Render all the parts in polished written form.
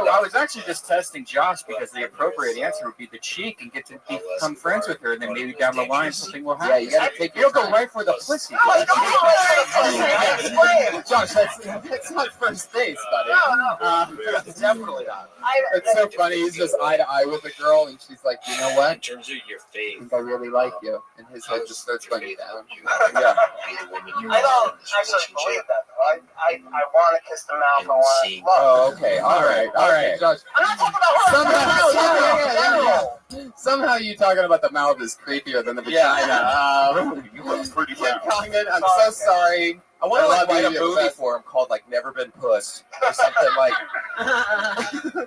I was actually just testing Josh because the appropriate answer would be the cheek and get to become friends with her, and then maybe down the line something will happen. Yeah, you gotta take. You'll go right for the pussy. Josh, that's not first base, buddy. No. Definitely not. It's so funny. He's just eye to eye with a girl, and she's like, you know what? In terms of your faith, I think I really like you. And his head just starts going down. Yeah. I don't actually believe that, though. I want to kiss the mouth. I want to love. Oh, okay. All right, Josh. I'm not talking about her. Somehow you talking about the mouth is creepier than the vagina. You look pretty Kim Congdon, I'm so sorry. I want to love write a you, movie but- for him called like Never Been Pussed or something like.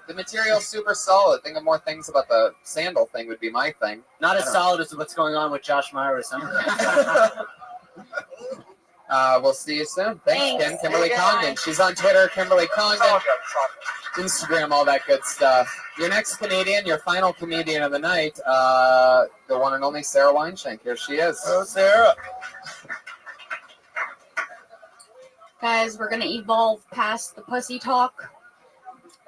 The material's super solid. Think of more things about the sandal thing would be my thing. Not as solid as what's going on with Josh Meyer or something. We'll see you soon. Thanks, Kim. Kimberly Congdon. She's on Twitter, Kimberly Congdon. Instagram, all that good stuff. Your next comedian, your final comedian of the night, the one and only Sarah Weinshank. Here she is. Oh, Sarah. Guys, we're gonna evolve past the pussy talk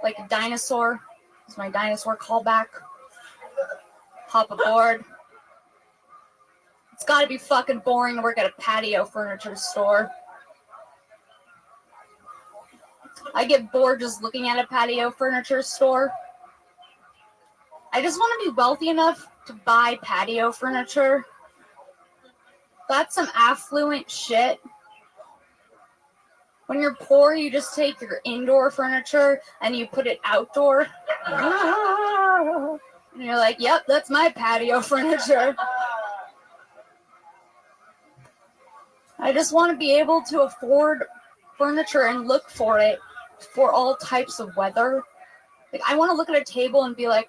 like a dinosaur. It's my dinosaur callback. Hop aboard. It's gotta be fucking boring to work at a patio furniture store. I get bored just looking at a patio furniture store. I just want to be wealthy enough to buy patio furniture. That's some affluent shit. When you're poor, you just take your indoor furniture and you put it outdoor. And you're like, yep, that's my patio furniture. I just want to be able to afford furniture and look for it for all types of weather. Like, I want to look at a table and be like,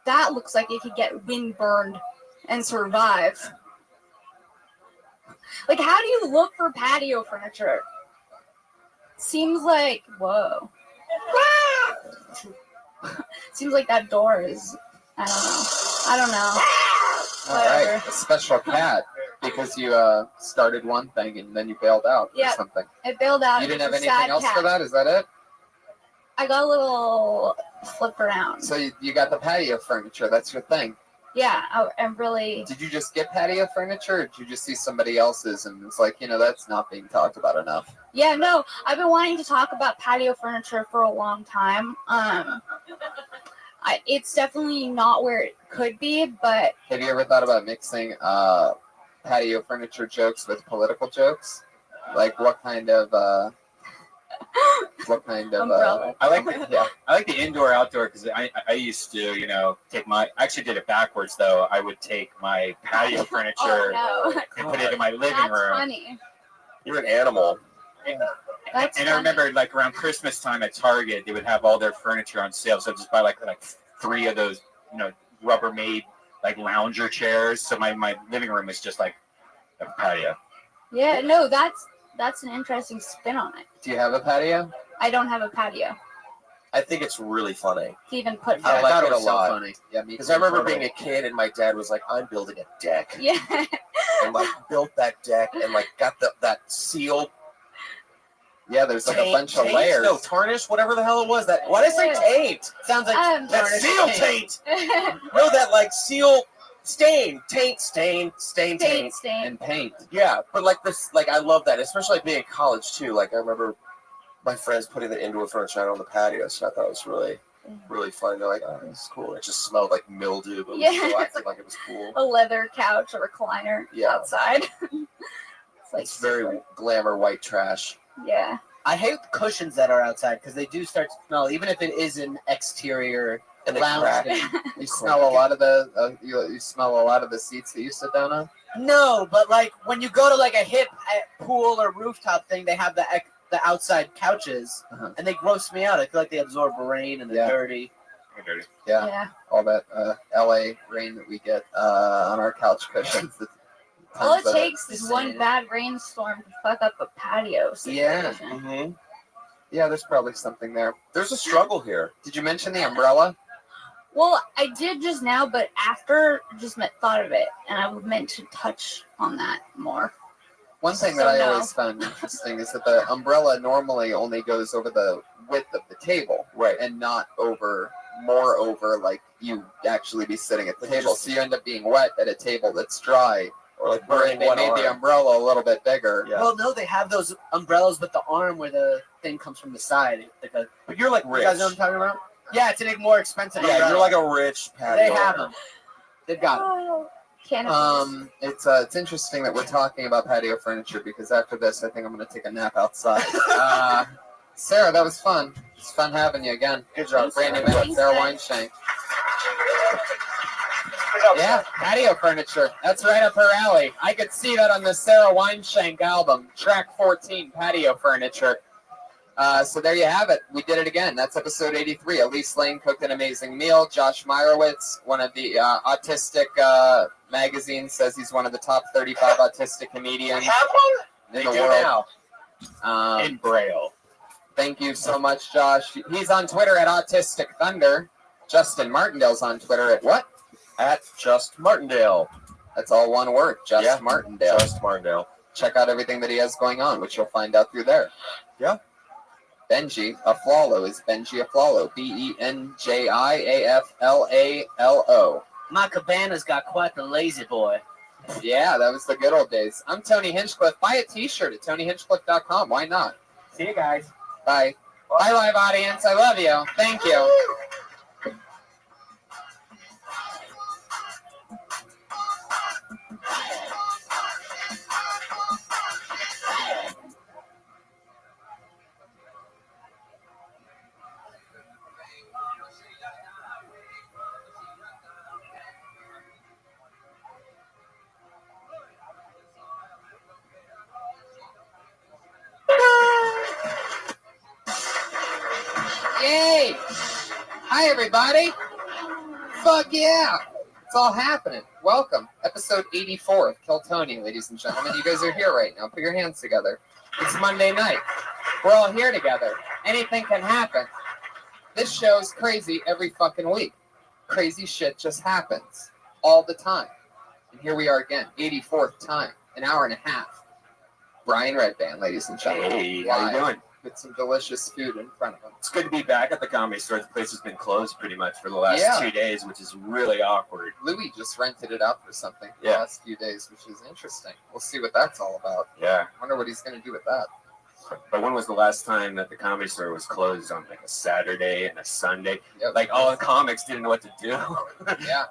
that looks like it could get windburned and survive. Like, how do you look for patio furniture? Seems like, whoa. Seems like that door is, I don't know. All right, a special cat because you started one thing and then you bailed out or something. It bailed out. You didn't have anything else for that? Is that it? I got a little flipped around. So you got the patio furniture. That's your thing. Yeah, I'm really... Did you just get patio furniture, or did you just see somebody else's and it's like, that's not being talked about enough? Yeah, no, I've been wanting to talk about patio furniture for a long time. It's definitely not where it could be, but... Have you ever thought about mixing patio furniture jokes with political jokes? Like what kind of umbrella? I like the indoor outdoor because I used to I actually did it backwards though. I would take my patio furniture and put it in my living room. That's funny. You're an animal. And I remember like around Christmas time at Target, they would have all their furniture on sale. So I'd just buy like 3 of those, Rubbermaid like lounger chairs. So my living room is just like a patio. Yeah, no, that's an interesting spin on it. Do you have a patio? I don't have a patio. I think it's really funny. To even put I like it a so lot. funny. Yeah, Because I remember being a kid and my dad was like, I'm building a deck. Yeah. And like built that deck and like got that seal. Yeah, there's like a bunch of layers. No, tarnish, whatever the hell it was. Why did I say taint? Sounds like That seal taint. No, that like seal stain. Taint, stain. And paint. Yeah, but like this, like I love that, especially like being in college too. Like I remember my friends putting the indoor furniture out on the patio, so I thought it was really, really fun. They're like, oh, this is cool. It just smelled like mildew, but it still acted like it was cool. A leather couch, a recliner outside. It's very glamour white trash. Yeah. I hate the cushions that are outside because they do start to smell, even if it is an exterior And they lounge crack. thing. You smell a lot of the you smell a lot of the seats that you sit down on. No, but like when you go to like a hip pool or rooftop thing, they have the outside couches, and they gross me out. I feel like they absorb rain and they're dirty. Yeah, all that LA rain that we get on our couch cushions. All it takes is one bad rainstorm to fuck up a patio situation. Mm-hmm. Yeah, there's probably something there. There's a struggle here. Did you mention the umbrella? Well, I did just now, but after just thought of it, and I meant to touch on that more. One thing that I always found interesting is that the umbrella normally only goes over the width of the table, Right. and not more over like you actually be sitting at the table. So you end up being wet at a table that's dry. Or like Where burning they one made the arm. umbrella a little bit bigger. Yeah. Well, no, they have those umbrellas with the arm where the thing comes from the side. Like a, But you're like you rich. guys know what I'm talking about? Yeah, it's a more expensive Yeah, umbrella. you're like a rich patio. They have owner. them. They've got them. Oh, canopies. It's interesting that we're talking about patio furniture because after this, I think I'm going to take a nap outside. Sarah, that was fun. It's fun having you again. Good job, Brandy Sarah. Miller, Thanks, Sarah guys. Weinshank. Good job, Yeah, patio furniture. That's right up her alley. I could see that on the Sarah Weinshank album, track 14, patio furniture. So there you have it. We did it again. That's episode 83. Elise Lane cooked an amazing meal. Josh Meyerowitz, one of the autistic magazines, says he's one of the top 35 autistic comedians Have one? in the They do world. now. Um, In Braille. Thank you so much, Josh. He's on Twitter at Autistic Thunder. Justin Martindale's on Twitter at what? At Just Martindale. That's all one word, Just Yeah. Martindale. Just Martindale. Check out everything that he has going on, which you'll find out through there. Yeah. Benji Aflalo is Benji Aflalo. BenjiAflalo. My cabana's got quite the lazy boy. Yeah, that was the good old days. I'm Tony Hinchcliffe. Buy a t-shirt at TonyHinchcliffe.com. Why not? See you guys. Bye. Bye, live audience. I love you. Thank you. Yay! Hi, everybody. Fuck yeah. It's all happening. Welcome. Episode 84 of Kill Tony, ladies and gentlemen. You guys are here right now. Put your hands together. It's Monday night. We're all here together. Anything can happen. This show's crazy every fucking week. Crazy shit just happens. All the time. And here we are again. 84th time. An hour and a half. Brian Redband, ladies and gentlemen. Hey, how you Live. doing? With some delicious food in front of him. It's good to be back at the Comedy Store. The place has been closed pretty much for the last Yeah. 2 days, which is really awkward. Louis just rented it out for something for the Yeah. last few days, which is interesting. We'll see what that's all about. Yeah. Wonder what he's going to do with that. But when was the last time that the Comedy Store was closed on like a Saturday and a Sunday? Yep. Like all the comics didn't know what to do. Yeah,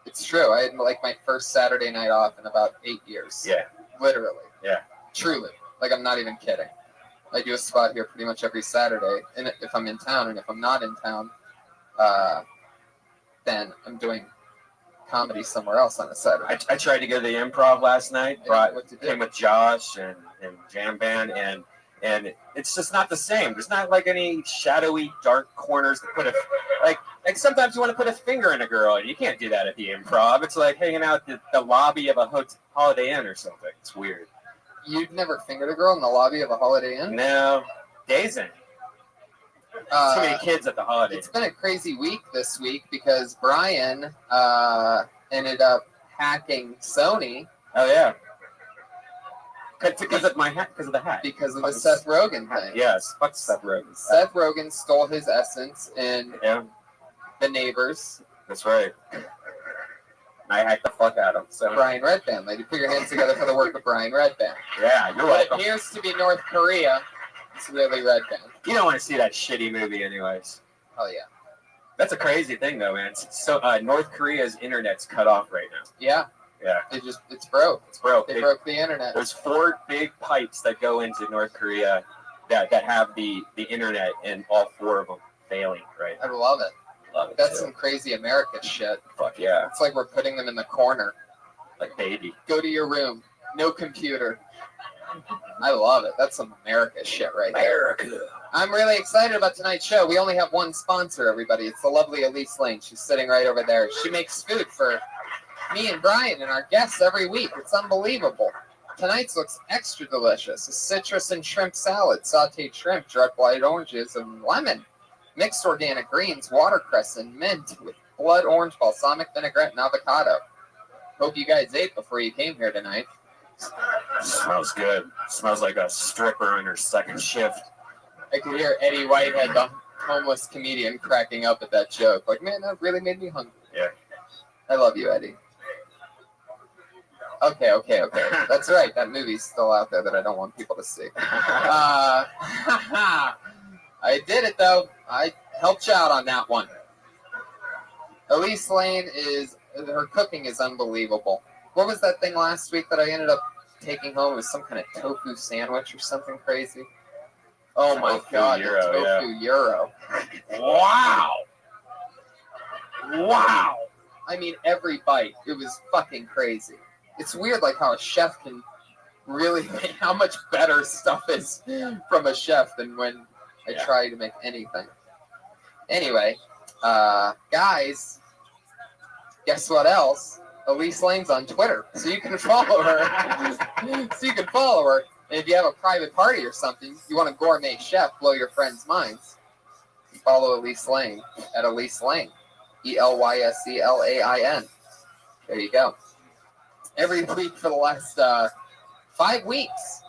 it's true. I had like my first Saturday night off in about 8 years. Yeah. Literally. Yeah. Truly. Like, I'm not even kidding. I do a spot here pretty much every Saturday, and if I'm in town, and if I'm not in town, then I'm doing comedy somewhere else on a Saturday. I tried to go to the Improv last night. What to do? Came with Josh and Jam Band, and it's just not the same. There's not like any shadowy dark corners to put a like sometimes you want to put a finger in a girl, and you can't do that at the Improv. It's like hanging out at the lobby of a Holiday Inn or something. It's weird. You'd never fingered a girl in the lobby of a Holiday Inn? No, days in. Too many kids at the Holiday It's Inn. been a crazy week this week because Brian ended up hacking Sony Oh yeah. Because of my hat. Because of the hat. because of the Seth Rogen thing. Yes. Fuck Seth Rogen. Seth Rogen stole his essence in Yeah, The Neighbors. that's right. I hacked the fuck out of him. So Brian Redband. Lady, put your hands together for the work of Brian Redband. yeah, you're What welcome. appears to be North Korea, it's really Redband. You don't want to see that shitty movie, anyways. Hell yeah. That's a crazy thing, though, man. So North Korea's internet's cut off right now. Yeah. Yeah. It's broke. It's broke. They broke the internet. There's 4 big pipes that go into North Korea that have the internet, and all 4 of them failing right I now. love it. Love it. That's too. some crazy America shit. Fuck yeah. It's like we're putting them in the corner. Like baby. Go to your room. No computer. I love it. That's some America shit right there. America. I'm really excited about tonight's show. We only have one sponsor, everybody. It's the lovely Elise Lane. She's sitting right over there. She makes food for me and Brian and our guests every week. It's unbelievable. Tonight's looks extra delicious. A citrus and shrimp salad, sauteed shrimp, dried white oranges, and lemon. Mixed organic greens, watercress, and mint with blood orange, balsamic vinaigrette, and avocado. Hope you guys ate before you came here tonight. Smells good. Smells like a stripper on her second shift. I could hear Eddie Whitehead, the homeless comedian, cracking up at that joke. Like, man, that really made me hungry. Yeah. I love you, Eddie. Okay. That's right. That movie's still out there that I don't want people to see. I did it, though. I helped you out on that one. Elise Lane her cooking is unbelievable. What was that thing last week that I ended up taking home? It was some kind of tofu sandwich or something crazy. Oh my God, gyro, the tofu gyro. Wow. I mean, every bite, it was fucking crazy. It's weird, like, how a chef can really make how much better stuff is from a chef than when I try to make anything. Anyway, guys, guess what else? Elise Lane's on Twitter, so you can follow her. And if you have a private party or something, you want a gourmet chef, blow your friends' minds, follow Elise Lane at Elise Lane. ELYSELAIN. There you go. Every week for the last 5 weeks,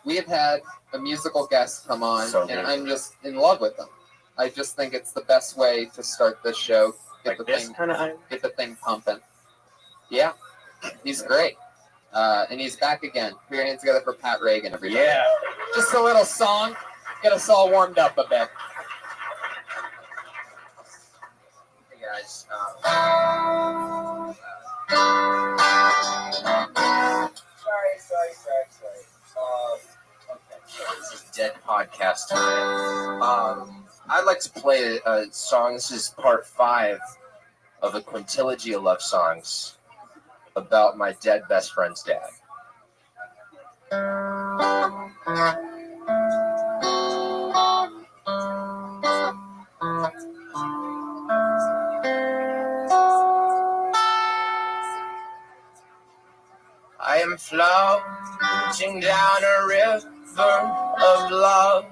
we have had a musical guest come on, and I'm just in love with them. I just think it's the best way to start this show. Get the thing pumping. Yeah, he's great. And he's back again. Put your hands together for Pat Reagan, everybody. Yeah. Just a little song. Get us all warmed up a bit. Hey guys. Sorry. Okay. This is Dead Podcast today. I'd like to play a song. This is part 5 of a quintilogy of love songs about my dead best friend's dad. I am floating down a river of love.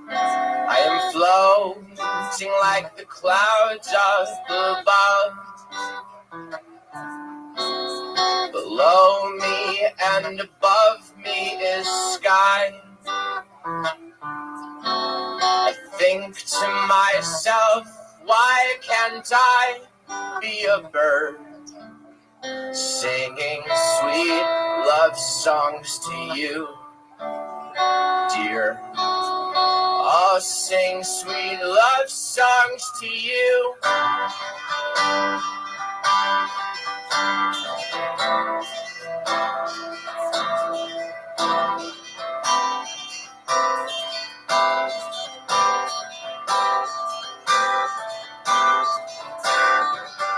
I am floating like the clouds up above. Below me and above me is sky. I think to myself, why can't I be a bird? Singing sweet love songs to you, dear. I'll sing sweet love songs to you.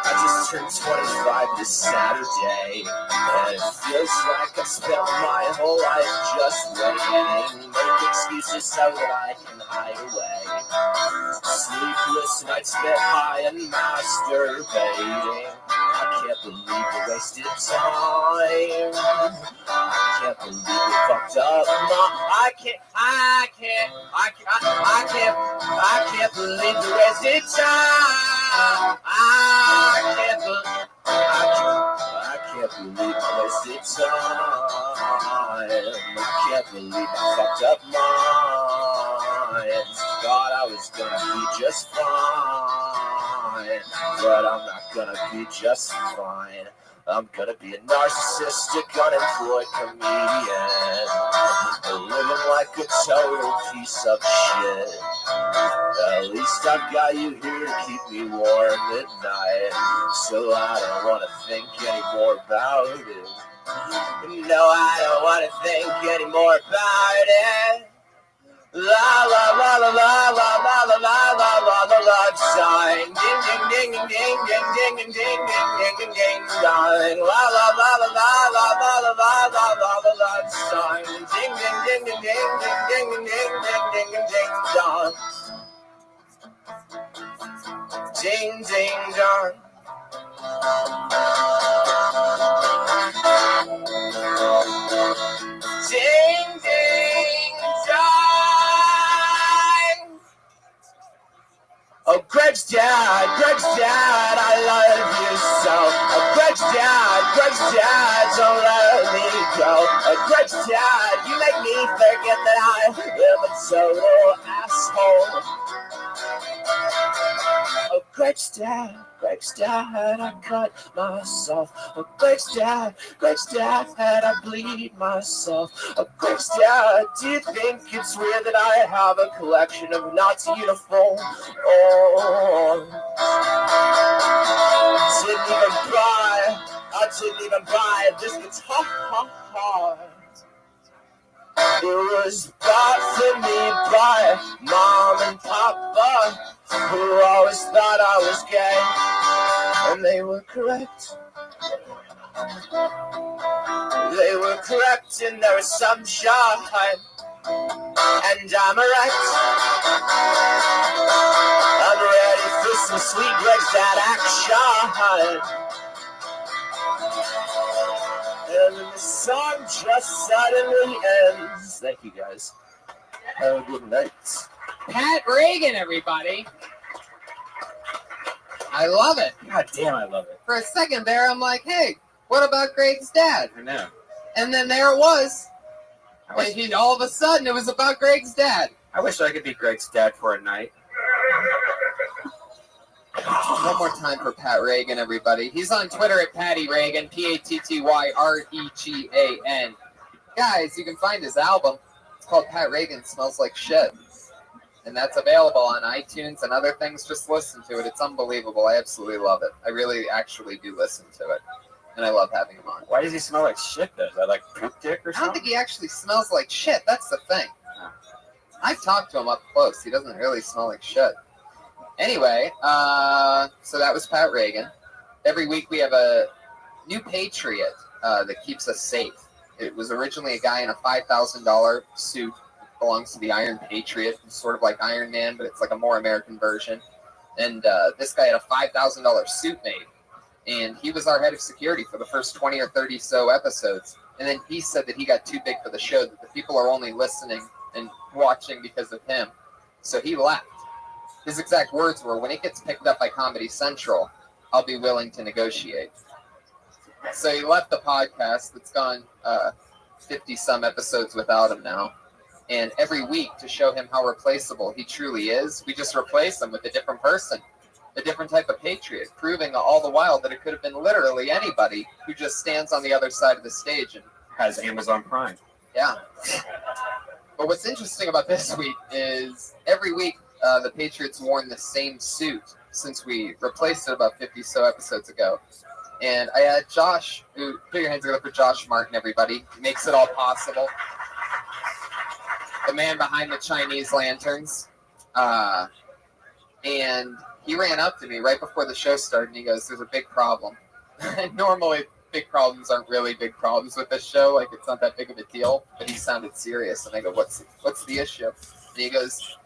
I just turned 25 this Saturday, and it feels like I've spent my whole life just waiting, make excuses so that I can hide away. Sleepless nights spent high and masturbating. I can't believe we wasted time. I can't believe we fucked up. I can't believe we wasted time. I can't believe I wasted time. I can't believe I fucked up mine. Thought I was gonna be just fine, but I'm not gonna be just fine. I'm gonna be a narcissistic, unemployed comedian, living like a total piece of shit. At least I've got you here to keep me warm at night, so I don't want to think anymore about it. No, I don't want to think anymore about it. La la la la la la la la la la la la love sign. Ding ding ding ding ding ding ding ding ding ding ding ding ding. La la la la la la la la la la la la love sign. Ding ding ding ding ding ding ding ding ding ding ding ding dong. Ding ding dong. Ding ding dong. Oh, Greg Greg's dad, I love you so. Greg's dad, don't let me go. Greg's dad, you make me forget that I am a total asshole. Greg's dad, I cut myself. Greg's dad, I bleed myself. Greg's dad, do you think it's weird that I have a collection of Nazi uniforms? I didn't even buy this guitar. It was bought for me by Mom and Papa, who always thought I was gay, and they were correct. They were correct in their assumption, and I'm erect. I'm ready for some sweet Greg's dad action. And then the song just suddenly ends. Thank you, guys. Have a good night. Pat Reagan, everybody. I love it. God damn, I love it. For a second there, I'm like, hey, what about Greg's dad? I know. And then there it was. And all of a sudden, it was about Greg's dad. I wish I could be Greg's dad for a night. One more time for Pat Reagan, everybody. He's on Twitter at Patty Reagan, PattyRegan. Guys, you can find his album. It's called Pat Reagan Smells Like Shit. And that's available on iTunes and other things. Just listen to it. It's unbelievable. I absolutely love it. I really actually do listen to it. And I love having him on. Why does he smell like shit, though? Is that like poop dick or I don't something? think he actually smells like shit. That's the thing. I've talked to him up close. He doesn't really smell like shit. Anyway, so that was Pat Reagan. Every week we have a new patriot that keeps us safe. It was originally a guy in a $5,000 suit. Belongs to the Iron Patriot. It's sort of like Iron Man, but it's like a more American version. And this guy had a $5,000 suit made. And he was our head of security for the first 20 or 30 so episodes. And then he said that he got too big for the show, that the people are only listening and watching because of him. So he left. His exact words were, when it gets picked up by Comedy Central, I'll be willing to negotiate. So he left the podcast. It's gone 50-some episodes without him now. And every week, to show him how replaceable he truly is, we just replace him with a different person, a different type of patriot, proving all the while that it could have been literally anybody who just stands on the other side of the stage and has Amazon Prime. Yeah. But what's interesting about this week is every week the Patriots worn the same suit since we replaced it about 50 so episodes ago. And I had Josh, who, put your hands together for Josh Martin, everybody. He makes it all possible. The man behind the Chinese lanterns. And he ran up to me right before the show started, and he goes, there's a big problem. And normally, big problems aren't really big problems with this show. Like, it's not that big of a deal. But he sounded serious, and I go, what's the issue? And he goes,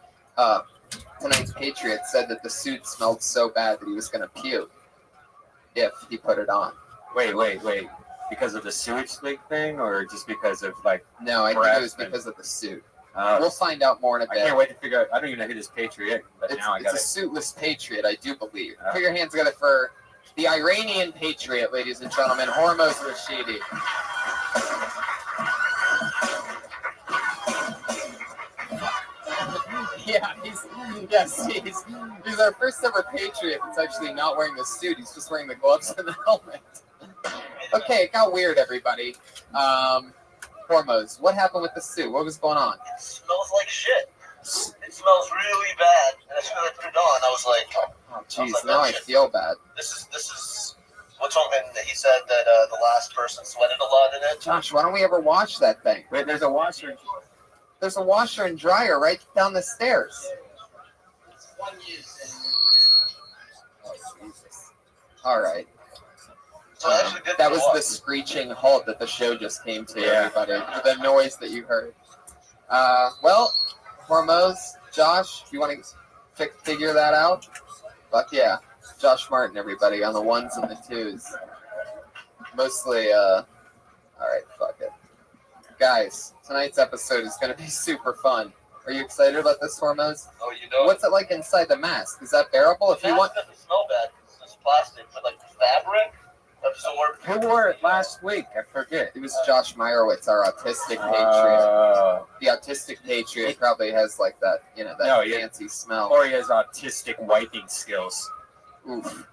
tonight's Patriot said that the suit smelled so bad that he was going to puke if he put it on. Wait. Because of the sewage leak thing, or just because of, like... No, I think it was because of the suit. We'll find out more in a bit. I can't wait to figure out. I don't even know who this Patriot, but now I got it. It's a suitless Patriot, I do believe. Put your hands together for the Iranian Patriot, ladies and gentlemen, Hormoz Rashidi. Yeah, he's our first ever Patriot that's actually not wearing the suit. He's just wearing the gloves and the helmet. Okay, it got weird, everybody. Hormoz, what happened with the suit? What was going on? It smells like shit. It smells really bad. And as soon as I put it on, I was like, oh, jeez, now I feel bad. This is what's wrong. And he said that the last person sweated a lot in it. Josh, why don't we ever wash that thing? Wait, there's a washer. There's a washer and dryer right down the stairs. One use. Oh, Jesus. All right. So I actually did that was the screeching halt that the show just came to, everybody. The noise that you heard. Well, Hormoz, Josh, if you want to figure that out, fuck yeah. Josh Martin, everybody, on the ones and the twos. Mostly, all right, fuck it. Guys, tonight's episode is going to be super fun. Are you excited about this, Hormones? Oh, you know. What's it like inside the mask? Is that bearable? If you want. It doesn't smell bad because it's plastic, but like the fabric absorbs. Who wore it last week? I forget. It was Josh Meyerowitz, our autistic patriot. The autistic patriot probably has like that, fancy smell. Or he has autistic wiping skills. Oof.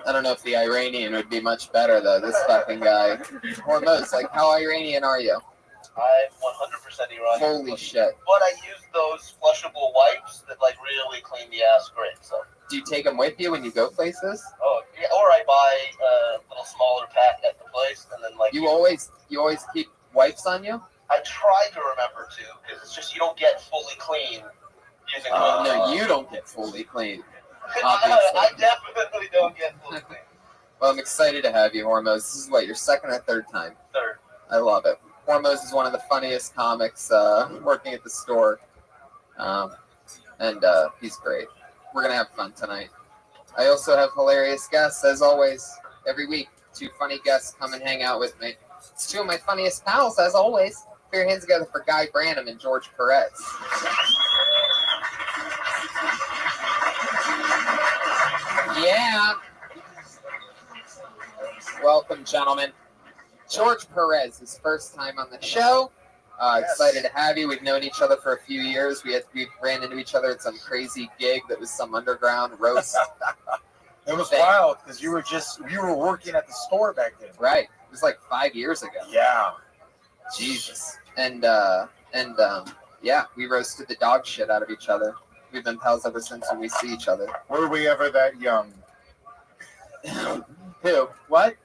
I don't know if the Iranian would be much better though. This fucking guy. Hormones, like how Iranian are you? I'm 100% Iranian. Holy shit. But I use those flushable wipes that like really clean the ass great. So. Do you take them with you when you go places? Oh yeah, or I buy a little smaller pack at the place, and then like. You always keep wipes on you? I try to remember to, because it's just you don't get fully clean using. No, you don't get fully clean. Obviously. I definitely don't get fully clean. Well, I'm excited to have you, Hormos. This is what, your second or third time? Third. I love it. Hormos is one of the funniest comics working at the store. And he's great. We're going to have fun tonight. I also have hilarious guests, as always. Every week, 2 funny guests come and hang out with me. It's 2 of my funniest pals, as always. Put your hands together for Guy Branum and George Perez. Yeah. Welcome, gentlemen. George Perez, his first time on the show. Excited to have you. We've known each other for a few years. We ran into each other at some crazy gig that was some underground roast. It was wild because you were working at the store back then. Right. It was like 5 years ago. Yeah. Jesus. And we roasted the dog shit out of each other. We've been pals ever since when we see each other. Were we ever that young? Who? What?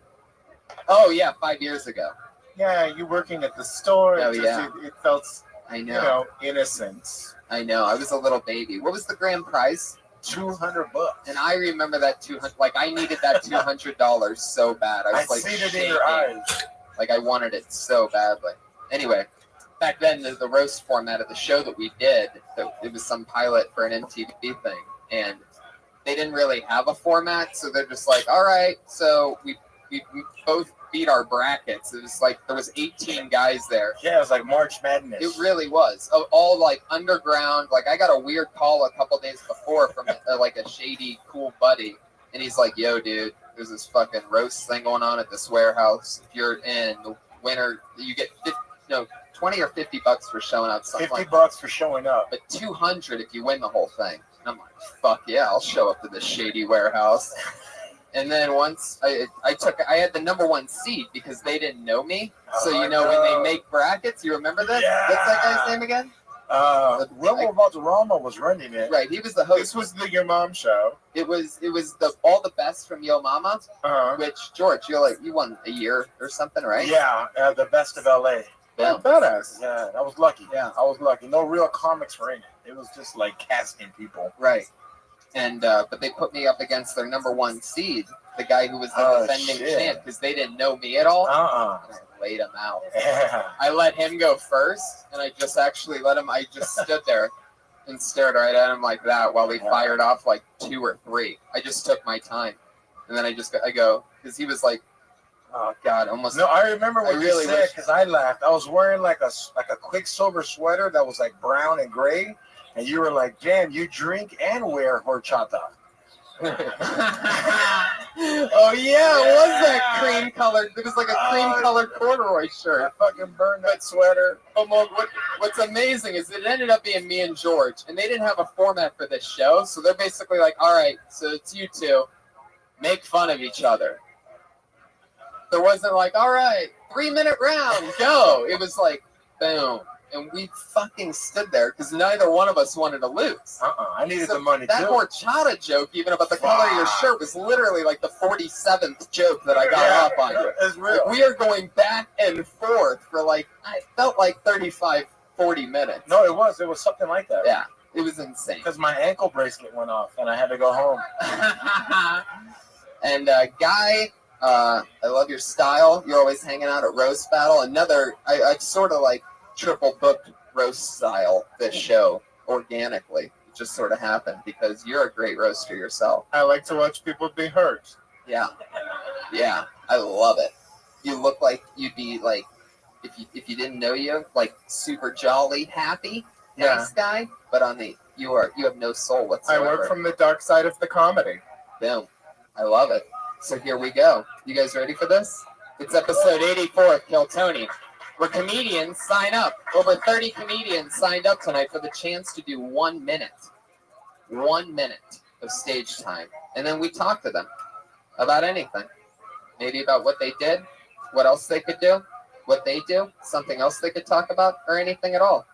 Oh, yeah, 5 years ago. Yeah, you working at the store. Oh, yeah. It felt, I know. Innocent. I know. I was a little baby. What was the grand prize? $200. And I remember that 200. Like, I needed that $200 so bad. I was seen it in your eyes. Like, I wanted it so badly. Anyway, back then, the roast format of the show that we did, it was some pilot for an MTV thing. And they didn't really have a format. So they're just like, all right. So we both beat our brackets. It was like there was 18 guys there. Yeah, it was like March Madness. It really was. All like underground. Like I got a weird call a couple days before from like a shady, cool buddy, and he's like, "Yo, dude, there's this fucking roast thing going on at this warehouse. If you're in the winter, you get 20 or $50 for showing up. Something $50 like for showing up, but $200 if you win the whole thing." And I'm like, "Fuck yeah, I'll show up to this shady warehouse." And then once I had the number 1 seed because they didn't know me. So, when they make brackets, you remember this? Yeah. What's that guy's name again? Wilmo Valderrama was running it. Right, he was the host. This was the Your Mom show. It was all the best from Yo Mama, which, George, you won a year or something, right? Yeah, the best of LA. Yeah. Badass. Yeah, I was lucky. Yeah. I was lucky. No real comics were in it. It was just like casting people. Right. And but they put me up against their number 1 seed, the guy who was the defending champ, because they didn't know me at all. And I laid him out. Yeah. I let him go first, and I just actually let him. I just stood there and stared right at him like that while he fired off like 2 or 3. I just took my time, and then I go because he was like, "Oh God, almost." No, I remember what really you said because I laughed. I was wearing like a Quicksilver sweater that was like brown and gray. And you were like, "Damn, you drink and wear horchata." Oh yeah, it was that cream colored. It was like a cream colored corduroy shirt. I fucking burned that sweater. What's amazing is it ended up being me and George, and they didn't have a format for this show, so they're basically like, "All right, so it's you two, make fun of each other." There wasn't like, "All right, 3-minute round, go." It was like, boom. And we fucking stood there because neither one of us wanted to lose. I needed the money that too. That horchata joke, even about the color of your shirt, was literally like the 47th joke that I got off on you. It's real. Like, we are going back and forth for like, I felt like 35, 40 minutes. No, it was something like that. Yeah, it was insane. Because my ankle bracelet went off and I had to go home. And Guy, I love your style. You're always hanging out at Roast Battle. I sort of like triple booked roast style this show organically. It just sort of happened because you're a great roaster yourself. I like to watch people be hurt. Yeah, I love it. You look like you'd be like if you didn't know you, like super jolly, happy, nice guy, but you have no soul I whatsoever. work from the dark side of the comedy. Boom. I love it. So here we go. You guys ready for this? It's episode 84 of Kill Tony, where comedians sign up. Over 30 comedians signed up tonight for the chance to do 1 minute. 1 minute of stage time. And then we talk to them about anything. Maybe about what they did, what else they could do, what they do, something else they could talk about, or anything at all.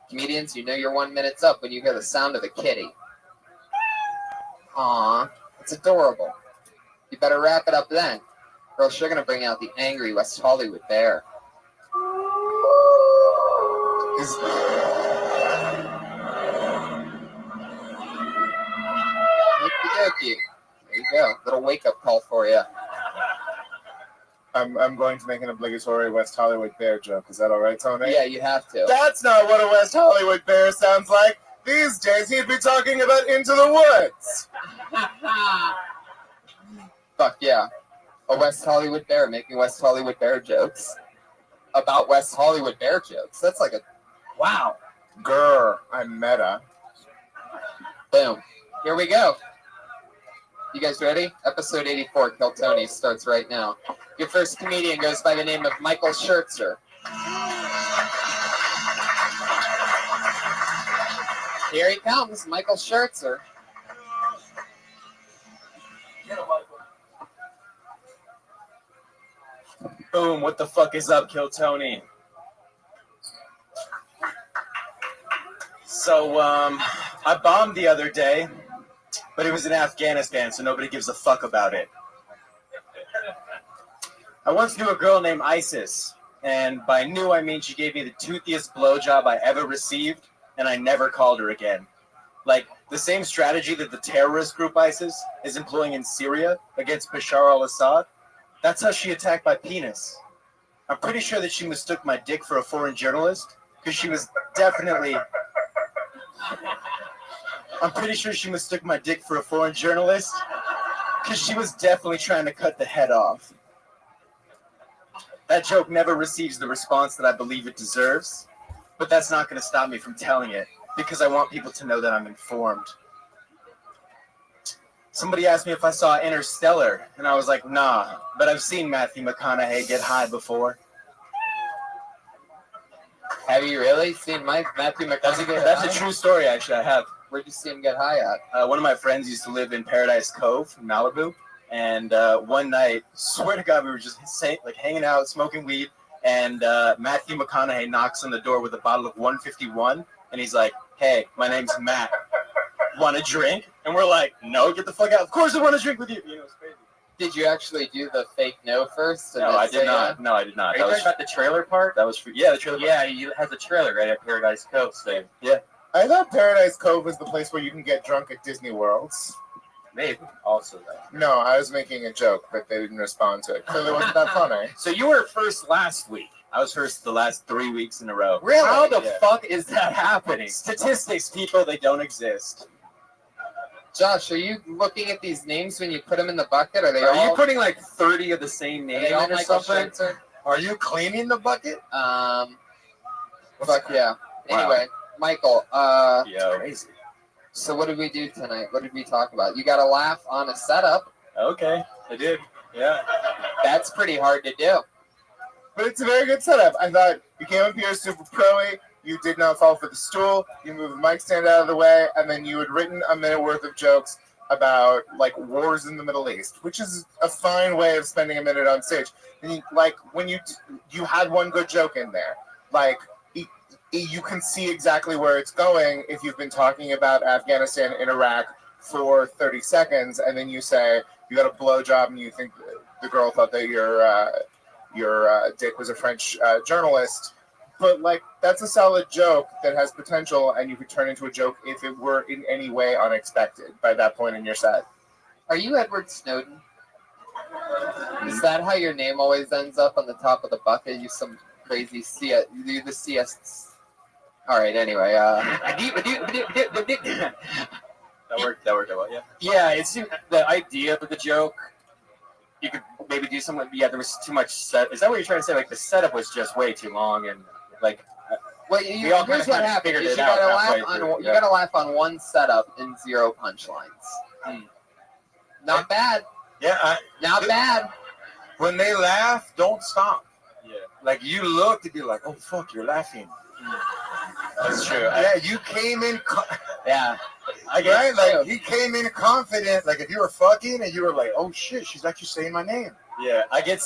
Comedians, you know your 1 minute's up when you hear the sound of a kitty. Aww, it's adorable. You better wrap it up then, or else you're going to bring out the angry West Hollywood bear. Okey-dokey. There you go. Little wake-up call for you. I'm going to make an obligatory West Hollywood bear joke. Is that all right, Tony? Yeah, you have to. That's not what a West Hollywood bear sounds like. These days, he'd be talking about Into the Woods. Fuck yeah. A West Hollywood bear making West Hollywood bear jokes. About West Hollywood bear jokes. That's like a... Wow. Grr, I'm meta. Boom. Here we go. You guys ready? Episode 84, Kill Tony, starts right now. Your first comedian goes by the name of Michael Schertzer. Here he comes, Michael Schertzer. Boom, what the fuck is up, Kill Tony? So, I bombed the other day, but it was in Afghanistan, so nobody gives a fuck about it. I once knew a girl named Isis, and by knew I mean she gave me the toothiest blowjob I ever received, and I never called her again. Like, the same strategy that the terrorist group ISIS is employing in Syria against Bashar al-Assad, that's how she attacked my penis. I'm pretty sure that she mistook my dick for a foreign journalist, because she was definitely... I'm pretty sure she mistook my dick for a foreign journalist, because she was definitely trying to cut the head off. That joke never receives the response that I believe it deserves, but that's not going to stop me from telling it, because I want people to know that I'm informed. Somebody asked me if I saw Interstellar, and I was like, nah, but I've seen Matthew McConaughey get high before. Have you really seen Matthew McConaughey get That's high? a true story, actually, I have. Where'd you see him get high at? One of my friends used to live in Paradise Cove, Malibu, and one night, swear to God, we were just hanging out, smoking weed, and Matthew McConaughey knocks on the door with a bottle of 151, and he's like, hey, my name's Matt. Want a drink? And we're like, no, get the fuck out. Of course I want to drink with you. You know, it's crazy. Did you actually do the fake no first? No, I did not. No, I did not. Are you talking about the trailer park? That was for, yeah, the trailer park. Yeah, he has a trailer right at Paradise Cove. So I thought Paradise Cove was the place where you can get drunk at Disney Worlds. maybe also that. No, I was making a joke, but they didn't respond to it. Clearly wasn't that funny. So you were first last week. I was first the last 3 weeks in a row. Really? How the Yeah. fuck is that happening? Statistics, people, they don't exist. Josh, are you looking at these names when you put them in the bucket? Are they Are all? you putting like 30 of the same Are name they all in or Michael something? Schertzer? Are you cleaning the bucket? Fuck yeah. Anyway, Michael. Yo. Crazy. So what did we do tonight? What did we talk about? You got to laugh on a setup. Okay, I did. Yeah. That's pretty hard to do. But it's a very good setup. I thought you came up here super pro-y, you did not fall for the stool, you moved the mic stand out of the way, and then you had written a minute worth of jokes about like wars in the Middle East, which is a fine way of spending a minute on stage. And you, like when you had one good joke in there, like you can see exactly where it's going if you've been talking about Afghanistan and Iraq for 30 seconds, and then you say you got a blowjob and you think the girl thought that your dick was a French journalist. But like that's a solid joke that has potential, and you could turn into a joke if it were in any way unexpected by that point in your set. Are you Edward Snowden? Is that how your name always ends up on the top of the bucket? You some crazy you the CS. All right. Anyway. That worked out well, yeah. Yeah, it's the idea of the joke. You could maybe do something. Yeah, there was too much set. Is that what you're trying to say? Like the setup was just way too long, and like. Well, We all here's kinda what happens. figured You it out gotta halfway laugh on through, you yeah. gotta laugh on one setup and 0 punchlines. Not bad. Yeah, Not bad. when they laugh, don't stop. Yeah. Like you look to be like, oh fuck, you're laughing. That's true. Yeah, you came in, Yeah. I get right? Like you came in confident. Like if you were fucking and you were like, oh shit, she's actually saying my name. Yeah, I get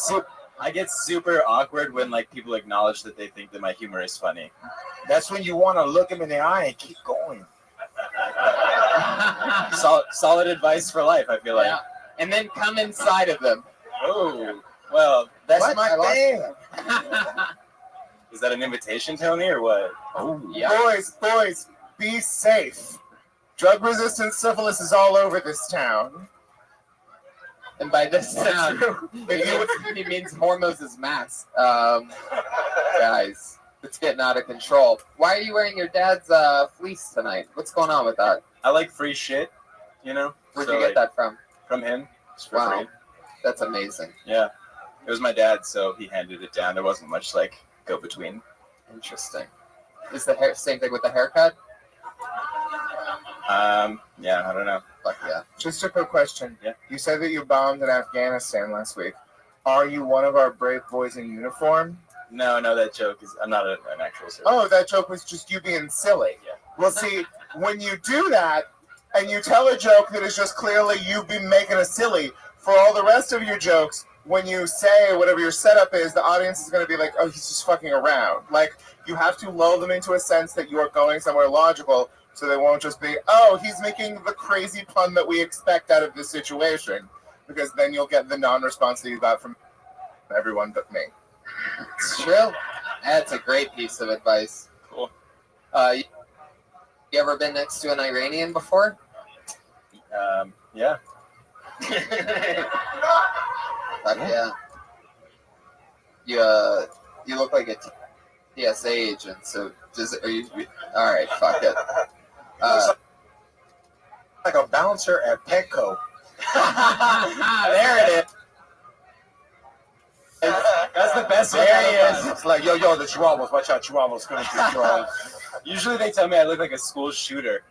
super awkward when like people acknowledge that they think that my humor is funny. That's when you want to look them in the eye and keep going. Solid advice for life, I feel like. Yeah. And then come inside of them. Oh, well, That's What? my I lost thing. is that an invitation, Tony, or what? Oh, yeah. Boys, be safe. Drug-resistant syphilis is all over this town. And by this town, he means Hormuz's mask. Guys, it's getting out of control. Why are you wearing your dad's fleece tonight? What's going on with that? I like free shit, you know? Where'd So, you get like, that from? From him. Just for Wow. free. That's amazing. Yeah. It was my dad, so he handed it down. There wasn't much, like, go between. Interesting. Is the hair same thing with the haircut? Yeah, I don't know. Fuck yeah. Just a quick question. Yeah. You said that you bombed in Afghanistan last week. Are you one of our brave boys in uniform? No, that joke is. I'm not an actual citizen. Oh, that joke was just you being silly. Yeah. Well, see, when you do that and you tell a joke that is just clearly you been making a silly, for all the rest of your jokes, when you say whatever your setup is, the audience is going to be like, oh, he's just fucking around. Like, you have to lull them into a sense that you are going somewhere logical, so they won't just be, oh, he's making the crazy pun that we expect out of this situation. Because then you'll get the non-response that you got from everyone but me. It's true. That's a great piece of advice. Cool. You ever been next to an Iranian before? Yeah. Fuck yeah. You look like a TSA agent, so are you all right, fuck it. Like a bouncer at Petco. There it is. That's the best one. There he is. It's like, yo, the Chihuahuas. Watch out, Chihuahuas coming through Chihuahuas. Usually they tell me I look like a school shooter.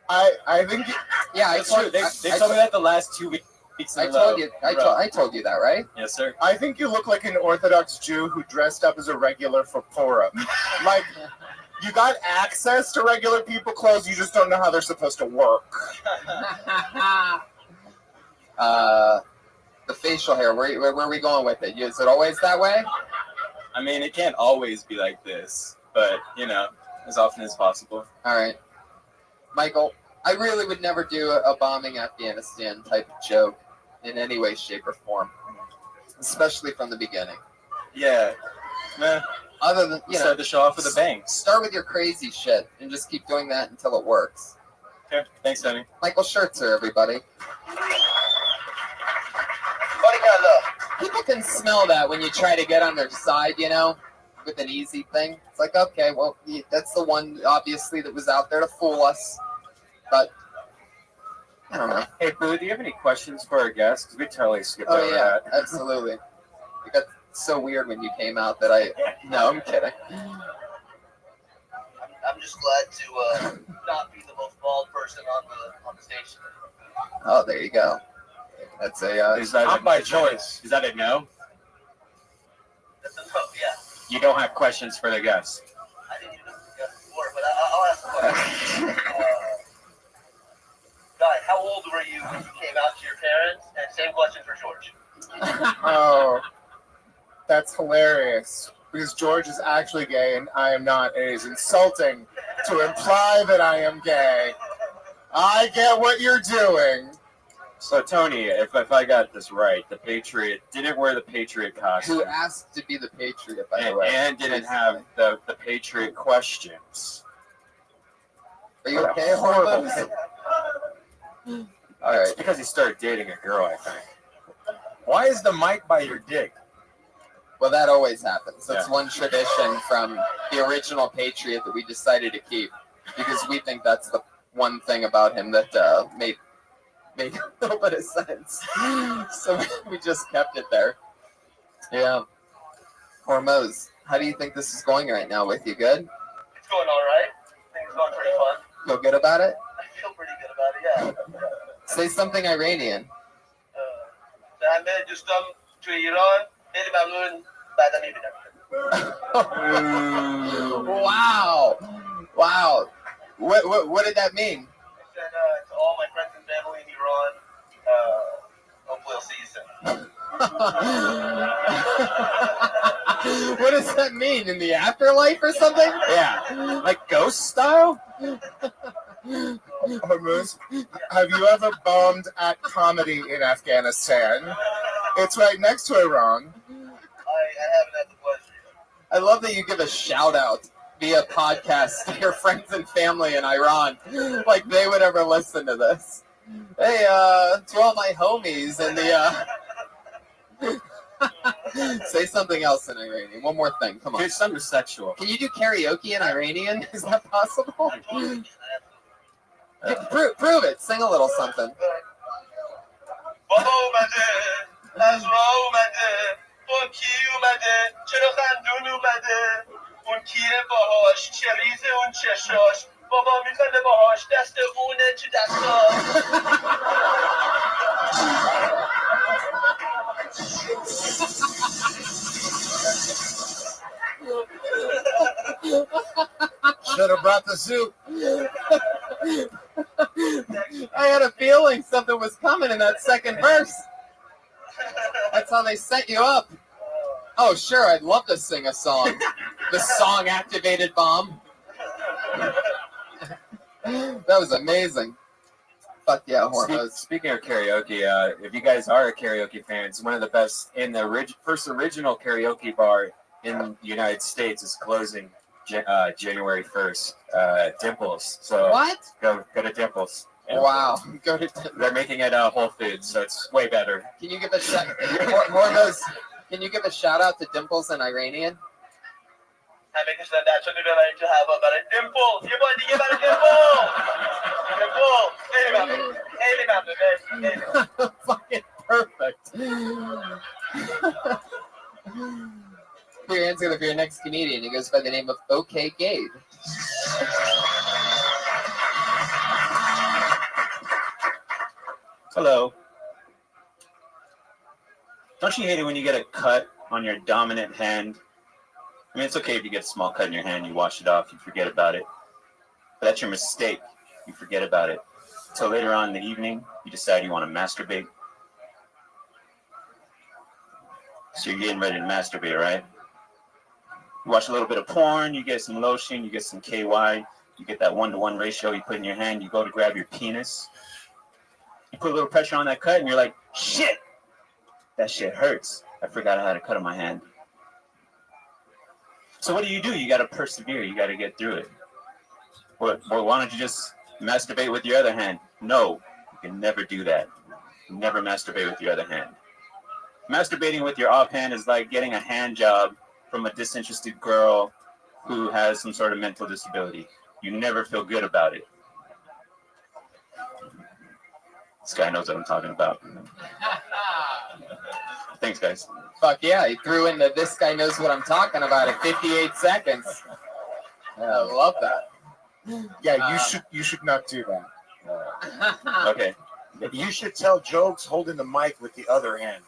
I think Yeah, I That's true. told, They told me that the last 2 weeks. I told you. I told you that, right? Yes, sir. I think you look like an Orthodox Jew who dressed up as a regular for Purim. Like, you got access to regular people clothes, you just don't know how they're supposed to work. The facial hair. Where are we going with it? Is it always that way? I mean, it can't always be like this, but as often as possible. All right, Michael. I really would never do a bombing Afghanistan type of joke in any way, shape, or form, especially from the beginning. Yeah. Other than Start the show off with a bang. start with your crazy shit and just keep doing that until it works. Okay. Thanks, Tony. Michael Schertzer, everybody. Funny kind of love. People can smell that when you try to get on their side, with an easy thing. It's like, okay, well, that's the one, obviously, that was out there to fool us. But, I don't know. Hey, Boo, do you have any questions for our guests? Because we totally skipped Oh, over yeah, that. absolutely. It got so weird when you came out that No, I'm kidding. I'm just glad to not be the most bald person on the station. Oh, there you go. That's Is that Not by choice. Is that a no? That's a no, yeah. You don't have questions for the guests. I didn't even discuss before, but I'll ask the question. Guy, how old were you when you came out to your parents? And same question for George. Oh, that's hilarious. Because George is actually gay and I am not. It is insulting to imply that I am gay. I get what you're doing. So, Tony, if I got this right, the Patriot didn't wear the Patriot costume Who asked to be the Patriot, by the way. and didn't have the Patriot questions. Are you okay, Horrible. Hormuz? All It's right. because he started dating a girl, I think. Why is the mic by your dick? Well, that always happens. That's Yeah. one tradition from the original Patriot that we decided to keep because we think that's the one thing about him that made a little bit of sense. So we just kept it there. Yeah. Hormoz, how do you think this is going right now with you? Good? It's going all right. I think it's going pretty fun. Feel good about it? I feel pretty good about it, yeah. Say something Iranian. همه دوستان تو ایران خیلی ممنون بعدا میبینم. Wow. Wow. What did that mean? I said to all my friends and family in Iran, hopefully I'll see you soon. What does that mean? In the afterlife or something? Yeah, like ghost style. Hormuz, have you ever bombed at comedy in Afghanistan? It's right next to Iran. I haven't had the pleasure yet. I love that you give a shout out via podcast to your friends and family in Iran. Like they would ever listen to this. Hey, to all my homies in the say something else in Iranian. One more thing. Come on. Here's something sexual. Can you do karaoke in Iranian? Is that possible? Prove it. Sing a little something. بابا اومده از راه اومده اون کی اومده چرا خندون اومده اون کیه باهاش چه ریزه اون چشاش بابا میخنده باهاش دست اونه چه دستاش Should have brought the soup. I had a feeling something was coming in that second verse. That's how they set you up. Oh, sure, I'd love to sing a song. The song activated bomb. That was amazing. Fuck yeah, Hormoz. Speaking of karaoke, if you guys are karaoke fans, one of the best in the first original karaoke bar in the United States is closing January 1st. Dimples. So What? Go to Dimples. Wow. Go to They're making it Whole Foods, so it's way better. Can you give a Hormoz? Can you give a shout out to Dimples in Iranian? همه کشتن درچانی ببرید تو هوا برای دیمپل یه بار دیگه برای دیمپل دیمپل خیلی ممنون خیلی ممنون Fucking perfect. Put your hands together for your next comedian. He goes by the name of OK Gabe. Hello. Don't you hate it when you get a cut on your dominant hand? I mean, it's okay if you get a small cut in your hand, you wash it off, you forget about it. But that's your mistake. You forget about it. So later on in the evening, you decide you want to masturbate. So you're getting ready to masturbate, right? You watch a little bit of porn, you get some lotion, you get some KY, you get that 1-to-1 ratio you put in your hand, you go to grab your penis. You put a little pressure on that cut, and you're like, shit! That shit hurts. I forgot I had a cut on my hand. So what do? You got to persevere. You got to get through it. Well, why don't you just masturbate with your other hand? No, you can never do that. Never masturbate with your other hand. Masturbating with your offhand is like getting a hand job from a disinterested girl who has some sort of mental disability. You never feel good about it. This guy knows what I'm talking about. Thanks, guys. Fuck yeah, he threw in the "this guy knows what I'm talking about" at 58 seconds. I love that. Yeah, you should not do that. Okay. You should tell jokes holding the mic with the other hand.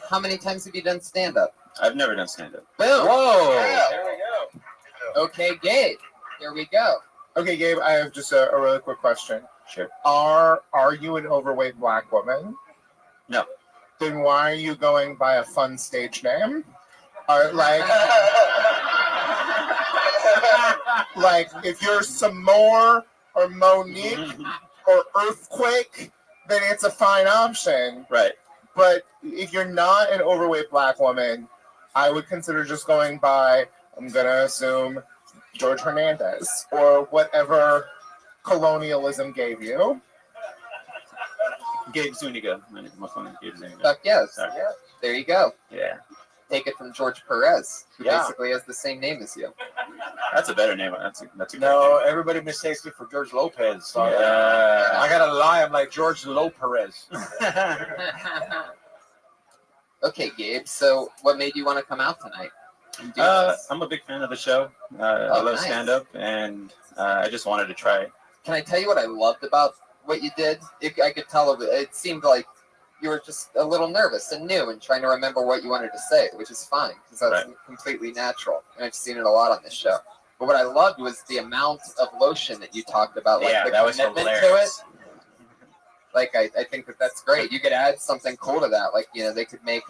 How many times have you done stand-up? I've never done stand-up. Boom. Whoa. Yeah, there we go. Okay, Gabe. Here we go. Okay, Gabe, I have just a really quick question. Sure. Are you an overweight black woman? No. Then why are you going by a fun stage name? Are like if you're Samore or Monique or Earthquake, then it's a fine option. Right. But if you're not an overweight black woman, I would consider just going by, I'm gonna assume, George Hernandez or whatever colonialism gave you. Gabe Zuniga. My phone is Gabe Zuniga. Fuck yes. Sorry. Yeah. There you go. Yeah. Take it from George Perez, who Yeah. basically has the same name as you. That's a better name. That's a good No, everybody mistakes me for George Lopez. So Yeah. I gotta lie. I'm like George Lopez. Okay, Gabe. So, what made you want to come out tonight? And do this? I'm a big fan of the show. I love nice. stand-up, and I just wanted to try it. Can I tell you what I loved about what you did? I could tell it seemed like you were just a little nervous and new and trying to remember what you wanted to say, which is fine because that's completely natural. And I've seen it a lot on this show. But what I loved was the amount of lotion that you talked about, like the that was commitment hilarious. to it. Like, I think that's great. You could add something cool to that. Like, they could make,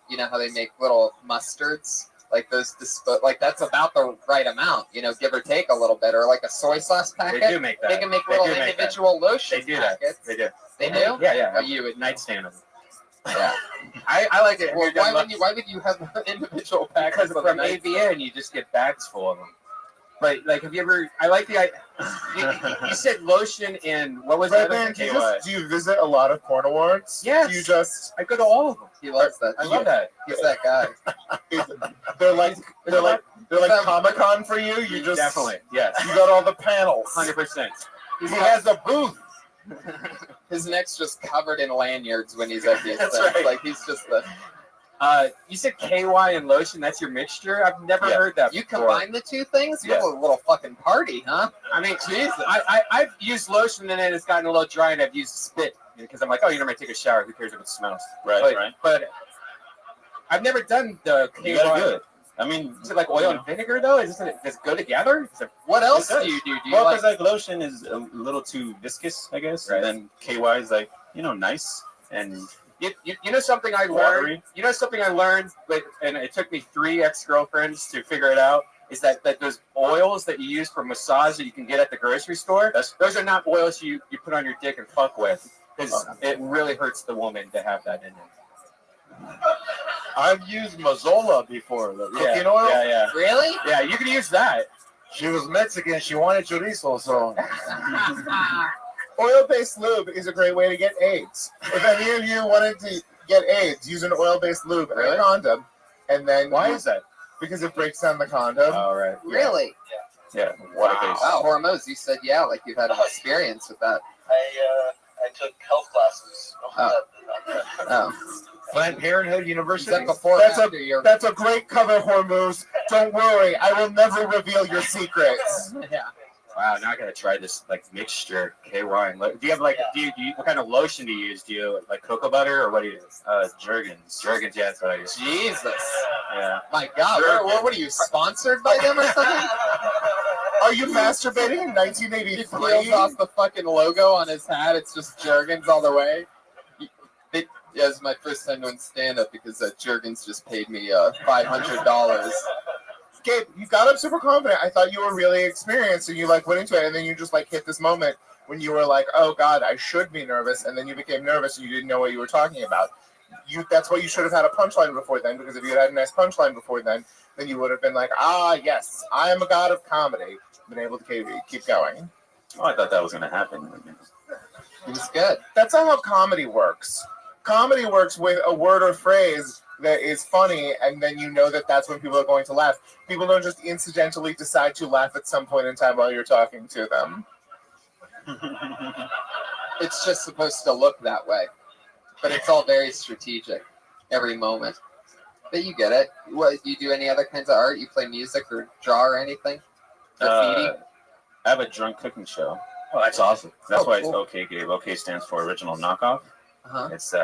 you know how they make little mustards? Like those, like that's about the right amount, give or take a little bit, or like a soy sauce packet. They do make that. They can make little individual lotion They do packets. that. They do. They do? Yeah. Oh, you would nightstand them. Yeah. I like it. Well, why would you have individual packets? Because from AVN, you just get bags full of them. But like, have you ever? I like the. You said lotion and what was Red the Man, other? do you visit a lot of porn awards? Yes. Do you just? I go to all of them. He loves that. I love that. He's that guy. They're like Comic-Con for you. You just Definitely. Yes. You got all the panels. 100%. He has a booth. His neck's just covered in lanyards when he's at these That's things. right. Like he's just the. You said KY and lotion. That's your mixture. I've never heard that. You before. combine the two things? Yeah. What a little fucking party, huh? I mean, Jesus. I've used lotion and then it's gotten a little dry, and I've used spit because I'm like, oh, might take a shower. Who cares if it smells? Right. But I've never done the KY. You gotta do it. I mean, is it like oil and vinegar though? Does it go together? What else do you do? Do you well, like? because like lotion is a little too viscous, I guess, Right. and then KY is like nice and You know something I learned? watery. You know something I learned, and it took me 3 ex-girlfriends to figure it out, is that those oils that you use for massage that you can get at the grocery store, those are not oils you put on your dick and fuck with, because it really hurts the woman to have that in it. I've used Mazola before, the cooking oil. Yeah. Really? Yeah, you can use that. She was Mexican. She wanted chorizo, so Oil-based lube is a great way to get AIDS. If any of you wanted to get AIDS, use an oil-based lube and a condom, and then Why is that? because it breaks down the condom. All right. Really? yeah, water-based. Wow, Hormoz, you said like you've had an experience with that. I took health classes. Oh. Planned Parenthood Is University. that before or That's after your... That's a great cover, Hormuz. Don't worry, I will never reveal your secrets. Yeah. Wow, now I gotta try this mixture KY and do you have do you what kind of lotion do you use? Do you like cocoa butter or what do you use? Jergens. Jergens, yeah, that's what I use. Jesus. Yeah. My God. What are you, sponsored by them or something? Are you masturbating in He 1983? peels off the fucking logo on his hat. It's just Jergens all the way. Yeah, it's my first time doing stand-up because Jergens just paid me $500. Gabe, you got up super confident. I thought you were really experienced and you went into it, and then you just hit this moment when you were like, oh God, I should be nervous, and then you became nervous and you didn't know what you were talking about. That's why you should have had a punchline before then, because if you had a nice punchline before then you would have been like, yes, I am a god of comedy. Been able to keep going. Oh, I thought that was gonna happen. It was good. That's not how comedy works. Comedy works with a word or phrase that is funny, and then you know that that's when people are going to laugh. People don't just incidentally decide to laugh at some point in time while you're talking to them. It's just supposed to look that way. But it's all very strategic, every moment. But you get it. What, do you do any other kinds of art? You play music or draw or anything? Graffiti? I have a drunk cooking show. Oh, that's awesome. That's why cool. it's OK Gabe. OK stands for original knockoff. Uh-huh. It's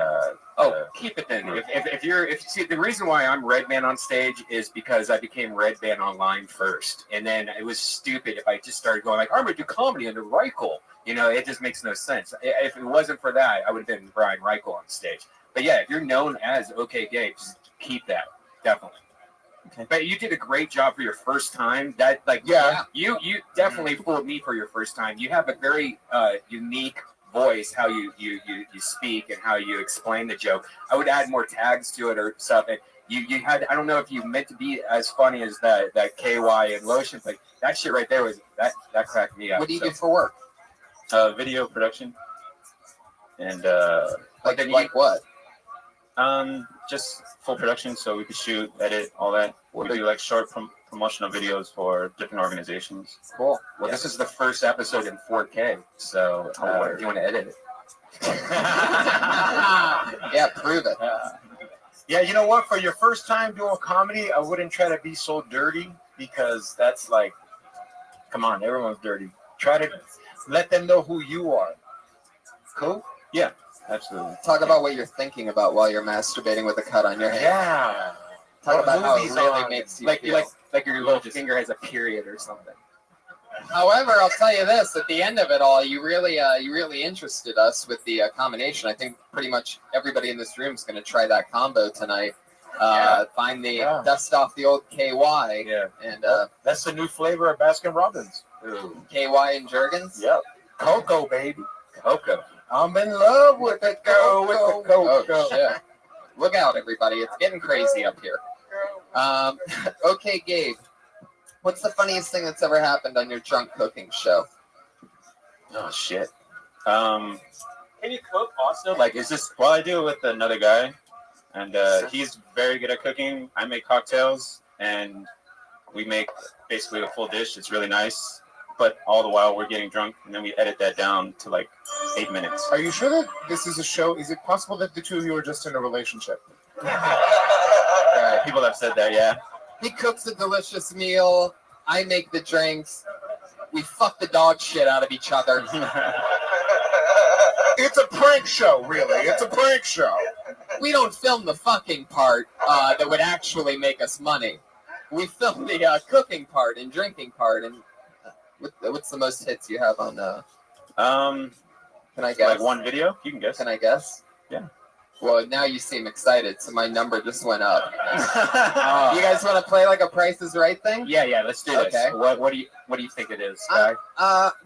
Keep it then. If see, the reason why I'm Red Man on stage is because I became Red Man online first, and then it was stupid if I just started going like, I'm gonna do comedy under Reichel. It just makes no sense. If it wasn't for that, I would have been Brian Reichel on stage. But yeah, if you're known as OK Gabe, just keep that, definitely. Okay. But you did a great job for your first time. You definitely fooled me for your first time. You have a very unique voice, how you speak and how you explain the joke. I would add more tags to it or something. You had, I don't know if you meant to be as funny as that KY and lotion, but that shit right there was that cracked me up. What do you do for work? Video production and Like what? just full production, so we could shoot, edit, all that. We do like short promotional videos for different organizations. Cool. Well, this is the first episode in 4K, so if you want to edit it. Yeah, prove it. Yeah, you know what? For your first time doing comedy, I wouldn't try to be so dirty because that's like, come on, everyone's dirty. Try to let them know who you are. Cool? Yeah, absolutely. Talk about what you're thinking about while you're masturbating with a cut on your hand. Yeah. Talk about how it movies really on makes you Like feel. your little finger has a period or something. However, I'll tell you this: at the end of it all, you really interested us with the combination. I think pretty much everybody in this room is going to try that combo tonight. Find the dust off the old KY. Yeah. And That's the new flavor of Baskin Robbins. Ooh. KY and Jergens. Yep. Cocoa, baby. Cocoa. I'm in love with the cocoa. Oh shit! Look out, everybody! It's getting crazy up here. Okay, Gabe. What's the funniest thing that's ever happened on your drunk cooking show? Oh shit. Can you cook also? Like, is this? Well, I do it with another guy, and he's very good at cooking. I make cocktails, and we make basically a full dish. It's really nice, but all the while we're getting drunk, and then we edit that down to like 8 minutes. Are you sure that this is a show? Is it possible that the two of you are just in a relationship? People have said that, yeah. He cooks a delicious meal. I make the drinks. We fuck the dog shit out of each other. It's a prank show, really. It's a prank show. We don't film the fucking part that would actually make us money. We film the cooking part and drinking part. And what's the most hits you have on? Can I guess? Like one video? You can guess. Can I guess? Yeah. Well, now you seem excited, so my number just went up. You guys want to play like a Price is Right thing? Yeah, let's do this. Okay. What do you think it is, Guy?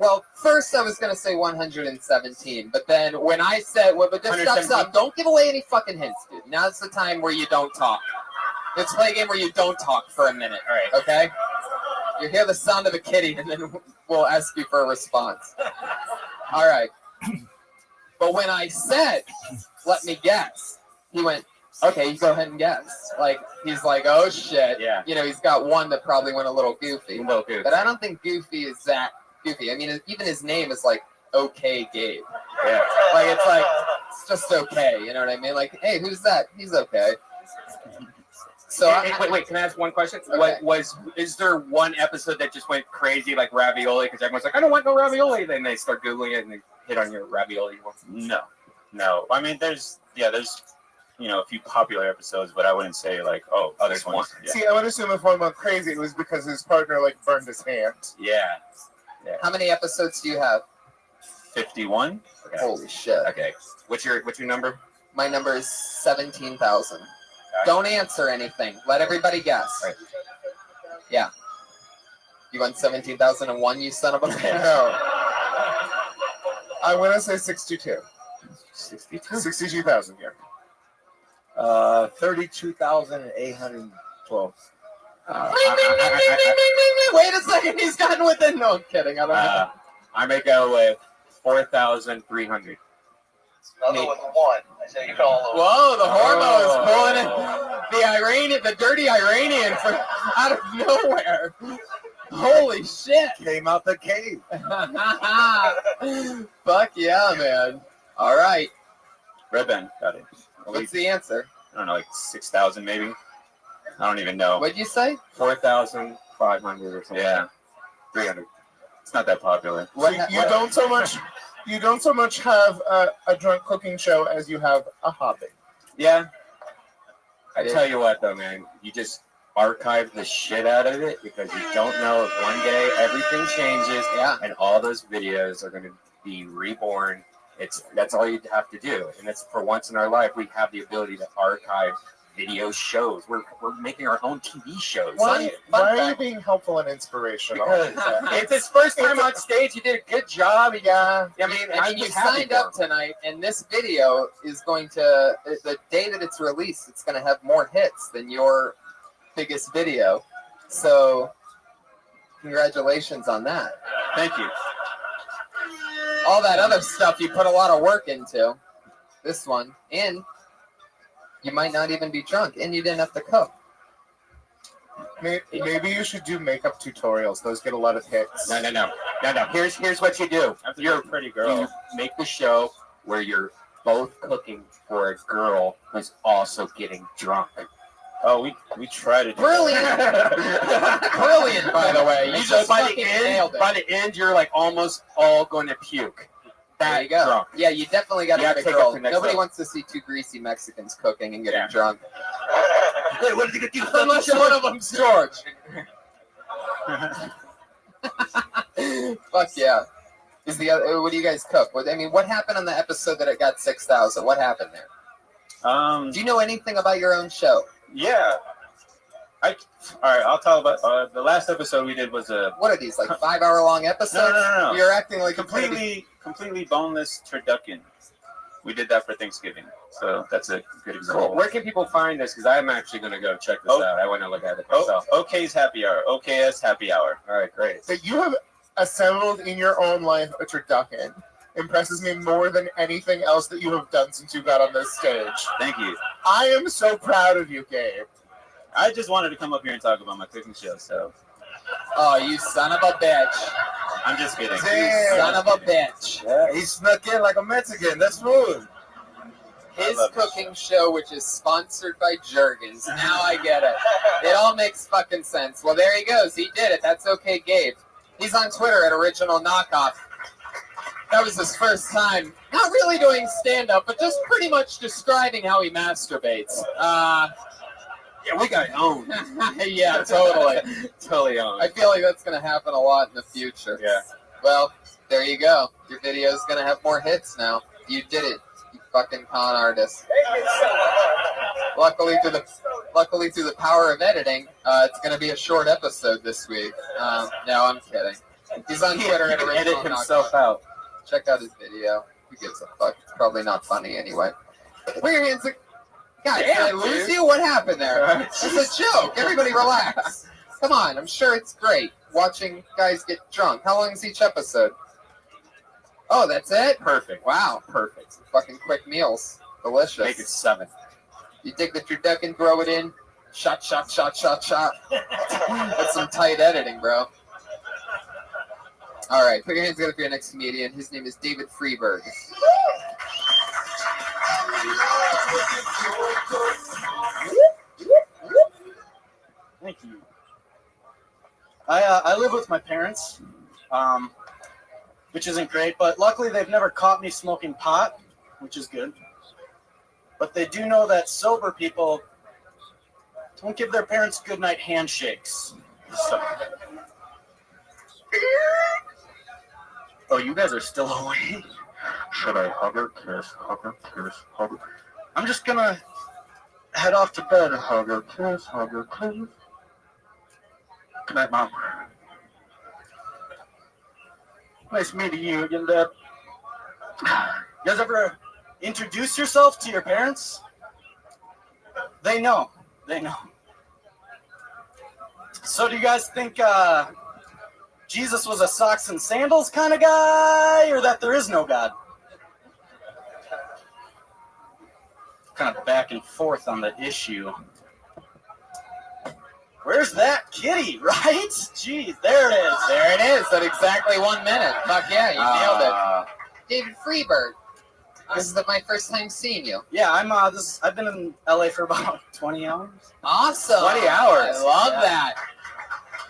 Well, first I was gonna say 117, but then when I said, well, but just stop. Don't give away any fucking hints, dude. Now's the time where you don't talk. Let's play a game where you don't talk for a minute. All right. Okay? You hear the sound of a kitty, and then we'll ask you for a response. All right. But when I said, let me guess, he went, okay, you go ahead and guess. Like, he's like, oh shit. Yeah. You know, he's got one that probably went a little goofy. A little goofy. But I don't think Goofy is that goofy. I mean, even his name is like, okay, Gabe. Yeah. Like, it's like, it's just okay. You know what I mean? Like, hey, who's that? He's okay. So Wait, can I ask one question? Okay. Is there one episode that just went crazy like ravioli? Because everyone's like, I don't want no ravioli. Then they start Googling it and they hit on your ravioli. No. I mean, there's a few popular episodes, but I wouldn't say like, oh, others one. Yeah. See, I would assume if one went crazy, it was because his partner like burned his hand. Yeah. how many episodes do you have? 51. Okay. Holy shit. Okay. What's your number? My number is 17,000. Don't answer anything. Let everybody guess. Right. Yeah. You won 17,001, you son of a bitch. No. I'm going to say 62. 62. 62,000, yeah. 32,812. Wait a second, he's gotten within. No, I'm kidding. I don't know. I may go with 4,300. Another with one. I say you call over. Whoa, the Hormo is pulling it. The dirty Iranian from out of nowhere. Holy shit. Came out the cave. Fuck yeah, man. All right. Red band, got it. What's the answer? I don't know, like 6,000 maybe. I don't even know. What'd you say? 4,500 or something. Yeah, 300. It's not that popular. You don't so much have a drunk cooking show as you have a hobby. Yeah. I tell you what, though, man, you just archive the shit out of it because you don't know if one day everything changes and all those videos are going to be reborn. That's all you have to do, and it's for once in our life we have the ability to archive video shows. We're making our own TV shows. Why are you being helpful and inspirational? Because it's his first time on stage. He did a good job. Yeah. I mean, you signed up tonight, and this video is going to, the day that it's released, it's going to have more hits than your biggest video. So, congratulations on that. Thank you. All that other stuff you put a lot of work into. This one, and you might not even be drunk, and you didn't have to cook. Maybe you should do makeup tutorials. Those get a lot of hits. No. Here's what you do. You're a pretty girl. You make the show where you're both cooking for a girl who's also getting drunk. Oh, we try to do Brilliant. Brilliant, by the way. You And so just by fucking the end, nailed it. by the end, you're like almost all going to puke. There you go. Drunk. Yeah, you definitely got to You get gotta a take girl. up the next Nobody level. wants to see two greasy Mexicans cooking and getting Yeah. drunk. Wait, what did you get? Unless one of them's George. Fuck yeah. Is the other, what do you guys cook? I mean, what happened on the episode that it got 6,000? What happened there? Do you know anything about your own show? Yeah. All right, I'll tell about the last episode we did was a What are these, like 5-hour-long episodes? No. You're acting like it's gonna be- completely boneless turducken. We did that for Thanksgiving, so that's a good example. Cool. Where can people find this? Because I'm actually going to go check this out. I want to look at it Oh, myself. OK's happy hour. OKS happy hour. All right, great. That you have assembled in your own life a turducken impresses me more than anything else that you have done since you got on this stage. Thank you. I am so proud of you, Gabe. I just wanted to come up here and talk about my cooking show, so Oh, you son of a bitch. I'm just kidding. You son of a bitch. Yeah, he snuck in like a Mexican. That's smooth. His love this cooking show, which is sponsored by Jergens. Now I get it. It all makes fucking sense. Well, there he goes. He did it. That's okay, Gabe. He's on Twitter at Original Knockoff. That was his first time, not really doing stand-up, but just pretty much describing how he masturbates. Yeah, we got owned. Yeah, totally. Totally owned. I feel like that's going to happen a lot in the future. Yeah. Well, there you go. Your video is going to have more hits now. You did it, you fucking con artist. Luckily through the power of editing, it's going to be a short episode this week. No, I'm kidding. He's on Twitter at He can Original edit himself Knockoff. out. Check out his video. Who gives a fuck? It's probably not funny anyway. Put your hands. God, did I lose you? What happened there? It's a joke. Everybody relax. Come on, I'm sure it's great watching guys get drunk. How long is each episode? Oh, that's it? Perfect. Wow. Perfect. Fucking quick meals. Delicious. Make it 7. You dig the turducken, throw it in. Shot. That's some tight editing, bro. All right, put your hands together for your next comedian. His name is David Freeberg. Thank you. I live with my parents, which isn't great, but luckily they've never caught me smoking pot, which is good. But they do know that sober people don't give their parents goodnight handshakes. So, Oh, you guys are still awake? Should I hug her, kiss, hug her, kiss, hug her? I'm just gonna head off to bed. Hug her, kiss, hug her, kiss. Good night, Mom. Nice meeting you again, Dad. You guys ever introduce yourself to your parents? They know. They know. So do you guys think Jesus was a socks and sandals kind of guy, or that there is no God? Kind of back and forth on the issue. Where's that kitty, right? Jeez, there it is. There it is. At exactly 1 minute. Fuck yeah, you nailed it. David Freeberg. This is my first time seeing you. Yeah, I've been in LA for about 20 hours. Awesome. 20 hours. I love Yeah. that.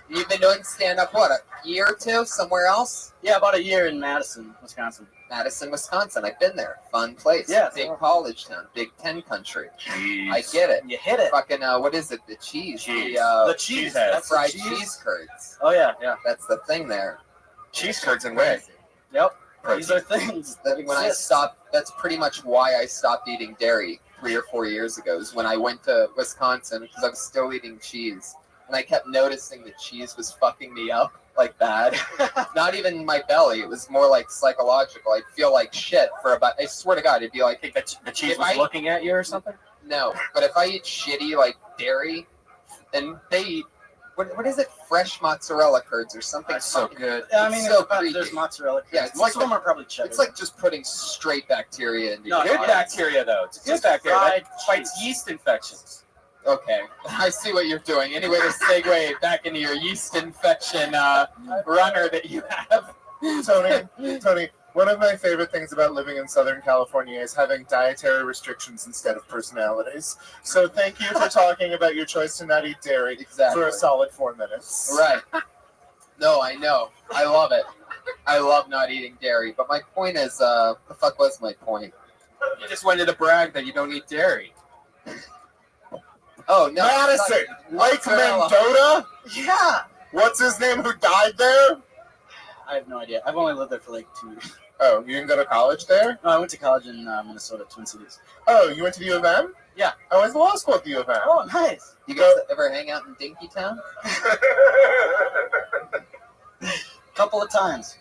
You've been doing stand-up, what, a year or two somewhere else? Yeah, about a year in Madison, Wisconsin. Madison, Wisconsin. I've been there. Fun place. Yeah, it's Big awesome. college town. Big 10 country. Jeez. I get it. You hit it. Fucking, what is it? The cheese. Cheese. The cheese. heads. That's the fried cheese. cheese curds. Oh, yeah, yeah. That's the thing there. Cheese curds and whey. Yep. Protein. These are things that When I exist. stopped, that's pretty much why I stopped eating dairy 3 or 4 years ago, is when I went to Wisconsin, because I was still eating cheese. And I kept noticing that cheese was fucking me up like bad. Not even my belly. It was more like psychological. I'd feel like shit for about, I swear to God, it'd be like, The cheese If was I- looking at you or something? no. But if I eat shitty like dairy, and they eat, what is it? Fresh mozzarella curds or something. That's so good. Yeah, I It's mean, so there's creepy. mozzarella. Yeah, Curds. it's Most like- of them are probably cheddar. It's like just putting straight bacteria into No, your Good body. bacteria, though. It's good Just bacteria. fried That fights cheese. yeast infections. Okay, I see what you're doing. Any way to segue back into your yeast infection runner that you have? Tony, one of my favorite things about living in Southern California is having dietary restrictions instead of personalities. So thank you for talking about your choice to not eat dairy Exactly. for a solid 4 minutes. Right. No, I know. I love it. I love not eating dairy. But my point is, the fuck was my point? You just wanted to brag that you don't eat dairy. Oh, no. Madison, Lake Mendota? Yeah. What's his name who died there? I have no idea. I've only lived there for like 2 years. Oh, you didn't go to college there? No, I went to college in Minnesota, Twin Cities. Oh, you went to the U of M? Yeah. I went to law school at the U of M. Oh, nice. You guys ever hang out in Dinkytown? Couple of times.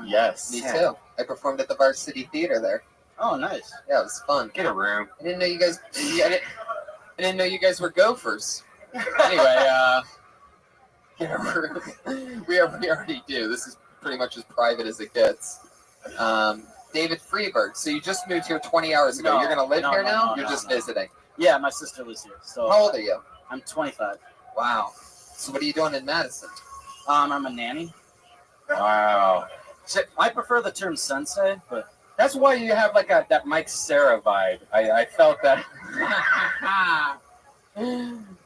Yes. Me too. I performed at the Varsity Theater there. Oh, nice. Yeah, it was fun. Get a room. I didn't know you guys. I didn't know you guys were Gophers. Anyway, we already do. This is pretty much as private as it gets. David Freeberg. So you just moved here 20 hours ago. No, You're gonna live here now? no, You're just no. visiting. Yeah, my sister lives here. So How old are you? I'm 25. Wow. So what are you doing in Madison? I'm a nanny. Wow. So I prefer the term sensei, but That's why you have like that Mike Sarah vibe. I felt that.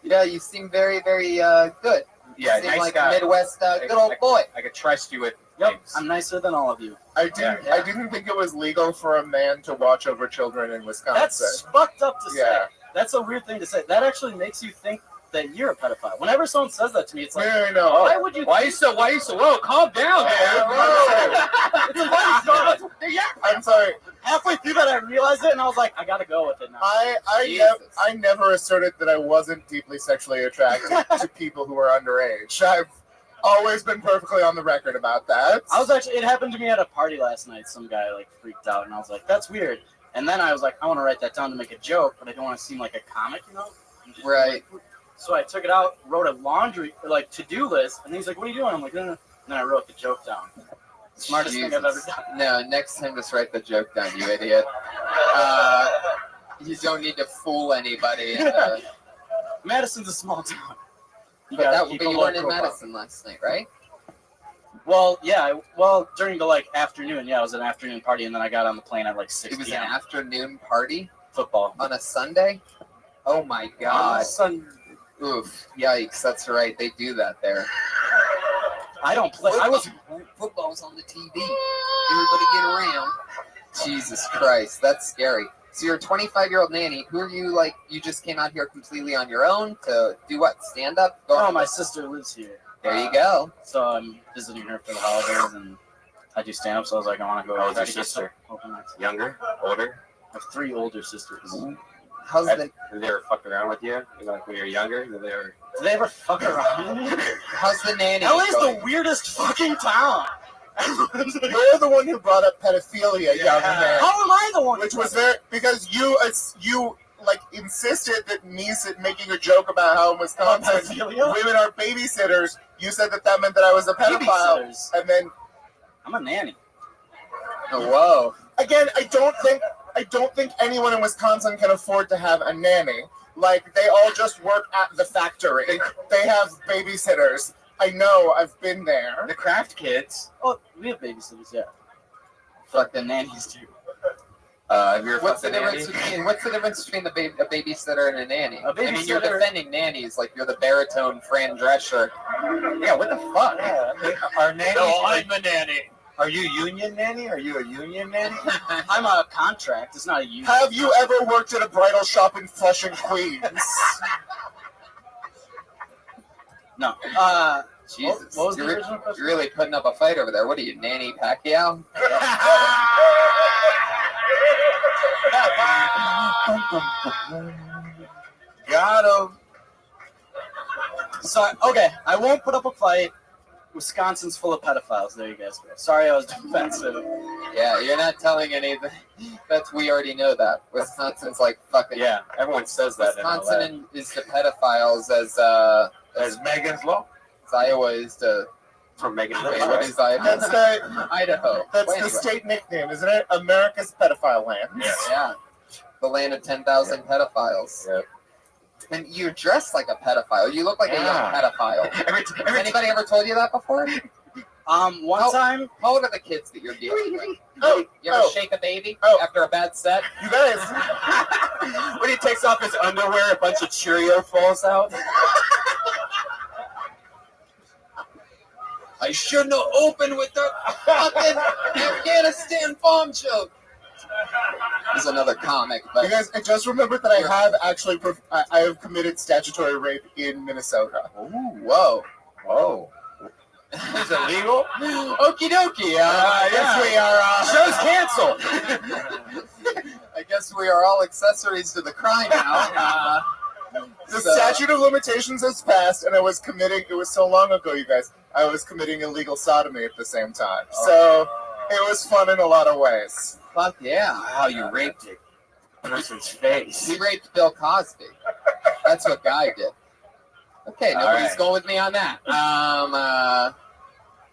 Yeah, you seem very, very good. Yeah, you seem nice like guy. Midwest good old boy. I could trust you with yep, things. I'm nicer than all of you. I didn't think it was legal for a man to watch over children in Wisconsin. That's fucked up to say. Yeah. That's a weird thing to say. That actually makes you think that you're a pedophile. Whenever someone says that to me, it's like, no. why would you? Why you so? Whoa, calm down, Yeah. I'm sorry. Halfway through that, I realized it, and I was like, I gotta go with it now. I never asserted that I wasn't deeply sexually attracted to people who are underage. I've always been perfectly on the record about that. It happened to me at a party last night. Some guy like freaked out, and I was like, that's weird. And then I was like, I want to write that down to make a joke, but I don't want to seem like a comic, you know? Right. So I took it out, wrote a to-do list, and he's like, what are you doing? I'm like, no. And then I wrote the joke down. Smartest thing I've ever done. No, next time just write the joke down, you idiot. You don't need to fool anybody. Madison's a small town. But you weren't in Madison last night, right? Well, yeah. During the afternoon, it was an afternoon party, and then I got on the plane at 6 It was p.m. an afternoon party Football. on a Sunday? Oh my God. Oof. Yikes, that's right. They do that there. I don't play. Football's on the TV. Everybody get around. Jesus Christ, that's scary. So you're a 25-year-old nanny. Who are you, you just came out here completely on your own to do what? Stand up? No, my sister lives here. There you go. So I'm visiting her for the holidays, and I do stand up, so I was like, I want to go. How old's your sister? Younger? Older? I have 3 older sisters. How's Did they ever fuck around with you? Like when you were younger? Did they ever fuck around? How's the nanny? LA's the weirdest fucking town. You're the one who brought up pedophilia, young man. How am I the one? Which was there because you insisted that me making a joke about how in Wisconsin women are babysitters. You said that meant that I was a pedophile, and then I'm a nanny. Oh, whoa! Again, I don't think anyone in Wisconsin can afford to have a nanny. They all just work at the factory. They have babysitters. I know. I've been there. The craft kids. Oh, we have babysitters, yeah. Fuck the nannies too. What's the difference between a babysitter and a nanny? I mean, you're defending nannies like you're the baritone Fran Drescher. Yeah, what the fuck? Our nannies. No, I'm the nanny. Are you union nanny? Are you a union nanny? I'm a contract. It's not a union. Have you ever worked at a bridal shop in Flushing, Queens? No. Jesus. What was the original question? You're really putting up a fight over there. What are you, Nanny Pacquiao? Got him. So, okay, I won't put up a fight. Wisconsin's full of pedophiles. There you guys go. Sorry I was defensive. Yeah, you're not telling anything. We already know that. Wisconsin's fucking... Yeah, everyone says that. Wisconsin is to pedophiles as Megan's Law. As Iowa is to... From Megan's Law. What is Iowa? That's Idaho. That's the state nickname, isn't it? America's pedophile land. Yeah. The land of 10,000 pedophiles. Yeah. And you're dressed like a pedophile. You look like a young pedophile. Has anybody ever told you that before? One time. How old are the kids that you're dealing with? You ever shake a baby after a bad set? You guys. When he takes off his underwear, a bunch of Cheerio falls out. I shouldn't have opened with the fucking Afghanistan bomb joke. There's another comic, but You guys, I just remembered that I have actually, I have committed statutory rape in Minnesota. whoa. Oh. Is it legal? Okie dokie. I guess we are. Show's canceled. I guess we are all accessories to the crime now. The statute of limitations has passed, and I was committing, it was so long ago, you guys, I was committing illegal sodomy at the same time. So it was fun in a lot of ways. Fuck yeah. Wow, you raped a person's face. He raped Bill Cosby. That's what Guy did. Okay, nobody's going with me on that.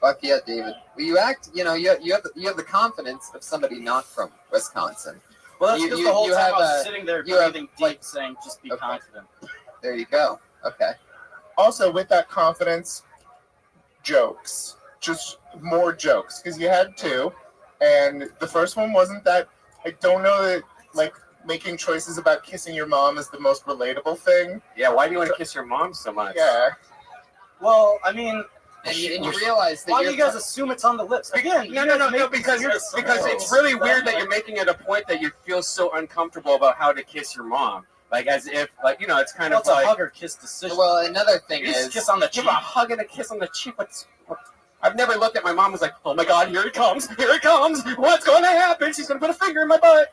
Fuck yeah, David. Well, you act, you have the confidence of somebody not from Wisconsin. Well, that's because the whole time I was have sitting there you have, breathing deep, saying, "Just be confident." There you go. Okay. Also, with that confidence, jokes. Just more jokes. Because you had two, and the first one wasn't that, I don't know that, like, making choices about kissing your mom is the most relatable thing. Yeah, why do you want to kiss your mom so much? Yeah. Well, I mean, And you realize that why do you guys assume it's on the lips? Again, No, because it's really weird that you're making it a point that you feel so uncomfortable about how to kiss your mom. Like, as if, like, it's kind Well, of it's like... a hug or kiss decision. Well, another thing You just is, kiss on the Give cheek. a hug and a kiss on the cheek. I've never looked at my mom and was like, oh my God, here it comes. Here it comes. What's going to happen? She's going to put a finger in my butt.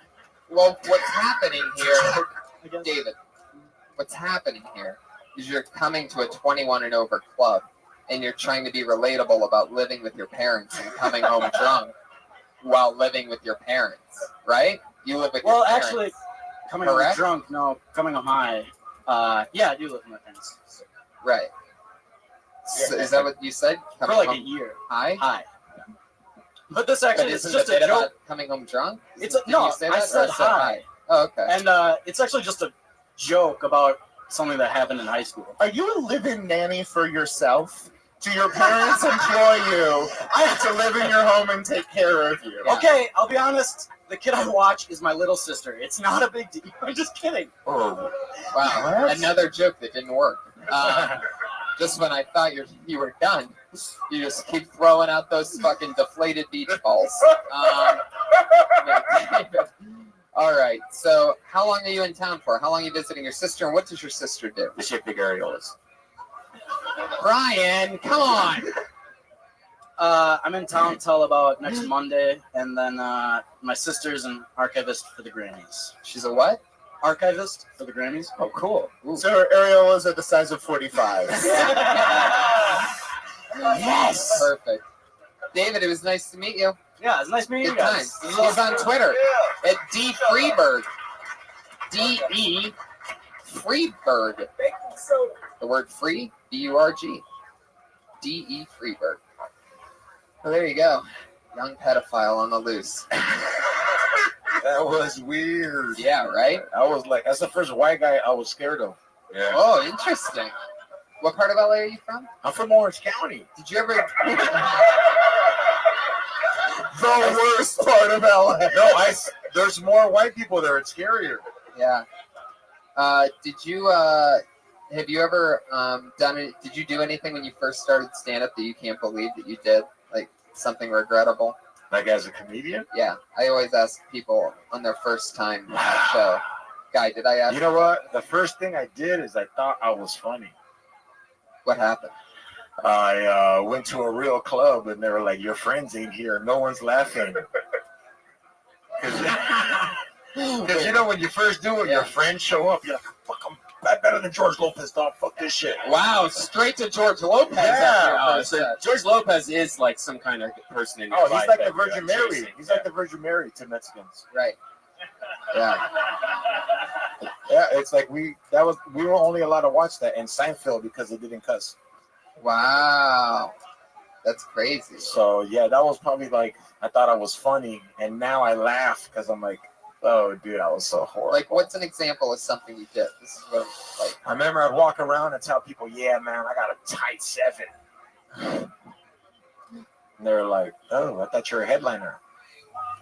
well, what's happening here, David, what's happening here is you're coming to a 21 and over club, and you're trying to be relatable about living with your parents and coming home drunk while living with your parents, right? You live with your parents. Actually, coming home Correct? drunk, no, coming home high. Yeah, I do live with my parents. Right. So is that what you said? For Coming like a home year. high? High. But this But actually is isn't just the a bit joke. about coming home drunk? It's a, Did no, you say I that, or said high. Oh, okay. And it's actually just a joke about something that happened in high school. Are you a live-in nanny for yourself? Do your parents employ you to live in your home and take care of you? Yeah. Okay, I'll be honest. The kid I watch is my little sister. It's not a big deal. I'm just kidding. Wow. What? Another joke that didn't work. Just when I thought you were done, you just keep throwing out those fucking deflated beach balls. All right. So, how long are you in town for? How long are you visiting your sister, and what does your sister do? The shit big areolas. Brian, come on. I'm in town till about next Monday, and then my sister's an archivist for the Grammys. She's a what? Archivist for the Grammys. Oh, cool. Ooh. So her areolas are the size of 45. Yes. Perfect. David, it was nice to meet you. Yeah, it's nice meeting you Good guys. times. He's on Twitter at D Freeberg. D-E Freeberg. The word free, B-U-R-G. D-E Freeberg. Well, there you go. Young pedophile on the loose. That was weird. Yeah, right? I was like, that's the first white guy I was scared of. Yeah. Oh, interesting. What part of LA are you from? I'm from Orange County. Did you ever... The worst part of LA. No, there's more white people there. It's scarier. Yeah. Did you, have you ever done it? Did you do anything when you first started stand-up that you can't believe that you did? Like something regrettable? Like as a comedian? Yeah. I always ask people on their first time on the show. Guy, did I ask You know what? The first thing I did is I thought I was funny. what happened? I went to a real club and they were like, your friends ain't here. No one's laughing. Because you know when you first do it, your friends show up. You're like, fuck, I'm better than George Lopez, dog. Fuck this shit. Wow, straight to George Lopez. Yeah. So George Lopez is like some kind of person in your Oh, life he's like the that you're Virgin Mary. chasing. He's like the Virgin Mary to Mexicans. Right. Yeah. Yeah, it's like we were only allowed to watch that in Seinfeld because they didn't cuss. Wow. That's crazy. So yeah, that was probably like I thought I was funny, and now I laugh because I'm like, Oh, dude, I was so horrible. Like, what's an example of something you did? This is what I'm like. I remember I'd walk around and tell people, "Yeah, man, I got a tight 7." And they were like, "Oh, I thought you were a headliner."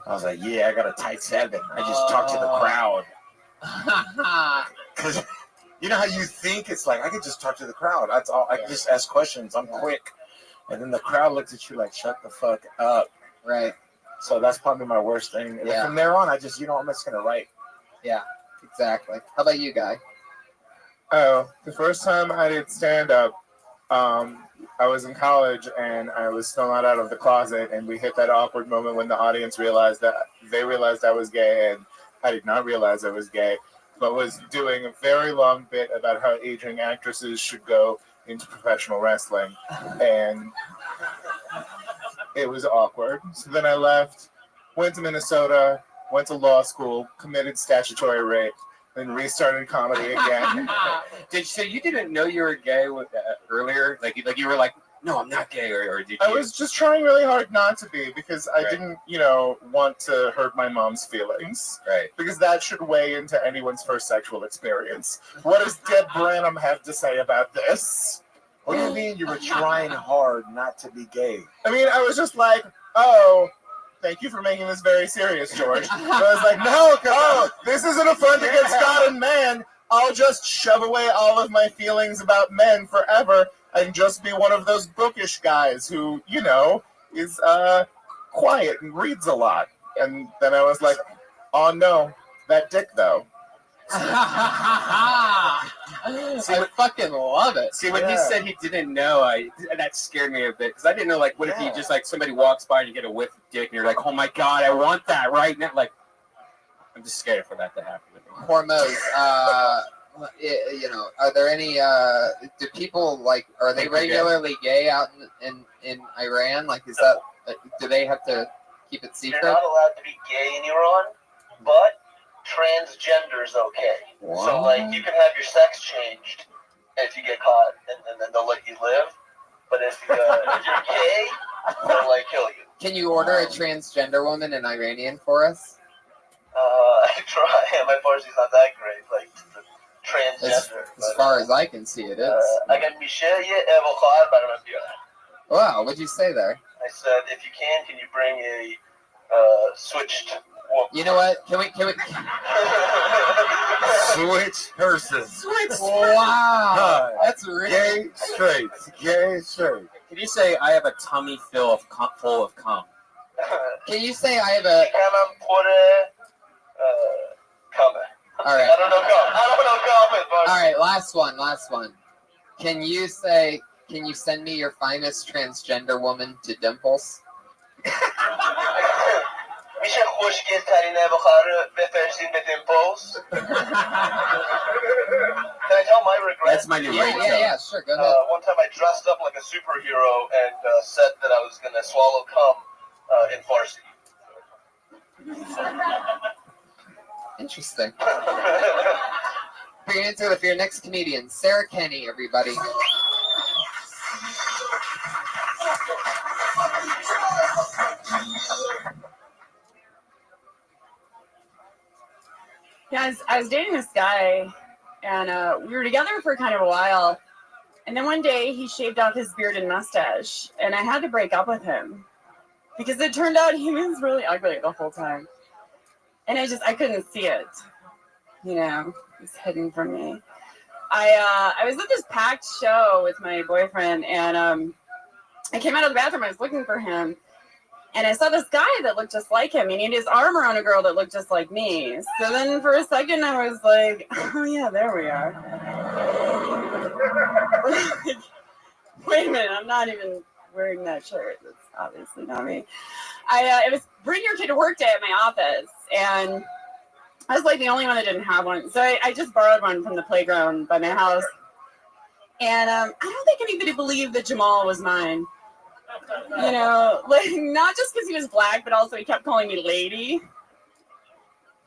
I was like, "Yeah, I got a tight 7. I just talk to the crowd." Because you know how you think it's like, I could just talk to the crowd. That's all. I can just ask questions. I'm quick. And then the crowd looks at you like, "Shut the fuck up." Right. So that's probably my worst thing. And Yeah. from there on, I just, I'm just going to write. Yeah, exactly. How about you, Guy? Oh, the first time I did stand-up, I was in college and I was still not out of the closet, and we hit that awkward moment when the audience realized that they realized I was gay, and I did not realize I was gay, but was doing a very long bit about how aging actresses should go into professional wrestling, and it was awkward. So then I left, went to Minnesota, went to law school, committed statutory rape, then restarted comedy again. So you didn't know you were gay earlier? Like you were like, no, I'm not gay, or did you? I was just trying really hard not to be, because I didn't, want to hurt my mom's feelings. Right. Because that should weigh into anyone's first sexual experience. What does Deb Branham have to say about this? What do you mean you were trying hard not to be gay? I mean, I was just like, oh, thank you for making this very serious, George. But I was like, no, this isn't a front against God and man. I'll just shove away all of my feelings about men forever and just be one of those bookish guys who, is quiet and reads a lot. And then I was like, oh no, that dick though. I fucking love it. See, when he said he didn't know, that scared me a bit, because I didn't know, like, what if you just, like, somebody walks by and you get a whiff of dick and you're like, oh my God, I want that right now. Like, I'm just scared for that to happen. Hormones, are there any, do people, are they regularly gay out in Iran? Like, is that, do they have to keep it secret? You're not allowed to be gay in Iran, but transgender's okay. Wow. So, you can have your sex changed if you get caught, and then they'll let you live. But if you're gay, they'll, kill you. Can you order a transgender woman in Iranian for us? I try. My Farsi's not that great. Transgender. As far as I can see, it is. اگر میشه یه خواهر برای من بیار. Wow, what'd you say there? I said, if you can you bring a switched woman? You know what? Can we? Switch hearses. Wow, that's really Gay straight. Gay straight. Can you say, I have a tummy full of cum? Can you say I have a? All right. I don't know cum. All right, last one. Can you send me your finest transgender woman to Dimples? میشه خوشگل‌ترین خواهر بفرستین به Dimples? Can I tell my regret? That's my new ringtone. Yeah, sure, go ahead. One time I dressed up like a superhero and said that I was going to swallow cum in Farsi. Interesting. Bring it into it for your next comedian, Sarah Kenny, everybody. Yeah, I was dating this guy, and we were together for kind of a while. And then one day he shaved off his beard and mustache, and I had to break up with him because it turned out he was really ugly the whole time. And I couldn't see it. It was hidden from me. I was at this packed show with my boyfriend, and I came out of the bathroom. I was looking for him, and I saw this guy that looked just like him. And he had his arm around a girl that looked just like me. So then for a second, I was like, oh, yeah, there we are. Wait a minute, I'm not even wearing that shirt. That's obviously not me. It was Bring Your Kid to Work Day at my office, and I was the only one that didn't have one. So I just borrowed one from the playground by my house. And I don't think anybody believed that Jamal was mine. Not just because he was black, but also he kept calling me lady.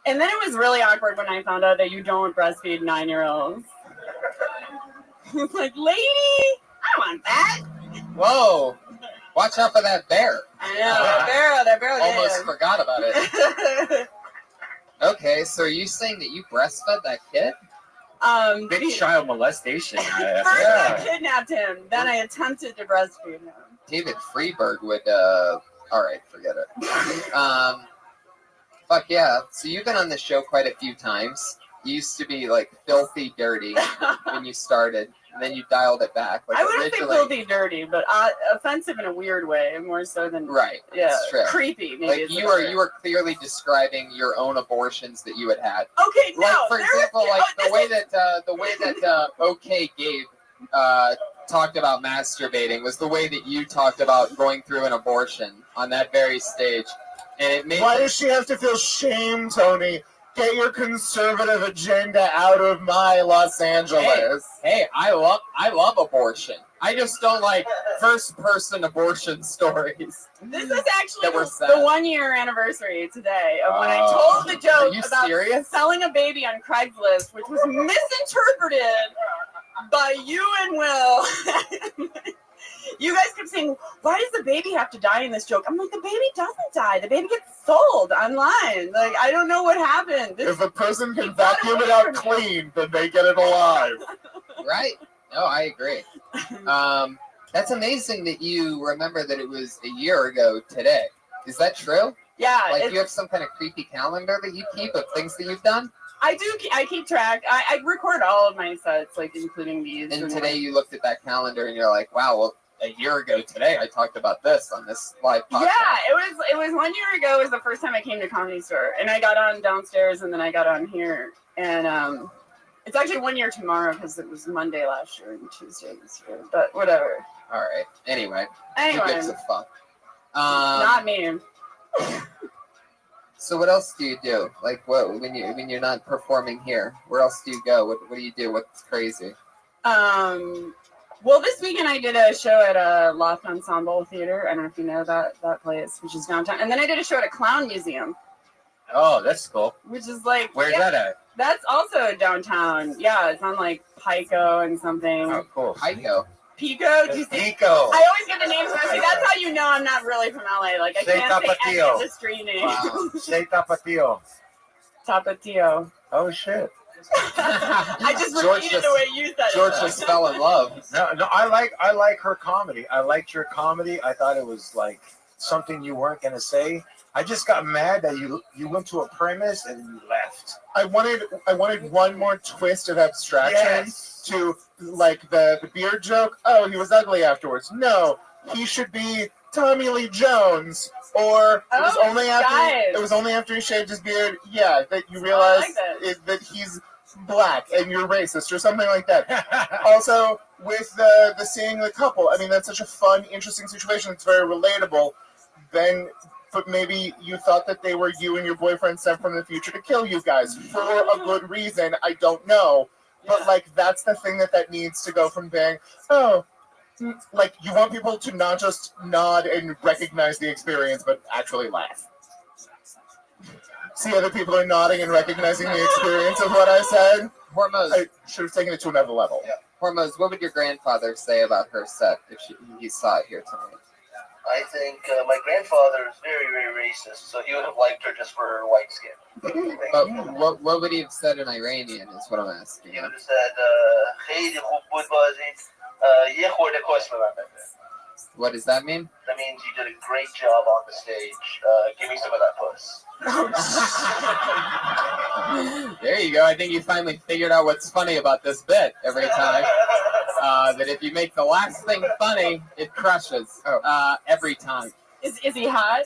And then it was really awkward when I found out that you don't breastfeed 9-year-olds. It's like, lady, I don't want that. Whoa, watch out for that bear. I know, that bear Almost forgot about it. Okay, so are you saying that you breastfed that kid? Big child molestation. First, I kidnapped him. Then I attempted to breastfeed him. David Freeberg would. All right, forget it. Fuck yeah. So you've been on this show quite a few times. You used to be like filthy dirty when you started, and then you dialed it back. Like I wouldn't say originally- filthy dirty, but offensive in a weird way, more so than Right. yeah, It's true. creepy. Maybe Like is you the are word. you are clearly describing your own abortions that you had had. Okay, Like no. for there example, was, like oh, the way that OK Gabe talked about masturbating was the way that you talked about going through an abortion on that very stage, and it made. Why does she have to feel shame, Tony? Get your conservative agenda out of my Los Angeles. Hey, I love abortion. I just don't like first-person abortion stories. This is actually That were the sad. 1 year anniversry today of when I Oh. told the Are joke you about serious? selling a baby on Craigslist, which was misinterpreted by you and Will. You guys kept saying, why does the baby have to die in this joke? I'm like, the baby doesn't die. The baby gets sold online. Like, I don't know what happened. This, If a person can He got vacuum away it out from you. clean, then they get it alive. Right? No, I agree. That's amazing that you remember that it was a year ago today. Is that true? yeah, Like it's, you have some kind of creepy calendar that you keep of things that you've done? I do. I keep track. I record all of my sets, like including these. And today you looked at that calendar and you're like, wow, well, a year ago today I talked about this on this live podcast. Yeah, it was 1 year ago. It was the first time I came to Comedy Store, and I got on downstairs, and then I got on here, and it's actually 1 year tomorrow because it was Monday last year and Tuesday this year. But whatever. All right. Anyway, who Anyway, gives a fuck? not me. So what else do you do? Like what when you're not performing here? Where else do you go? What do you do? What's crazy? Well, this weekend I did a show at a Loft Ensemble Theater. I don't know if you know that place, which is downtown. And then I did a show at a clown museum, Oh, that's cool. which is like Where's yeah, that at? That's also downtown. Yeah, it's on like Pico and something. Oh, cool. Pico. Pico? Do you see? Pico. I always get the names wrong. See, that's how you know I'm not really from LA. Like I Say can't say any Tapatio. of the street names. Wow. Say Tapatio. Tapatio. Oh shit. I just George repeated just- the way you said George it. just fell in love. No, I like her comedy. I liked your comedy. I thought it was like something you weren't gonna say. I just got mad that you went to a premise and you left. I wanted one more twist of abstraction Yes. to like the beard joke. Oh, he was ugly afterwards. No, he should be Tommy Lee Jones. Or it was Oh, only after guys. it was only after he shaved his beard. Yeah, that you realize like that. that he's black and you're racist or something like that. Also, with the seeing the couple, I mean that's such a fun, interesting situation. It's very relatable. Then, but maybe you thought that they were you and your boyfriend sent from the future to kill you guys for a good reason. I don't know, but like that's the thing that needs to go from being like you want people to not just nod and recognize the experience, but actually laugh. See, other people are nodding and recognizing the experience of what I said. Hormoz, I should have taken it to another level. Hormoz, what would your grandfather say about her set if he saw it here tonight? I think my grandfather is very, very racist, so he would have liked her just for her white skin. But what would he have said in Iranian is what I'm asking. He would have said, خیلی خوب بود بازی. یه خورده کس به من بده. What does that mean? That means you did a great job on the stage. Give me some of that puss. There you go. I think you finally figured out what's funny about this bit every time. That if you make the last thing funny, it crushes every time. Is he hot?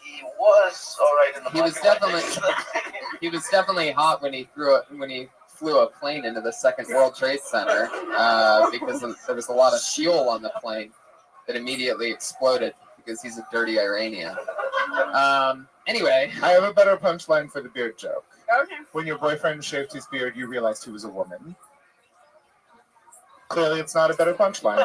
He was all right in the He was black and white days. He was definitely hot when he flew a plane into the Second World Trade Center because there was a lot of fuel on the plane that immediately exploded because he's a dirty Iranian. Anyway, I have a better punchline for the beard joke. Okay. When your boyfriend shaved his beard, you realized he was a woman. Clearly, it's not a better punchline.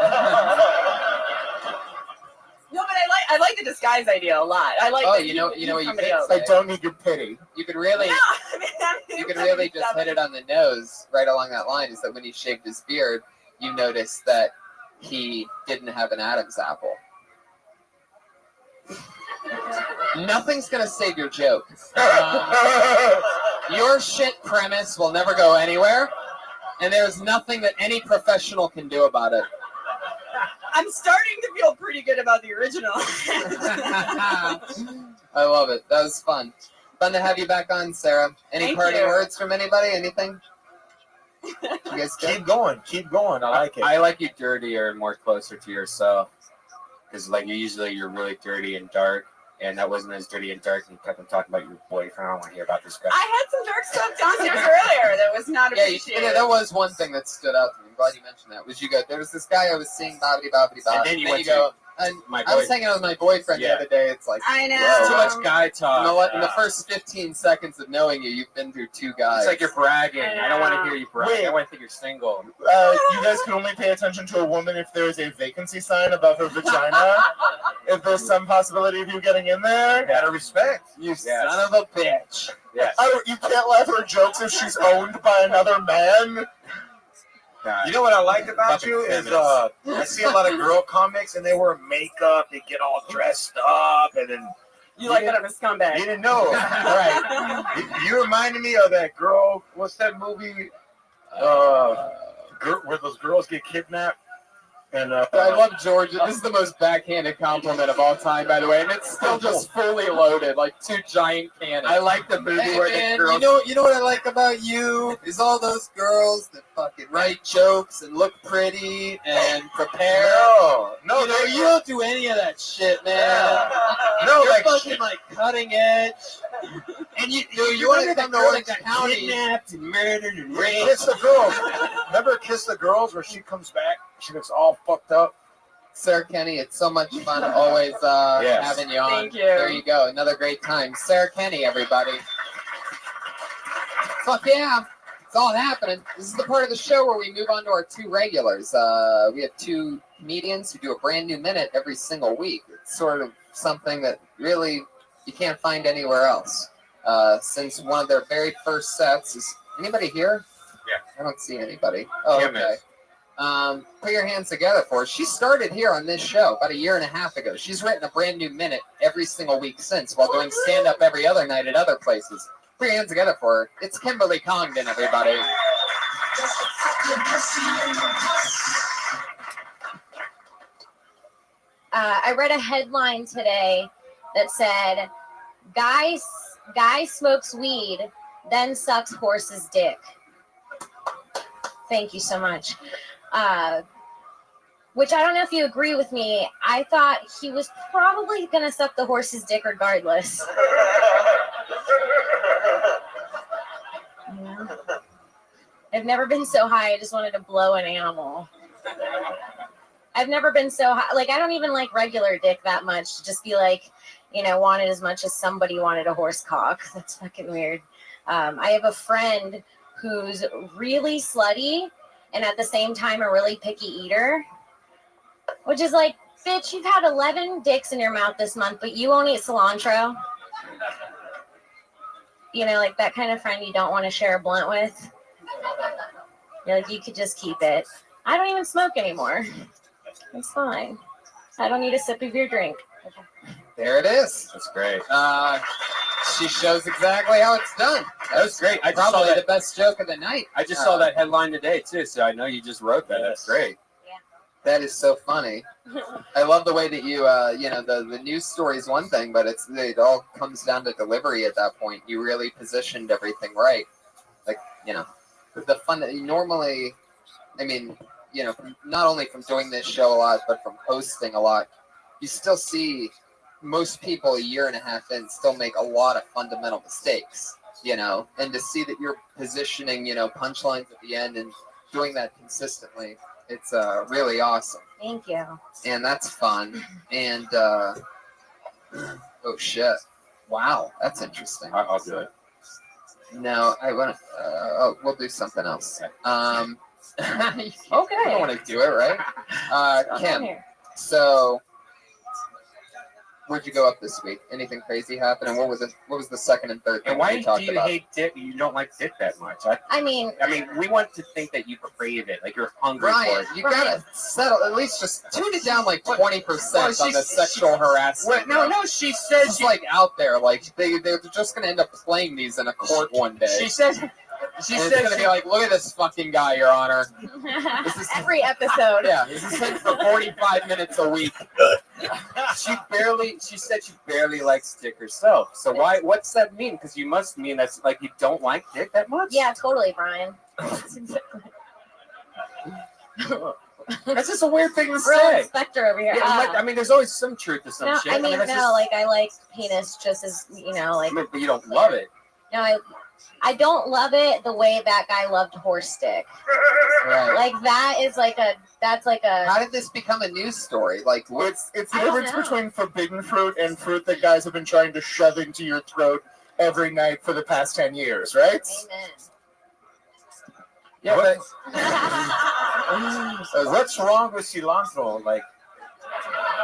No, but I like the disguise idea a lot. I like. Oh, that you know what you somebody could else. I don't need your pity. you could really No, I mean, you could really just hit it on the nose right along that line. Is that when he shaved his beard, you noticed that he didn't have an Adam's apple. Nothing's gonna save your joke. Your shit premise will never go anywhere, and there's nothing that any professional can do about it. I'm starting to feel pretty good about the original. I love it. That was fun. Fun to have you back on, Sarah. Any Thank parting you. words from anybody? Anything? You guys good? Keep going. Keep going. I like it. I like you dirtier and more closer to yourself. Because like you're really dirty and dark, and that wasn't as dirty and dark. And you kept on talking about your boyfriend. I don't want to hear about this guy. I had some dark stuff downstairs earlier that was not Yeah, appreciated. that was one thing that stood out to me. I'm glad you mentioned that. Was you go, there was this guy I was seeing, bobbity bobbity bobbity. And then you went go, and my I was boy- hanging out with my boyfriend Yeah. the other day. It's like, I know. whoa. Too much guy talk. In the first 15 seconds of knowing you, you've been through two guys. It's like you're bragging. I don't want to Yeah. hear you brag. Wait. I want to think you're single. You guys can only pay attention to a woman if there is a vacancy sign above her vagina. If there's some possibility of you getting in there. Out of respect. You Yes. son of a bitch. Yes. You can't laugh at her jokes if she's owned by another man. God. You know what I like about Fucking you is feminist. I see a lot of girl comics and they wear makeup, they get all dressed up, and then You like that I'm a scumbag. you didn't know. Right. You reminded me of that girl. What's that movie? Where those girls get kidnapped. And I love Georgia. This is the most backhanded compliment of all time, by the way, and it's still just fully loaded, like two giant cannons. I like the movie where And the girls. you know what I like about you is all those girls that fucking write jokes and look pretty and prepare. no, You don't do any of that shit, man. No, You're like fucking like cutting edge. And you want to come to Orange County? kidnapped and murdered and raped. Kiss the Girls. Remember Kiss the Girls where she comes back? She looks all fucked up. Sarah Kenny, it's so much fun always Yes. having you on. Thank you. There you go. Another great time. Sarah Kenny, everybody. Fuck yeah. It's all happening. This is the part of the show where we move on to our two regulars. We have two comedians who do a brand new minute every single week. It's sort of something that really you can't find anywhere else. Since one of their very first sets is... Anybody here? Yeah. I don't see anybody. Oh, Yeah, okay. Put your hands together for her. She started here on this show about a year and a half ago. She's written a brand new minute every single week since, while doing stand-up every other night at other places. Put your hands together for her. It's Kimberly Congdon, everybody. I read a headline today that said, guy smokes weed, then sucks horse's dick. Thank you so much. Which I don't know if you agree with me. I thought he was probably going to suck the horse's dick regardless. Yeah. I've never been so high. I just wanted to blow an animal. I've never been so high. Like, I don't even like regular dick that much to just be like, wanted as much as somebody wanted a horse cock. That's fucking weird. I have a friend who's really slutty and at the same time a really picky eater, which is like, bitch, you've had 11 dicks in your mouth this month, but you won't eat cilantro. Like that kind of friend you don't want to share a blunt with. You're like, you could just keep it. I don't even smoke anymore. It's fine. I don't need a sip of your drink. There it is. That's great. She shows exactly how it's done. That was great. I just saw Probably that. the best joke of the night. I just saw that headline today too, so I know you just wrote that. That's great. That is so funny. I love the way that you, the news story is one thing, but it all comes down to delivery at that point. You really positioned everything right. Like, the fun that normally, not only from doing this show a lot, but from hosting a lot, you still see most people a year and a half in still make a lot of fundamental mistakes, and to see that you're positioning, punchlines at the end and doing that consistently, it's really awesome. Thank you. And that's fun. And, oh shit. Wow, that's interesting. I'll do it. No, I want to, we'll do something else. Okay. I don't want to do it, right? Kim, Here. so Where'd you go up this week? Anything crazy happen? And what was it? What was the second and third thing And why we talked do you about? hate dick? You don't like dick that much. I mean, we want to think that you crave it, like you're hungry for Brian, it. you gotta settle. At least just tune it down like 20% on the sexual harassment. No, she says It's like out there. Like they're just gonna end up playing these in a court one day. She says. She says it's gonna be like, look at this fucking guy, Your Honor. every episode. Yeah, this is him for 45 minutes a week. She said she barely likes dick herself. So why? What's that mean? Because you must mean that's like you don't like dick that much. Yeah, totally, Brian. That's just a weird thing to Real say. inspector over here. Yeah, there's always some truth to some No, shit. I mean, that's no, just- like I like penis just as like. But you don't love it. No, I don't love it the way that guy loved horse dick. Right. Like that's like a. How did this become a news story? Like, It's the I don't difference know. between forbidden fruit and fruit that guys have been trying to shove into your throat every night for the past 10 years, right? Amen. Yeah, What- but What's wrong with cilantro? Like,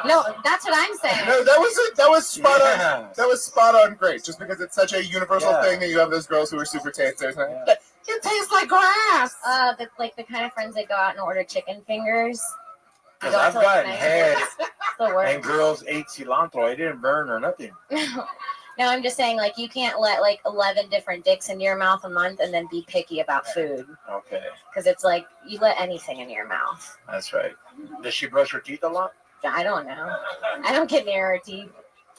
No, that's what I'm saying. No, that was spot on. yeah. That was spot on great. Just because it's such a universal Yeah. thing that you have those girls who are super tasters. Yeah. It tastes like grass. The kind of friends that go out and order chicken fingers. Because Go out I've to, like, gotten nice head places. It's the worst. and girls ate cilantro. It didn't burn or nothing. No, I'm just saying, like, you can't let like 11 different dicks into your mouth a month and then be picky about food, Okay, because it's like you let anything in your mouth. that's right. Does she brush her teeth a lot? I don't know. I don't get near her teeth.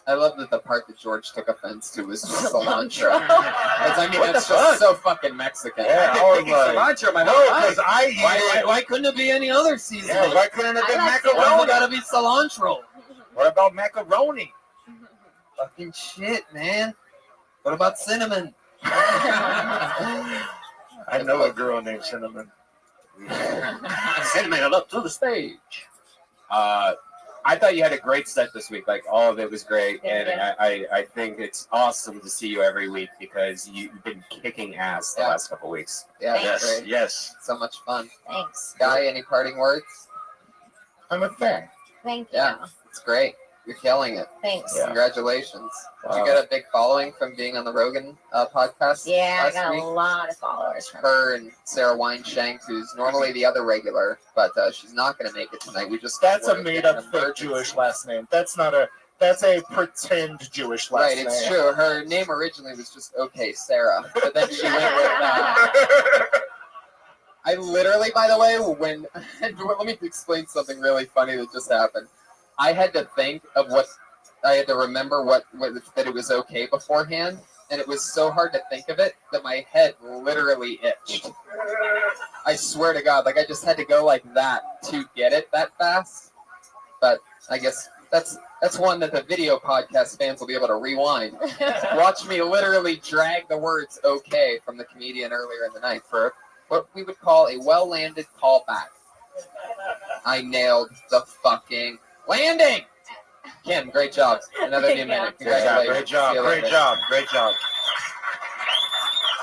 I love that the part that George took offense to was just cilantro. Cilantro. I mean, What that's the just fuck? so fucking Mexican. Yeah, I was like, cilantro, my no, whole life. because I eat it. Why couldn't it be any other seasoning? Yeah, why couldn't it I be like Why's it macaroni? gotta be cilantro? What about macaroni? Fucking shit, man. What about cinnamon? I know a girl named Cinnamon. Cinnamon up to the stage. I thought you had a great set this week. Like all of it was great, Thank and I think it's awesome to see you every week because you've been kicking ass the Yeah. last couple weeks. Yeah, Thanks. that's great. Yes. So much fun. Thanks. Guy, any parting words? I'm a fan. Thank you. Yeah. It's great. You're killing it. Thanks. Yeah. Congratulations. Did you Wow. get a big following from being on the Rogan podcast? Yeah, I last got week? a lot of followers from Her and Sarah Weinshank, who's normally the other regular, but she's not going to make it tonight. We just That's a were made in up an fake emergency. Jewish last name. That's a pretend Jewish last Right, name. it's true. Her name originally was just Okay Sarah, but then she went with. I literally, by the way, when let me explain something really funny that just happened. I had to think of what I had to remember what that it was okay beforehand, and it was so hard to think of it that my head literally itched. I swear to God, like I just had to go like that to get it that fast. But I guess that's one that the video podcast fans will be able to rewind. Watch me literally drag the words "okay" from the comedian earlier in the night for what we would call a well-landed callback. I nailed the fucking landing. Kim, great job. Another Thank new you. minute. Great job. Great job. See you Great later. job. Great job.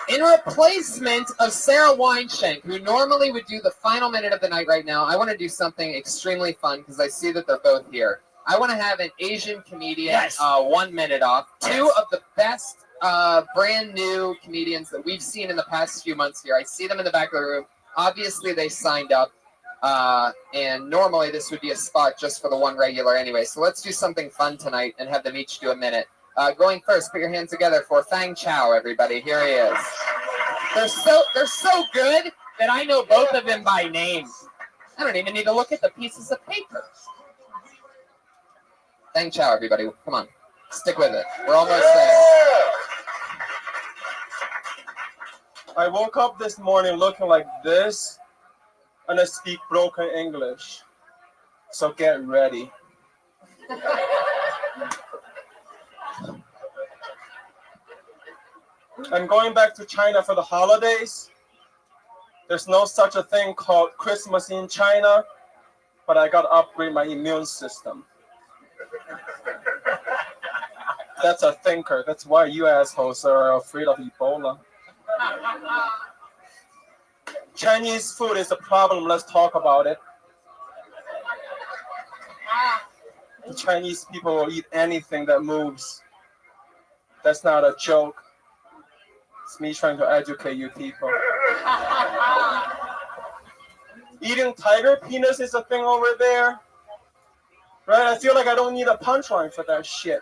In replacement of Sarah Weinshank, who normally would do the final minute of the night right now, I want to do something extremely fun because I see that they're both here. I want to have an Asian comedian, Yes. 1 minute off. Two of the best brand new comedians that we've seen in the past few months here. I see them in the back of the room. Obviously, they signed up. And normally this would be a spot just for the one regular anyway. So let's do something fun tonight and have them each do a minute. Going first, put your hands together for Fang Chow, everybody. Here he is. They're so good that I know both of them by name. I don't even need to look at the pieces of paper. Fang Chow, everybody. Come on. Stick with it. We're almost there. I woke up this morning looking like this, and I speak broken English. So get ready. I'm going back to China for the holidays. There's no such a thing called Christmas in China, but I got to upgrade my immune system. That's a thinker. That's why you assholes are afraid of Ebola. Chinese food is a problem. Let's talk about it. The Chinese people will eat anything that moves. That's not a joke. It's me trying to educate you people. Eating tiger penis is a thing over there. Right? I feel like I don't need a punchline for that shit.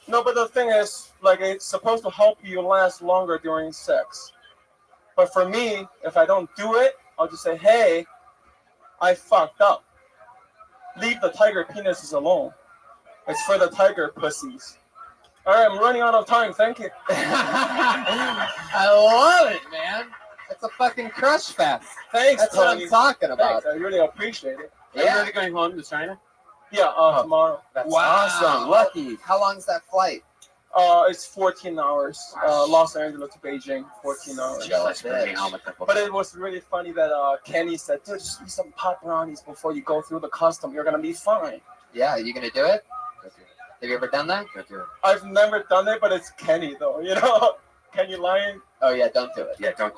No, but the thing is, like, it's supposed to help you last longer during sex. But for me, if I don't do it, I'll just say, hey, I fucked up. Leave the tiger penises alone. It's for the tiger pussies. All right, I'm running out of time. Thank you. I love it, man. It's a fucking crush fest. Thanks, That's what Tony. I'm talking about. Thanks. I really appreciate it. Are you really going home to China? Yeah, tomorrow. That's Wow. awesome. Lucky. How long's that flight? It's 14 hours. Los Angeles to Beijing, 14 hours. But it was really funny that Kenny said, dude, just eat some pop brownies before you go through the custom. You're going to be fine. Yeah, you gonna do it? Have you ever done that? I've never done it, but it's Kenny, though, you know? Kenny lying. Oh yeah, don't do it. Yeah, don't.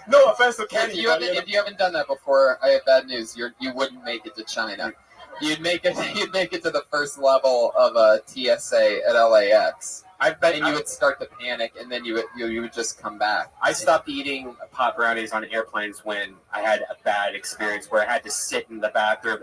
No offense to Kenny. If you haven't done that before, I have bad news. You wouldn't make it to China. You'd make it to the first level of a TSA at LAX. And you would start to panic, and then you would just come back. I stopped eating pop brownies on airplanes when I had a bad experience where I had to sit in the bathroom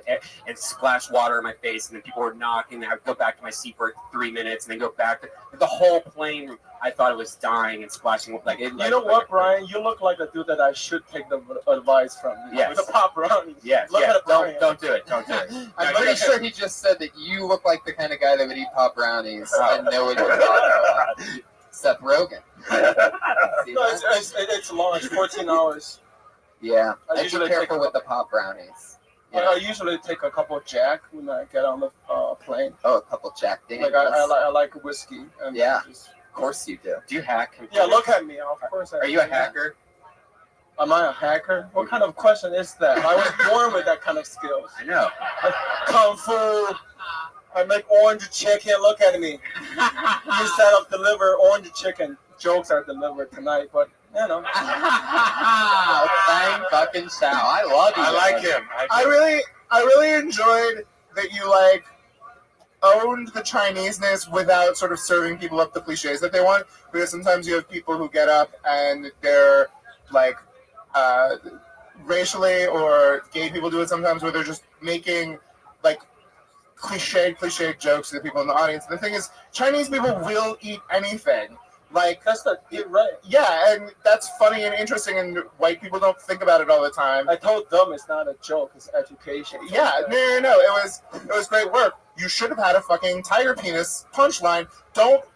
and splash water in my face, and then people were knocking. I would go back to my seat for 3 minutes, and then go back to the whole plane. I thought it was dying and splashing like it. You know what, Brian? You look like a dude that I should take the advice from. Yes. With the pop brownies. Yes. Look at Brian. Don't do it. Don't do it. I'm pretty sure he just said that you look like the kind of guy that would eat pop brownies and know what you're talking about. Seth Rogen. No, it's long. It's 14 hours. Yeah. I Be usually careful take- with the pop brownies. I usually take a couple of Jack when I get on the plane. Oh, a couple Jack Daniels. Like I like whiskey. And Yeah. just- Of course you do. Do you hack? yeah, look at me. Of course. Are you a hacker? Am I a hacker? What kind of question is that? I was born with that kind of skills. I know. Kung Fu. I make orange chicken. Look at me. Instead of deliver orange chicken, jokes are delivered tonight. But you know. Fang fucking Chow. I love you. I like him. I really enjoyed that you like owned the Chineseness without sort of serving people up the cliches that they want. Because sometimes you have people who get up and they're like racially, or gay people do it sometimes, where they're just making like cliche jokes to the people in the audience. And the thing is, Chinese people will eat anything. Like You're right. Yeah, and that's funny and interesting, and white people don't think about it all the time. I told them it's not a joke. It's education. Yeah, no. It was great work. You should have had a fucking tiger penis punchline.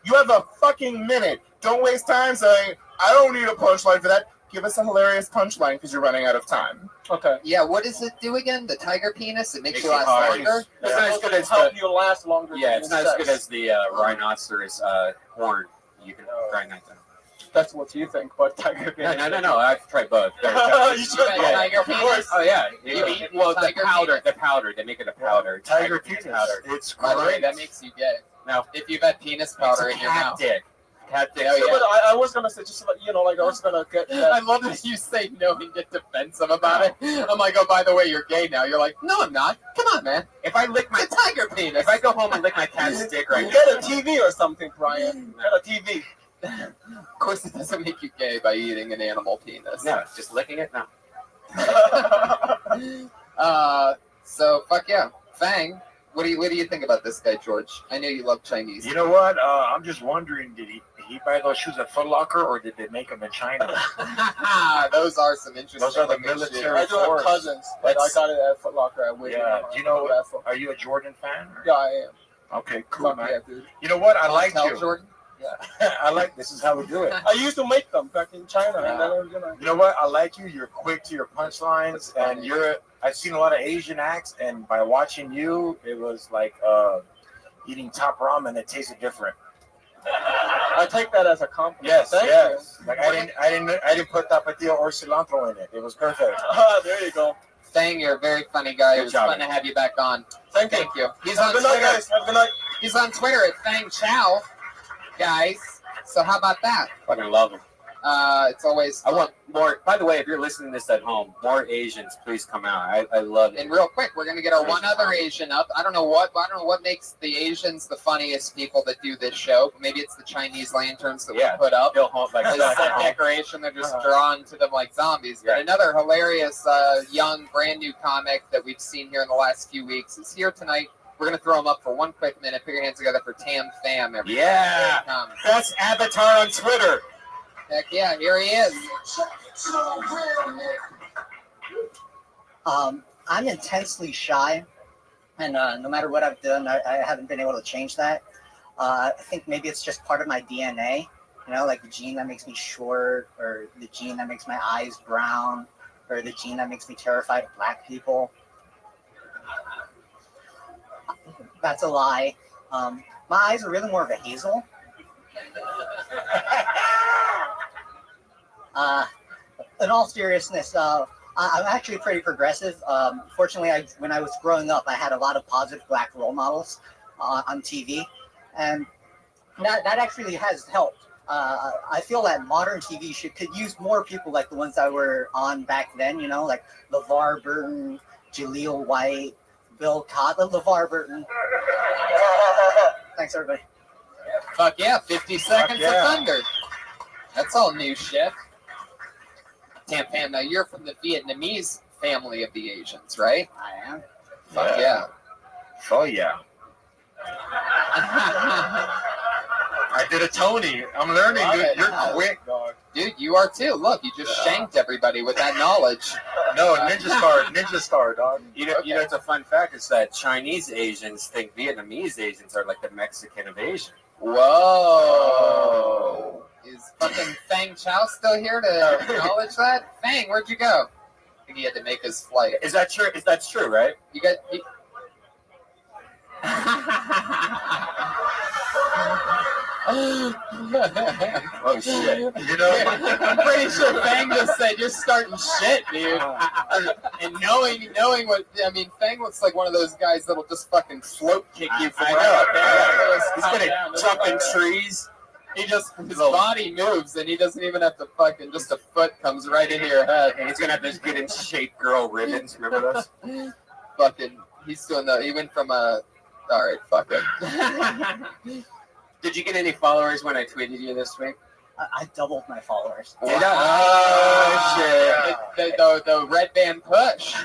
You have a fucking minute. Don't waste time saying, I don't need a punchline for that. Give us a hilarious punchline because you're running out of time. Okay. Yeah, what does it do again? The tiger penis? It makes you last hard. longer? It's not as good as help you last longer. Yeah, it's not as good as the rhinoceros horn. You can grind that down. That's what you think, but tiger penis. No. I've tried both. You should Tried go. tiger Of course. penis? Oh yeah. You eat Well, tiger the powder. They make it a powder. Tiger penis. powder. It's By the way, great. that makes you gay. No. If you've had penis powder in your mouth. Cat dick. Oh, So, yeah. but I was gonna say just like, I was gonna get I that. love that you say no and get defensive about it. I'm like, oh, by the way, you're gay now. You're like, no, I'm not. Come on, man. If I lick my It's a tiger penis. if I go home and lick my cat's dick right now. Get a TV or something, Brian. Get a TV. Of course, it doesn't make you gay by eating an animal penis. No, just licking it. No. So fuck yeah, Fang. What do you think about this guy, George? I know you love Chinese. You know what? I'm just wondering, did he buy those shoes at Foot Locker, or did they make them in China? Those are some interesting. Those are the looking military shoes. I do have force. cousins, but I got it at Foot Locker at Waiting. Yeah. Do you know? Are you a Jordan fan? Or? Yeah, I am. Okay, cool, Fuck man. yeah, dude. You know what? I like Tell you. Jordan. I like. This is how we do it. I used to make them back in China. And then, You know what? I like you. You're quick to your punchlines, and I've seen a lot of Asian acts, and by watching you, it was like eating top ramen. It tasted different. I take that as a compliment. Yes, Thank yes. Like I didn't put tapatio or cilantro in it. It was perfect. you. There you go. Fang, you're a very funny guy. Good It was job, fun to have you back on. Thank you. He's Have on a good night, Twitter. guys. Have a good night. He's on Twitter at Fang Chow, guys. So how about that? Fucking love them. It's always I want more. By the way, if you're listening to this at home, more Asians, please come out. I love it. And real quick, we're gonna get our one other Asian up. I don't know what makes the Asians the funniest people that do this show. Maybe it's the Chinese lanterns that we put up. They'll hold like As a decoration, they're just drawn to them like zombies. But another hilarious young, brand new comic that we've seen here in the last few weeks is here tonight. We're gonna throw him up for one quick minute. Put your hands together for Tam Pham. Everybody. Yeah, best avatar on Twitter. Heck yeah, here he is. I'm intensely shy, and no matter what I've done, I haven't been able to change that. I think maybe it's just part of my DNA, you know, like the gene that makes me short, or the gene that makes my eyes brown, or the gene that makes me terrified of black people. That's a lie. My eyes are really more of a hazel. In all seriousness, I'm actually pretty progressive. Fortunately, when I was growing up, I had a lot of positive black role models on TV, and that actually has helped. I feel that modern TV could use more people like the ones that were on back then, you know, like LeVar Burton, Jaleel White, Bill Cosby, LeVar Burton. Thanks, everybody. Fuck yeah, 50 Seconds of Thunder. That's all new shit. Tam Pham, now you're from the Vietnamese family of the Asians, right? I am. Fuck yeah. Oh yeah. I did a Tony. I'm learning. You're quick, dog. Dude, you are too. Look, you just shanked everybody with that knowledge. No, Ninja Star, dog. You know, it's a fun fact is that Chinese Asians think Vietnamese Asians are like the Mexican of Asia. Whoa. Is fucking Fang Chow still here to acknowledge that? Fang, where'd you go? I think he had to make his flight. Is that true? That's true, right? You got. Oh shit! You know, I'm pretty sure Fang just said you're starting shit, dude. And knowing what I mean, Fang looks like one of those guys that'll just fucking float kick you from right up there. He's gonna jump in trees. His body moves, and he doesn't even have to fucking. Just a foot comes right into your head. And he's gonna have those good in shape girl ribbons. Remember those? Fucking, he's doing the. He went from a. All right, fuck it. Did you get any followers when I tweeted you this week? I doubled my followers. Wow. Oh shit! The red band push.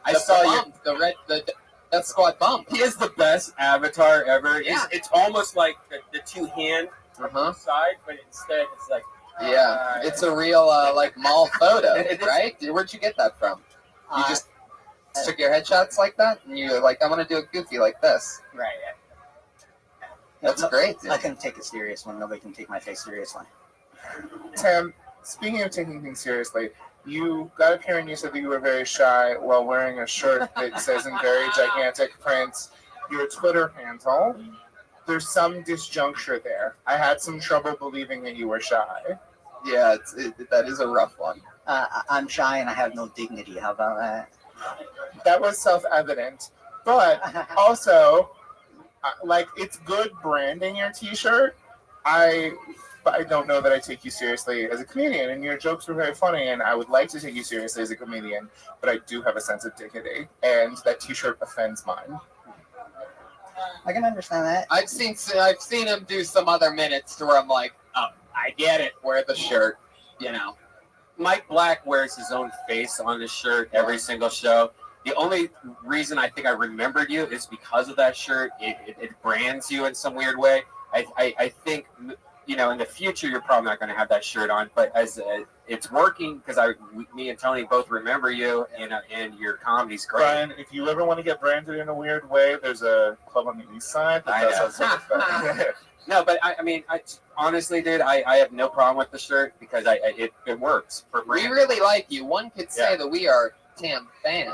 I saw bump, you. The Death Squad bump. He is the best avatar ever. Yeah. It's almost like the two hand side, but instead it's like it's a real like mall photo, right? Where'd you get that from? You just took your headshots like that, and you're like, I want to do a goofy like this. Right. That's great. Dude. I can take it serious when nobody can take my face seriously. Tim, speaking of taking things seriously, you got up here and you said that you were very shy while wearing a shirt that says in very gigantic print your Twitter handle. There's some disjuncture there. I had some trouble believing that you were shy. Yeah, that is a rough one. I'm shy and I have no dignity. How about that? That was self-evident. But also, like, it's good branding your T-shirt. But I don't know that I take you seriously as a comedian, and your jokes were very funny, and I would like to take you seriously as a comedian, but I do have a sense of dignity, and that T-shirt offends mine. I can understand that. I've seen him do some other minutes to where I'm like, oh, I get it. Wear the shirt, you know. Mike Black wears his own face on his shirt every single show. The only reason I think I remembered you is because of that shirt. It brands you in some weird way. I think, you know, in the future you're probably not going to have that shirt on, but as it's working because me and Tony both remember you, and your comedy's great. Brian, if you ever want to get branded in a weird way, there's a club on the east side that does that sort of thing. No, but I mean, honestly, dude, I have no problem with the shirt because it works for brand. We really like you. One could say that we are Tam fans.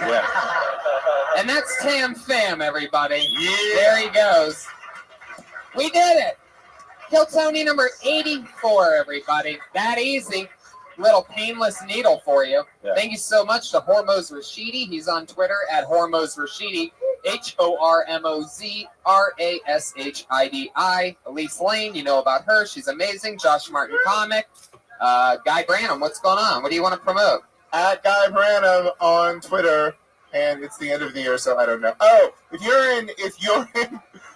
Yeah. And that's Tam Pham, everybody. Yeah. There he goes. We did it. Kill Tony number 84, everybody. That easy. Little painless needle for you. Yeah. Thank you so much to Hormoz Rashidi. He's on Twitter at Hormoz Rashidi. HORMOZRASHIDI. Elise Lane, you know about her. She's amazing. Josh Martin Comic. Guy Branham, what's going on? What do you want to promote? At Guy Branham on Twitter, and it's the end of the year, so I don't know. Oh, if you're in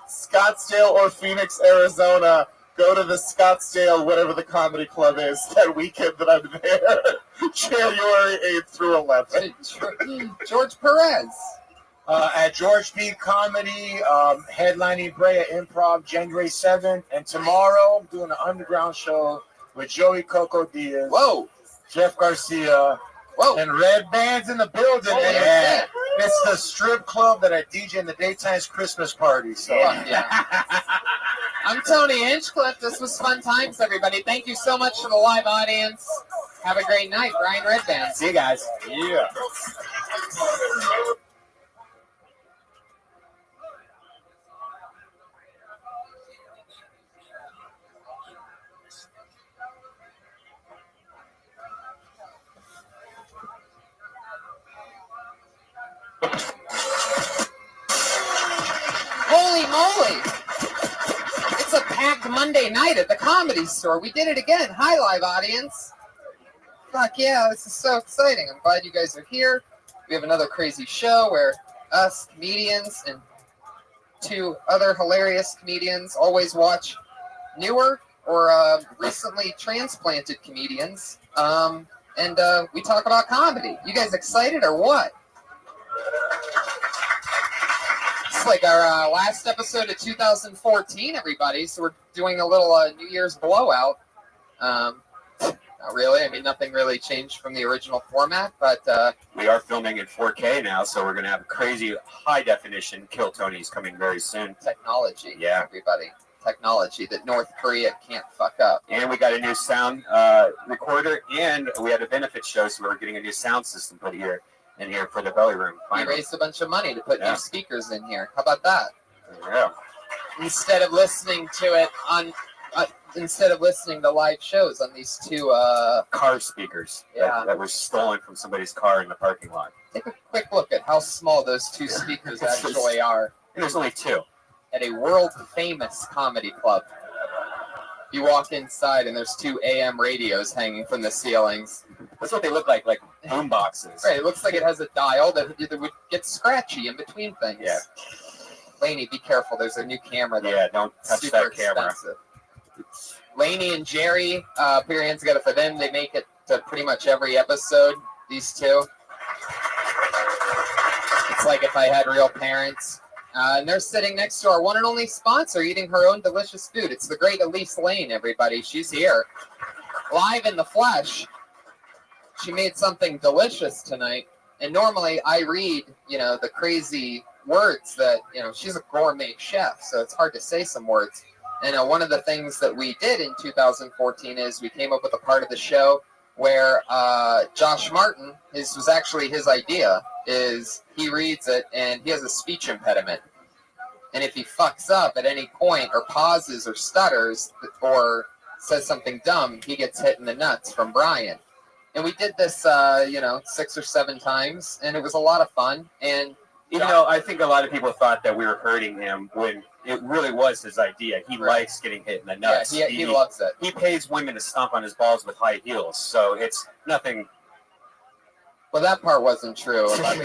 Scottsdale or Phoenix, Arizona, go to the Scottsdale, whatever the comedy club is, that weekend that I'm there, January 8th through 11th. George Perez. At George P. Comedy, headlining Brea Improv January 7th. And tomorrow, I'm doing an underground show with Joey Coco Diaz. Whoa. Jeff Garcia. Whoa. And Red Band's in the building. Oh, and yeah. it's the strip club that I DJ in the daytime's Christmas party. So Yeah. I'm Tony Hinchcliffe. This was fun times, everybody. Thank you so much for the live audience. Have a great night. Brian Red Band. See you guys. Yeah. Holy moly! It's a packed Monday night at the Comedy Store. We did it again. Hi, live audience. Fuck yeah, this is so exciting. I'm glad you guys are here. We have another crazy show where us comedians and two other hilarious comedians always watch newer or recently transplanted comedians. And we talk about comedy. You guys excited or what? It's like our last episode of 2014, everybody. So we're doing a little New Year's blowout. Not really. I mean, nothing really changed from the original format, but We are filming in 4K now, so we're going to have a crazy high definition Kill Tony's coming very soon. technology, Yeah. everybody. Technology that North Korea can't fuck up. And we got a new sound recorder, and we had a benefit show, so we're getting a new sound system put in here for the belly room. We Finally. raised a bunch of money to put Yeah. new speakers in here. How about that? Yeah. Instead of listening to it on, instead of listening to live shows on these two, Car speakers Yeah. that were stolen from somebody's car in the parking lot. take a quick look at how small those two speakers actually are And there's only two. at a world famous comedy club. You walk inside and there's two AM radios hanging from the ceilings. That's what they look like boom boxes. Right, it looks like it has a dial that would get scratchy in between things. Yeah. Laney, be careful. There's a new camera there. Yeah, don't touch Super that camera. expensive. Laney and Jerry, put your hands together for them. They make it to pretty much every episode, these two. It's like if I had real parents. And they're sitting next to our one and only sponsor, eating her own delicious food. It's the great Elise Lane, everybody. She's here, live in the flesh. She made something delicious tonight. And normally I read, the crazy words that, she's a gourmet chef, so it's hard to say some words. And one of the things that we did in 2014 is we came up with a part of the show where Josh Martin, this was actually his idea, is he reads it and he has a speech impediment. And if he fucks up at any point or pauses or stutters or says something dumb, he gets hit in the nuts from Brian. And we did this, 6 or 7 times, and it was a lot of fun. And Even though I think a lot of people thought that we were hurting him when it really was his idea. He Right. likes getting hit in the nuts. yeah, he loves it. He pays women to stomp on his balls with high heels, so it's nothing. Well, that part wasn't true about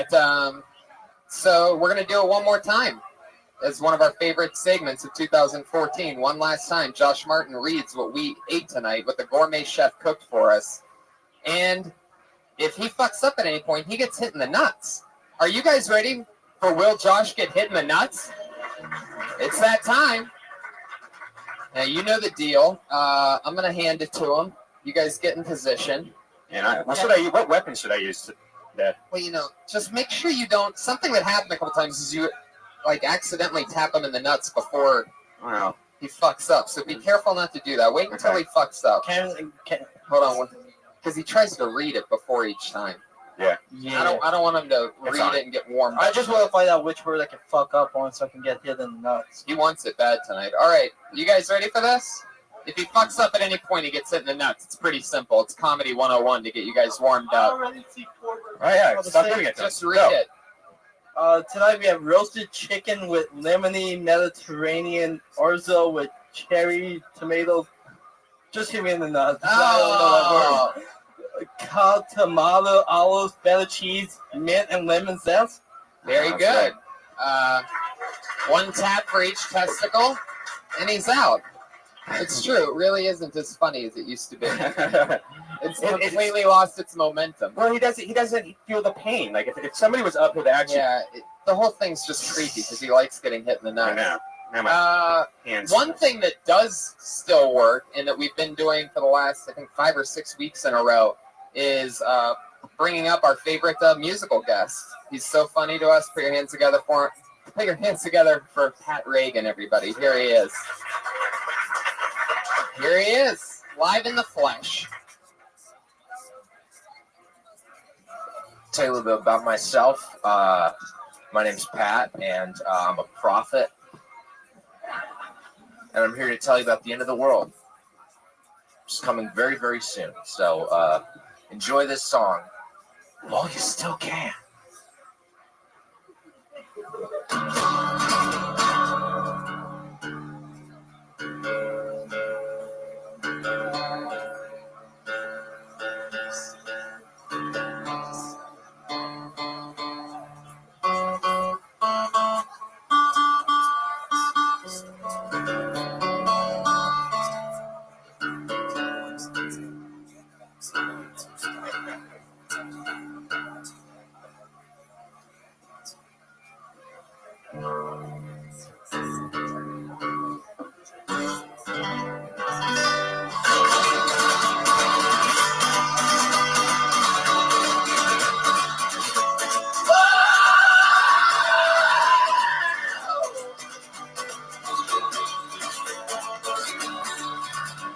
the, so we're gonna do it one more time. It's one of our favorite segments of 2014. One last time, Josh Martin reads what we ate tonight, what the gourmet chef cooked for us. And if he fucks up at any point, he gets hit in the nuts. Are you guys ready for Will Josh get hit in the nuts? It's that time. Now, you know the deal. I'm gonna hand it to him. You guys get in position. And what weapon should I use to that? Well, just make sure you don't. Something that happened a couple times is you, accidentally tap him in the nuts before Wow. he fucks up. So be careful not to do that. Wait until he fucks up. Hold on, because he tries to read it before each time. Yeah. I don't want him to It's read on. it and get warmed I up. just want to find out which word I can fuck up on so I can get hit in the nuts. He wants it bad tonight. All right, you guys ready for this? If he fucks up at any point, he gets hit in the nuts. It's pretty simple. It's Comedy 101 to get you guys warmed up. Oh yeah, stop doing it. Just then. read Go. it. Tonight we have roasted chicken with lemony Mediterranean orzo with cherry tomatoes, Just hit me in the nuts. I don't know that word. Cow tamale, olives, feta cheese, mint, and lemon zest. Very good. One tap for each testicle, and he's out. It's true. It really isn't as funny as it used to be. It's completely lost its momentum. Well, he doesn't feel the pain. Like if somebody was up with actually. Yeah, the whole thing's just creepy because he likes getting hit in the nuts. I know. Now my hands. One thing that does still work, and that we've been doing for the last, I think, 5 or 6 weeks in a row, is bringing up our favorite musical guest. He's so funny to us. Put your hands together for him. Put your hands together for Pat Reagan, everybody. Here he is. Here he is, live in the flesh. Tell you a little bit about myself. My name's Pat, and I'm a prophet. And I'm here to tell you about the end of the world. It's coming very, very soon. So enjoy this song while you still can.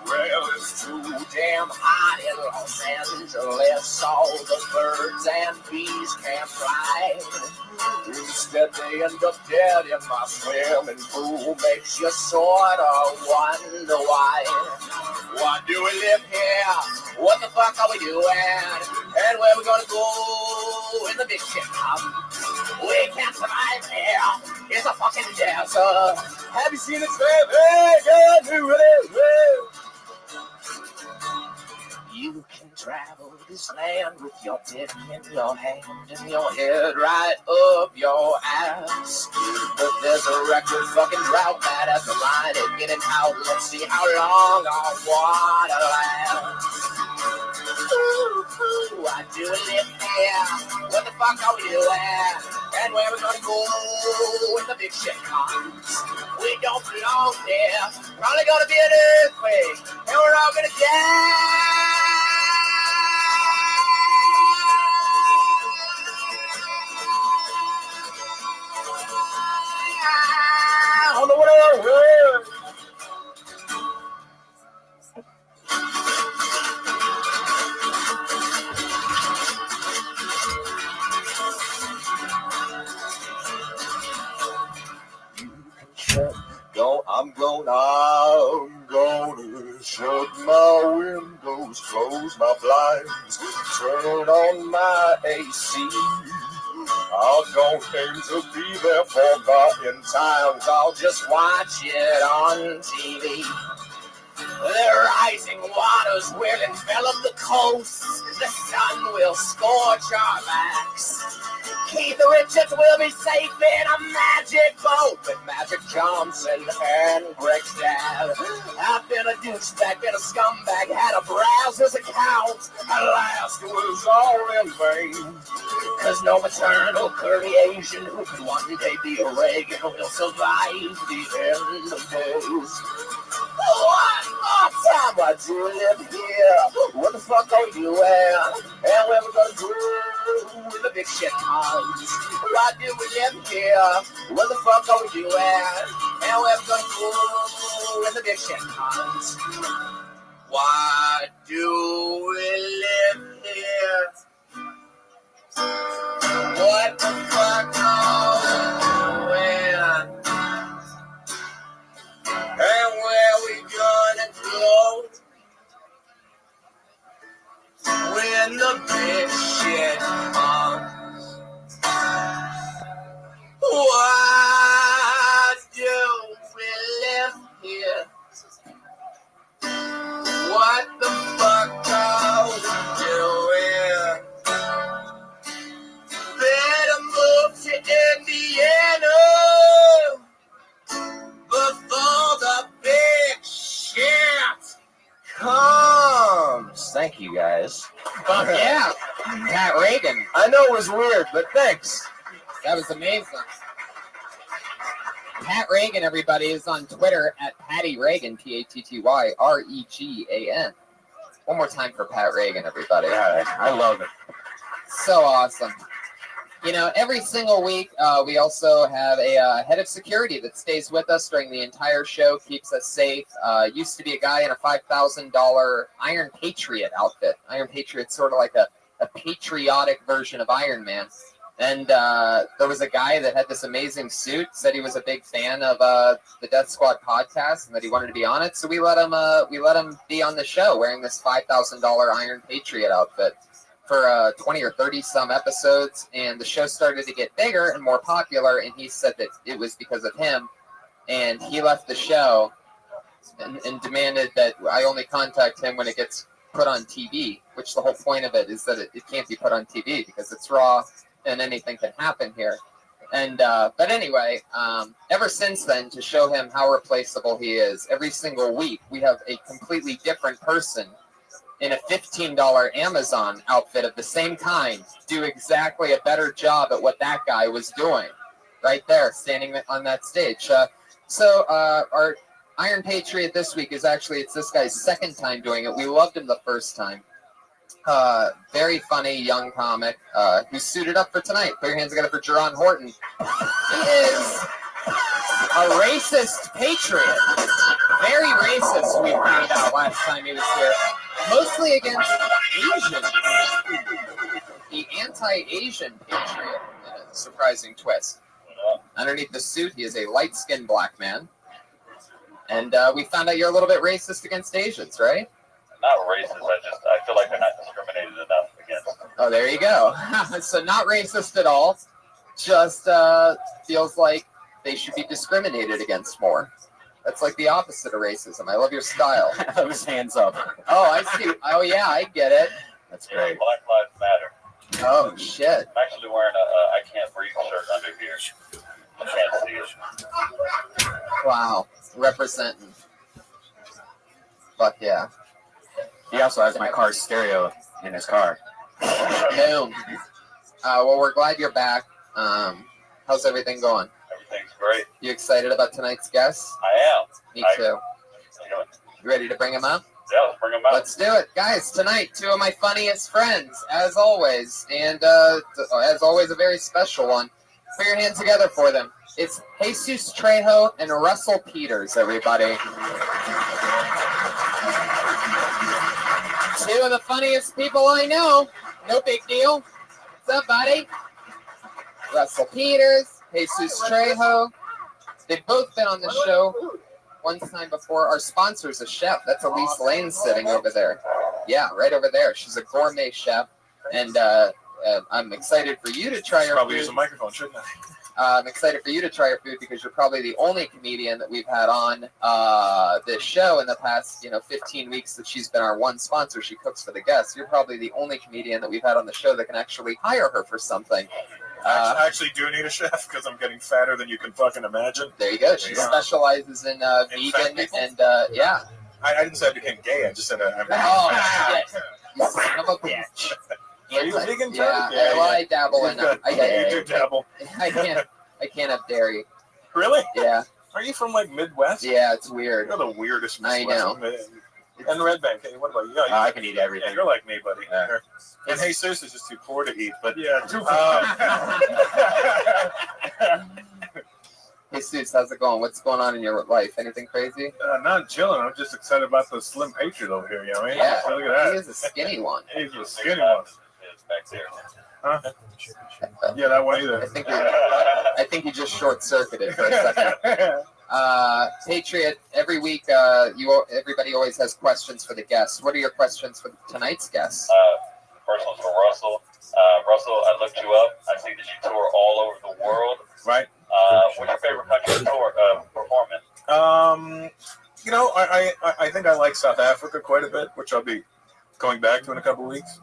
Well, it's too damn hot in Los Angeles. All the birds and bees can't fly. Instead, they end up dead in my swimming pool. Makes you sort of wonder why. Why do we live here? What the fuck are we doing? And where we gonna go when the big shit comes? We can't survive here. It's a fucking desert. Have you seen the traffic? You can travel this land with your dick in your hand and your head right up your ass. But there's a record fucking drought that has the line of getting out. Let's see how long our water lasts. Ooh, I do live here. What the fuck are we doing? And where we gonna go when the big shit comes? We don't belong there. Probably gonna be an earthquake, and we're all gonna die. On the world. I'm gonna shut my windows, close my blinds, turn on my AC. I don't aim to be there forgotten times, I'll just watch it on TV. The rising waters will envelop the coast, the sun will scorch our backs. Keith Richards will be safe in a magic boat with Magic Johnson and Greg's dad. I've been a douchebag, been a scumbag, had a browser's account. Alas, it was all in vain. Cause no maternal creation who could one day be a Reagan will survive the end of days. One more time, why do you live here? What the fuck are you doing? And where we gonna go when the big shit comes? Why do we live here? What the fuck are we doing? And where we gonna go when the big shit comes? Why do we live here? What the fuck are we doing? And where we gonna go when the big shit comes? Why do we live here? you guys. Fuck yeah. Pat Reagan. I know it was weird, but thanks. That was amazing. Pat Reagan, everybody, is on Twitter at Patty Reagan, PATTYREGAN. One more time for Pat Reagan, everybody. Yeah, I love it. So awesome. You know, every single week, we also have a head of security that stays with us during the entire show, keeps us safe. Used to be a guy in a $5,000 Iron Patriot outfit. Iron Patriot's sort of like a patriotic version of Iron Man. And there was a guy that had this amazing suit, said he was a big fan of the Death Squad podcast and that he wanted to be on it. So we let him be on the show wearing this $5,000 Iron Patriot outfit for 20 or 30 some episodes. And the show started to get bigger and more popular. And he said that it was because of him. And he left the show and demanded that I only contact him when it gets put on TV, which the whole point of it is that it can't be put on TV because it's raw. And anything can happen here. And but anyway, ever since then, to show him how replaceable he is, every single week we have a completely different person in a $15 Amazon outfit of the same kind do exactly a better job at what that guy was doing right there, standing on that stage. So our Iron Patriot this week is actually, it's this guy's second time doing it. We loved him the first time. Very funny young comic who suited up for tonight. Put your hands together for Jerron Horton. He is a racist patriot. Very racist, we found out last time he was here. Mostly against Asians. The anti-Asian patriot, in a surprising twist. Underneath the suit, he is a light-skinned black man. And we found out you're a little bit racist against Asians, right? Not racist. I feel like they're not discriminated enough against. Oh, there you go. So not racist at all. Just feels like they should be discriminated against more. That's like the opposite of racism. I love your style. Those hands up. Oh, I see. Oh, yeah, I get it. That's great. Black Lives Matter. Oh, shit. I'm actually wearing a I Can't Breathe shirt under here. You can't see it. Wow. Representing. Fuck yeah. He also has my car's stereo in his car. Boom. Well, we're glad you're back. How's everything going? Everything's great. You excited about tonight's guest? I am. Me too. You ready to bring him up? Yeah, let's bring them out. Let's do it. Guys, tonight, two of my funniest friends, as always. And as always, a very special one. Put your hands together for them. It's Jesus Trejo and Russell Peters, everybody. Two of the funniest people I know. No big deal. What's up, buddy? Russell Peters, Jesus Trejo. They've both been on the show one time before. Our sponsor's a chef. That's Elise Lane sitting over there. Yeah, right over there. She's a gourmet chef. And I'm excited for you to try her Probably food. use a microphone, shouldn't I? I'm excited for you to try her food because you're probably the only comedian that we've had on this show in the past, 15 weeks that she's been our one sponsor. She cooks for the guests. You're probably the only comedian that we've had on the show that can actually hire her for something. I actually do need a chef because I'm getting fatter than you can fucking imagine. There you go. She specializes in vegan and yeah. I didn't say I became gay. I just said I'm. Oh shit! You son of a bitch. Are you vegan too? Yeah, well, I dabble in it. You do dabble. I can't have dairy. Really? Yeah. Are you from like Midwest? Yeah, it's weird. You're the weirdest I Midwest. know. And Red Bank. Hey, what about you? I can eat everything. Yeah, you're like me, buddy. Yeah. And Jesus is just too poor to eat, but yeah, too Hey, Suits, how's it going? What's going on in your life? Anything crazy? Not chilling. I'm just excited about the Slim Patriot over here. You know what I mean? Yeah, Look at that. he is a skinny one. He's a skinny one. It's back there. Huh? Yeah, that one either. I think you just short circuited for a second. Patriot, every week, everybody always has questions for the guests. What are your questions for tonight's guests? First one's for Russell. Russell, I looked you up. I see that you tour all over the world. Right. What's your favorite country to tour, perform in? I think I like South Africa quite a bit, which I'll be going back to in a couple weeks.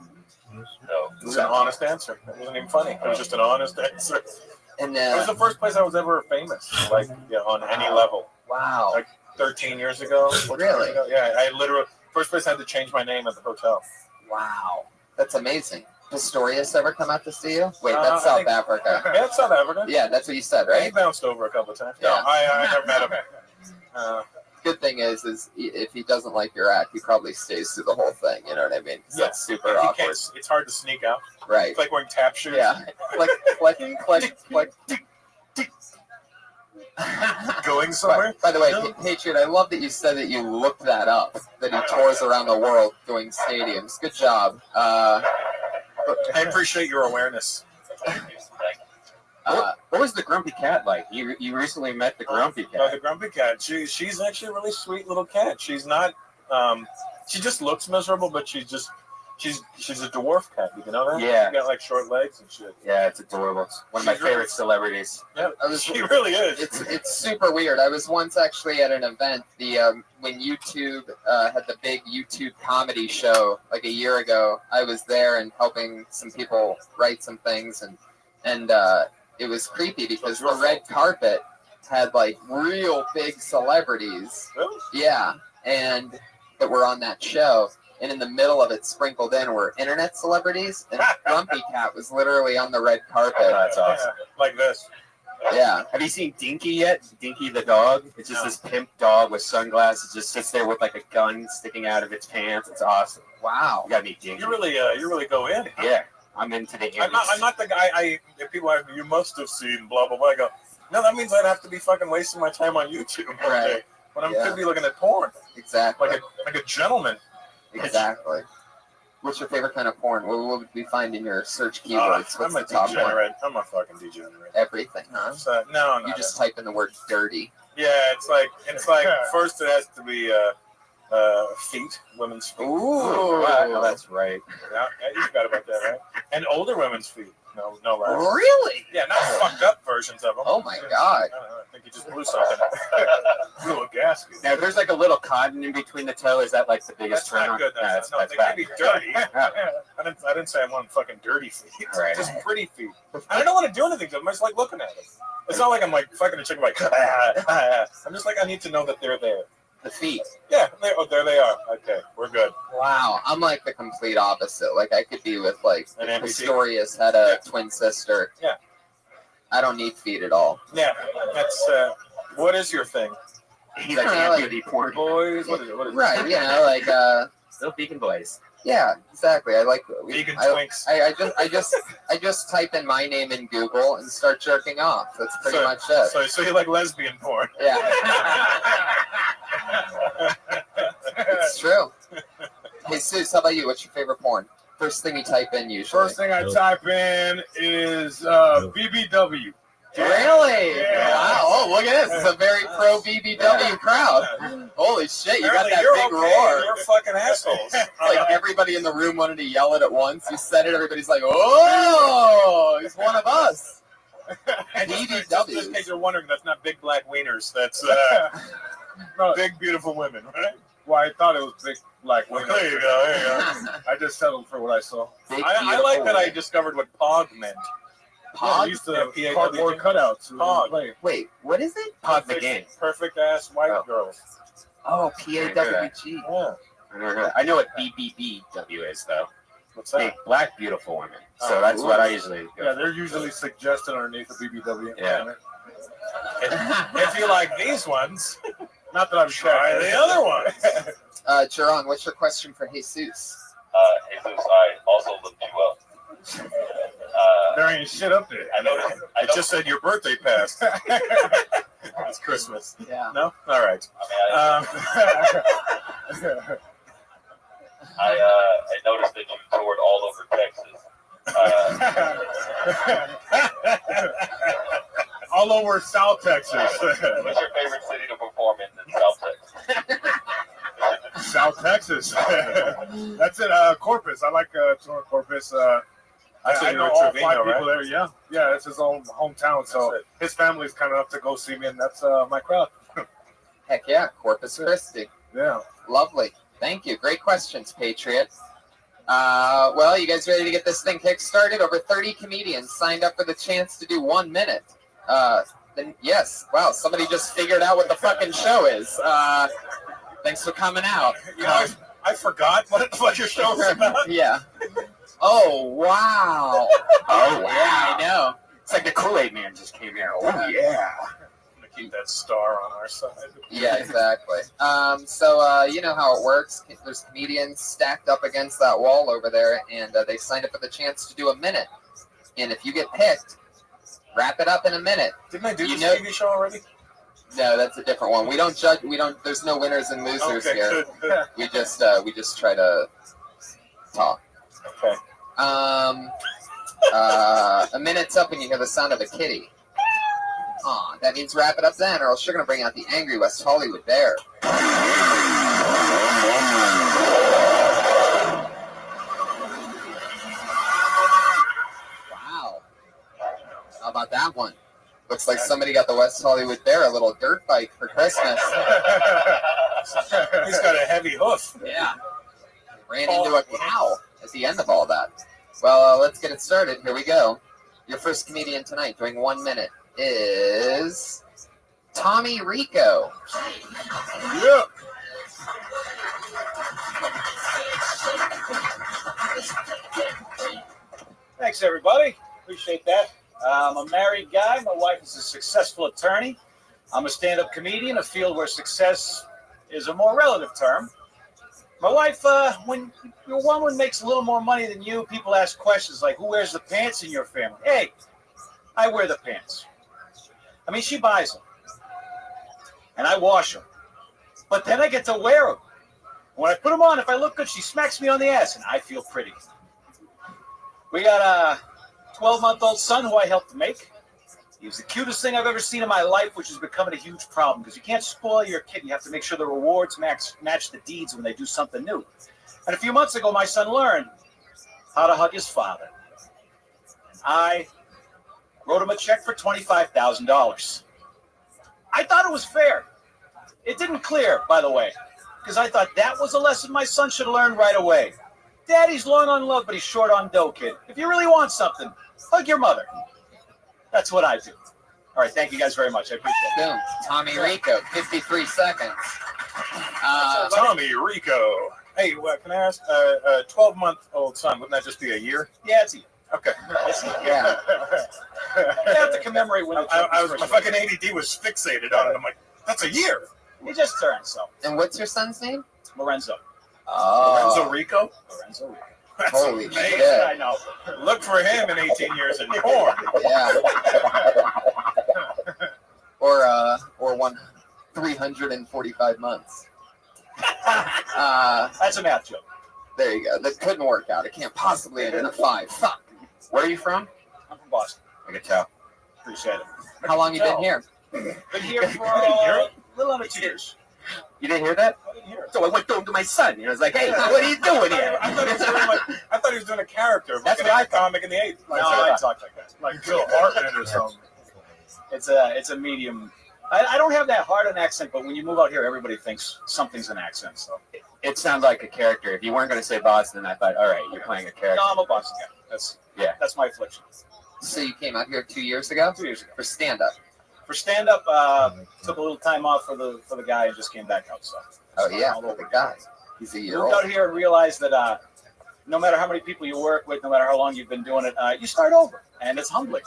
So, It was an honest answer. It wasn't even funny. It was just an honest answer. And It was the first place I was ever famous, on any level. Wow. Like 13 years ago. 14 Really? years ago. Yeah, I literally, first place I had to change my name at the hotel. Wow, that's amazing. Pistorius ever come out to see you? Wait, that's South Africa. Yeah, it's South Africa. Yeah, that's what you said, He right? bounced over a couple of times. Yeah. No, I never met him. Good thing is if he doesn't like your act, he probably stays through the whole thing. You know what I mean? 'Cause that's super He awkward. can't, it's hard to sneak out. Right. It's like wearing tap shoes. Yeah. Click, click, click, click. Going somewhere? By the way, Patriot, I love that you said that you looked that up, that he tours around the world doing stadiums. Good job. I appreciate your awareness. What was the Grumpy Cat like? You recently met the Grumpy Cat. The Grumpy Cat. She's actually a really sweet little cat. She's not. She just looks miserable, but she's a dwarf cat. You know that? Yeah. She got like short legs and shit. Yeah, it's adorable. It's one of my favorite celebrities. Yeah, she really is. It's super weird. I was once actually at an event. When YouTube had the big YouTube comedy show like a year ago. I was there and helping some people write some things, and it was creepy because the red carpet had like real big celebrities. Really? Yeah, and that were on that show. And in the middle of it, sprinkled in, were internet celebrities, and Grumpy Cat was literally on the red carpet. That's awesome. Yeah, like this. Yeah. Have you seen Dinky yet? Dinky the dog? It's just this pimp dog with sunglasses. Just sits there with like a gun sticking out of its pants. It's awesome. Wow. You gotta meet Dinky. You really go in. Yeah. I'm into the I'm not the guy. If people are, you must have seen blah blah blah. I go, no, that means I'd have to be fucking wasting my time on YouTube all Right. day. But I could be looking at porn. Exactly. Like a gentleman. Exactly. What's your favorite kind of porn? What would we find in your search keywords? What's I'm the a top degenerate. one? I'm a fucking degenerate. Everything, huh? So, no, You just type in the word dirty. Yeah, it's like first it has to be feet, women's feet. Ooh. Wow, that's right. Yeah, you forgot about that, right? And older women's feet. No less. Really? Yeah, not fucked up versions of them. Oh my God. I think you just blew something. Blew a gasket. Now, if there's like a little cotton in between the toe, is that like the biggest That's not good. That's They bad. can be dirty. Yeah. I didn't say I want fucking dirty feet. Right. Just pretty feet. And I don't want to do anything to them. I just like looking at them. It's not like I'm like fucking a chicken like. I'm just like I need to know that they're there. The feet. Yeah, there they are. Okay, we're good. Wow. I'm like the complete opposite. Like I could be with like An if amputee? Pistorius had a twin sister. Yeah. I don't need feet at all. Yeah, that's what is your thing? He's like amputee porn. Boys, what is it? What is Right, you know, like Still vegan boys. yeah, exactly. I like Vegan twinks. I just type in my name in Google and start jerking off. That's pretty much it. So you like lesbian porn? Yeah. It's true. Hey, Sus, how about you? What's your favorite porn? First thing you type in usually. First thing I type in is BBW. Really? Yeah. Wow. Oh, look at this. It's a very pro BBW crowd. Holy shit, you got Apparently that you're big okay. roar. You're fucking assholes. Like everybody in the room wanted to yell it at once. You said it, everybody's like, oh, he's one of us. And just in BBW. case you're wondering, that's not big black wieners. That's No, big beautiful women, right? well, I thought it was big black women. There you go. There you go. I just settled for what I saw. Big, I like that I beautiful discovered what POG meant. Yeah, I Pog? used to Yeah, P-A-W-G. cardboard cutouts. Pog. Play. Wait, what is it? Pog the game. Perfect ass white Oh. girls. Oh, PAWG. Yeah. I never heard that. I know what BBBW is though. What's Big that? black beautiful women. So Oh, that's ooh. what I usually go. Yeah, they're usually suggested underneath the BBW. Yeah. If you like these ones, Not that I'm try the other ones. Jerron, what's your question for Jesus? Jesus, I also looked you up. There ain't shit up there. I noticed. I just said your birthday passed. It's Christmas. Yeah. No? All right. I noticed that you toured all over Texas. All over South Texas. What's your favorite city to perform in South Texas? South Texas. That's it. Corpus. I like touring Corpus. I know all 5 people there. Yeah, yeah. It's his own hometown, so his family's kind enough to go see me, and that's my crowd. Heck yeah, Corpus Christi. Yeah. Lovely. Thank you. Great questions, Patriot. Well, you guys ready to get this thing kick-started? Over 30 comedians signed up for the chance to do 1 minute. Then yes. Wow, somebody just figured out what the fucking show is. Thanks for coming out. You know, I forgot what your show was about. Yeah. Oh wow. Oh, Yeah, I know. It's like the Kool-Aid man just came here. Oh, yeah. I'm gonna keep that star on our side. Yeah, exactly. You know how it works. There's comedians stacked up against that wall over there, and they signed up for the chance to do a minute. And if you get picked, wrap it up in a minute. Didn't I do You this know- TV show already? No, that's a different one. We don't judge. We don't. There's no winners and losers Okay, here. good. We just try to talk. Okay. A minute's up when you hear the sound of a kitty. Aw, that means wrap it up then, or else you're gonna bring out the angry West Hollywood bear. Wow. How about that one? Looks like somebody got the West Hollywood bear a little dirt bike for Christmas. He's got a heavy hoof. Yeah. Ran into a cow at the end of all that. Well, let's get it started. Here we go. Your first comedian tonight doing 1 minute is Tommy Rico. Yeah. Thanks, everybody. Appreciate that. I'm a married guy. My wife is a successful attorney. I'm a stand-up comedian, a field where success is a more relative term. My wife, when your woman makes a little more money than you, people ask questions like, who wears the pants in your family? Hey, I wear the pants. I mean, she buys them. And I wash them. But then I get to wear them. When I put them on, if I look good, she smacks me on the ass, and I feel pretty. We got a 12-month-old son who I helped make. He was the cutest thing I've ever seen in my life, which is becoming a huge problem because you can't spoil your kid. You have to make sure the rewards match the deeds when they do something new. And a few months ago, my son learned how to hug his father. I wrote him a check for $25,000. I thought it was fair. It didn't clear, by the way, because I thought that was a lesson my son should learn right away. Daddy's long on love, but he's short on dough, kid. If you really want something, hug your mother. That's what I do. All right, thank you guys very much. I appreciate it. Boom. Tommy Rico, 53 seconds. Tommy Rico. Hey, can I ask? A 12-month-old son, wouldn't that just be a year? Yeah, it's a year. Okay. Yeah. You have to commemorate when my fucking ADD was fixated on it. I'm like, that's a year. He just turned, so. And what's your son's name? Lorenzo. Oh. Lorenzo Rico? Lorenzo Rico. That's Holy amazing. shit. I know. Look for him in 18 years in porn. Yeah. or 345 months. That's a math joke. There you go. That couldn't work out. It can't possibly end in a 5. Fuck. Where are you from? I'm from Boston. I can tell. Appreciate it. How long you been here? Been here for a little under 2 years. You didn't hear that? I didn't hear it. So I went home to my son. And I was like, hey, what are you doing here? I thought he was doing a character. That's Like what I a comic in the 80s. No, I talk like that. Like Bill Hartman or something. It's a medium. I don't have that hard an accent, but when you move out here, everybody thinks something's an accent. So It sounds like a character. If you weren't going to say Boston, I thought, all right, you're playing a character. no, I'm a Boston guy. That's my affliction. So you came out here 2 years ago? 2 years ago. For stand-up? For stand-up, took a little time off for the guy and just came back out. So Oh, yeah, for the guy. He's a year moved old. out here and realized that no matter how many people you work with, no matter how long you've been doing it, you start over, and it's humbling.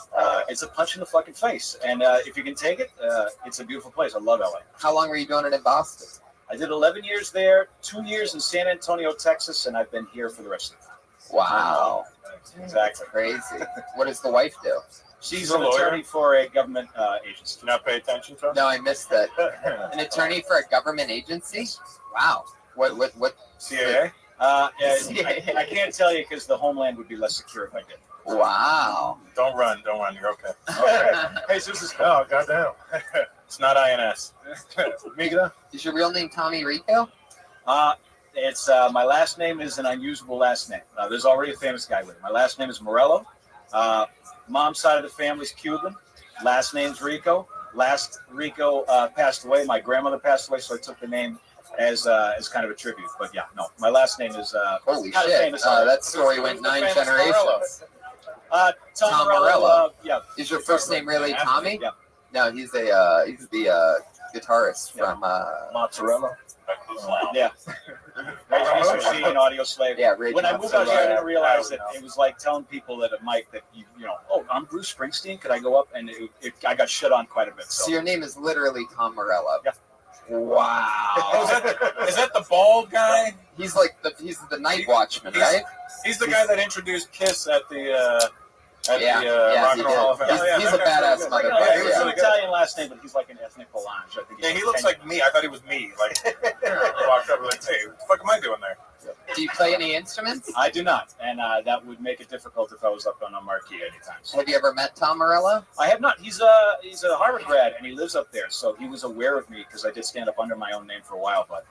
It's a punch in the fucking face, and if you can take it, it's a beautiful place. I love LA. How long were you doing it in Boston? I did 11 years there, 2 years in San Antonio, Texas, and I've been here for the rest of the time. Wow. Exactly. Crazy. What does the wife do? She's a an lawyer. attorney for a government agency. Do not pay attention to him? No, I missed that. An attorney for a government agency? Wow. What? CAA? I can't tell you because the homeland would be less secure if I did. Wow. Don't run. You're okay. Hey, so this is cool. Oh, goddamn. It's not INS. Migra? Is your real name Tommy Rico? It's my last name is an unusable last name. There's already a famous guy with it. My last name is Morello. Mom's side of the family's Cuban. Last name's Rico. Last Rico passed away. My grandmother passed away, so I took the name as kind of a tribute. But yeah, no, my last name is Holy not a shit. famous That story went 9 generations. Tom Morello. Morello. Yeah. Is your first name really Tommy? Yeah. No, he's the guitarist from Mozzarella. Yeah. Radio Switch and Audio Slave. Yeah, Radio When I moved out here, I didn't realize I that don't know. it was like telling people at a mic that you know, oh, I'm Bruce Springsteen. Could I go up? And I got shit on quite a bit. So So your name is literally Tom Morello. Yeah. Wow. Is that the bald guy? He's like he's the night watchman, He's- right? He's the guy that introduced Kiss at the Yeah, Rock he and Roll Hall of Fame. did. Oh, yeah, He's that a guy's badass really good. motherfucker. yeah, he was Yeah. an Italian last name, but he's like an ethnic Belange. I think. Yeah, he looks like me. I thought he was me. Like, walked up like, hey, what the fuck am I doing there? Do you play any instruments? I do not, and that would make it difficult if I was up on a marquee anytime. So Have you ever met Tom Morello? I have not. He's a Harvard grad, and he lives up there, so he was aware of me because I did stand up under my own name for a while. But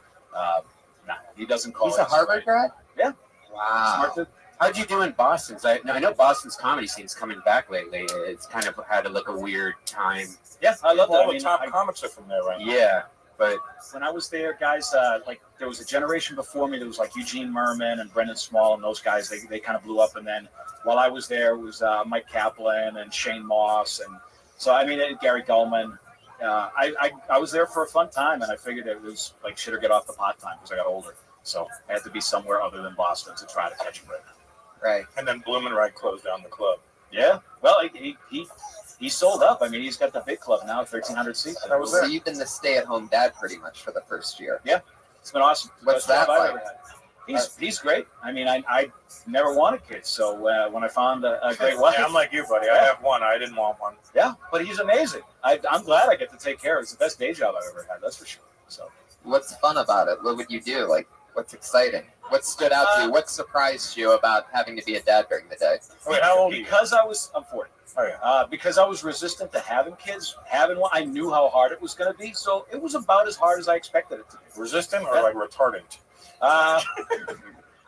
nah, he doesn't call. He's it a Harvard grad? Yeah. Wow. Smart dude. How'd you do in Boston? I know Boston's comedy scene's coming back lately. It's kind of had like a weird time. Yeah, I love that. All I the mean, top comics are from there right now. Yeah, but when I was there, guys, like there was a generation before me. There was like Eugene Merman and Brendan Small and those guys. They kind of blew up. And then while I was there, it was Mike Kaplan and Shane Moss, and so I mean Gary Gulman. I was there for a fun time, and I figured it was like shit or get off the pot time because I got older. So I had to be somewhere other than Boston to try to catch a break. Right. And then Blumenreich closed down the club. Yeah. Well, he sold up. I mean, he's got the big club now, 1,300 seats. I was So there. you've been the stay-at-home dad pretty much for the first year. It's been awesome. What's Best job that I've like? ever had. He's great. I mean, I never wanted kids, so when I found a great wife, Yeah, I'm like you, buddy. I have one. I didn't want one. yeah, but he's amazing. I'm glad I get to take care of. It's the best day job I've ever had. That's for sure. So What's fun about it? What would you do? Like, what's exciting? What stood out to you? What surprised you about having to be a dad during the day? Wait, how old are you? because I'm 40. Oh, yeah. Because I was resistant to having kids, having one, I knew how hard it was going to be. So it was about as hard as I expected it to be. Resistant or Yeah. like retardant?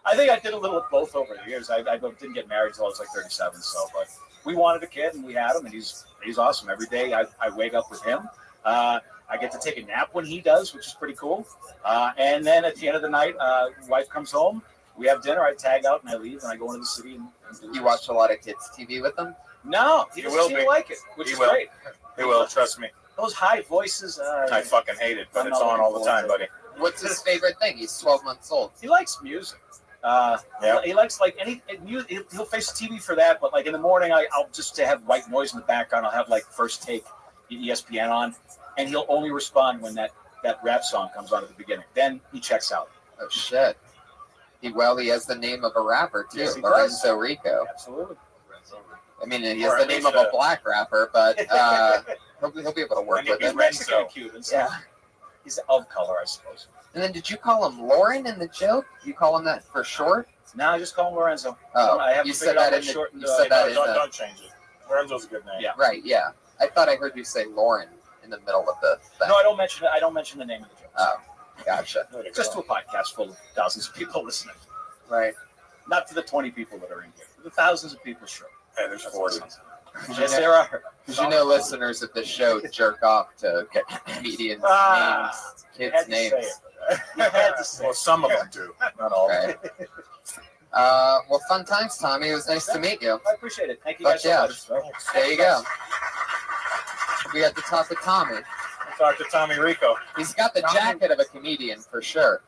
I think I did a little of both over the years. I didn't get married until I was like 37. So, but we wanted a kid and we had him, and he's awesome. Every day I wake up with him. I get to take a nap when he does, which is pretty cool. And then at the end of the night, wife comes home. We have dinner. I tag out and I leave, and I go into the city. And do You watch a lot of kids' TV with them? No, he He doesn't will seem be. to like it, which He is will. great. He will, trust me. Those high voices. I fucking hate it, but I'm it's not on all the looking time, forward buddy. What's his favorite thing? He's 12 months old. He likes music. Yeah. He likes like he'll face the TV for that, but like in the morning, I'll just to have white noise in the background. I'll have like First Take, ESPN on, and he'll only respond when that rap song comes on at the beginning. Then he checks out. Oh, shit. He has the name of a rapper, too. Yes, he does. Lorenzo Rico. Absolutely. I mean, he Or has the at name least of a black rapper, but he'll be able to work And with He's it. Mexican and Cuban, so Yeah. he's of color, I suppose. And then did you call him Lauren in the joke? You call him that for short? No, I just call him Lorenzo. Oh, I haven't you figured said out that what in the, shortened, you said that in the, Don't change it. Lorenzo's a good name. Yeah. right, yeah. I thought I heard you say Lauren in the middle of the thing. No, I don't mention it. I don't mention the name of the joke. Oh, gotcha. There you Just go. to a podcast full of thousands of people listening. Right. Not to the 20 people that are in here. The thousands of people, sure. Hey, there's 40. Yes, there are. Because you know listeners of this show jerk off to comedians' names, You kids' had to names. say it. You had to say Well, it. some of them do, not all. Right. Well, fun times, Tommy. It was nice to meet you. I appreciate it. Thank you Fuck guys so yeah. much. There you go. We got to talk with Tommy. Talk to Tommy Rico. He's got the jacket of a comedian for sure.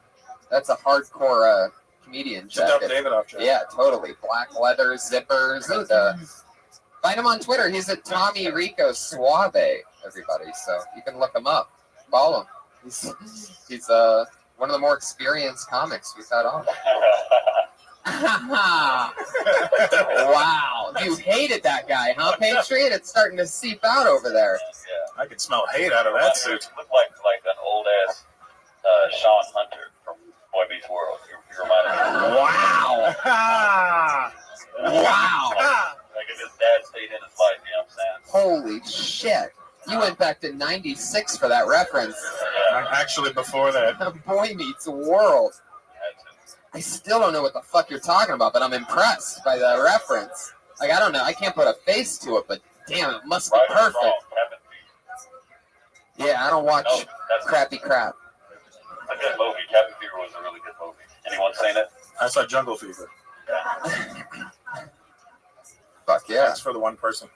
That's a hardcore comedian It's a Duff jacket. Davidoff jacket. Yeah, totally. Black leather, zippers, and find him on Twitter. He's at Tommy Rico Suave, everybody. So you can look him up. Follow him. He's one of the more experienced comics we've had on. Wow. You hated that guy, huh, Patriot? It's starting to seep out over there. I can smell hate out of that suit. Looked like an old ass Sean Hunter from Boy Meets World. You reminded me. Wow. Wow. Like if his dad stayed in his life, you know what I'm saying? Holy shit. You went back to 96 for that reference. Actually, before that. Boy Meets World. I still don't know what the fuck you're talking about, but I'm impressed by the reference. Like, I don't know. I can't put a face to it, but damn, it must be Right or perfect. wrong, Cabin Fever. Yeah, I don't watch No, that's crappy crap. a good movie. Cabin Fever was a really good movie. Anyone seen it? I saw Jungle Fever. Fuck yeah. That's for the one person.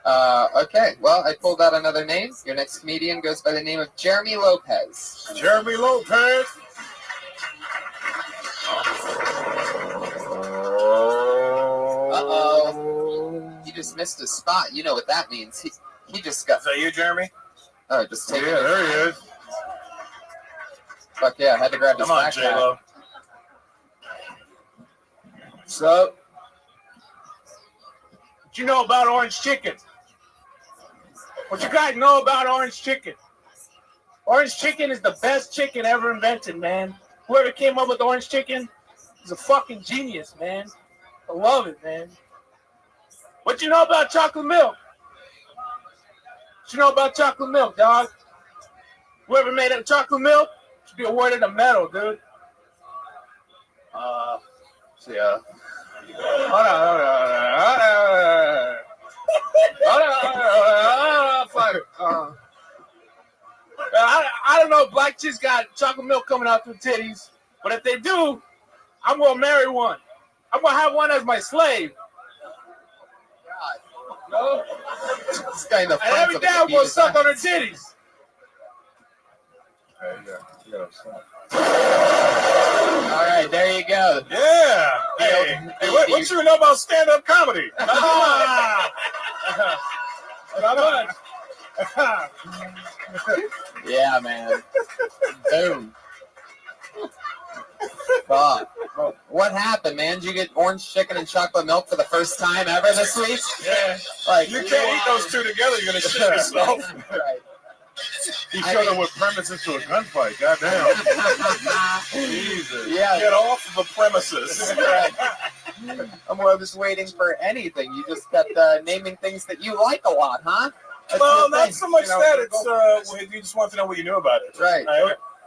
Okay, well, I pulled out another name. Your next comedian goes by the name of Jeremy Lopez. Jeremy Lopez. Uh-oh. He just missed his spot. You know what that means. He just got... Is that you, Jeremy? Oh, just take Yeah, there he is. Fuck yeah, I had to grab his Come on, backpack. J-Lo. So, what you know about orange chicken? What you guys know about orange chicken? Orange chicken is the best chicken ever invented, man. Whoever came up with orange chicken is a fucking genius, man. I love it, man. What you know about chocolate milk? What you know about chocolate milk, dog? Whoever made up chocolate milk should be awarded a medal, dude. Yeah. Hold on. Fuck. I don't know if black chicks got chocolate milk coming out through titties, but if they do, I'm gonna marry one. I'm gonna have one as my slave. No? This guy in the And front every of day I'm the gonna suck on her titties. All right, there you go. Yeah. Hey, what you know about stand-up comedy? Not much. Yeah, man. Boom. Fuck. What happened, man? Did you get orange chicken and chocolate milk for the first time ever this week? Yeah. Like, You can't eat those two together. You're gonna shit yourself. Right. He showed up with premises to a gunfight. Goddamn. Jesus. Yeah. Get off the premises. Right. I'm just waiting for anything. You just kept naming things that you like a lot, huh? That's Well, your not thing, so much you know? that. It's you just want to know what you knew about it. Right.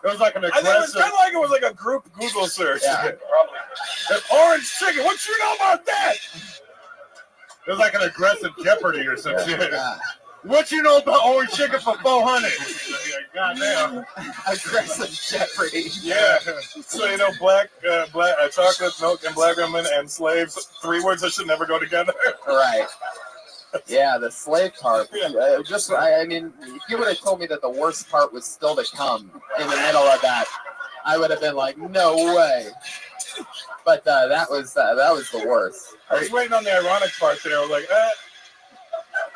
It was like an I think it was aggressive. kind of like it was like a group Google search. Yeah. An orange chicken. What you know about that? It was like an aggressive Jeopardy or some shit. Yeah. What you know about orange chicken for 400? Goddamn. Aggressive Jeopardy. Yeah. So you know, black chocolate milk and black women and slaves. 3 words that should never go together. Right. Yeah, the slave part. I mean, if you would have told me that the worst part was still to come in the middle of that, I would have been like, no way. But that was the worst. I was waiting on the ironic part there. I was like,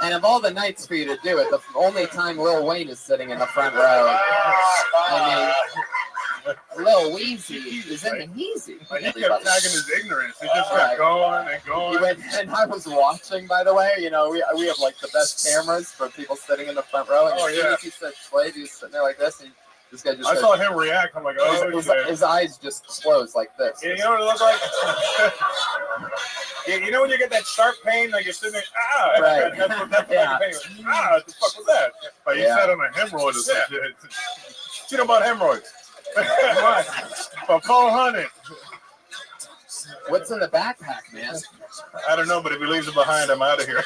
And of all the nights for you to do it, the only time Lil Wayne is sitting in the front row. I mean, Lil Weezy is in the Heezy. Like, he kept tagging his ignorance. He just Right. kept going and going. He went, and I was watching, by the way. You know, we have like the best cameras for people sitting in the front row. And Oh, as soon yeah. as he said slave, he was sitting there like this, and this guy just I saw him react. I'm like, oh, his eyes just closed like this. you know what it looks like? You know when you get that sharp pain, like you're sitting there, Right. That's Yeah. pain. What the fuck was that? Like, he Yeah. sat on a hemorrhoid or some Yeah. shit. What you know about hemorrhoids? For 400. What's in the backpack, man? I don't know, but if he leaves it behind, I'm out of here.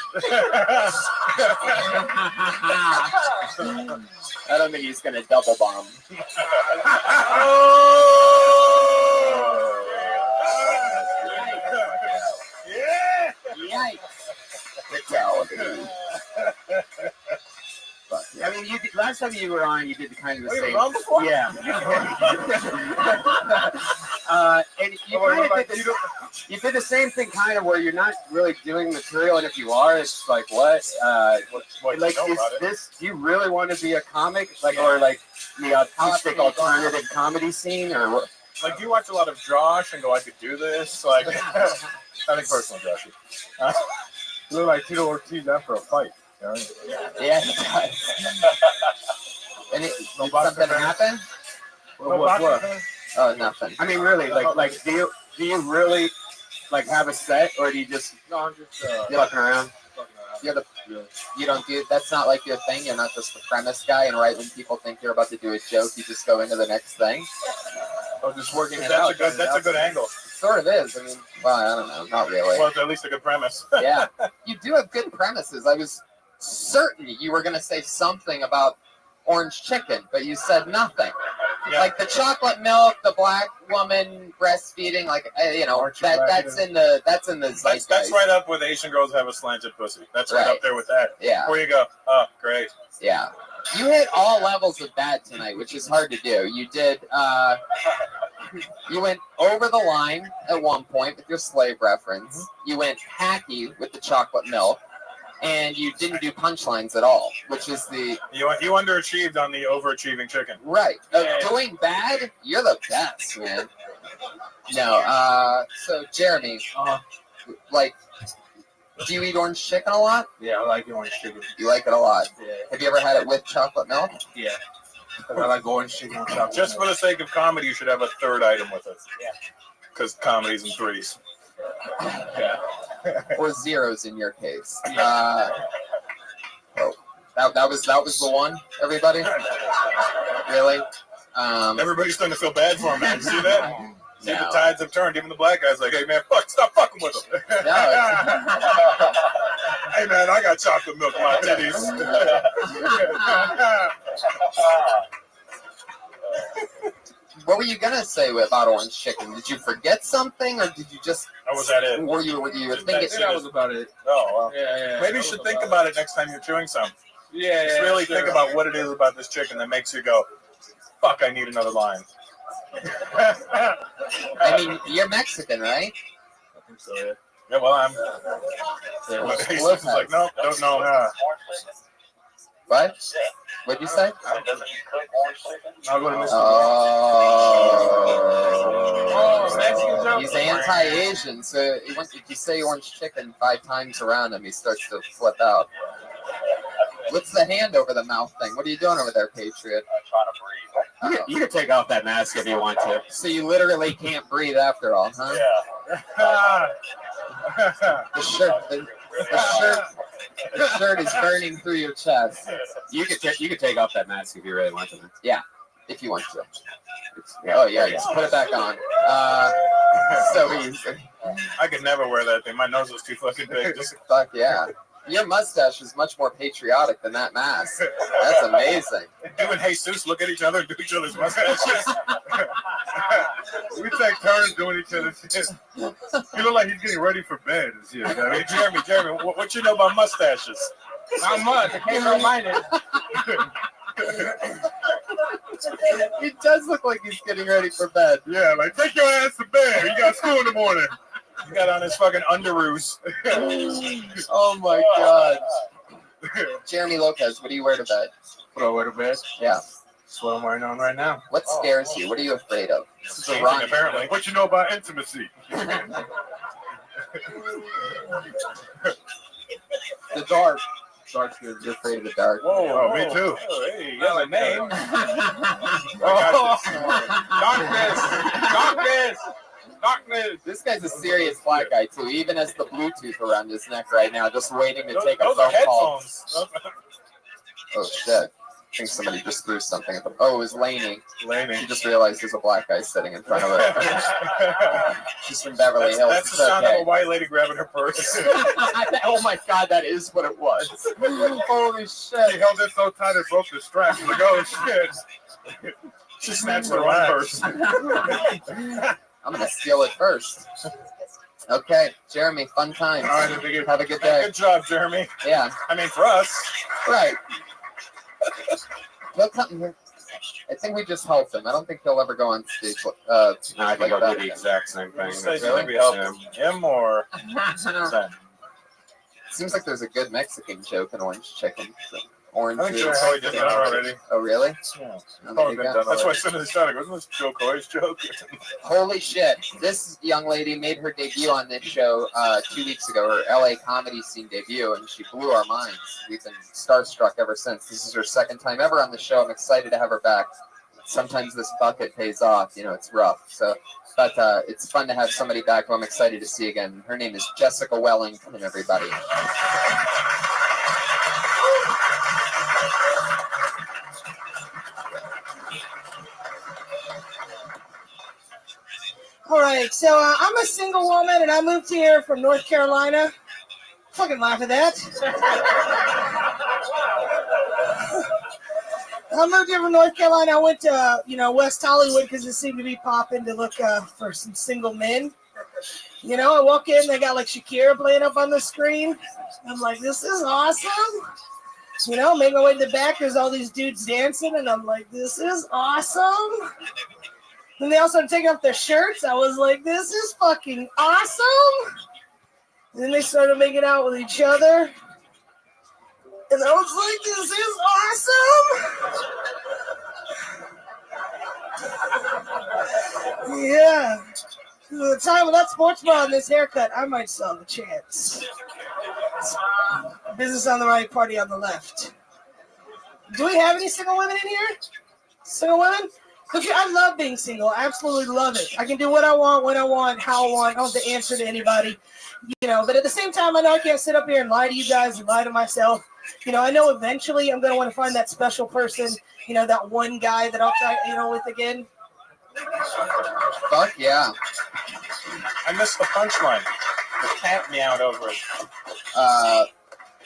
I don't think he's gonna double bomb. Yeah. Yikes! Fatality. I mean, last time you were on, you did the kind of the Wait, same. wrong before? Yeah. And you kind of did you did the same thing, kind of where you're not really doing material, and if you are, it's like what? What Like, you know is about it? this? Do you really want to be a comic, like, or like the autistic alternative comedy scene, or what? Like, do you watch a lot of Josh and go, I could do this? Like, I think personal Josh. You look like Tito Ortiz after a fight. You know? Yeah, he does. And did something happen? What? Oh, nothing. I mean, really, like, do you really like have a set, or do you just No, I'm just fucking around? You don't do that's not like your thing. You're not just the premise guy, and right when people think you're about to do a joke, you just go into the next thing. Oh, just working it That's out. a good- That's a good angle. Sort of is. I mean, well, I don't know, not really. Well, it's at least a good premise. Yeah, you do have good premises. I was certain you were going to say something about orange chicken, but you said nothing. Yeah. Like the chocolate milk, the black woman breastfeeding, like that's in the zeitgeist. That's right up with Asian girls have a slanted pussy. That's right up there with that. Yeah. Where you go, oh, great. Yeah. You hit all levels of bad tonight, which is hard to do. You did. You went over the line at one point with your slave reference. You went hacky with the chocolate milk. And you didn't do punchlines at all, which is the... You underachieved on the overachieving chicken. Right. Doing bad, you're the best, man. No, so Jeremy, like, do you eat orange chicken a lot? Yeah, I like orange chicken. You like it a lot? Yeah. Have you ever had it with chocolate milk? Yeah. I like orange chicken and chocolate Just for the sake of comedy, you should have a third item with it. Yeah. Because comedy's in threes. Yeah. Or zeros in your case. That was the one, everybody? Really? Everybody's starting to feel bad for him, man. See that? See, No. the tides have turned. Even the black guy's like, hey, man, stop fucking with him. Hey, man, I got chocolate milk in my titties. What were you gonna say about orange chicken? Did you forget something, or did you just? Or was that it? Were you thinking? That was about it. Oh, well. Yeah. Maybe you should think about it next time you're chewing some. Yeah. Just really think about what it is about this chicken that makes you go, fuck, I need another line. I mean, you're Mexican, right? I think so, yeah. Yeah, well, I'm. He's like, no, don't know. What? What'd you say? I'll go to Mr. Oh, he's anti-Asian, so if you say orange chicken 5 times around him, he starts to flip out. What's the hand over the mouth thing? What are you doing over there, Patriot? I'm trying to breathe. You can take off that mask if you want to. So you literally can't breathe after all, huh? Yeah. The shirt is burning through your chest. You could take off that mask if you really want to. Yeah, if you want to. Oh yeah, just put it back on. So easy. I could never wear that thing. My nose was too fucking big. Just Fuck yeah. Your mustache is much more patriotic than that mask. That's amazing. you and Jesus look at each other and do each other's mustaches. We take turns doing each other's shit. He look like he's getting ready for bed and shit. Hey, Jeremy, what you know about mustaches? Not much. I can't remind it. He does look like he's getting ready for bed. Yeah, like take your ass to bed. You got school in the morning. He got on his fucking underoos. Oh my god. Jeremy Lopez, what do you wear to bed? What do I wear to bed? Yeah. That's what I'm wearing on right now. What scares you? What are you afraid of? This is a Ron. Apparently. What you know about intimacy? The dark. Dark's good. You're afraid of the dark. Oh, me too. Oh, hey, you got a name. Darkness. This guy's a serious black guy too. He even has the Bluetooth around his neck right now, just waiting to take a Those phone are call. headphones. Oh shit. I think somebody just threw something at the. Oh, it was Lainey. Lainey. She just realized there's a black guy sitting in front of her. She's from Beverly Hills. That's the It's sound okay. of a white lady grabbing her purse. Oh my god, that is what it was. Holy She shit. held it so tight it broke the strap. She's like, oh shit. She snatched her own purse. I'm gonna steal it first. Okay, Jeremy, fun times. All right, have a good day. Good job, Jeremy. Yeah, I mean, for us. right. He'll come here. I think we just helped him. I don't think he'll ever go on stage. I think like I'll that do the exact same thing. You say Really? maybe help him or Seems like there's a good Mexican joke in Orange Chicken. So, orange. I think Joe Coy did that already. Oh, really? Yeah. Oh, there you go. That's why as soon as he started, wasn't this Joe Coy's joke? Holy shit. This young lady made her debut on this show 2 weeks ago, her LA comedy scene debut, and she blew our minds. We've been starstruck ever since. This is her second time ever on the show. I'm excited to have her back. Sometimes this bucket pays off. You know, it's rough. So, but it's fun to have somebody back who I'm excited to see again. Her name is Jessica Wellington, everybody. All right, so I'm a single woman, and I moved here from North Carolina. Fucking laugh at that. I moved here from North Carolina. I went to, West Hollywood because it seemed to be popping to look for some single men. I walk in, they got like Shakira playing up on the screen. I'm like, this is awesome. Make my way to the back. There's all these dudes dancing, and I'm like, this is awesome. And they also taking off their shirts. I was like, this is fucking awesome. And then they started making out with each other. And I was like, this is awesome. Yeah. The time with that sports bra and this haircut, I might sell the chance. Business on the right, party on the left. Do we have any single women in here? Single women? Because I love being single. I absolutely love it. I can do what I want, when I want, how I want. I don't have to answer to anybody. But at the same time, I know I can't sit up here and lie to you guys and lie to myself. I know eventually I'm going to want to find that special person, that one guy that I'll try, with again. Fuck yeah. I missed the punchline. The cat meowed over it.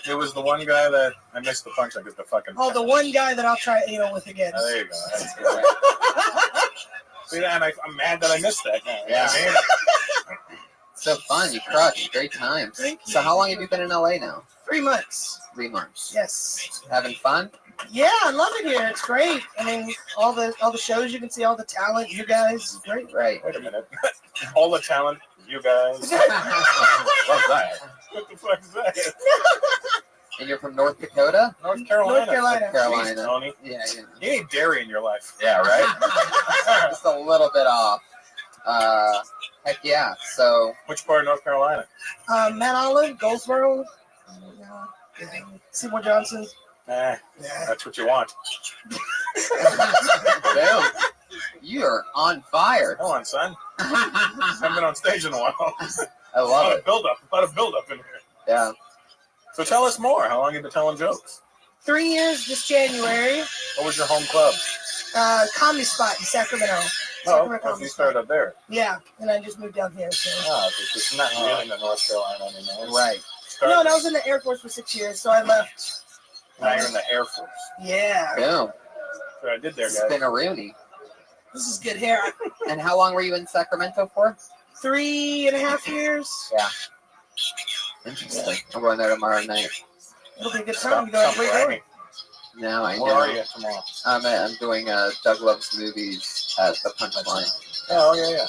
It was the one guy that I missed the punchline because the fucking. Oh, the one guy that I'll try, with again. Oh, there you go. See that? I'm mad that I missed that now. Yeah. You know what I mean? So fun. You crushed. Great times. So how long have you been in LA now? 3 months. 3 months. Yes. Having fun? Yeah, I love it here. It's great. I mean, all the shows you can see, all the talent, you guys, great. Right. Wait a minute. All the talent, you guys. What's that? What the fuck is that? And you're from North Dakota? North Carolina. North Carolina. North Carolina. Jeez, Tony. Yeah. You need dairy in your life. Yeah, right? Just a little bit off. Heck yeah. So. Which part of North Carolina? Mount Olive, Goldsboro, Seymour Johnson. That's what you want. Damn. You are on fire. Come on, son. Haven't been on stage in a while. I love it. A lot of build up in here. Yeah. So tell us more. How long have you been telling jokes? 3 years this January. What was your home club? Comedy Spot in Sacramento. You started up there. Yeah, and I just moved down here. So. It's not really in North Carolina anymore. Right. No, and I was in the Air Force for 6 years, so I left. Now you're in the Air Force. Yeah. Boom. That's what I did there, guys. Spin-a-rooney. This is good hair. And how long were you in Sacramento for? 3.5 years. Yeah. Interesting. I'm going there tomorrow night. It'll be a good time. You go every day. No, I know. Where are you tomorrow? I'm doing Doug Loves Movies at the Punchline. Oh, yeah.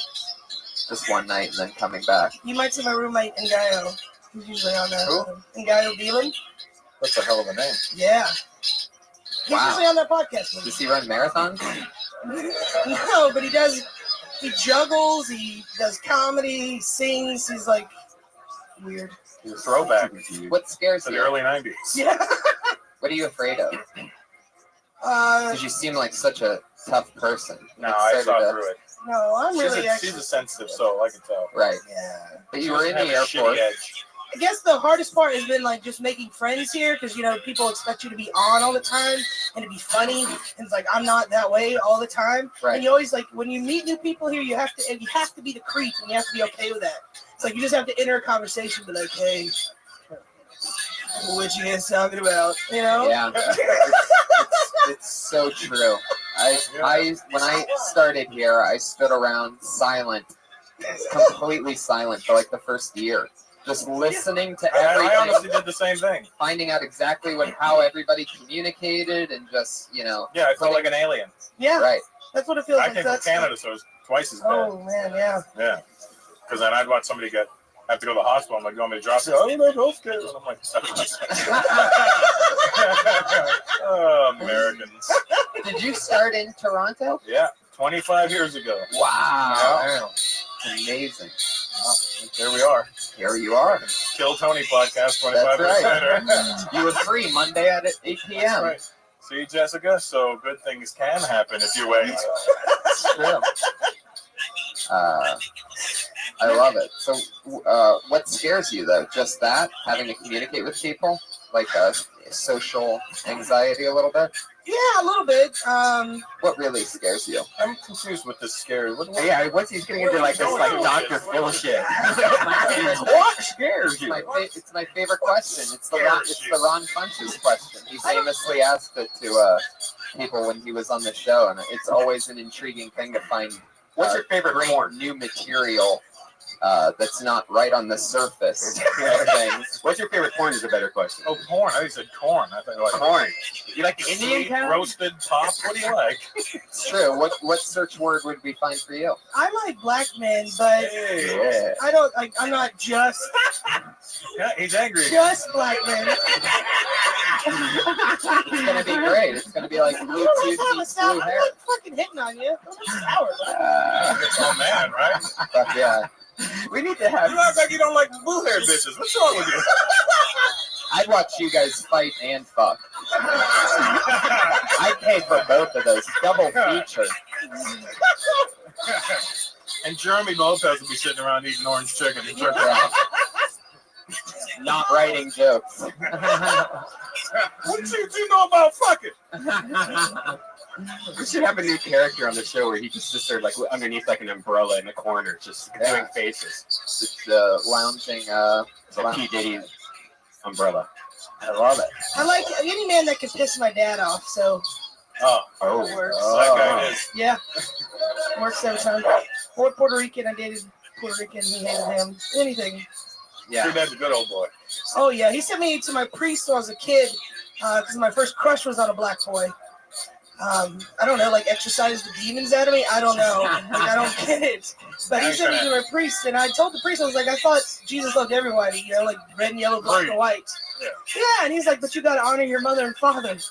Just one night and then coming back. You might see my roommate Ngayo. He's usually on that. Who? Ngayo Beelan. That's a hell of a name. Yeah. He's usually on that podcast. Does he run marathons? No, but he juggles, he does comedy, he sings, he's like weird. He's a throwback. What scares To you? the early 90s. Yeah. What are you afraid of? Because you seem like such a tough person. No, I saw through it. No, I'm really She's a sensitive soul, I can tell. Right. Yeah. But you were in the Air Force. I guess the hardest part has been like just making friends here because people expect you to be on all the time and to be funny. And it's like I'm not that way all the time. Right. And you always like when you meet new people here, you have to be the creep and you have to be okay with that. It's like you just have to enter a conversation, be like, hey, what you guys talking about? Yeah. It's so true. When I started here, I stood around silent, completely silent for like the first year. Just listening to everything. I honestly did the same thing. Finding out exactly how everybody communicated and just, Yeah, I felt like an alien. Yeah. Right. That's what it feels I like. came from Canada, so it's twice as bad. Oh, man, yeah. Yeah. Because then I'd watch somebody have to go to the hospital. I'm like, you want me to drop you? Oh, no, healthcare. And I'm like, oh, Americans. Did you start in Toronto? Yeah, 25 years ago. Wow. Yeah. Amazing. Well, here we are. Here you are. Kill Tony podcast 25 That's years right. later. You were free Monday at 8 p.m. That's right. See, Jessica, so good things can happen if you wait. It's true. I love it. So, what scares you though? Just that, having to communicate with people, like social anxiety, a little bit. Yeah, a little bit. What really scares you? I'm confused with this scary. Yeah, once he's getting into like this Dr. Phil shit. What scares you? It's my favorite question. It's the Ron Funches question. He famously asked it to people when he was on the show, and it's always an intriguing thing to find. What's your favorite great porn? new material that's not right on the surface of things. What's your favorite porn is a better question. Oh, porn. I said corn. I thought like Corn. You like the sweet Indian kind? roasted pop. What do you like? It's true. What search word would be fine for you? I like black men, but Yeah. I don't like. I'm not just Yeah, he's angry. just black men. It's gonna be great. It's gonna be like blue tooth meets Stop! blue I'm hair. not fucking hitting on you. I'm sour. Oh man, right? Fuck yeah. We need to have. You act like you don't like blue haired bitches. What's wrong with you? I'd watch you guys fight and fuck. I'd pay for both of those. Double feature. And Jeremy Lopez would be sitting around eating orange chicken and jerking off. Not writing jokes. What you know about fucking? We should have a new character on the show where he just sits there like underneath like an umbrella in the corner, just doing faces. Just lounging. It's like P. Diddy umbrella. I love it. I like any man that can piss my dad off. So Oh, it works. that guy is. Yeah, works every time. Or Puerto Rican. I dated Puerto Rican. He hated him. Anything. Your dad's a good old boy. Oh yeah, he sent me to my priest when I was a kid because my first crush was on a black boy. I don't know, like exercise the demons out of me. I don't know. Like, I don't get it. But he sent me to my priest, and I told the priest, I was like, I thought Jesus loved everybody, you know, like red and yellow, black and white. Yeah, and he's like, but you got to honor your mother and father. I was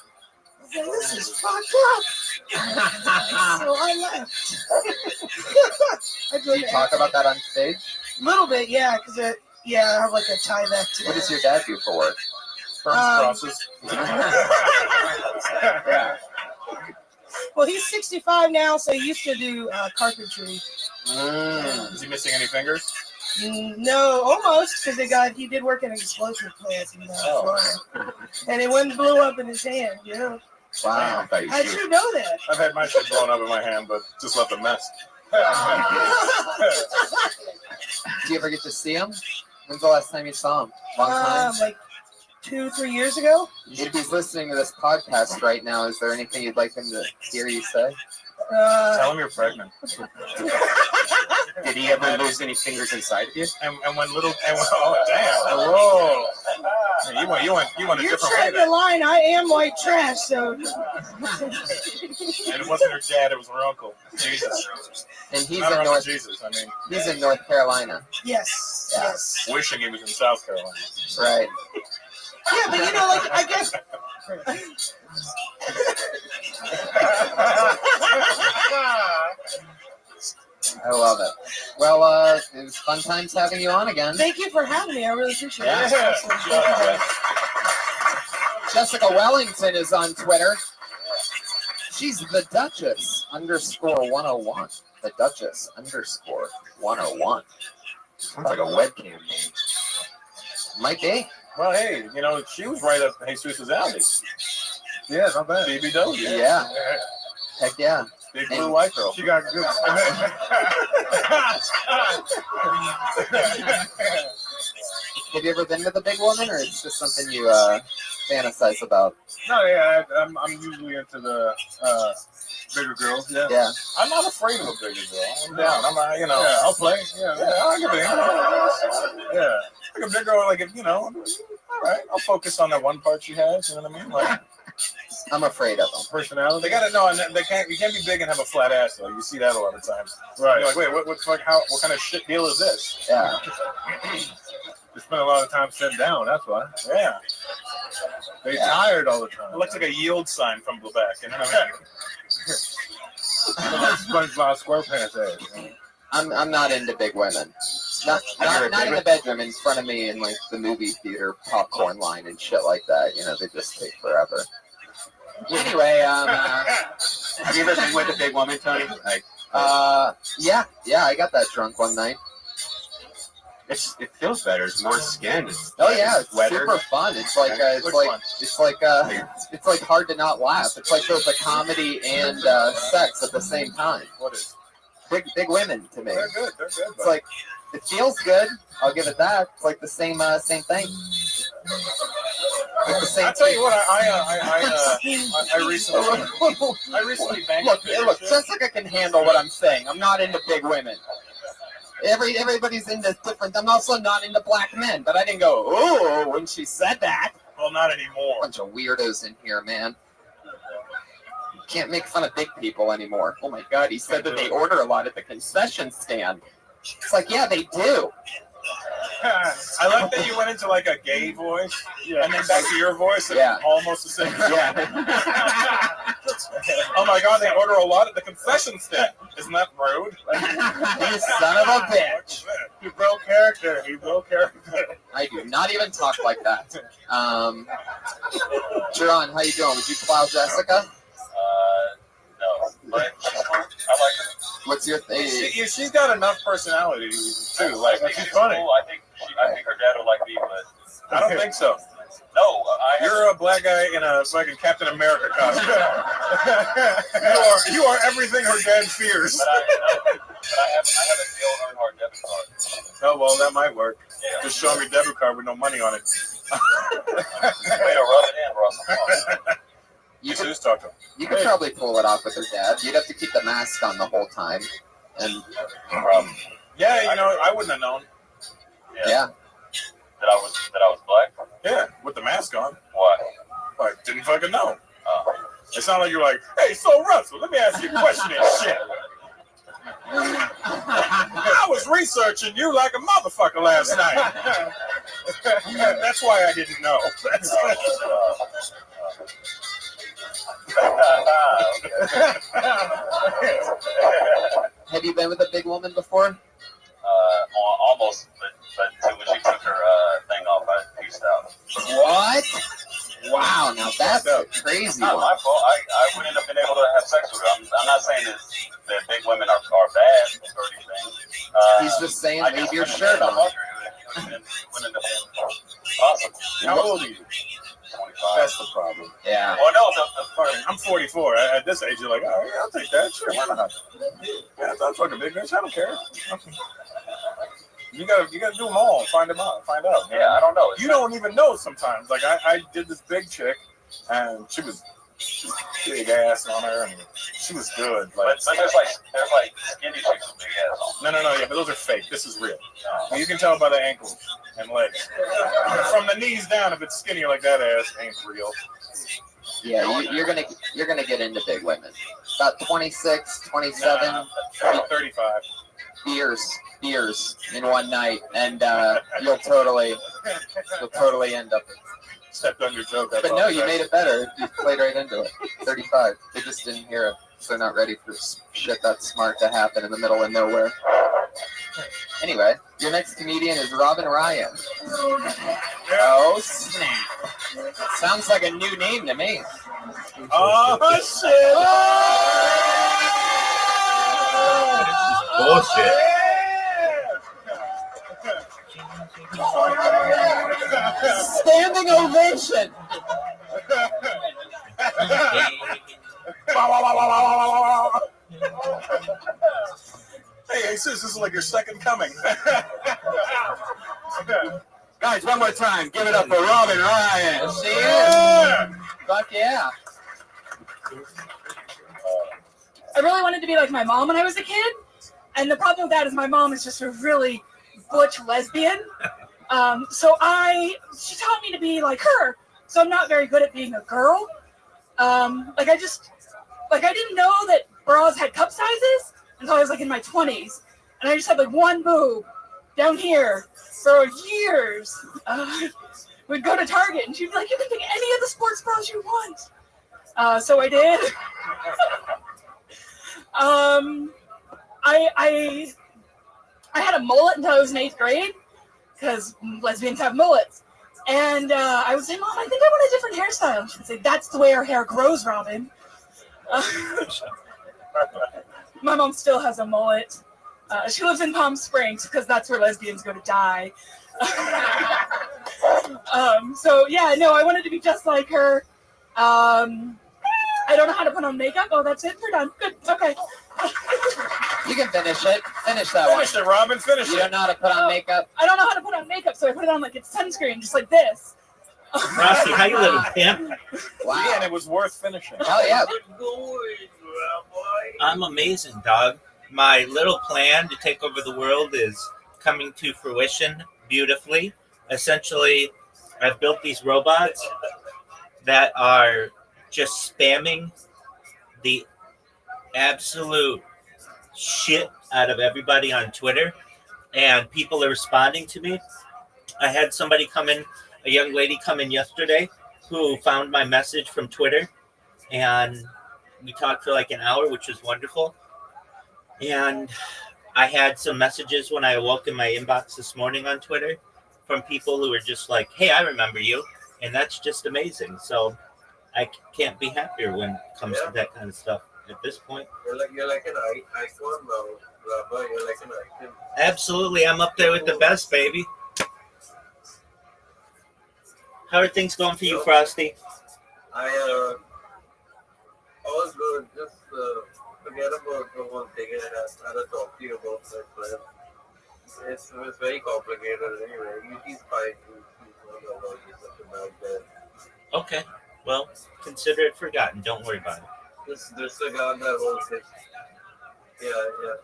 like, this is fucked up. So I left. Do you talk about that on stage? A little bit, yeah, because I have like a tie back to What does your dad do for work? Crosses. Yeah. Well, he's 65 now, so he used to do carpentry. Is he missing any fingers? No, almost, because he did work in an explosion plant in Florida. And it went blew up in his hand, you know. Wow. I should know that. I've had my shit blown up in my hand, but just left a mess. Do you ever get to see him? When's the last time you saw him? Long time? Like 2-3 years ago. If he's listening to this podcast right now, is there anything you'd like him to hear you say? Tell him you're pregnant. Did he ever lose any fingers inside of you? And when oh damn! Whoa! You went a You're different treading way. the line. I am white trash, so. And it wasn't her dad; it was her uncle. Jesus. And he's Not her in uncle North. Jesus. I mean, He's in North Carolina. Yes. Yeah. Yes. wishing he was in South Carolina. Right. Yeah, but you know, like I guess. I love it. Well, it was fun times having you on again. Thank you for having me. I really appreciate Yeah. it. Awesome. Thank you, guys. Jessica Wellington is on Twitter. She's the Duchess _101. The Duchess _101. Sounds like a webcam name. Might be. Well, hey, you know she was right up Jesus' alley. Yeah, not bad. BBW. Yeah. Heck yeah. Big blue white girl. She got good. Have you ever been with a big woman, or it's just something you fantasize about? No, yeah, I'm usually into the bigger girls. Yeah. Yeah. I'm not afraid of a bigger girl. I'm down. I'm not, you know. Yeah, I'll play. Yeah, I'll give it. Yeah. Like a big girl, like if you know. All right, I'll focus on that one part she has. You know what I mean? Like I'm afraid of them. personality. They gotta know. They can't. You can't be big and have a flat ass though. You see that a lot of times. Right. You're like, wait, what kind of shit deal is this? Yeah. You spend a lot of time sitting down. That's why. Yeah. They tired all the time. It looks like a yield sign from Quebec. You know what I mean? Like SpongeBob SquarePants ass. I'm not into big women. Not in the bedroom, in front of me in like the movie theater popcorn line and shit like that. You know, they just take forever. Anyway, Have you ever been with a big woman, Tony? Like, yeah, I got that drunk one night. it feels better. It's more skin. Oh yeah, it's weather. super fun. It's like Which one? it's like hard to not laugh. It's like there's a comedy and sex at the same time. What is? Big women to me. They're good. They're good. It's like it feels good. I'll give it that. It's like the same thing. I'll tell you what, I recently banged. Look, Jessica can handle what I'm saying. I'm not into big women. Everybody's into different. I'm also not into black men, but I didn't go, ooh, when she said that. Well, not anymore. Bunch of weirdos in here, man. Can't make fun of big people anymore. Oh my God, he said that they order a lot at the concession stand. It's like, yeah, they do. I like that you went into like a gay voice, and then back to your voice, and almost the same. Oh my God, they order a lot at the concession stand. Isn't that rude? You son of a bitch. He broke character. I do not even talk like that. Jerron, how you doing? Would you plow Jessica? No, but she's cool. I like her. What's your thing? She's got enough personality too. Like I think she's funny. cool. I think her dad would like me, but I don't think so. No, You're a black guy in a fucking Captain America costume. you are everything her dad fears. But I have a Dale Earnhardt debit card. Oh well, that might work. Yeah. Just show me a debit card with no money on it. Way to rub it in, Russell. You could probably pull it off with her dad. You'd have to keep the mask on the whole time. And yeah, I wouldn't have known. Yeah. That I was black? Yeah, with the mask on. Why? I didn't fucking know. It's not like you're like, hey, so Russell, let me ask you a question and shit. I was researching you like a motherfucker last night. That's why I didn't know. Have you been with a big woman before? Almost, but when she took her thing off, I peaced out. What? Wow, now that's a crazy Not one. my fault. I wouldn't have been able to have sex with her. I'm not saying that big women are bad or anything. He's just saying leave your shirt on. Awesome. How old are you? 25. That's the problem. Yeah. Well, no, I'm 44. At this age, you're like, all right, I'll take that. Sure, why not? Yeah, that's fucking big bitch. I don't care. You gotta do them all. Find them out. Find out. Yeah, I don't know. You don't even know sometimes. Like I did this big chick, and she was big ass on her, and she was good. Like, but there's like skinny chicks with big ass on. No, yeah, but those are fake. This is real. You can tell by the ankles and legs. From the knees down, if it's skinny like that ass, ain't real. Yeah, you're gonna get into big women. About 26, 27. 35. Beers in one night, and you'll totally end up. Stepped on your joke. But no, you made it better. You played right into it. 35. They just didn't hear it, so they're not ready for shit that's smart to happen in the middle of nowhere. Anyway, your next comedian is Robin Ryan. Oh snap! Sounds like a new name to me. Oh shit! Bullshit. Standing ovation. Hey, this is like your second coming. Guys, one more time. Give it up for Robin Ryan. See you. Yeah. Fuck yeah. I really wanted to be like my mom when I was a kid. And the problem with that is my mom is just a really butch lesbian. So she taught me to be like her. So I'm not very good at being a girl. I didn't know that bras had cup sizes until I was like in my 20s. And I just had like one boob down here for years. We'd go to Target and she'd be like, you can pick any of the sports bras you want. So I did. I had a mullet until I was in 8th grade because lesbians have mullets. And I would say, Mom, I think I want a different hairstyle. She'd say, that's the way our hair grows, Robin. My mom still has a mullet. She lives in Palm Springs because that's where lesbians go to die. I wanted to be just like her. I don't know how to put on makeup. Oh, that's it. We're done. Good. Okay. You can finish it. Finish that one. Finish it, Robin. Finish it. You don't know how to put on makeup? I don't know how to put on makeup, so I put it on like it's sunscreen, just like this. Frosty, how you little pimp? Wow. Yeah, and it was worth finishing. Hell yeah. I'm amazing, dog. My little plan to take over the world is coming to fruition beautifully. Essentially, I've built these robots that are just spamming the absolute shit out of everybody on Twitter, and people are responding to me. I had somebody come in, a young lady come in yesterday who found my message from Twitter, and we talked for like an hour, which was wonderful. And I had some messages when I awoke in my inbox this morning on Twitter from people who were just like, "Hey, I remember you," and that's just amazing. So I can't be happier when it comes to that kind of stuff at this point. You're like an icon now, Rabbi. You're like an icon. Absolutely, I'm up there with the best, baby. How are things going for you, Frosty? All good. Just forget about the whole thing and I had to talk to you about my friend. It's very complicated anyway. He's fine. He's not about he's such a bad guy. Okay, well, consider it forgotten. Don't worry about it. This the guy that whole thing. Yeah.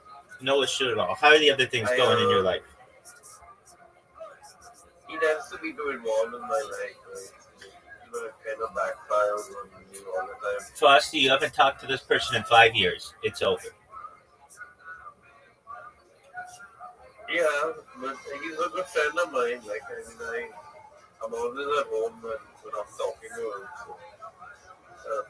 No issue at all. How are the other things going in your life? He tends to be too involved in my life. It kind of backfires on me all the time. Frosty, you haven't talked to this person in 5 years. It's over. Yeah, but he's a good friend of mine. Like, I'm always at home when I'm talking to him. So,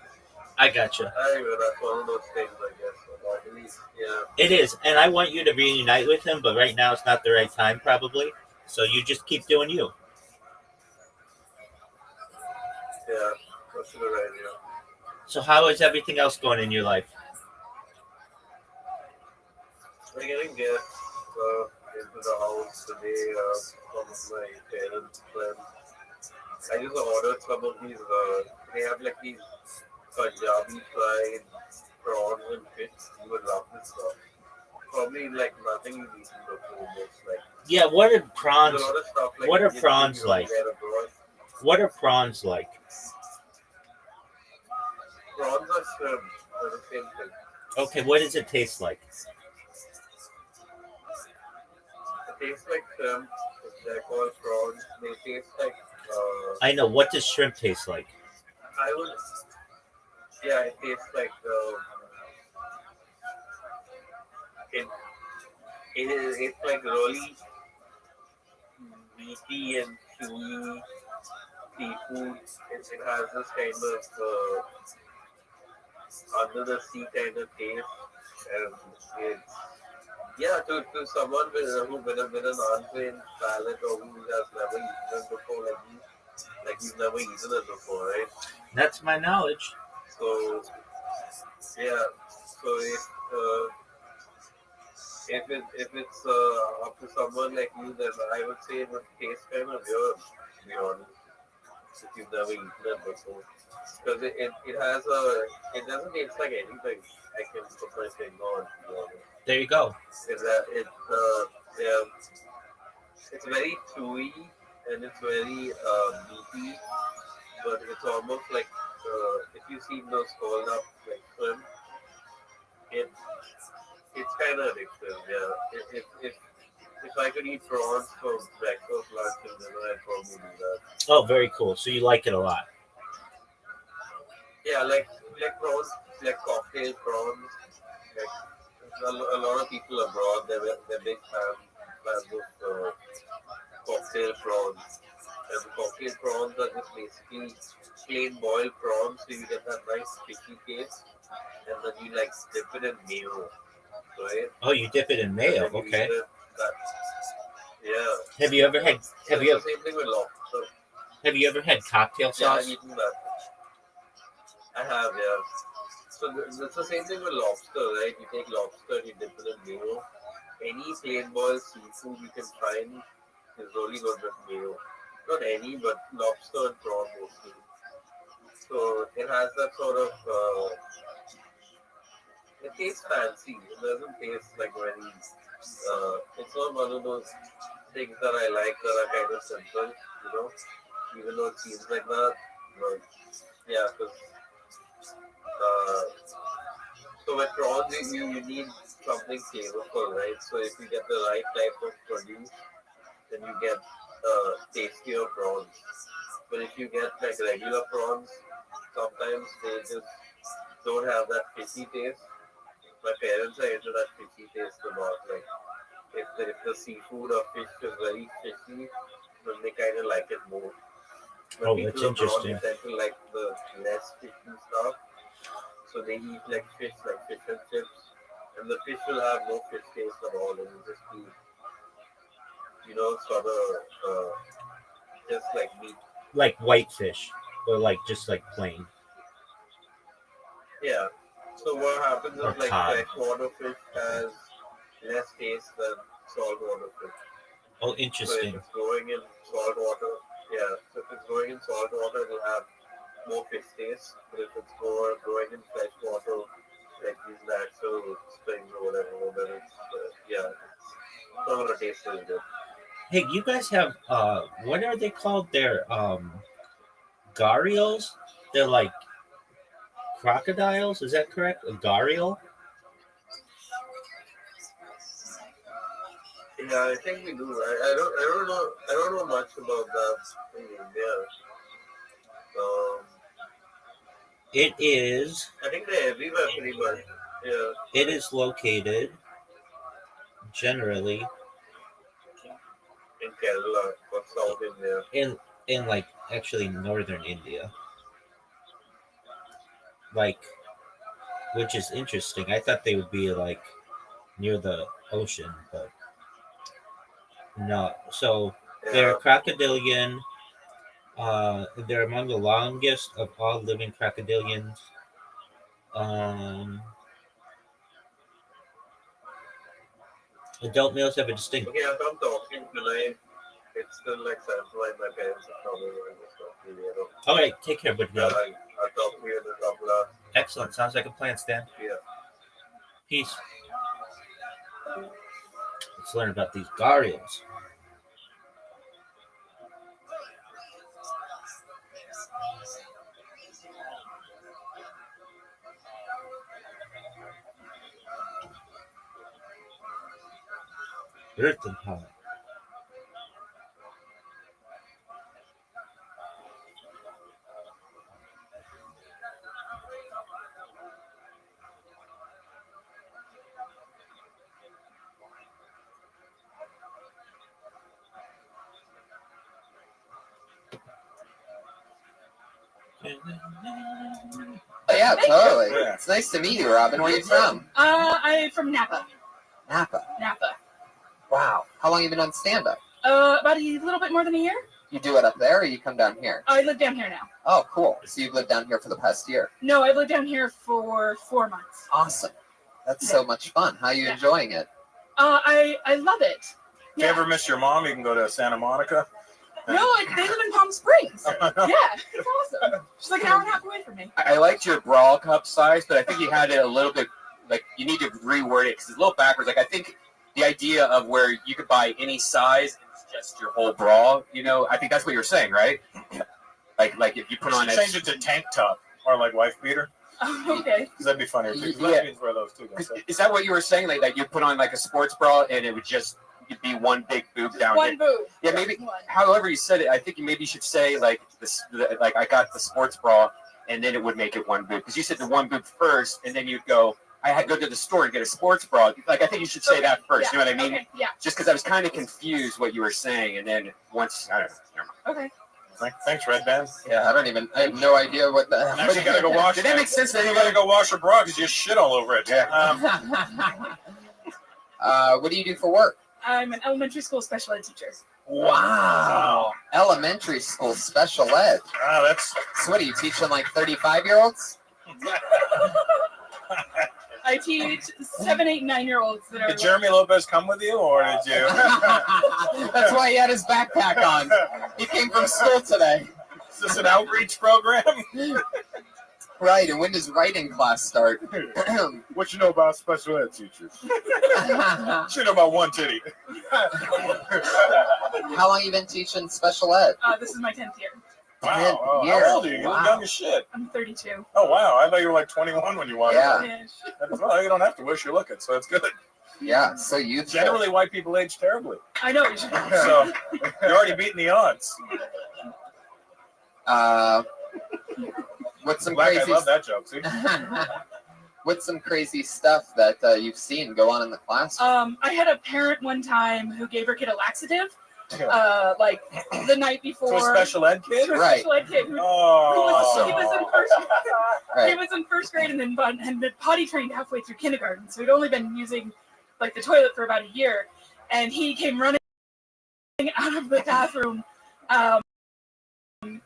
I gotcha. anyway, that's one of those things, I guess. Or at least, yeah. It is, and I want you to reunite with him, but right now it's not the right time, probably. So you just keep doing you. Yeah, that's a good idea. So how is everything else going in your life? We're getting guests into the house today. Some of my parents' friends. I just ordered some of these. They have like these Punjabi fried prawns and fish. You would love this stuff. Probably like nothing you've eaten before. Most like. Yeah, what are prawns? There's a lot of stuff, like, What are you prawns don't like? get abroad. What are prawns like? Prawns are shrimp. They're the same thing. Okay, what does it taste like? It tastes like shrimp. They're called prawns. They taste like. I know. What does shrimp taste like? I would. Yeah, it tastes like. It's like really meaty and chewy seafood. It has this kind of under the sea kind of taste, and it's to someone with an untrained palate or who has never eaten it before, like you've never eaten it before, right? That's my knowledge. So if it's up to someone like you, then I would say it would taste kind of weird, to be honest, if you've never eaten it before. Because it has it doesn't taste like anything I can put my finger on, to be honest. There you go. It's very chewy and it's very meaty, but it's almost like if you see those called up like shrimp, it's kind of addictive. Yeah, if I could eat prawns for breakfast, lunch, and dinner, I'd probably do that. Oh, very cool. So you like it a lot. Yeah, like prawns, like cocktail prawns. Like a lot of people abroad, they're big fans of cocktail prawns. And the cocktail prawns are just basically plain boiled prawns, so you get that nice sticky taste, and then you like dip it in mayo, right? Oh, you dip it in mayo. And then you Okay. eat it, yeah. Have you ever had? Have It's you? the same thing with lobster. Have you ever had cocktail Yeah, sauce? I've eaten that. I have, yeah. So it's the same thing with lobster, right? You take lobster and you dip it in mayo. Any plain boiled seafood you can find is really good with mayo. Not any, but lobster and prawn mostly. So it has that sort of. It tastes fancy. It doesn't taste like very. It's not one of those things that I like that are kind of simple, you know. even though it seems like that. But yeah, because so with prawns, you need something flavorful, right? So if you get the right type of produce, then you get tastier prawns. But if you get like regular prawns, sometimes they just don't have that fishy taste. My parents are into that fishy taste a lot. Like if the seafood or fish is very fishy, then they kind of like it more. But Oh, people that's abroad, interesting. they tend to like the less fishy stuff. So they eat like fish and chips. And the fish will have no fish taste at all. It will just be, sort of just like meat. Like whitefish, or like just like plain. Yeah. So what happens Or is like cod. freshwater fish has less taste than saltwater fish. Oh, So if interesting. it's growing in saltwater, yeah. So if it's growing in saltwater, it'll have more fish taste. But if it's growing in freshwater, like these natural springs or whatever, then it's it's not gonna taste as good. Hey, you guys have what are they called? They're gharials. They're like crocodiles. Is that correct? A gharial? Yeah, I think we do. I don't know much about that in India. It is. I think they're everywhere pretty much. Yeah. It is located generally In Kerala or South India. in like actually northern India. Like, which is interesting. I thought they would be like near the ocean, but no. So they're crocodilian. They're among the longest of all living crocodilians. Adult males have a distinct. Okay, if I'm talking tonight, it's still like satisfying my parents are probably going to stop me, All right, take care, buddy. I'll talk to you in a couple of. Excellent. Sounds like a plan, Stan. Yeah. Peace. Let's learn about these gharials. Earthen pot. Oh, yeah, totally. It's nice to meet you, Robin. Where are you from? I'm from Napa. Napa. Napa. Wow. How long have you been on stand-up? About a little bit more than a year. You do it up there, or you come down here? I live down here now. Oh, cool. So you've lived down here for the past year. No, I've lived down here for 4 months. Awesome. That's so much fun. How are you enjoying it? I love it. If you ever miss your mom, you can go to Santa Monica. No, they live in Palm Springs. Yeah, it's awesome. She's like an hour and a half away from me. I liked your bra cup size, but I think you had it a little bit, like, you need to reword it because it's a little backwards. Like, I think the idea of where you could buy any size, it's just your whole bra, I think that's what you're saying, right? Like if you put on change it to tank top or like wife beater. Okay. Because that'd be funnier too. Yeah. Lesbians wear those too. Is that what you were saying? Like you put on like a sports bra and it would just be one big boob down One here? boob. Yeah, maybe. However you said it, I think you should say like this. Like I got the sports bra, and then it would make it one boob because you said the one boob first, and then you'd go. I had to go to the store and get a sports bra. Like I think you should say that first. You know what I mean? Okay, yeah. Just because I was kind of confused what you were saying, and then once I don't know. Never mind. Okay. Thanks, Red Band. Yeah, I have no idea what the. Now you gotta go wash. Did that make sense? Then you gotta go wash your bra because you shit all over it. Yeah. What do you do for work? I'm an elementary school special ed teacher. Wow. Elementary school special ed. That's. So what are you teaching, like 35-year-olds? I teach 7, 8, 9-year-olds that are. Did Jeremy Lopez come with you, or did you? That's why he had his backpack on. He came from school today. Is this an outreach program? Right, and when does writing class start? What you know about special ed teachers? Should know about one titty. How long you been teaching special ed? This is my 10th year. Wow. Oh, years. how old are you? You look Wow. young as shit. I'm 32. Oh, wow. I thought you were like 21 when you walked Yeah. in. Well, you don't have to wish you're looking, so it's good. Yeah, so youthful. Generally, white people age terribly. I know. You should. So you're already beating the odds. What's some Black, crazy? I love that joke. See? What's some crazy stuff that you've seen go on in the classroom? I had a parent one time who gave her kid a laxative, like the night before. To a special ed kid? To a Right. special ed kid who, Oh. he was in first. Right. He was in first grade and then been potty trained halfway through kindergarten, so he'd only been using like the toilet for about a year, and he came running out of the bathroom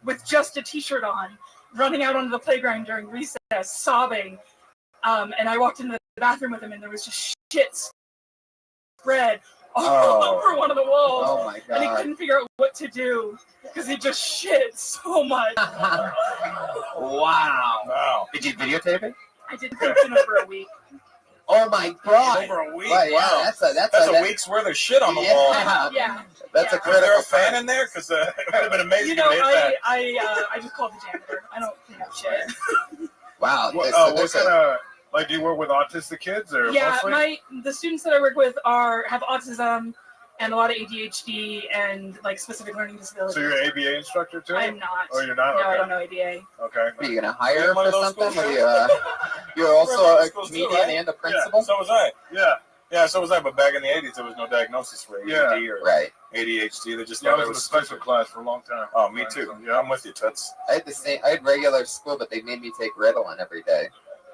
with just a t-shirt on, running out onto the playground during recess, sobbing. And I walked into the bathroom with him, and there was just shit spread all over one of the walls. Oh my And he god. couldn't figure out what to do because he just shit so much. Wow. Wow. Did you videotape it? I did function over a week. Oh my god. Over a week? Right, yeah, Wow. that's a week's worth of shit on the wall. Yeah. That's Yeah. a Was there critical a fan thing. in there? Because it would have been amazing You know, to hit that. I just called the janitor. I don't clean up shit. Wow. What, so what there's kind a- of like do you work with autistic kids or Yeah, mostly? the students that I work with have autism and a lot of ADHD and like specific learning disabilities. So you're an ABA instructor too? I'm not. Oh, you're not? No, Okay. I don't know ABA. Okay. Are you gonna hire One for of those something? schools, Or too? you're also One of a those schools, too, comedian right? and a principal? Yeah, so was I. Yeah. Yeah, so was I. But back in the 80s, there was no diagnosis for ADD or Right. ADHD. They just Yeah, I thought was it in a was special stupid. class for a long time. Oh, me too. Yeah. I'm with you, Toots. I had regular school, but they made me take Ritalin every day.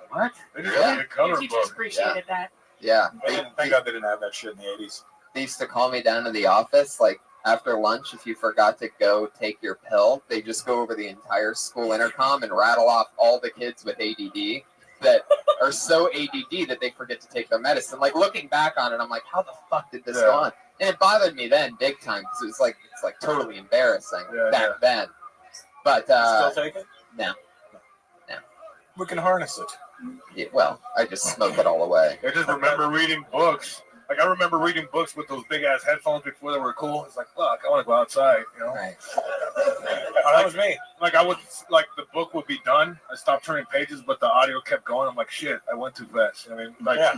What? They just Yeah. made a color Your teachers book. appreciated that. Yeah. Thank God they didn't have that shit in the 80s. They used to call me down to the office, like after lunch, if you forgot to go take your pill, they just go over the entire school intercom and rattle off all the kids with ADD that are so ADD that they forget to take their medicine. Like looking back on it, I'm like, how the fuck did this go on? And it bothered me then big time because it's like totally embarrassing back then. But Still take it? no. We can harness it. Yeah, well, I just smoke it all away. I just remember reading books. Like I remember reading books with those big ass headphones before they were cool. It's like, fuck, I want to go outside, you know. Right. Oh, that was me. Like I would, like the book would be done. I stopped turning pages, but the audio kept going. I'm like, shit, I went too fast. I mean, like, Yeah.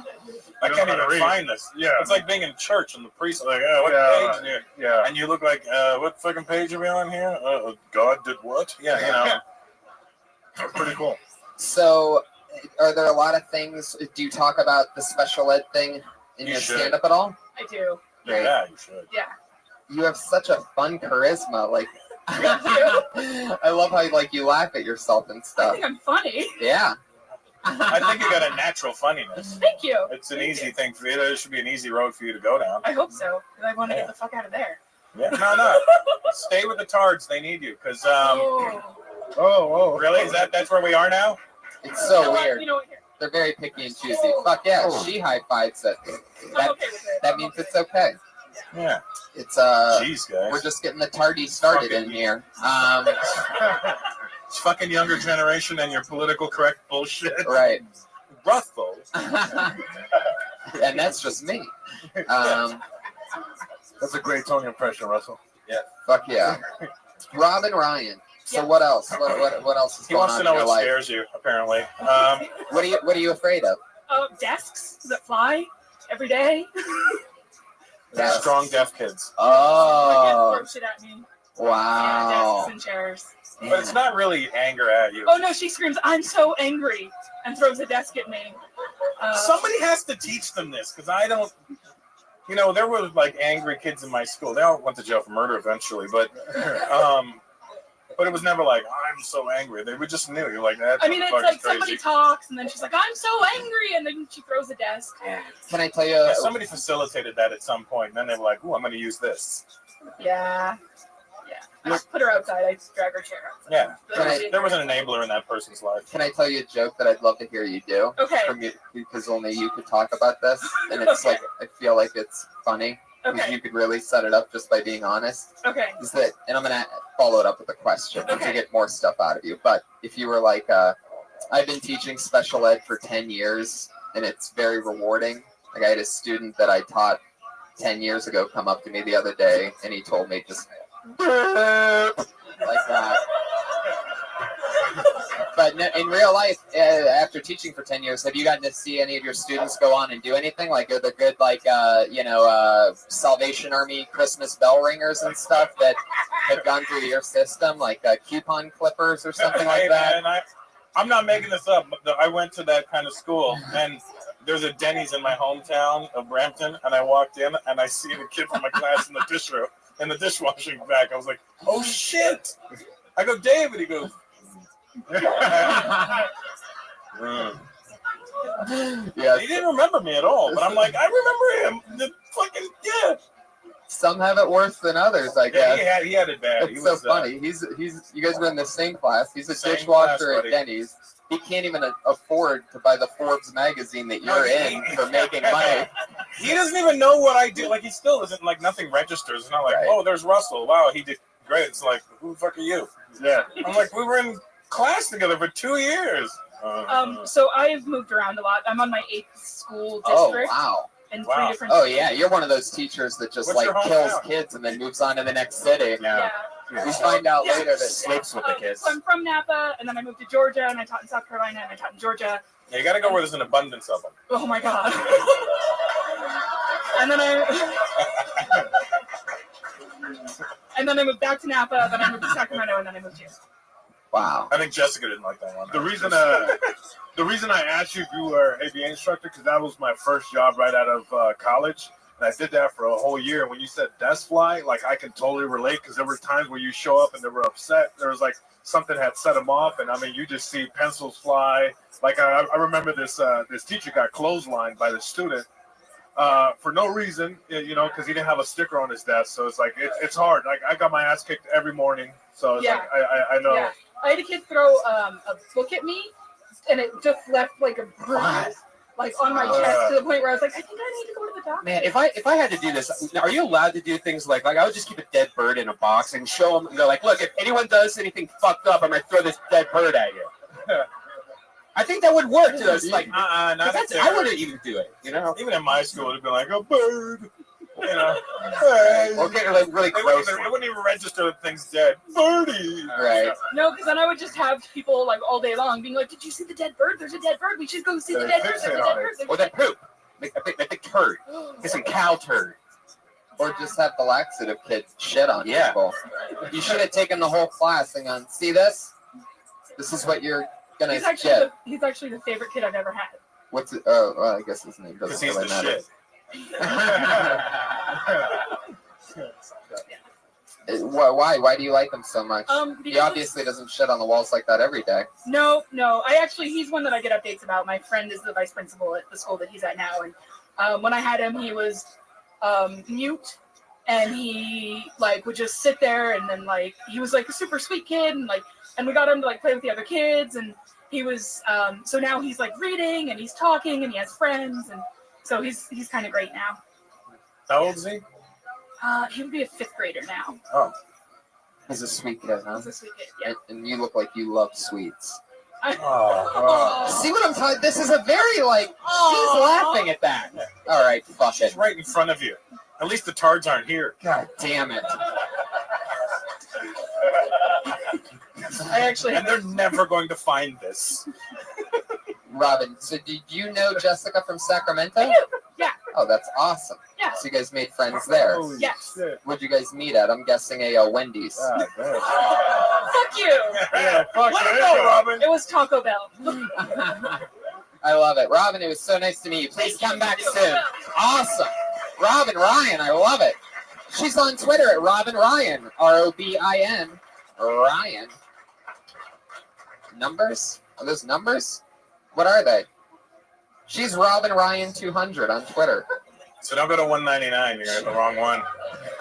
I don't can't know how to even read. find this. Yeah. It's like being in church and the priest is like, what Yeah. page? And Yeah. and you look like, what fucking page are we on here? God did what? Yeah, you know. That's pretty cool. So, are there a lot of things? Do you talk about the special ed thing in You your should. stand-up at all? I do. Great. Yeah, you should. Yeah. You have such a fun charisma. Like, Thank you. I love how you laugh at yourself and I stuff. think I'm funny. Yeah. I think you got a natural funniness. Thank you. It's an easy thing for you. It should be an easy road for you to go down. I hope so. 'Cause I want to get the fuck out of there. Yeah. No. Stay with the tards. They need you. Because, Oh. really? That's where we are now? It's so You know what? weird. You know what? Here. They're very picky and choosy. Fuck yeah, she high fives it. I'm okay with it. That means it's okay. Yeah. It's Jeez, guys. we're just getting the tardy started in here. It's fucking younger generation and your political correct bullshit. Right. Ruffle. And that's just me. That's a great Tony impression, Russell. Yeah. Fuck yeah. Rob and Ryan. So what else? What else is He going wants on to know in your what life? scares you, apparently. What are you afraid of? Desks that fly every day. Desks. Strong deaf kids. My kids Oh. throw shit at me. Yeah, Wow. desks and chairs. But it's not really anger at you. Oh no, she screams, "I'm so angry," and throws a desk at me. Somebody has to teach them this, because I don't. You know, there were like angry kids in my school. They all went to jail for murder eventually, but it was never like I'm so angry. They were just knew. You're like that. I mean, it's fuck like is crazy. somebody talks, and then she's like, "I'm so angry," and then she throws a desk. Can I tell you? Yeah, somebody facilitated that at some point, and then they were like, "Ooh, I'm going to use this." Yeah. I just put her outside. I just drag her chair outside. Yeah, there was an enabler in that person's life. Can I tell you a joke that I'd love to hear you do? Okay. From you, because only you could talk about this, and it's Okay. like I feel like it's funny because Okay. you could really set it up just by being honest. Okay. Is that, and I'm gonna follow it up with a question Okay. to get more stuff out of you. But if you were like, I've been teaching special ed for 10 years, and it's very rewarding. Like I had a student that I taught 10 years ago come up to me the other day, and he told me just like that. But in real life, after teaching for 10 years, have you gotten to see any of your students go on and do anything? Like, are there good, like, Salvation Army Christmas bell ringers and stuff that have gone through your system, like coupon clippers or something like that? Man, I'm not making this up, but I went to that kind of school, and there's a Denny's in my hometown of Brampton, and I walked in, and I see the kid from my class in the dishwashing bag. I was like, oh, shit. I go, David. He goes, Yeah, he didn't remember me at all, but I'm like, I remember him. The fucking Some have it worse than others, I guess. Yeah, he had it bad. It's so funny. He's you guys were in the same class. He's a dishwasher at Denny's. He can't even afford to buy the Forbes magazine that you're in for making money. He doesn't even know what I do. Like, he still isn't, like, nothing registers. It's not like, oh, there's Russell. Wow, he did great. It's like, who the fuck are you? Yeah. I'm like, we were in class together for 2 years. So I've moved around a lot. I'm on my 8th school Oh, district. wow. In 3 different Oh, states. yeah. You're one of those teachers that just, What's your kills hometown? kids and then moves on to the next city. Yeah. We find out later that sleeps with the kids. So I'm from Napa, and then I moved to Georgia, and I taught in South Carolina, and I taught in Georgia. Yeah, you got to go where there's an abundance of them. Oh my god. and then I moved back to Napa, then I moved to Sacramento, and then I moved here. Wow. I think Jessica didn't like that one. The reason I asked you if you were an ABA instructor, because that was my first job right out of college. And I did that for a whole year. And when you said desk fly, like, I can totally relate, because there were times where you show up and they were upset. There was like something had set them off, and I mean, you just see pencils fly. Like, I remember this teacher got clotheslined by the student for no reason, because he didn't have a sticker on his desk. So it's like it's hard. Like, I got my ass kicked every morning. So it's like I know. Yeah. I had a kid throw a book at me, and it just left like a bruise, like on my chest, to the point where I was like, I think I need to go to the doctor. Man, if I had to do this, are you allowed to do things like I would just keep a dead bird in a box and show them, like, look, if anyone does anything fucked up, I'm going to throw this dead bird at you. I think that would work to us. Like, not I wouldn't even do it, Even in my school, it'd be like, a bird. Or get like really gross. It wouldn't even register that thing's dead. Birdie. Right. No, because then I would just have people like all day long being like, "Did you see the dead bird? There's a dead bird. We should go see the dead bird. There's a dead bird." Or then poop. Make a big turd. Get some cow turd. Or just have the laxative kids shit on people. You should have taken the whole class and gone, see this? This is what you're gonna get. He's actually the favorite kid I've ever had. What's it? Oh, well, I guess his name doesn't Because he's really the matter. shit. Why do you like him so much? He Because- obviously doesn't shit on the walls like that every day. No. He's one that I get updates about. My friend is the vice principal at the school that he's at now, and when I had him, he was mute, and he would just sit there, and then he was a super sweet kid, and we got him to play with the other kids, and he was so now he's reading, and he's talking, and he has friends, and so he's kind of great now. How old is he? He would be a 5th grader now. Oh. He's a sweet kid, huh? He's a sweet kid, yeah. And you look like you love sweets. Oh. See what I'm talking? This is a very he's laughing at that. All right, fuck it. It's right in front of you. At least the tards aren't here. God damn it. And they're never going to find this. Robin, so did you know Jessica from Sacramento? I do, yeah. Oh, that's awesome. Yeah. So you guys made friends there. Yes. Where'd you guys meet at? I'm guessing a Wendy's. Fuck you. Yeah, fuck Let you. it go, Robin. It was Taco Bell. I love it. Robin, it was so nice to meet you. Please come back soon. Awesome. Robin Ryan, I love it. She's on Twitter at Robin Ryan. ROBIN. Ryan. Numbers? Are those numbers? What are they? She's Robin Ryan 200 on Twitter. So don't go to 199. You're going to have the wrong one.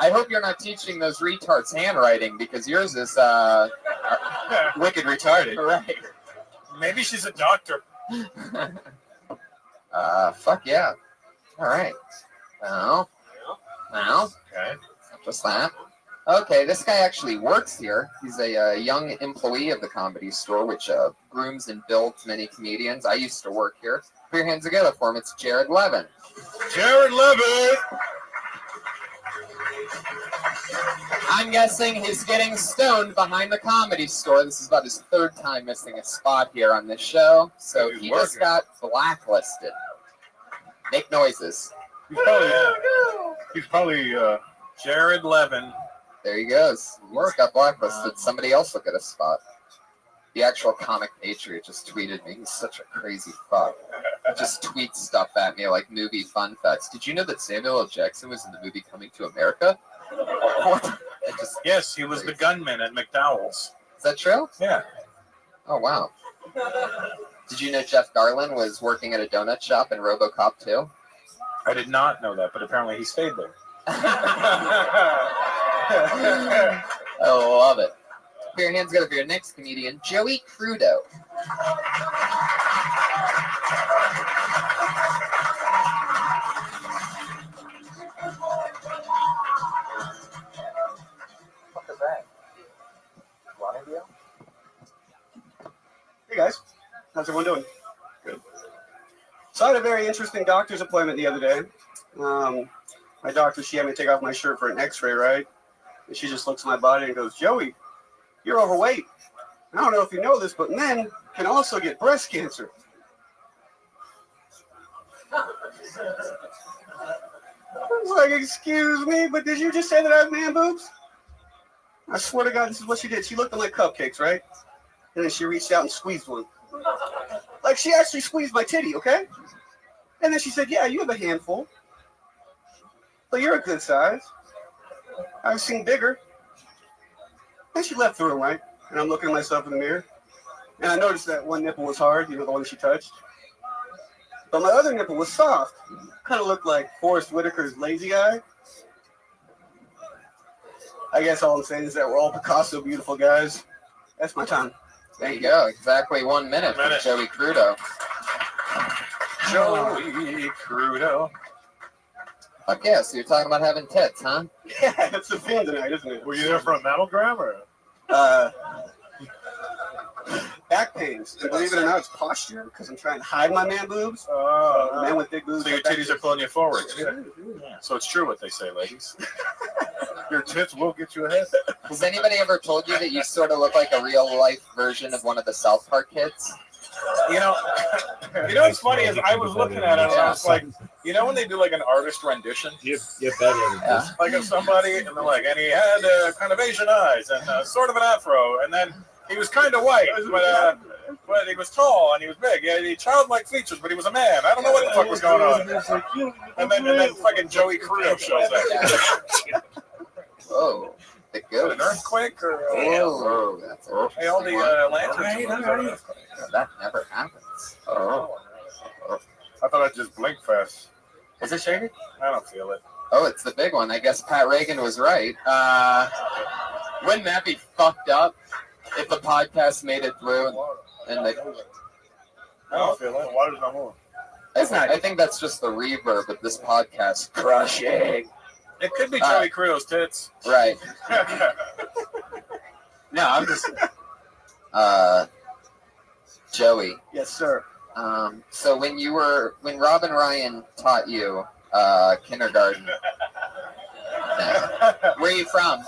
I hope you're not teaching those retards handwriting, because yours is wicked retarded. Right. Maybe she's a doctor. Fuck yeah. All right. Now. Okay. Just that. Okay, this guy actually works here. He's a young employee of the Comedy Store, which grooms and builds many comedians. I used to work here. Put your hands together for him. It's Jared Levin. Jared Levin! I'm guessing he's getting stoned behind the Comedy Store. This is about his third time missing a spot here on this show. So he just got blacklisted. Make noises. He's probably Jared Levin. There he goes. He just got blacklisted. Somebody else will get a spot. The actual Comic Patriot just tweeted me. He's such a crazy fuck. He just tweets stuff at me like movie fun facts. Did you know that Samuel L. Jackson was in the movie Coming to America? Yes, he was the gunman at McDowell's. Is that true? Yeah. Oh, wow. Did you know Jeff Garlin was working at a donut shop in RoboCop 2? I did not know that, but apparently he stayed there. I love it. Put your hands together for your next comedian, Joey Crudo. What is that? Hey guys, how's everyone doing? Good. So I had a very interesting doctor's appointment the other day. My doctor, she had me take off my shirt for an x-ray, right? And she just looks at my body and goes, Joey, you're overweight. I don't know if you know this, but men can also get breast cancer. I was like, excuse me, but did you just say that I have man boobs? I swear to God, this is what she did. She looked at my cupcakes, right? And then she reached out and squeezed one. Like, she actually squeezed my titty, okay? And then she said, yeah, you have a handful. But you're a good size. I've seen bigger. And she left the room, right? And I'm looking at myself in the mirror. And I noticed that one nipple was hard, you know, the one she touched. But my other nipple was soft. Kind of looked like Forrest Whitaker's lazy eye. I guess all I'm saying is that we're all Picasso beautiful guys. That's my time. There you go. Exactly 1 minute for Joey Crudo. Joey Crudo. Fuck yeah, so you're talking about having tits, huh? Yeah, it's a thing tonight, isn't it? Were you there for a mammogram or? Back pains. And believe it or not, it's posture because I'm trying to hide my man boobs. Man with big boobs. So your titties are pulling you forward. Yeah. So it's true what they say, ladies. Your tits will get you ahead. Has anybody ever told you that you sort of look like a real life version of one of the South Park kids? You know what's funny is I was looking at it and I was like, you know when they do like an artist rendition? You're better than this. Like of somebody, and they're like, and he had kind of Asian eyes and sort of an afro, and then he was kind of white, but he was tall and he was big. He had childlike features, but he was a man. I don't know what the fuck was going on. And then fucking Joey Crudo shows up. Whoa. The ghost. An earthquake or whoa, that's hey, all the lanterns. That never happens. Oh. I thought I'd just blink fast. Is it shaking? I don't feel it. Oh, it's the big one. I guess Pat Reagan was right. Wouldn't that be fucked up if the podcast made it through and they... I don't feel it. Water's no more. I think that's just the reverb of this podcast crushing. It could be Joey Crudo's tits. Right. No, I'm just... Joey. Yes, sir. So when Rob and Ryan taught you kindergarten, where are you from?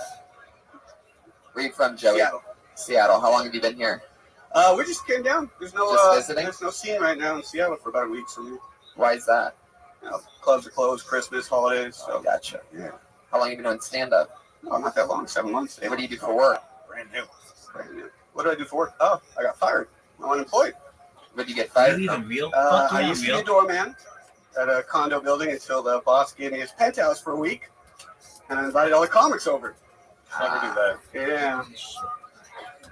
Where are you from, Joey? Seattle. How long have you been here? We just came down. There's no there's no scene right now in Seattle for about a week for me. Why is that? You know, clubs are closed, Christmas, holidays. So. Gotcha. Yeah. How long have you been doing stand-up? Oh, not that long, 7 months. What do you do for work? Brand new. What do I do for work? Oh, I got fired. I'm unemployed. What did you get fired Even from? real? I used to be a doorman at a condo building until the boss gave me his penthouse for a week, and I invited all the comics over. Never do that. Yeah.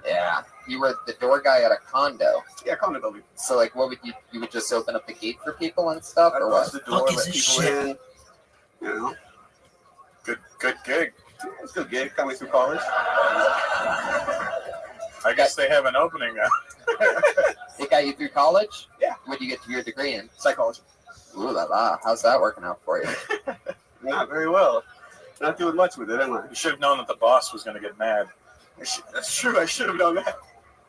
Yeah. You were the door guy at a condo. Yeah, condo building. So, like, what would you would just open up the gate for people and stuff, or what? The door, let people in. You know. Good gig. Yeah, it's a good gig. Got me through college. I guess they have an opening now. It got you through college? Yeah. What did you get your degree in? Psychology. Ooh la la. How's that working out for you? Not very well. Not doing much with it, am I? You should have known that the boss was going to get mad. That's true. I should have known that.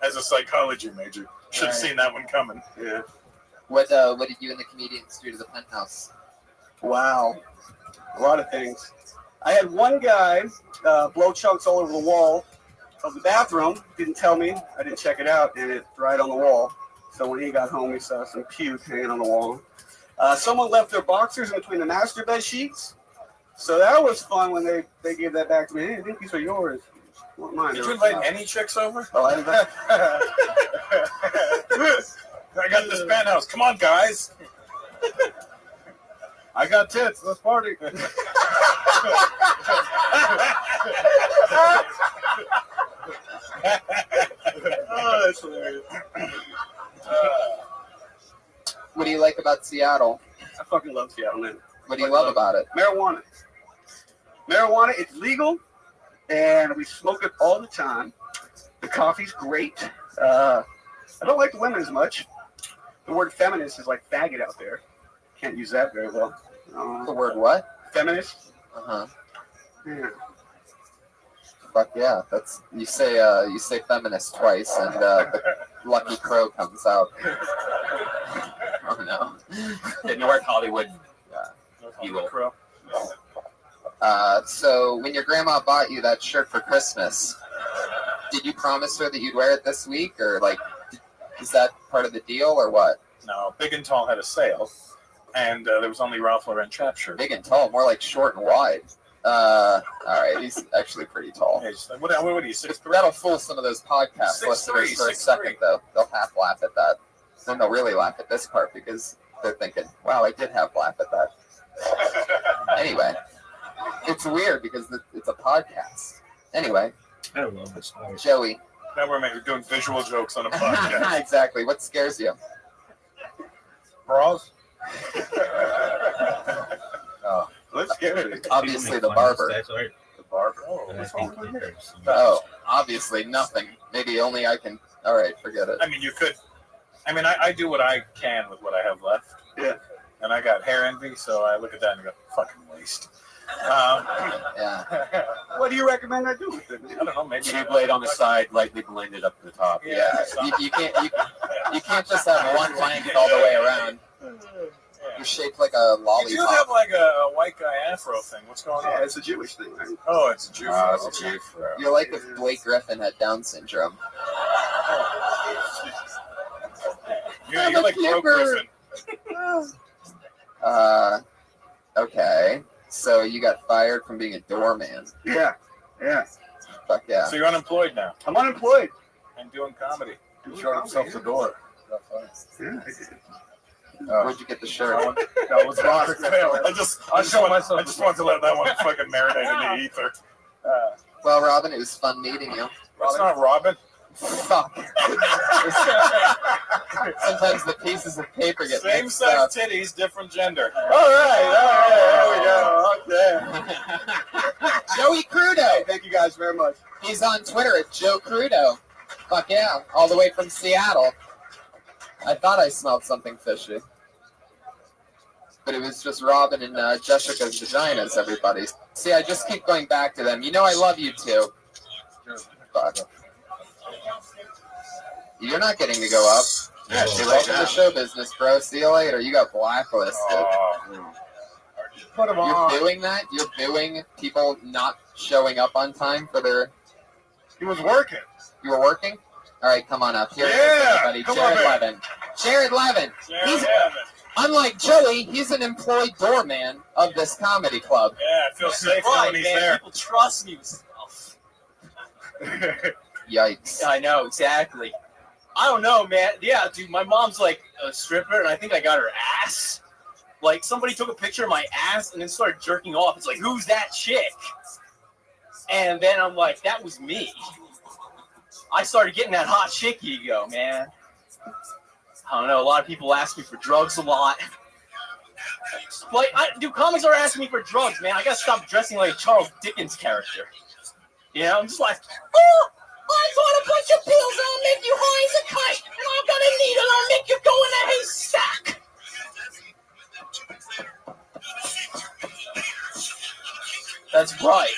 As a psychology major, should have seen that one coming. Yeah. What did you and the comedians do to the penthouse? Wow. A lot of things. I had one guy blow chunks all over the wall of the bathroom. Didn't tell me. I didn't check it out, and it dried on the wall. So when he got home, he saw some puke hanging on the wall. Someone left their boxers in between the master bed sheets. So that was fun when they gave that back to me. Hey, I think these are yours. Not mine. Did you invite any chicks over? Oh, I invited. I got this penthouse. Come on, guys. I got tits. Let's party. Oh, that's hilarious. What do you like about Seattle? I fucking love Seattle, man. What do you love about it? Marijuana. Marijuana, it's legal, and we smoke it all the time. The coffee's great. I don't like the women as much. The word feminist is like faggot out there. Can't use that very well. The word what? Feminist. Uh-huh. Yeah. Fuck yeah. That's you say feminist twice and the lucky crow comes out. Oh no. The North Hollywood Evil Crow. So when your grandma bought you that shirt for Christmas, did you promise her that you'd wear it this week, or like, is that part of the deal, or what? No, Big and Tall had a sale, and there was only Ralph Lauren trap shirt. Big and tall, more like short and wide. All right, he's actually pretty tall. Hey, what are you, 6'3"? That'll fool some of those podcast 6'3", listeners for a 6'3". second, though. They'll half laugh at that. Then they'll really laugh at this part because they're thinking, wow, I did half laugh at that. Anyway, it's weird because it's a podcast. Anyway, I love this. Joey. Now we're doing visual jokes on a podcast. Exactly. What scares you? Bras? Oh. Let's get it. Obviously the barber. The barber. Oh, what's wrong with my hair? Oh, obviously nothing. Maybe only I can. All right, forget it. I mean, you could. I mean, I do what I can with what I have left. Yeah. And I got hair envy, so I look at that and go, fucking waste. Yeah. What do you recommend I do with it? I don't know, maybe Two blade on the side, lightly blended up to the top. Yeah. You can't just have one length all the way around. You're shaped like a lollipop. You do have like a white guy afro thing. What's going on? Yeah, it's a Jewish thing, right? Oh, it's a Jew. It's a Jew. You're like if Blake Griffin had Down syndrome. You're like Brooke Griffin. Okay. So you got fired from being a doorman. Yeah. Yeah. Fuck yeah. So you're unemployed now I'm unemployed. and doing comedy. He showed himself the door. Yeah, I did. Where'd you get the shirt? That was Ross. I just want to let that one fucking marinate in the ether. Well, Robin, it was fun meeting you. That's not Robin. Fuck. Sometimes the pieces of paper get Same mixed up. sex titties, different gender. All right, there we go. Okay. Joey Crudo. Thank you guys very much. He's on Twitter at Joe Crudo. Fuck yeah. All the way from Seattle. I thought I smelled something fishy. But it was just Robin and Jessica's vaginas, everybody. See, I just keep going back to them. You know I love you too. Fuck. You're not getting to go up. Yeah, see Welcome later. to show business, bro. See you later. You got blacklisted. Put him You're on. doing that? You're booing people not showing up on time for their... He was working. You were working? All right, come on up. Here Yeah, everybody. come Jared on, man. Levin. Jared Levin. He's, unlike Joey, he's an employed doorman of this comedy club. Yeah, I feel safe Right, when he's man. there. People trust me with stuff. Yikes. I know, exactly. I don't know, man. Yeah, dude, my mom's like a stripper, and I think I got her ass. Like, somebody took a picture of my ass and then started jerking off. It's like, who's that chick? And then I'm like, that was me. I started getting that hot chick ego, man. I don't know. A lot of people ask me for drugs a lot. Like, dude, comics are asking me for drugs, man. I gotta stop dressing like a Charles Dickens character. You know, I'm just like, oh, I got a bunch of pills that'll make you high as a kite, and I've got a needle that'll make you go in a haystack. That's right.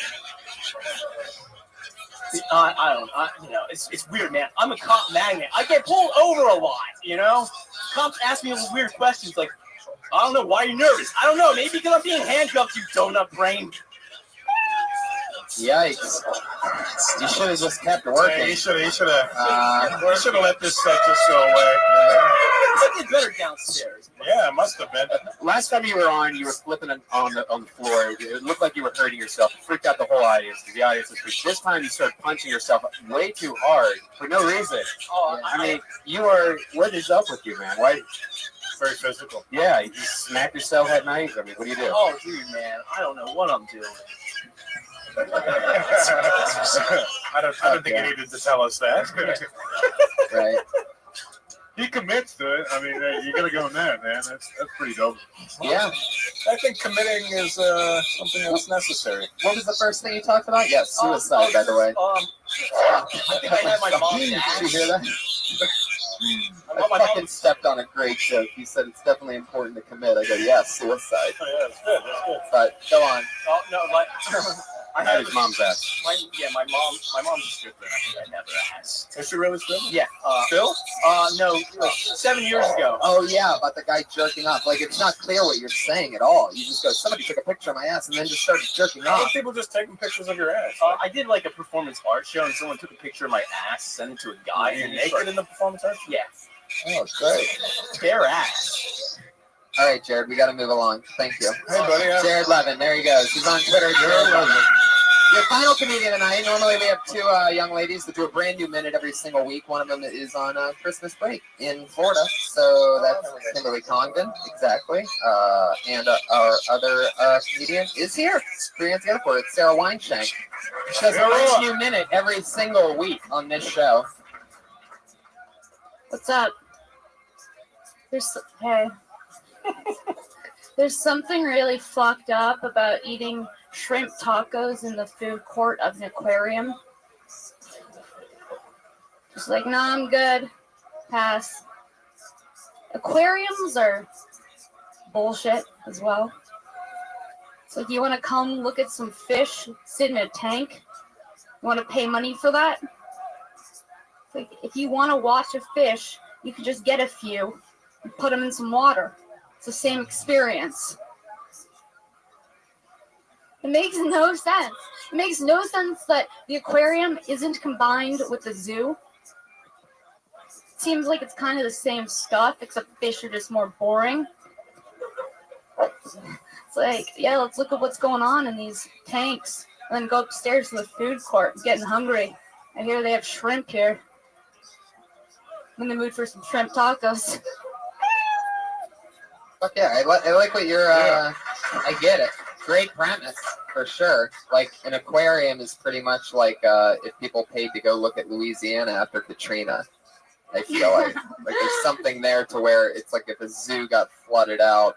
It's weird, man. I'm a cop magnet. I get pulled over a lot, you know? Cops ask me those weird questions like, I don't know, why are you nervous? I don't know, maybe because I'm being handcuffed, you donut brain. Yikes. You should have just kept Yeah, working. he should have let this set just go away. It's better downstairs. Yeah, it must have been. Last time you were on, you were flipping on the floor. It looked like you were hurting yourself. It freaked out the whole audience because the audience was freaked. This time you started punching yourself way too hard for no reason. Oh, I mean, what is up with you, man? Why? Very physical. Yeah, you just smack yourself at night. I mean, what do you do? Oh, dude, man, I don't know what I'm doing. I don't think you needed to tell us that. Right. He commits to it. I mean, you gotta go in there, man. That's pretty dope. Yeah. I think committing is something that's necessary. What was the first thing you talked about? Yeah, suicide, by the way. I think I had my mom's Did ass. you hear that? I fucking stepped on a great joke. You said it's definitely important to commit. I go, yeah, suicide. Oh, yeah, that's good. That's good. But go on. Oh, no, like, I Not had his mom's ass. my mom's a stripper. I think I never asked. Is she really still? Yeah. Still? No, like 7 years ago. Oh, yeah, about the guy jerking off. Like, it's not clear what you're saying at all. You just go, somebody took a picture of my ass and then just started jerking How off. many people just taking pictures of your ass? I did like a performance art show, and someone took a picture of my ass, sent it to a guy, Are you and naked in the performance art? Yeah, Oh, great. bare ass. All right, Jared, we got to move along. Thank you. Hey, buddy. Jared Levin, there he goes. He's on Twitter. Jared Levin. Your final comedian tonight. Normally we have two young ladies that do a brand new minute every single week. One of them is on Christmas break in Florida. So that's Kimberly Congdon, exactly. And our other comedian is here. Three hands together for it. Sarah Weinshank. She does a brand new minute every single week on this show. What's up? Hey. There's something really fucked up about eating shrimp tacos in the food court of an aquarium. Just like, nah, I'm good. Pass. Aquariums are bullshit as well. So if you want to come look at some fish sit in a tank, you want to pay money for that? It's like, if you want to watch a fish, you can just get a few and put them in some water. It's the same experience. It makes no sense. It makes no sense that the aquarium isn't combined with the zoo. It seems like it's kind of the same stuff, except fish are just more boring. It's like, yeah, let's look at what's going on in these tanks, and then go upstairs to the food court. I'm getting hungry. I hear they have shrimp here. I'm in the mood for some shrimp tacos. Fuck yeah, I like what you're, I get it. Great premise, for sure. Like, an aquarium is pretty much like if people paid to go look at Louisiana after Katrina. I feel like there's something there to where it's like if a zoo got flooded out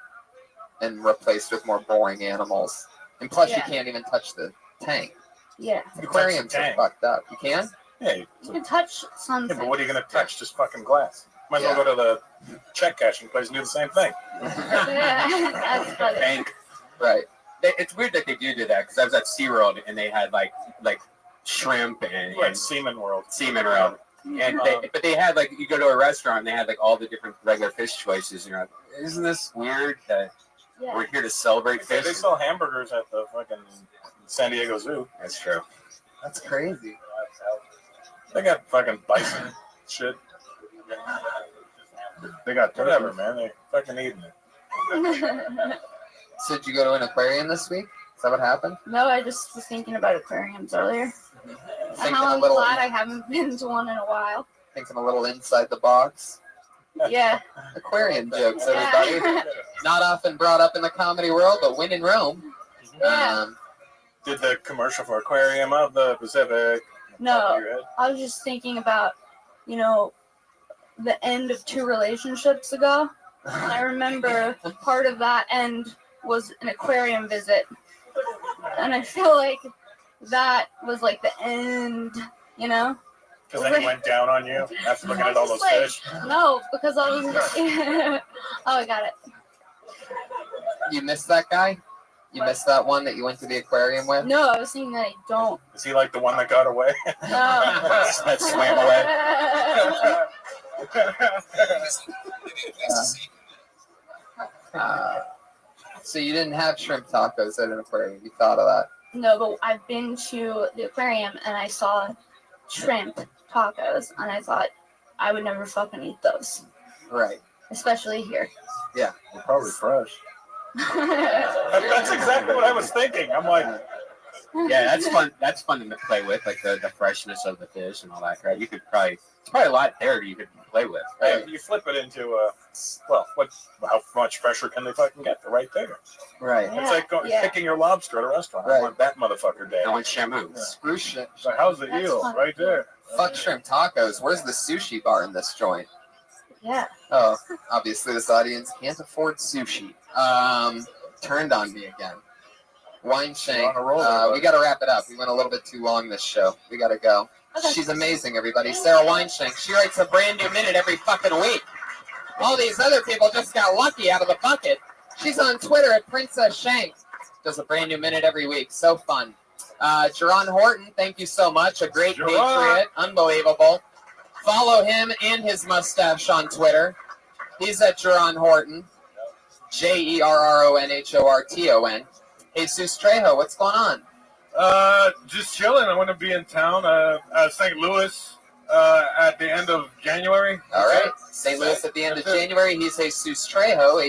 and replaced with more boring animals. And plus, you can't even touch the tank. Yeah. Aquariums are fucked up. You can? Yeah. You can touch something. Yeah, but what are you going to touch? Just fucking glass. Might as well go to the check cashing place and do the same thing. That's funny. Bank. Right. It's weird that they do that because I was at SeaWorld and they had like shrimp and Seaman World. And they had like, you go to a restaurant and they had like all the different regular fish choices. And you're like, isn't this weird that we're here to celebrate fish? They sell hamburgers at the fucking San Diego Zoo. That's true. That's crazy. They got fucking bison shit. They got whatever, man. They fucking eating it. So did you go to an aquarium this week? Is that what happened? No, I just was thinking about aquariums earlier. Thinking How a I'm little- glad I haven't been to one in a while. Thinking a little inside the box. Yeah. Aquarium jokes, everybody. Not often brought up in the comedy world, but when in Rome. Did the commercial for Aquarium of the Pacific. No, I was just thinking about, the end of 2 relationships ago. And I remember part of that end was an aquarium visit. And I feel like that was like the end, Because then he went down on you after looking at all those Like, fish. No, because I was. Oh, I got it. You missed that guy? You missed that one that you went to the aquarium with? No, I was thinking that I don't. Is he like the one that got away? No. That swam away. So you didn't have shrimp tacos at an aquarium. You thought of that. No, but I've been to the aquarium and I saw shrimp tacos, and I thought I would never fucking eat those, Right. especially here. Yeah. They're probably fresh. That's exactly what I was thinking. I'm like, Yeah, that's fun. That's fun to play with, like the freshness of the fish and all that. Right? It's probably a lot there you could play with. hey, you flip it into how much fresher can they fucking get? They're right there. Right. It's like picking your lobster at a restaurant. Right. I want that motherfucker day. I want shamu. Screw shrimp. So how's the eel? fun. Right there. Fuck shrimp tacos. Where's the sushi bar in this joint? Yeah. Oh, obviously this audience can't afford sushi. Turned on me again. Wine Shank. We got to wrap it up. We went a little bit too long this show. We got to go. Okay. She's amazing, everybody. Sarah Wineshank. She writes a brand new minute every fucking week. All these other people just got lucky out of the bucket. She's on Twitter at Princess Shank. Does a brand new minute every week. So fun. Jerron Horton, thank you so much. A great patriot. Unbelievable. Follow him and his mustache on Twitter. He's at Jerron Horton. JERRONHORTON. Jesus Trejo, what's going on? Just chilling. I'm going to be in town, St. Louis, at the end of January. All right. St. Louis at the end of January. He's Jesus Trejo,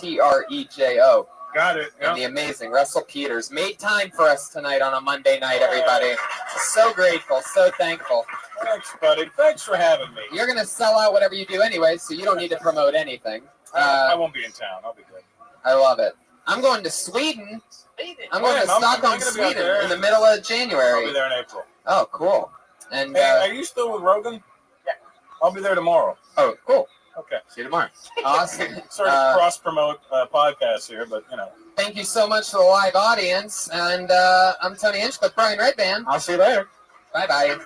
JESUSTREJO. Got it. And the amazing Russell Peters made time for us tonight on a Monday night, everybody. So grateful, so thankful. Thanks, buddy. Thanks for having me. You're going to sell out whatever you do anyway, so you don't need to promote anything. I won't be in town. I'll be good. I love it. I'm going to Sweden. I'm going to Stockholm, Sweden in the middle of January. I'll be there in April. Oh, cool. And hey, are you still with Rogan? Yeah. I'll be there tomorrow. Oh, cool. Okay. See you tomorrow. Awesome. Sort of cross-promote podcasts here, but, Thank you so much to the live audience. And I'm Tony Hinchcliffe, Brian Redband. I'll see you later. Bye-bye.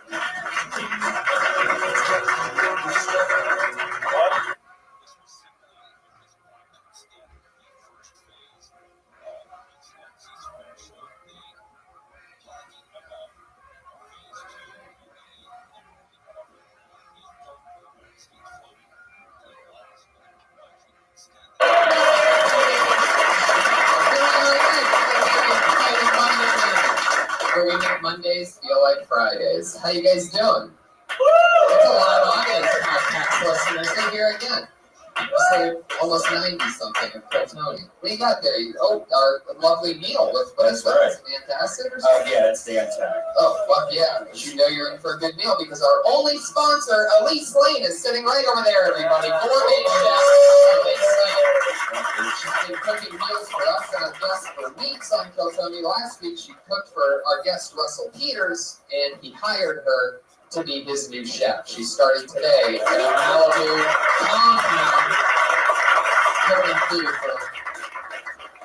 Where we make Mondays feel like Fridays. How you guys doing? That's a lot of audience podcast listeners. They're here again. So almost 90-something of Tony. What do you got there? Our lovely meal. What is that? Is it fantastic or something? Yeah, it's the answer. Oh, fuck yeah. You know you're in for a good meal because our only sponsor, Elise Lane, is sitting right over there, everybody. Gourmet chef, Elise Lane. She's been cooking meals for us and our guests for weeks on Kill Tony. Last week, she cooked for our guest, Russell Peters, and he hired her to be his new chef. She's starting today at a Malibu compound cooking food for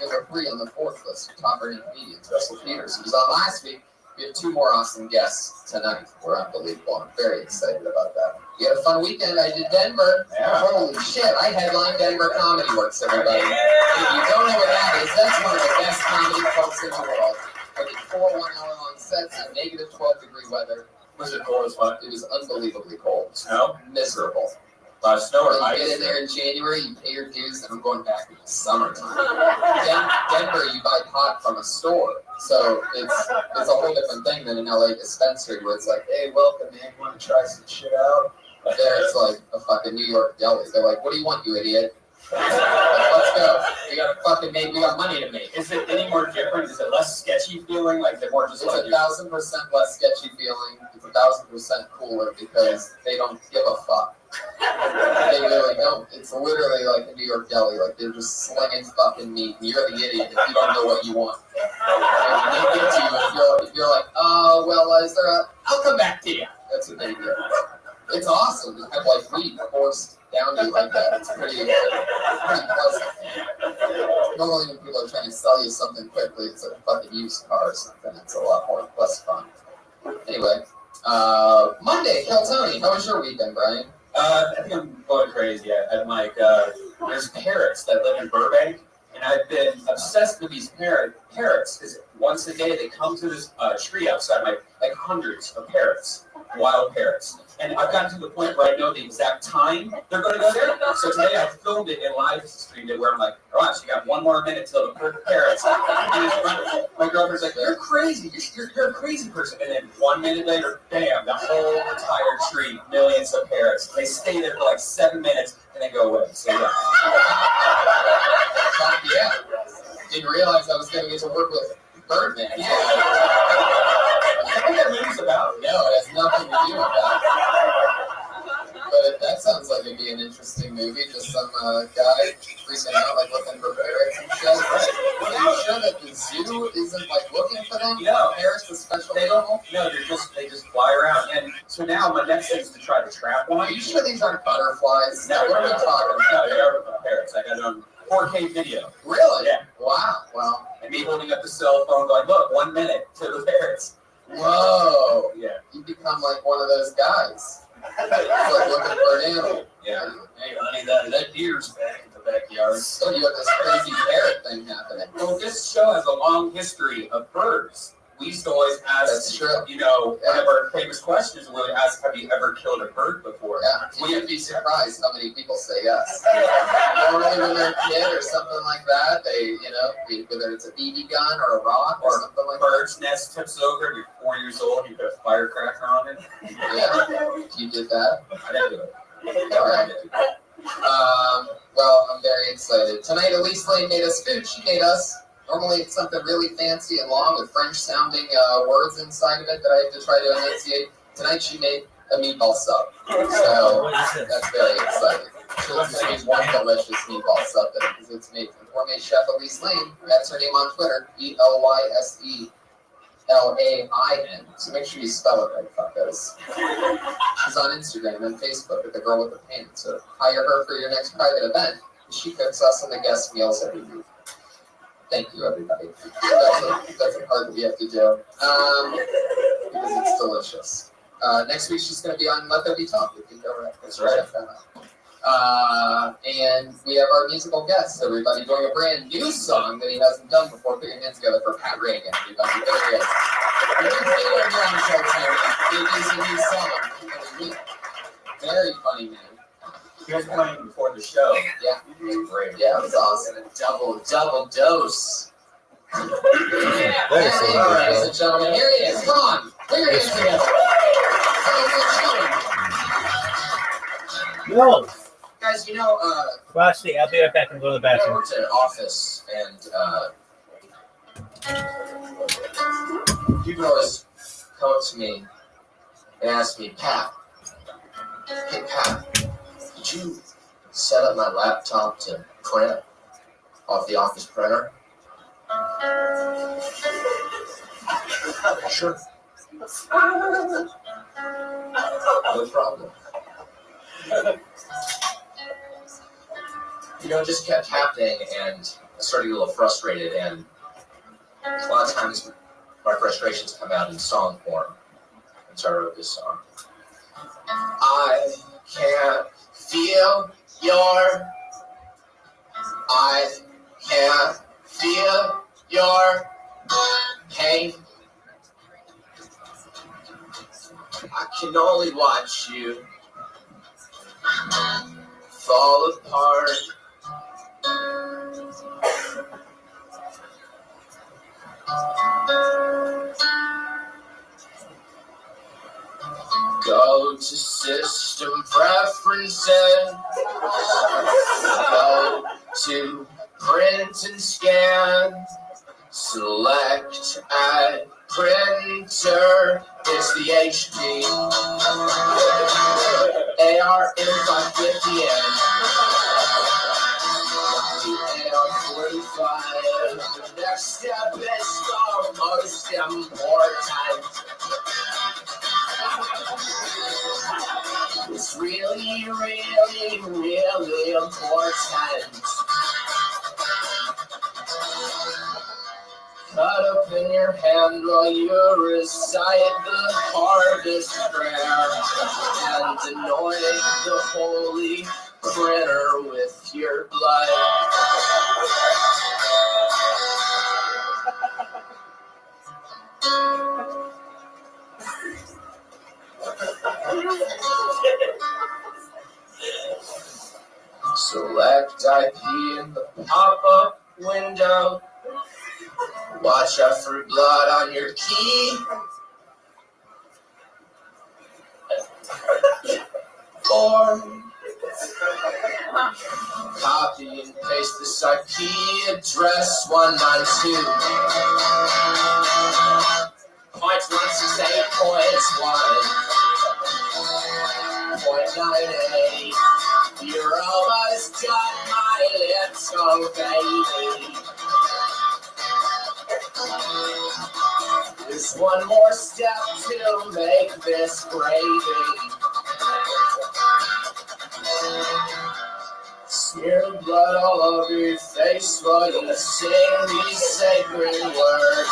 number 3 on the 4th list of top earning comedians, Russell Peters. He was on last week. We have 2 more awesome guests tonight. We're unbelievable. I'm very excited about that. We had a fun weekend. I did Denver. Yeah. Holy shit. I headlined Denver Comedy Works, everybody. Yeah. If you don't know what that is, that's one of the best comedy clubs in the world. I did 4 one-hour-long sets in negative 12-degree weather. Was it cold as fuck? It was unbelievably cold. Snow? Miserable. A lot of snow or You ice? get in there in January, you pay your dues, and I'm going back in the summertime. Denver, you buy pot from a store. So it's a whole different thing than an LA dispensary where it's like, hey, welcome, man, you want to try some shit out? There it's like a fucking New York deli. They're like, what do you want, you idiot? Let's go. We got money to make. Is it any more different? Is it less sketchy feeling? Like they're more just It's like 1,000% less sketchy feeling. It's 1,000% cooler because they don't give a fuck. They really don't. It's literally like a New York deli. Like they're just slinging fucking meat. And you're the idiot if you don't know what you want. And they give to you if you're like, oh, well, is there a... I'll come back to you. That's what they do. It's awesome to have like weed forced down to you like that. It's pretty pleasant. Normally when people are trying to sell you something quickly, it's like a fucking used car or something. It's a lot more less fun. Anyway, Monday, Kill Tony. How was your weekend, Brian? I think I'm going crazy. I'm like, there's parrots that live in Burbank, and I've been obsessed with these parrots because once a day they come to this tree outside my, like hundreds of parrots, wild parrots. And I've gotten to the point where I know the exact time they're going to go there. So today I filmed it and live streamed it where I'm like, all right, so you got 1 more minute till the perfect parrots. And my girlfriend's like, you're crazy. You're a crazy person. And then 1 minute later, bam, the whole entire tree, millions of parrots. They stay there for like 7 minutes and then go away. So yeah. Yeah. Didn't realize I was going to get to work with Birdman. Yeah. Is that what that movie's about? No, it has nothing to do with that. But that sounds like it'd be an interesting movie. Just some guy freaking out, like looking for parrots and shit. Right. Well, are you sure that the zoo isn't like looking for them? No. Parrots, the special They animal? don't. No, they just fly around. And so now my next thing is to try to trap one. Are you sure these aren't butterflies? No, What are we talking about? No, they are parrots. I got it on 4K video. Really? Yeah. Wow. Well. And me holding up the cell phone going, look, 1 minute to the parrots. Whoa. Yeah. You become like one of those guys. Like looking for an animal. Yeah. Hey, honey, that deer's back in the backyard. So you have this crazy parrot thing happening. Well, this show has a long history of birds. We used to always ask, That's true. you know, one of our famous questions was we ask, have you ever killed a bird before? Yeah. You'd be surprised how many people say yes. Normally when they're a kid or something like that, they, you know, whether it's a BB gun or a rock or something like that. Bird's nest tips over, and you're 4 years old, you put a firecracker on it. Yeah. You did that? I didn't do it. All right. Well, I'm very excited. Tonight, Elise Lane made us food. She made us. Normally, it's something really fancy and long with French-sounding words inside of it that I have to try to enunciate. Tonight, she made a meatball sub. So that's very exciting. She'll just use one delicious meatball sub there because it's made from gourmet chef Elise Lane. That's her name on Twitter, ELYSELAIN. So make sure you spell it right, fuckers. She's on Instagram and Facebook with the girl with the pan. So hire her for your next private event. She cooks us and the guest meals every week. Thank you, everybody. That's a part that we have to do because it's delicious. Next week she's going to be on Let There Be Talk. We can go right. That's right. And we have our musical guest, everybody, doing a brand new song that he hasn't done before. Put your hands together for Pat Reagan, everybody. There he is. It is a new song. Very funny man. You guys were playing before the show. Yeah. Great. Yeah, it was awesome. Double dose. All right, ladies and gentlemen, here he is. Come on. Put your hands together. No. Guys, you know, Frosty, I'll be right back and go to the I bathroom. worked at an office, and people always come up to me and ask me, Pat, hey, Pat, did you set up my laptop to print off the office printer? Sure. No problem. You know, it just kept happening, and I started to get a little frustrated, and a lot of times my frustrations come out in song form. And so I wrote this song. I can't feel your pain. I can only watch you fall apart. Go to system preferences. Go to print and scan. Select add printer. It's the HP. AR M550N. The AR45. The next step is almost important. It's really, really, really important. Cut open your hand while you recite the hardest prayer and anoint the holy printer with your blood. Select IP in the pop-up window. Watch out for blood on your key. Form. Copy and paste this IP address 192.168.1.98. You're almost done, my little baby. There's one more step to make this gravy. Smear blood all over your face while you sing these sacred words.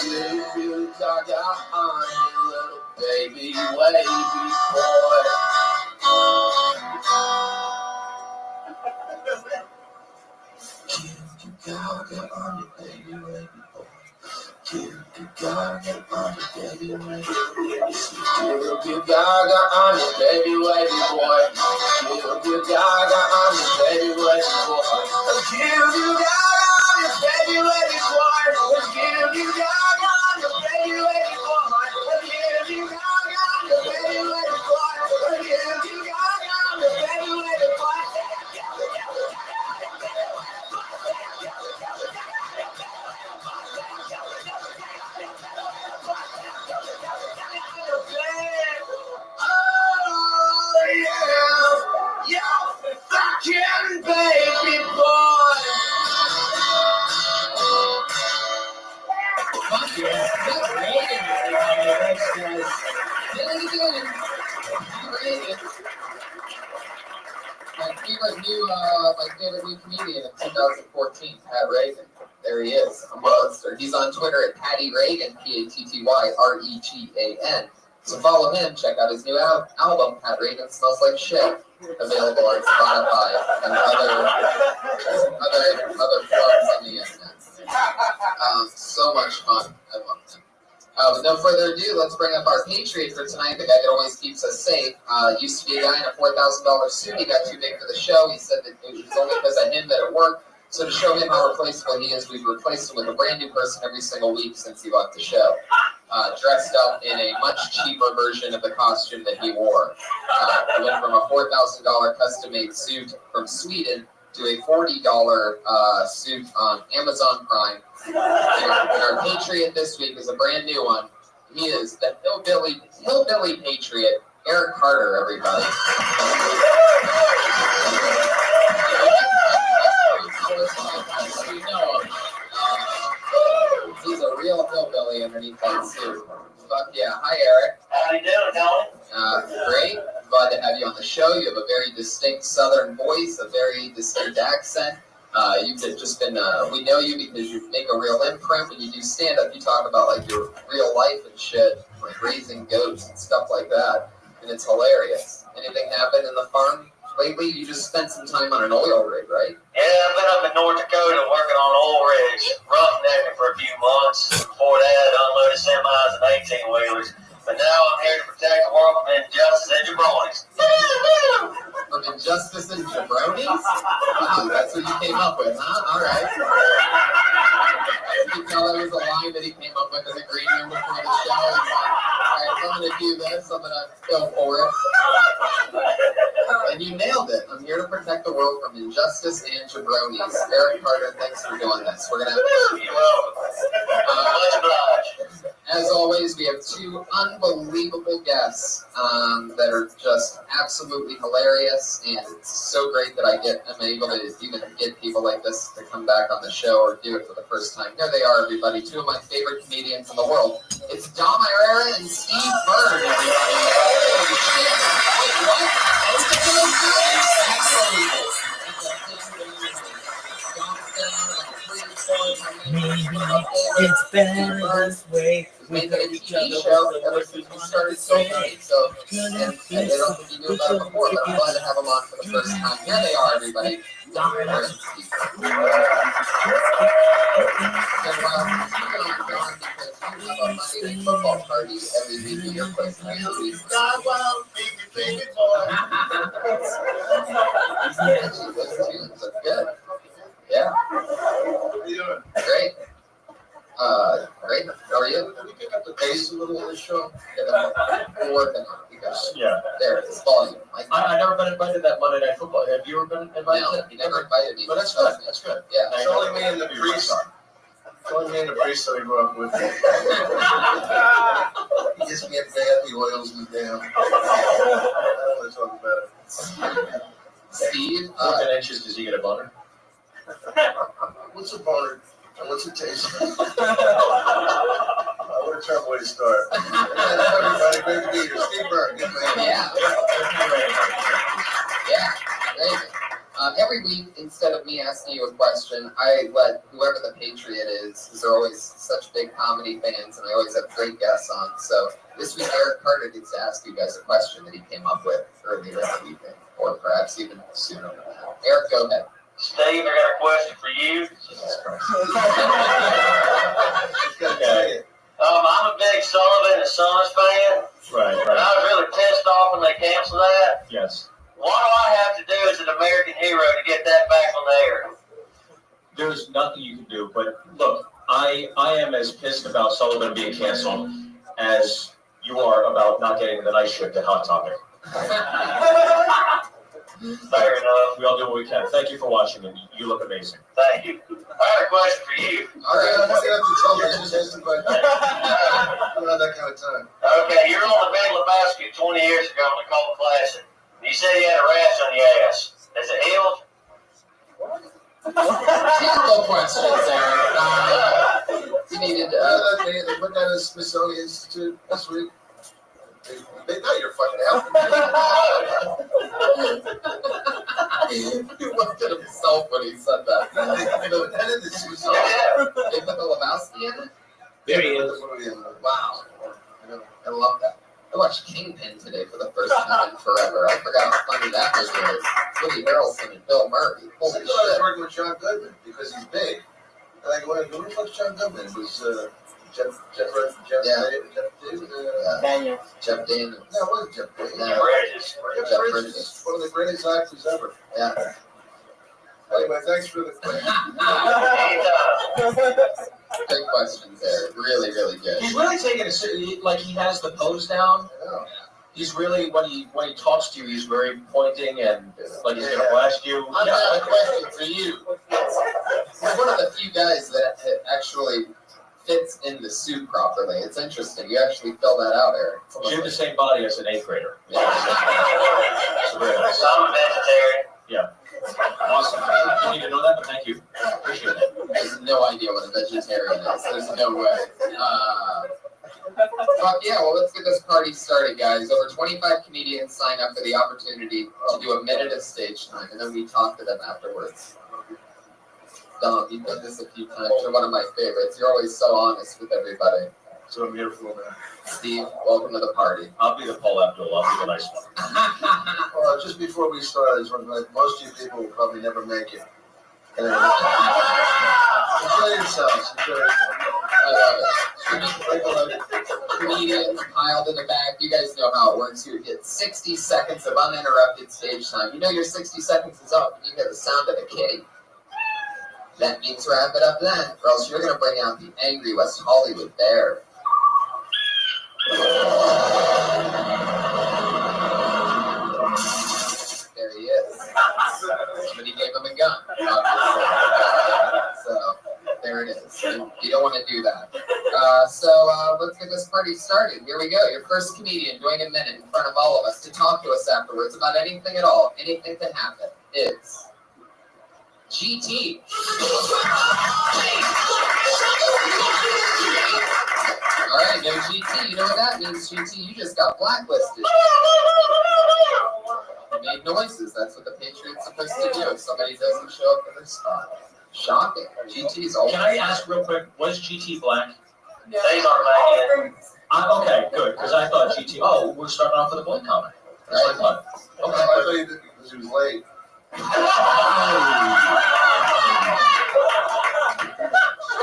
You gaga on you little baby, baby boy. You gaga on you baby, baby boy. You gaga on you baby, baby boy. You gaga on you baby, baby boy. You gaga on you baby, baby boy. You gaga on you baby, baby boy. You gaga on you baby, baby boy. You gaga on you baby, baby boy. You gaga on you baby, baby boy. You fucking baby boy. Fuck yeah. That's Reagan. My favorite new comedian of 2014, Pat Reagan. There he is, a monster. He's on Twitter at Patty Reagan, PattyRegan. So follow him, check out his new album, Pat Reagan Smells Like Shit, available on Spotify and other forums on the internet. So much fun. I love him. With no further ado, let's bring up our Patriot for tonight, the guy that always keeps us safe. Used to be a guy in a $4,000 suit. He got too big for the show. He said that it was only because of him that it worked. So to show him how replaceable he is, we've replaced him with a brand new person every single week since he left the show. Dressed up in a much cheaper version of the costume that he wore. He went from a $4,000 custom-made suit from Sweden to a $40 suit on Amazon Prime. And our Patriot this week is a brand new one. He is the hillbilly Patriot, Eric Carter, everybody. He's a real hillbilly underneath that suit. Fuck yeah. Hi, Eric. How you doing, Tony? Great. Glad to have you on the show. You have a very distinct Southern voice, a very distinct accent. You've just been, we know you because you make a real imprint. When you do stand-up, you talk about, like, your real life and shit, like raising goats and stuff like that. And it's hilarious. Anything happen in the farm lately? You just spent some time on an oil rig, right? Yeah, I've been up in North Dakota working on oil rigs, roughnecking for a few months. Before that, unloaded semis and 18-wheelers. But now I'm here to protect the world from injustice and jabronis. From injustice and jabronis? Wow, that's what you came up with, huh? All right. You can tell that was a line that he came up with in the green room before the show. He's like, all right, I'm going to do this. I'm going to go for it. And you nailed it. I'm here to protect the world from injustice and jabronis. Eric Carter, thanks for doing this. We're going to have as always, we have two unbelievable guests that are just absolutely hilarious, and it's so great that I'm able to even get people like this to come back on the show or do it for the first time. Here they are, everybody, two of my favorite comedians in the world. It's Dom Irera and Steve Byrne, everybody. Wait, what? Maybe it's better this way. Made a TV show ever since we started filming, so and I don't think you knew about it before, but I'm glad to have them on for the first time. Here they are, everybody. Dom and Steve. And you have a Monday Night Football party every week at your place. baby boy. That's good. Yeah. How you doing? Great. Great. How are you? Can we pick up the pace a little on this show? We're working on it. You got it. Yeah. There it is. Volume. I never been invited to that Monday Night Football. Have you ever been invited? No, he never invited me. But that's good. That's good. Yeah. It's only me and the priest. It's only me and the priest that I grew up with. He gets me a bath, he oils me down. I don't want to talk about it. Steve, What 10 inches does he get a boner? What's a boner and what's it taste like? What a terrible way to start. Everybody, great to be here. Steve Byrne, good man. Yeah. Yeah. Amazing. Every week, instead of me asking you a question, I let whoever the Patriot is, because they're always such big comedy fans, and I always have great guests on. So this week, Eric Carter gets to ask you guys a question that he came up with earlier in the evening, or perhaps even sooner than that. Eric, go ahead. Steve, I got a question for you. Jesus Christ. I'm a big Sullivan and Sons fan. Right, And I was really pissed off when they canceled that. Yes. What do I have to do as an American hero to get that back on the air? There's nothing you can do. But look, I am as pissed about Sullivan being canceled as you are about not getting the night shift at Hot Topic. Fair enough. We all do what we can. Thank you for watching, and you look amazing. Thank you. I got a question for you. All right. I'm going to have to tell you, just ask the question. I don't have that kind of time. Okay, you're on the Big Lebowski 20 years ago in the Colt Classic. You said you had a rash on your ass. Is it healed? Simple questions, Eric. You needed They put that in the Smithsonian Institute this week. They know you're fucking helping. He looked at himself when he said that. They put that in the Smithsonian. They put the Lebowski in it? There he is. Wow. I love that. I watched Kingpin today for the first time in forever. I forgot how funny that was. Woody Harrelson and Bill Murray. I Holy thought I was shit. working with John Goodman because he's big. And I go, who the fuck's John Goodman? It was Jeff Daniels. Jeff Daniels. No, it wasn't Jeff Daniels. No. Bridges. Jeff Bridges. One of the greatest actors ever. Yeah. Anyway, thanks for the question. Good questions, Eric. Really, really good. He's really taking it like he has the pose down. He's really when he talks to you, he's very pointing and like he's gonna blast you. I've got a question for you. He's one of the few guys that actually fits in the suit properly. It's interesting. You actually fill that out, Eric. You have the same body as an 8th grader. Yeah. So very nice. I'm a vegetarian. Yeah. Awesome. I need to know that, but thank you. Appreciate it. I have no idea what a vegetarian is. There's no way. Fuck yeah, well, let's get this party started, guys. Over 25 comedians signed up for the opportunity to do a minute of stage time, and then we talk to them afterwards. Dom, you've done this a few times. You're one of my favorites. You're always so honest with everybody. So I'm here for that. Steve, welcome to the party. I'll be the Paul Abdul. I'll be the nice one. Well, just before we start, I just want to like, most of you people will probably never make it. Enjoy yourselves. Enjoy yourselves. I love it. Comedians piled in the back. You guys know how it works. You get 60 seconds of uninterrupted stage time. You know your 60 seconds is up, and you hear the sound of a kitty. That means wrap it up then, or else you're going to bring out the angry West Hollywood bear. There he is. Somebody gave him a gun, obviously. So, there it is. You don't want to do that. So let's get this party started. Here we go. Your first comedian doing a minute in front of all of us to talk to us afterwards about anything at all, anything that happened, is GT. All right, no GT. You know what that means, GT? You just got blacklisted. You made noises. That's what the Patriot's supposed to do if somebody doesn't show up in their spot. Shocking. GT's all. Can I ask real quick, was GT black? They are black. Okay, good, because I thought GT, we're starting off with a black comment. That's what I thought. Okay. I thought you did because he was late.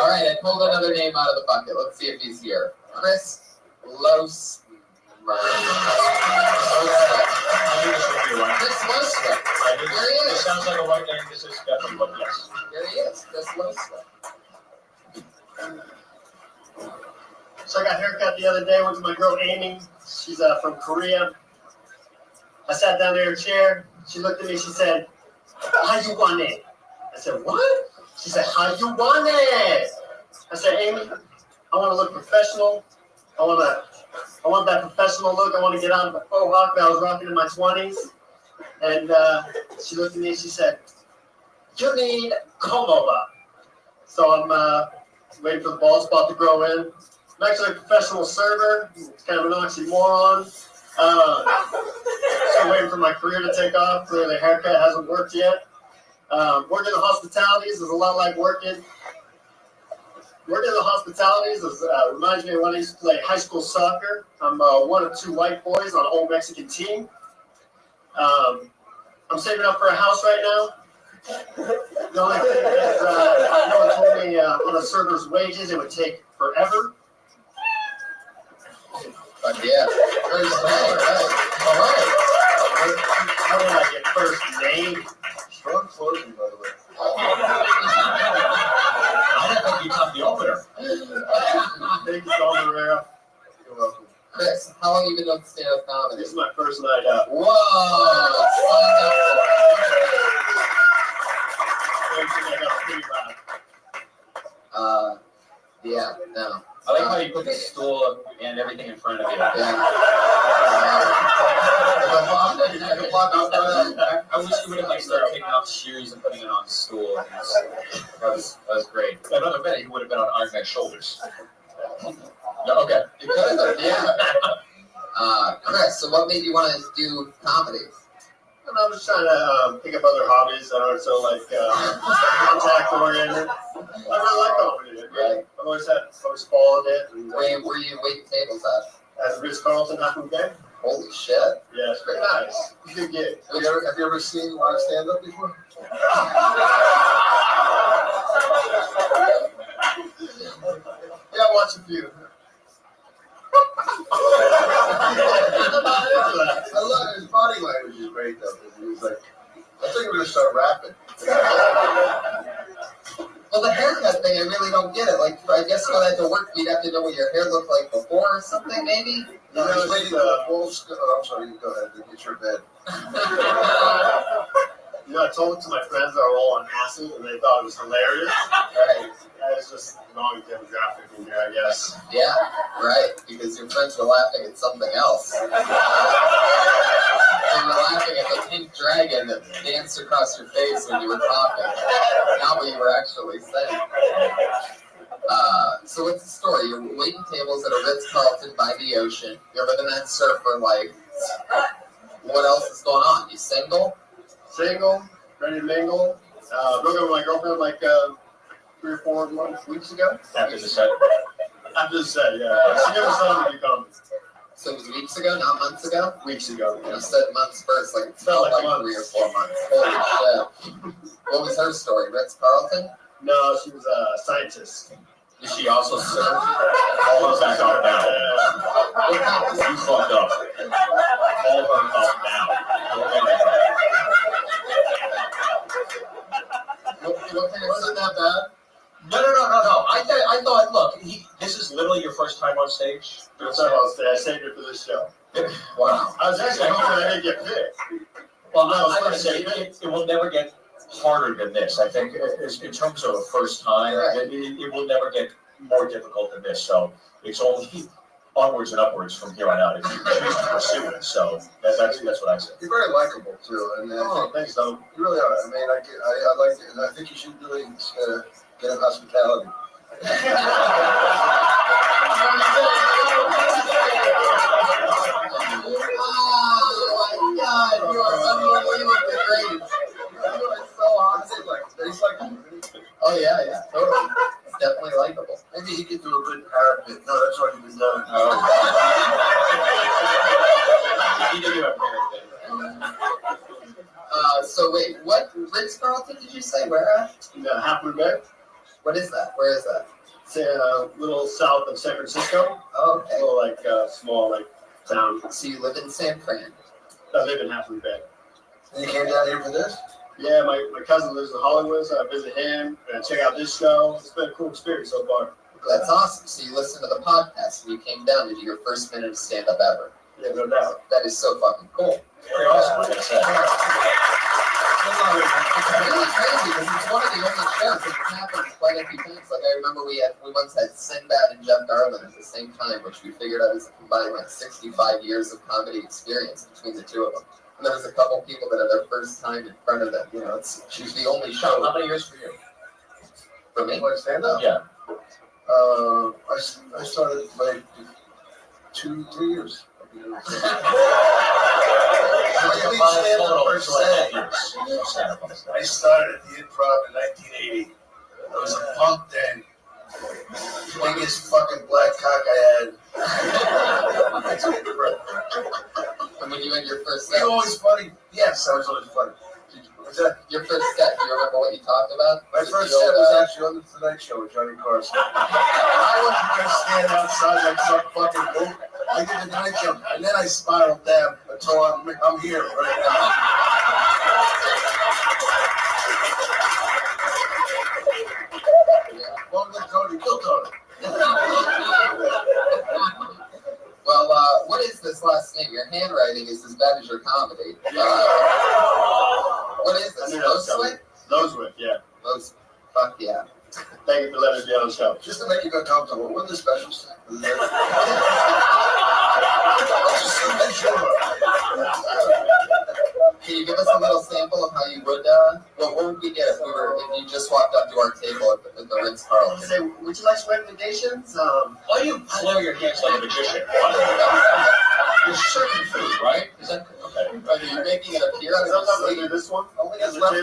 All right, I pulled another name out of the bucket. Let's see if he's here. Chris Los. Chris Losler. Here he It is. sounds like a white name. This is definitely what yes. Here he is. Chris Losler. So I got a haircut the other day. Went to my girl Amy. She's from Korea. I sat down in her chair. She looked at me. She said, "How you want it?" I said, "What?" She said, "How you want it?" I said, "Amy, I want to look professional. I want that professional look. I want to get out of the faux hawk that I was rocking in my 20s." And she looked at me and she said, "You need comb over." So I'm waiting for the bald spot to grow in. I'm actually a professional server. It's kind of an oxymoron. So I'm waiting for my career to take off. Clearly, the haircut hasn't worked yet. Working in the hospitalities is a lot like working. Working in the hospitalities reminds me of when I used to play high school soccer. I'm one of two white boys on an old Mexican team. I'm saving up for a house right now. The only thing is, no one told me on a server's wages it would take forever. But yeah, first name, right? All right. How did I get first name? Strong closing, by the way. I didn't think you topped the opener. Thank you, Don Rivera. You're welcome. Chris, how long have you been doing stand-up comedy? This is my first night out. Whoa! Yeah, no. I like how you put the stool and everything in front of you. Yeah. I wish you would have like started taking off shoes and putting it on the stool. That was great. I bet he would have been on Iron Man's shoulders. No, okay. You could have, yeah. Chris, so what made you want to do comedy? I'm just trying to pick up other hobbies that aren't so like contact oriented. I really like comedy. Right. I've always followed it. And, Where you waiting tables at? At Ritz-Carlton, half game. Holy shit. Yeah, it's very nice. It's a good gig. Have you ever seen live stand-up before? Yeah, I watched a few. I love his body language is great though. He was like, I think we're gonna start rapping. Well, the haircut thing, I really don't get it. Like, I guess for that to work, you'd have to know what your hair looked like before or something, maybe? No, he's waiting for the full I'm sorry, you go ahead. It's your bed. You know, I told it to my friends that were all on acid, and they thought it was hilarious. Right. That is just wrong demographic in here, I guess. Yeah, right. Because your friends were laughing at something else. They were laughing at the pink dragon that danced across your face when you were talking. Not what you were actually saying. So what's the story? You're waiting tables at a Ritz-Carlton by the ocean. You're living that surfer life. What else is going on? You single? Single, ready to mingle. Broke up with my girlfriend like 3 or 4 weeks ago. After the set. After the set, yeah. She never saw me come. So it was weeks ago, not months ago? Weeks ago. You said months first, like it Felt felt like like months. 3 or 4 months. Holy shit. What was her story? Ritz-Carlton? No, she was a scientist. Did she also serve? All of that up down. You fucked up. All of her up down. You don't think it wasn't that bad? No. I thought, look, this is literally your first time on stage. First time on stage. I saved it for this show. Wow. I was actually hoping I didn't get picked. Well, no, I was going to say, it will never get harder than this. I think in terms of a first time, it will never get more difficult than this. So it's only onwards and upwards from here on out if you choose to pursue it. So that's what I said. You're very likable too, and thanks, Tom. You really are. I mean, I like it, and I think you should really get in hospitality. Oh my God, you are unbelievably great. You are so awesome. Oh yeah, totally. It's definitely likable. Maybe he could do a good parapet. No, that's already been done. He did do everything. So wait, what Ritz-Carlton did you say? Where at? Half Moon Bay. What is that? Where is that? It's a little south of San Francisco. Oh, okay. A little small So you live in San Fran? I live in Halfway Bay. And you came down here for this? Yeah, my cousin lives in Hollywood, so I visit him and check out this show. It's been a cool experience so far. That's awesome. So you listened to the podcast and you came down to do your first minute of stand-up ever. Yeah, no doubt. That is so fucking cool. Pretty awesome. It's really crazy because it's one of the only shows that happens quite a few times. Like I remember we once had Sinbad and Jeff Garland at the same time, which we figured out was combined like 65 years of comedy experience between the two of them. And there was a couple people that had their first time in front of them. You know, she's the only show. How many years for you? For me? Like stand up? Yeah. I started like 2-3 years. I started at the Improv in 1980. I was a punk then. Biggest fucking black cock I had. And when you had your first set? You're always funny. Yes, I was always funny. What's that? Your first set, do you remember what you talked about? My first set was actually on the Tonight Show with Johnny Carson. I wasn't going to stand outside like some fucking fool. I did the Tonight Show, and then I spiraled down until I'm here right now. Well, Tony, kill Tony. Well, what is this last name? Your handwriting is as bad as your comedy. What is this? Losewit? Losewit, yeah. Losewit. Fuck yeah. Thank you for letting us be on the show. Just to make you feel comfortable, what are the specials? Can you give us a little sample of how you would, what would we get if you just walked up to our table at the Ritz Carlton? Say, would you like some recommendations? Why do you blow your hands like a magician? You're serving food, right? Is that okay? Are you making it appear on Sometimes I do this one. Only has left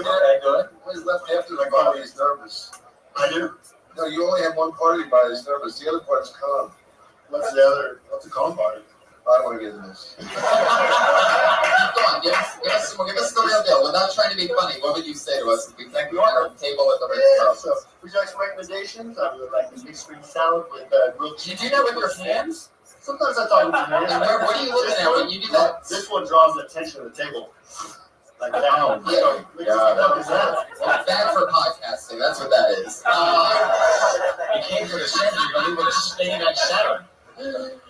after the party is nervous. I do. No, you only have one part of your body that's nervous. The other part is calm. What's the calm part? I don't want to get into this. Come on, give us the real deal. Without trying to be funny, what would you say to us if we came to our table at the Ritz Carlton? So, would you like some recommendations? I would like the big screen salad with grilled cheese. You do that with your hands? Sometimes I talk with my hands. And what are you looking at when you do that? This one draws the attention of the table. Like that. Oh, yeah. What is that? It's bad for podcasting. That's what that is. You came for the center, you're going to leave with a spinning like Saturn.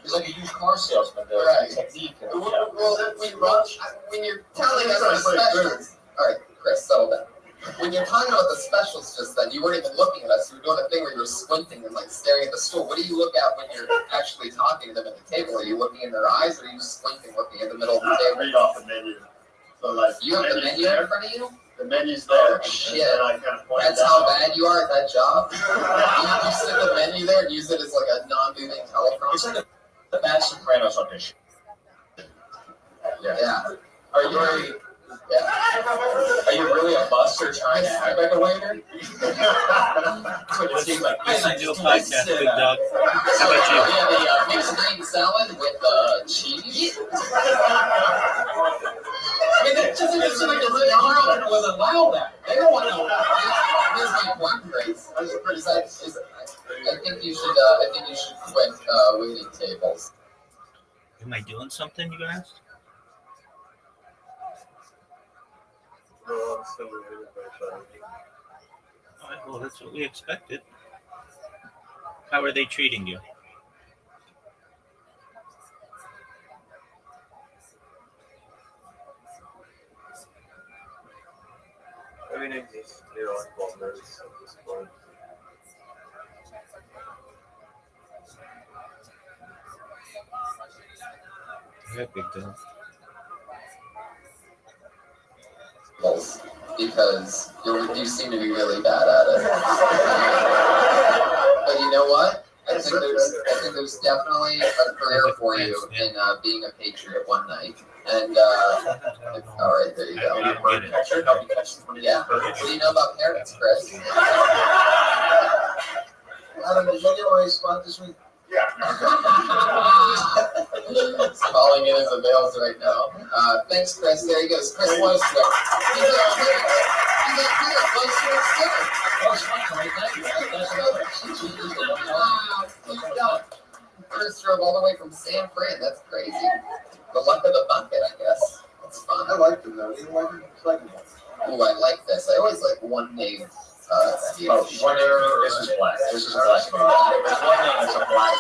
He's like a used car salesman. Right. Technique. Well, when you're telling us the specials, all right, Chris, settle down. When you're talking about the specials just then, you weren't even looking at us. You were doing a thing where you were squinting and like staring at the stool. What do you look at when you're actually talking to them at the table? Are you looking in their eyes, or are you squinting, looking at the middle of the table? Read off the menu. So like, You have the menu in front of you? The menu's there. Shit. And I kind of point That's it how out. bad you are at that job? You stick the menu there and use it as like a non-moving telephone? It's like a bad Sopranos audition. Yeah. Are you really? Yeah. Are you really a bust or trying to act like a waiter? That's what it seems like. Listen to a podcast, big dog. How We about you? have a mixed green salad with cheese. I mean, that doesn't even seem like the Ritz Carlton will allow that. They don't want to. Here's my point, Grace. I think you should quit waiting tables. Am I doing something, you asked? No, I'm still waiting for All right, well, that's what we expected. How are they treating you? I mean, it's just, they're on bombers at this point. Yeah, big dog. Because you seem to be really bad at it. But you know what? I think there's definitely a career for you in being a patriot one night. And all right, there you go. Yeah. What do you know about parents, Chris? Adam, did you get my spot this week? It's calling in as avails right now. Thanks, Chris. There he goes. Chris Losewit. He's a Chris drove all the way from San Fran. That's crazy. The luck of the bucket, I guess. That's fun. I like them though. You like them? Oh, I like this. I always like one name. This is black. This is a black. There's one name that's a black.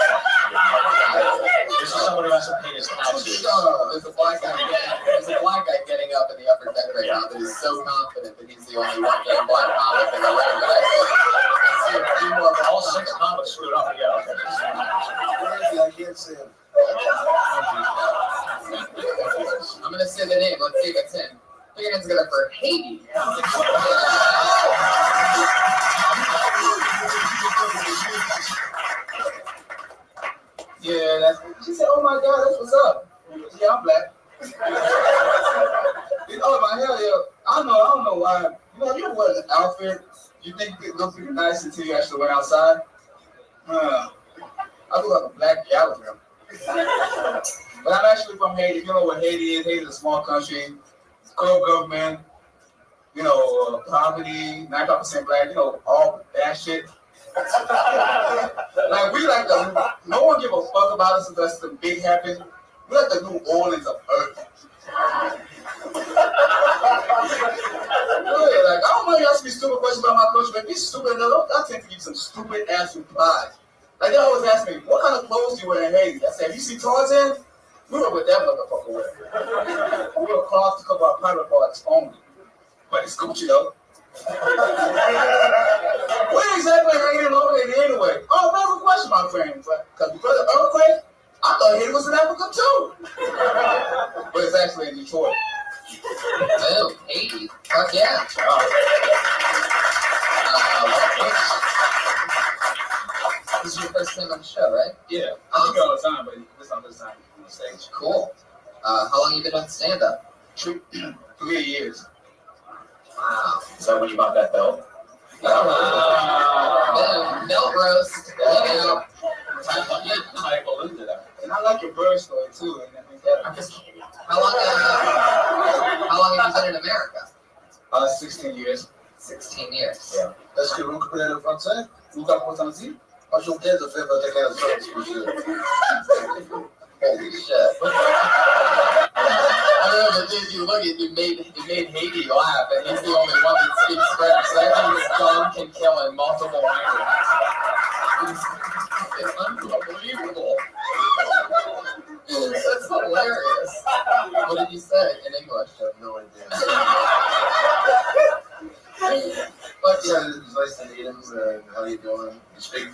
This is someone who hasn't paid his taxes. There's a black guy. There's a black guy getting up in the upper deck right now that is so confident that he's the only one named Black comic in the room. But I see a few more. All 6 comics screwed up together. Where is he? I can't see him. I'm gonna say the name. Let's see if it's him. Put your hands together for Haiti. Yeah, that's. She said, "Oh my God, that's what's up." Yeah, I'm black. Oh my hell yeah! I don't know why. You ever wear an outfit? You think it looks pretty nice until you actually went outside. I look like a black gallagher. But I'm actually from Haiti. If you know what Haiti is, Haiti is a small country. It's corrupt government. Poverty, 95% black. All that shit. Like we like the. No one give a fuck about us unless something big happens. We like the New Orleans of Earth. Really, like, I don't know you ask me stupid questions about my culture, but if you're stupid enough, I tend to give some stupid ass replies. Like, they always ask me, what kind of clothes do you wear in Haiti? I said, if you see Tarzan, we were with that motherfucker wear. We were cloth to cover our private parts only. But it's Gucci though. Where exactly are you located anyway? Oh, that's a question, my friend. Because before the earthquake, I thought Haiti was in Africa too. But it's actually in Detroit. Oh, Haiti. Fuck yeah. This is your first time on the show, right? Yeah. I do it all the time, but this time on the stage. Cool. How long have you been on stand-up? 3 years. Wow. Is that when you bought that belt? Belt roast. And I like your bird story too. How long have you been in America? 16 years. 16 years. Yeah. Est-ce que vous comprenez le français? Vous comprenez aussi? Enchanté de faire votre connaissance, monsieur. Holy shit. I don't know, but dude, you look at you made Haiti laugh, and he's the only one that speaks French. So I think this John can kill in multiple languages. It's unbelievable. That's hilarious. What did you say in English? I have no idea. But yeah, it's nice to meet him. How you doing? You speak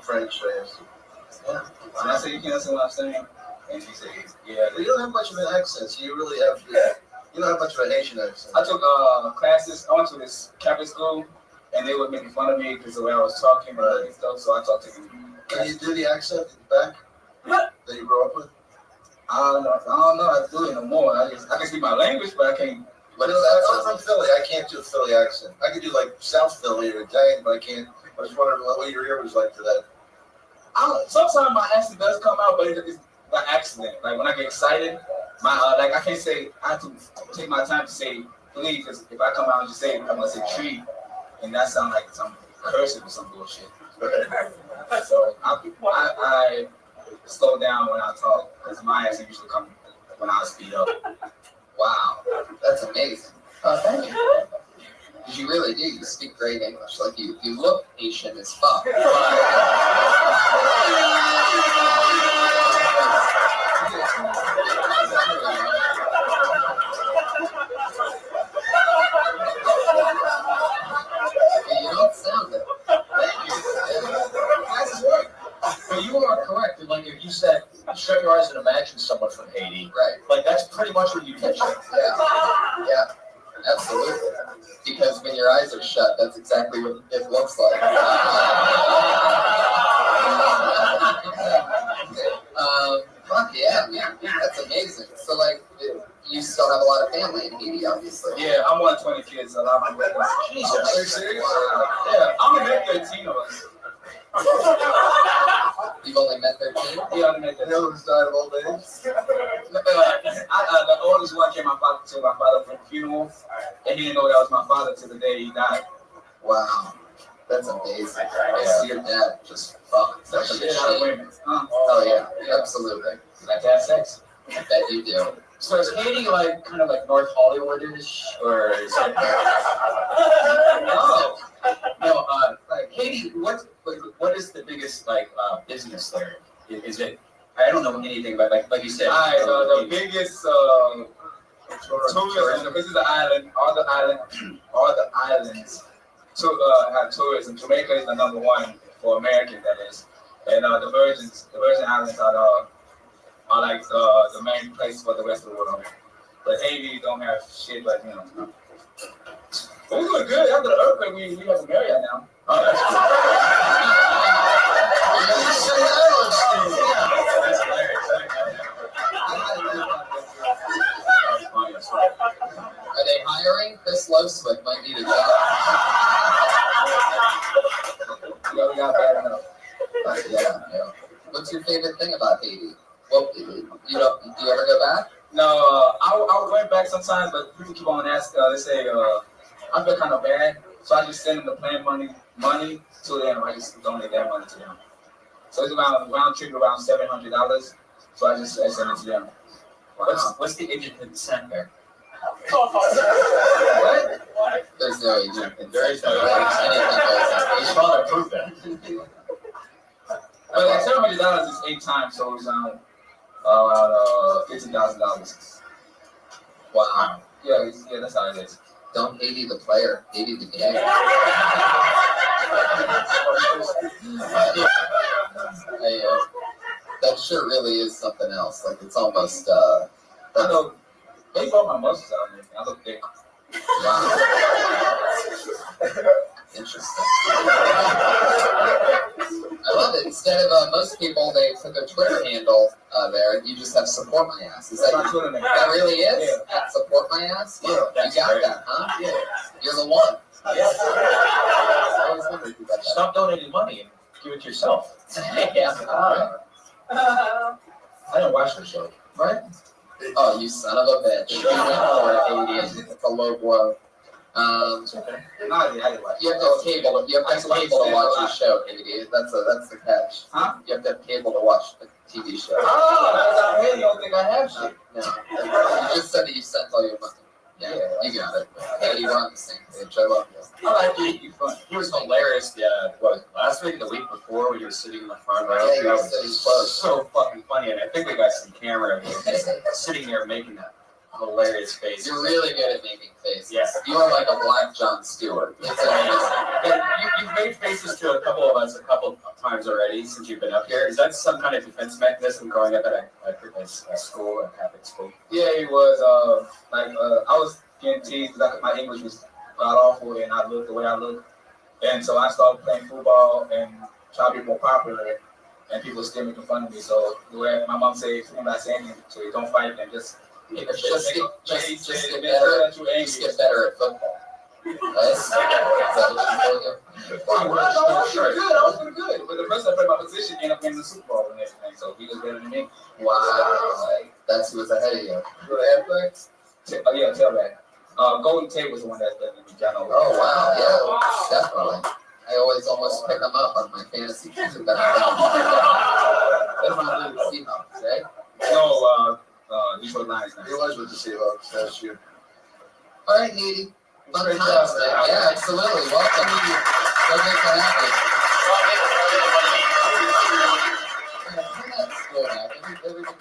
French fast. Yeah. And I said, you can't say what I'm saying. And she said, yeah. You don't have much of an accent. So you really have. You don't have much of an Asian accent. I took classes. I went to this Catholic school, and they were making fun of me because the way I was talking and stuff. So I talked to them. Can you do the accent back that you grew up with? I don't know. I do it no more. I can speak my language, but I can't. But I'm from Philly. I can't do a Philly accent. I can do like South Philly or Italian, but I can't. I was wondering what your ear was like to that. Sometimes my accent does come out, but it's by accident. Like when I get excited, I can't say. I have to take my time to say "please," because if I come out and just say, I'm gonna say "tree," and that sounds like some cursing or some bullshit. So I slow down when I talk because my accent usually comes when I speed up. wow, that's amazing. Thank you. Because you really do. You speak great English. Like you look Asian as fuck. You don't sound it. Thank you. That's right. But you are correct. Like if you said, shut your eyes and imagine someone from Haiti. Right. Like that's pretty much what you picture. Yeah, absolutely. Because when your eyes are shut, that's exactly what it looks like. Fuck yeah, man. That's amazing. So, like, you still have a lot of family in Haiti, obviously. Yeah, I'm one of 20 kids. A lot of my brothers. Jesus. Are you serious? Yeah, I only met 13 of us. You've only met 13? Yeah, I only met 13. The others died of old age? The oldest one came to my father for the funeral, and he didn't know that was my father till the day he died. Wow. That's amazing. I see your dad just fuck. That's like a Shit out of shame. women. Huh? Oh yeah, absolutely. Like to have sex. I bet you do. So is Haiti like kind of like North Hollywood-ish, or is it? No. Like Haiti, what is the biggest like business there? Is it? I don't know anything about like you said. Alright, the biggest tourism. This is the island. All the islands have tourism. Jamaica is the number one for Americans, that is. And the Virgin Islands are like the main place for the rest of the world. But Haiti don't have shit, but you know. But we're doing good. After the earthquake, we have a Marriott now. Oh, that's cool. That's hilarious. Are they hiring? Chris Loveswick might need a job. Yeah, we got bad enough. Yeah. What's your favorite thing about Haiti? Well, do you ever go back? No, I went back sometimes, but people keep on asking. They say I feel kind of bad, so I just send them the plan money to them. I just donate that money to them. So it's round trip around $700. So I send it to them. Wow. What's the age of consent there? What? There's no agent. There is no age. Just want to prove that. But like $700 is 8 times, so it's around $50,000. Wow. Yeah, that's how it is. Don't Haiti the player, Haiti the game. That sure really is something else. Like it's almost. I know. They bought my muscles out there. I look thick. Wow. Interesting. I love it. Instead of most people, they put their Twitter handle there, and you just have support my ass. Is that that really is? Yeah. At support my ass? Yeah. You got great. that, huh? Yeah. You're the one. Yeah. I always wondered who got that. Stop donating money and give it to yourself. Yeah. I didn't watch the show. Right? Oh, you son of a bitch. You went for it, Haiti. It's a low blow. No, I didn't watch. You have to have cable. You have to have cable to watch your show, Haiti. That's the catch. Huh? You have to have cable to watch a TV show. Oh, I really don't think I have shit. No. You just said that you sent all your money. Yeah, you got it. Haiti, we're on the same page. I love you. I like it. You fun. He was hilarious. Last week, the week before, when you were sitting in the front row, Yeah, that was sitting close. so fucking funny. And I think they got some camera of you just sitting there making that hilarious face. You're really good at making faces. Yeah. You are like a black Jon Stewart. And you've made faces to a couple of us a couple of times already since you've been up here. Is that some kind of defense mechanism growing up at a school, a Catholic school? Yeah, it was I was getting teased because my English was god awful and I looked the way I looked. And so I started playing football and trying to be more popular, and people still making fun of me. So the way my mom says, I'm not saying anything to you, don't fight them, just get better at football. Is that what you told you? I was pretty good. But the person that played my position ended up winning the Super Bowl and everything, so he was better than me. Wow. That's who was ahead of you. You were the halfback? Yeah, tailback. Golden Tate was the one that's better than me. Oh, wow. Yeah, definitely. I always almost pick them up on my fantasy team. That's not the Seahawks, right? No, Detroit Lions. He was with the Seahawks. That's you. All right, Needy. Fun times, man. Yeah, absolutely. Welcome. So great to have you.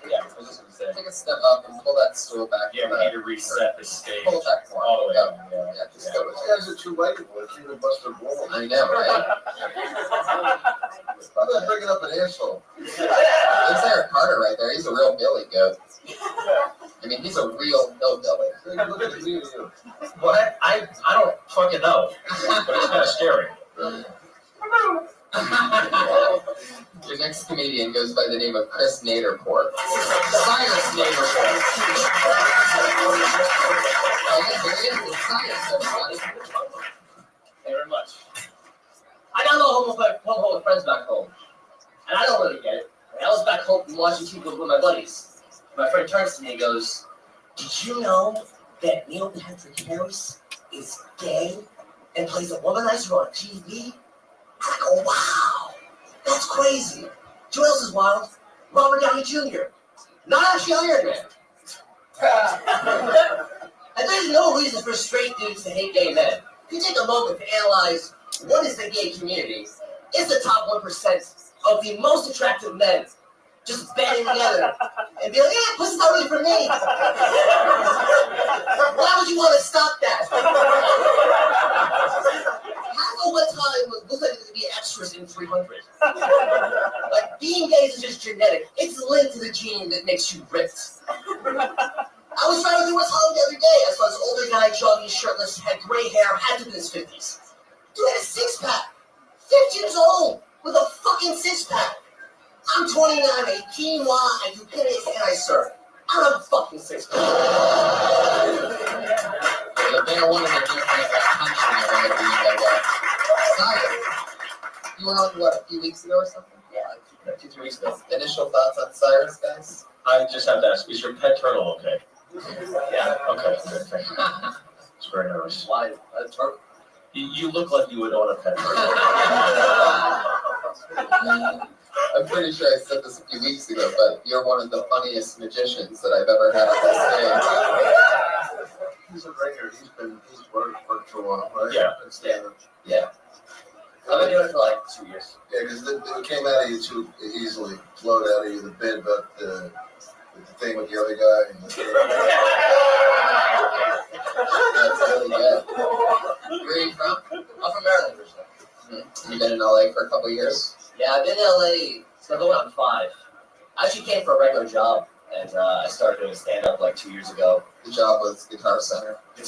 Yeah, I was just going to say. Take a step up and pull that stool back. Yeah, we need to reset the stage. Pull it back more. All the way Go. up. Yeah, just go. You guys are too likable. It's even Buster Ball. I know, right? I'm not bringing up an asshole. There's Eric Carter right there. He's a real Billy goat. I mean, he's a real hillbilly. Look at the video. What? I don't fucking know, but it's kind of scary. Your next comedian goes by the name of Chris Naderport. Cyrus Naderport. Thank you very much. I got a little homo friends back home, and I don't really get it. I was back home watching TV with my buddies. My friend turns to me and goes, "Did you know that Neil Patrick Harris is gay and plays a womanizer on TV?" I go, wow, that's crazy. Do you know what else is wild? Robert Downey Jr. Not actually Iron Man. And there's no reason for straight dudes to hate gay men. If you take a moment to analyze what is the gay community, it's the top 1% of the most attractive men just banding together and be like, yeah, pussy's not really for me. Why would you want to stop that? Half of what time looks like it's going to be extras in 300. Like, being gay is just genetic. It's linked to the gene that makes you ripped. I was trying to do what's home the other day. I saw this older guy jogging shirtless, had gray hair, had to be in his 50s. Dude had a six-pack. 50 years old with a fucking six-pack. I'm 29, a quinoa, and you get it, and I serve. I don't have a fucking six-pack. If they're one of the different countries are going to be Sire. You went on, what, a few weeks ago or something? Yeah, 2-3 weeks ago. Initial thoughts on Cyrus, guys? I just have to ask, is your pet turtle okay? Yeah. Okay, good. Thank you. It's very nervous. Why? A turtle? You look like you would own a pet turtle. I'm pretty sure I said this a few weeks ago, but you're one of the funniest magicians that I've ever had on this stage. He's a ringer. He's worked for a while, right? Yeah. Yeah. I've been doing it for like 2 years. Yeah, because it came out of you too easily, flowed out of you the bit about the thing with the other guy. And That's really good. Where are you from? I'm from Maryland, originally. You've been in LA for a couple of years? Yeah, I've been in LA since I'm going on 5. I actually came for a regular job, and I started doing stand-up like 2 years ago. The job was Guitar Center. I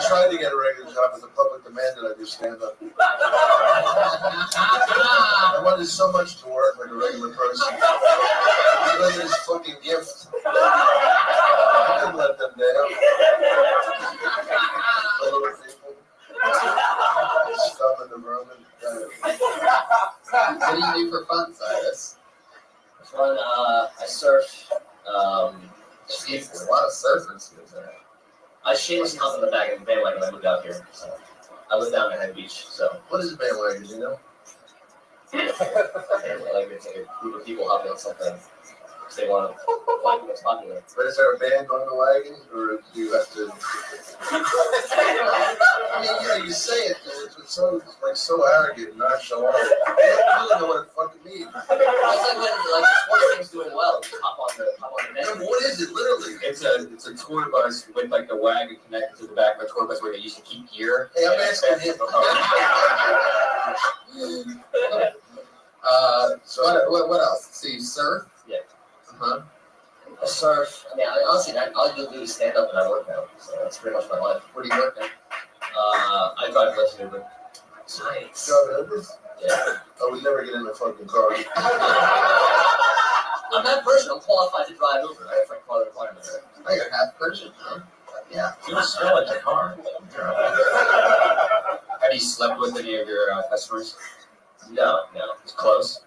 tried to get a regular job, but the public demanded I do stand-up. I wanted so much to work like a regular person. It was this fucking gift. I couldn't let them down. Little people. Stuff in the room and What do you do for fun, Cyrus? Fun, I surf. Jesus, a lot of surfers here today. I shamelessly hopped on the back of the bandwagon when I moved out here. So I live down in Manhattan Beach, so. What is a bandwagon, you know? Like it's like a group of people hopping on something because they want to like what's popular. But is there a band on the wagon, or do you have to? I mean, you say it, it's so arrogant and nonchalant. You don't know what it fucking means. It's like when like the sports team's doing well, you hop on the net. Yeah, but what is it, literally? It's a tour bus with like the wagon connected to the back of a tour bus where they used to keep gear. Hey, I'm asking him. What else? So you surf? Yeah. Uh-huh. I surf. I mean, honestly, all I do is stand up and I work out. So that's pretty much my life. What do you work at? I drive less Uber. Nice. Drive Ubers? Yeah. I would never get in the fucking car. I'm not Persian. I'm qualified to drive Uber. I have like part of the requirements. Oh, you're half Persian, huh? Yeah. You don't smell like a car. Have you slept with any of your customers? No. It's close.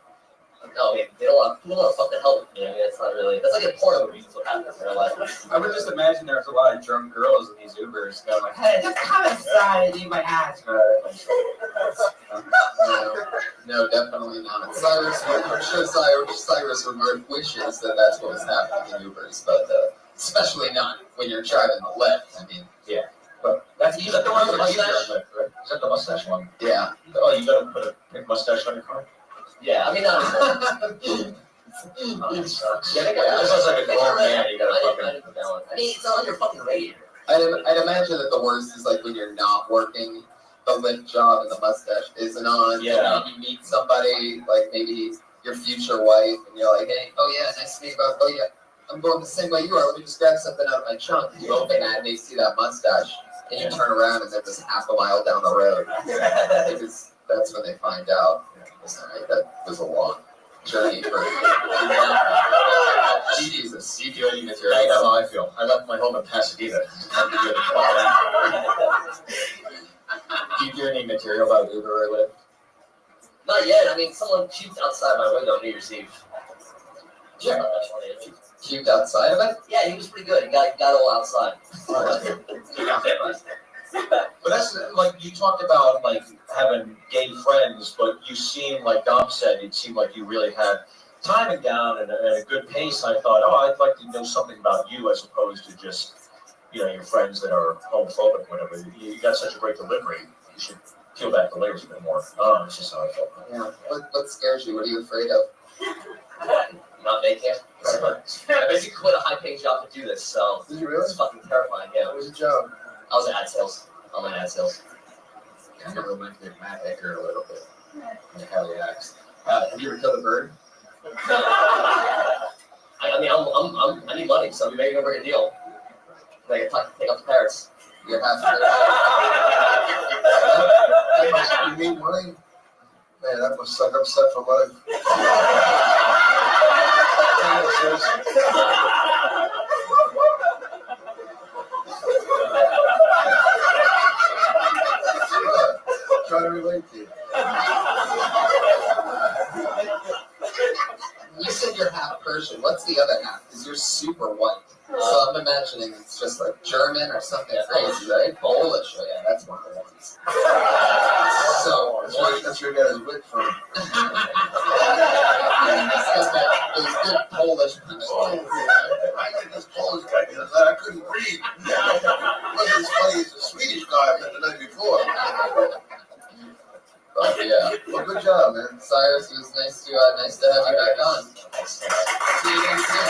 No, I mean, people don't want to fucking help me. I mean, it's not really. That's like a porno movie. That's what happens in real life. I would just imagine there's a lot of drunk girls in these Ubers going like, hey, just come inside and eat my ass. No, definitely not. Cyrus, I'm sure Cyrus would wishes that that's what was happening in Ubers, but especially not when you're driving the lift. I mean, yeah. But that's you got the one with the mustache? right? Is that the mustache one? yeah. Oh, you gotta put a big mustache on your car? Yeah, I mean, not anymore. That sucks. Yeah, that sounds like a grown man. You gotta fucking. I mean, it's on your fucking radiator. I'd imagine that the worst is like when you're not working, the lift job and the mustache isn't on. Yeah. And you meet somebody, like maybe your future wife, and you're like, hey, oh yeah, nice to meet you. Oh yeah, I'm going the same way you are. Let me just grab something out of my trunk. You open that and they see that mustache, and you turn around and they're just half a mile down the road. That's when they find out. That was a long journey for Jesus. You do any material. That's how I feel. I left my home in Pasadena. Do you do any material about Uber or Lyft? Not yet. I mean, someone puked outside my window New Year's Eve. Yeah. That's funny. Puked outside of it? Yeah, he was pretty good. He got all outside. But that's like you talked about like having gay friends, but you seem like Dom said, it seemed like you really had timing down and a good pace. I thought, oh, I'd like to know something about you as opposed to just your friends that are homophobic, whatever. You got such a great delivery. You should peel back the layers a bit more. It's just how I felt. Yeah. What scares you? What are you afraid of? Not making it. I basically quit a high-paying job to do this, so Did you really? it's fucking terrifying. Yeah. What was your job? I was in ad sales. Online ad sales. Kind of reminds me of Matt Edgar a little bit. Like how he acts. Have you ever killed a bird? I mean, I need money, so we may never get a deal. I can take off the parrots. You have to. You need money? Man, that must suck upset for life. Try to relate to you. You said you're half Persian. What's the other half? Because you're super white. So I'm imagining it's just like German or something crazy, right? Polish. Oh, yeah, that's one of the ones. So that's where you got his wit from. Those good Polish punchlines. I like this Polish guy because I couldn't breathe. It wasn't as funny as the Swedish guy I met the night before. But yeah, Well, good job, man. Cyrus, it was nice to have you back on. See you again soon.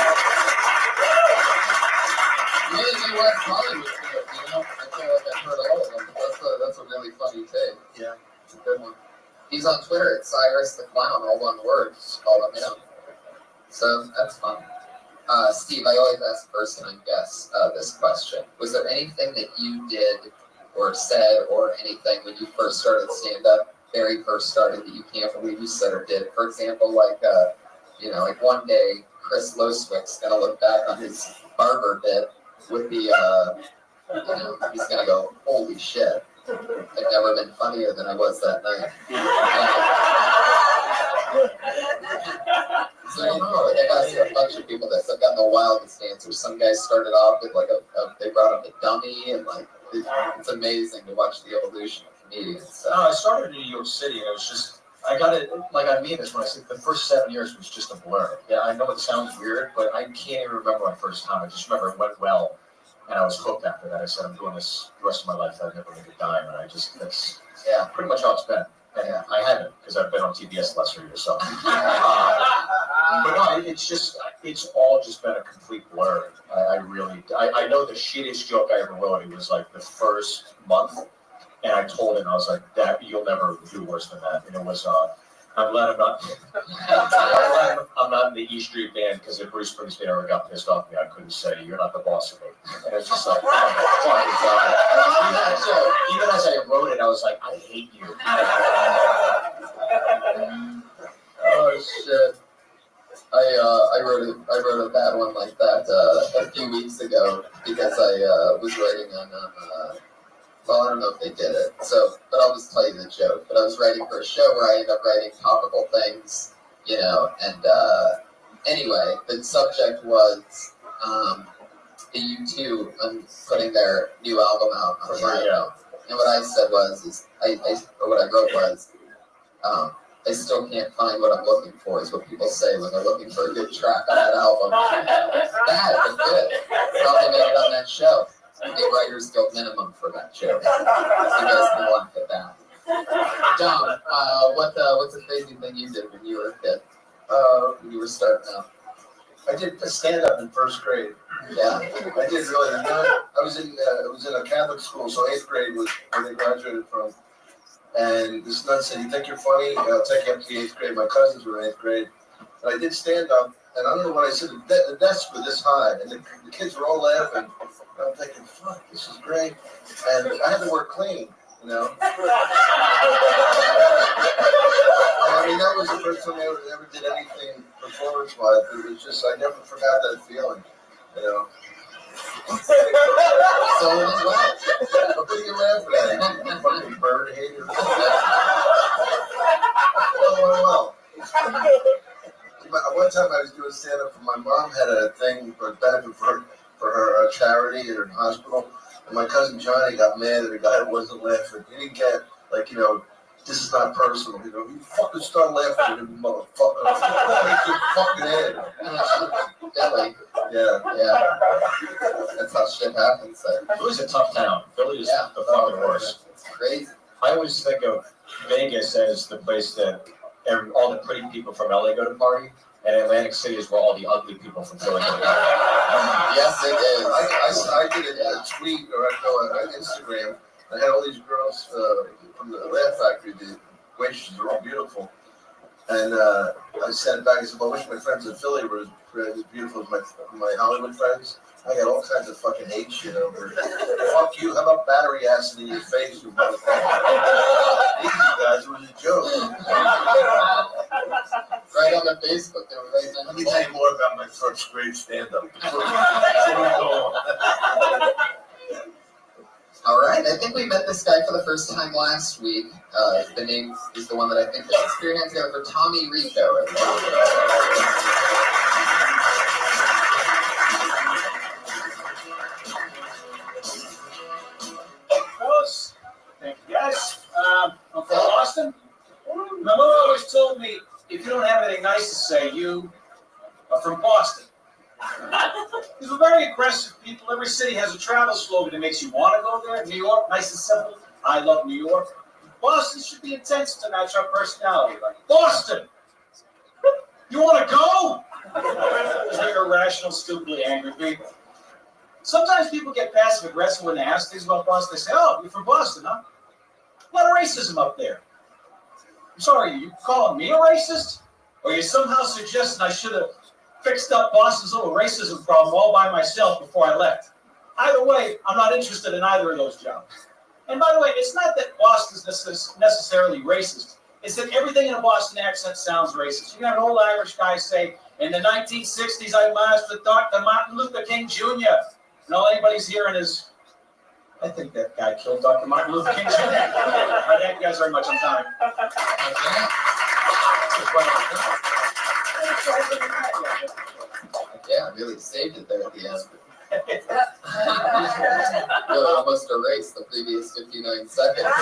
You really do watch Hollywood too, you know? I feel like I've heard all of them. That's a really funny take. Yeah. It's a good one. He's on Twitter at Cyrus the Clown, all one word. Just follow him. So that's fun. Steve, I always ask the person on guests this question. Was there anything that you did or said or anything when you first started stand-up, very first started, that you can't believe you said or did? For example, like one day Chris Loswick's gonna look back on his barber bit with the he's gonna go, holy shit, I've never been funnier than I was that night. So I don't know, like I gotta see a bunch of people that have gotten the wildest answers. Some guys started off with like they brought up a dummy, and like it's amazing to watch the evolution of comedians. So. I started in New York City, and it was just, I got it, like I mean this when I say the first 7 years was just a blur. Yeah, I know it sounds weird, but I can't even remember my first time. I just remember it went well, and I was hooked after that. I said, I'm doing this the rest of my life. I'll never make a dime, and that's pretty much how it's been. And I haven't, because I've been on TBS the last 3 years, so. But no, it's all just been a complete blur. I know the shittiest joke I ever wrote, it was like the first month, and I told him, I was like, that you'll never do worse than that. And it was, I'm glad I'm not in the E Street Band, because if Bruce Springsteen ever got pissed off at me, I couldn't say, you're not the boss of me. And it's just like, even as I wrote it, I was like, I hate you. Oh shit. I wrote a bad one like that a few weeks ago because I was writing on well, I don't know if they did it, but I'll just tell you the joke. But I was writing for a show where I ended up writing topical things, and anyway, the subject was the U2 putting their new album out on vinyl. And what I said was, what I wrote was, I still can't find what I'm looking for, is what people say when they're looking for a good track on that album. Bad, but good. Probably made it on that show. A Writers Guild minimum for that show. So you guys can laugh at that. Dom, what's a crazy thing you did when you were a kid? When you were starting out? I did stand-up in first grade. Yeah. I did really. I was in a Catholic school, so 8th grade was where they graduated from. And this nun said, you think you're funny? I'll take you up to the 8th grade. My cousins were in 8th grade. And I did stand-up, and I don't know what I said. The desks were this high, and the kids were all laughing. And I'm thinking, fuck, this is great. And I had to work clean, I mean, that was the first time I ever did anything performance-wise. It was just, I never forgot that feeling, So it is well. What are you laughing at? You fucking bird hater. Well. One time I was doing stand-up, and my mom had a thing for benefit for her charity at her hospital, my cousin Johnny got mad at a guy who wasn't laughing. He didn't get, like, you know, this is not personal. You know, you fucking start laughing at him, motherfucker. Break your fucking head. Philly. Yeah. That's how shit happens there. Philly's a tough town. Philly is the fucking worst. It's crazy. I always think of Vegas as the place that all the pretty people from LA go to party, and Atlantic City is where all the ugly people from Philly go to party. Yes, it is. I did a tweet or on Instagram. I had all these girls from the Laugh Factory. The waitresses are all beautiful. And I sent it back and said, well, I wish my friends in Philly were as beautiful as my Hollywood friends. I got all kinds of fucking hate shit over it. Fuck you. How about battery acid in your face, you motherfucker? Easy, guys. It was a joke. Right on the Facebook. They were right on Let me tell you more about my first grade stand-up. All right, I think we met this guy for the first time last week. The name is the one that I think is experienced over Tommy Rico. Fellas, thank you guys. I'm from Boston. My mother always told me, if you don't have anything nice to say, you are from Boston. These are very aggressive people. Every city has a travel slogan that makes you want to go there. New York, nice and simple. I love New York. Boston should be intense to match our personality. Like, Boston! You want to go? They're irrational, stupidly angry people. Sometimes people get passive aggressive when they ask things about Boston. They say, oh, you're from Boston, huh? A lot of racism up there. I'm sorry, you calling me a racist? Or you somehow suggesting I should have fixed up Boston's little racism problem all by myself before I left? Either way, I'm not interested in either of those jobs. And by the way, it's not that Boston's necessarily racist. It's that everything in a Boston accent sounds racist. You can have an old Irish guy say, in the 1960s, I marched with Dr. Martin Luther King Jr. And all anybody's hearing is, I think that guy killed Dr. Martin Luther King Jr. All right, thank you guys very much. I'm time. Yeah, really saved it there at the end. Really almost erased the previous 59 seconds. Can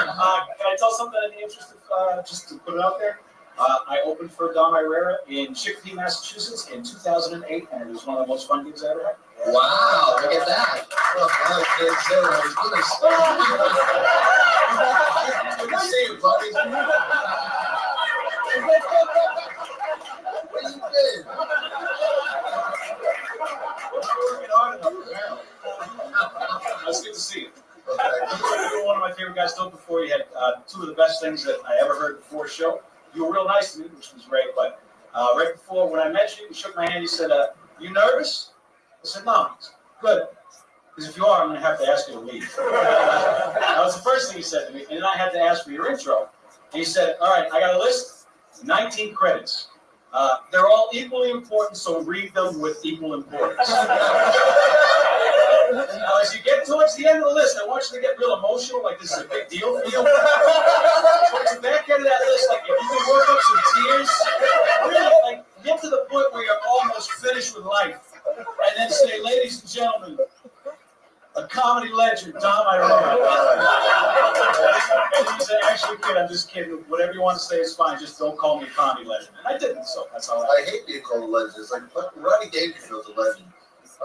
I tell something in the interest of just to put it out there? I opened for Dom Irera in Chicopee, Massachusetts in 2008, and it was one of the most fun gigs I ever had. Wow, look at that. Good to see you, buddy. Where you been? It's good to see you. You were one of my favorite guys. Told before, you had two of the best things that I ever heard before a show. You were real nice to me, which was great. But right before, when I met you, you shook my hand. You said, "You nervous?" I said, "No." Good. Because if you are, I'm going to have to ask you to leave. That was the first thing you said to me. And then I had to ask for your intro. And you said, all right, I got a list, 19 credits. They're all equally important, so read them with equal importance. Now, as you get towards the end of the list, I want you to get real emotional, like this is a big deal for you. Towards the back end of that list, like if you can work up some tears, really, like get to the point where you're almost finished with life. And then say, ladies and gentlemen, a comedy legend, Dom Irera. And he said, actually, kid, I'm just kidding. Whatever you want to say is fine. Just don't call me a comedy legend. And I didn't, so that's all I hate being called a legend. It's like fucking Rodney Dangerfield's a legend.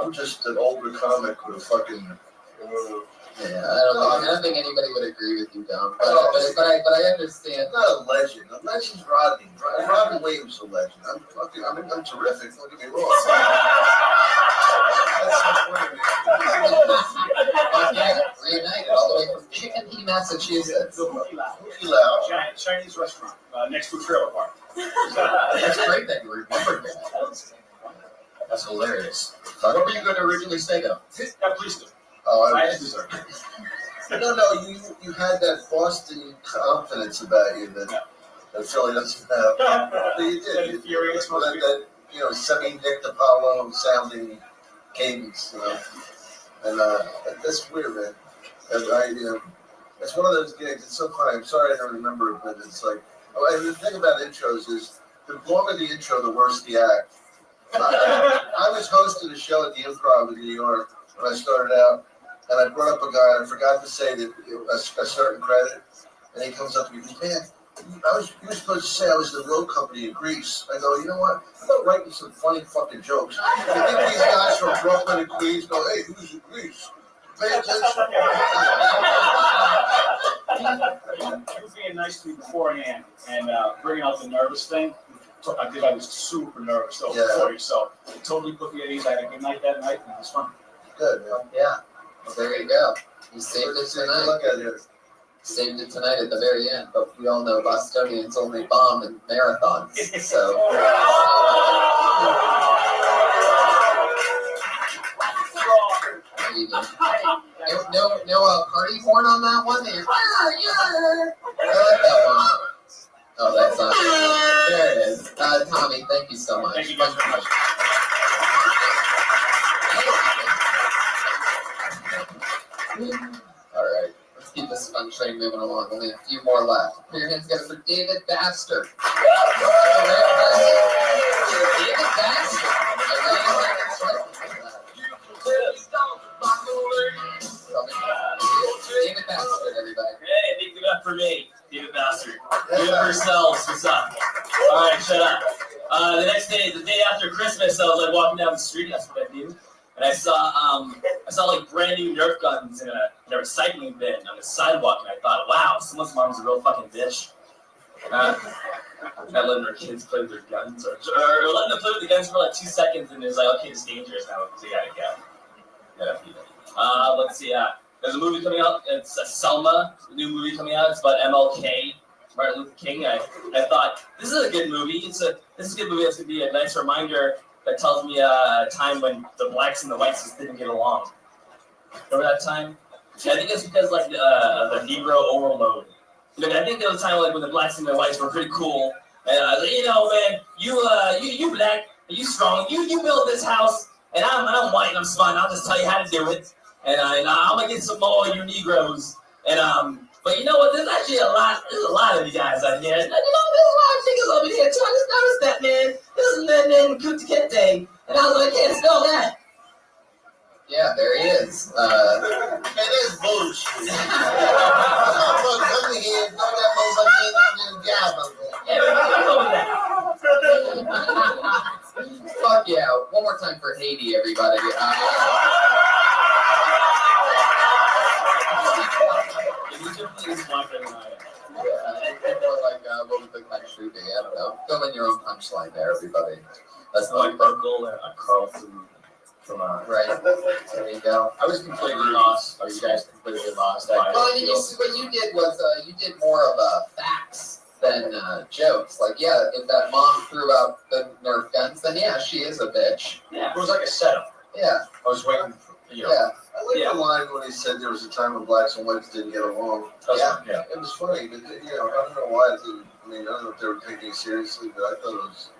I'm just an older comic with a fucking. Yeah, I don't think anybody would agree with you, Dom. But I understand. Not a legend. A legend's Rodney. Robin Williams is a legend. I'm terrific. Don't get me wrong. Yeah, reunited all the way from Chicopee, Massachusetts. Chinese restaurant next to a trailer park. That's great that you remembered that. That's hilarious. What were you going to originally say, though? Yeah, please do. Oh, I deserve it. No, you had that Boston confidence about you that Philly doesn't have. But you did. That semi-Nick DiPaolo sounding cadence, and that's weird, man. It's one of those gigs. It's so funny. I'm sorry I don't remember it, but it's like the thing about intros is the longer the intro, the worse the act. I was hosting a show at the Improv in New York when I started out, and I brought up a guy, and I forgot to say that a certain credit, and he comes up to me and goes, man, you were supposed to say I was the road company in Greece. I go, you know what? I'm not writing some funny fucking jokes. I think these guys from Brooklyn and Queens go, hey, who's in Greece? Pay attention. You were being nice to me beforehand and bringing out the nervous thing. Because I was super nervous before you, so it totally put me at ease. I had a good night that night, and it was fun. Good, man. Yeah. Well, there you go. You saved it tonight. Saved it tonight at the very end, but we all know Bostonians only bomb in marathons. So. No party horn on that one? I like that one. Oh, that's not it. There it is. Tommy, thank you so much. Thank you guys very much. All right, let's keep this fun train moving along. Only a few more left. Put your hands together for David Baxter. David Baxter. David Baxter, everybody. Hey, big give it up for me, David Baxter. Give it for yourselves. What's up? All right, shut up. The next day, the day after Christmas, I was like walking down the street. That's what I do. And I saw like brand new Nerf guns in a recycling bin on the sidewalk, and I thought, wow, someone's mom's a real fucking bitch. Not letting their kids play with their guns, or letting them play with the guns for like 2 seconds, and it's like, okay, it's dangerous now, so you gotta go. Let's see. There's a movie coming out. It's Selma, a new movie coming out. It's about MLK, Martin Luther King. I thought this is a good movie. This is a good movie. It's gonna be a nice reminder that tells me a time when the blacks and the whites just didn't get along. Remember that time? I think it's because like the Negro overload. I think there was a time like when the blacks and the whites were pretty cool. And I was like, man, you black, you strong, you build this house, and I'm white and I'm smart. I'll just tell you how to do it. And I'm gonna get some more of you Negroes. And but you know what? There's actually a lot of you guys out here. There's a lot of niggas over here too. I just noticed that, man. This is that name Cootie Kid thing. And I was like, I can't spell that. Yeah, there he is. Man, that's bullshit. Coming here, know that motherfucker Fuck yeah. One more time for Haiti, everybody. What would the country be? I don't know. Fill in your own punchline there, everybody. That's like Urkel and Carlson from right. There you go. I was completely lost. Are you guys completely lost? Well, I mean, what you did was you did more of facts than jokes. Like, yeah, if that mom threw out the Nerf guns, then yeah, she is a bitch. Yeah, it was like a setup. Yeah. I was waiting. Yeah. I like the line when he said there was a time when blacks and whites didn't get along. Yeah. It was funny, but I don't know why. I don't know if they were taking it seriously, but I thought it was.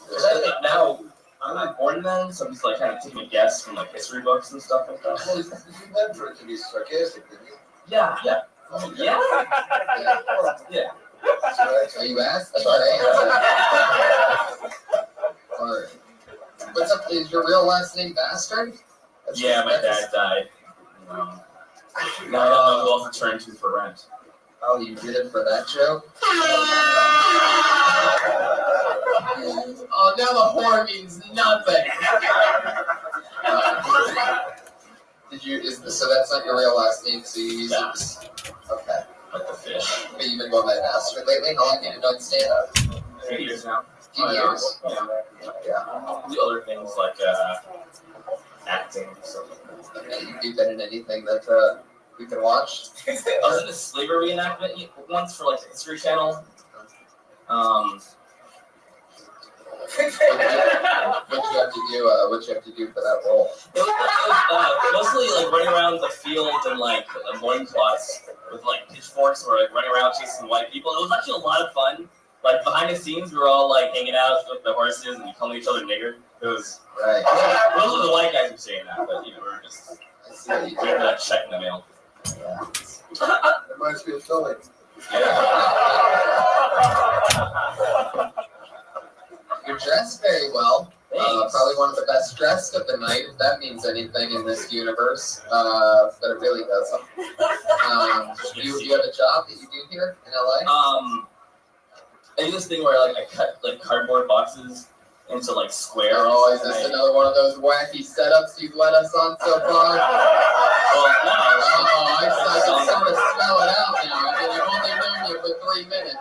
Because I think now I'm not born then, so I'm just like kind of taking a guess from like history books and stuff like that. Well, you meant for it to be sarcastic, didn't you? Yeah. Yeah. Are you asked? That's right. All right. What's up? Is your real last name Bastard? Yeah, my dad died. Now I don't know who else to turn to for rent. Oh, you did it for that joke? Oh, now the horn means nothing. So that's not your real last name, so you use it? Okay. Like the fish. But you've been going by Bastard lately? How long have you done stand-up? 2 years now. 2 years? Yeah. Do other things like acting and stuff like that. Have you been in anything that we can watch? I was in a slavery reenactment once for like the History Channel. What'd you have to do? What'd you have to do for that role? It was mostly like running around the field in like loincloths with like pitchforks or like running around chasing white people. It was actually a lot of fun. Like behind the scenes, we were all like hanging out with the horses and calling each other nigger. It was right. Those are the white guys who saying that, but we were just checking the mail. Yeah. Reminds me of Philly. You're dressed very well. Probably one of the best dressed of the night, if that means anything in this universe. But it really doesn't. You have a job that you do here in LA? I do this thing where I cut like cardboard boxes into like squares. Oh, is this another one of those wacky setups you've led us on so far? Well, no. I can sort of spell it out now. I mean, I've only known you for 3 minutes.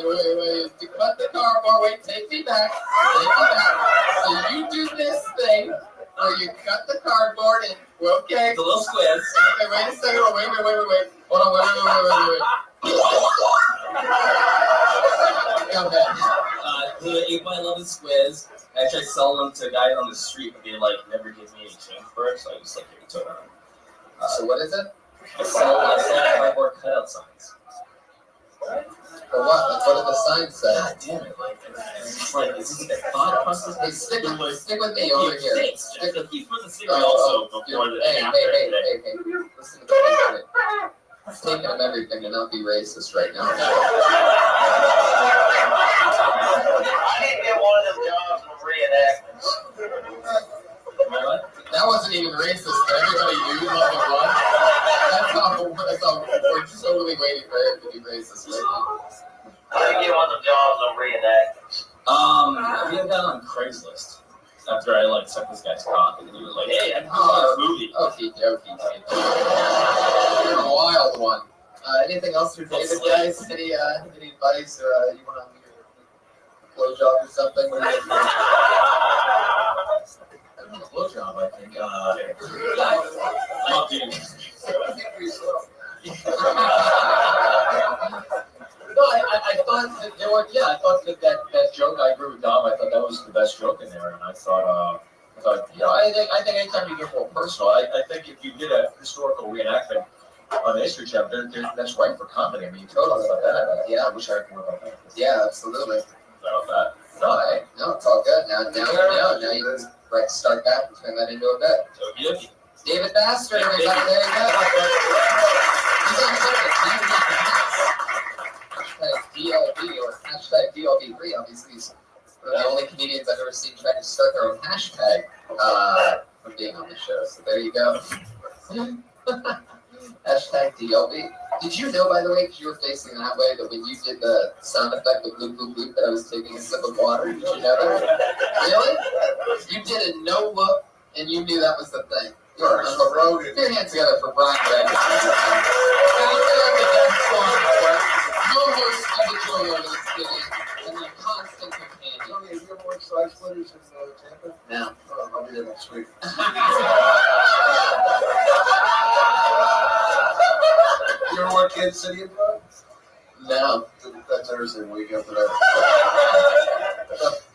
Wait. To cut the cardboard, wait, take me back. So you do this thing where you cut the cardboard and, okay. The little squares. Okay, wait a second. Wait. Hold on, wait. Go ahead. The 8x11 squares. I try to sell them to guys on the street, but they never give me any change for it, so I just give it to them. So what is it? I sell cardboard cutout signs. For what? Like, what do the signs say? God damn it! It's just a thought process. Hey, stick with me over here. He's for the cigarette also before the Hey. Listen to the thing. I'm taking him everything to not be racist right now. I didn't get one of them jobs from reenactments. That wasn't even racist, but everybody knew what it was. That's all. We're totally waiting for him to be racist right now. I didn't get one of them jobs on reenactments. We had that on Craigslist. After I sucked this guy's cock, and he was like, "Hey, I can do this movie." Okay. You're a wild one. Anything else for David, guys? Any advice or you want to give a blowjob or something? What do you guys A blowjob, I think. Not doing it. No, I thought that there were. Yeah, I thought that joke. I agree with Dom. I thought that was the best joke in there, and I thought, I think anytime you get more personal, I think if you did a historical reenactment on the History Chapter, that's right for comedy. I mean, you totally about that. Yeah, I wish I could work on that. Yeah, absolutely. About that. No, it's all good. Now you can start that and turn that into a bit. Okay. David Baxter, everybody, there you go. He's on Twitter. #DLB or #DLB3. Obviously, he's one of the only comedians I've ever seen try to start their own hashtag from being on the show. So there you go. #DLB. Did you know, by the way, because you were facing that way, that when you did the sound effect of bloop, bloop, bloop, that I was taking a sip of water? Did you know that? Really? You did a no look, and you knew that was the thing. You're unbelievable. Put your hands together for Brian Red. Co-host of the Joe Rogan Studio, and my constant companion. Tony, have you ever watched Side Splitters in Tampa? No. I'll be there next week. You ever watch Kansas City Improv? No. That's Thursday week after that.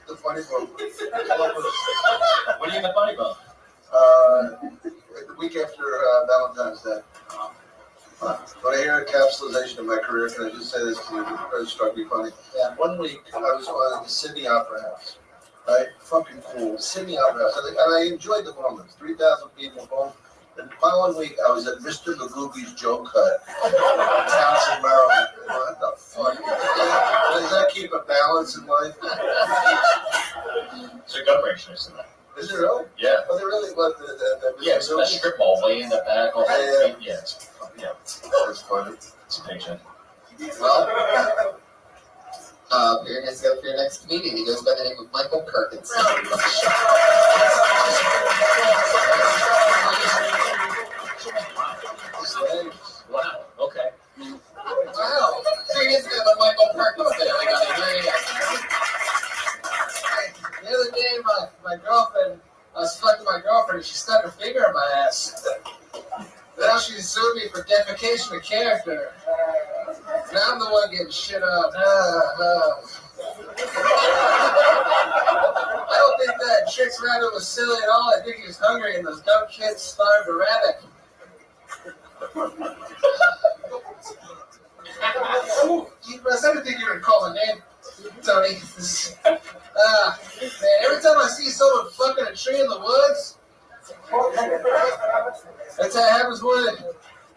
The funny book. What are you in the funny about? The week after Valentine's Day. When I hear encapsulation of my career, can I just say this to you? It struck me funny. Yeah. One week, I was on the Sydney Opera House. Right? Fucking cool. Sydney Opera House. And I enjoyed the moments. 3,000 people home. And my one week, I was at Mr. Magooby's Joke Hut. Townsend, Maryland. What the fuck? Does that keep a balance in life? It's a gun range next to that. Is it really? Yeah. Well, they really love the Yeah, it's a strip mall way in the back. Yeah. That's funny. It's a paycheck. Well, your hands go for your next comedian. He goes by the name of Michael Perkins. Wow. Okay. Wow. 3 years ago, but Michael Perkins did it. I got it. The other day, my girlfriend, I was fucking my girlfriend, and she stuck her finger in my ass. Now she's suing me for defecation of character. Now I'm the one getting shit up. I don't think that chick's rabbit was silly at all. I think he was hungry, and those dumb kids starved a rabbit. I didn't think you were call my name, Tony. Man, every time I see someone fucking a tree in the woods, that's how it happens more than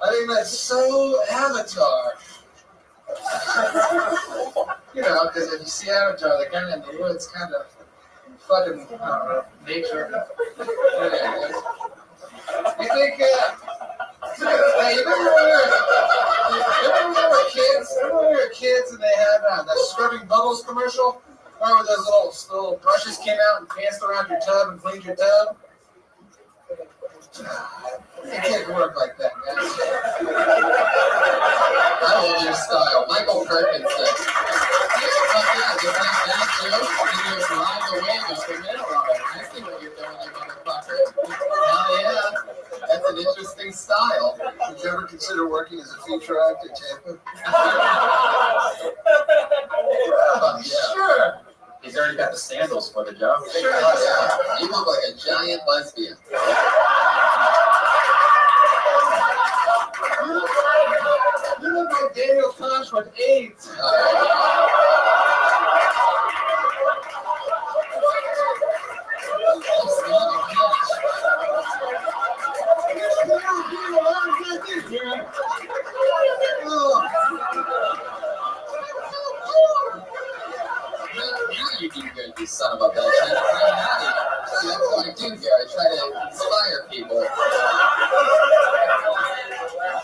I think that's so Avatar. You know, because if you see Avatar, they're kind of in the woods, kind of fucking, I don't know, nature. Yeah, you think, hey, you remember when we were kids? Remember when we were kids and they had that scrubbing bubbles commercial? Remember those little brushes came out and danced around your tub and cleaned your tub? It can't work like that, guys. I love your style. Michael Perkins said, yeah, just like that, too. And you just ride the wave and forget about it. I see what you're doing, you motherfucker. Hell yeah. That's an interesting style. Did you ever consider working as a feature actor, Tampa? Sure. He's already got the sandals for the job. Sure. Yeah. You look like a giant lesbian. You look like Daniel Tosh with AIDS. Now you do good, you son of a bitch. See, that's what I do here. I try to inspire people.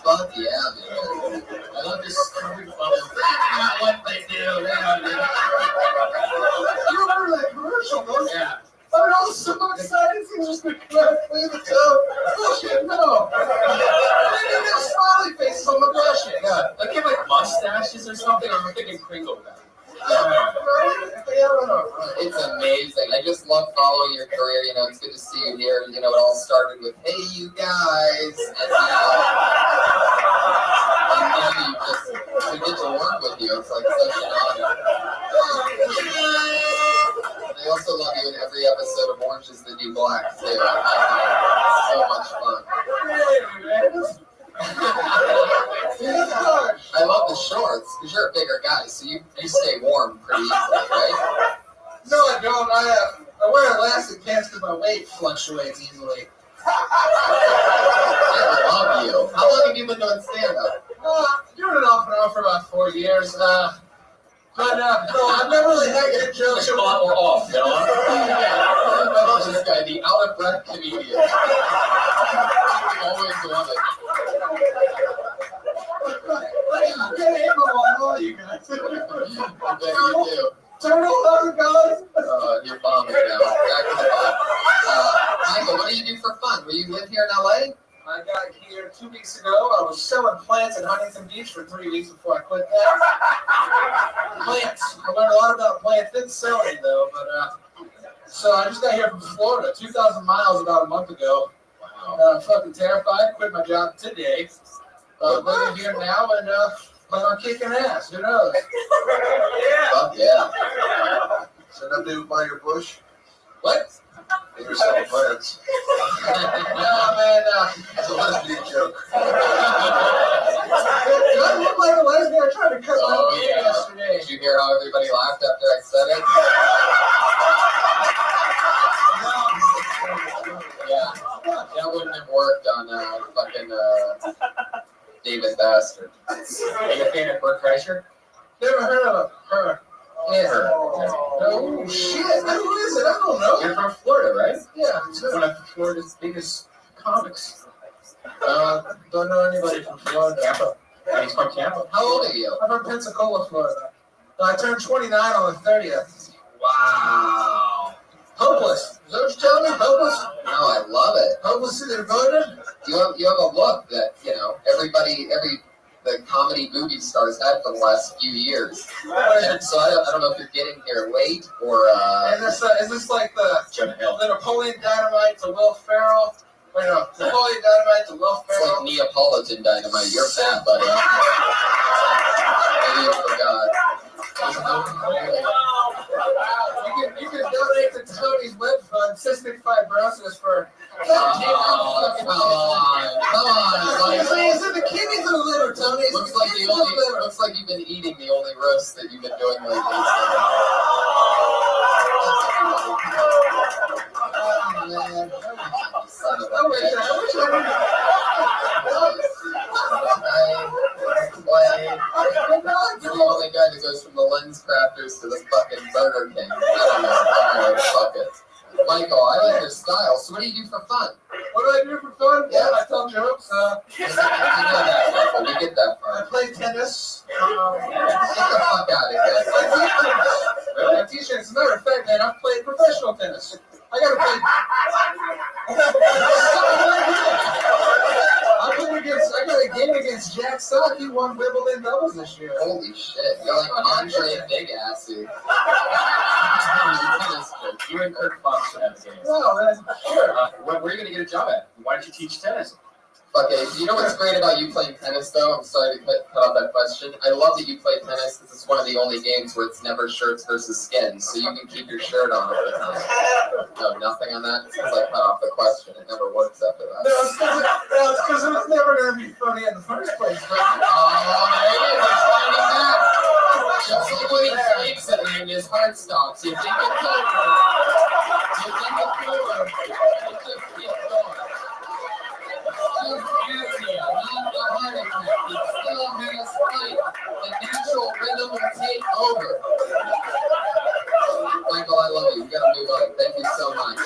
Fuck yeah, man. I love this scrubbing bubbles. That's not what they do. They don't do that. You remember that commercial, don't you? Yeah. I mean, I was so excited to just be trying to clean the tub. Bullshit, no. They didn't have smiley faces on the bullshit. Yeah, like you have like mustaches or something. I'm thinking Kringle guy. It's amazing. I just love following your career. You know, it's good to see you here. You know, it all started with, hey, you guys. And now you just, we get to work with you. It's like such an honor. I also love you in every episode of Orange is the New Black, too. So much fun. I love the shorts, because you're a bigger guy, so you stay warm pretty easily, right? No, I don't. I wear elastic pants because my weight fluctuates easily. I love you. How long have you been doing stand-up? Doing it off and on for about 4 years. No, I've never really had good jokes. On or off, you know? I love this guy, the out-of-breath comedian. Always love it. I'm gonna hit on all you guys. I bet you do. Turtle, how's it going? You're bombing now. Back to the bomb. Michael, what do you do for fun? Will you live here in LA? I got here 2 weeks ago. I was selling plants in Huntington Beach for 3 weeks before I quit that. Plants. I learned a lot about plants. Didn't sell any though, but so I just got here from Florida, 2,000 miles about a month ago. I'm fucking terrified. Quit my job today. Living here now and plan on kicking ass. Who knows? Fuck yeah. Should I do by your bush? What? You're selling plants. No, man, it's a lesbian joke. Do I look like a lesbian? I tried to cut my own yesterday. Did you hear how everybody laughed after I said it? Yeah. That wouldn't have worked on fucking David Bastard. Are you a fan of Bert Kreischer? Never heard of her. Her. Oh, shit. Who is it? I don't know. You're from Florida, right? Yeah. One of Florida's biggest comics. Don't know anybody from Florida. Tampa. And he's from Tampa. How old are you? I'm from Pensacola, Florida. I turned 29 on the 30th. Wow. Hopeless. Is that what you're telling me? Hopeless? No, I love it. Hopelessly devoted? You have a look that, you know, the comedy movie stars had for the last few years. And so I don't know if you're getting here late or Is this like the Napoleon Dynamite to Will Ferrell? Wait, no. Napoleon Dynamite to Will it's Ferrell. like Neapolitan Dynamite. You're fat, buddy. Maybe you forgot. You can donate to Tony's web fund, cystic fibrosis for. Come on. Is it the kidneys or the liver, Tony? Looks like you've been eating the only roast that you've been doing lately. So. Oh, man. Son of a bitch. You're the only guy that goes from the lens crafters to the fucking Burger King. I don't know, fuck it. Michael, I like your style. So what do you do for fun? What do I do for fun? Yeah. I tell jokes. We know that, Michael. We get that I part. play tennis. Get the fuck out of here. Really? T-shirt. As a matter of fact, man, I've played professional tennis. I gotta play. I got a game against Jack Sock. He won Wimbledon doubles this year. Holy shit. You're like Andre Big Assy. You and Kirk Fox should have a game. No, man. Sure. Where are you going to get a job at? Why don't you teach tennis? Okay, you know what's great about you playing tennis, though? I'm sorry to cut off that question. I love that you play tennis because it's one of the only games where it's never shirts versus skins, so you can keep your shirt on all the time. No, nothing on that? Because I cut off the question. It never works after that. No, it's because it was never going to be funny in the first place. But... Just like when he takes it and his heart stops. You think it's over. You think it's over. You just keep going. Just apnea, not a heart attack. He still has fight. The natural rhythm will take over. Michael, I love you. We gotta move on. Thank you so much.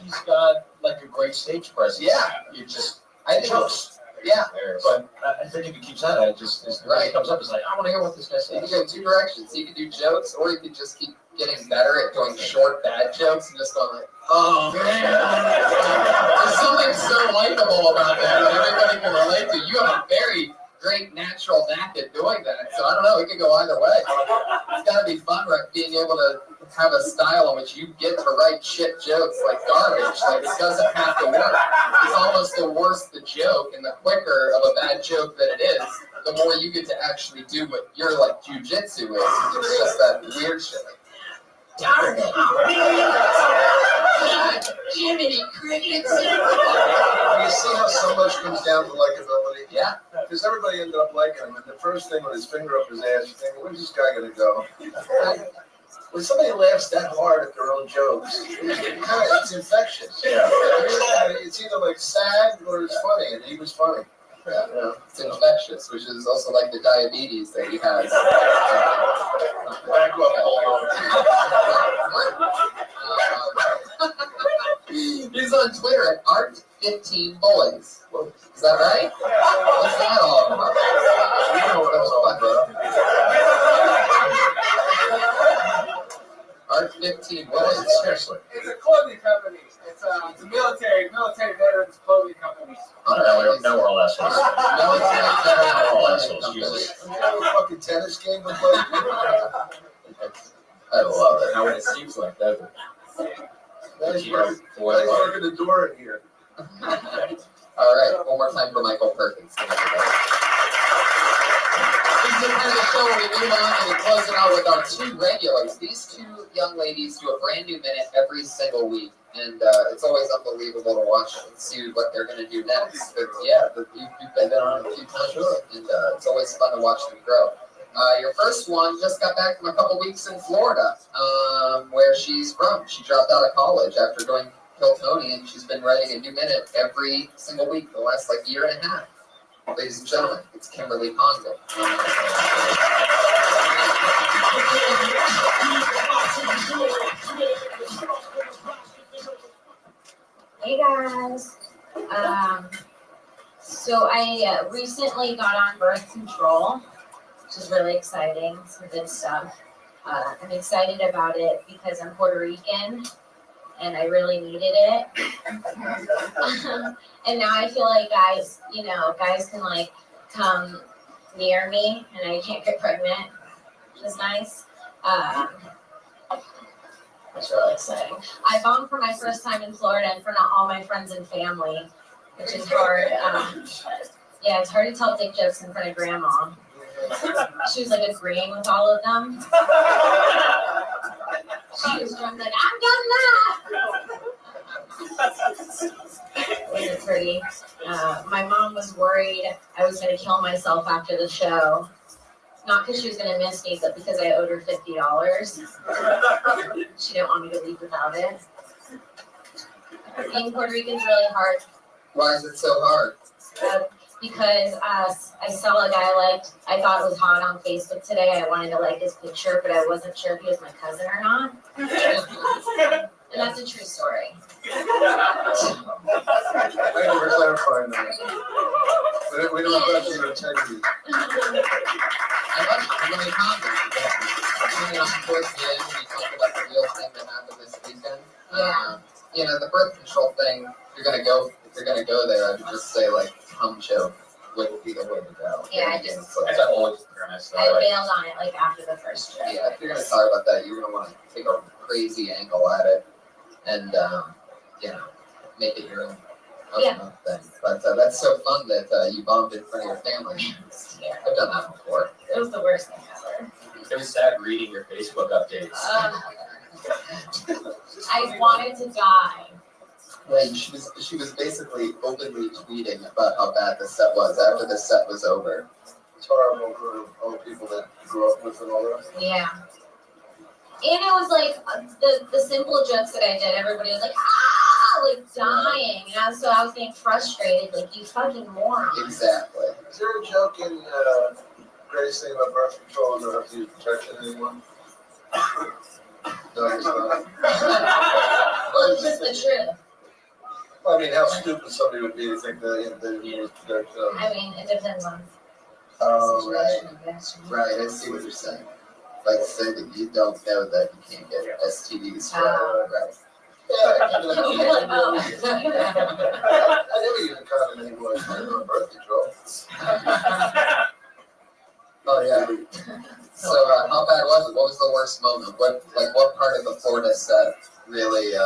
He's got like a great stage presence. Yeah. You just, I think jokes. Yeah. But I think if he keeps at it, just as Right. it comes up, it's like, I want to hear what this guy You says. can go two directions. You can do jokes, or you can just keep getting better at doing short, bad jokes and just going like, oh man. There's something so likable about that everybody can relate to. You have a very great natural knack at doing that. So I don't know, it could go either way. It's gotta be fun, right? Being able to have a style in which you get to write shit jokes like garbage. Like it doesn't have to work. It's almost the worse the joke and the quicker of a bad joke that it is, the more you get to actually do what your like jujitsu is. It's just that weird shit. Darn it! Jiminy Crickets! You see how so much comes down to likability? Yeah. Because everybody ended up liking him, and the first thing with his finger up his ass, you think, where's this guy gonna go? When somebody laughs that hard at their own jokes, it's infectious. Yeah. It's either like sad or it's funny, and he was funny. Yeah. It's infectious, which is also like the diabetes that he has. He's on Twitter at Art15Boys. Is that right? What's that all about? You know what that's all about. Art15Boys. Seriously. It's a clothing company. It's a military veterans clothing company. Now we're all assholes. Military We're all veterans assholes. company. Jesus. You know what fucking tennis game we play? I love it. Now it seems like that. Guys working the door in here. All right, one more time for Michael Perkins. This is the kind of the show where we move on and we close it out with our two regulars. These two young ladies do a brand new minute every single week, and it's always unbelievable to watch and see what they're going to do next. But yeah, you've been on a few times, and it's always fun to watch them grow. Your first one just got back from a couple weeks in Florida, where she's from. She dropped out of college after doing Kill Tony, and she's been writing a new minute every single week for the last like year and a half. Ladies and gentlemen, it's Kimberly Condon. Hey guys. So I recently got on birth control, which is really exciting. Some good stuff. I'm excited about it because I'm Puerto Rican and I really needed it. And now I feel like guys can like come near me and I can't get pregnant, which is nice. It's really exciting. I bombed for my first time in Florida in front of all my friends and family, which is hard. Yeah, it's hard to tell dick jokes in front of grandma. She was like agreeing with all of them. She was drunk like, I'm done that. It was pretty. My mom was worried I was going to kill myself after the show. Not because she was going to miss me, but because I owed her $50. She didn't want me to leave without it. Being Puerto Rican is really hard. Why is it so hard? Because I saw a guy I thought was hot on Facebook today. I wanted to like his picture, but I wasn't sure if he was my cousin or not. And that's a true story. Thank you for clarifying that. We don't have your integrity. I love Kimberly Condon. Coming on towards the end, when you talk about the real thing that happened this weekend. The birth control thing. If you're gonna go there, I would just say cum choke would be the way to go. Yeah, I always premise. I bailed on it after the first trip. Yeah, if you're gonna talk about that, you're gonna want to take a crazy angle at it, and make it your own thing. But that's so fun that you bombed in front of your family. Yeah. I've done that before. It was the worst thing ever. It was sad reading your Facebook updates. I wanted to die. Right, she was basically openly tweeting about how bad the set was after the set was over. It's horrible for all the people that grew up with and all that. Yeah. And it was the simple jokes that I did, everybody was dying. And I was getting frustrated, you fucking moron. Exactly. Is there a joke in Greatest Thing About Birth Control and don't have to use protection anymore? No, it's not. Well, it's just the truth. Well, I mean, how stupid somebody would be to think that they use protection. I mean, it depends on Oh, right. Right, I see what you're saying. Say that you don't know that you can't get STDs from right. Yeah, I never even counted anyone on birth control. Oh yeah. So how bad was it? What was the worst moment? What part of the Florida set really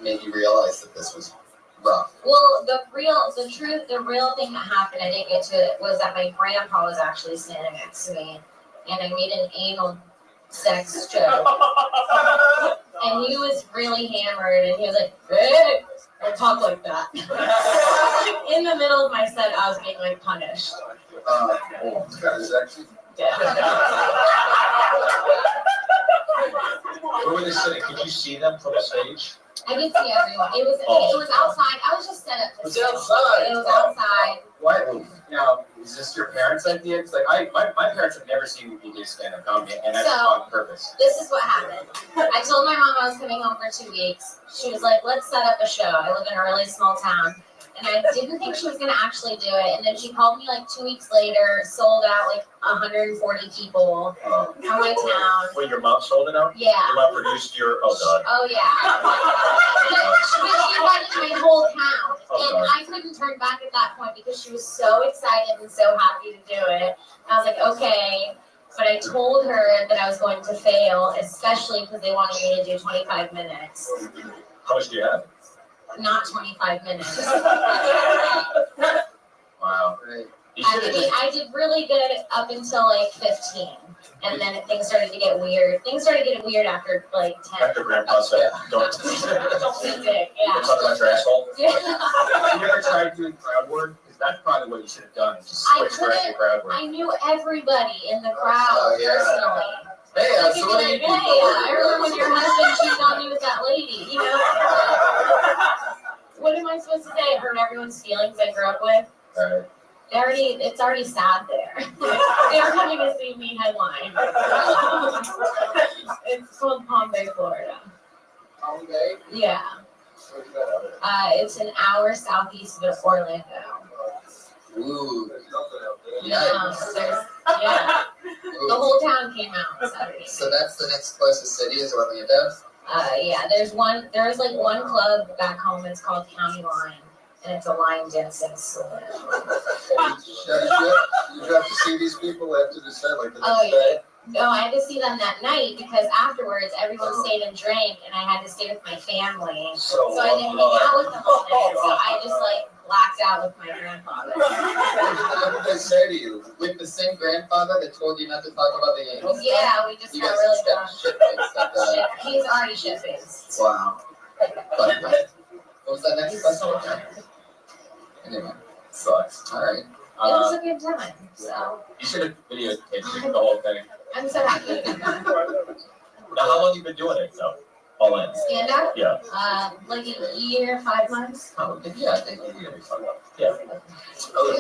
made you realize that this was rough? Well, the real thing that happened, I didn't get to it, was that my grandpa was actually standing next to me, and I made an anal sex joke. And he was really hammered, and he was like, "Hey!" Or talk like that. In the middle of my set, I was being punished. It's kind of sexy. Yeah. Where were they sitting? Could you see them from the stage? I did see everyone. It was outside. I was just set up. It was outside. It was outside. What? Now, is this your parents' idea? It's my parents have never seen me do stand-up comedy, and that's on purpose. This is what happened. I told my mom I was coming home for 2 weeks. She was like, "Let's set up a show." I live in a really small town. And I didn't think she was going to actually do it. And then she called me 2 weeks later, sold out 140 people from my town. When your mom sold it out? Yeah. Your mom produced your, oh God. Oh, yeah. But she wanted my whole town. Oh, and God. I couldn't turn back at that point because she was so excited and so happy to do it. I was like, okay. But I told her that I was going to fail, especially because they wanted me to do 25 minutes. How much do you have? Not 25 minutes. Wow. I did really good up until 15, and then things started to get weird. Things started getting weird after 10. After Grandpa said, don't Don't be dick, yeah. talk about your asshole. Yeah. You ever tried doing crowd work? Because that's probably what you should have done. Just switch right to crowd work. I knew everybody in the crowd personally. Hey, Like, so you'd what be do you like, do? hey, I remember when your husband cheated on me with that lady, What am I supposed to say? Hurt everyone's feelings I grew up with? Right. It's already sad there. They're coming to see me headline. It's called Palm Bay, Florida. Palm Bay? Yeah. It's an hour southeast of Orlando. Ooh. Yeah. The whole town came out Saturday. So that's the next closest city is Orlando? Yeah, there's one club back home, it's called County Line, and it's a line dancing saloon. Did you have to see these people after the set, the next day? No, I had to see them that night because afterwards everyone stayed and drank, and I had to stay with my family. So I didn't hang out with them all day. So I just blacked out with my grandfather. What did they say to you? With the same grandfather that told you not to talk about the anal stuff? Yeah, we just got really drunk. He's already shit-faced. Wow. What was that next question? Anyway, sucks. All right. It was a good time. So You should have videotaped the whole thing. I'm so happy. Now, how long have you been doing it, though? All in. Stand up? Yeah. Like a year, 5 months. Yeah, I think it'll be fun. Yeah. We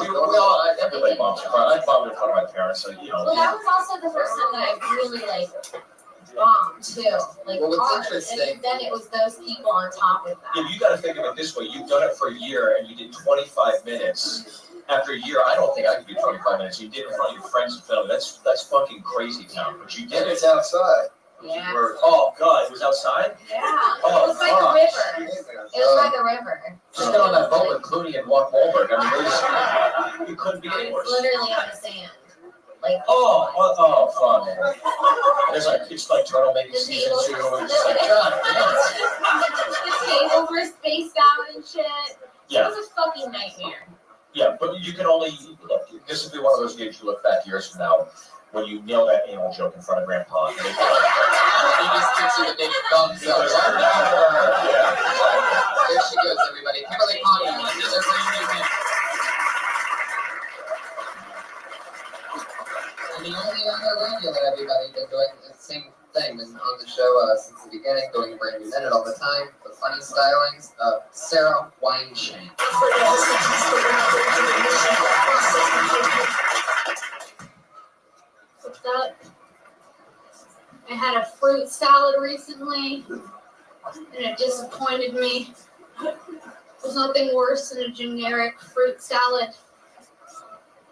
all, everybody bombs in front. I bombed in front of my parents, so you know. Well, that was also the first time that I really like bombed too. Like Well, what's hard. interesting- And then it was those people on top of that. Yeah, you got to think of it this way. You've done it for a year, and you did 25 minutes. After a year, I don't think I could do 25 minutes. You did it in front of your friends and family. That's fucking crazy town. But you did it. It's outside. Yeah. Oh God, it was outside. Yeah. Oh, It was by the river. It was by the river. Just get on that boat with Clooney and Mark Wahlberg. I mean, you couldn't be any worse. Literally on the sand. Like Fun. There's like it's like turtle-making season 2. It's just like God damn. the tables were spaced out and shit. Yeah. It was a fucking nightmare. Yeah, but you can only look. This will be one of those games you look back years from now when you nail that anal joke in front of Grandpa. And He just gives you the big thumbs up. There she goes, everybody. Kimberly Condon, another brand new win. And the only other regular, everybody, been doing the same thing, been on the show since the beginning, doing a brand new minute all the time. The funny stylings of Sarah Weinstein. What's up? I had a fruit salad recently, and it disappointed me. There's nothing worse than a generic fruit salad.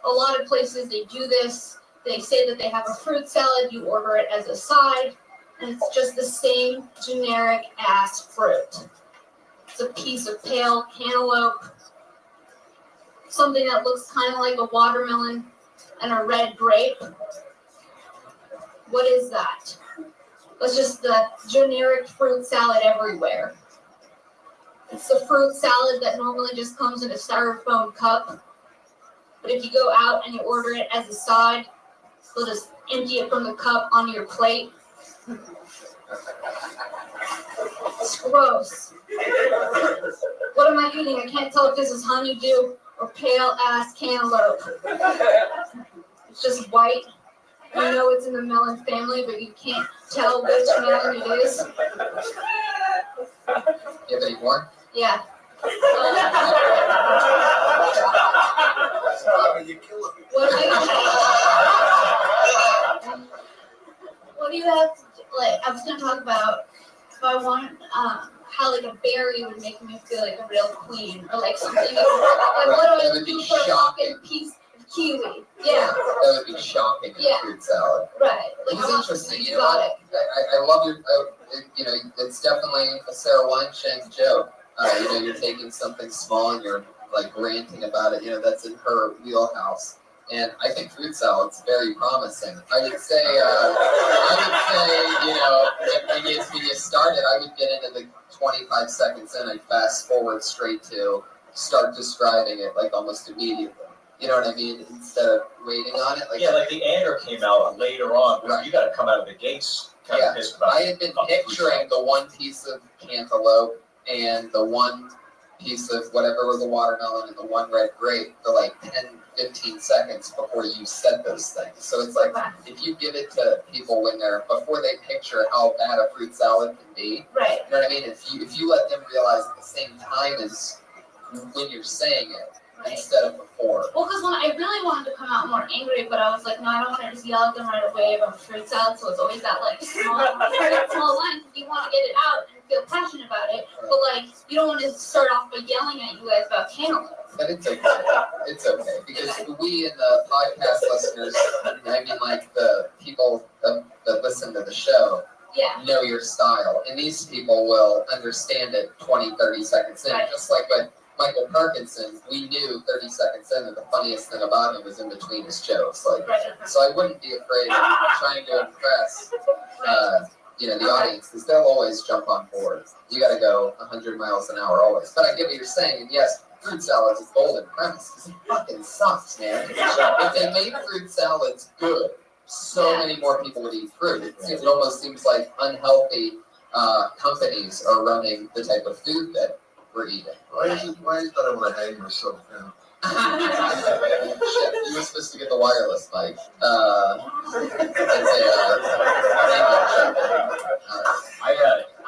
A lot of places they do this. They say that they have a fruit salad, you order it as a side, and it's just the same generic ass fruit. It's a piece of pale cantaloupe, something that looks kind of like a watermelon, and a red grape. What is that? That's just the generic fruit salad everywhere. It's the fruit salad that normally just comes in a styrofoam cup. But if you go out and you order it as a side, they'll just empty it from the cup onto your plate. It's gross. What am I eating? I can't tell if this is honeydew or pale ass cantaloupe. It's just white. You know it's in the melon family, but you can't tell which melon it is. You have any more? Yeah. What do you have to do? Like, I was going to talk about if I want, how like a berry would make me feel like a real queen, or like something. Like, what do I do for a fucking piece of kiwi? Yeah. That would be shocking in a fruit salad. Right. Like, it's interesting. You know what? I love your, you know, it's definitely a Sarah Weinstein joke. You know, you're taking something small and you're like ranting about it. You know, that's in her wheelhouse. And I think fruit salad's very promising. I would say, you know, when you started, I would get into the 25 seconds in and fast forward straight to start describing it like almost immediately. You know what I mean? Instead of waiting on it. Like, yeah, like the anger came out later on. Right. You got to come out of the gates kind of pissed about it. I had been picturing the one piece of cantaloupe and the one piece of whatever was a watermelon and the one red grape for like 10-15 seconds before you said those things. So it's like, if you give it to people when they're, before they picture how bad a fruit salad can be, right? You know what I mean? If you let them realize at the same time as when you're saying it, right, instead of before. Well, because when I really wanted to come out more angry, but I was like, no, I don't want to just yell at them right away about fruit salad, so it's always that like small line, because you want to get it out and feel passionate about it, but like, you don't want to start off by yelling at you guys about cantaloupe. But it's okay. It's okay. Because we and the podcast listeners, I mean, like the people that listen to the show, know your style. And these people will understand it 20-30 seconds in. Right. Just like with Michael Parkinson, we knew 30 seconds in that the funniest thing about him was in between his jokes. Like, so I wouldn't be afraid of trying to impress you know, the audience, because they'll always jump on board. You got to go 100 miles an hour always. But I get what you're saying, and yes, fruit salads is golden premise, because it fucking sucks, man. If they made fruit salads good, so many more people would eat fruit. It almost seems like unhealthy companies are running the type of food that we're eating. Why is it that I want to hang myself down? Shit, you were supposed to get the wireless mic.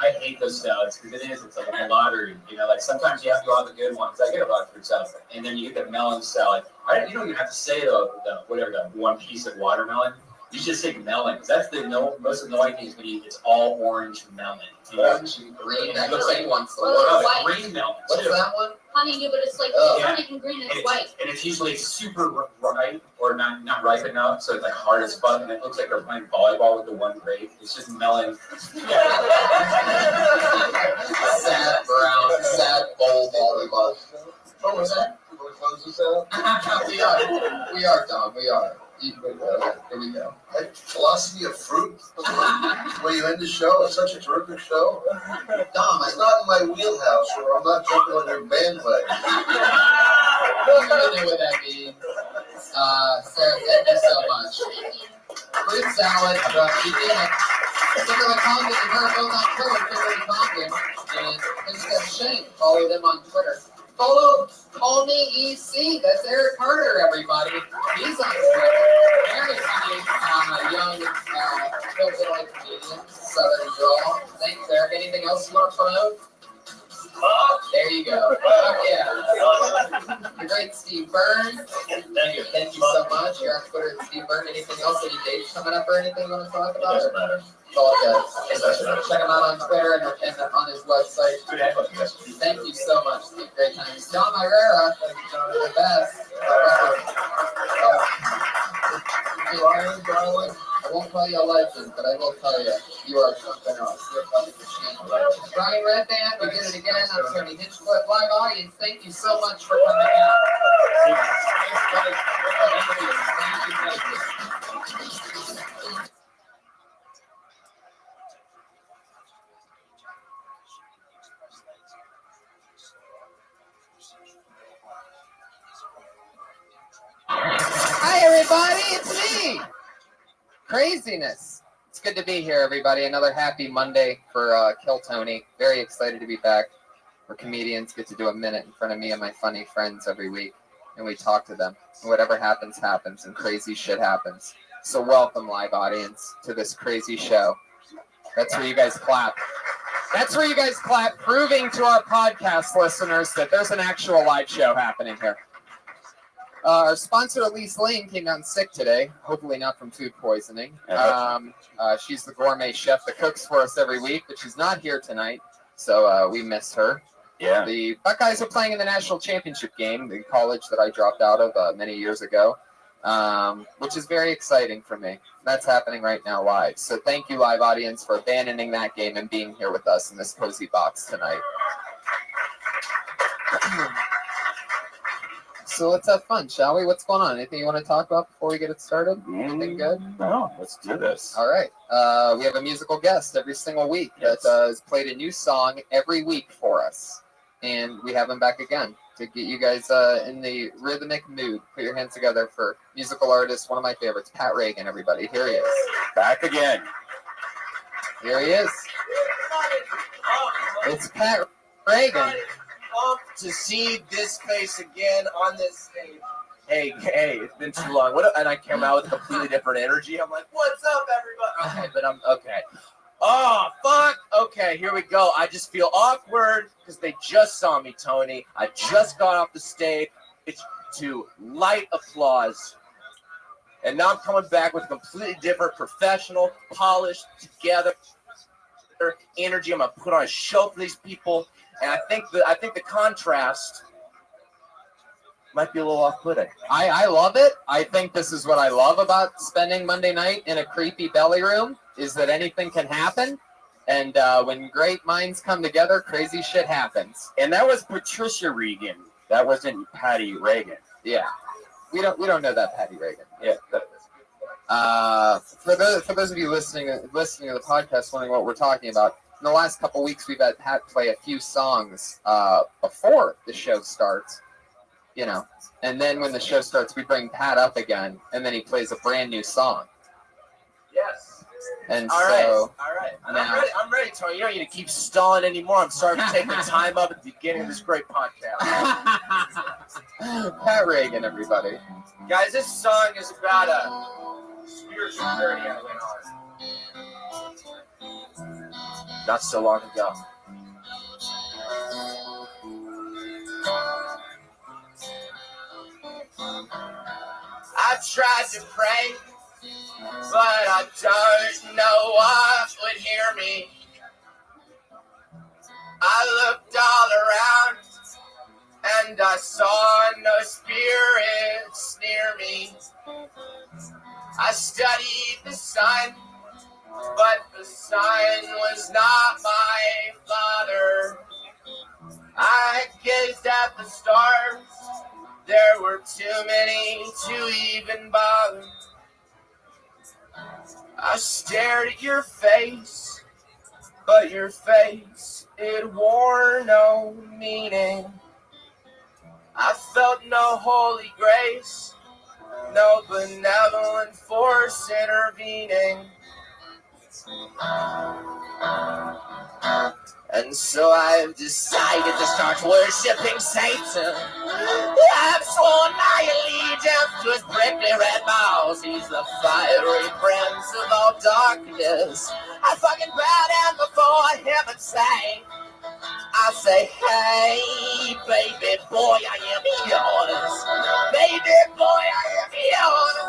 I hate those salads because it's like a lottery. You know, like sometimes you have to go on the good ones. I get a lot of fruit salad, and then you get the melon salad. You don't even have to say the one piece of watermelon. You should say melon because that's the most annoying thing is when it's all orange melon. Green, that green one's the worst. Green melon. What's that one? Honeydew, but it's like it's not even green, it's white. And it's usually super ripe or not ripe enough, so it's like hard as fuck, and it looks like they're playing volleyball with the one grape. It's just melon. Sad brown, sad bowl volleyball. What was that? You want to close this out? We are, Dom. We are. Here we go. Like, philosophy of fruit? Were you in the show? It's such a terrific show. Dom, it's not in my wheelhouse, or I'm not jumping on your bandwagon. You know what that means. Sarah, thank you so much. Fruit salad, Kimberly Condon and her both on Twitter, Kimberly Condon, and Mr. Shane. Follow them on Twitter. Follow Call Me EC. That's Eric Carter, everybody. He's on Twitter. Very funny, young, Hillbilly comedian, Southern drawl. Thanks, Eric. Anything else you want to promote? There you go. Yeah. The great Steve Byrne. Thank you. Thank you so much. You're on Twitter at Steve Byrne. Anything else? Any dates coming up or anything you want to talk about? Doesn't matter. All good. Check him out on Twitter and on his website. Thank you so much. It's been a great time. John Herrera, the best. Ryan, darling, I won't call you a legend, but I will tell you, you are something else. You're fucking machine. Brian Redband, we did it again. I'm Tony Hitchfoot. Live audience, thank you so much for coming out. Thank you. Hi, everybody. It's me. Craziness. It's good to be here, everybody. Another happy Monday for Kill Tony. Very excited to be back. We're comedians. Get to do a minute in front of me and my funny friends every week, and we talk to them. And whatever happens, happens, and crazy shit happens. So welcome, live audience, to this crazy show. That's where you guys clap. That's where you guys clap, proving to our podcast listeners that there's an actual live show happening here. Our sponsor, Elise Lane, came down sick today. Hopefully not from food poisoning. She's the gourmet chef that cooks for us every week, but she's not here tonight, so we miss her. Yeah. The Buckeyes are playing in the national championship game, the college that I dropped out of many years ago, which is very exciting for me. That's happening right now live. So thank you, live audience, for abandoning that game and being here with us in this cozy box tonight. So let's have fun, shall we? What's going on? Anything you want to talk about before we get it started? Anything good? No, let's do this. All right. We have a musical guest every single week that has played a new song every week for us. And we have him back again to get you guys in the rhythmic mood. Put your hands together for musical artist, one of my favorites, Pat Reagan, everybody. Here he is. Back again. Here he is. It's Pat Reagan. To see this face again on this stage. Hey, it's been too long. And I came out with a completely different energy. I'm like, what's up, everybody? Okay, but I'm okay. Oh, fuck. Okay, here we go. I just feel awkward because they just saw me, Tony. I just got off the stage. It's to light applause. And now I'm coming back with a completely different, professional, polished, together energy. I'm going to put on a show for these people. And I think the contrast might be a little off-putting. I love it. I think this is what I love about spending Monday night in a creepy belly room, is that anything can happen. And when great minds come together, crazy shit happens. And that was Patricia Reagan. That wasn't Patty Reagan. Yeah. We don't know that Patty Reagan. Yeah. For those of you listening to the podcast, wondering what we're talking about, in the last couple weeks, we've had Pat play a few songs before the show starts, you know. And then when the show starts, we bring Pat up again, and then he plays a brand new song. Yes. And All right. Now, I'm ready, Tony. You don't need to keep stalling anymore. I'm sorry for taking the time up at the beginning of this great podcast. Pat Reagan, everybody. Guys, this song is about a spiritual journey I went on. not so long ago. I tried to pray, but I don't know what would hear me. I looked all around, and I saw no spirits near me. I studied the sun, but the sun was not my father. I gazed at the stars, there were too many to even bother. I stared at your face, but your face, it wore no meaning. I felt no holy grace, no benevolent force intervening. And so I've decided to start worshipping Satan. I've sworn my allegiance to his prickly red balls. He's the fiery prince of all darkness. I fucking bow down before him and say, hey, baby boy, I am yours. Baby boy, I am yours.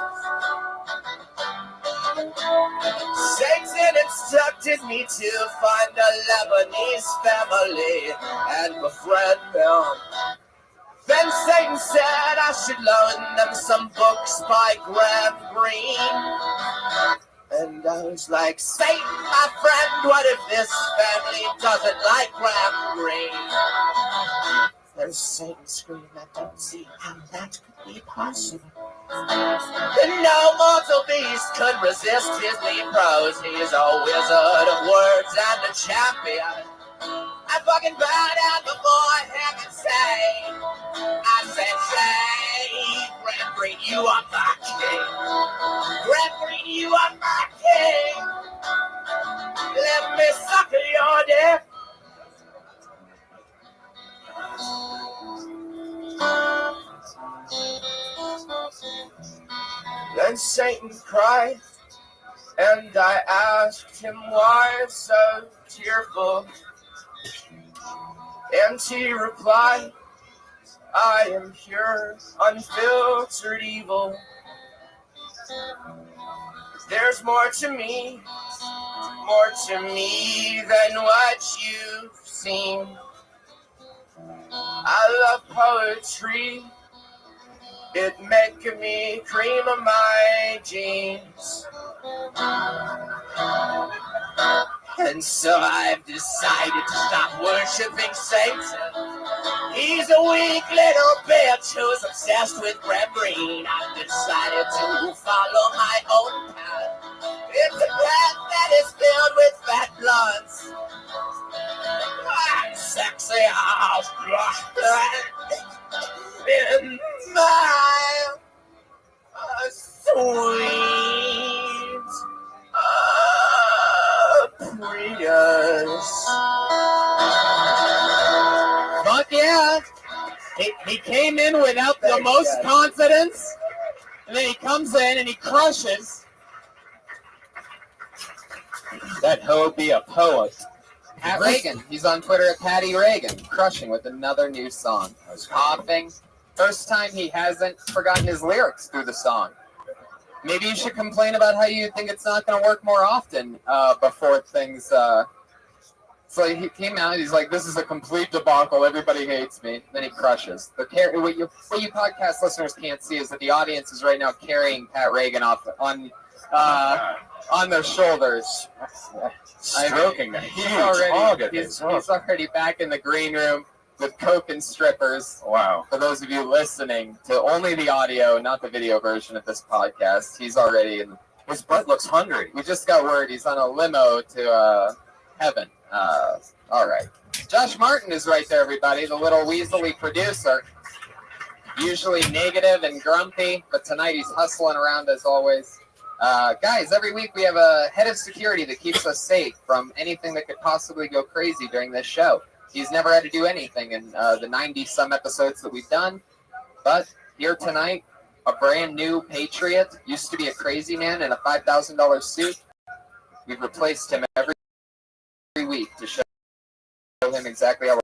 Satan instructed me to find a Lebanese family and befriend them. Then Satan said I should loan them some books by Graham Greene. And I was like, Satan, my friend, what if this family doesn't like Graham Greene? There's Satan screaming, I don't see how that could be possible. No mortal beast could resist his lead prose. He's a wizard of words and a champion. I fucking bow down before him and say, hey, Graham Greene, you are my king. Graham Greene, you are my king. Let me suck your dick. Then Satan cried, and I asked him why so tearful. And he replied, I am pure, unfiltered evil. There's more to me than what you've seen. I love poetry, it make me cream of my jeans. And so I've decided to stop worshipping Satan. He's a weak little bitch who's obsessed with Graham Greene. I've decided to follow my own path. It's a path that is filled with fat bloods. I'm sexy in my sweet Prius. Fuck yeah. He came in without the most confidence, and then he comes in and he crushes. That hoe be a poet. Pat Reagan. He's on Twitter at Patty Reagan, crushing with another new song. Coughing. First time he hasn't forgotten his lyrics through the song. Maybe you should complain about how you think it's not going to work more often before things... So he came out, he's like, this is a complete debacle, everybody hates me. Then he crushes. What you podcast listeners can't see is that the audience is right now carrying Pat Reagan off on their shoulders. Stroking that he's already back in the green room with coke and strippers. Wow. For those of you listening to only the audio, not the video version of this podcast, he's already in. His butt looks hungry. We just got word he's on a limo to heaven. All right. Josh Martin is right there, everybody, the little weaselly producer. Usually negative and grumpy, but tonight he's hustling around as always. Guys, every week we have a head of security that keeps us safe from anything that could possibly go crazy during this show. He's never had to do anything in the 90-some episodes that we've done, but here tonight, a brand new patriot, used to be a crazy man in a $5,000 suit. We've replaced him every week to show him exactly how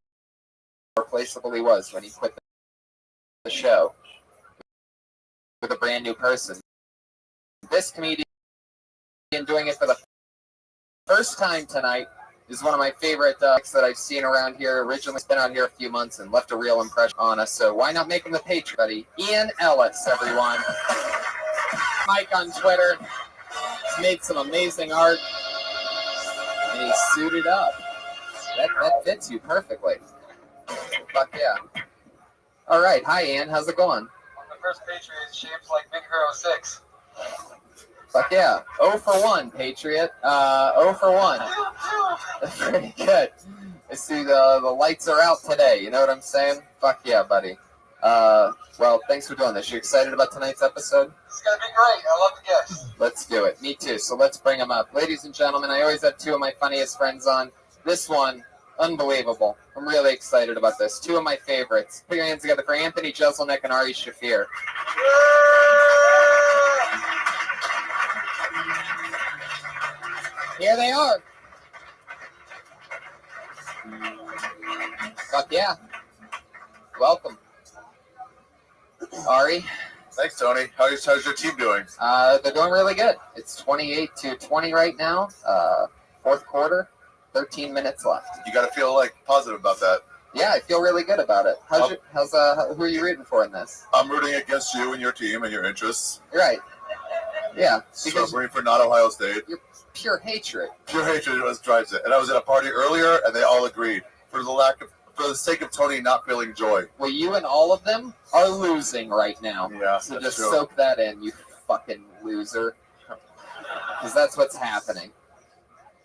replaceable he was when he quit the show with a brand new person. This comedian doing it for the first time tonight is one of my favorite acts that I've seen around here. Originally been out here a few months and left a real impression on us, so why not make him the patron, buddy? Ian Ellis, everyone. Mike on Twitter. He's made some amazing art, and he's suited up. That fits you perfectly. Fuck yeah. All right. Hi, Ian. How's it going? The first Patriot shaped like Big Hero 6. Fuck yeah. 0 for 1, Patriot. 0 for 1. That's pretty good. I see the lights are out today. You know what I'm saying? Fuck yeah, buddy. Well, thanks for doing this. You excited about tonight's episode? It's going to be great. I love the guests. Let's do it. Me too. So let's bring them up. Ladies and gentlemen, I always have two of my funniest friends on. This one, unbelievable. I'm really excited about this. Two of my favorites. Put your hands together for Anthony Jeselnik and Ari Shafir. Here they are. Fuck yeah. Welcome. Ari. Thanks, Tony. How's your team doing? They're doing really good. It's 28-20 right now. Fourth quarter, 13 minutes left. You got to feel like positive about that. Yeah, I feel really good about it. Who are you rooting for in this? I'm rooting against you and your team and your interests. Right. Yeah. So I'm rooting for not Ohio State. You're pure hatred. Pure hatred is what drives it. And I was at a party earlier, and they all agreed for the sake of Tony not feeling joy. Well, you and all of them are losing right now. Yeah, so that's just true. soak that in, you fucking loser. Because that's what's happening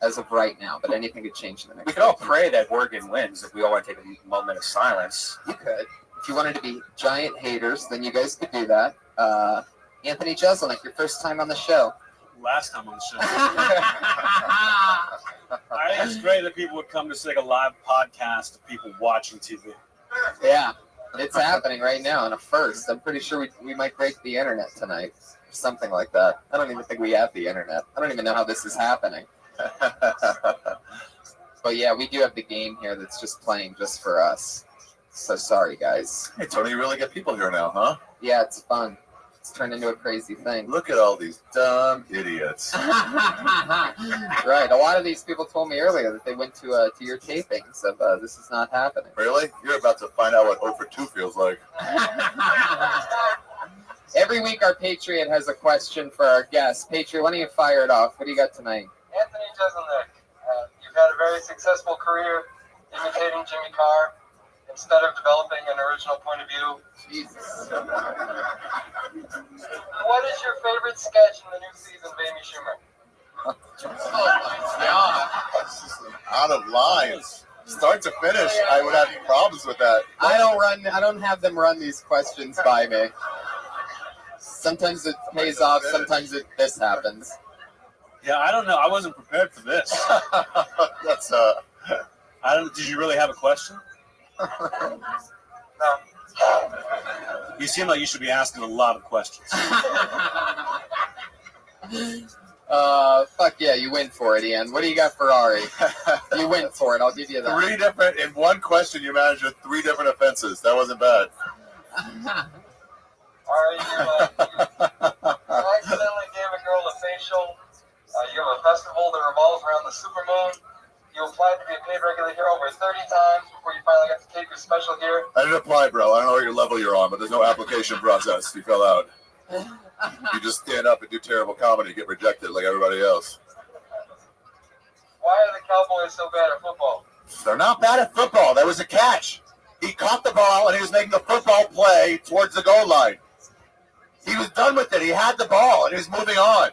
as of right now. But anything could change in the next. We could all pray that Oregon wins if we all want to take a moment of silence. You could. If you wanted to be giant haters, then you guys could do that. Anthony Jeselnik, your first time on the show. Last time on the show. I think it's great that people would come to see like a live podcast of people watching TV. Yeah, it's happening right now in a first. I'm pretty sure we might break the internet tonight. Something like that. I don't even think we have the internet. I don't even know how this is happening. But yeah, we do have the game here that's just playing just for us. So sorry, guys. Hey, Tony, you really get people here now, huh? Yeah, it's fun. It's turned into a crazy thing. Look at all these dumb idiots. Right. A lot of these people told me earlier that they went to your tapings of This Is Not Happening. Really? You're about to find out what 0 for 2 feels like. Every week our Patriot has a question for our guests. Patriot, why don't you fire it off? What do you got tonight? Anthony Jeselnik, you've had a very successful career imitating Jimmy Carr instead of developing an original point of view. Jesus. What is your favorite sketch in the new season of Amy Schumer? Oh my God. Out of lines. Start to finish, I would have problems with that. I don't have them run these questions by me. Sometimes it pays off, sometimes this happens. Yeah, I don't know. I wasn't prepared for this. That's Did you really have a question? No. You seem like you should be asking a lot of questions. Fuck yeah, you went for it, Ian. What do you got for Ari? You went for it. I'll give you that. 3 different, in one question, you managed with 3 different offenses. That wasn't bad. Ari, you accidentally gave a girl a facial. You have a festival that revolves around the supermoon. You applied to be a paid regular here over 30 times before you finally got to take your special here. I didn't apply, bro. I don't know what your level you're on, but there's no application process. You fill out. You just stand up and do terrible comedy, get rejected like everybody else. Why are the Cowboys so bad at football? They're not bad at football. That was a catch. He caught the ball, and he was making a football play towards the goal line. He was done with it. He had the ball, and he was moving on.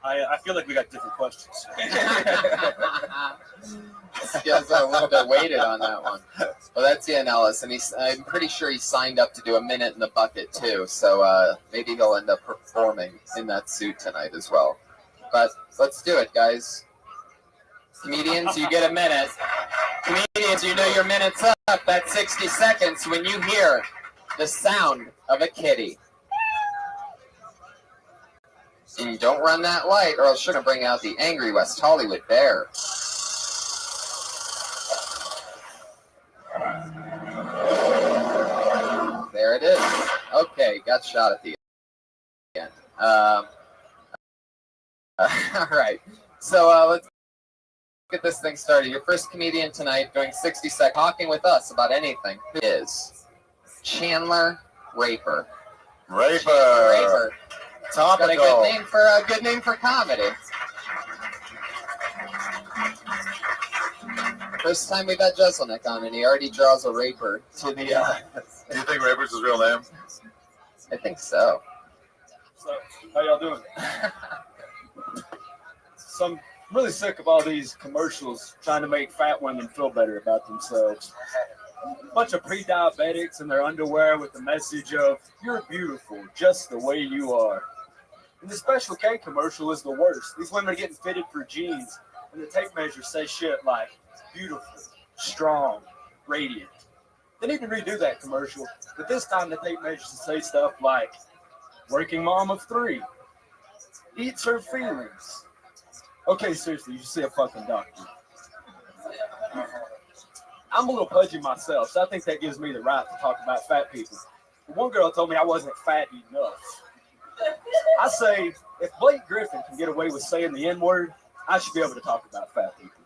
I feel like we got different questions. This guy's a little bit weighted on that one. Well, that's Ian Ellis, and I'm pretty sure he signed up to do a minute in the bucket, too. So maybe he'll end up performing in that suit tonight as well. But let's do it, guys. Comedians, you get a minute. Comedians, you know your minute's up. That's 60 seconds when you hear the sound of a kitty. And don't run that light, or else you're going to bring out the angry West Hollywood bear. Okay, got shot at the end. All right. So let's get this thing started. Your first comedian tonight doing 60 seconds talking with us about anything is Chandler Raper. Raper. Topical. Got a good name for comedy. First time we've had Jesselnick on, and he already draws a raper to the. Do you think Raper's his real name? I think so. So, how y'all doing? So I'm really sick of all these commercials trying to make fat women feel better about themselves. A bunch of pre-diabetics in their underwear with the message of, you're beautiful, just the way you are. And the Special K commercial is the worst. These women are getting fitted for jeans, and the tape measure says shit like, beautiful, strong, radiant. They need to redo that commercial, but this time the tape measures say stuff like, working mom of 3, eats her feelings. Okay, seriously, you see a fucking doctor. I'm a little pudgy myself, so I think that gives me the right to talk about fat people. But one girl told me I wasn't fat enough. I say, if Blake Griffin can get away with saying the N-word, I should be able to talk about fat people.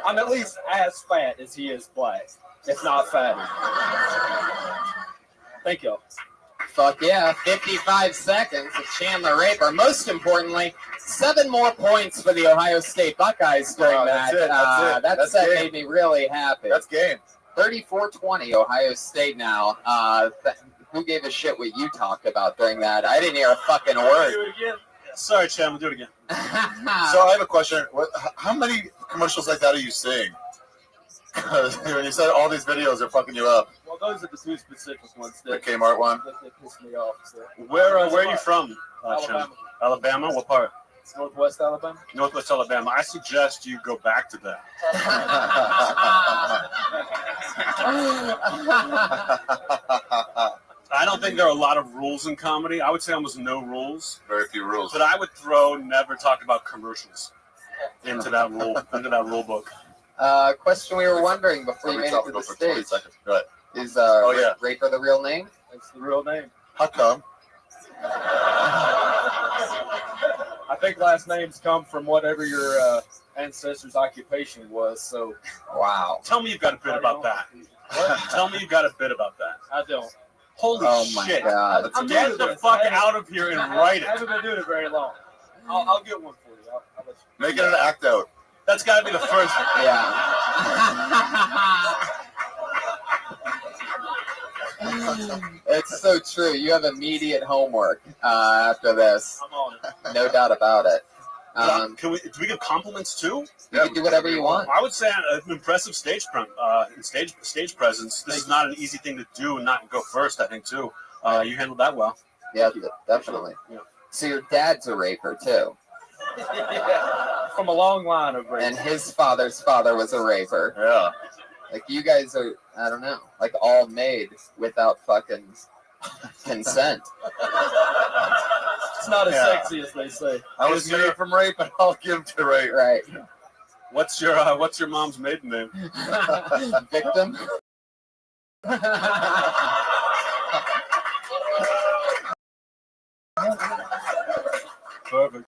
I'm at least as fat as he is black, if not fatter. Thank y'all. Fuck yeah, 55 seconds of Chandler Raper. Most importantly, 7 more points for the Ohio State Buckeyes during that. That set made me really happy. That's game. 34-20 Ohio State now. Who gave a shit what you talked about during that? I didn't hear a fucking word. Do it again? Sorry, Chandler, do it again. So I have a question. How many commercials like that are you seeing? When you said all these videos are fucking you up. Well, those are the 2 specific ones. The Kmart one? That pissed me off. So. Where are you from, Alabama. Alabama? What part? Northwest Alabama. Northwest Alabama. I suggest you go back to that. I don't think there are a lot of rules in comedy. I would say almost no rules. Very few rules. But I would throw never talk about commercials into that rule book. Question we were wondering before you made it to the stage. Right. Is yeah. Raper the real name? That's the real name. How come? I think last names come from whatever your ancestor's occupation was. So, wow. Tell me you've got a bit about that. What? Tell me you've got a bit about that. I don't. Holy my shit. God. Get the fuck out of here and write it. I haven't been doing it very long. I'll get one for you. I'll let you. Make it an act out. That's got to be the first. Yeah. It's so true. You have immediate homework after this. I'm on it. No doubt about it. Do we give compliments too? You can do whatever you want. I would say an impressive stage presence. This is not an easy thing to do and not go first, I think, too. You handled that well. Yeah, definitely. Yeah. So your dad's a raper, too. Yeah. From a long line of rapers. And his father's father was a raper. Yeah. Like, you guys are, I don't know, like all made without fucking consent. It's not as sexy as they say. I was made from rape, and I'll give to rape. Right. What's your mom's maiden name? Victim. Perfect.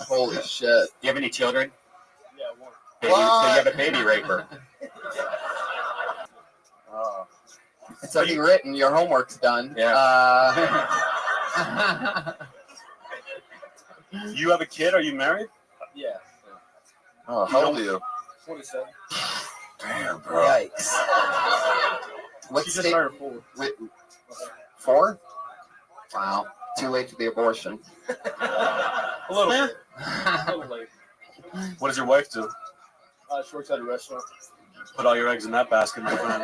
Holy shit. Do you have any children? Yeah, one. Baby, so you have a baby raper. It's already written. Your homework's done. Yeah. You have a kid? Are you married? Yeah. Oh, how old are you? 27. Damn, bro. Yikes. What She just state? turned 4. 4? Wow. Too late for the abortion. A little bit. A little late. What does your wife do? She works at a restaurant. Put all your eggs in that basket, my friend.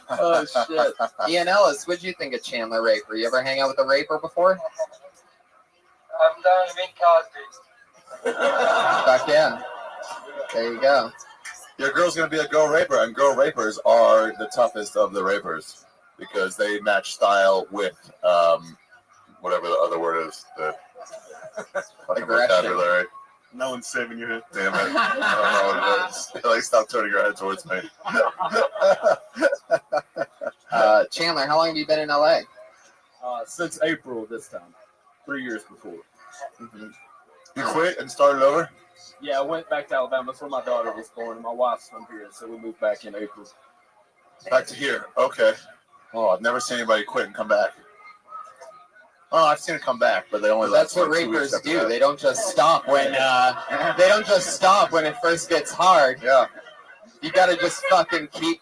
Oh, shit. Ian Ellis, what'd you think of Chandler Raper? You ever hang out with a raper before? I'm down to meet Cosby. Fuck yeah. There you go. Your girl's going to be a girl raper, and girl rapers are the toughest of the rapers because they match style with whatever the other word is. The Aggression. vocabulary. No one's saving your head. Damn it. I don't know what it is. Like, stop turning your head towards me. Chandler, how long have you been in LA? Since April this time. 3 years before. Mm-hmm. You quit and started over? Yeah, I went back to Alabama. That's where my daughter was born. My wife's from here, so we moved back in April. Back to here. Okay. Oh, I've never seen anybody quit and come back. Oh, I've seen it come back, but they only. That's last what like 2 weeks rapers after do. that. They don't just stop when it first gets hard. Yeah. You gotta just fucking keep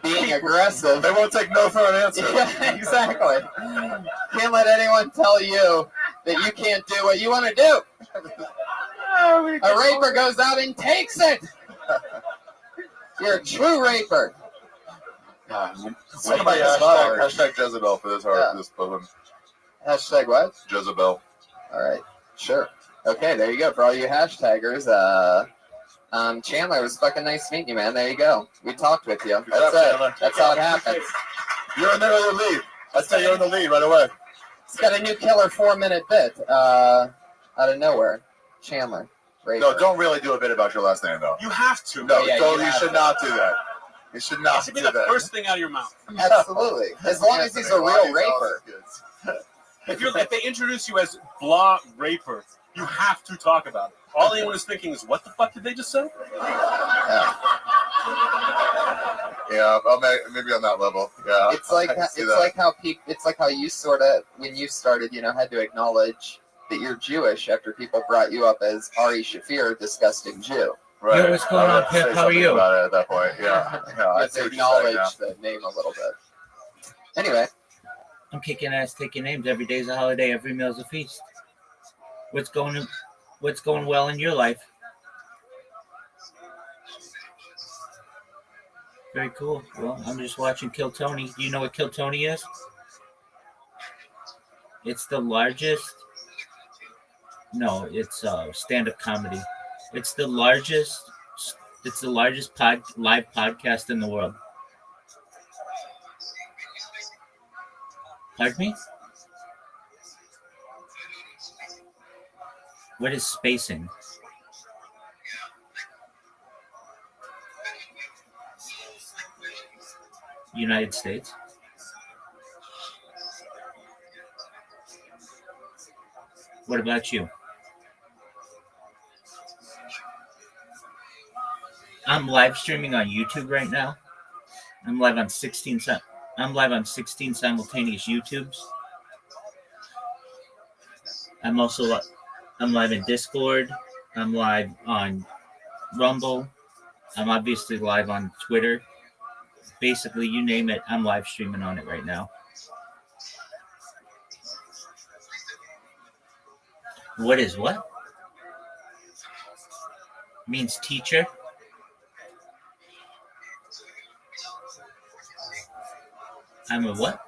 being aggressive. They won't take no for an answer. Yeah, exactly. Can't let anyone tell you that you can't do what you want to do. A raper goes out and takes it. You're a true raper. Somebody hashtag Jezebel for this hard. This one. Hashtag what? Jezebel. All right, sure. Okay, there you go. For all you hashtaggers, Chandler, it was fucking nice meeting you, man. There you go. We talked with you. That's it. That's how it happens. You're in the lead. I'd say you're in the lead right away. It's got a new killer 4-minute bit out of nowhere. Chandler. Raper. No, don't really do a bit about your last name, though. You have to. No, Yeah, you should not do that. You should not It should be do the that. first thing out of your mouth. Absolutely. As long as he's a real raper. If they introduce you as blah raper, you have to talk about it. All anyone is thinking is, what the fuck did they just say? Yeah, maybe on that level. Yeah. It's like how you sort of, when you started, had to acknowledge that you're Jewish after people brought you up as Ari Shafir, disgusting Jew. Right. Yo, what's going on, Pip? How are you? About it at that point. Yeah. You have to acknowledge the name a little bit. Anyway. I'm kicking ass, taking names. Every day's a holiday. Every meal's a feast. What's going well in your life? Very cool. Well, I'm just watching Kill Tony. Do you know what Kill Tony is? It's the largest. No, it's stand-up comedy. It's the largest live podcast in the world. Pardon me? What is spacing? United States. What about you? I'm live streaming on YouTube right now. I'm live on 16 simultaneous YouTubes. I'm live in Discord. I'm live on Rumble. I'm obviously live on Twitter. Basically, you name it, I'm live streaming on it right now. What is what? Means teacher. I'm a what?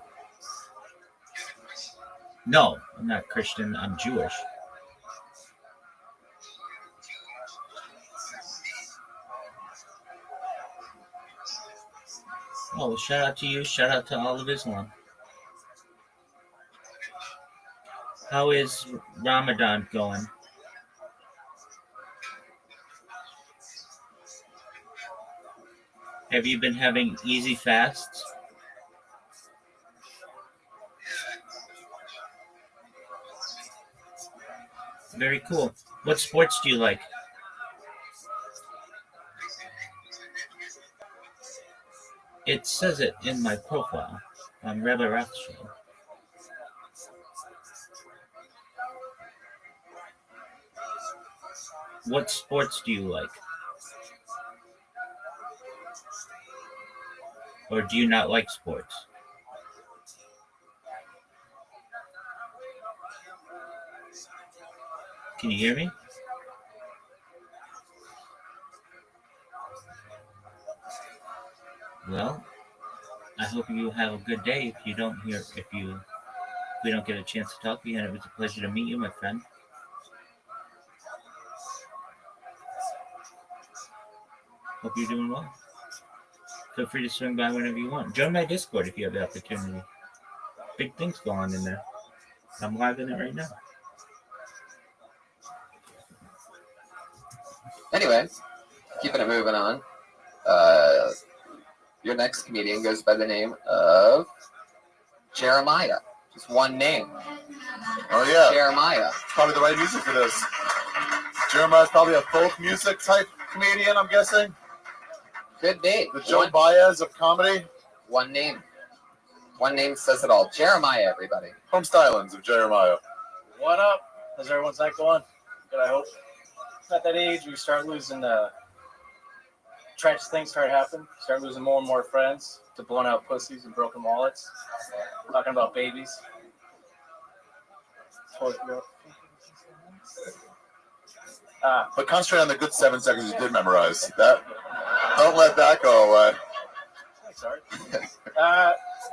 No, I'm not Christian. I'm Jewish. Oh, well, shout out to you. Shout out to all of Islam. How is Ramadan going? Have you been having easy fasts? Very cool. What sports do you like? It says it in my profile. I'm Rabbi Rothschild. What sports do you like? Or do you not like sports? Can you hear me? Well, I hope you have a good day. If we don't get a chance to talk to you, and it was a pleasure to meet you, my friend. Hope you're doing well. Feel free to swing by whenever you want. Join my Discord if you have the opportunity. Big things going on in there. I'm live in it right now. Anyway, keeping it moving on. Your next comedian goes by the name of Jeremiah. Just one name. Oh yeah, Jeremiah. Probably the right music for this. Jeremiah's probably a folk music type comedian, I'm guessing. Good name. The Joe Baez of comedy. One name. One name says it all. Jeremiah, everybody. Home Stylings of Jeremiah. What up? How's everyone's night going? Good, I hope. At that age, we start losing tragic things start happening. Start losing more and more friends to blown out pussies and broken wallets. Talking about babies. But concentrate on the good 7 seconds you did memorize. Don't let that go away. Sorry.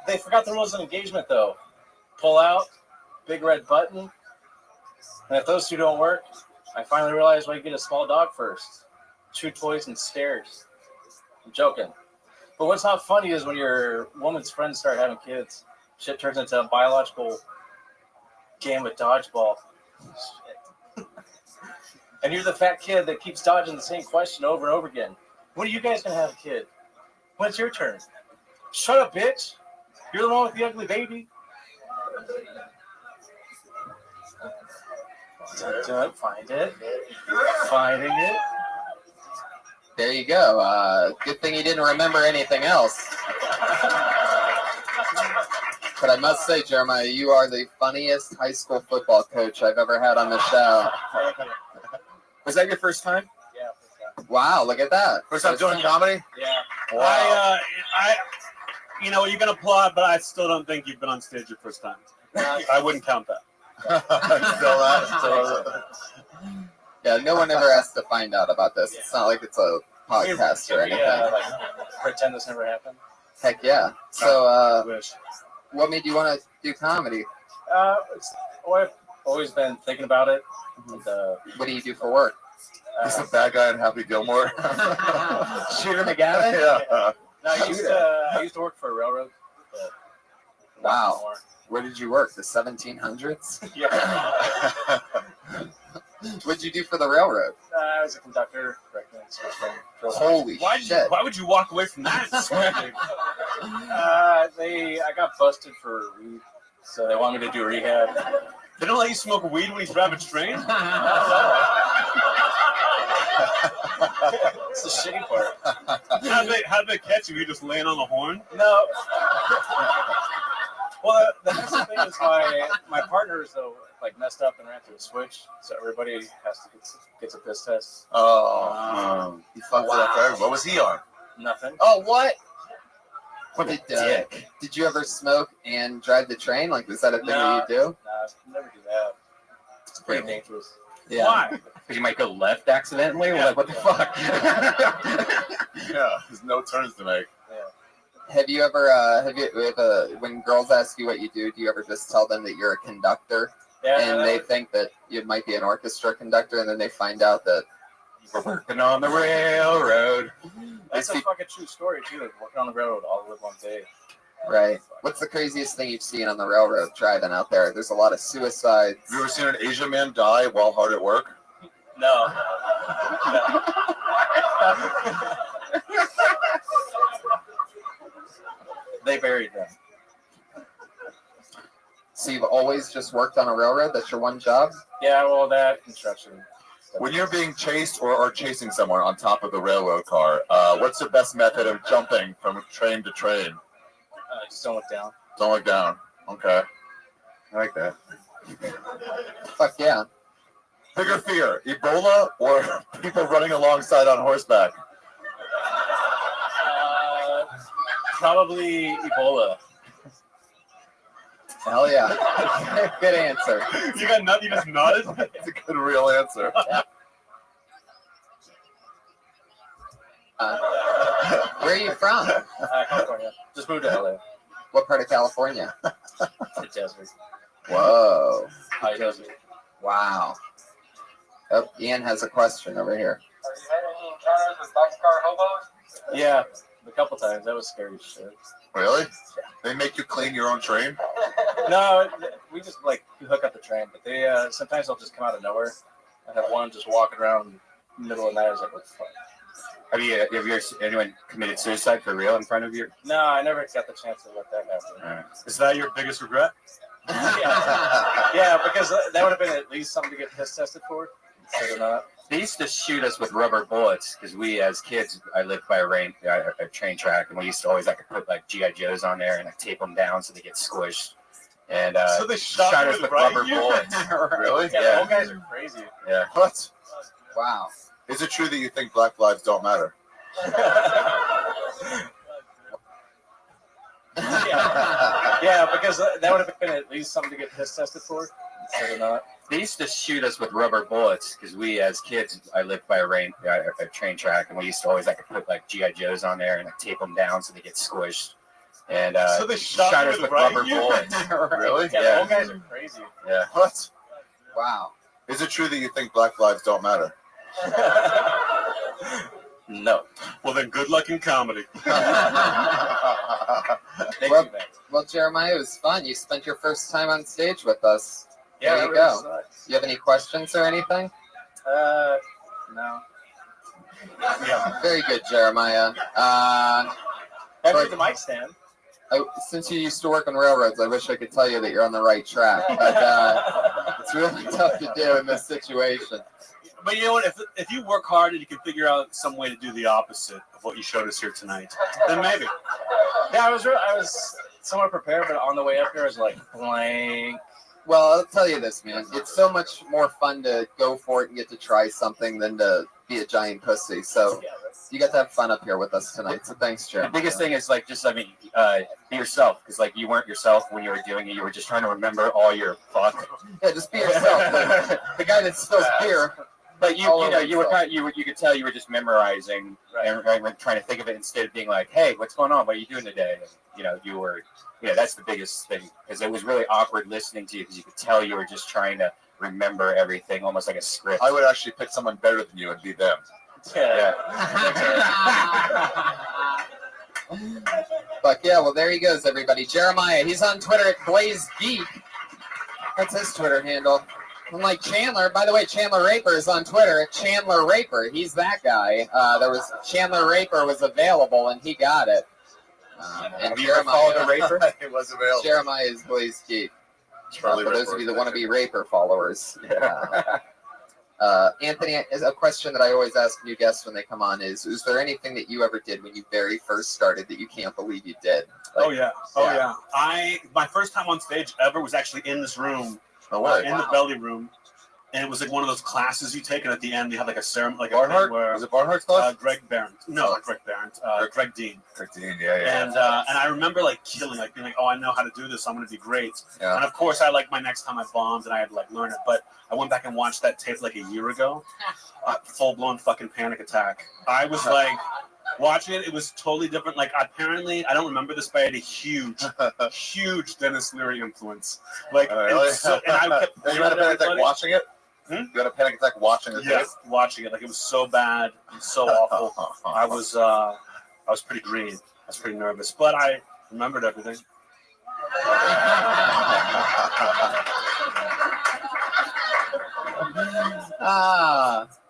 They forgot the rules of engagement, though. Pull out, big red button. And if those two don't work, I finally realized why you get a small dog first. Chew toys and stairs. I'm joking. But what's not funny is when your woman's friends start having kids, shit turns into a biological game of dodgeball. Shit. And you're the fat kid that keeps dodging the same question over and over again. When are you guys going to have a kid? When's your turn? Shut up, bitch. You're the one with the ugly baby. Find it. Finding it. There you go. Good thing you didn't remember anything else. But I must say, Jeremiah, you are the funniest high school football coach I've ever had on the show. Was that your first time? Yeah, first time. Wow, look at that. First time doing comedy? Yeah. Wow. You can applaud, but I still don't think you've been on stage your first time. I wouldn't count that. Yeah, no one ever has to find out about this. It's not like it's a podcast or anything. Pretend this never happened. Heck yeah. So, what made you want to do comedy? I've always been thinking about it. And, what do you do for work? He's the bad guy in Happy Gilmore. Shooter McGavin? Yeah. No, I used to work for a railroad. Wow. Where did you work? The 1700s? Yeah. What'd you do for the railroad? I was a conductor. Holy shit. Why would you walk away from that? I got busted for weed, so they want me to do rehab. They don't let you smoke weed when you drive a train? It's the shitty part. How'd they catch you? You just laying on the horn? No. Well, the next thing is my partners though messed up and ran through a switch, so everybody has to get a piss test. He fucked it up for everyone. What was he on? Nothing. Oh, what? What a dick. Did you ever smoke and drive the train? Like, was that a thing that you do? No, never do that. It's pretty dangerous. Yeah. Why? Because you might go left accidentally? Yeah. Like, what the fuck? Yeah, there's no turns to make. Have you ever, when girls ask you what you do you ever just tell them that you're a conductor? Yeah, and they think that you might be an orchestra conductor, and then they find out that you're working on the railroad. That's a fucking true story, too. Working on the railroad all the one day. Right. What's the craziest thing you've seen on the railroad driving out there? There's a lot of suicides. Have you ever seen an Asian man die while hard at work? No. They buried them. So you've always just worked on a railroad? That's your one job? Yeah, well, that construction. When you're being chased or are chasing someone on top of the railroad car, what's the best method of jumping from train to train? Just don't look down. Don't look down. Okay. I like that. Fuck yeah. Bigger fear, Ebola or people running alongside on horseback? Probably Ebola. Hell yeah. Good answer. You got nothing, you just nodded? It's a good real answer. Where are you from? California. Just moved to LA. What part of California? The desert. Whoa. High desert. Wow. Oh, Ian has a question over here. Have you had any encounters with boxcar hobos? Yeah, a couple times. That was scary as shit. Really? They make you clean your own train? No, we just hook up the train, but they sometimes they'll just come out of nowhere. I have one just walking around middle of the night, I was like, what the fuck? Have anyone committed suicide for real in front of you? No, I never got the chance to let that happen. Is that your biggest regret? Yeah, because that would have been at least something to get piss tested for. Instead of not. They used to shoot us with rubber bullets because we, as kids, I lived by a train track, and we used to always put like GI Joes on there and tape them down so they get squished. And so they shot us with rubber bullets. Really? Yeah, those guys are crazy. Yeah. What? Wow. Is it true that you think Black lives don't matter? Yeah, because that would have been at least something to get piss tested for. Instead of not. They used to shoot us with rubber bullets because we, as kids, I lived by a train track, and we used to always put like GI Joes on there and tape them down so they get squished. And so they shot us with rubber bullets. Really? Yeah, those guys are crazy. Yeah. What? Wow. Is it true that you think Black lives don't matter? No. Well, then good luck in comedy. Well, Jeremiah, it was fun. You spent your first time on stage with us. Yeah, there you that go. really sucks. You have any questions or anything? No. Yeah. Very good, Jeremiah. Back to the mic stand. Since you used to work on railroads, I wish I could tell you that you're on the right track, but it's really tough to do in this situation. But you know what? If you work hard and you can figure out some way to do the opposite of what you showed us here tonight, then maybe. Yeah, I was somewhat prepared, but on the way up here, I was like, blank. Well, I'll tell you this, man. It's so much more fun to go for it and get to try something than to be a giant pussy. So you got to have fun up here with us tonight. So thanks, Jeremy. The biggest thing is be yourself, because you weren't yourself when you were doing it. You were just trying to remember all your fuck. Yeah, just be yourself. The guy that spills beer. But you could tell you were just memorizing and trying to think of it instead of being like, hey, what's going on? What are you doing today? And, you were, that's the biggest thing, because it was really awkward listening to you because you could tell you were just trying to remember everything, almost like a script. I would actually pick someone better than you and be them. Yeah. But yeah, well, there he goes, everybody. Jeremiah, he's on Twitter at Blaze Geek. That's his Twitter handle. Unlike Chandler, by the way, Chandler Raper is on Twitter at Chandler Raper. He's that guy. Chandler Raper was available and he got it. And Jeremiah, the Raper? It was available. Jeremiah is Blaze Geek. For those of you that want to be Raper followers. Anthony, a question that I always ask new guests when they come on is there anything that you ever did when you very first started that you can't believe you did? Oh yeah. My first time on stage ever was actually in this room. The belly room, and it was like one of those classes you take, and at the end you have like a ceremony, like Barnhart? Where, was it Barnhart's class? Greg Barrett. No, not Greg Barrett. Greg Dean. Greg Dean, yeah. And I remember like killing, like being like, oh, I know how to do this. I'm gonna be great. Yeah. And of course, my next time I bombed, and I had to like learn it. But I went back and watched that tape like a year ago. Full blown fucking panic attack. I was like. Watching it, it was totally different. Like, apparently, I don't remember this, but I had a huge Dennis Leary influence. Like, really? And I kept you had a panic attack watching it? You had a panic attack watching it? Yeah, watching it. Like, it was so bad and so awful. I was pretty green. I was pretty nervous, but I remembered everything.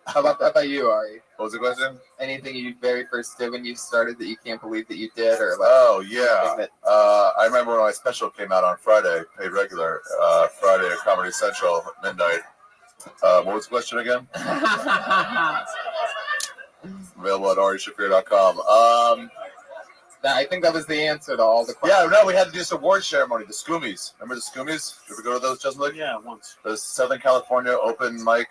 How about you, Ari? What was the question? Anything you very first did when you started that you can't believe that you did, or like? Oh yeah, I remember when my special came out on Friday, paid regular, Friday at Comedy Central at midnight. What was the question again? Available at arishafir.com. I think that was the answer to all the questions. Yeah, no, we had to do this award ceremony, the Scoomies. Remember the Scoomies? Did you ever go to those, Justin? Yeah, once. The Southern California open mic.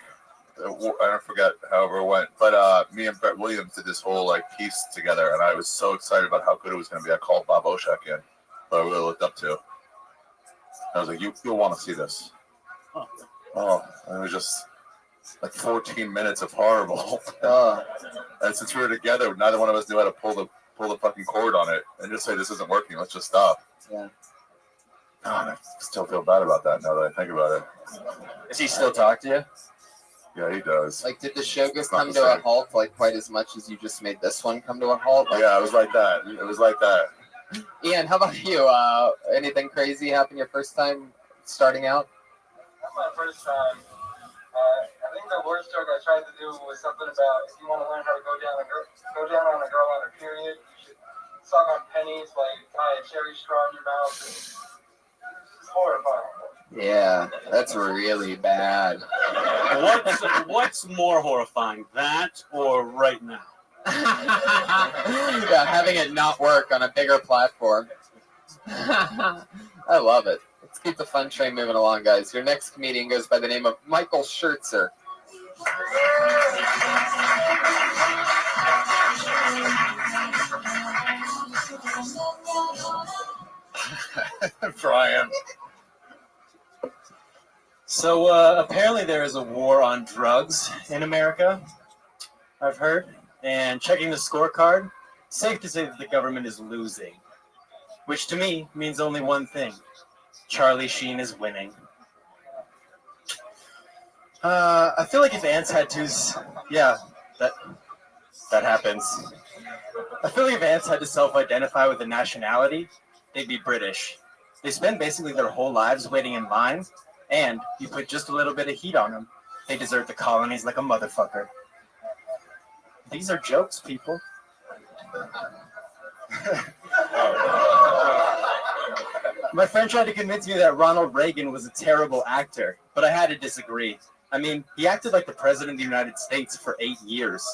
I don't forget however it went, but me and Brett Williams did this whole like piece together, and I was so excited about how good it was going to be. I called Bob Oshak in, who I really looked up to. I was like, "You'll want to see this." Oh, and it was just like 14 minutes of horrible. And since we were together, neither one of us knew how to pull the fucking cord on it, and just say this isn't working. Let's just stop. Yeah. God, I still feel bad about that now that I think about it. Does he still talk to you? Yeah, he does. Like, did the show come to a halt like quite as much as you just made this one come to a halt? Like, yeah, it was like that. It was like that. Ian, how about you? Anything crazy happen your first time starting out? Not my first time. I think the worst joke I tried to do was something about if you want to learn how to go down on a girl on her period, you should suck on pennies, like tie a cherry straw in your mouth. It's horrifying. Yeah, that's really bad. What's more horrifying, that or right now? Yeah, having it not work on a bigger platform. I love it. Let's keep the fun train moving along, guys. Your next comedian goes by the name of Michael Schertzer. Brian. So apparently there is a war on drugs in America, I've heard. And checking the scorecard, safe to say that the government is losing. Which to me means only one thing. Charlie Sheen is winning. I feel like if ants had to... Yeah, that happens. I feel like if ants had to self-identify with a nationality, they'd be British. They spend basically their whole lives waiting in line, and you put just a little bit of heat on them, they desert the colonies like a motherfucker. These are jokes, people. My friend tried to convince me that Ronald Reagan was a terrible actor, but I had to disagree. I mean, he acted like the president of the United States for 8 years.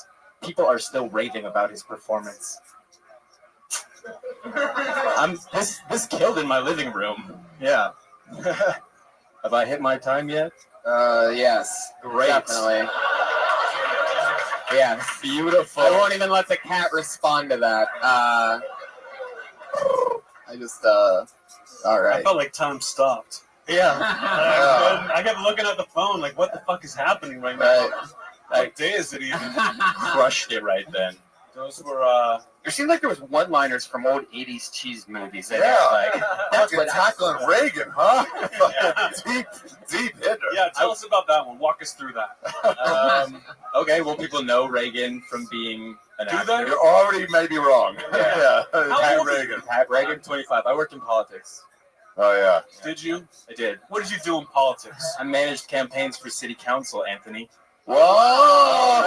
People are still raving about his performance. This killed in my living room. Yeah. Have I hit my time yet? Yes. Great. Definitely. Yeah. Beautiful. I won't even let the cat respond to that. I just, all right. I felt like time stopped. Yeah. I kept looking at the phone like, what the fuck is happening right now? What day is it even? Crushed it right then. Those were, There seemed like there was one-liners from old 80s cheese movies. Yeah. Like, That's what tackling Reagan, huh? deep hitter. Yeah, tell us about that one. Walk us through that. Okay, well, people know Reagan from being an actor. You already may be wrong. Yeah. Pat Reagan. Pat Reagan, 25. I worked in politics. Oh, yeah. Did you? I did. What did you do in politics? I managed campaigns for city council, Anthony. Whoa!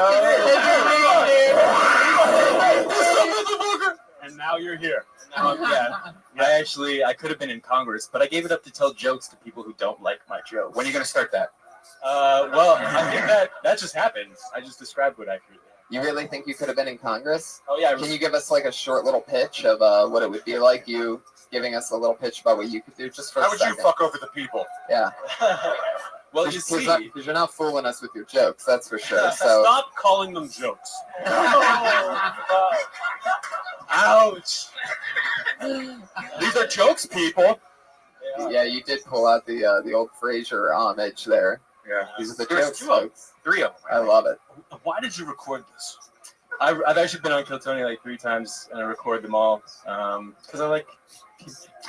And now you're here. Yeah. I could have been in Congress, but I gave it up to tell jokes to people who don't like my jokes. when are you going to start that? Well, I think that just happened. I just described what accurately. You really think you could have been in Congress? Oh, yeah. Can you give us like a short little pitch of what it would be like, you giving us a little pitch about what you could do just for How a would second? you fuck over the people? Yeah. Well, you Because see... you're not fooling us with your jokes, that's for sure. So Stop calling them jokes. Ouch. These are jokes, people. yeah, you did pull out the old Frasier homage there. Yeah. These are the There's jokes, 2 of them. folks. 3 of them. I love it. Why did you record this? I've actually been on Kill Tony like 3 times, and I record them all because I like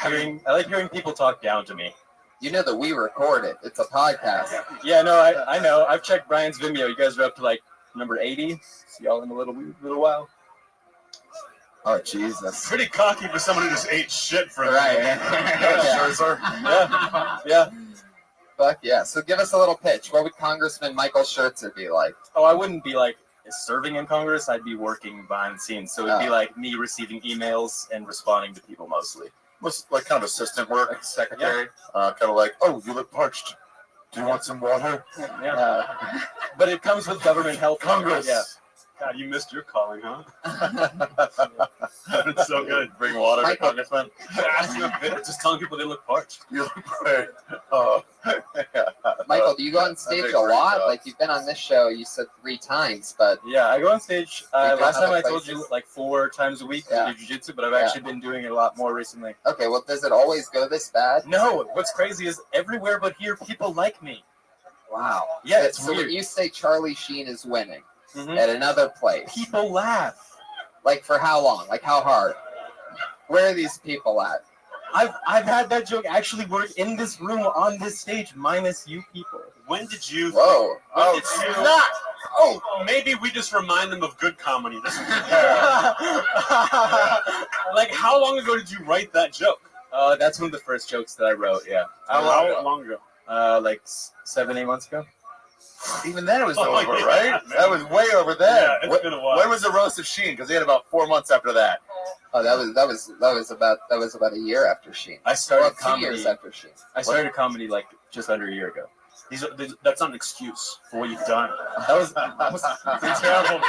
hearing people talk down to me. You know that we record it. It's a podcast. Yeah, no, I know. I've checked Brian's Vimeo. You guys are up to like number 80. See y'all in a little while. Oh, Jesus. Pretty cocky for someone who just ate shit for Right. Yeah. Fuck yeah. So give us a little pitch. What would Congressman Michael Schertzer be like? Oh, I wouldn't be like serving in Congress. I'd be working behind the scenes. So it'd be like me receiving emails and responding to people mostly. Was like kind of assistant work, Like secretary. Kind of like, oh, you look parched. Do you want some water? Yeah. But it comes with government help. Congress. Yeah. God, you missed your calling, huh? It's so good. Bring water to Michael. Congressman. Just telling people they look parched. You look great. Oh. Michael, do you go on stage did a a great lot? job. Like, you've been on this show, you said 3 times, but Yeah, I go on stage. You go Last time other I told places? you like 4 times a week Yeah. to do jiu-jitsu, but I've actually been doing it a lot more recently. okay, well, does it always go this bad? No, what's crazy is everywhere but here, people like me. Wow. Yeah, it's so weird. when you say Charlie Sheen is winning Mhm. at another place, People laugh. like for how long? Like how hard? Where are these people at? I've had that joke actually work in this room on this stage, minus you people. When did you? Whoa. When did you? Snap! Oh, maybe we just remind them of good comedy. Like, how long ago did you write that joke? That's one of the first jokes that I wrote. Yeah. How long ago? Like 7-8 months ago. Even then, it was Oh, over, yeah, right? man. That was way over then. Yeah, it's been a while. When was the roast of Sheen? Because he had about 4 months after that. Oh, that was about a year after Sheen. I started Well, 2 comedy. years after Sheen. I started comedy like just under a year ago. That's not an excuse for what you've done. That was terrible.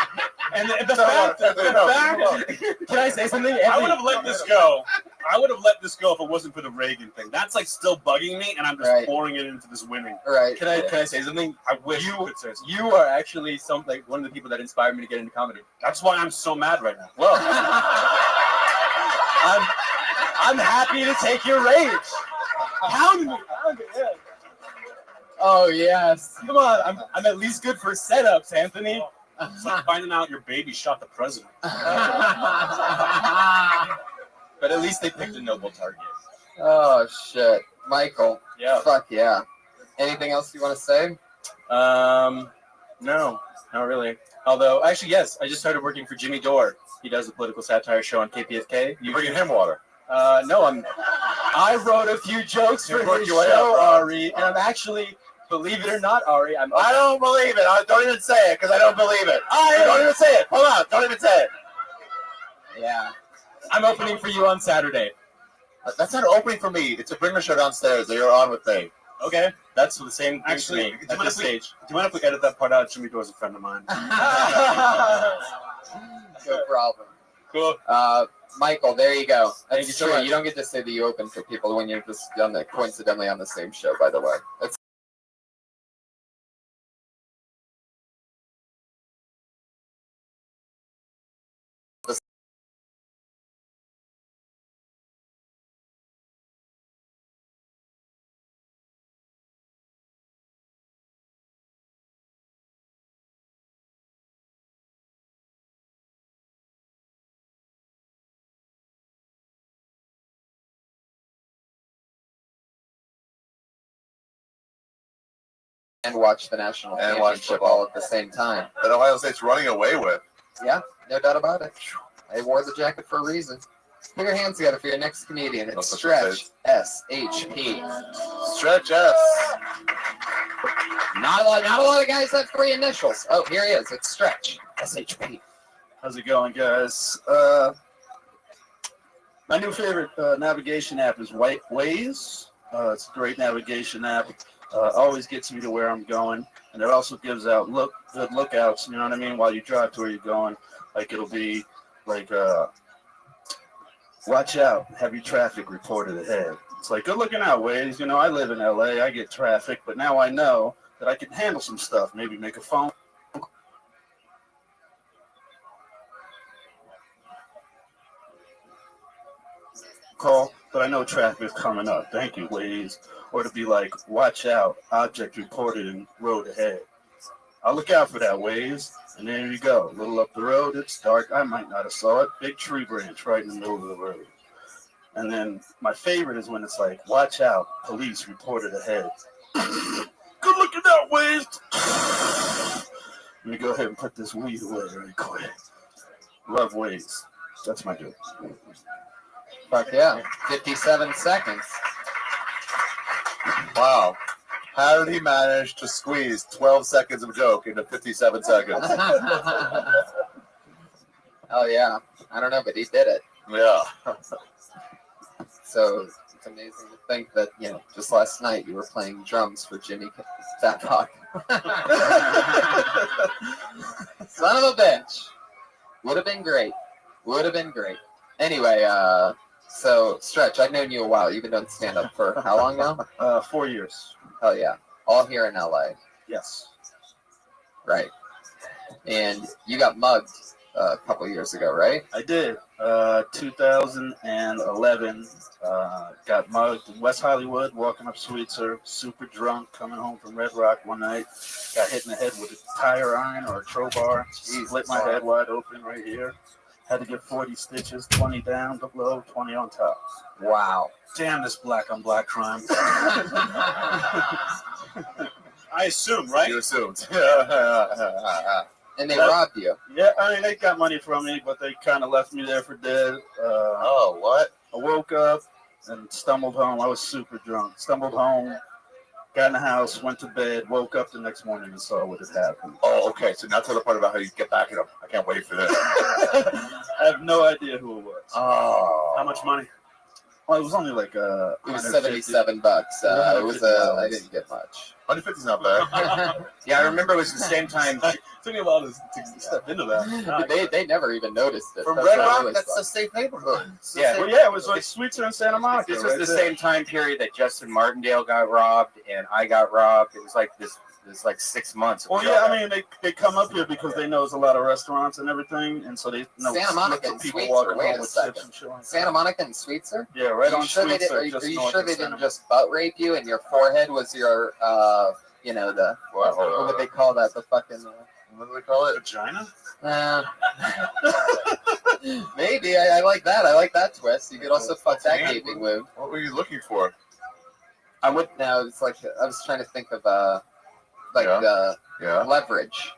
And the fact, can I say something? I would have let this go. I would have let this go if it wasn't for the Reagan thing. That's like still bugging me, and I'm just pouring it into this winning. Right. Can I say something? I wish you could say something. You are actually one of the people that inspired me to get into comedy. That's why I'm so mad right now. Well, I'm happy to take your rage. Pound me. Yeah. Oh yes. Come on, I'm at least good for setups, Anthony. It's like finding out your baby shot the president. But at least they picked a noble target. Oh shit, Michael. Yeah. Fuck yeah. Anything else you want to say? No, not really. Although, actually, yes, I just started working for Jimmy Dore. He does a political satire show on KPFK. You bringing him water? No, I wrote a few jokes for his show, Ari, and I'm actually, believe it or not, Ari, I don't believe it. Don't even say it, because I don't believe it. Don't even say it. Hold on. Don't even say it. Yeah. I'm opening for you on Saturday. That's not opening for me. It's a bringer show downstairs that you're on with me. Okay, that's the same thing to me at this stage. Do you mind if we edit that part out? Jimmy Dore's a friend of mine. No problem. Cool. Michael, there you go. That's Thank you so true. much. You don't get to say that you open for people when you're just coincidentally on the same show, by the way. That's and watch the national And watch championship football all at the same time. That Ohio State's running away with. Yeah, no doubt about it. I wore the jacket for a reason. Put your hands together for your next comedian. It's Stretch SHP. Stretch S. Not a lot of guys have 3 initials. Oh, here he is. It's Stretch SHP. How's it going, guys? My new favorite navigation app is Waze. It's a great navigation app. Always gets me to where I'm going, and it also gives out good lookouts. You know what I mean? While you drive to where you're going, like it'll be like, watch out, heavy traffic reported ahead. It's like, good looking out, Waze. You know, I live in LA, I get traffic, but now I know that I can handle some stuff. Maybe make a phone call, but I know traffic is coming up. Thank you, Waze. Or to be like, watch out, object reported in road ahead. I'll look out for that, Waze. And there you go. A little up the road, it's dark. I might not have saw it. Big tree branch right in the middle of the road. And then my favorite is when it's like, watch out, police reported ahead. Good looking out, Waze. Let me go ahead and put this weed away really quick. Love Waze. That's my joke. Fuck yeah. 57 seconds. Wow. How did he manage to squeeze 12 seconds of a joke into 57 seconds? Oh, yeah. I don't know, but he did it. Yeah. So it's amazing to think that, just last night you were playing drums for Jimmy Fat Cock. Son of a bitch. Would have been great. Anyway, so Stretch, I've known you a while. You've been doing stand-up for how long now? 4 years. Hell yeah. All here in LA. Yes. Right. And you got mugged a couple years ago, right? I did. 2011, got mugged in West Hollywood, walking up Sweetser, super drunk, coming home from Red Rock one night. Got hit in the head with a tire iron or a crowbar. Split my head wide open right here. Had to get 40 stitches, 20 down below, 20 on top. Wow. Damn this black on black crime. I assume, right? You assumed. And they robbed you. Yeah, I mean, they got money from me, but they kind of left me there for dead. What? I woke up and stumbled home. I was super drunk. Stumbled home, got in the house, went to bed, woke up the next morning and saw what had happened. Oh, okay. So now tell the part about how you get back at him. I can't wait for this. I have no idea who it was. Oh. How much money? Well, it was only like it was $77. It was I didn't get much. 150 is not bad. Yeah, I remember it was the same time. Took me a while to step into that. They never even noticed it. From That's Red what Rock, really that's sucks. a safe neighborhood. Yeah. Well, yeah, it was like Sweetser in Santa Monica. This was right the there. same time period that Justin Martindale got robbed and I got robbed. It was like this. It's like 6 months. Well, yeah, I mean, they come up here because they know there's a lot of restaurants and everything, and so they know Santa Monica and people Sweetser. walking Wait home a with second. chips and shit like that. Santa Monica and Sweetser? Yeah, right Are on you sure they did, Sweetser, are just you north sure of they Santa didn't just butt rape you and your forehead was your, the what would they call that? The fucking what do they call it? Vagina? Maybe. I like that. I like that twist. You could also fuck that gaping wound. What were you looking for? I would now. It's like I was trying to think of leverage.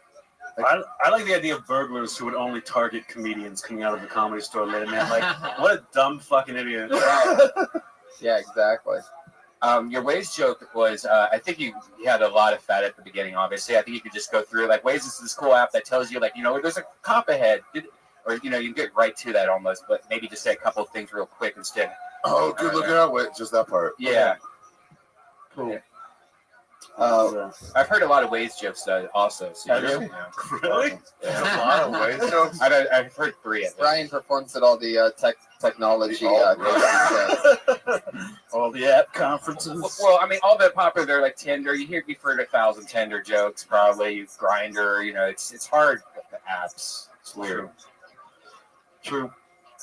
I like the idea of burglars who would only target comedians coming out of the Comedy Store late at night. Like, what a dumb fucking idiot. Yeah, exactly. Your Waze joke was, I think you had a lot of fat at the beginning, obviously. I think you could just go through, like, Waze is this cool app that tells you, like, there's a cop ahead. Or, you can get right to that almost, but maybe just say a couple of things real quick instead. Oh, good looking out. Wait, just that part. Yeah. Cool. Yeah. I've heard a lot of Waze jokes also. So Really? Yeah, a lot of Waze jokes. I've heard 3 of them. Brian performs at all the technology all the app conferences. Well, I mean, all the popular, they're like Tinder. You've heard 1,000 Tinder jokes, probably. Grinder, it's hard with the apps. It's weird. True.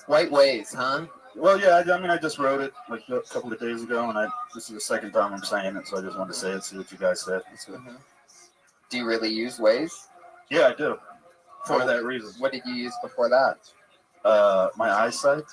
White Waze, huh? Well, yeah, I just wrote it like a couple of days ago, and this is the second time I'm saying it, so I just wanted to say it, see what you guys said. Do you really use Waze? Yeah, I do. For that reason. What did you use before that? My eyesight.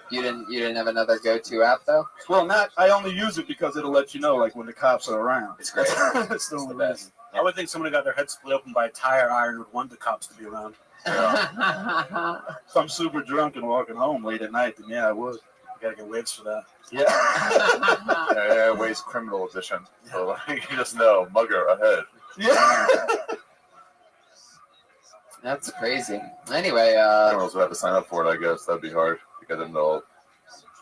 You didn't have another go-to app though? Well, I only use it because it'll let you know like when the cops are around. It's great. It's the only reason. I would think someone got their head split open by a tire iron would want the cops to be around. Yeah. If I'm super drunk and walking home late at night, then yeah, I would. You gotta get waves for that. Yeah. Yeah, Waze Criminal Edition. So you just know, mugger ahead. Yeah. That's crazy. Anyway, criminals would have to sign up for it, I guess. That'd be hard to get them to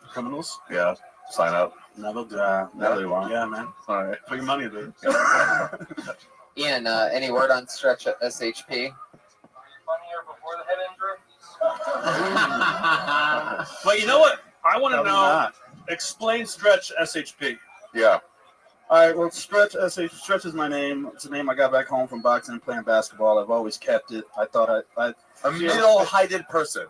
criminals? Yeah. Sign up. No, they won't. Yeah, man. All right. Put your money there. Ian, any word on Stretch at SHP? Before the head injury? Well, you know what? I want to know. Explain Stretch SHP. Yeah. All right. Well, Stretch is my name. It's a name I got back home from boxing and playing basketball. I've always kept it. I thought a middle-heighted person.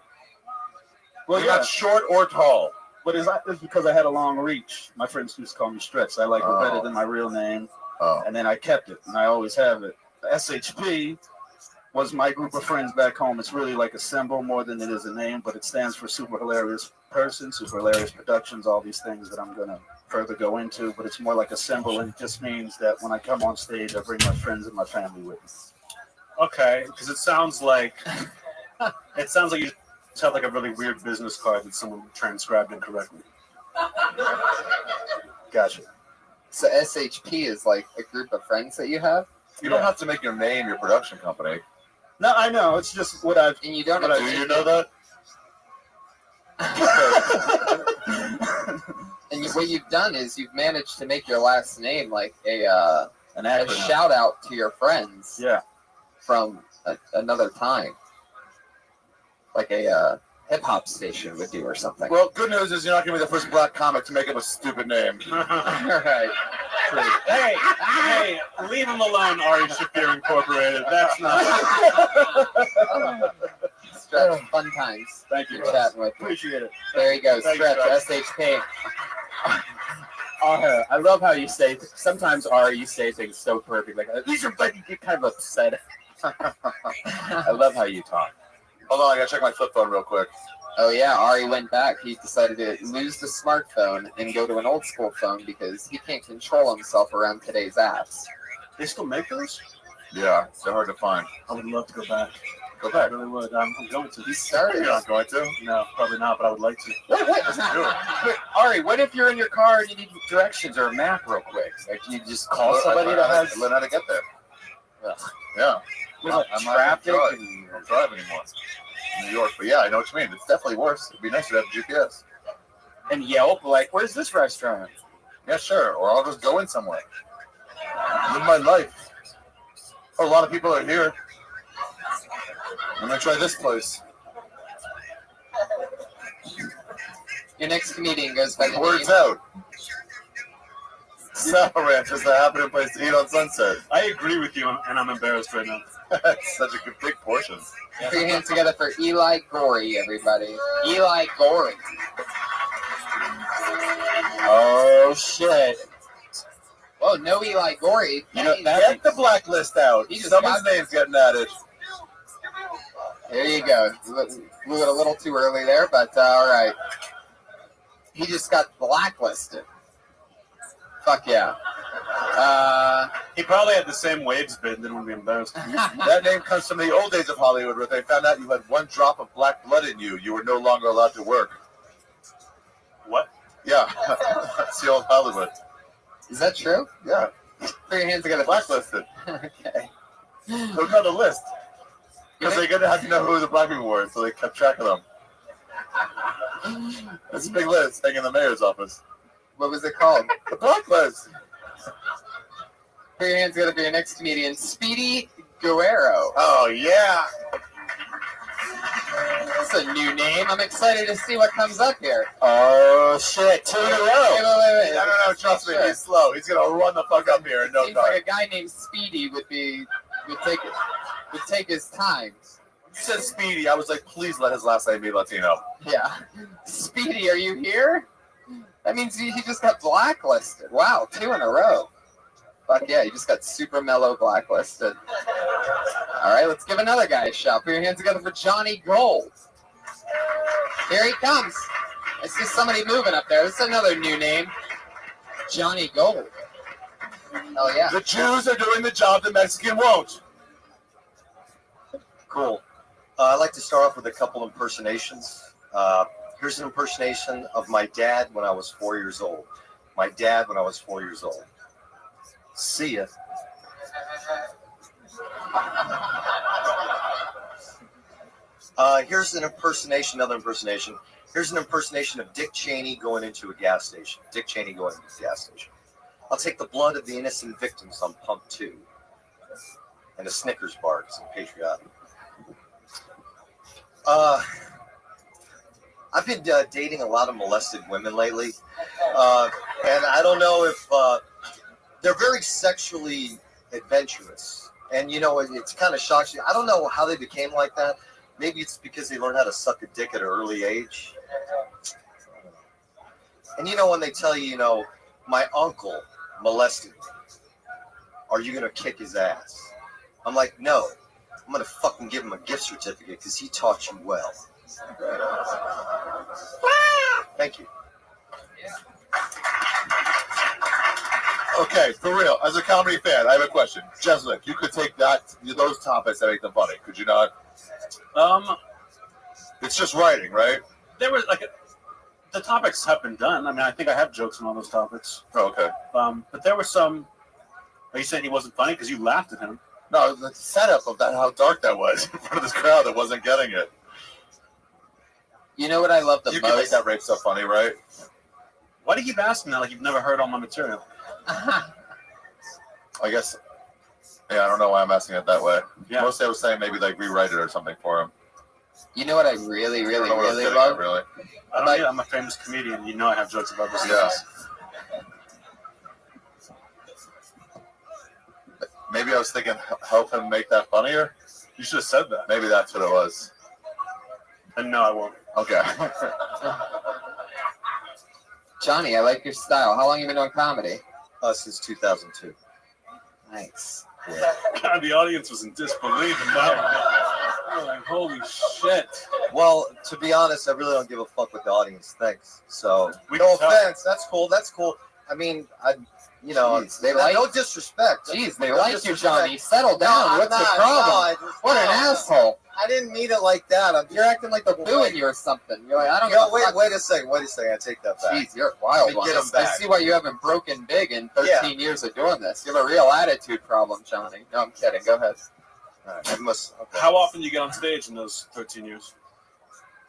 Well, you're not short or tall. But it's because I had a long reach. My friends used to call me Stretch. I like it better than my real name. Oh. And then I kept it, and I always have it. SHP was my group of friends back home. It's really like a symbol more than it is a name, but it stands for Super Hilarious Person, Super Hilarious Productions, all these things that I'm going to further go into. But it's more like a symbol, and it just means that when I come on stage, I bring my friends and my family with me. Okay, because it sounds like you just have like a really weird business card that someone transcribed incorrectly. Gotcha. So SHP is like a group of friends that you have? You don't have to make your name your production company. No, I know. It's just what I've... And you don't Do you know that? And what you've done is you've managed to make your last name like a acronym. shout out to your friends. Yeah. From another time. Like a hip hop station would do or something. Well, good news is you're not going to be the first black comic to make up a stupid name. All right. Hey, leave him alone, Ari Shafir Incorporated. That's not. Stretch, fun times. Thank you. Chatting with you. Appreciate it. There you go. Thank you, Stretch, Stretch. SHP. I love how you say. Sometimes Ari, you say things so perfect. Like these are like you get kind of upset. I love how you talk. Hold on, I got to check my flip phone real quick. Oh yeah, Ari went back. He decided to lose the smartphone and go to an old school phone because he can't control himself around today's apps. They still make those? Yeah, they're hard to find. I would love to go back. Go back. I really would. I'm going to. He started. You're not going to? No, probably not, but I would like to. What? Let's do it. Wait, Ari, what if you're in your car and you need directions or a map real quick? Like, you just call somebody that has. Learn how to get there. Ugh. Yeah. With, like, I'm traffic not and. I don't drive anymore in New York, but yeah, I know what you mean. It's definitely worse. It'd be nice to have GPS. And Yelp, like, where's this restaurant? Yeah, sure. Or I'll just go in somewhere. Live my life. Oh, a lot of people are here. I'm gonna try this place. Your next comedian goes by the Words name. out. Sour Ranch is the happening place to eat on Sunset. I agree with you, and I'm embarrassed right now. That's such a good big portion. Put your hands together for Eli Gorey, everybody. Eli Gorey. Oh, shit. Oh, no Eli Gorey. You know, get the blacklist out. He just Someone's got- name's getting added. There you go. Blew it a little too early there, but all right. He just got blacklisted. Fuck yeah. He probably had the same waves bid, didn't want to be embarrassed. That name comes from the old days of Hollywood, where they found out you had one drop of black blood in you. You were no longer allowed to work. What? Yeah, that's the old Hollywood. Is that true? Yeah. Put your hands together. Blacklisted. Okay. Look on the list. Because they're going to have to know who the black people were, so they kept track of them. It's a big list hanging in the mayor's office. What was it called? The blacklist. Put your hands together for your next comedian, Speedy Guerrero. Oh, yeah. That's a new name. I'm excited to see what comes up here. Oh, shit. 2 in a row. Wait. No, trust me. He's slow. He's going to run the fuck up here in no Seems time. like a guy named Speedy would take his time. You said Speedy. I was like, please let his last name be Latino. Yeah. Speedy, are you here? That means he just got blacklisted. Wow, 2 in a row. Fuck yeah, he just got super mellow blacklisted. All right, let's give another guy a shot. Put your hands together for Johnny Gold. Here he comes. I see somebody moving up there. This is another new name. Johnny Gold. Hell yeah. The Jews are doing the job the Mexican won't. Cool. I'd like to start off with a couple impersonations. Here's an impersonation of my dad when I was 4 years old. My dad when I was 4 years old. See ya. Here's an impersonation, another impersonation. Here's an impersonation of Dick Cheney going into a gas station. Dick Cheney going into a gas station. I'll take the blood of the innocent victims on pump 2. And a Snickers bar because I'm patriotic. I've been dating a lot of molested women lately. And I don't know if they're very sexually adventurous. And, you know, it's kind of shocks you. I don't know how they became like that. Maybe it's because they learned how to suck a dick at an early age. And, you know, when they tell you, you know, my uncle molested me, are you going to kick his ass? I'm like, no. I'm going to fucking give him a gift certificate because he taught you well. Thank you. Okay, for real, as a comedy fan, I have a question. Jeselnik, you could take those topics and make them funny, could you not? It's just writing, right? There was the topics have been done. I mean, I think I have jokes on all those topics. Oh, okay. But there were some. Are you saying he wasn't funny because you laughed at him? No, the setup of that, how dark that was in front of this crowd that wasn't getting it. You know what I love the You most? can make that rape stuff funny, right? Why do you keep asking that like you've never heard all my material? I guess, yeah, I don't know why I'm asking it that way. Yeah. Mostly I was saying maybe like rewrite it or something for him. You know what I really I don't know what I was getting love? at, really. I don't know. I'm a famous comedian. You know I have jokes about this. Yeah. Maybe I was thinking help him make that funnier. You should have said that. Maybe that's what it was. And no, I won't. Okay. Johnny, I like your style. How long have you been doing comedy? Since 2002. Nice. Yeah. God, the audience was in disbelief in that one. Like, holy shit. Well, to be honest, I really don't give a fuck what the audience thinks. So, We no can tell. offense. That's cool. That's cool. I mean, you know, Jeez, they like- no disrespect. Jeez, they No like you, disrespect. Johnny. Settle down. No, What's I'm the not. problem? No, What an asshole. I didn't mean it like that. You're acting like they're booing you or something. You're like, I don't Yo, give a wait, fuck. wait a second. I take that back. Jeez, you're a wild Let me one. get 'em I back. see why you haven't broken big in 13 years of doing this. You have a real attitude problem, Johnny. No, I'm kidding. Go ahead. I must. Okay. How often do you get on stage in those 13 years?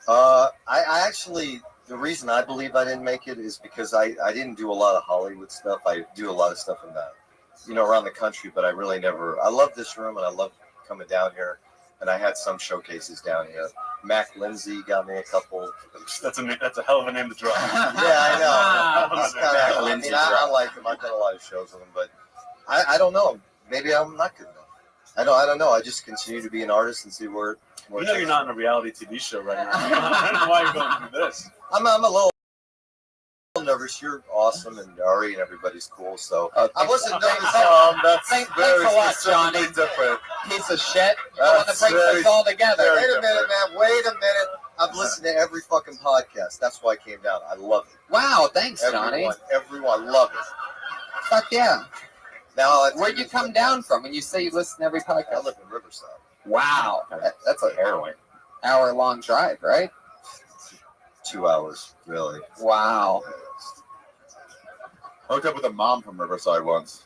I actually, the reason I believe I didn't make it is because I didn't do a lot of Hollywood stuff. I do a lot of stuff in that, around the country, but I really never, I love this room and I love coming down here. And I had some showcases down here. Mac Lindsay got me a couple. That's a hell of a name to drop. Yeah, I know. It's kinda, Lindsay I like him. I've done a lot of shows with him, but I don't know. Maybe I'm not good enough. I don't know. I just continue to be an artist and see where You know you're not in a reality TV show right now. I don't know why you're going through this. I'm a little nervous. You're awesome, and Ari and everybody's cool. So I wasn't nervous. That's Thanks very a lot, specifically Johnny. different. Piece of shit. The one that That's brings very- us all together. very Wait a minute, man. Wait a minute. I've listened to every fucking podcast. That's why I came down. I love it. Wow, thanks, Johnny. Everyone, love it. Fuck yeah. Now, Where'd you come down from when you say you listen to every podcast? I live in Riverside. Wow. That's a Heroin. hour-long drive, right? 2 hours, really. Wow. I hooked up with a mom from Riverside once.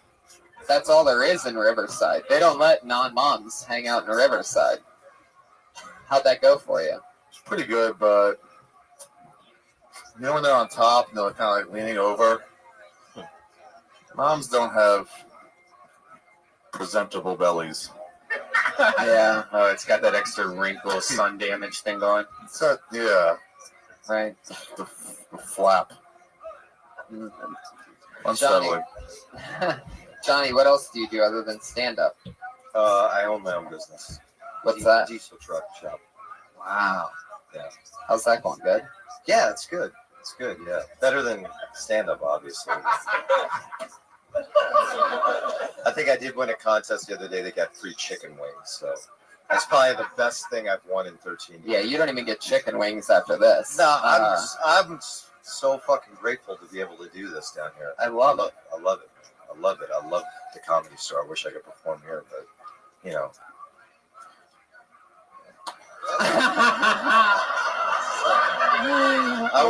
That's all there is in Riverside. They don't let non-moms hang out in Riverside. How'd that go for you? It's pretty good, but when they're on top and they're kind of like leaning over, moms don't have presentable bellies. Yeah. Oh, it's got that extra wrinkle, sun damage thing going. It's got, yeah, Right. the flap. Unsettling. Johnny, what else do you do other than stand-up? I own my own business. What's that? Diesel truck shop. Wow. Yeah. How's that going? Good? Yeah, it's good. It's good, yeah. Better than stand-up, obviously. I think I did win a contest the other day that got free chicken wings, so that's probably the best thing I've won in 13 years. Yeah, you don't even get chicken wings after this. No, I'm so fucking grateful to be able to do this down here. I love it. I love it. I love it. I love the Comedy Store. I wish I could perform here, but I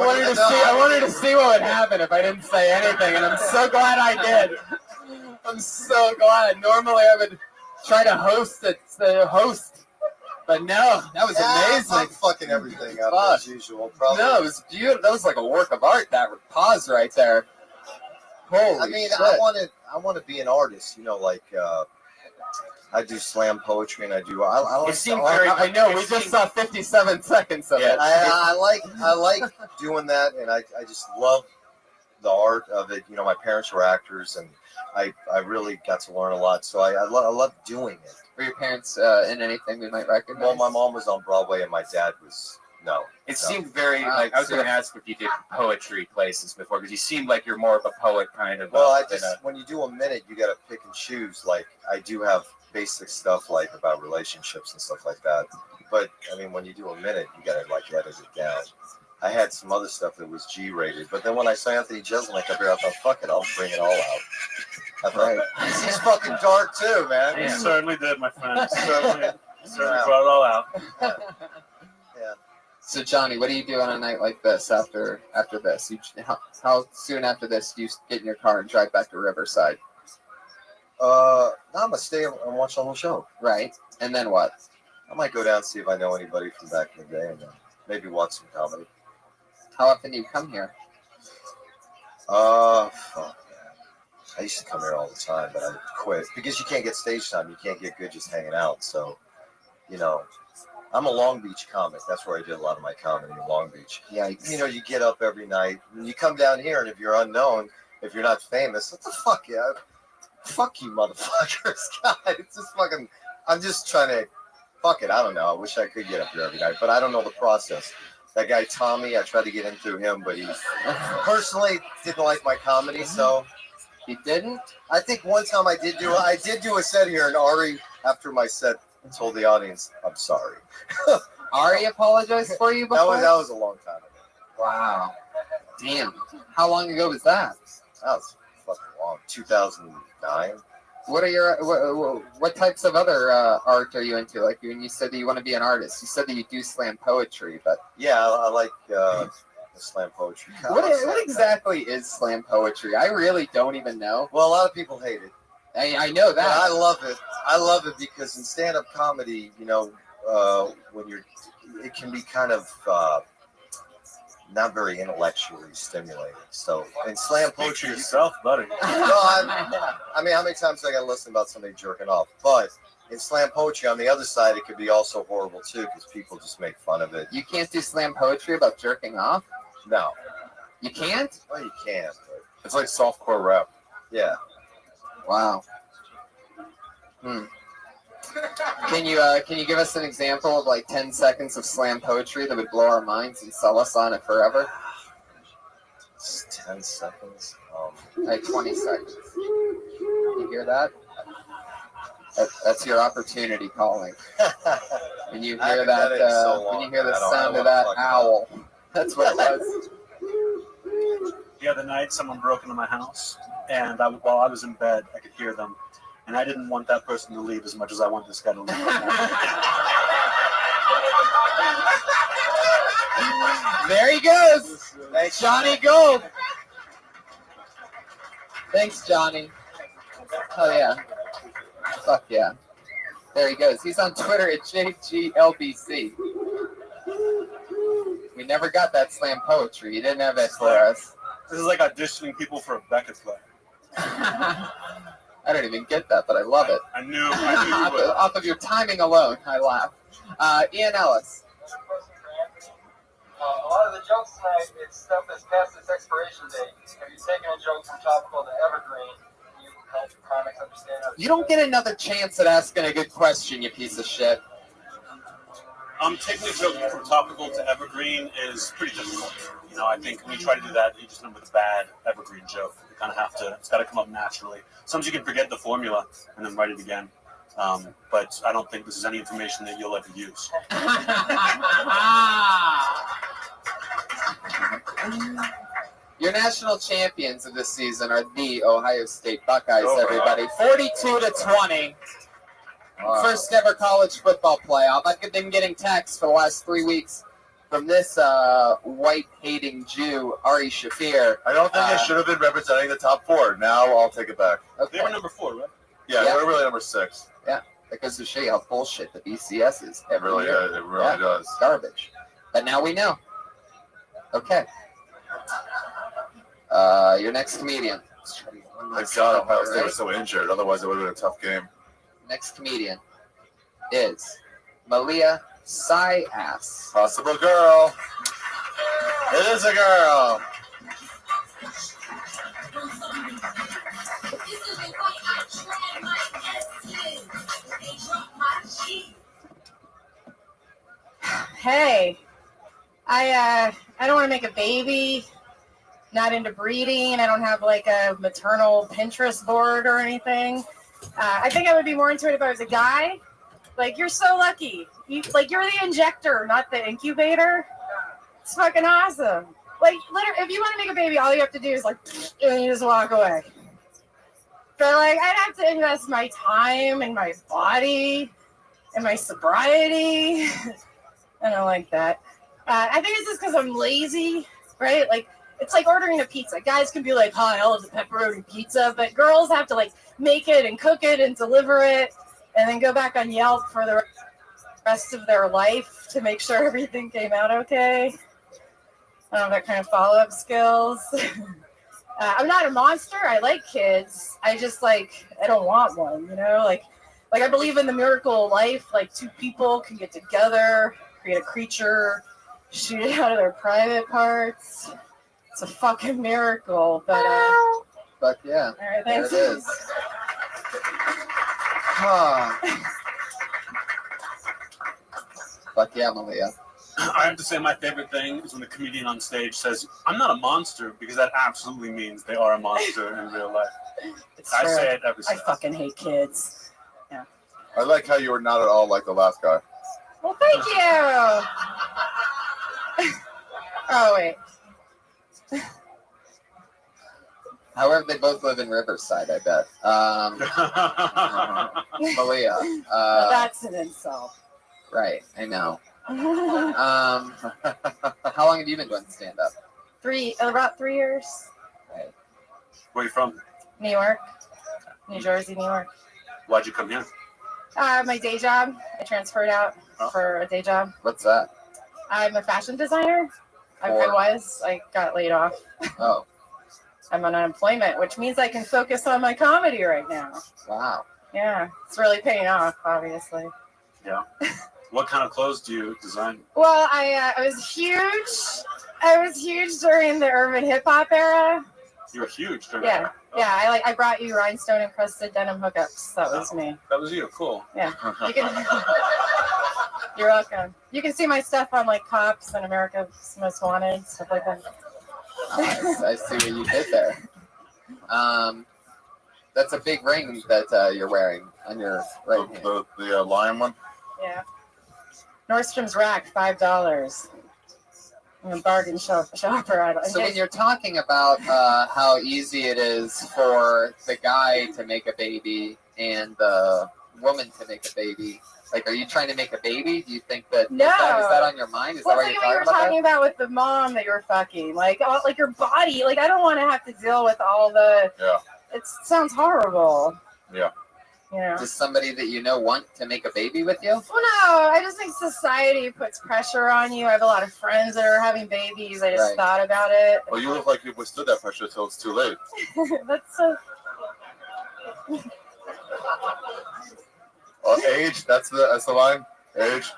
wanted to see what would happen if I didn't say anything, and I'm so glad I did. I'm so glad. Normally I would try to host but no, that was amazing. I'm fucking everything up as usual. Probably. No, it was beautiful. That was like a work of art. That pause right there. Holy I mean, shit. I want to be an artist. I do slam poetry and I like. It seemed very. I know. We just saw 57 seconds of it. I like doing that, and I just love the art of it. My parents were actors, and I really got to learn a lot. So I love doing it. Were your parents in anything we might recognize? Well, my mom was on Broadway, and my dad was no. It seemed very like I was going to ask if you did poetry places before because you seemed like you're more of a poet kind of. Well, when you do a minute, you got to pick and choose. Like I do have basic stuff like about relationships and stuff like that. But I mean, when you do a minute, you got to like edit it down. I had some other stuff that was G-rated, but then when I saw Anthony Jeselnik, I figured, I thought, fuck it, I'll bring it all out. I thought, he's fucking dark too, man. You certainly did, my friend. Certainly brought it all out. Yeah. So Johnny, what do you do on a night like this after this? How soon after this do you get in your car and drive back to Riverside? I'm gonna stay and watch the whole show. Right. And then what? I might go down and see if I know anybody from back in the day, and maybe watch some comedy. How often do you come here? Fuck, man. I used to come here all the time, but I quit because you can't get stage time. You can't get good just hanging out. So, I'm a Long Beach comic. That's where I did a lot of my comedy in Long Beach. Yeah. You get up every night, and you come down here, and if you're unknown, if you're not famous, what the fuck, yeah? Fuck you, motherfuckers. God, it's just fucking, I'm just trying to, fuck it, I don't know. I wish I could get up here every night, but I don't know the process. That guy, Tommy, I tried to get in through him, but he personally didn't like my comedy, so. He didn't? I think one time I did do a set here, and Ari, after my set, told the audience, I'm sorry. Ari apologized for you before? That was a long time ago. Wow. Damn. How long ago was that? That was fucking long. 2009. What are your what types of other art are you into? Like when you said that you want to be an artist, you said that you do slam poetry, but Yeah, I like the slam poetry. what exactly is slam poetry? I really don't even know. Well, a lot of people hate it. I know that. But I love it. I love it because in stand-up comedy, you know, when it can be kind of not very intellectually stimulating. So in slam poetry, yourself, buddy. I mean, how many times I got to listen about somebody jerking off? But in slam poetry, on the other side, it could be also horrible too because people just make fun of it. You can't do slam poetry about jerking off? No, you can't. Well, you can, but it's like softcore rap. Yeah. Wow. Can you give us an example of like 10 seconds of slam poetry that would blow our minds and sell us on it forever? 10 seconds. Like 20 seconds. You hear that? That's your opportunity calling. When you hear that, when you hear the sound of that owl, that's what it was. The other night, someone broke into my house, and while I was in bed, I could hear them, and I didn't want that person to leave as much as I want this guy to leave. There he goes. Thanks, Johnny Gold. Thanks, Johnny. Oh yeah. Fuck yeah. There he goes. He's on Twitter at JGLBC. We never got that slam poetry. You didn't have that for us. This is like auditioning people for a Beckett play. I don't even get that, but I love it. I knew you would. Off of your timing alone, I laugh. Ian Ellis. A lot of the jokes tonight, it's stuff that's past its expiration date. Have you taken a joke from topical to evergreen? You help comics understand how to You don't get another chance at asking a good question, you piece of shit. Taking a joke from topical to evergreen is pretty difficult. You know, I think when you try to do that, you just end up with a bad evergreen joke. You kind of have to, it's got to come up naturally. Sometimes you can forget the formula and then write it again. But I don't think this is any information that you'll ever use. Your national champions of this season are the Ohio State Buckeyes, Oh, everybody. 42-20. First ever college football playoff. I've been getting texts for the last 3 weeks from this white-hating Jew, Ari Shafir. I don't think they should have been representing the top four. Now I'll take it back. Okay. They were number 4, right? Yeah, they were really number 6. Yeah, because to show you how bullshit the BCS is. It really is. It really does. Garbage. But now we know. Okay. Your next comedian. Thank God Ohio State was so injured. Otherwise, it would have been a tough game. Next comedian is Malia Sy-Ass. Possible girl. It is a girl. Hey, I don't want to make a baby. Not into breeding. I don't have like a maternal Pinterest board or anything. I think I would be more into it if I was a guy. Like, you're so lucky. You're the injector, not the incubator. It's fucking awesome. Like, literally, if you want to make a baby, all you have to do is like, and you just walk away. But like, I'd have to invest my time and my body and my sobriety. I don't like that. I think it's just because I'm lazy, right? Like, it's like ordering a pizza. Guys can be like, hi, I'll have the pepperoni pizza, but girls have to like make it and cook it and deliver it and then go back on Yelp for the rest of their life to make sure everything came out okay. I don't have that kind of follow-up skills. I'm not a monster. I like kids. I just I don't want one, you know? Like I believe in the miracle of life. Like, 2 people can get together, create a creature, shoot it out of their private parts. It's a fucking miracle, but yeah, all right, there thanks. it is. Fuck yeah, Malia. I have to say my favorite thing is when the comedian on stage says, I'm not a monster, because that absolutely means they are a monster in real life. I true. say it every I time. fucking hate kids. Yeah. I like how you were not at all like the last guy. Well, thank you. Oh, wait. However, they both live in Riverside, I bet. Malia. That's an insult. Right, I know. How long have you been doing stand-up? About 3 years. Right. Where you from? New York, New Jersey, New York. Why'd you come here? My day job. I transferred out for a day job. What's that? I'm a fashion designer. I got laid off. Oh. I'm on unemployment, which means I can focus on my comedy right now. Wow. Yeah, it's really paying off, obviously. Yeah. What kind of clothes do you design? Well, I was huge. I was huge during the urban hip hop era. You were huge during Yeah, that. yeah. I brought you rhinestone encrusted denim hookups. That was me. That was you. Cool. Yeah. You can. You're welcome. You can see my stuff on like Cops and America's Most Wanted, stuff like that. I see what you did there. That's a big ring that you're wearing on your right hand. The lion one? Yeah. Nordstrom's rack, $5. I'm a bargain shopper. So when you're talking about how easy it is for the guy to make a baby and the woman to make a baby, like, are you trying to make a baby? Do you think that No. is that on your mind? Is Well, that it's what like you're what you were talking talking about with the mom that you were fucking, like your body. Like I don't want to have to deal with all the. Yeah. It sounds horrible. Yeah. You know. Does somebody that you know want to make a baby with you? Well, no, I just think society puts pressure on you. I have a lot of friends that are having babies. I just Right. thought about it. Well, you look like you withstood that pressure until it's too late. That's so. Age, that's the line. Age.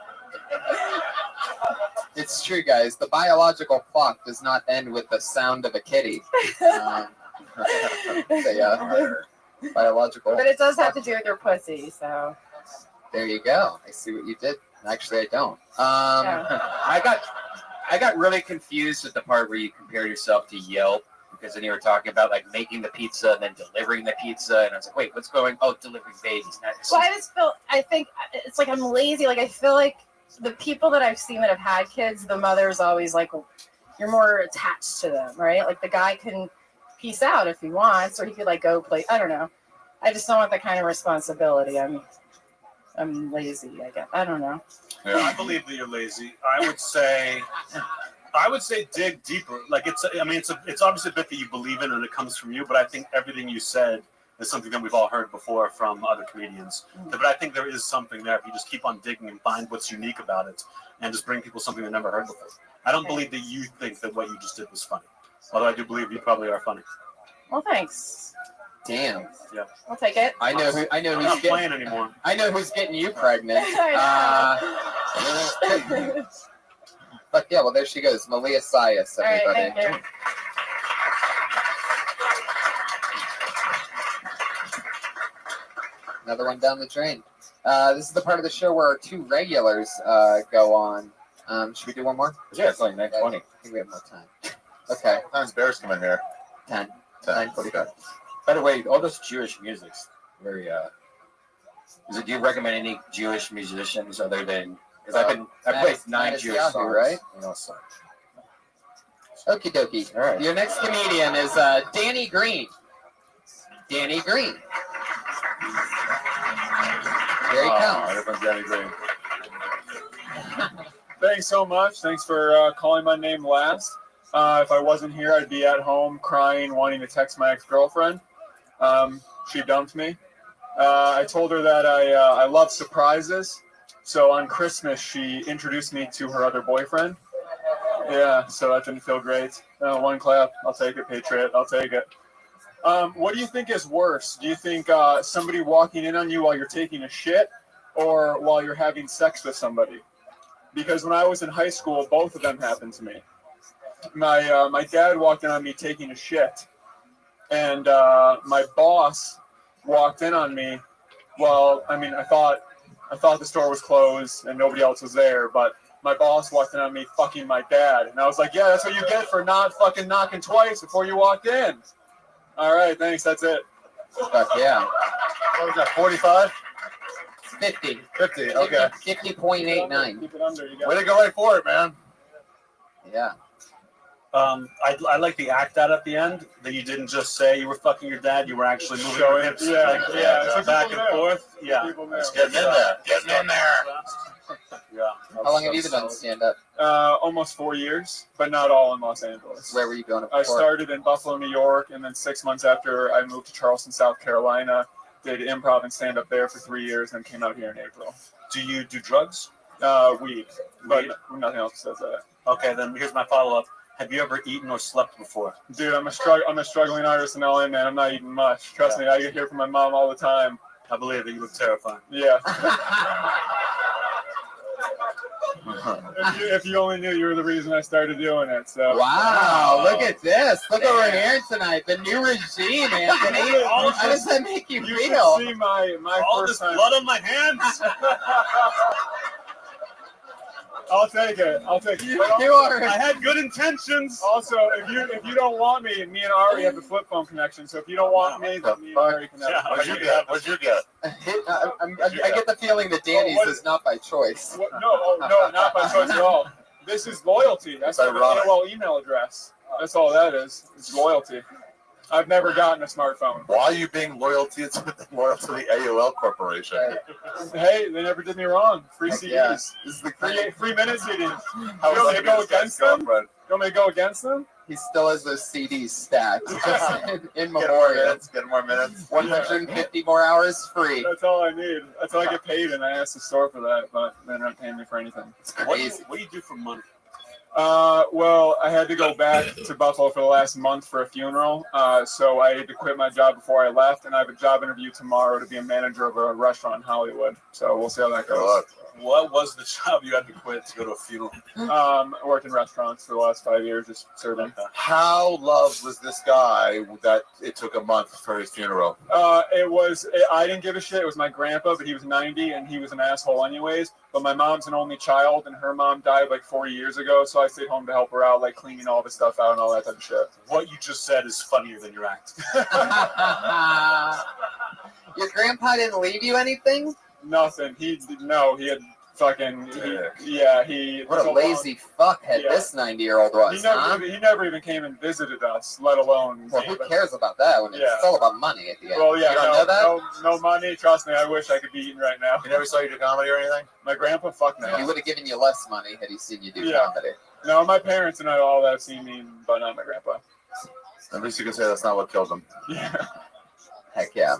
It's true, guys. The biological clock does not end with the sound of a kitty. Biological. But it does have to do with your pussy, so. There you go. I see what you did. Actually, I don't. I got really confused with the part where you compared yourself to Yelp, because then you were talking about like making the pizza and then delivering the pizza, and I was like, wait, what's going? Oh, delivering babies. Well, I think it's like I'm lazy. Like I feel like the people that I've seen that have had kids, the mother's always like, you're more attached to them, right? Like the guy can peace out if he wants, or he could like go play. I don't know. I just don't want that kind of responsibility. I'm lazy, I guess. I don't know. Yeah, I believe that you're lazy. I would say dig deeper. Like it's obviously a bit that you believe in and it comes from you, but I think everything you said is something that we've all heard before from other comedians. But I think there is something there if you just keep on digging and find what's unique about it and just bring people something they never heard before. I don't believe that you think that what you just did was funny. Although I do believe you probably are funny. Well, thanks. Damn. Yeah. I'll take it. I know who's not playing anymore. I know who's getting you pregnant. But yeah, well there she goes, Malia Sayas, everybody. All right, thank you. Another one down the drain. This is the part of the show where our two regulars go on. Should we do one more? Yeah, it's like 9:20. I think we have more time. Okay. Time's bears come in here. 10. 9:45. By the way, all those Jewish music's very. Do you recommend any Jewish musicians other than? Because I've played 9 Jewish Yahoo, songs. right? You know, so. Okie dokie. All right. Your next comedian is Danny Green. Danny Green. Here he comes. Here comes Danny Green. Thanks so much. Thanks for calling my name last. If I wasn't here, I'd be at home crying, wanting to text my ex-girlfriend. She dumped me. I told her that I love surprises. So on Christmas, she introduced me to her other boyfriend. Yeah, so that didn't feel great. One clap. I'll take it, Patriot. I'll take it. What do you think is worse? Do you think somebody walking in on you while you're taking a shit or while you're having sex with somebody? Because when I was in high school, both of them happened to me. My dad walked in on me taking a shit, and my boss walked in on me. Well, I mean, I thought the store was closed and nobody else was there, but my boss walked in on me fucking my dad, and I was like, yeah, that's what you get for not fucking knocking twice before you walked in. All right, thanks. That's it. Fuck yeah. What was that? 45? 50. 50. Okay. 50.89. Keep it under. You got Way to go right for it, man. Yeah. I like the act out at the end that you didn't just say you were fucking your dad. You were actually moving Showing- your hips yeah. So back people and know. forth. Yeah. People know. It's Getting in there. Getting in there. Yeah. How long have you been doing stand-up? Almost 4 years, but not all in Los Angeles. Where were you doing it I before? started in Buffalo, New York, and then 6 months after I moved to Charleston, South Carolina, did improv and stand-up there for 3 years, and came out here in April. Do you do drugs? Weed, but nothing else says that. Okay, then here's my follow-up. Have you ever eaten or slept before? Dude, I'm a struggling artist in LA, man. I'm not eating much. Trust me, I get here from my mom all the time. I believe that you look terrifying. Yeah. if you only knew, you were the reason I started doing it. So. Wow, look at this. Look over here tonight. The new regime, Anthony. How does that make you You feel? should see my All first this time. blood on my hands. I'll take it. I'll take it. You are. I had good intentions. Also, if you don't want me and Ari have the flip phone connection. So if you don't want me, then me and Ari can have. Yeah. it. What'd you get? What'd you get? I get the feeling that Danny's is not by choice. What? No, not by choice at all. This is loyalty. That's It's like an ironic. AOL email address. That's all that is. It's loyalty. I've never gotten a smartphone. Why are you being loyal to the AOL Corporation? Hey, they never did me wrong. Free CDs. Yeah. This is the Free minute CDs. How You want me to go was that against them? girlfriend? You want me to go against them? He still has those CDs stacked, just in Get more memoriam. minutes. Get more minutes. 150 more hours free. That's all I need. That's all I get paid, and I asked the store for that, but they're not paying me for anything. It's crazy. What do you do for money? Well, I had to go back to Buffalo for the last month for a funeral, so I had to quit my job before I left, and I have a job interview tomorrow to be a manager of a restaurant in Hollywood. So we'll see how that goes. What was the job you had to quit to go to a funeral? I worked in restaurants for the last 5 years, just serving. How loved was this guy that it took a month for his funeral? I didn't give a shit. It was my grandpa, but he was 90 and he was an asshole anyways. But my mom's an only child, and her mom died like 40 years ago, so I stayed home to help her out, like cleaning all the stuff out and all that type of shit. What you just said is funnier than your act. Your grandpa didn't leave you anything? Nothing. He had fucking. He. What a lazy fuckhead Yeah. this 90-year-old was, huh? He never even came and visited us, let alone. Well, who cares about that when Yeah. it's all about money at the end? Well, yeah, you don't know that? no money. Trust me, I wish I could be eating right now. He never saw you do comedy or anything? My grandpa, fuck no. He would have given you less money had he seen you do Yeah. comedy. No, my parents and all that have seen me, but not my grandpa. At least you can say that's not what killed him. Yeah. Heck yeah.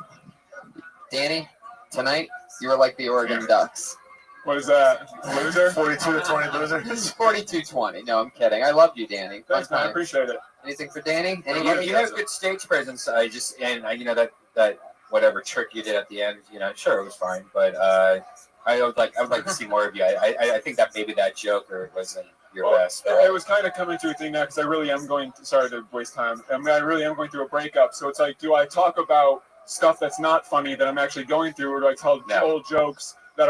Danny, tonight you were like the Oregon Ducks. What is that? Loser? 42-20 loser? It's 42-20. No, I'm kidding. I love you, Danny. Thanks, man. I Fun times. appreciate it. Anything for Danny? You Anybody? have good stage presence. I that whatever trick you did at the end, sure it was fine, but I would like to see more of you. I think that maybe that joke wasn't your best. It was kind of coming to a thing now because I really am sorry to waste time. I really am going through a breakup. So it's like, do I talk about stuff that's not funny that I'm actually going through, or do I tell old jokes that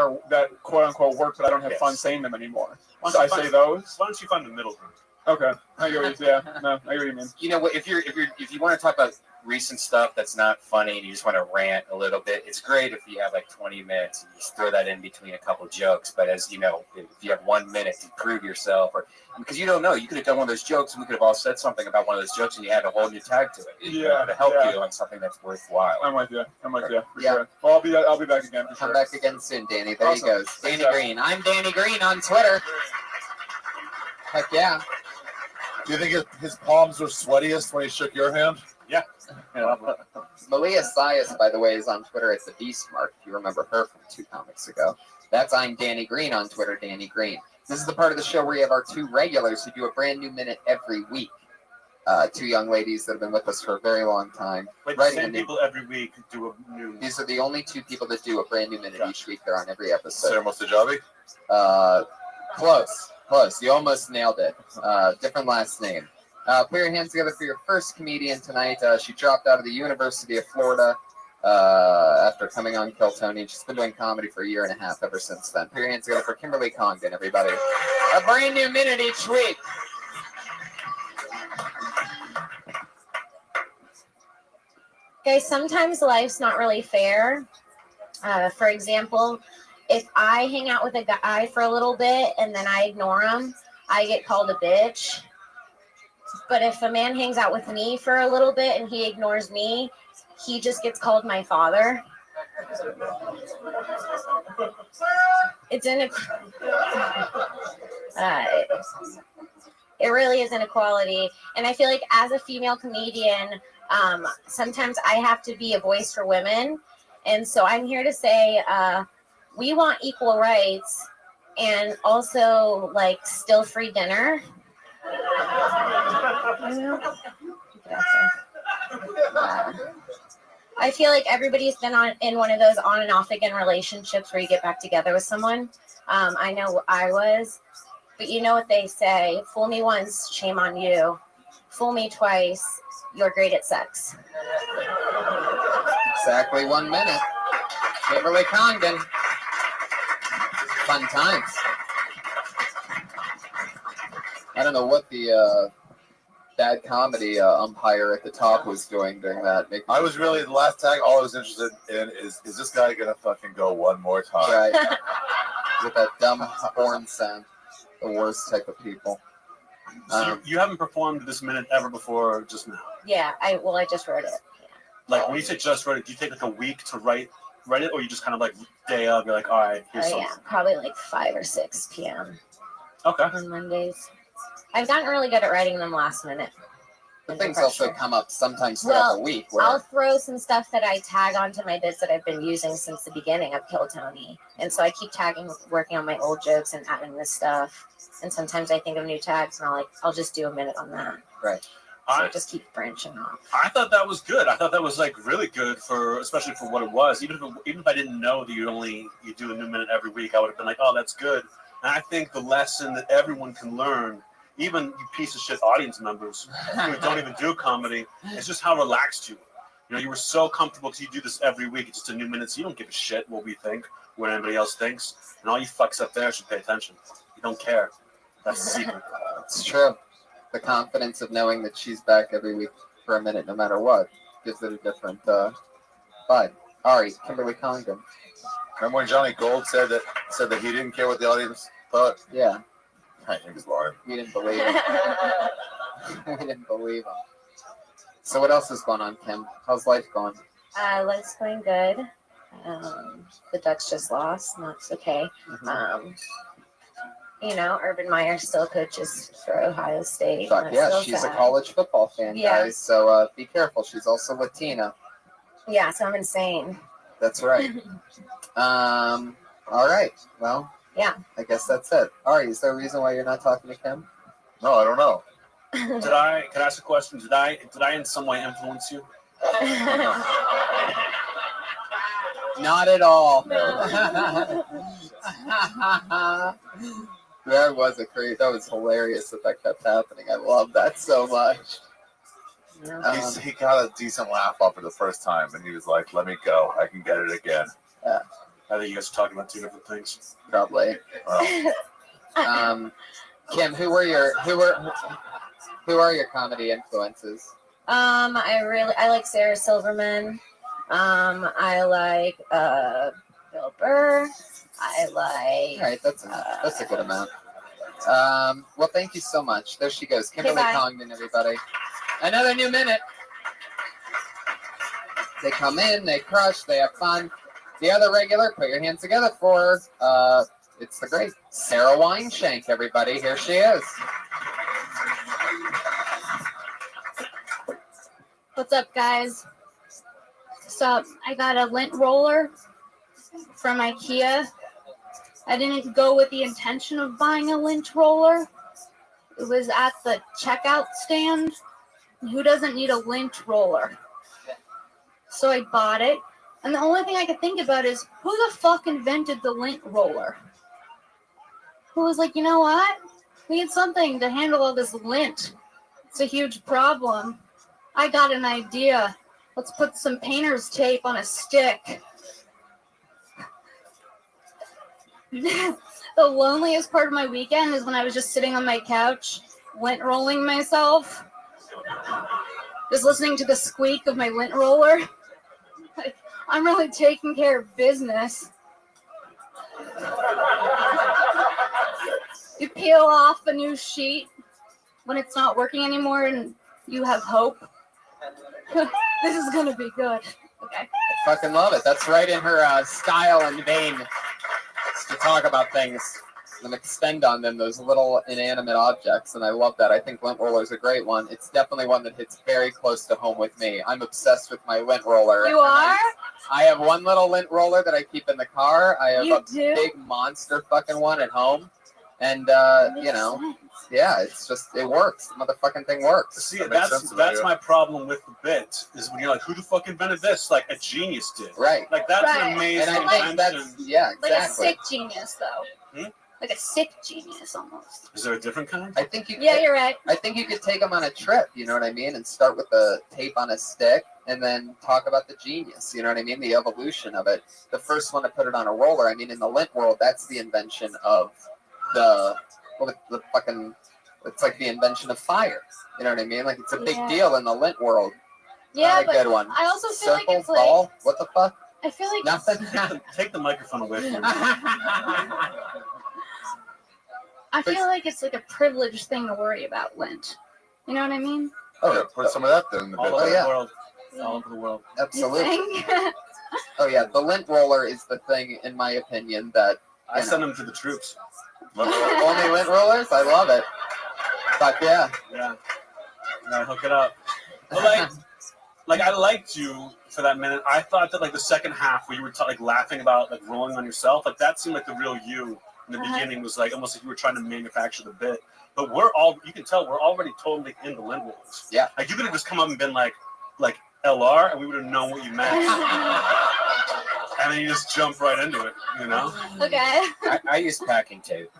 quote unquote work, but I don't have fun saying them anymore? So I say those. Why don't you find the middle ground? Okay, I get what you I get what you mean. You know what? If you want to talk about recent stuff that's not funny and you just want to rant a little bit, it's great if you have like 20 minutes and you just throw that in between a couple jokes. But as you know, if you have 1 minute to prove yourself, or because you don't know, you could have done one of those jokes and we could have all said something about one of those jokes and you had a whole new tag to it. To help you on something that's worthwhile. I'm with you. For Yeah. sure. Well, I'll be back again for sure. Come back again soon, Danny. There Awesome. he goes. Danny Thanks, Green. I'm Danny Green on Twitter. Heck yeah. Do you think his palms were sweatiest when he shook your hand? Yeah. Malia Sias, by the way, is on Twitter at the Beast Mark, if you remember her from 2 comics ago. That's I'm Danny Green on Twitter, Danny Green. This is the part of the show where you have our 2 regulars who do a brand new minute every week. 2 young ladies that have been with us for a very long time. Wait, the same people every week do a new. These are the only 2 people that do a brand new minute each week. They're on every episode. Sarah Mostajabi? Close. You almost nailed it. Different last name. Put your hands together for your first comedian tonight. She dropped out of the University of Florida after coming on Kill Tony. She's been doing comedy for a year and a half ever since then. Put your hands together for Kimberly Congdon, everybody. A brand new minute each week. Guys, sometimes life's not really fair. For example, if I hang out with a guy for a little bit and then I ignore him, I get called a bitch. But if a man hangs out with me for a little bit and he ignores me, he just gets called my father. It's it really is inequality. And I feel like as a female comedian, sometimes I have to be a voice for women. And so I'm here to say we want equal rights and also like still free dinner. I feel like everybody's been in one of those on and off again relationships where you get back together with someone. I know I was, but you know what they say: fool me once, shame on you. Fool me twice, you're great at sex. Exactly 1 minute. Kimberly Congdon. Fun times. I don't know what the bad comedy umpire at the top was doing during that. I was really, the last tag, all I was interested in is this guy going to fucking go one more time? Right. With that dumb horn sound. The worst type of people. So you haven't performed this minute ever before, just now? Yeah, I just wrote it. Like, when you say just wrote it, do you take like a week to write it, or you just kind of like day of, you're like, all right, here's something? Yeah, probably like 5 or 6 p.m. Okay. On Mondays. I've gotten really good at writing them last minute. The things also come up sometimes throughout the week. Where I'll throw some stuff that I tag onto my bits that I've been using since the beginning of Kill Tony. And so I keep tagging, working on my old jokes and adding this stuff. And sometimes I think of new tags and I'll just do a minute on that. Right. So I just keep branching off. I thought that was good. I thought that was like really good especially for what it was. Even if I didn't know that you do a new minute every week, I would have been like, oh, that's good. And I think the lesson that everyone can learn, even you piece of shit audience members who don't even do comedy, is just how relaxed you were. You know, you were so comfortable because you do this every week. It's just a new minute, so you don't give a shit what we think, what anybody else thinks. And all you fucks up there should pay attention. You don't care. That's the secret. It's true. The confidence of knowing that she's back every week for a minute, no matter what, gives it a different vibe. Ari, Kimberly Congdon. Remember when Johnny Gold said that he didn't care what the audience thought? Yeah. I think he's lying. We didn't believe him. We didn't believe him. So what else is going on, Kim? How's life going? Life's going good. The Ducks just lost, and that's okay. Urban Meyer still coaches for Ohio State. Fuck yeah, she's a college football fan, guys. So be careful. She's also Latina. Yeah, so I'm insane. That's right. All right. Well, yeah. I guess that's it. Ari, is there a reason why you're not talking to Kim? No, I don't know. Can I ask a question? Did I in some way influence you? Not at all. That was that was hilarious that kept happening. I love that so much. He got a decent laugh off it the first time, and he was like, "Let me go. I can get it again." Yeah. I think you guys are talking about two different things. Probably. Kim, who are your comedy influences? I like Sarah Silverman. I like Bill Burr. I like. All right, that's a good amount. Well, thank you so much. There she goes, Kimberly Congdon, everybody. Another new minute. They come in, they crush, they have fun. The other regular, put your hands together for it's the great Sarah Wineshank, everybody. Here she is. What's up, guys? So I got a lint roller from IKEA. I didn't go with the intention of buying a lint roller. It was at the checkout stand. Who doesn't need a lint roller? So I bought it. And the only thing I could think about is, who the fuck invented the lint roller? Who was like, you know what? We need something to handle all this lint. It's a huge problem. I got an idea. Let's put some painter's tape on a stick. The loneliest part of my weekend is when I was just sitting on my couch, lint rolling myself. Just listening to the squeak of my lint roller. I'm really taking care of business. You peel off a new sheet, when it's not working anymore and you have hope. This is gonna be good. Okay. Fucking love it. That's right in her style and vein to talk about things and extend on them, those little inanimate objects. And I love that. I think lint roller is a great one. It's definitely one that hits very close to home with me. I'm obsessed with my lint roller. You are? I have one little lint roller that I keep in the car. I have You a do? big monster fucking one at home. And, you know, yeah, it's just, it works. The motherfucking thing works. See, that's my problem with the bit, is when you're like, who the fuck invented this? Like, a genius did. Right. Like, that's Right. an amazing And I think invention. that's, yeah, Like a exactly. sick genius, though. Hmm? Like a sick genius, almost. Is there a different kind? I think you Yeah, you're right. I think you could take them on a trip, you know what I mean, and start with the tape on a stick and then talk about the genius, you know what I mean, the evolution of it. The first one to put it on a roller, I mean, in the lint world, that's the invention of the fucking, it's like the invention of fire, you know what I mean? Like, it's a big Yeah. deal in the lint world. Yeah, Not a but good one. I also feel Circle, like it's like ball, what the fuck? I feel like Nothing. Take the microphone away from me. I feel like it's like a privileged thing to worry about lint. You know what I mean? Oh, yeah, put some of that then in the All bit. over yeah. the world. All over the world. Absolutely. You think? Oh yeah, the lint roller is the thing, in my opinion, that I send them to the troops. only lint rollers. I love it. Fuck yeah. Yeah. And I hook it up. But like I liked you for that minute. I thought that like the second half where you were like laughing about like rolling on yourself, like that seemed like the real you. In the beginning was like almost like you were trying to manufacture the bit. But you can tell we're already totally in the lint rollers. Yeah. Like you could have just come up and been like LR, and we would have known what you meant. And then you just jump right into it, you know? Okay. I use packing tape.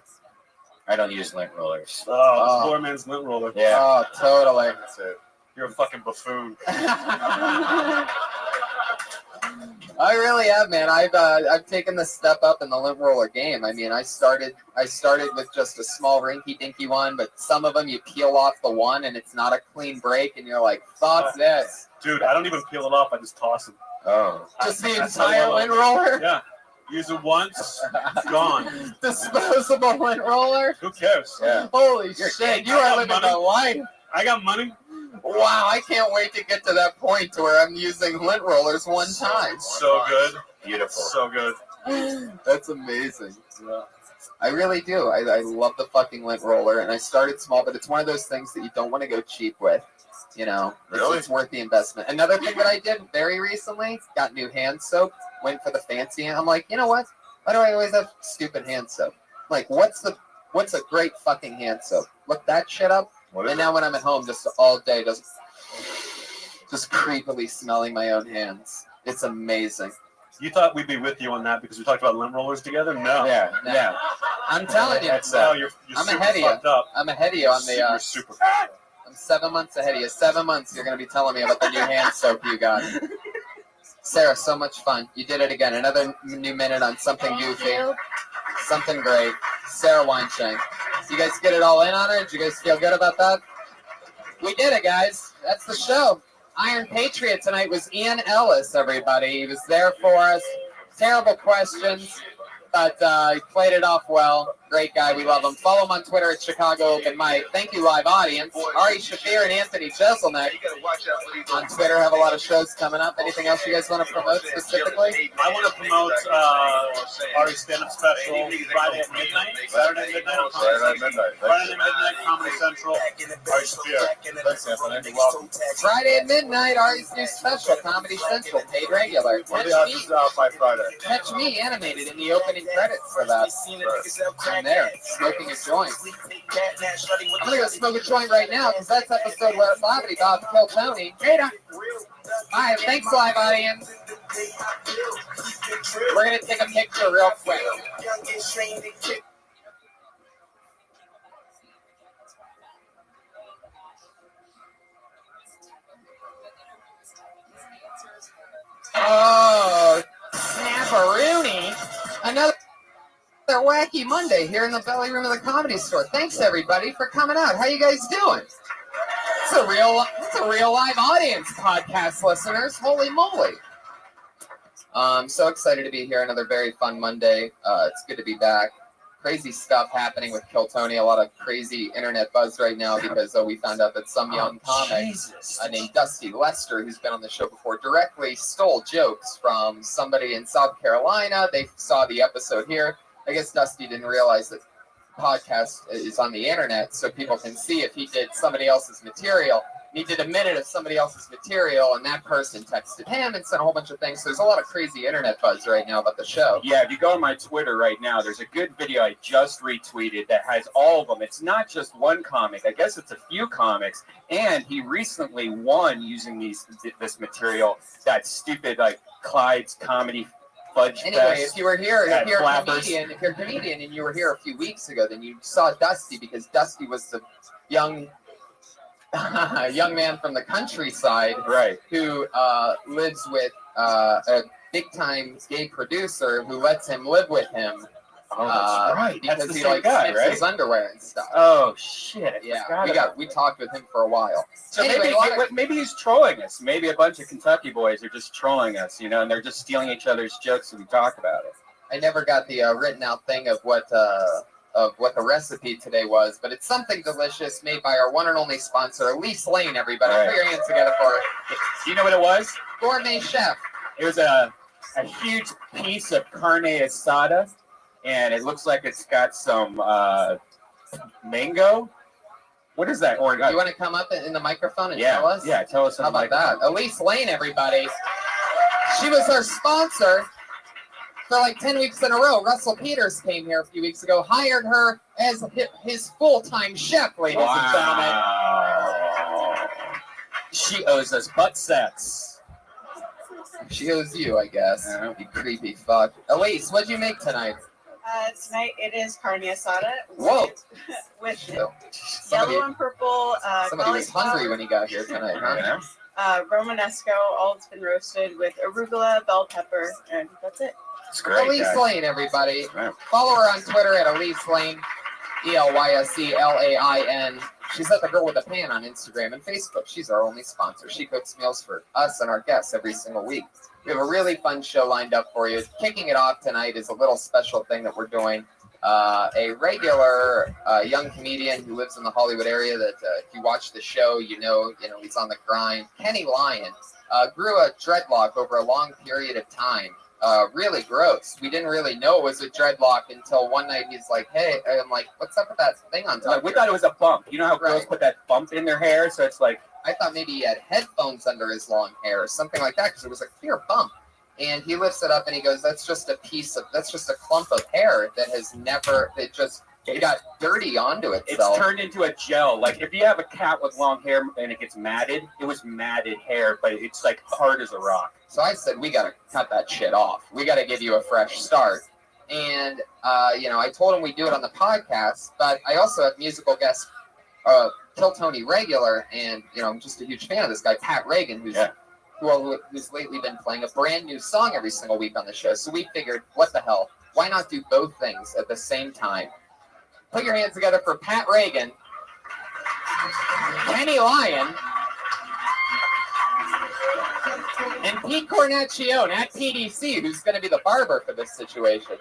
I don't use lint rollers. Oh, poor man's lint roller. Yeah. Oh, totally. That's it. You're a fucking buffoon. I really have, man. I've taken the step up in the lint roller game. I mean, I started with just a small rinky dinky one, but some of them you peel off the one and it's not a clean break, and you're like, fuck this. Dude, I don't even peel it off. I just toss it. Oh. Just the That's entire how I lint roller? Yeah. Use it once, gone. Disposable lint roller? Who cares? Yeah. Holy You're shit, king. you I are got living money. the life. I got money. Wow, I can't wait to get to that point to where I'm using lint rollers one time. So good. Beautiful. So good. That's amazing. Yeah. I really do. I love the fucking lint roller, and I started small, but it's one of those things that you don't want to go cheap with. You know, Really? it's worth the investment. Another thing that I did very recently, got new hand soap, went for the fancy hand. I'm like, you know what? Why do I always have stupid hand soap? Like, what's a great fucking hand soap? Look that shit up. And now when I'm at home, just all day, just creepily smelling my own hands. It's amazing. You thought we'd be with you on that because we talked about lint rollers together? No. Yeah. No. Yeah. I'm telling you, No, you're I'm super ahead of you. fucked up. I'm ahead of you on the. You're super. I'm 7 months ahead of you. 7 months, you're going to be telling me about the new hand soap you got. Sarah, so much fun. You did it again. Another new minute on something goofy. Something great. Sarah Weinshank. You guys get it all in on it? Did you guys feel good about that? We did it, guys. That's the show. Iron Patriot tonight was Ian Ellis, everybody. He was there for us. Terrible questions, but he played it off well. Great guy. We love him. Follow him on Twitter at Chicago Open Mic. Thank you, live audience. Ari Shafir and Anthony Jeselnik on Twitter have a lot of shows coming up. Anything else you guys want to promote specifically? I want to promote Ari's stand-up special Friday at midnight, Saturday at midnight on Comedy Central. Friday at midnight, Comedy Central. Ari Shafir. Thanks, Anthony. You're welcome. Friday at midnight, Ari's new special, Comedy Central, paid regular. One of the odds is out by Friday. Catch me animated in the opening credits for that. I'm there, smoking a joint. I'm gonna go smoke a joint right now because that's episode where Bobby Bob killed Tony. Later. Bye. Thanks, live audience. We're gonna take a picture real quick. Oh, snapperoonie. Another wacky Monday here in the belly room of the Comedy Store. Thanks, everybody, for coming out. How you guys doing? It's a real live audience, podcast listeners. Holy moly. I'm so excited to be here. Another very fun Monday. It's good to be back. crazy stuff happening with Kill Tony. A lot of crazy internet buzz right now because we found out that some young comic named Dusty Lester, who's been on the show before, directly stole jokes from somebody in South Carolina. They saw the episode here. I guess Dusty didn't realize that the podcast is on the internet, so people can see if he did somebody else's material. He did a minute of somebody else's material, and that person texted him and sent a whole bunch of things. So there's a lot of crazy internet buzz right now about the show. Yeah, if you go on my Twitter right now, there's a good video I just retweeted that has all of them. It's not just one comic. I guess it's a few comics. And he recently won using this material. That stupid Clyde's Comedy Fudge Anyway, Fest if you were here, at if you're Flappers. a comedian and you were here a few weeks ago, then you saw Dusty because Dusty was the young man from the countryside, right? Who lives with a big-time gay producer who lets him live with him. Oh, that's right. Because That's the he same guy, sniffs right? his underwear and stuff. Oh shit! Yeah, we talked with him for a while. So Anyway, maybe he's trolling us. Maybe a bunch of Kentucky boys are just trolling us, and they're just stealing each other's jokes and we talk about it. I never got the written out thing of what the recipe today was, but it's something delicious made by our one and only sponsor, Elise Lane. Everybody, All right. put your hands together for it. Do you know what it was? Gourmet chef. It was a huge piece of carne asada, and it looks like it's got some mango. What is that? Or You want to come up in the microphone and tell us? Yeah, tell us. How about that? Elise Lane, everybody. She was our sponsor for like 10 weeks in a row. Russell Peters came here a few weeks ago, hired her as his full-time chef, ladies and gentlemen. She owes us butt sex. She owes you, I guess. You creepy fuck. Elise, what'd you make tonight? Tonight it is carne asada. Whoa. With Somebody- yellow and purple Somebody was hungry cauliflower, when he got here tonight, huh? Romanesco, all it's been roasted with arugula, bell pepper, and that's it. It's great. Elise Lane, everybody. Follow her on Twitter at Elise Lane, ELYSELAIN. She's at the Girl with a Pan on Instagram and Facebook. She's our only sponsor. She cooks meals for us and our guests every single week. We have a really fun show lined up for you. Kicking it off tonight is a little special thing that we're doing. A regular young comedian who lives in the Hollywood area that if you watch the show, you know he's on the grind. Kenny Lyon grew a dreadlock over a long period of time. Really gross. We didn't really know it was a dreadlock until one night he's like, "Hey," I'm like, "What's up with that thing on top?" We thought it was a bump. You know how girls put that bump in their hair, so it's like. I thought maybe he had headphones under his long hair or something like that because it was a clear bump. And he lifts it up and he goes, that's just a clump of hair that it got dirty onto itself. It's turned into a gel. Like if you have a cat with long hair and it gets matted, it was matted hair, but it's like hard as a rock. So I said, we got to cut that shit off. We got to give you a fresh start. And, I told him we'd do it on the podcast, but I also have musical guests, Kill Tony regular, and I'm just a huge fan of this guy, Pat Reagan, who's lately been playing a brand new song every single week on the show. So we figured, what the hell? Why not do both things at the same time? Put your hands together for Pat Reagan, Kenny Lyon, and Pete Cornacchione at PDC, who's going to be the barber for this situation.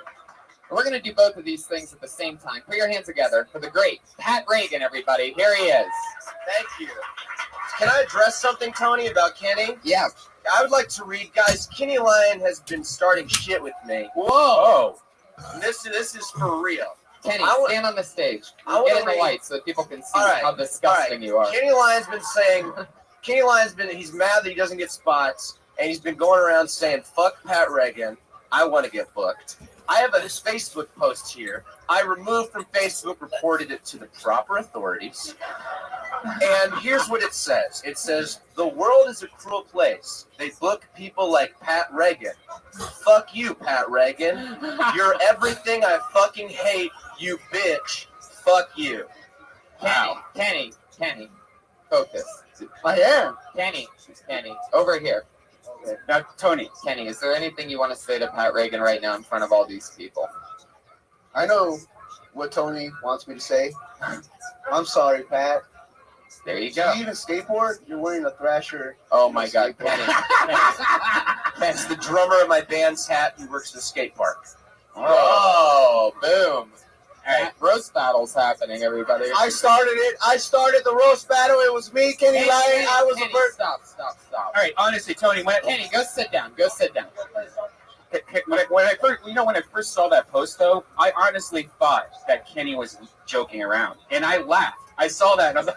We're going to do both of these things at the same time. Put your hands together for the great Pat Reagan, everybody. Here he is. Thank you. Can I address something, Tony, about Kenny? Yeah. I would like to read, guys. Kenny Lyon has been starting shit with me. Whoa. This is for real. Kenny, stand on the stage. I Get in wanna the read- light so that people can see how disgusting you are. Kenny Lyon's been he's mad that he doesn't get spots, and he's been going around saying, fuck Pat Reagan, I want to get booked. I have a Facebook post here. I removed from Facebook, reported it to the proper authorities. And here's what it says. It says, the world is a cruel place. They book people like Pat Reagan. Fuck you, Pat Reagan. You're everything I fucking hate, you bitch. Fuck you. Kenny, focus. I am. Kenny, over here. Now, Tony. Kenny, is there anything you want to say to Pat Reagan right now in front of all these people? I know what Tony wants me to say. I'm sorry, Pat. There you go. Do you even skateboard? You're wearing a Thrasher. Oh my God, Kenny. That's the drummer of my band's hat who works at the skate park. Oh, boom. All right, roast battle's happening, everybody. I started it. I started the roast battle. It was me, Kenny Kenny, Lyon. I was Kenny, the first. Stop. All right, honestly, Tony, Kenny, go sit down. Go sit down. when I first saw that post, though, I honestly thought that Kenny was joking around, and I laughed. I saw that, and I was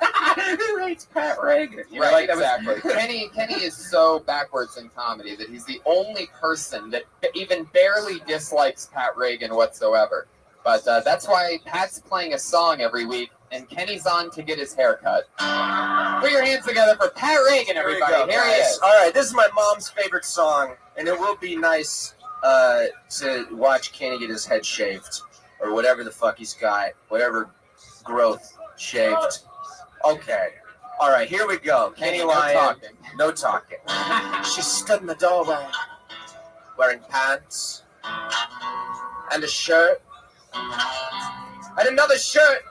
like, "Who rates Pat Reagan?" You know, Right, like, that was- exactly. Kenny is so backwards in comedy that he's the only person that even barely dislikes Pat Reagan whatsoever. But that's why Pat's playing a song every week, and Kenny's on to get his hair cut. Put your hands together for Pat Reagan, everybody. Here he is. All right, this is my mom's favorite song, and it will be nice to watch Kenny get his head shaved, or whatever the fuck he's got, whatever growth shaved. Okay. All right, here we go. Kenny no Lyon. talking. No talking. She stood in the doorway, wearing pants and a shirt, and another shirt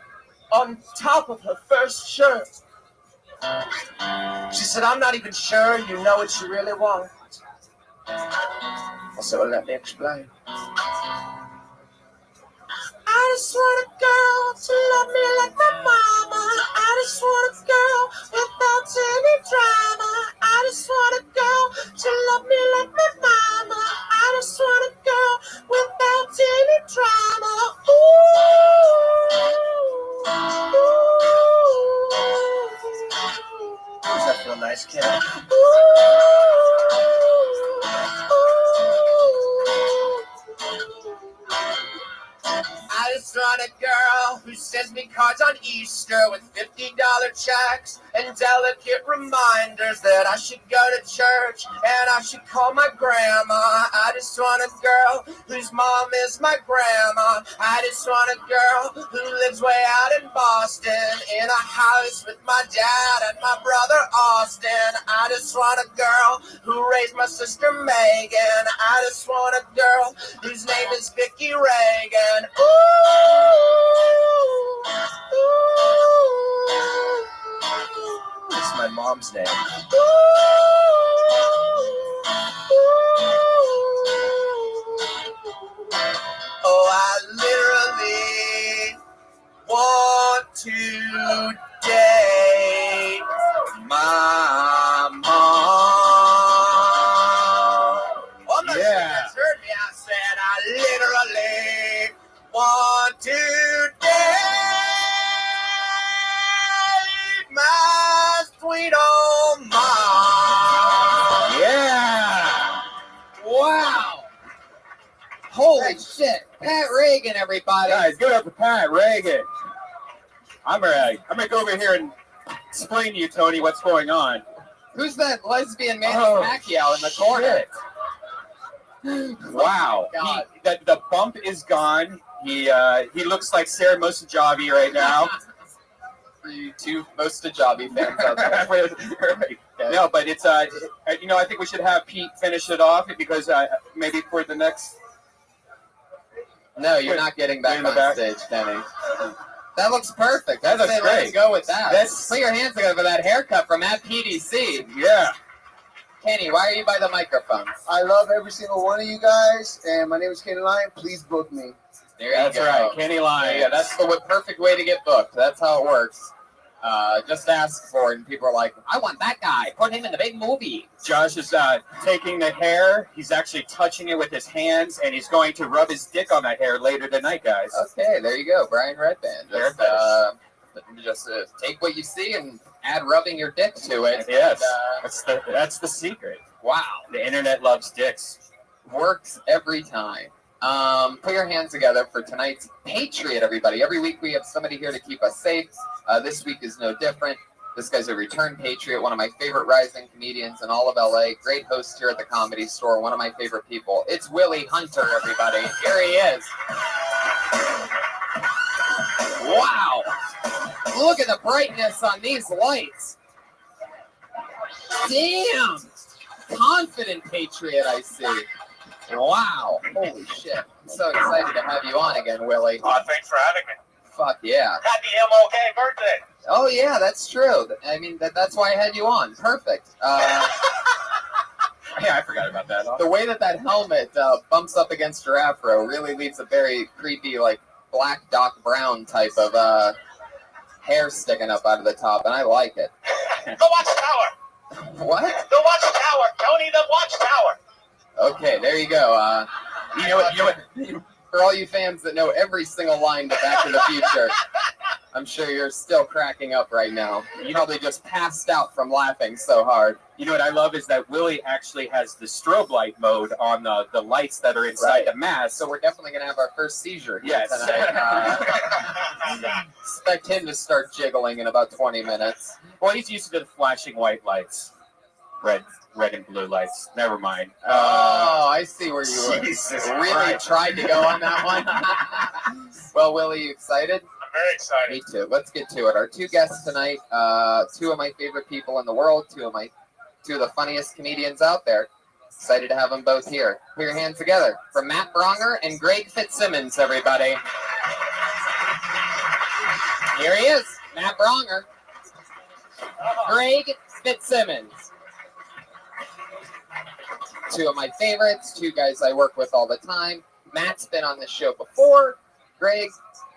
on top of her first shirt. She said, "I'm not even sure you know what you really want." I said, "Well, let me explain. I just want a girl to love me like my mama. I just want a girl without any drama. I just want a girl to love me like my mama. I just want a girl without any drama. Does that feel nice, kid? I just want a girl who sends me cards on Easter with $50 checks and delicate reminders that I should go to church and I should call my grandma. I just want a girl whose mom is my grandma. I just want a girl who lives way out in Boston in a house with my dad and my brother Austin. I just want a girl who raised my sister Megan. I just want a girl whose name is Vicky Reagan. It's my mom's name. Oh, I literally want to date my mom. Oh, no, Yeah. you guys heard me. I said I literally want to date my sweet old mom. Yeah. Wow. Holy shit. Pat Reagan, everybody. Guys, give it up for Pat Reagan. I'm gonna go over here and explain to you, Tony, what's going on. Who's that lesbian Manny Oh, Pacquiao in the corner? Wow. God. The bump is gone. He looks like Sarah Mostajavi right now. For you two Mostajavi fans out there. No, but it's I think we should have Pete finish it off because maybe for the next. No, you're not getting back In the on back. stage, Kenny. That looks perfect. That looks Let's great. go with that. That's- Put your hands together for that haircut from at PDC. Yeah. Kenny, why are you by the microphone? I love every single one of you guys, and my name is Kenny Lyon. Please book me. There you That's go. right, Kenny Lyon. Yeah, that's the perfect way to get booked. That's how it works. Just ask for it, and people are like, I want that guy. Put him in the big movie. Josh is taking the hair. He's actually touching it with his hands, and he's going to rub his dick on that hair later tonight, guys. Okay, there you go. Brian Redband. Just take what you see and add rubbing your dick to it. Yes, And, that's the secret. wow. The internet loves dicks. Works every time. Put your hands together for tonight's Patriot, everybody. Every week we have somebody here to keep us safe. This week is no different. This guy's a return Patriot, one of my favorite rising comedians in all of LA. Great host here at the Comedy Store, one of my favorite people. It's Willie Hunter, everybody. Here he is. Wow. Look at the brightness on these lights. Damn. Confident Patriot, I see. Wow. Holy shit. I'm so excited to have you on again, Willie. Oh, thanks for having me. Fuck yeah. Happy MLK birthday. Oh, yeah, that's true. I mean, that's why I had you on. Perfect. Yeah, I forgot about that. The way that helmet bumps up against your afro really leaves a very creepy, like black Doc Brown type of hair sticking up out of the top, and I like it. The Watchtower. What? The Watchtower. Tony, the Watchtower. Okay, there you go. You know what? For all you fans that know every single line to Back to the Future, I'm sure you're still cracking up right now. You probably just passed out from laughing so hard. You know what I love is that Willie actually has the strobe light mode on the lights that are inside the mask. So we're definitely going to have our first seizure here Yes. tonight. Expect him to start jiggling in about 20 minutes. Well, he's used to the flashing white lights. Red and blue lights. Never mind. Oh, I see where you were. Jesus really Christ. tried to go on that one. Well, Willie, you excited? I'm very excited. Me too. Let's get to it. Our two guests tonight, two of my favorite people in the world, two of the funniest comedians out there. Excited to have them both here. Put your hands together for Matt Bronger and Greg Fitzsimmons, everybody. Here he is, Matt Bronger. Greg Fitzsimmons. Two of my favorites, two guys I work with all the time. Matt's been on this show before. Greg,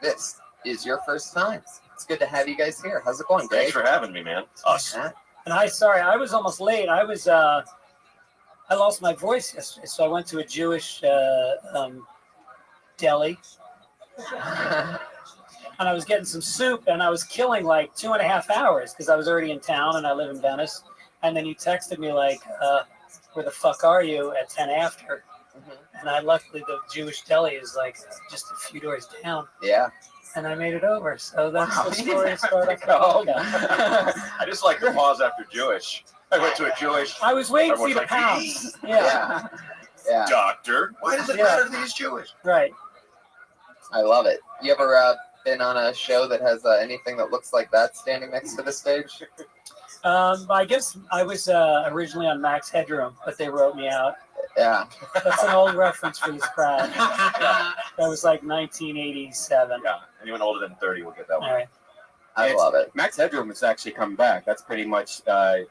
this is your first time. It's good to have you guys here. How's it going, Greg? Thanks for having me, man. Us. And I was almost late. I lost my voice yesterday, so I went to a Jewish deli. And I was getting some soup, and I was killing like 2.5 hours because I was already in town, and I live in Venice. And then you texted me like, where the fuck are you at 10 after? And luckily the Jewish deli is like just a few doors down. Yeah. And I made it over. So that's the story. I just like to pause after Jewish. I went to a Jewish. I was waiting for you to everyone's like, pounce. Yeah. Yeah. Doctor, why does it matter to these Jewish? Right. I love it. You ever been on a show that has anything that looks like that standing next to the stage? I guess I was originally on Max Headroom, but they wrote me out. Yeah. That's an old reference for this crowd. That was like 1987. Yeah. Anyone older than 30 will get that one. All right. I love it. Max Headroom has actually come back. That's pretty much that.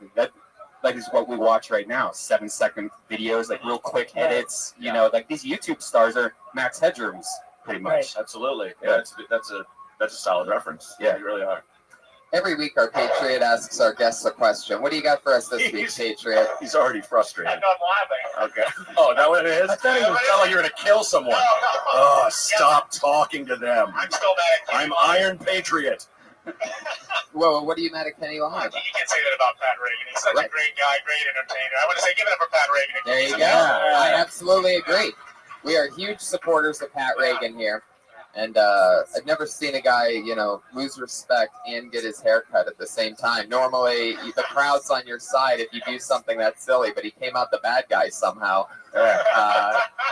Like is what we watch right now. 7-second videos, like real quick edits. You know, like these YouTube stars are Max Headrooms, pretty much. Right. Absolutely. Yeah, that's a solid reference. Yeah, you really are. Every week, our Patriot asks our guests a question. What do you got for us this week, Patriot? He's already frustrated. I'm not laughing. Okay. Oh, is that what it is? I thought it was Sound like you're gonna kill someone. No. Oh, stop talking to them. I'm still mad at Kenny I'm Long. Iron Patriot. Whoa, what are you mad at Kenny Long about? You can't say that about Pat Reagan. He's such a great guy, great entertainer. I want to say give it up for Pat Reagan. There you go. I absolutely agree. We are huge supporters of Pat Reagan here. And I've never seen a guy, lose respect and get his hair cut at the same time. Normally, the crowd's on your side if you do something that's silly, but he came out the bad guy somehow.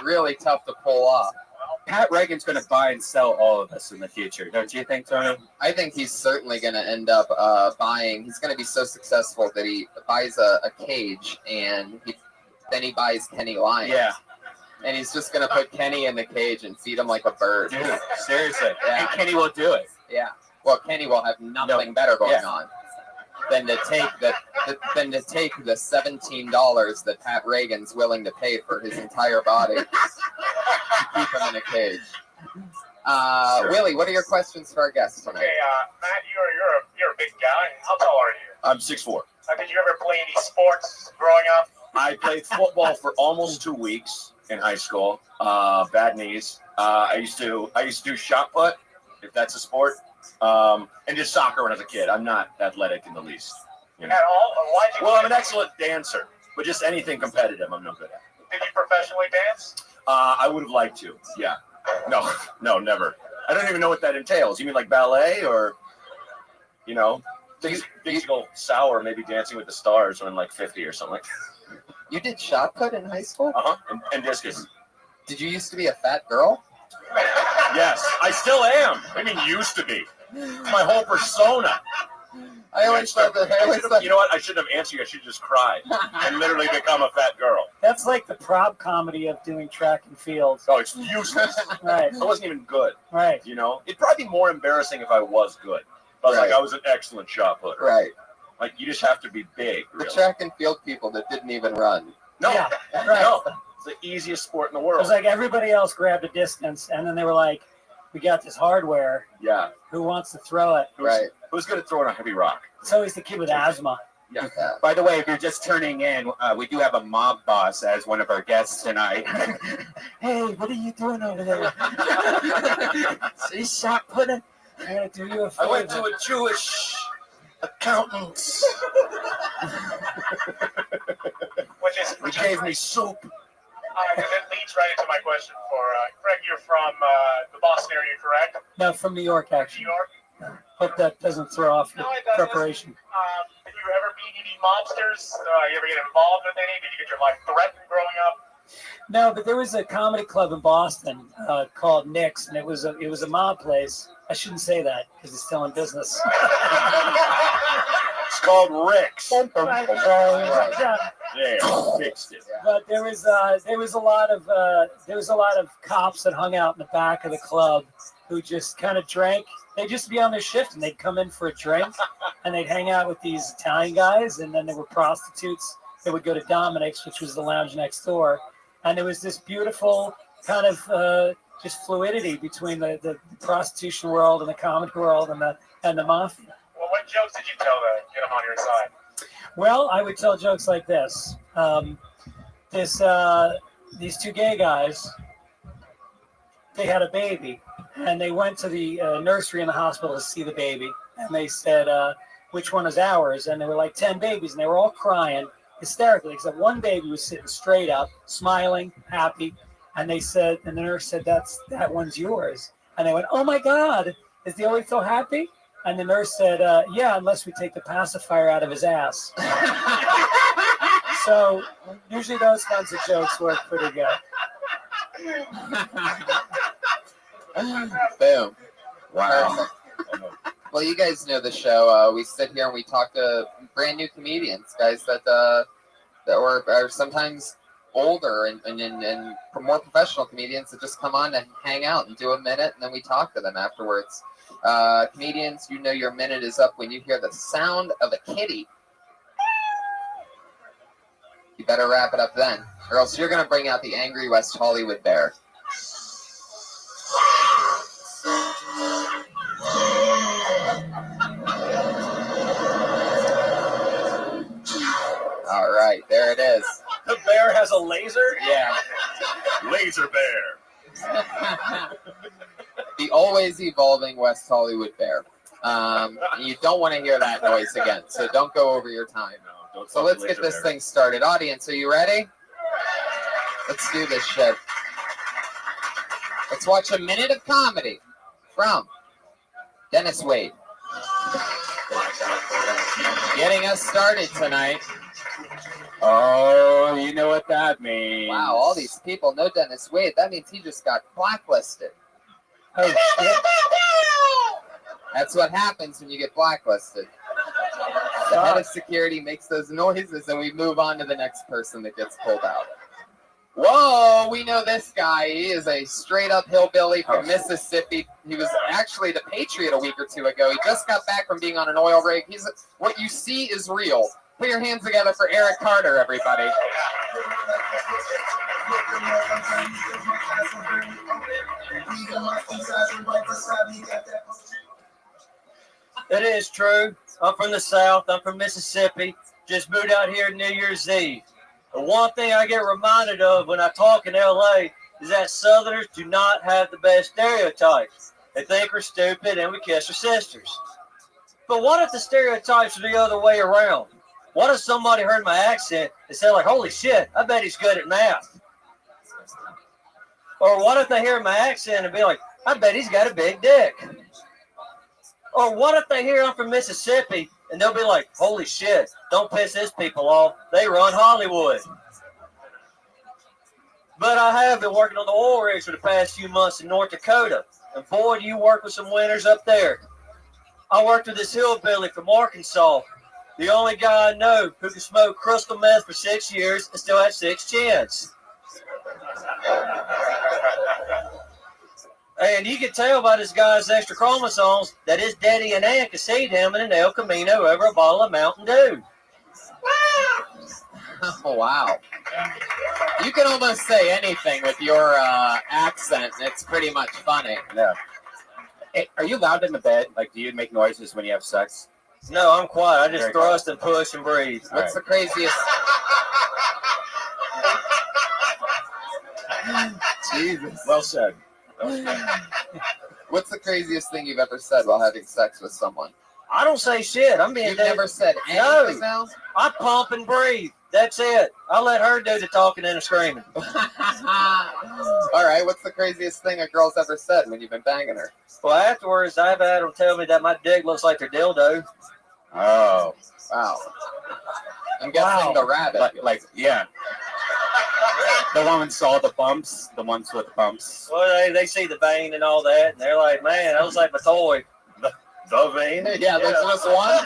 Really tough to pull off. Pat Reagan's going to buy and sell all of us in the future, don't you think, Tony? I think he's certainly going to end up buying. He's going to be so successful that he buys a cage and then he buys Kenny Lyons. Yeah. And he's just going to put Kenny in the cage and feed him like a bird. Dude, seriously. Yeah. And Kenny will do it. Yeah. Well, Kenny will have nothing better going on than to take the $17 that Pat Reagan's willing to pay for his entire body to keep him in a cage. Sure. Willie, what are your questions for our guests tonight? Okay, Matt, you're a big guy. How tall are you? I'm 6'4". Did you ever play any sports growing up? I played football for almost 2 weeks in high school. Bad knees. I used to do shot put, if that's a sport, and just soccer when I was a kid. I'm not athletic in the least. At all? Why'd you? Well, I'm an excellent dancer, but just anything competitive, I'm no good at. Did you professionally dance? I would have liked to. Yeah. No, never. I don't even know what that entails. You mean like ballet or, things go sour, maybe Dancing with the Stars when like 50 or something like that. You did shot put in high school? Uh-huh. And discus. Did you used to be a fat girl? Yes, I still am. I mean, used to be. My whole persona. I always thought that. You know what? I shouldn't have answered you. I should have just cried and literally become a fat girl. That's like the prop comedy of doing track and field. Oh, it's useless. Right. I wasn't even good. Right. It'd probably be more embarrassing if I was good. I was like, I was an excellent shot putter. Right. Like, you just have to be big, really. The track and field people that didn't even run. No, Yeah, right. no. It's the easiest sport in the It world. was like everybody else grabbed a distance, and then they were like, we got this hardware. Yeah. Who wants to throw it? Right. Who's going to throw in a heavy rock? It's always the kid with asthma. Yeah. By the way, if you're just turning in, we do have a mob boss as one of our guests tonight. Hey, what are you doing over there? See, shot pudding. I'm gonna do you a I favor. went to a Jewish accountant. Which He gave me soup. because it leads right into my question for Greg. You're from the Boston area, correct? No, from New York, New actually. York. Hope that doesn't throw off your No, it doesn't. preparation. Did you ever meet any mobsters? You ever get involved with any? Did you get your life threatened growing up? No, but there was a comedy club in Boston called Nick's, and it was a mob place. I shouldn't say that because it's still in business. It's called Rick's. Yeah, fixed it. But there was a lot of cops that hung out in the back of the club who just kind of drank. They'd just be on their shift and they'd come in for a drink and they'd hang out with these Italian guys, and then there were prostitutes that would go to Dominic's, which was the lounge next door, and there was this beautiful kind of just fluidity between the prostitution world and the comedy world and the mafia. Well, what jokes did you tell to get them on your side? Well, I would tell jokes like this. These two gay guys, they had a baby, and they went to the nursery in the hospital to see the baby, and they said, which one is ours? And there were like 10 babies, and they were all crying hysterically, except one baby was sitting straight up, smiling, happy, and they said, and the nurse said, that one's yours. And they went, oh my God, is the only so happy? And the nurse said, yeah, unless we take the pacifier out of his ass. So usually those kinds of jokes work pretty good. Boom. Wow. Well, you guys know the show. We sit here and we talk to brand new comedians, guys that are sometimes older and more professional comedians that just come on to hang out and do a minute, and then we talk to them afterwards. Comedians, you know your minute is up when you hear the sound of a kitty. You better wrap it up then, or else you're going to bring out the angry West Hollywood bear. All right, there it is. The bear has a laser? Yeah. Laser bear. The always evolving West Hollywood bear. You don't want to hear that noise again, so don't go over your time. So let's get this thing started. Audience, are you ready? Let's do this shit. Let's watch a minute of comedy from Dennis Wade. Getting us started tonight. Oh, you know what that means. Wow, all these people know Dennis Wade. That means he just got blacklisted. Oh, shit. That's what happens when you get blacklisted. The head of security makes those noises, and we move on to the next person that gets pulled out. Whoa, we know this guy. He is a straight-up hillbilly from Mississippi. He was actually the Patriot a week or two ago. He just got back from being on an oil rig. What you see is real. Put your hands together for Eric Carter, everybody. It is true. I'm from the South. I'm from Mississippi. Just moved out here New Year's Eve. The one thing I get reminded of when I talk in L.A. is that Southerners do not have the best stereotypes. They think we're stupid and we kiss our sisters. But what if the stereotypes are the other way around? What if somebody heard my accent and said, like, holy shit, I bet he's good at math? Or what if they hear my accent and be like, I bet he's got a big dick? Or what if they hear I'm from Mississippi and they'll be like, holy shit, don't piss his people off. They run Hollywood. But I have been working on the oil rigs for the past few months in North Dakota. And boy, do you work with some winners up there. I worked with this hillbilly from Arkansas. The only guy I know who can smoke crystal meth for 6 years and still have 6 chins. And you can tell by this guy's extra chromosomes that his daddy and aunt could see him in an El Camino over a bottle of Mountain Dew. Oh, wow. You can almost say anything with your accent. It's pretty much funny. Yeah. Hey, are you loud in the bed? Like, do you make noises when you have sex? No, I'm quiet. I just Very thrust and push and breathe. What's the craziest? Jesus. Well said. What's the craziest thing you've ever said while having sex with someone? I don't say shit. I'm being You've dead. never said anything now? I pump and breathe. That's it. I let her do the talking and the screaming. All right, what's the craziest thing a girl's ever said when you've been banging her? Well, afterwards, I've had them tell me that my dick looks like their dildo. Oh. Wow. I'm guessing the rabbit. Yeah. The woman saw the bumps, the ones with the bumps. Well, they see the vein and all that, and they're like, man, that looks like my toy. The vein? Yeah, there's just one.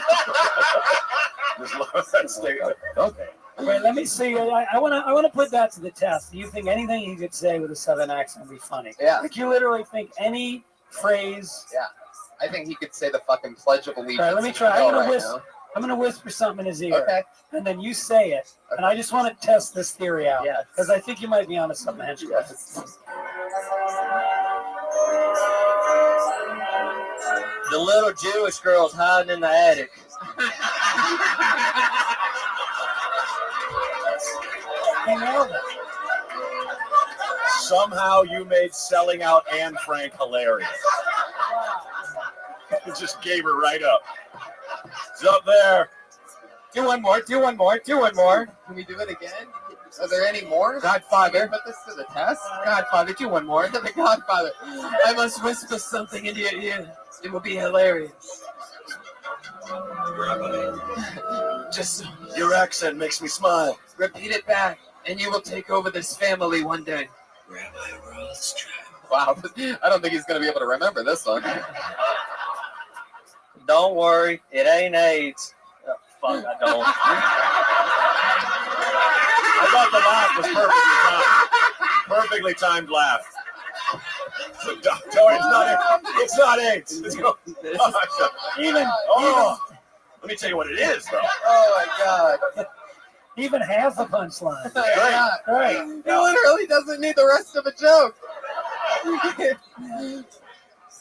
Okay. Wait, let me see. I want to put that to the test. Do you think anything you could say with a southern accent would be funny? Yeah. Like you literally think any phrase. Yeah. I think he could say the fucking Pledge of Allegiance. All right, let me try. I'm gonna whisper something in his ear. Okay. And then you say it. Okay. And I just want to test this theory out. Yeah. Because I think you might be onto something, Henchman. Yes. The little Jewish girl's hiding in the attic. Somehow you made selling out Anne Frank hilarious. You just gave her right up. It's up there. Do one more. Can we do it again? Are there any more? Godfather. Put this to the test. Godfather, do one more. The Godfather. I must whisper something into your ear. It will be hilarious. Just Your accent makes me smile. repeat it back, and you will take over this family one day. Rabbi Rothschild. Wow, I don't think he's going to be able to remember this one. Don't worry, it ain't AIDS. Oh, fuck, I don't. I thought the laugh was perfectly timed. Perfectly timed laugh. So, don't worry, it's not AIDS. Even let me tell you what it is, though. Oh my God. Even half the punchline. Right. He literally doesn't need the rest of a joke.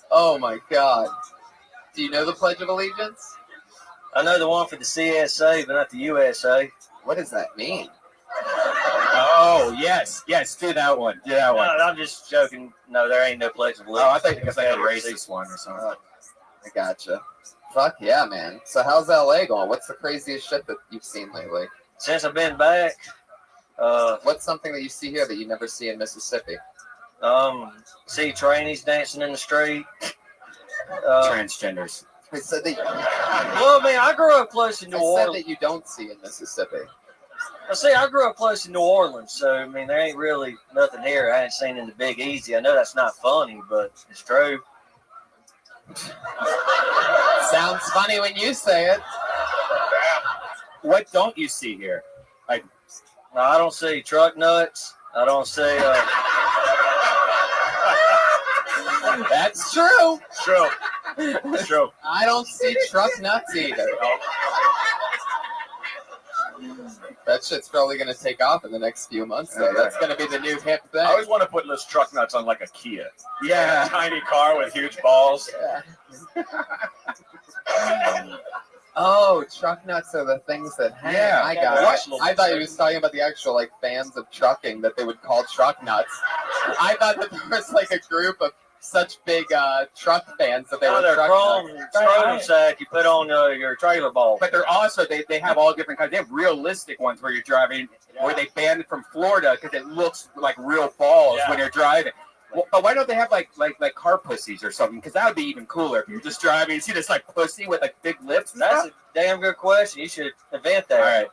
Oh my God. Do you know the Pledge of Allegiance? I know the one for the CSA, but not the USA. What does that mean? Oh, yes, do that one. No, I'm just joking. No, there ain't no Pledge of Allegiance. Oh, I thought because I had a racist one or something. I gotcha. Fuck yeah, man. So how's LA going? What's the craziest shit that you've seen lately? Since I've been back, what's something that you see here that you never see in Mississippi? See trainees dancing in the street. Transgenders. I said that. Well, man, I grew up close to New I Orleans. said that you don't see in Mississippi. I grew up close to New Orleans, so I mean, there ain't really nothing here I ain't seen in the Big Easy. I know that's not funny, but it's true. Sounds funny when you say it. What don't you see here? Like, no, I don't see truck nuts. I don't see. That's true. True. I don't see truck nuts either. That shit's probably going to take off in the next few months, though. That's going to be the new hip thing. I always want to put those truck nuts on like a Kia. Yeah. A tiny car with huge balls. Yeah. Oh, truck nuts are the things that hang. Yeah. I got it. I thought he was talking about the actual like fans of trucking that they would call truck nuts. I thought that there was like a group of such big truck fans that they were they're truck nuts. scrotum sack you put on your trailer ball. But they're also, they have all different kinds. They have realistic ones where you're driving, where they banned it from Florida because it looks like real balls when you're driving. Well, but why don't they have like car pussies or something? Because that would be even cooler if you're just driving. You see this like pussy with like big lips. That's a damn good question. You should invent that. All right.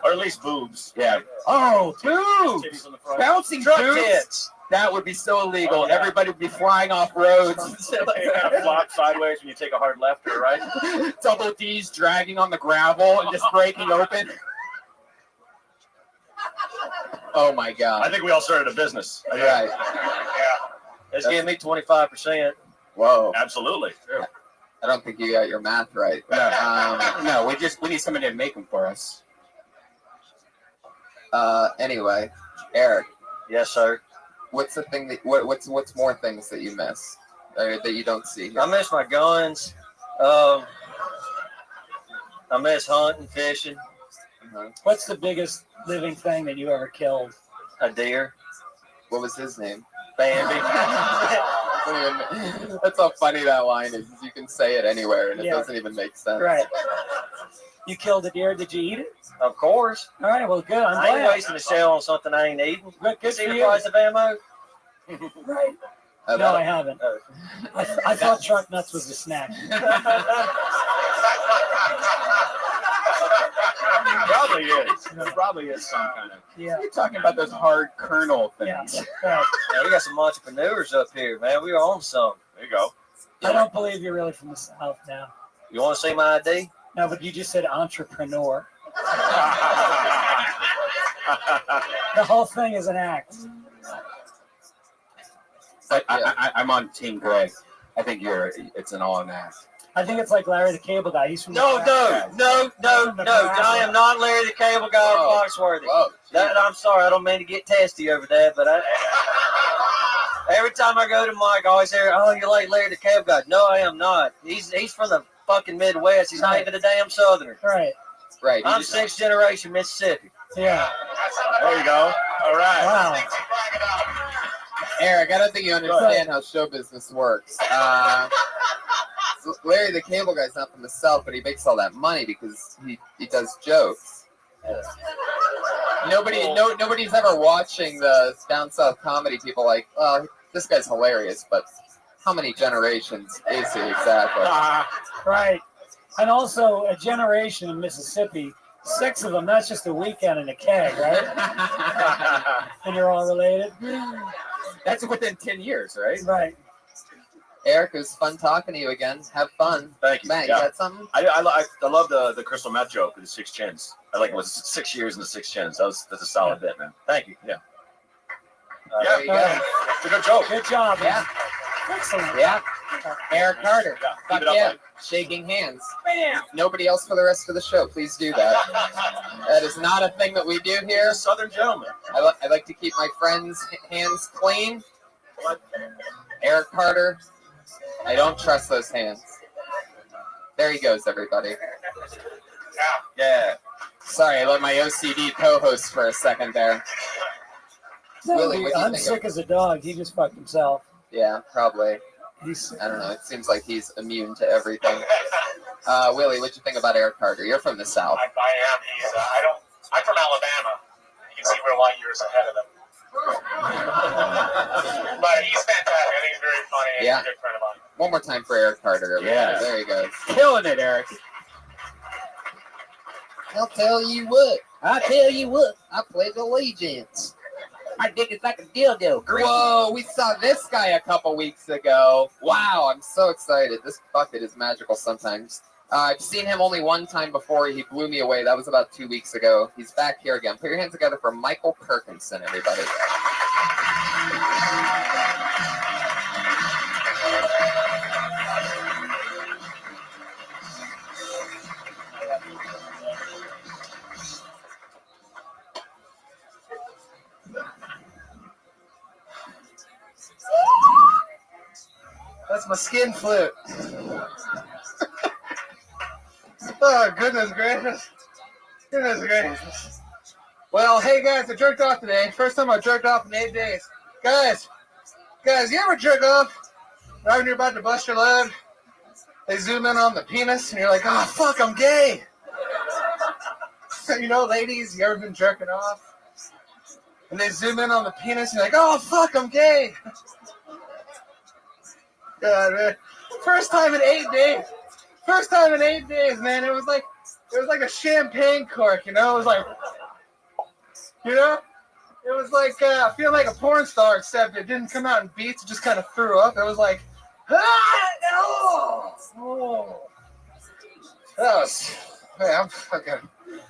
Or at least boobs. Yeah. Oh, boobs! Bouncing Truck boobs. tits. That would be so illegal. Oh, yeah. Everybody would be flying off roads. You kind of flop sideways when you take a hard left or right. Double D's dragging on the gravel and just breaking open. Oh my God. I think we all started a business. Right. Let's give me 25%. Whoa. Absolutely. Yeah. I don't think you got your math right. No, we need somebody to make them for us. Anyway, Eric. Yes, sir. What's the thing that what's more things that you miss that you don't see here? I miss my guns. I miss hunting, fishing. What's the biggest living thing that you ever killed? A deer. What was his name? Bambi. That's how funny that line is. You can say it anywhere, and it Yeah. doesn't even make sense. Right. You killed a deer. Did you eat it? Of course. All right. Well, good. I'm I ain't glad. wasting a shell on something I ain't eating. Good See for the you. price of ammo? Right. No, I haven't. I thought truck nuts was a snack. Probably is. There probably is some kind of. Yeah. You're talking about those hard kernel things. Right. Yeah, we got some entrepreneurs up here, man. We are on some. There you go. I don't believe you're really from the South now. You want to see my ID? No, but you just said entrepreneur. The whole thing is an act. I'm on Team Greg. I think it's an all an act. I think it's like Larry the Cable Guy. He's from No, the no. I am not Larry the Cable Guy Whoa. of Foxworthy. Whoa, I'm sorry. I don't mean to get testy over that, but every time I go to Mike, I always hear, "Oh, you're like Larry the Cable Guy." No, I am not. He's from the fucking Midwest. He's not even a damn Southerner. Right. Right. I'm sixth generation Mississippi. Yeah. There you go. All right. Wow. Eric, I don't think you understand how show business works. Larry the Cable Guy's not from the South, but he makes all that money because he does jokes. Nobody's ever watching the down south comedy people like, oh, this guy's hilarious, but how many generations is he exactly? Right. And also a generation in Mississippi, 6 of them, that's just a weekend in a keg, right? And you're all related? That's within 10 years, right? Right. Eric, it was fun talking to you again. Have fun. Thank you. Matt, Yeah. you got something? I love the crystal meth joke with the 6 chins. I like it was 6 years and the 6 chins. That's a solid bit, man. Thank you. Yeah. There you go. It's a good joke. Good job. Yeah. Man. Excellent. Yeah. Eric Carter. Yeah. Fuck Keep it up, yeah. man. Shaking hands. Bam. Nobody else for the rest of the show. Please do that. That is not a thing that we do here. He's a Southern gentleman. I like to keep my friends' hands clean. Eric Carter. I don't trust those hands. There he goes, everybody. Yeah. Sorry, I let my OCD co-host for a second there. Willie, what do you I'm think sick as a dog. He just fucked himself. Yeah, probably. He's I don't know. It seems like he's immune to everything. Willie, what'd you think about Eric Carter? You're from the South. I am. I'm from Alabama. You can see we're light years ahead of them. But he's fantastic. I think he's very funny and Yeah. he's a good friend of mine. One more time for Eric Carter. Everybody. Yeah. There you go. Killing it, Eric. I'll tell you what. I pledge allegiance. My dick is like a dildo. Whoa, we saw this guy a couple weeks ago. Wow, I'm so excited. This bucket is magical sometimes. I've seen him only one time before. He blew me away. That was about 2 weeks ago. He's back here again. Put your hands together for Michael Perkinson, everybody. That's my skin flute. Oh, goodness gracious. Goodness gracious. Well, hey guys, I jerked off today. First time I jerked off in 8 days. Guys, you ever jerk off right when you're about to bust your load? They zoom in on the penis and you're like, oh, fuck, I'm gay. You know, ladies, you ever been jerking off? And they zoom in on the penis and you're like, oh, fuck, I'm gay. God, man. First time in 8 days. First time in 8 days, man. It was like a champagne cork, you know? It was like, you know? It was like feeling like a porn star, except it didn't come out in beats. It just kind of threw up. It was like, oh. That was, hey, I'm fucking,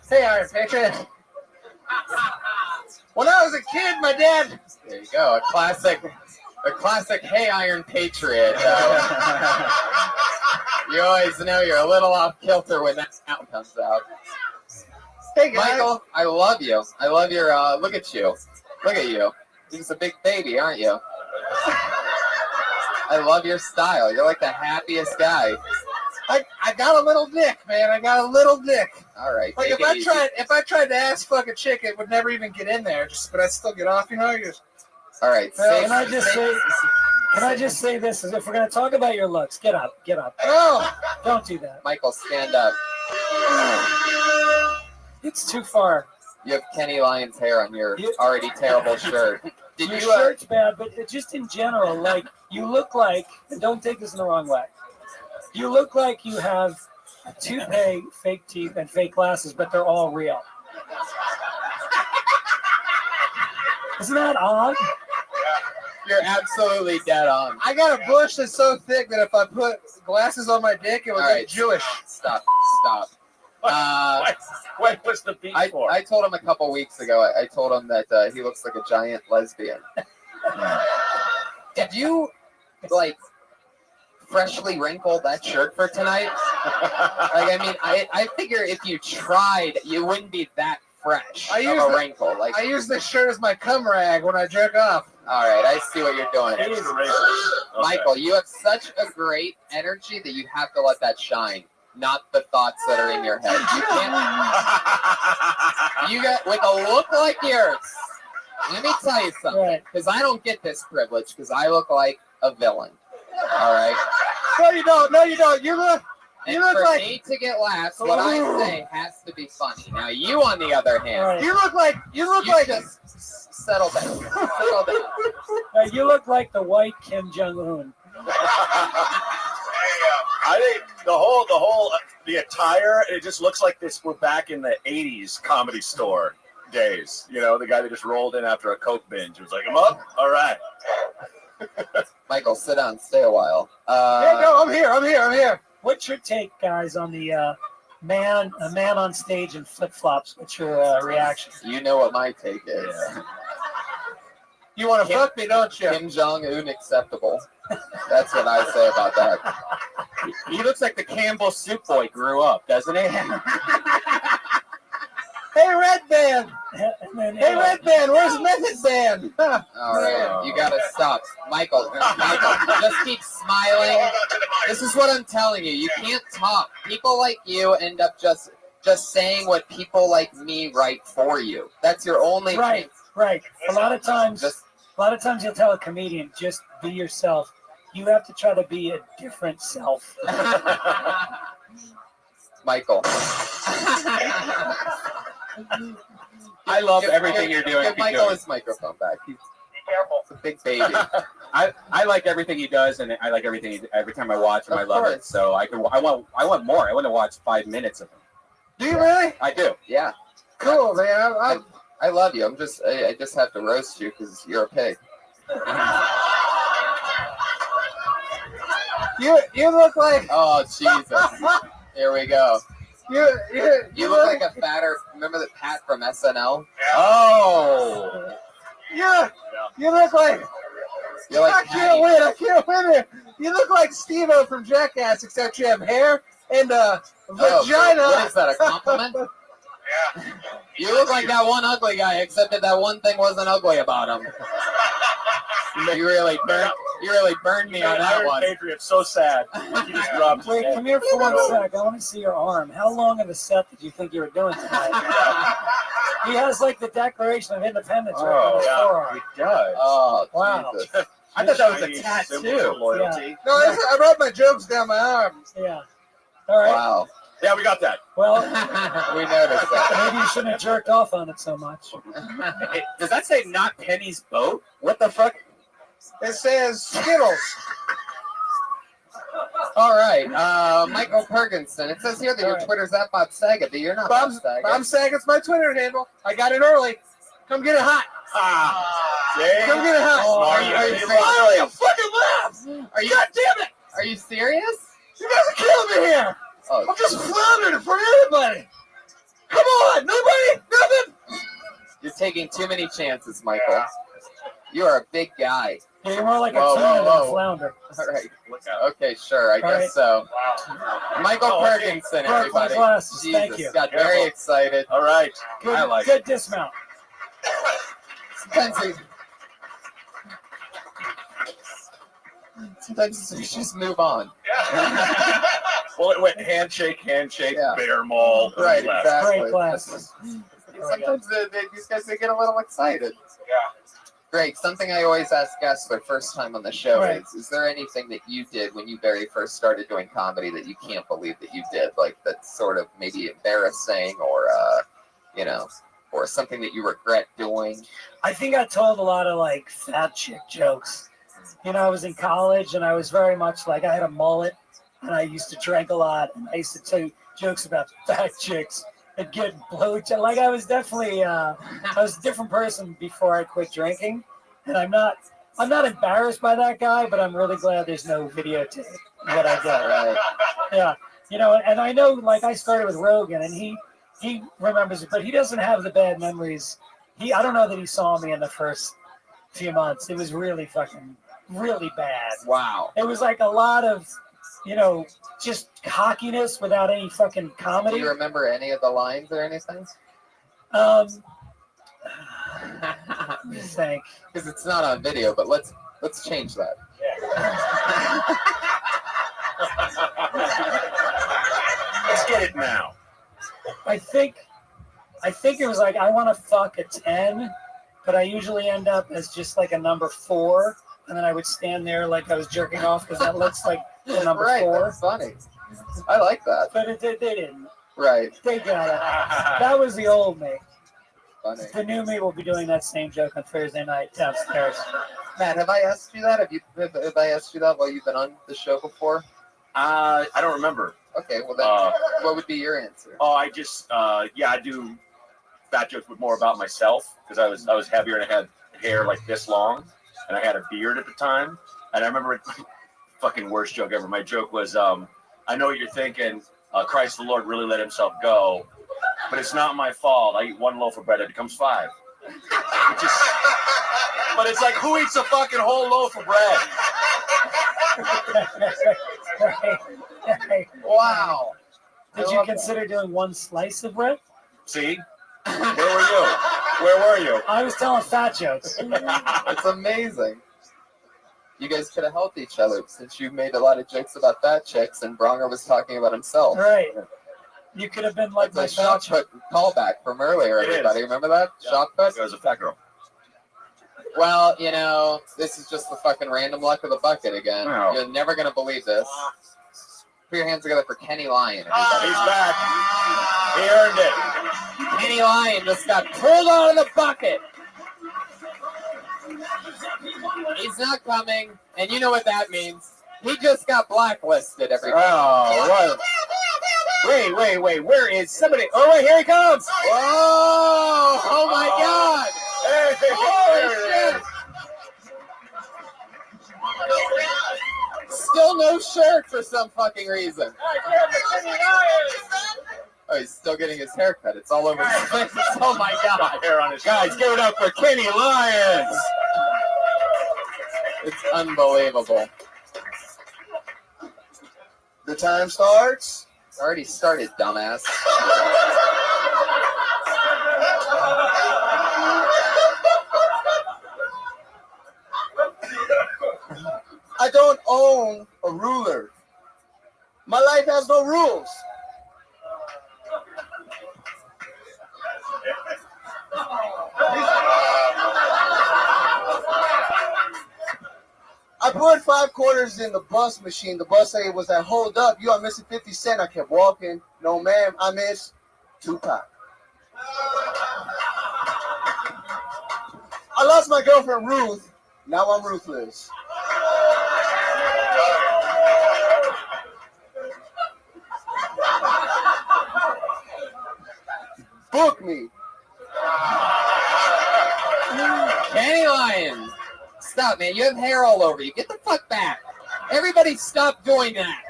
hey, Iron Patriot. When I was a kid, my dad. There you go. A classic Hey Iron Patriot. You always know you're a little off kilter when that sound comes out. Hey, guys. Michael, I love you. I love your, look at you. Look at you. He's a big baby, aren't you? I love your style. You're like the happiest guy. I got a little dick, man. I got a little dick. All right. Like take if it easy. I tried to ass fuck a chick, it would never even get in there. But I'd still get off. You know. All right. Can I just say this? Is if we're gonna talk about your looks, get up. No. Don't do that. Michael, stand up. It's too far. You have Kenny Lyons hair on your already terrible shirt. Did Your you? shirt's bad, but just in general, like you look like. And don't take this in the wrong way. You look like you have a toupee, fake teeth, and fake glasses, but they're all real. Isn't that odd? You're absolutely dead on. I got a bush that's so thick that if I put glasses on my dick, it would look Jewish. Stop. What was the beat for? I told him a couple weeks ago. I told him that he looks like a giant lesbian. Did you like freshly wrinkle that shirt for tonight? Like, I mean, I figure if you tried, you wouldn't be that fresh of a wrinkle. Like, I use this shirt as my cum rag when I jerk off. All right, I see what you're doing. Okay. Michael, you have such a great energy that you have to let that shine, not the thoughts that are in your head. You can't. You got with a look like yours. Let me tell you something, because I don't get this privilege, because I look like a villain. All right. No, you don't. No, you don't. You look for like me to get laughs. What I say has to be funny. Now, you, on the other hand, you look like just settle down. Settle down. You look like the white Kim Jong-un. I think the attire, it just looks like this. We're back in the '80s Comedy Store days. You know, the guy that just rolled in after a Coke binge. It was like, I'm up. All right. Michael, sit down. Stay a while. Yeah, no, I'm here. What's your take, guys, on the a man on stage in flip-flops? What's your reaction? You know what my take is. Yeah. You want to fuck me, don't you? Kim Jong-un acceptable. That's what I say about that. He looks like the Campbell Soup boy grew up, doesn't he? Hey, Red Band! Hey, Red Band, where's Method Band? All right, you gotta stop. Michael, just keep smiling. This is what I'm telling you. You can't talk. People like you end up just saying what people like me write for you. That's your only Right. A lot of times you'll tell a comedian, just be yourself. You have to try to be a different self. Michael. I love everything you're doing. Give Michael his microphone back. He's a big baby. I like everything he does, and I like everything every time I watch him. I love it. So I want more. I want to watch 5 minutes of him. Do you really? I do. Yeah. Cool, man. I love you. I just have to roast you because you're a pig. You look like. Oh Jesus! Here we go. You look like a fatter. Remember the Pat from SNL? Oh. Yeah. You look like. You're like I can't win it. You look like Steve-O from Jackass, except you have hair and a vagina. What is that? A compliment? Yeah. You look like that one ugly guy, except that one thing wasn't ugly about him. You really burned me on that one. Patriot's so sad. He just dropped. Wait, come here for 1 sec. I want to see your arm. How long of a set did you think you were doing tonight? He has like the Declaration of Independence right on his forearm. He does. Oh, wow. Jesus. I thought that was a tattoo. Loyalty. Yeah. No, I wrote my jokes down my arm. Yeah. All right. Wow. Yeah, we got that. Well, we noticed that. maybe you shouldn't have jerked off on it so much. Does that say not Penny's boat? What the fuck? It says Skittles. All right, Michael Perkinson. It says here that your Twitter's at Bob Saget, but you're not Bob Saget. Bob Saget's my Twitter handle. I got it early. Come get it hot. Come get it hot. Oh, Finally, a fucking laugh. God damn it. Are you serious? You guys are killing me here. Oh, I'm just floundering in front of everybody. Come on, nobody, nothing. You're taking too many chances, Michael. You are a big guy. Yeah, you're more like a tuna than a flounder. All right. Okay, sure. I guess so. Michael Perkinson, everybody. Glasses. Jesus, Thank you. got very excited. All right. Good, I like good it. dismount. Spencer, Sometimes we just move on. Well, it went handshake, Yeah. bear maul, Right, left. exactly. Great class. Sometimes these guys they get a little excited. Yeah. Greg, something I always ask guests their first time on the show Right. is there anything that you did when you very first started doing comedy that you can't believe that you did? Like that's sort of maybe embarrassing or, or something that you regret doing? I think I told a lot of like fat chick jokes. You know, I was in college and I was very much like I had a mullet and I used to drink a lot and I used to tell jokes about fat chicks and get blowjob. Like I was definitely I was a different person before I quit drinking, and I'm not embarrassed by that guy, but I'm really glad there's no videotape of what I did. Right. Yeah, you know, and I know like I started with Rogan and he remembers it, but he doesn't have the bad memories. I don't know that he saw me in the first few months. It was really bad. Wow. It was like a lot of, just cockiness without any fucking comedy. Do you remember any of the lines or anything? Let me think. Because it's not on video, but let's change that. Let's get it now. I think it was like I want to fuck a 10, but I usually end up as just like a number 4, and then I would stand there like I was jerking off because that looks like the number 4. That's funny. I like that. But they didn't. Right. They got it. That was the old me. Funny. The new me will be doing that same joke on Thursday night downstairs. Matt, have I asked you that? Have I asked you that while you've been on the show before? I don't remember. Okay, well then, what would be your answer? Oh, I just I do fat jokes, but more about myself because I was heavier and I had hair like this long, and I had a beard at the time. And I remember fucking worst joke ever. My joke was, I know what you're thinking. Christ the Lord really let himself go, but it's not my fault. I eat 1 loaf of bread, it becomes 5. But it's like, who eats a fucking whole loaf of bread? Wow. Did you consider doing 1 slice of bread? See? Where were you? Where were you? I was telling fat jokes. It's amazing. You guys could have helped each other since you made a lot of jokes about fat chicks and Bronger was talking about himself. Right. You could have been like the shot put callback from earlier, everybody. Remember that? Yeah. Shot put? It was a fat girl. Well, this is just the fucking random luck of the bucket again. Oh. You're never going to believe this. Put your hands together for Kenny Lyon. Everybody. He's back. He earned it. Kenny Lyon just got pulled out of the bucket. He's not coming, and you know what that means. He just got blacklisted, everybody. Oh, what? Wait. Where is somebody? Oh, wait, here he comes. Whoa! Oh, my God. Holy shit. Still no shirt for some fucking reason. Oh, he's still getting his hair cut. It's all over his face. Oh, my God. Hair on his guys, give it up for Kenny Lyons. It's unbelievable. The time starts. Already started, dumbass. I don't own a ruler. My life has no rules. I put 5 quarters in the bus machine. The bus lady was like, hold up, you are missing 50 cents. I kept walking. No, ma'am, I missed Tupac. I lost my girlfriend, Ruth. Now I'm ruthless. Book me. Kenny Lyon. Stop, man. You have hair all over you. Get the fuck back. Everybody stop doing that.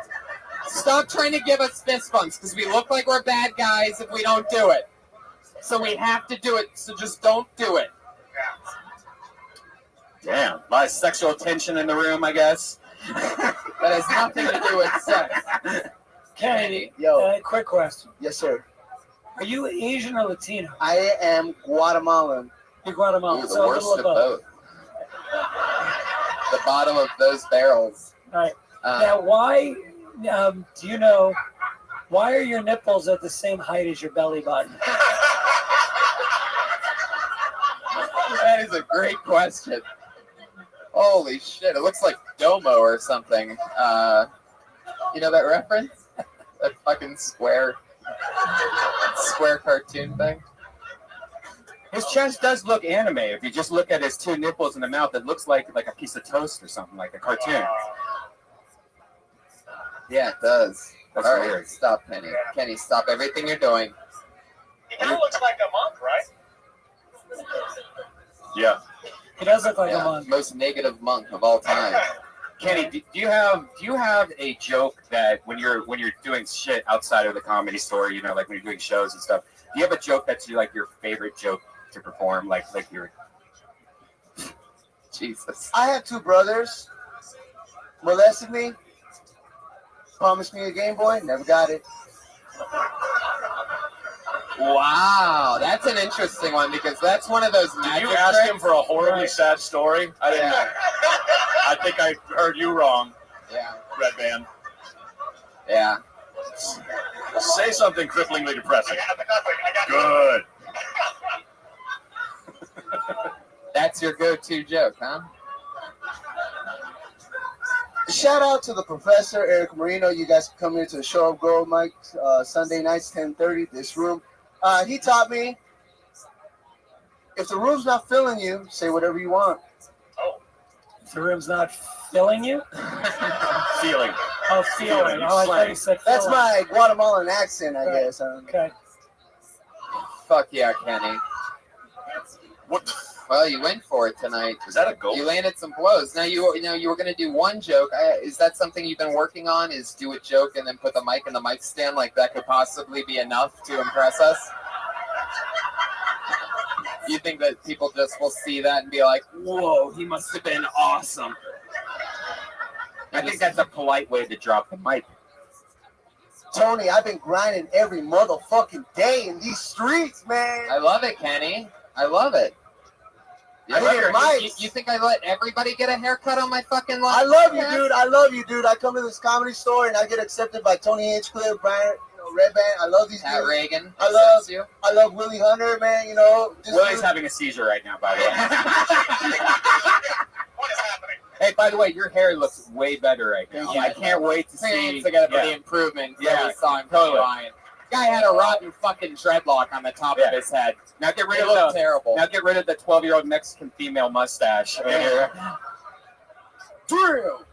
Stop trying to give us fist bumps because we look like we're bad guys if we don't do it. So we have to do it, so just don't do it. Damn, a lot of sexual tension in the room, I guess. That has nothing to do with sex. Kenny, Yo. quick question. Yes, sir. Are you Asian or Latino? I am Guatemalan. You're Guatemalan. You're the so worst a little of both. the bottom of those barrels. All right. Now, why? Do you know? Why are your nipples at the same height as your belly button? That is a great question. Holy shit! It looks like Domo or something. You know that reference? That fucking square cartoon thing. His chest does look anime. If you just look at his two nipples in the mouth, it looks like a piece of toast or something, like a cartoon. Yeah, it does. That's All right, weird. stop, Kenny. Kenny, stop everything you're doing. He kind of looks like a monk, right? Yeah. He does look like Yeah, a monk. most negative monk of all time. Kenny, do you have a joke that when you're doing shit outside of the comedy store, you know, like when you're doing shows and stuff, do you have a joke that's like your favorite joke to perform, like your Jesus? I have two brothers. Molested me. Promised me a Game Boy. Never got it. Wow, that's an interesting one because that's one of those Did magic you ask tricks. him for a horribly sad story? I didn't. Yeah. I think I heard you wrong. Yeah. Red Band. Yeah. Say something cripplingly depressing. Good. That's your go-to joke, huh? Shout out to the professor, Eric Marino. You guys can come into the Show of Gold, Mike, Sunday nights, 10:30, this room. He taught me, if the room's not filling you, say whatever you want. If the room's not filling you? Feeling. Oh, feeling. Oh, I thought you said That's filling. my Guatemalan accent, I guess. Okay. Fuck yeah, Kenny. What? Well, you went for it tonight. Is that a goal? You landed some blows. Now you were going to do one joke. Is that something you've been working on? Is do a joke and then put the mic in the mic stand? Like that could possibly be enough to impress us? You think that people just will see that and be like, "Whoa, he must have been awesome." I think that's a polite way to drop the mic. Tony, I've been grinding every motherfucking day in these streets, man. I love it, Kenny. I love it. I love your You think I let everybody get a haircut on my fucking life? I love you, dude. I love you, dude. I come to this comedy store and I get accepted by Tony Hinchcliffe, Brian, Red Band. I love these Pat dudes. Reagan. I love Willie Hunter, man. You know, Willie's having a seizure right now, by the way. What is happening? Hey, by the way, your hair looks way better right now. Yeah, I can't wait to 3 see. months ago for Yeah. the improvement. Yeah, We saw him totally. flying. Guy had a rotten fucking dreadlock on the top of his head. Now get rid It of looked the terrible. Now get rid of the 12-year-old Mexican female mustache. Drill.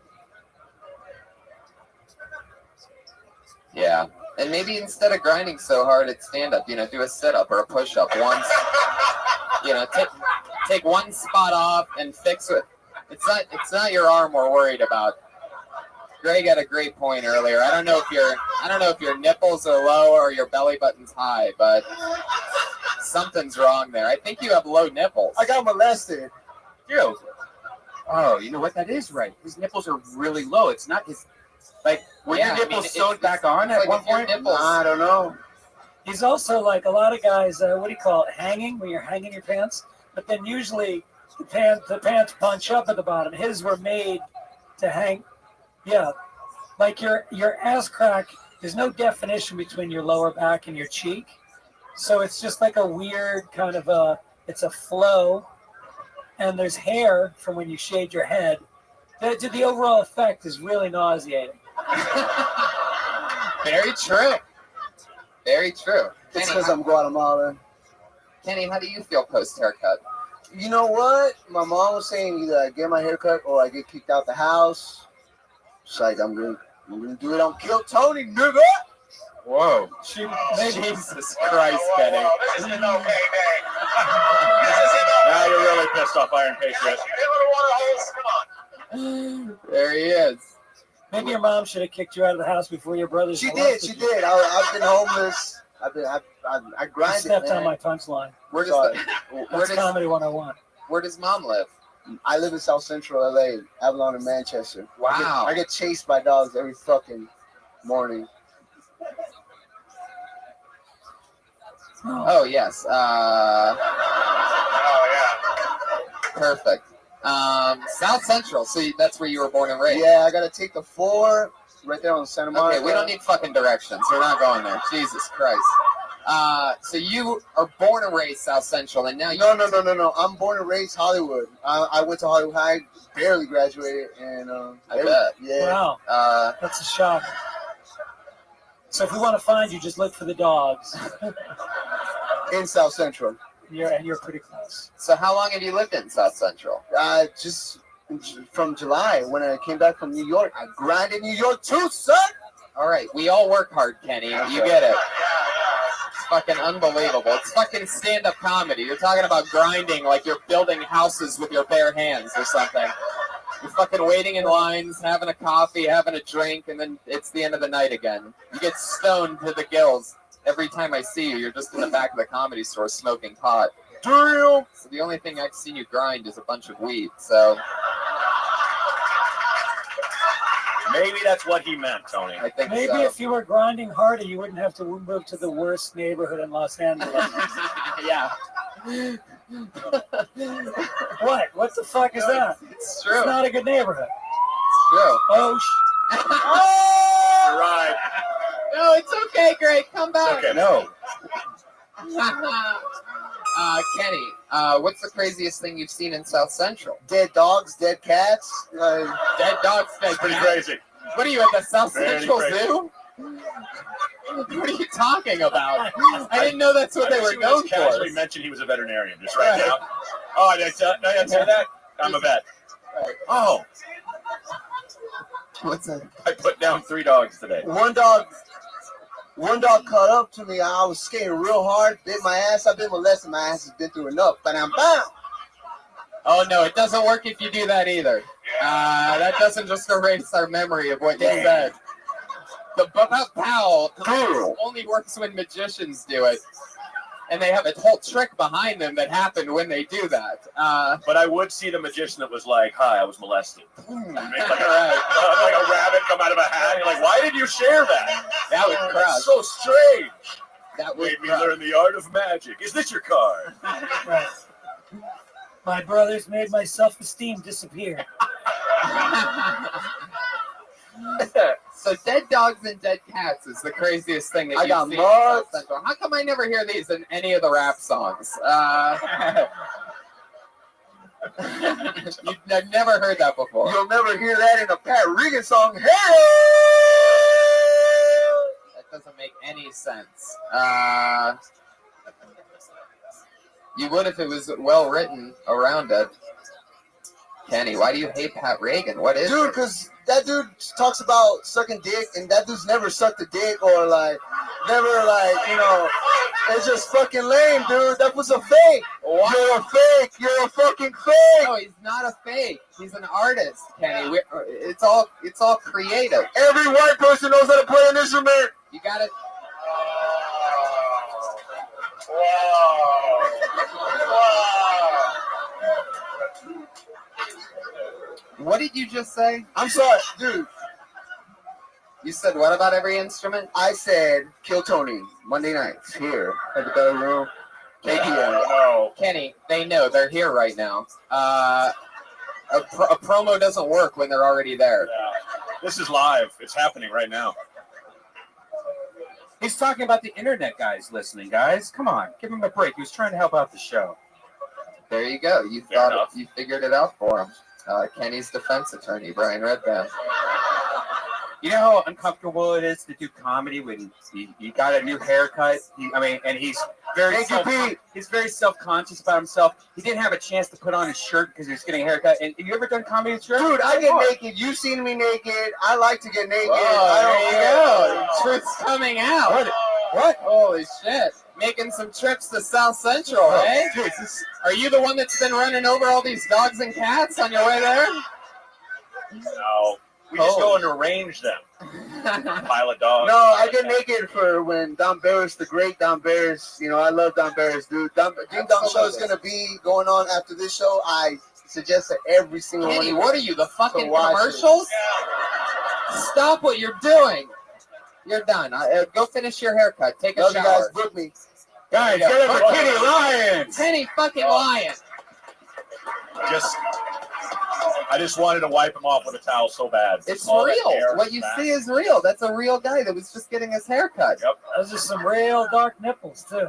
Yeah. And maybe instead of grinding so hard at stand-up, do a sit-up or a push-up once. Take one spot off and fix it. It's not your arm we're worried about. Greg had a great point earlier. I don't know if your nipples are low or your belly button's high, but something's wrong there. I think you have low nipples. I got molested. Dude. Oh, you know what? That is right. His nipples are really low. It's not his. Like, were your nipples sewed back on at one point? I don't know. He's also like a lot of guys, what do you call it, hanging, when you're hanging your pants? But then usually the pants punch up at the bottom. His were made to hang. Yeah, like your ass crack, there's no definition between your lower back and your cheek. So it's just like a weird kind of it's a flow. And there's hair from when you shaved your head. The overall effect is really nauseating. Very true. Very true. It's because I'm Guatemalan. Kenny, how do you feel post-haircut? You know what? My mom was saying either I get my haircut or I get kicked out the house. She's like, I'm gonna do it on Kill Tony, nigga. Whoa. Jesus Christ, Kenny. Whoa, this is an okay day. Now you're really pissed off, Iron Patriot. You hit with a water hose. Come on. There he is. Maybe your mom should have kicked you out of the house before your brothers. She did. I've been homeless. I grinded. Stepped man. on my punchline. Where That's Comedy 101. Where does mom live? I live in South Central LA, Avalon and Manchester. Wow. I get chased by dogs every fucking morning. Oh yes. Oh yeah. Perfect. South Central. So that's where you were born and raised. Yeah, I gotta take the 4 right there on Santa Monica. Okay, we don't need fucking directions. We're not going there. Jesus Christ. So you are born and raised South Central, and now you... No. I'm born and raised Hollywood. I went to Hollywood High, barely graduated, and I bet. Yeah. Wow. That's a shock. So if we want to find you, just look for the dogs. In South Central. You're pretty close. So how long have you lived in South Central? Just from July when I came back from New York. I grinded New York too, son. All right, we all work hard, Kenny. You get it. It's fucking unbelievable. It's fucking stand-up comedy. You're talking about grinding like you're building houses with your bare hands or something. You're fucking waiting in lines, having a coffee, having a drink, and then it's the end of the night again. You get stoned to the gills. Every time I see you, you're just in the back of the Comedy Store smoking pot. Damn! So the only thing I've seen you grind is a bunch of weed, so... Maybe that's what he meant, Tony. I think Maybe if you were grinding harder, you wouldn't have to move to the worst neighborhood in Los Angeles. Yeah. What? What the fuck is that? It's true. It's not a good neighborhood. It's true. Oh, You're right. No, it's okay, Greg. Come back. Okay, no. Kenny, what's the craziest thing you've seen in South Central? Dead dogs, dead cats. Dead dogs, dead Pretty cats. crazy. What are you at the South Very Central crazy. Zoo? What are you talking about? I didn't know that's what they were known for. Casually mentioned he was a veterinarian just right now. Oh, did I say that? I'm a vet. Oh. What's that? I put down 3 dogs today. One dog caught up to me. I was skating real hard, bit my ass. I've been molested. My ass has been through enough, but I'm bound. Oh, no, it doesn't work if you do that either. That doesn't just erase our memory of what you said. The pow only works when magicians do it. And they have a whole trick behind them that happened when they do that. But I would see the magician that was like, "Hi, I was molested." Like a rabbit come out of a hat. You're like, "Why did you share that?" That was That's so strange. That made me learn the art of magic. Is this your card? right. My brothers made my self-esteem disappear. So dead dogs and dead cats is the craziest thing that I you've got seen. mugs. In South Central. How come I never hear these in any of the rap songs? I've never heard that before. You'll never hear that in a Pat Regan song. Hey! That doesn't make any sense. You would if it was well written around it. Kenny, why do you hate Pat Regan? What is Dude, it? because that dude talks about sucking dick, and that dude's never sucked a dick or, it's just fucking lame, dude. That was a fake. What? You're a fake. You're a fucking fake. No, he's not a fake. He's an artist, Kenny. It's all creative. Every white person knows how to play an instrument. You got it. What did you just say? I'm sorry, dude. You said what about every instrument? I said Kill Tony Monday nights here at the Better Room. No. Kenny, they know they're here right now. A promo doesn't work when they're already there. Yeah. This is live. It's happening right now. He's talking about the internet guys listening, guys. Come on, give him a break. He was trying to help out the show. There you go. You figured it out for him. Kenny's defense attorney, Brian Redband. You know how uncomfortable it is to do comedy when you got a new haircut? He's very self-conscious about himself. He didn't have a chance to put on his shirt because he was getting a haircut. And have you ever done comedy with shirt? Dude, I get naked. You've seen me naked. I like to get naked. There you go. Truth's coming out. What? Holy shit. Making some trips to South Central, eh? Jesus. Are you the one that's been running over all these dogs and cats on your way there? No. We just go and arrange them. Pile of dogs. No, I get naked for when Don Barris, the great Don Barris, I love Don Barris, dude. Ding Dong show is going to be going on after this show. I suggest that every single one of you. What are you, the fucking commercials? Stop what you're doing. You're done. Go finish your haircut. Take a Love shower. you guys. Book me. Guys, get up for Kenny Lyons. Kenny fucking Lyons. Just I just wanted to wipe him off with a towel so bad. It's All that real. hair What you back. see is real. That's a real guy that was just getting his hair cut. Yep. Those are some real dark nipples too.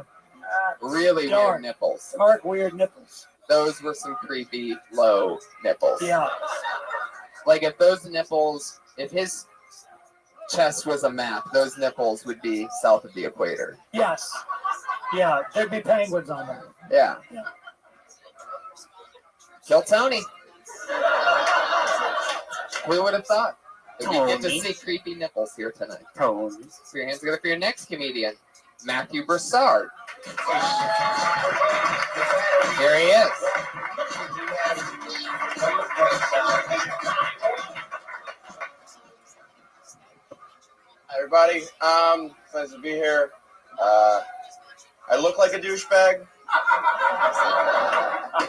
Really Dark. weird nipples. Dark, weird nipples. Those were some creepy, low nipples. Yeah. Like if those nipples, if his chest was a map, those nipples would be south of the equator. Yes. Yeah, there'd be penguins on them. Yeah. Kill Tony. Who would have thought? That we get to Tony. see creepy nipples here tonight. Tony. So your hands together for your next comedian, Matthew Broussard. Here he is. Hi, everybody. It's nice to be here. I look like a douchebag.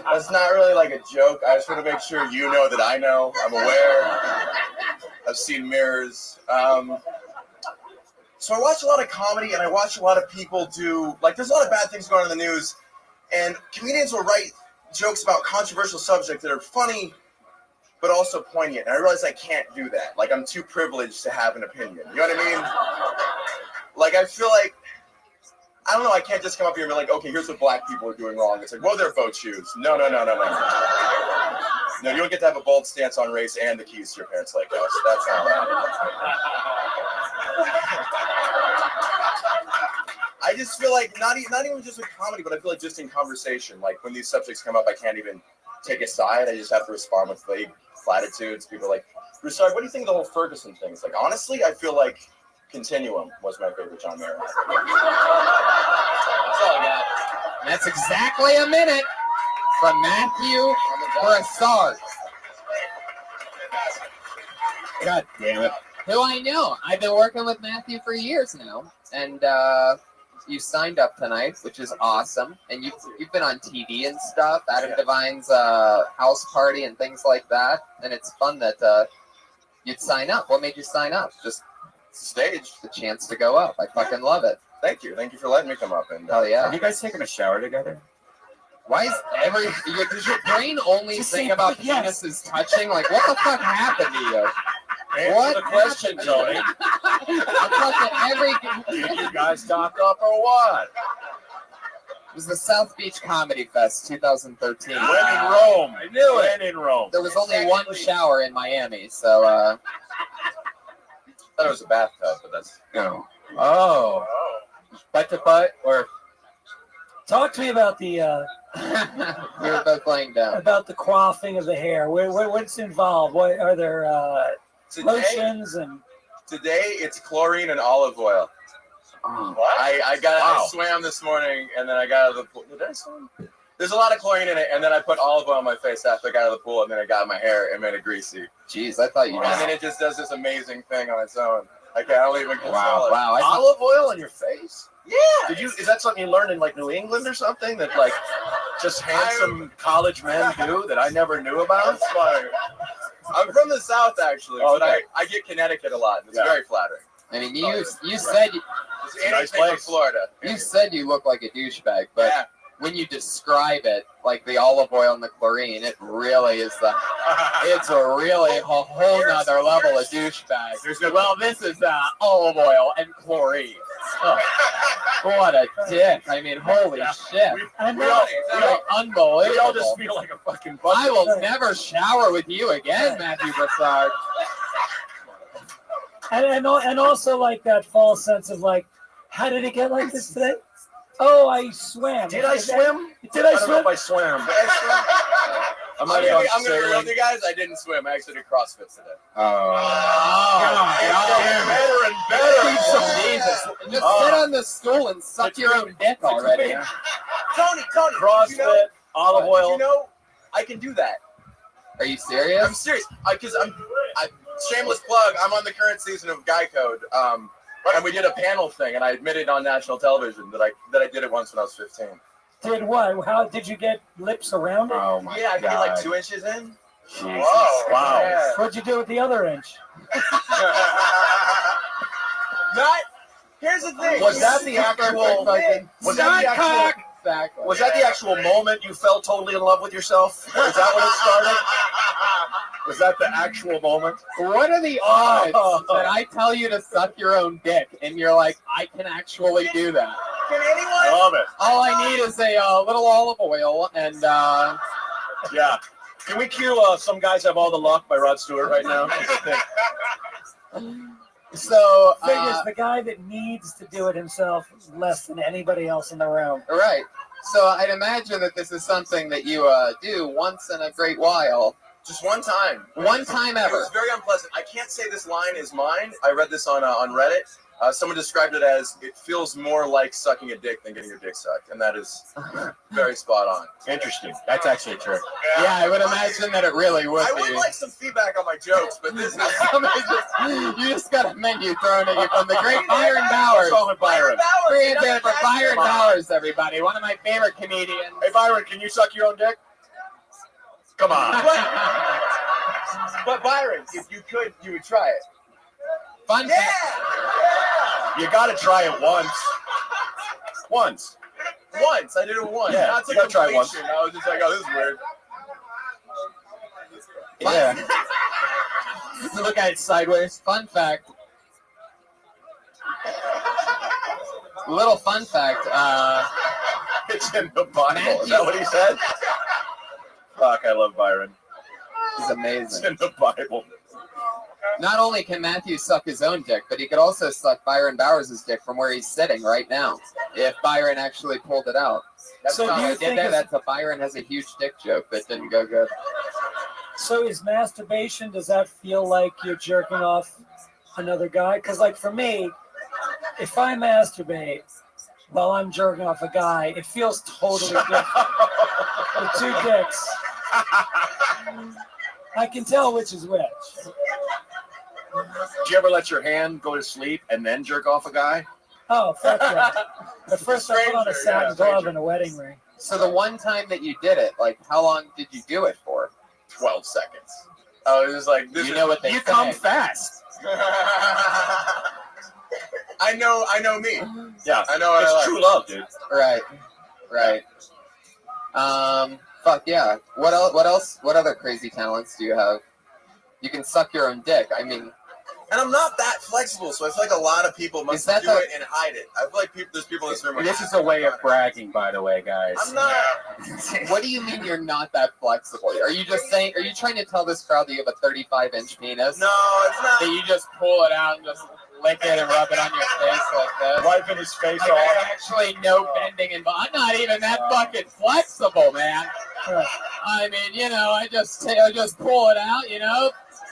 That's not really like a joke. I just want to make sure you know that I know. I'm aware. I've seen mirrors. So I watch a lot of comedy, and I watch a lot of people do, like, there's a lot of bad things going on in the news, and comedians will write jokes about controversial subjects that are funny, but also poignant. And I realize I can't do that. Like, I'm too privileged to have an opinion. You know what I mean? Like, I feel like, I don't know, I can't just come up here and be like, okay, here's what black people are doing wrong. It's like, well, their vote choose. No. No, you don't get to have a bold stance on race and the keys to your parents' like us. That's not right. I just feel like, not even just with comedy, but I feel like just in conversation, like when these subjects come up, I can't even take a side. I just have to respond with vague platitudes. People are like, Broussard, what do you think of the whole Ferguson thing? It's like, honestly, I feel like Continuum was my favorite John Mayer. That's all I got. And that's exactly a minute from Matthew Broussard. God damn it. Who I know. I've been working with Matthew for years now. And you signed up tonight, which is awesome. And you've been on TV and stuff. Adam Devine's house party and things like that. And it's fun that you'd sign up. What made you sign up? Just stage. The chance to go up. I fucking love it. Thank you. Thank you for letting me come up. And hell yeah. Have you guys taken a shower together? Why is does your brain only think about penises touching? Like, what the fuck happened to you? Answer the question, Tony. I'm fucking Did you guys dock up or what? It was the South Beach Comedy Fest 2013. When in Rome. I knew it. When in Rome. There was only one shower in Miami, so I thought it was a bathtub, but that's no. Oh. Butt to butt or Talk to me about the we were both laying down. About the coiffing of the hair. What's involved? What are there lotions and today it's chlorine and olive oil. What? I swam this morning and then I got out of the pool. Did I swim? There's a lot of chlorine in it, and then I put olive oil on my face after I got out of the pool, and then I got my hair and made it greasy. Jeez, I thought you. And then it just does this amazing thing on its own. I don't even control it. Wow. Olive oil on your face? Yeah. Is that something you learned in like New England or something that like just handsome college men do that I never knew about? That's funny. I'm from the South actually, but I get Connecticut a lot, and it's very flattering. I mean, you said it's anything from Florida. You said you look like a douchebag, but when you describe it, like the olive oil and the chlorine, it really is it's a really whole nother level of douchebag. Well, this is olive oil and chlorine. Oh, what a dick! I mean, holy shit! Unbelievable. We all just feel like a fucking bucket. I will never shower with you again, Matthew Broussard. and also like that false sense of like, how did it get like this today? Oh, I swam. Did I swim? Did I don't know swim? if I swam. I'm gonna be real with you guys. I didn't swim. I actually did CrossFit today. Better and better. Jesus. Just sit on the stool and suck your own dick already. Tony, CrossFit, olive oil. You know, I can do that. Are you serious? I'm serious. Because I'm shameless plug. I'm on the current season of Guy Code. And we did a panel thing, and I admitted on national television that I did it once when I was 15. Did what? How did you get lips around it? Oh my God. I get like 2 inches in. Jesus. Whoa, wow. Yeah. What'd you do with the other inch? Here's the thing. Was that the actual? Was that the actual moment you felt totally in love with yourself? Is that when it started? Was that the actual moment? What are the odds that I tell you to suck your own dick and you're like, I can actually do that? Can anyone? I love it. All I need is a little olive oil and Yeah. Can we cue Some Guys Have All the Luck by Rod Stewart right now? so Figures the guy that needs to do it himself less than anybody else in the room. right. So I'd imagine that this is something that you do once in a great while. Just one time. One time It ever. was very unpleasant. I can't say this line is mine. I read this on Reddit. Someone described it as, it feels more like sucking a dick than getting your dick sucked. And that is very spot on. Interesting. That's actually true. Yeah, I would imagine that it really would I be. would like some feedback on my jokes, but this is... You just got a menu thrown at you from the great Byron Bowers. Byron. Bring it for Byron Bowers, everybody. One of my favorite comedians. Hey, Byron, can you suck your own dick? Come on. But Byron, if you could, you would try it. Fun Yeah! You got to try it once. Once. Once. I did it once. Yeah, Not to you gotta try it once. completion. I was just like, oh, this is weird. Yeah. Look at it sideways. Fun fact. Little fun fact. It's in the Bible. Is that what he said? Fuck, I love Byron. He's amazing. It's in the Bible. Not only can Matthew suck his own dick, but he could also suck Byron Bowers' dick from where he's sitting right now. If Byron actually pulled it out. That's So not do you what I did think there. it's- That's a Byron has a huge dick joke that didn't go good. So is masturbation, does that feel like you're jerking off another guy? Because like for me, if I masturbate while I'm jerking off a guy, it feels totally different. The two dicks. I can tell which is which. Did you ever let your hand go to sleep and then jerk off a guy? Oh, fuck yeah. The first I put on a satin glove and a wedding ring. So the one time that you did it, like how long did you do it for? 12 seconds. I was just like, this You is... know what they You say. come fast. I know me. Yeah. I know what I It's like. true love, dude. Right. Fuck yeah. What else? What other crazy talents do you have? You can suck your own dick. I mean, And I'm not that flexible, so I feel like a lot of people Is must that do the- it and hide it. I feel like there's people in this room. This is a way of bragging, by the way, guys. I'm not. what do you mean you're not that flexible? Are you just saying? Are you trying to tell this crowd that you have a 35-inch penis? No, it's not. That you just pull it out and just lick it and rub it on your face like this? Wiping his face Like, off. there's actually no bending involved. I'm not even that fucking flexible, man. I mean, I just pull it out,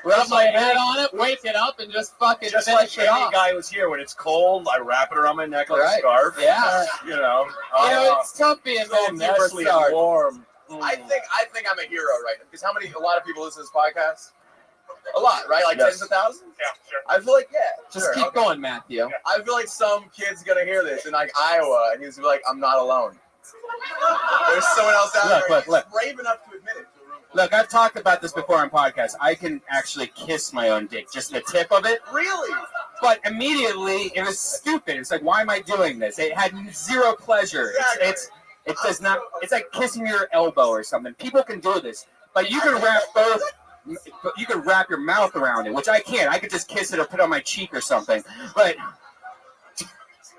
rub my head on it, wake it up, and just fucking Just like finish it any off. guy who's here, when it's cold, I wrap it around my neck like Right. a scarf. Yeah. It's tough being so Matthew nestly Broussard. and warm. I think I'm a hero right now because a lot of people listen to this podcast. A lot, right? Like Yes. tens of thousands. Yeah, sure. I feel like Just sure, keep okay. going, Matthew. I feel like some kid's gonna hear this in like Iowa, and he's gonna be like, "I'm not alone." There's someone else out there. Look. He's brave enough to admit it. Look, I've talked about this before on podcasts. I can actually kiss my own dick, just the tip of it. Really? But immediately, it was stupid. It's like, why am I doing this? It had zero pleasure. It does not. It's like kissing your elbow or something. People can do this, but you can wrap both. You can wrap your mouth around it, which I can't. I could just kiss it or put it on my cheek or something. But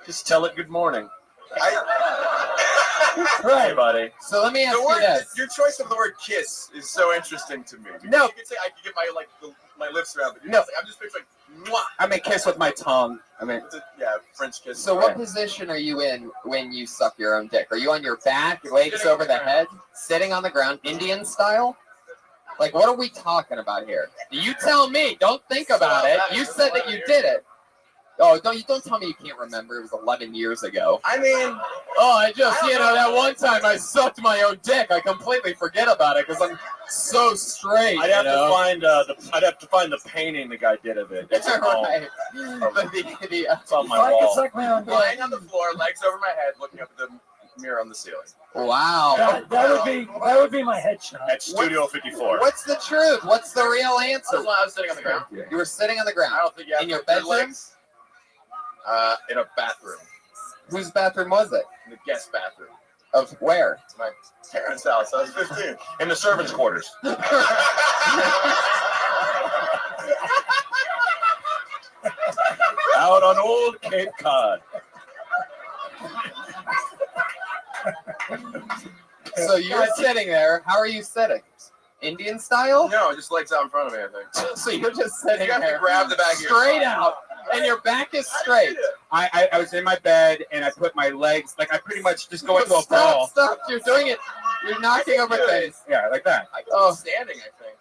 just tell it good morning. Right, buddy. So let me ask The you word, this. your choice of the word "kiss" is so interesting to me. Because No. you could say I could get my lips around, but No. I'm just picturing. Mwah. I may kiss with my tongue. I mean, Yeah, French kiss. So what position are you in when you suck your own dick? Are you on your back, legs over the head, sitting on the ground, Indian style? Like, what are we talking about here? You tell me. Don't think about it. You said that you did it. Oh, don't tell me you can't remember. It was 11 years ago. I mean, that one time I sucked my own dick. I completely forget about it because I'm so straight. I'd have to find the painting the guy did of it. It's at home. Right. It's on my I can wall. suck my own dick. lying on the floor, legs over my head, looking up at the mirror on the ceiling. Wow. That would be my headshot. At Studio 54. What's the truth? What's the real answer? I was sitting on the ground. You were sitting on the ground. I don't think you have In your to put bedroom? legs. In a bathroom. Whose bathroom was it? In the guest bathroom. Of where? My parents' house. I was 15. In the servants' quarters. old Cape Cod. So you're sitting there. How are you sitting? Indian style? No, just legs out in front of me, I think. So you're just sitting You have there. to grab the back of your straight out, and your back is straight. I was in my bed and I put my legs, like I pretty much just go into a ball. Stop! You're doing it. You're knocking over things. Yeah, like that. I can do it standing, I think.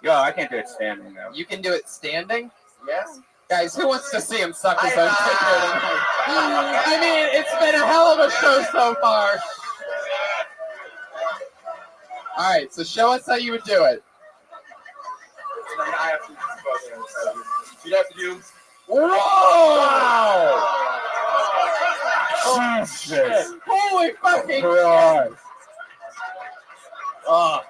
Yo, I can't do it standing though. You can do it standing? Yeah. Guys, who wants to see him suck his own dick here tonight? I mean, it's been a hell of a show so far. All right, so show us how you would do it. I have to do both hands. You'd have to do. Whoa! Oh, shit. Holy fucking Christ. Oh.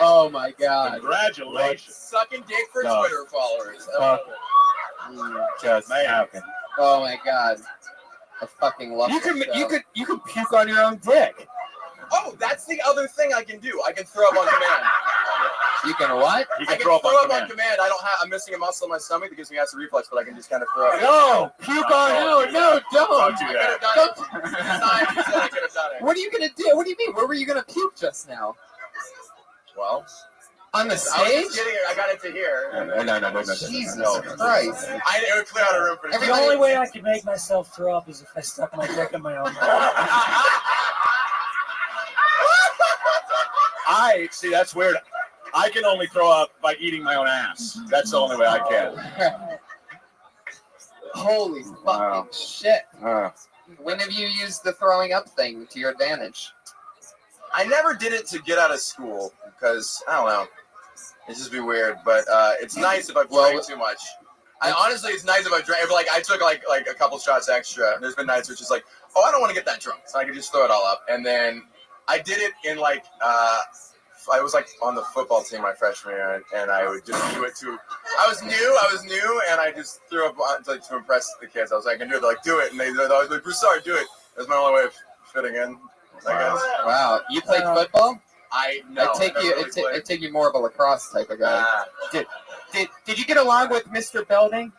Oh my God! Congratulations. Sucking dick for No. Twitter followers. Just happen. Oh my God! I fucking love You this can show. you can puke on your own dick. Oh, that's the other thing I can do. I can throw up on command. You can what? You I can can throw up on command. command. I don't have. I'm missing a muscle in my stomach that gives me acid reflux, but I can just kind of throw up. No, puke on. No, don't. do I that. could have done it. Science said I could have done it. What are you gonna do? What do you mean? Where were you gonna puke just now? Well, On the I was stage? just kidding. I got it to here. No. Jesus No. Christ! It would clear out a room pretty The quick. only way I could make myself throw up is if I stuck my dick in my own mouth. I see. That's weird. I can only throw up by eating my own ass. That's the only way I can. Holy fucking Wow. shit! Uh, When have you used the throwing up thing to your advantage? I never did it to get out of school because I don't know. It'd just be weird, but it's nice if I drank too much. Honestly, it's nice if I drank. If like I took like a couple shots extra. There's been nights where it's just like, oh, I don't want to get that drunk, so I could just throw it all up. And then I did it in like I was like on the football team my freshman year, and I would just do it to. I was new, and I just threw up to impress the kids. I was like, I can do it. They're like, do it, and they're always like, Broussard, do it. That's my only way of fitting in. I guess. Wow, you played football? I know. I take you more of a lacrosse type of guy. did you get along with Mr. Belding?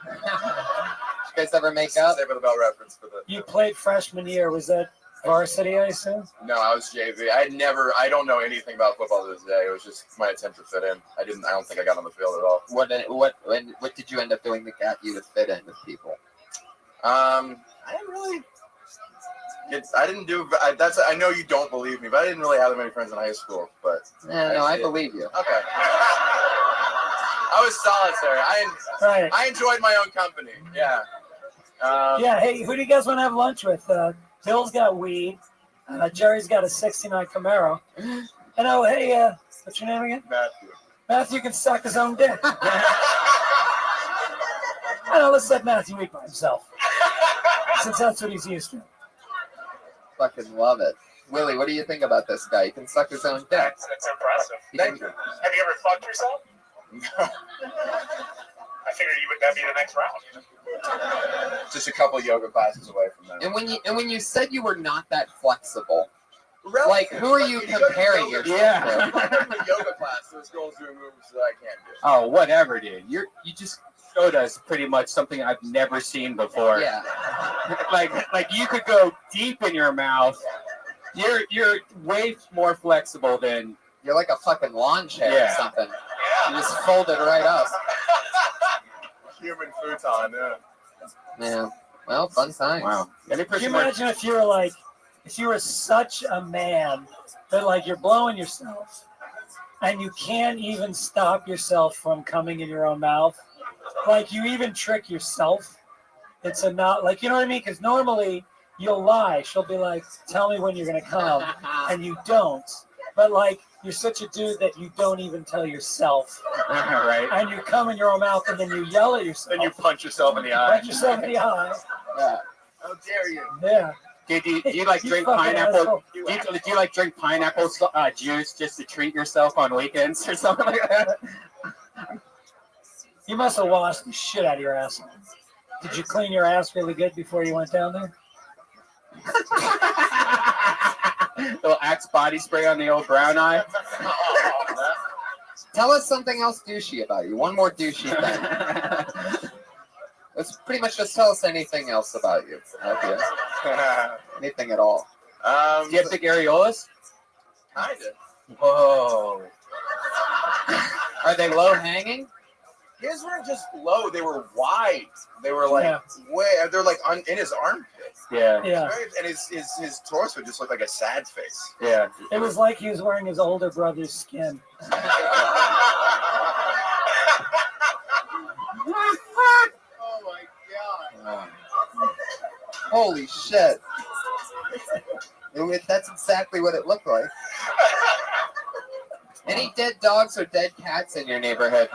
Did you guys ever make up? Save for the Bell reference for the. You played freshman year. Was that varsity, I assume? No, I was JV. I don't know anything about football to this day. It was just my attempt to fit in. I don't think I got on the field at all. What did you end up doing that got you to fit in with people? I didn't really. I didn't do. I know you don't believe me, but I didn't really have that many friends in high school. But I believe you. Okay. I was solitary. I enjoyed my own company. Yeah. Yeah. Hey, who do you guys want to have lunch with? Bill's got weed. Jerry's got a '69 Camaro. And oh, hey, what's your name again? Matthew. Matthew can suck his own dick. I know. Let's let Matthew eat by himself, since that's what he's used to. Fucking love it. Willie, what do you think about this guy? He can suck his own dick. That's impressive. Thank you. Have you ever fucked yourself? No. I figured that'd be the next round. Just a couple yoga classes away from that. And when you said you were not that flexible, like who are you comparing yourself Yeah. to? I'm in a yoga class. There's girls doing moves that I can't do. Oh, whatever, dude. You just showed us pretty much something I've never seen before. Yeah. like you could go deep in your mouth. You're way more flexible than. You're like a fucking lawn chair or Yeah. something. You just fold it right up. Human futon, yeah. Yeah. Well, fun times. Wow. Any Can you person imagine if you were such a man that like you're blowing yourself and you can't even stop yourself from coming in your own mouth? Like you even trick yourself. It's a not like, you know what I mean? Because normally you'll lie. She'll be like, tell me when you're going to come. And you don't. But like, you're such a dude that you don't even tell yourself. right? And you come in your own mouth and then you yell at yourself. Then you punch yourself in the eye. Punch yourself in the eye. Yeah. How dare you? Yeah. Do you like You drink fucking pineapple? asshole. Do you like drink pineapple juice just to treat yourself on weekends or something like that? You must have washed the shit out of your ass. Did you clean your ass really good before you went down there? Little Axe body spray on the old brown eye. Tell us something else douchey about you. One more douchey thing. Let's pretty much just tell us anything else about you. Okay. Anything at all. Do you have thick areolas? Kinda. Whoa. Are they low hanging? His weren't just low; they were wide. They were like way. They're like in his armpit. Yeah. Yeah. And his torso just looked like a sad face. Yeah. It was like he was wearing his older brother's skin. Oh my god. Holy shit. That's exactly what it looked like. Any dead dogs or dead cats in your neighborhood,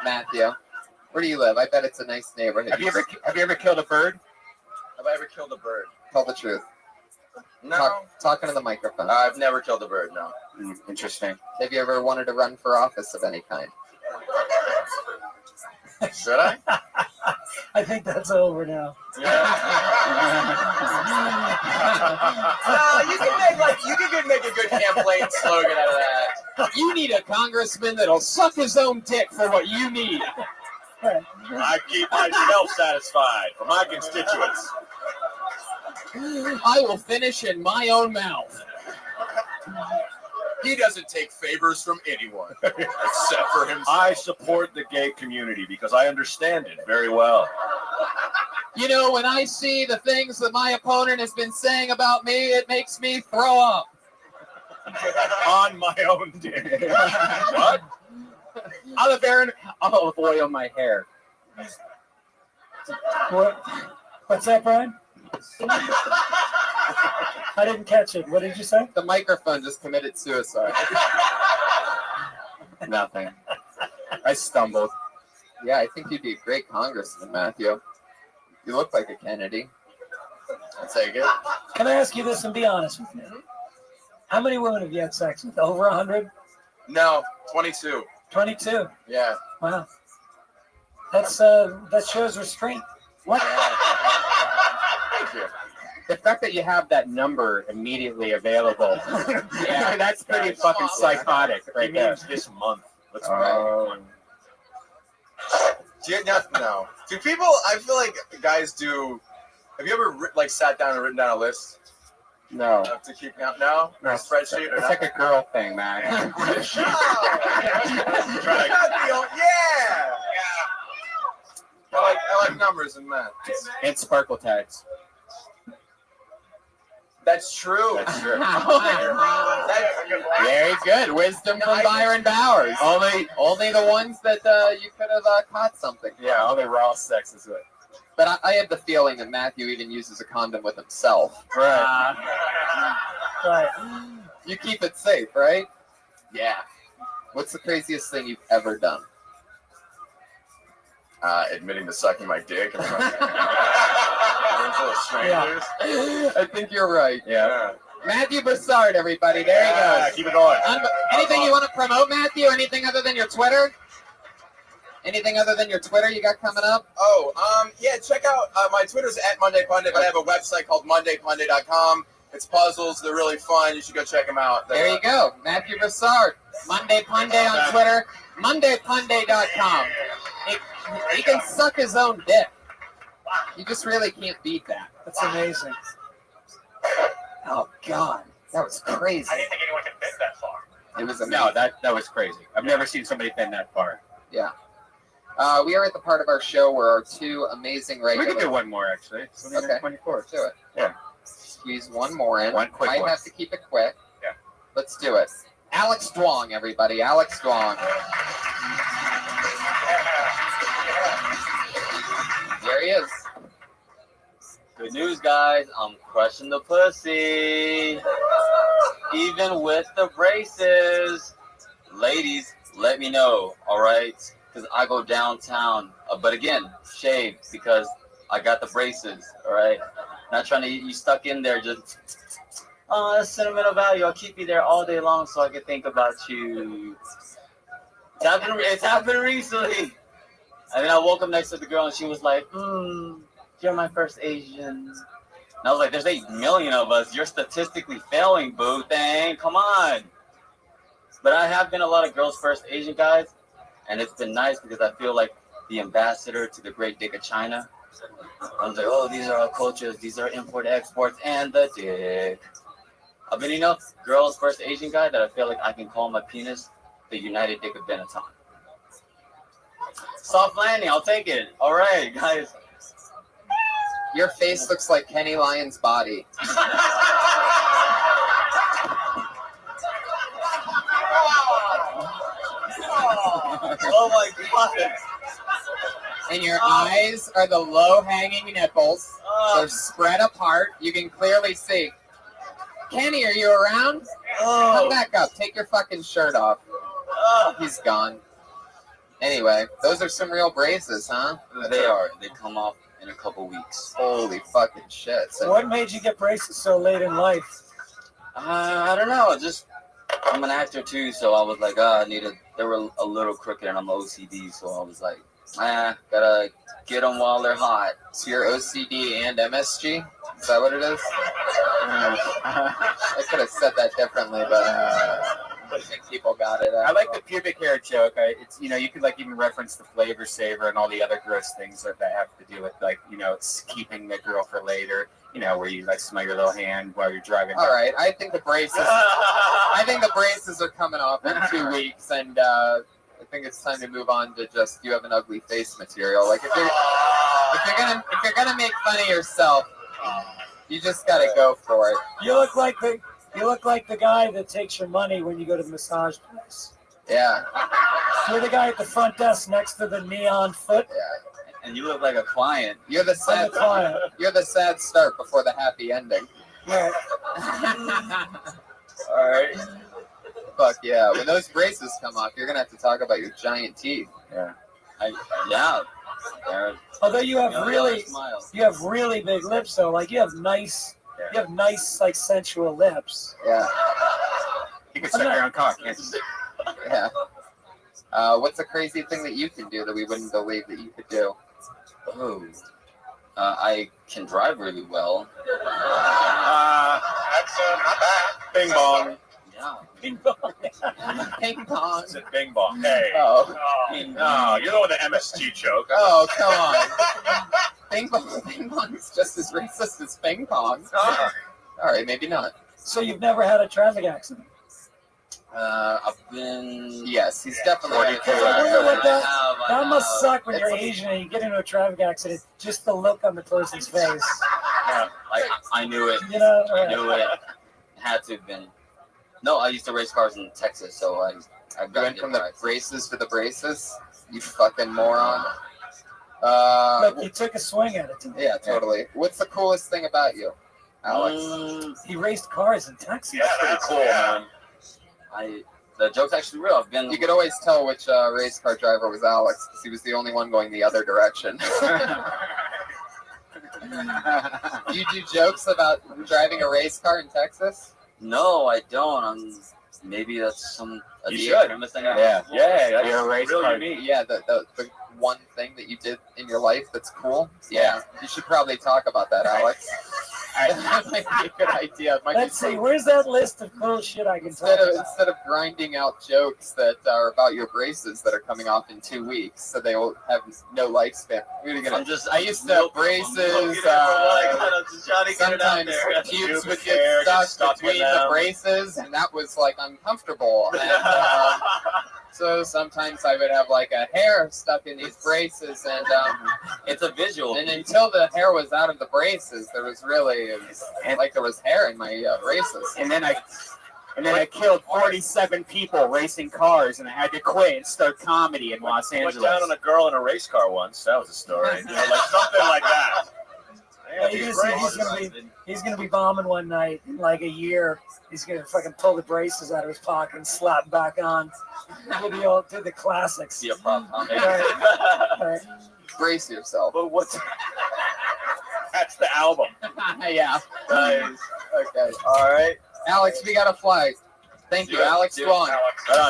Matthew? Where do you live? I bet it's a nice neighborhood. Have you ever killed a bird? Have I ever killed a bird? Tell the truth. No. Talking to the microphone. I've never killed a bird. No. Interesting. Have you ever wanted to run for office of any kind? Should I? I think that's over now. You can make a good campaign slogan out of that. You need a congressman that'll suck his own dick for what you need. I keep myself satisfied for my constituents. I will finish in my own mouth. He doesn't take favors from anyone except for himself. I support the gay community because I understand it very well. You know, when I see the things that my opponent has been saying about me, it makes me throw up. On my own day. What? Olive oil my hair. What's that, Brian? I didn't catch it. What did you say? The microphone just committed suicide. Nothing. I stumbled. Yeah, I think you'd be a great congressman, Matthew. You look like a Kennedy. I'll take it. Can I ask you this and be honest with me? How many women have you had sex with? Over 100? No, 22. 22? Yeah. Wow. That shows restraint. What? Thank you. The fact that you have that number immediately available, yeah, that's pretty fucking psychotic right there. This month. Let's Oh. No. Do people? I feel like guys do. Have you ever sat down and written down a list? No. To keep count? No. No, A spreadsheet? Or it's like a girl thing, man. Yeah. I like numbers and math. And sparkle tags. That's true. That's true. That's Very good. Wisdom from Byron Bowers. Only the ones that you could have caught something. Yeah, only raw sex is it. But I have the feeling that Matthew even uses a condom with himself. Right. Right. You keep it safe, right? Yeah. What's the craziest thing you've ever done? Admitting to sucking my dick in front of strangers. I think you're right. Yeah. Matthew Broussard, everybody. There he goes. Keep it going. Anything you want to promote, Matthew? Anything other than your Twitter? Anything other than your Twitter you got coming up? Yeah, check out my Twitter's at Monday Pundit, but I have a website called MondayPundit.com. It's puzzles. They're really fun. You should go check them out. There you go. Matthew Broussard. Monday Pundit on Twitter. MondayPundit.com. He can suck his own dick. You just really can't beat that. That's amazing. Oh, God. That was crazy. I didn't think anyone could bend that far. It was amazing. No, that was crazy. I've never seen somebody bend that far. Yeah. We are at the part of our show where our two amazing regulars... We can do one more, actually. Okay. 24. Do it. Yeah. Squeeze one more in. One quick Might one. have to keep it quick. Yeah. Let's do it. Alex Dwong, everybody. Alex Dwong. There he is. Good news, guys. I'm crushing the pussy. Even with the braces. Ladies, let me know, all right? Because I go downtown. But again, shave because I got the braces, all right? Not trying to get you stuck in there just, oh, that's sentimental value. I'll keep you there all day long so I can think about you. It's happened recently. And then I woke up next to the girl and she was like, you're my first Asian. And I was like, there's 8 million of us. You're statistically failing, boo thing. Come on. But I have been a lot of girls' first Asian guys. And it's been nice because I feel like the ambassador to the Great Dick of China. I was like, oh, these are our cultures, these are import exports, and the dick. I've been enough girls, first Asian guy that I feel like I can call my penis the United Dick of Benetton. Soft landing, I'll take it. All right, guys. Your face looks like Kenny Lyon's body. Oh my god. And your eyes are the low-hanging nipples. They're spread apart. You can clearly see. Kenny, are you around? Come back up. Take your fucking shirt off. He's gone. Anyway, those are some real braces, huh? They are. They come off in a couple weeks. Holy fucking shit. So what made you get braces so late in life? I don't know. Just I'm an actor too, so I was like, I needed. They were a little crooked, and I'm OCD, so I was like, gotta get them while they're hot. So you're OCD and MSG? Is that what it is? I could have said that differently, but I think people got it. I like the pubic hair joke. It's you could like even reference the flavor saver and all the other gross things that have to do with like it's keeping the girl for later. Where you like smell your little hand while you're driving. All right, I think the braces. I think the braces are coming off in 2 weeks, and I think it's time to move on to just you have an ugly face material. Like if you're gonna make fun of yourself, you just gotta go for it. You look like the guy that takes your money when you go to the massage place. Yeah. You're the guy at the front desk next to the neon foot. Yeah. And you look like a client. You're the sad client. You're the sad start before the happy ending. Right. All right. Fuck yeah! When those braces come off, you're gonna have to talk about your giant teeth. Yeah. Yeah. Although you have really big lips, though. Like you have nice like sensual lips. Yeah. You can suck your own cock. Yes. Yeah. What's a crazy thing that you can do that we wouldn't believe that you could do? Oh. I can drive really well. That's not bad. Bing bong. Yeah. Ping pong. Ping pong. It's a bing bong. Hey. Oh. No, you're the one with the MSG joke. Oh, come on. Ping pong is just as racist as ping pong. All right, maybe not. So you've never had a traffic accident? I've been. Yes, he's definitely. That must suck when you're Asian and you get into a traffic accident. Just the look on the person's face. Yeah, I knew it. I knew it. Had to have been. No, I used to race cars in Texas, so I went from the braces to the braces. You fucking moron. Look, you took a swing at it. Yeah, totally. What's the coolest thing about you, Alex? He raced cars in Texas. Yeah, that's pretty cool, man. The joke's actually real. You could always tell which race car driver was Alex because he was the only one going the other direction. You do jokes about driving a race car in Texas? No, I don't. Maybe that's You should. premise thing. Yeah, that's you're a race really car. unique. Yeah, the one thing that you did in your life that's cool. Yeah, you should probably talk about that, Alex. That might be a good idea. Let's see, where's that list of cool shit I can talk about? Instead of grinding out jokes that are about your braces that are coming off in 2 weeks, so they will have no lifespan. I used to have braces. Sometimes pubes would get stuck between the braces, and that was like uncomfortable. And, so sometimes I would have like a hair stuck in these braces, and it's a visual. And until the hair was out of the braces, there was really like there was hair in my braces. And then I killed 47 people racing cars, and I had to quit and start comedy in Los Angeles. Went down on a girl in a race car once. That was a story. Like something like that. He's gonna be bombing one night in like a year. He's gonna fucking pull the braces out of his pocket and slap them back on. Do the classics. Yeah, All right. Brace yourself. But what's that's the album. Yeah. Nice. Okay. All right. Alex, we got a flight. Thank you, Alex Dwong.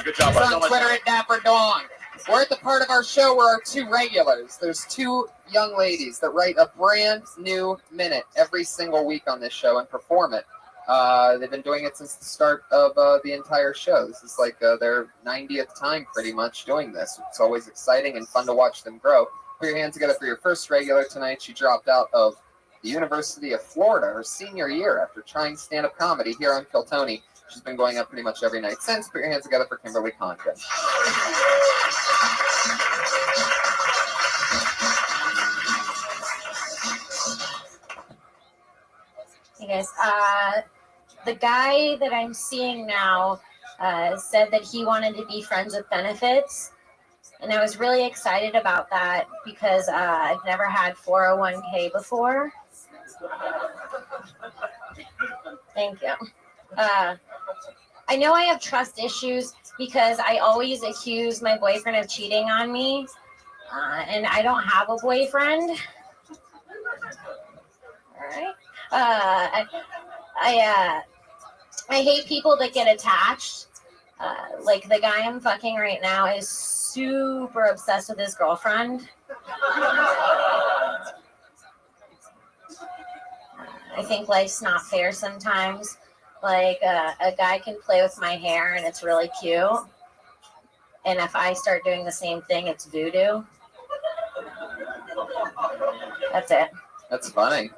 Good job. It's on Twitter at Dapper Dwong. We're at the part of our show where our two regulars, there's two young ladies that write a brand new minute every single week on this show and perform it. They've been doing it since the start of the entire show. This is like their 90th time pretty much doing this. It's always exciting and fun to watch them grow. Put your hands together for your first regular tonight. She dropped out of the University of Florida her senior year after trying stand-up comedy here on Kiltony. She's been going up pretty much every night since. Put your hands together for Kimberly Condon. Hey guys, the guy that I'm seeing now said that he wanted to be friends with benefits, and I was really excited about that because I've never had 401k before. Thank you. I know I have trust issues because I always accuse my boyfriend of cheating on me, and I don't have a boyfriend. All right. I hate people that get attached. Like the guy I'm fucking right now is super obsessed with his girlfriend. I think life's not fair sometimes. Like a guy can play with my hair and it's really cute. And if I start doing the same thing, it's voodoo. That's it. That's funny.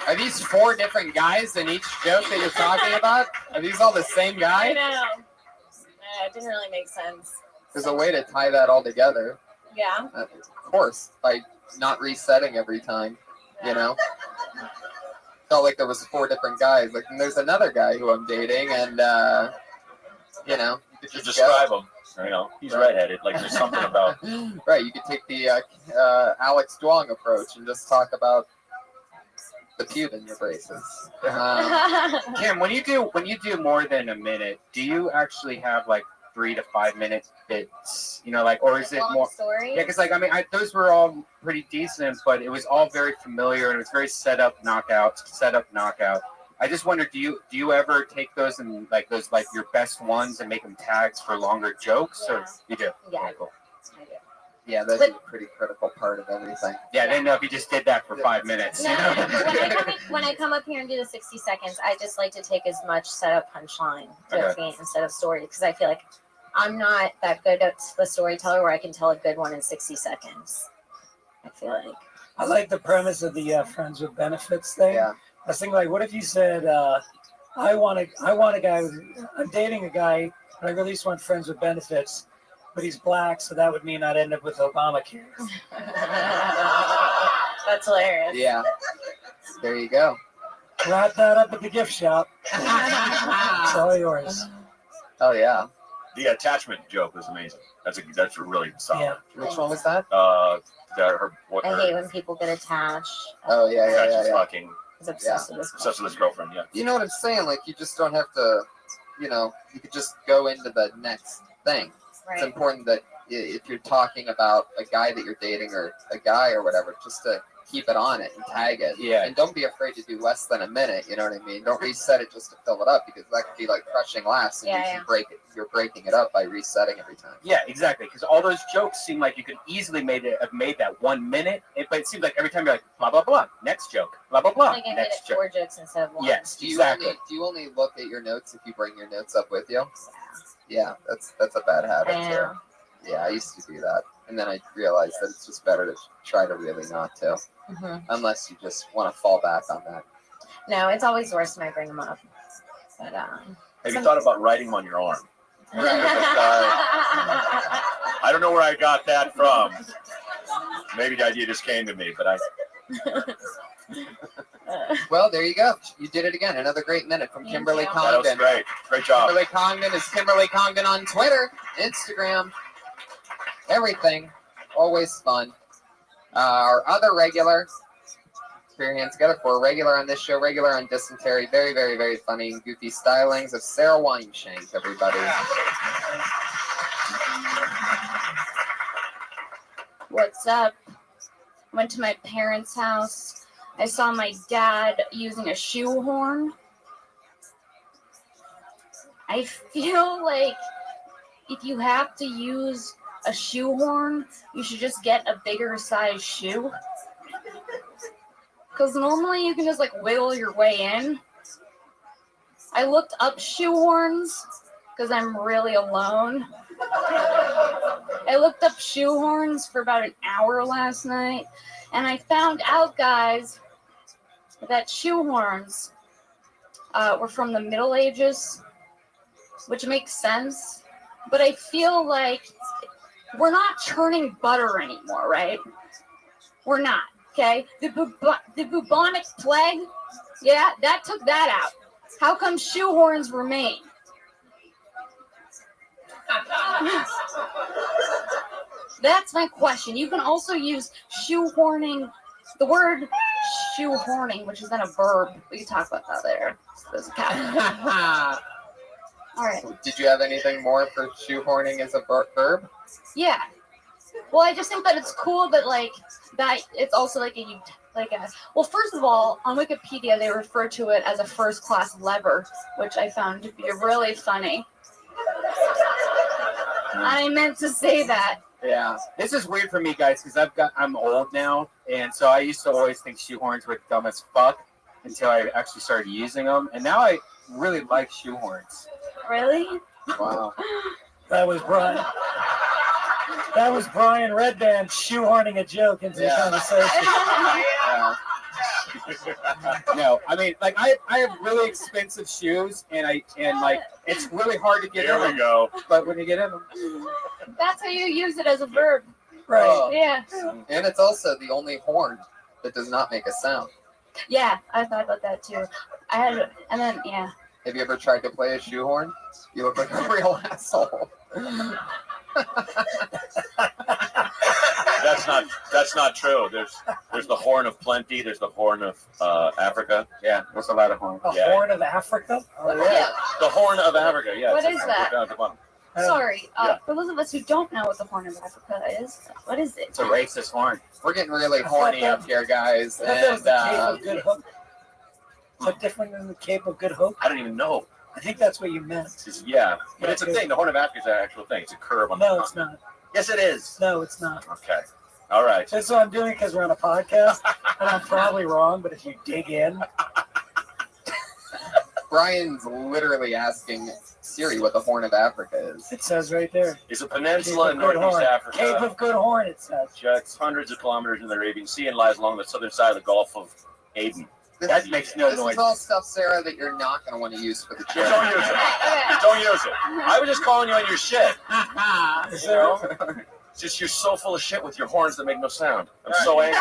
Are these 4 different guys in each joke that you're talking about? Are these all the same guy? I know. It didn't really make sense. There's a way to tie that all together. Yeah. Of course, by not resetting every time, you know? Felt like there was 4 different guys. Like, and there's another guy who I'm dating, and, you know, you could just describe him. You know, he's redheaded. Like, there's something about... Right, you could take the Alex Duong approach and just talk about the pube in your braces. Kim, when you do more than a minute, do you actually have like 3 to 5 minute bits? You know, like, or is it Long more? story? Yeah, because like I mean, those were all pretty decent, but it was all very familiar and it was very set up, knockout. I just wonder, do you ever take those and like your best ones and make them tags for longer jokes, or you do? Yeah, Okay, cool. I do. Yeah, that's a pretty critical part of everything. Yeah, I didn't know if you just did that for 5 minutes. No, You know? but when I come up here and do the 60 seconds, I just like to take as much setup punchline with me instead of story, because I feel like I'm not that good at the storyteller where I can tell a good one in 60 seconds. I feel like. I like the premise of the friends with benefits thing. Yeah. I was thinking, like, what if you said, I want a guy I'm dating a guy, but I really just want friends with benefits, but he's black, so that would mean I'd end up with Obamacare. That's hilarious. Yeah. There you go. Wrap that up at the gift shop. It's all yours. Oh yeah. The attachment joke was amazing. That's really solid. Yeah. Which one was that? I hate when people get attached. Oh yeah. Fucking He's obsessed with his obsessed with his girlfriend. Yeah. You know what I'm saying? Like, you just don't have to, you know, you could just go into the next thing. Right. It's important that if you're talking about a guy that you're dating or a guy or whatever, just to keep it on it and tag it. Yeah. And don't be afraid to do less than a minute. You know what I mean? Don't reset it just to fill it up, because that could be like crushing laughs, and you can break it. You're breaking it up by resetting every time. Yeah, exactly. Because all those jokes seem like you could easily have made that 1 minute, but it seems like every time you're like blah blah blah, next joke, blah blah blah, Like I made next it joke. 4 jokes instead of 1. Yes, Do you exactly. only look at your notes if you bring your notes up with you? Yeah, that's a bad habit I too. know. Yeah, I used to do that, and then I realized that it's just better to try to really not to, unless you just want to fall back on that. No, it's always worse when I bring them up. But Have you thought about writing them on your arm? I don't know where I got that from. Maybe the idea just came to me, but Well, there you go. You did it again. Another great minute from Kimberly Congdon. that was great. Great job. Kimberly Congdon is Kimberly Congdon on Twitter, Instagram, everything. Always fun. Our other regular, put your hands together for a regular on this show, regular on Dysentery. Very, very, very funny and goofy stylings of Sarah Weinshank, everybody. What's up? Went to my parents' house. I saw my dad using a shoehorn. I feel like if you have to use a shoehorn, you should just get a bigger size shoe. Because normally you can just like wiggle your way in. I looked up shoehorns because I'm really alone. I looked up shoehorns for about an hour last night, and I found out, guys, that shoehorns were from the Middle Ages, which makes sense. But I feel like we're not churning butter anymore, right? We're not, okay? The bubonic plague, yeah, that took that out. How come shoehorns remain? That's my question. You can also use shoehorning, the word shoehorning, which is then a verb. We can talk about that later. There's a cat. All right. Did you have anything more for shoehorning as a verb? Yeah. Well, I just think that it's cool that that it's also well, first of all, on Wikipedia they refer to it as a first-class lever, which I found to be really funny. And I meant to say that. Yeah, this is weird for me, guys, because I'm old now, and so I used to always think shoehorns were dumb as fuck until I actually started using them, and now I really like shoehorns. Really? Wow. That was Brian. That was Brian Redband shoehorning a joke into the conversation. Yeah. No, I mean, I have really expensive shoes, and it's really hard to get in them. Here we go. But when you get in them, That's how you use it as a verb. Right. Oh. Yeah. And it's also the only horn that does not make a sound. Yeah, I thought about that too. Yeah. Have you ever tried to play a shoehorn? You look like a real asshole. That's not true. There's the Horn of Plenty. There's the Horn of Africa. Yeah, there's a lot of horns. Horn of Africa? Oh, yeah. The Horn of Africa. Yeah. What it's is that? down at the bottom. Sorry, Yeah. for those of us who don't know what the Horn of Africa is, what is it? It's a racist horn. We're getting really horny up here, guys. I thought that was the Cape of Good Hope. Is that different than the Cape of Good Hope? I don't even know. I think that's what you meant. Yeah, but it's a thing. The Horn of Africa is an actual thing. It's a curve on the No, it's not. Yes, it is. No, it's not. Okay. All right. That's what I'm doing because we're on a podcast, and I'm probably wrong, but if you dig in. Brian's literally asking Siri what the Horn of Africa is. It says right there. It's a peninsula in Cape of Good northeast Horn. Africa. Cape of Good Horn, it says. Juts hundreds of kilometers in the Arabian Sea and lies along the southern side of the Gulf of Aden. That makes no This noise. is all stuff, Sarah, that you're not going to want to use for the show. Don't use it. Don't use it. I was just calling you on your shit. You know? Just you're so full of shit with your horns that make no sound. I'm so angry.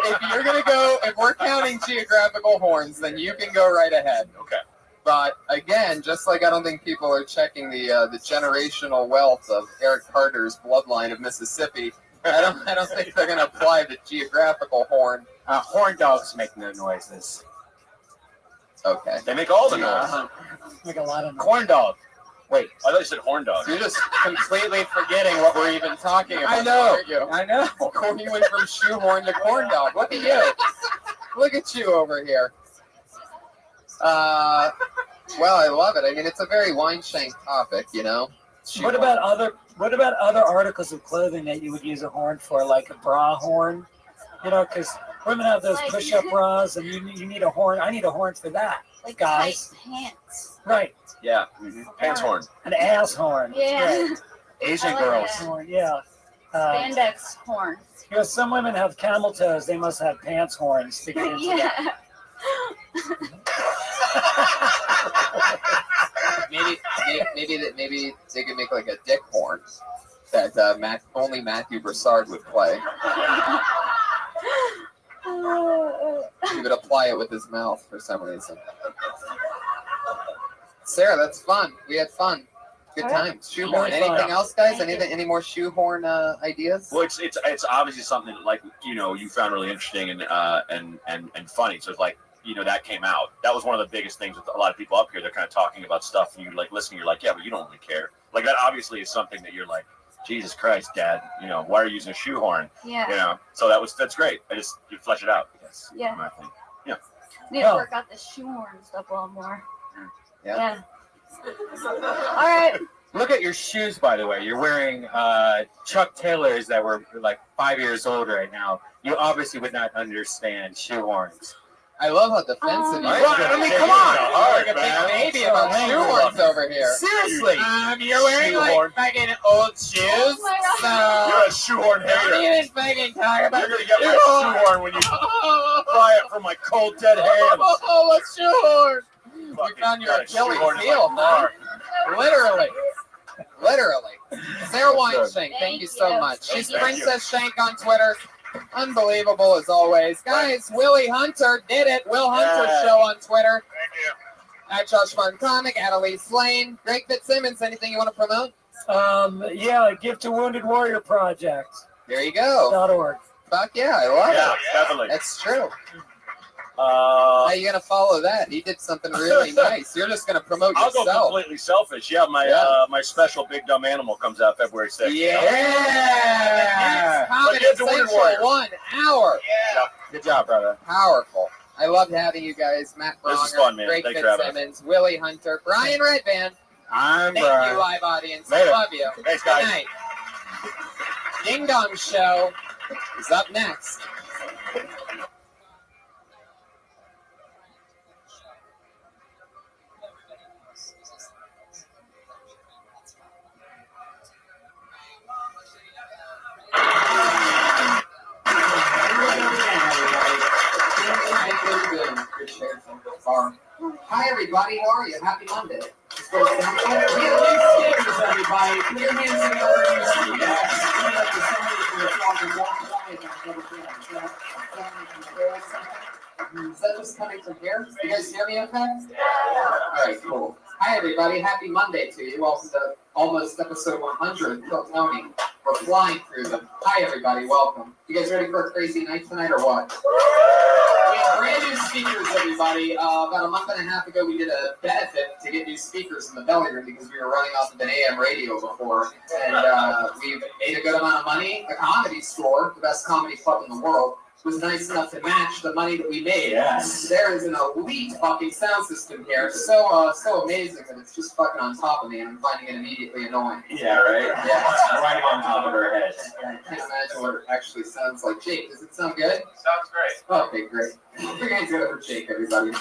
If we're counting geographical horns, then you can go right ahead. Okay. But again, just like I don't think people are checking the generational wealth of Eric Carter's bloodline of Mississippi, I don't think they're going to apply the geographical horn. Horn dogs make no noises. Okay. They make all the noise. Like a lot of Corn dog. Wait, I thought you said horn dog. You're just completely forgetting what we're even talking about. I know. Aren't you? I know. You went from shoehorn to corn dog. Look at you. Look at you over here. Well, I love it. I mean, it's a very wine shank topic, you know. What about other articles of clothing that you would use a horn for, like a bra horn? You know, because women have those push-up bras, and you need a horn. I need a horn for that, Like guys. tight pants. Right. Yeah. Pants horn. An ass horn. Yeah. Asian I like girls. that. Horn, yeah. Spandex horn. You know, some women have camel toes. They must have pants horns to get into that. Yeah. maybe they could make like a dick horn that only Matthew Broussard would play. He would apply it with his mouth for some reason. Sarah, that's fun. We had fun. Good times. Shoehorn. Anything else, guys? Any more shoehorn ideas? Well, it's obviously something that, like, you know, you found really interesting and funny. So it's like, you know, that came out. That was one of the biggest things with a lot of people up here. They're kind of talking about stuff, and you like listening. You're like, yeah, but you don't really care. Like, that obviously is something that you're like, Jesus Christ, Dad. You know, why are you using a shoehorn? Yeah. You know, so that's great. You flesh it out. That's Yeah. my thing. Yeah. Need to work out the shoehorn stuff a little more. Yeah. All right. Look at your shoes, by the way. You're wearing Chuck Taylors that were like 5 years old right now. You obviously would not understand shoehorns. I love how defensive you are. I mean, come on. Like a big baby about shoehorns over here. Seriously. You're wearing Shoehorn. like fucking old shoes. You're a shoehorn hater. Don't even fucking talk about You're gonna get my shoehorn when you pry it from my cold dead hands. Oh, what shoehorn? You found your got a Achilles shoehorn in heel, my man. Literally. Sarah Weinshank, thank you so much. She's Thank you. Princess Shank on Twitter. Unbelievable as always. Guys, Willie Hunter did it. Will Hunter Show on Twitter. Thank you. At Josh Martin Comic, at Elise Lane. Greg Fitzsimmons, anything you want to promote? Yeah, Give to Wounded Warrior Project. There you go. .org. Fuck yeah, I love Yeah, it. definitely. That's true. How you gonna follow that? He did something really nice. You're just gonna promote I'll go yourself. completely selfish. Yeah, my special Big Dumb Animal comes out February 6th. Yeah. Comedy Give to Wounded Central, Warrior. 1 hour. Yeah. Good job, brother. Powerful. I loved having you guys. Matt Bronger, This is fun, man. Greg Thanks for having us. Fitzsimmons, Willie Hunter, Brian Redband. I'm Thank Brian. you, live audience. Later. I love you. Thanks, guys. Good night. Ding Dong Show is up next. Hi everybody, how are you? Happy Monday. We have new speakers, everybody. Put your hands together for new speakers. Is that just coming from here? You guys hear me okay? Alright, cool. Hi everybody, happy Monday to you. Welcome to almost episode 100 of Kill Tony. We're flying through them. Hi everybody, welcome. You guys ready for a crazy night tonight or what? We have brand new speakers, everybody. About a month and a half ago, we did a benefit to get new speakers in the belly room because we were running off of an AM radio before. And we made a good amount of money. The Comedy Store, the best comedy club in the world, was nice enough to match the money that we made. Yes. There is an elite fucking sound system here. So amazing that it's just fucking on top of me and I'm finding it immediately annoying. Yeah, right? Yeah. Right on top of her head. I can't imagine what it actually sounds like. Jake, does it sound good? Sounds great. Okay, great. We're going to do it for Jake, everybody. We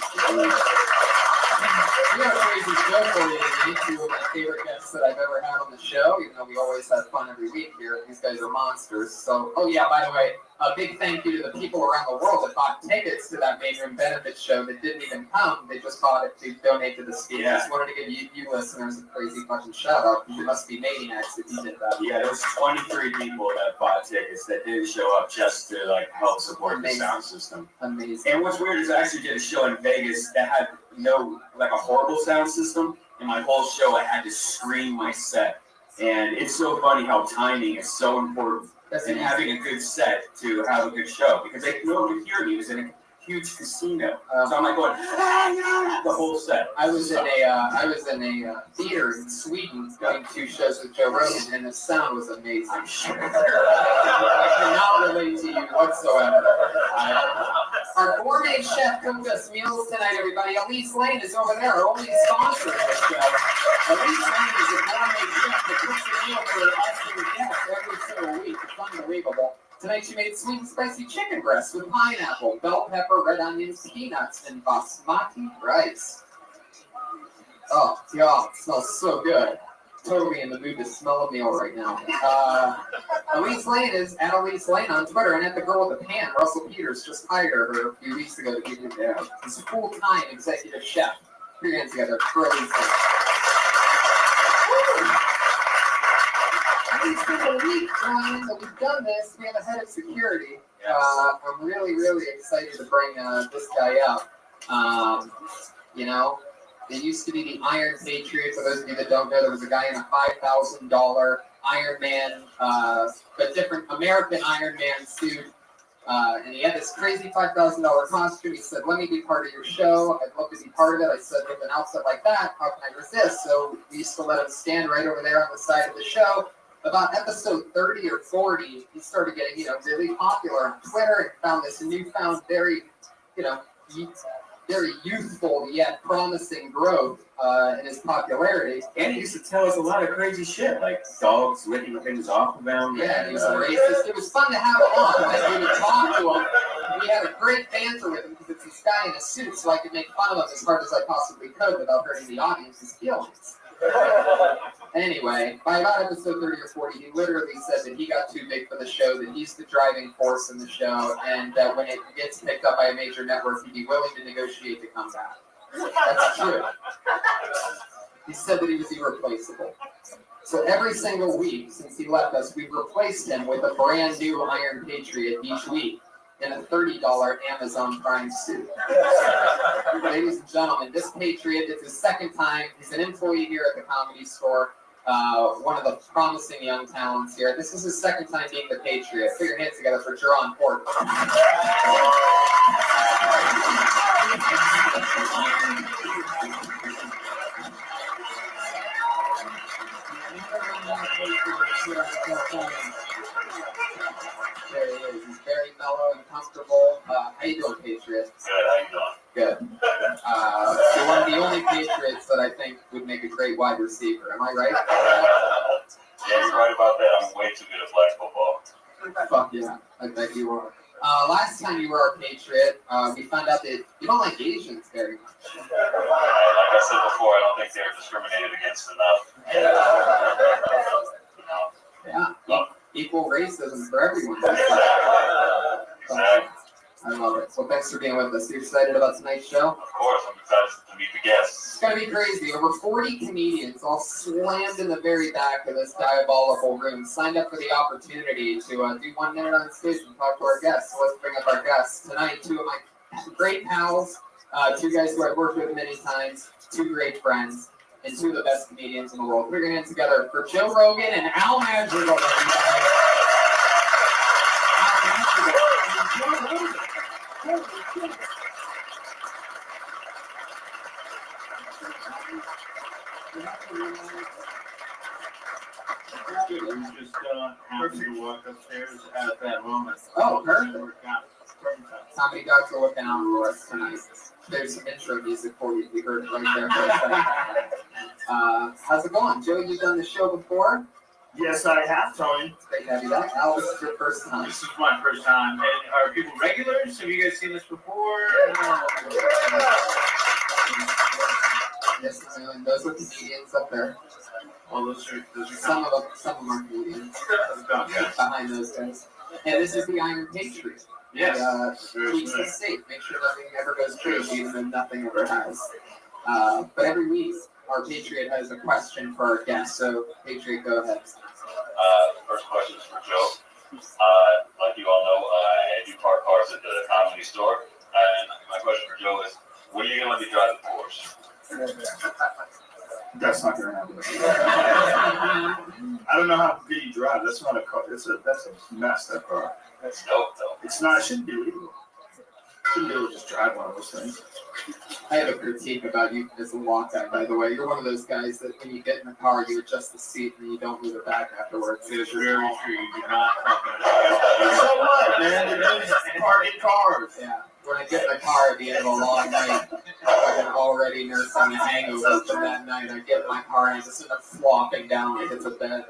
got a crazy show for you tonight. Two of my favorite guests that I've ever had on the show, even though we always have fun every week here. These guys are monsters. So, oh yeah, by the way, a big thank you to the people around the world that bought tickets to that main room benefit show that didn't even come. They just bought it to donate to the speakers. Yeah. Wanted to give you listeners a crazy fucking shout out. You must be maniacs if you did that. Yeah, there was 23 people that bought tickets that didn't show up just to like help support Amazing. the sound system. Amazing. And what's weird is I actually did a show in Vegas that had like a horrible sound system, and my whole show I had to scream my set. And it's so funny how timing is so important. And having a good set to have a good show because no one could hear me. It was in a huge casino, so I'm like going the whole set. I was in a theater in Sweden doing 2 shows with Joe Rogan, and the sound was amazing. I cannot relate to you whatsoever. Our gourmet chef cooked us meals tonight, everybody. Elise Lane is over there, our only sponsor of this show. Elise Lane is a gourmet chef that cooks a meal for us and the guests every single week. It's unbelievable. Tonight she made sweet and spicy chicken breasts with pineapple, bell pepper, red onions, peanuts, and basmati rice. Oh, God, it smells so good. Totally in the mood to smell a meal right now. Elise Lane is at Elise Lane on Twitter, and at the girl with the pan, Russell Peters just hired her a few weeks ago to be his full-time executive chef. Put your hands together for Elise Lane. It's been a week, Brian, that we've done this. We have a head of security. I'm really, really excited to bring this guy up. They used to be the Iron Patriot. For those of you that don't know, there was a guy in a $5,000 Iron Man, but different American Iron Man suit. And he had this crazy $5,000 costume. He said, let me be part of your show. I'd love to be part of it. I said, with an outfit like that, how can I resist? So we used to let him stand right over there on the side of the show. About episode 30 or 40, he started getting, really popular on Twitter and found this newfound, very youthful yet promising growth in his popularity. And he used to tell us a lot of crazy shit, like dogs licking things off of him. Yeah, he was a racist. It was fun to have him on. Like, we would talk to him. We had a great banter with him because it's this guy in a suit, so I could make fun of him as hard as I possibly could without hurting the audience's feelings. Anyway, by about episode 30 or 40, he literally said that he got too big for the show, that he's the driving force in the show, and that when it gets picked up by a major network, he'd be willing to negotiate to come back. That's true. He said that he was irreplaceable. So every single week since he left us, we've replaced him with a brand new Iron Patriot each week in a $30 Amazon Prime suit. Ladies and gentlemen, this Patriot, it's his second time. He's an employee here at the Comedy Store, one of the promising young talents here. This is his second time being the Patriot. Put your hands together for Jerron Portman. There he is. He's very mellow and comfortable. How you doing, Patriot? Good. How you doing? Good. You're one of the only Patriots that I think would make a great wide receiver. Am I right? Yeah, you're right about that. I'm way too good at flag football. Fuck yeah. I bet you are. Last time you were our Patriot, we found out that you don't like Asians very much. Like I said before, I don't think they're discriminated against enough. Yeah. Equal racism for everyone. I love it. So thanks for being with us. You excited about tonight's show? Of course, I'm excited to meet the guests. It's going to be crazy. Over 40 comedians all slammed in the very back of this diabolical room signed up for the opportunity to do 1 minute on stage and talk to our guests. So let's bring up our guests. Tonight, two of my great pals, two guys who I've worked with many times, two great friends, and two of the best comedians in the world. Put your hands together for Joe Rogan and Al Madrigal. We just happened to walk upstairs at that moment. Oh, perfect. Comedy Docs are looking out for us tonight. There's some intro music for you. We heard it right there for a second. How's it going? Joe, you've done the show before? Yes, I have, Tony. It's great to have you back. Al, this is your first time. This is my first time. And are people regulars? Have you guys seen this before? Yes, and those are comedians up there. Well, those are some of them are comedians. Behind those guys. And this is the Iron Patriot. Yes. Keeps us safe. Make sure nothing ever goes crazy, even though nothing ever has. But every week, our Patriot has a question for our guest. So, Patriot, go ahead. First question is for Joe. Like you all know, I do park cars at the Comedy Store. And my question for Joe is, when are you going to let me drive the Porsche? That's not going to happen. I don't know how good you drive. That's not a car. That's a mess, that car. That's dope, though. It's not. It shouldn't be legal. Shouldn't be able to just drive one of those things. I have a critique about you as a walk guy, by the way. You're one of those guys that when you get in the car, you adjust the seat and you don't move it back afterwards. It's very true. You do not So what, man? They're just parking cars. Yeah. When I get in the car at the end of a long night, I'm already nursing a hangover from that night. I get in my car and I just end up flopping down like it's a bed.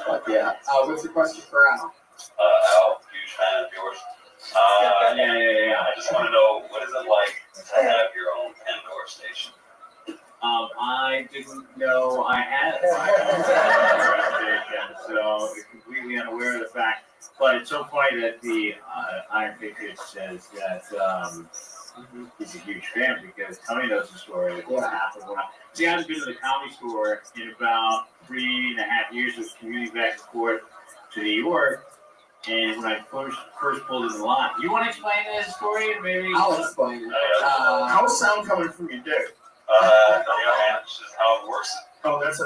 But yeah. What's your question for Al? Al, huge fan of yours. Yeah. I just want to know, what is it like to have your own Pandora station? I didn't know I had a station, so I'm completely unaware of the fact. But it's so funny that the Iron Patriot says that he's a huge fan because Tony knows the story of what happened. See, I haven't been to the Comedy Store in about 3.5 years with commuting back and forth to New York. And when I first pulled in the lot, you want to explain this story? Maybe I'll explain it. How's sound coming from your dick? Man, it's just how it works. Oh, that's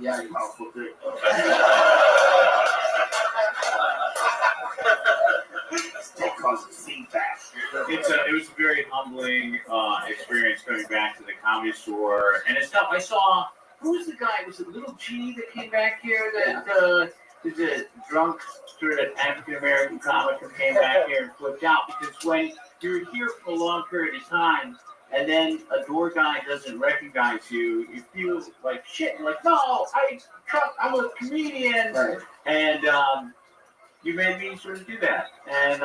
yeah, powerful dick. It causes feedback. It was a very humbling experience coming back to the Comedy Store, and it's stuff I saw. Who was the guy? Was it Little G that came back here? That was a drunk sort of African American comic who came back here and flipped out because when you're here for a long period of time, and then a door guy doesn't recognize you, you feel like shit. You're like, no, I'm a comedian, Right. and you made me sort of do that. And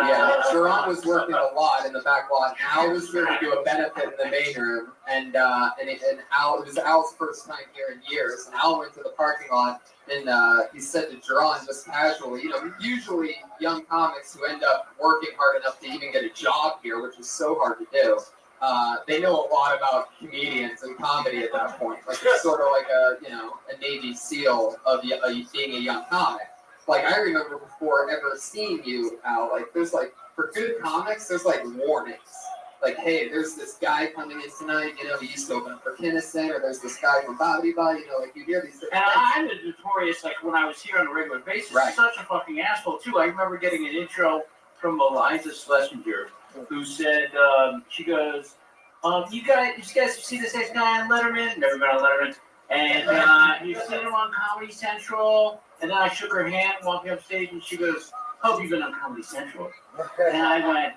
Sharon was working a lot in the back lot. Al was here to do a benefit in the main room, and Al, it was Al's first time here in years. And Al went to the parking lot, and he said to Sharon just casually, usually young comics who end up working hard enough to even get a job here, which is so hard to do. They know a lot about comedians and comedy at that point. Like it's sort of like a Navy SEAL of being a young comic. Like I remember before ever seeing you, Al, like there's like for good comics, there's like warnings. Like, hey, there's this guy coming in tonight, he used to open up for Kinnison, or there's this guy from Bobby, like you hear these things. And I'm notorious, like when I was here on a regular basis, such a fucking asshole too. I remember getting an intro from Eliza Schlesinger, who said, she goes, you guys see this next guy on Letterman? Never been on Letterman. And you've seen him on Comedy Central. And then I shook her hand walking up stage, and she goes, hope you've been on Comedy Central. And I went,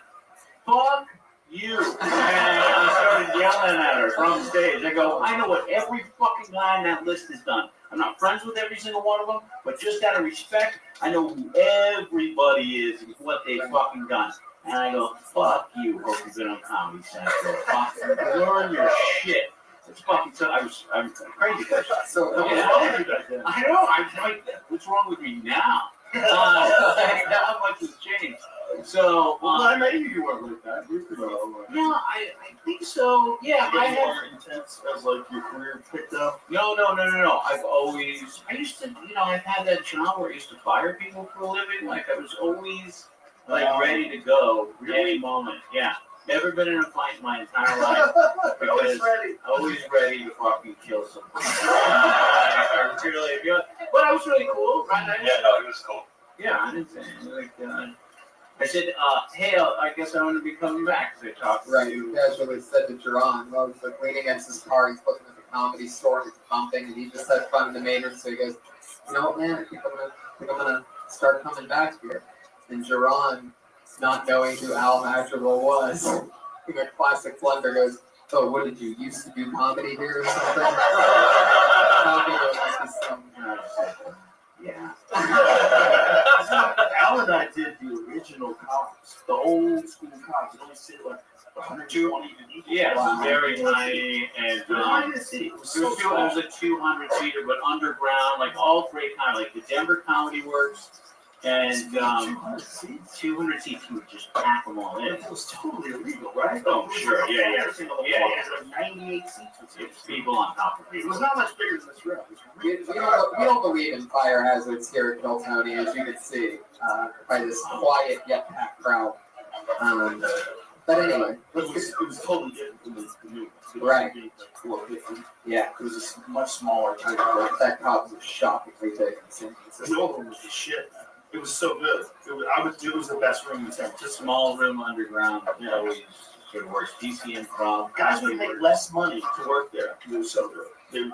fuck you. And I started yelling at her from stage. I go, I know what every fucking guy on that list has done. I'm not friends with every single one of them, but just out of respect, I know who everybody is and what they've fucking done. And I go, fuck you, hope you've been on Comedy Central. Fucking learn your shit. It's fucking so I'm crazy. So I know. I'm like, what's wrong with me now? How much has changed? So I met you weren't like that. Yeah, I think so. Yeah, I had intense as like your career picked up. No. I used to, I've had that job where I used to fire people for a living. Like I was always ready to go any moment. Yeah. Never been in a fight in my entire life. Always ready. Always ready to fucking kill someone. But I was really cool, right? He was cool. Yeah, I didn't say anything. I said, hey, I guess I want to be coming back. So I talked to... That's what they said to Jerron. Well, he's like leaning against his car. He's looking at the comedy store. He's bumping, and he just had fun in the main room. So he goes, you know what, man? I think I'm gonna start coming back here. And Jerron, not knowing who Al Madrigal was, in a classic blunder, goes, oh, what did you used to do comedy here or something? Yeah. Al and I did the original cops, the old school cops. It only sit like 120 each. Yeah, it was very tiny, and it was a 200 seater, but underground, like all three kind of like the Denver Comedy Works. And 200 seats, you would just pack them all in. It was totally illegal, right? Oh, sure, yeah. 98 seats with people on top of it. It was not much bigger than this room. We don't believe in fire hazards here at Bill Tony, as you can see, by this quiet yet packed crowd. But anyway, it was totally different from the new. Right. Yeah, it was a much smaller type of. That cop was shockingly big. The old one was the shit. It was so good. It was the best room in San Francisco. Just a small room underground. It always sort of works. DC Improv. Guys would make less money to work there. It was so good. It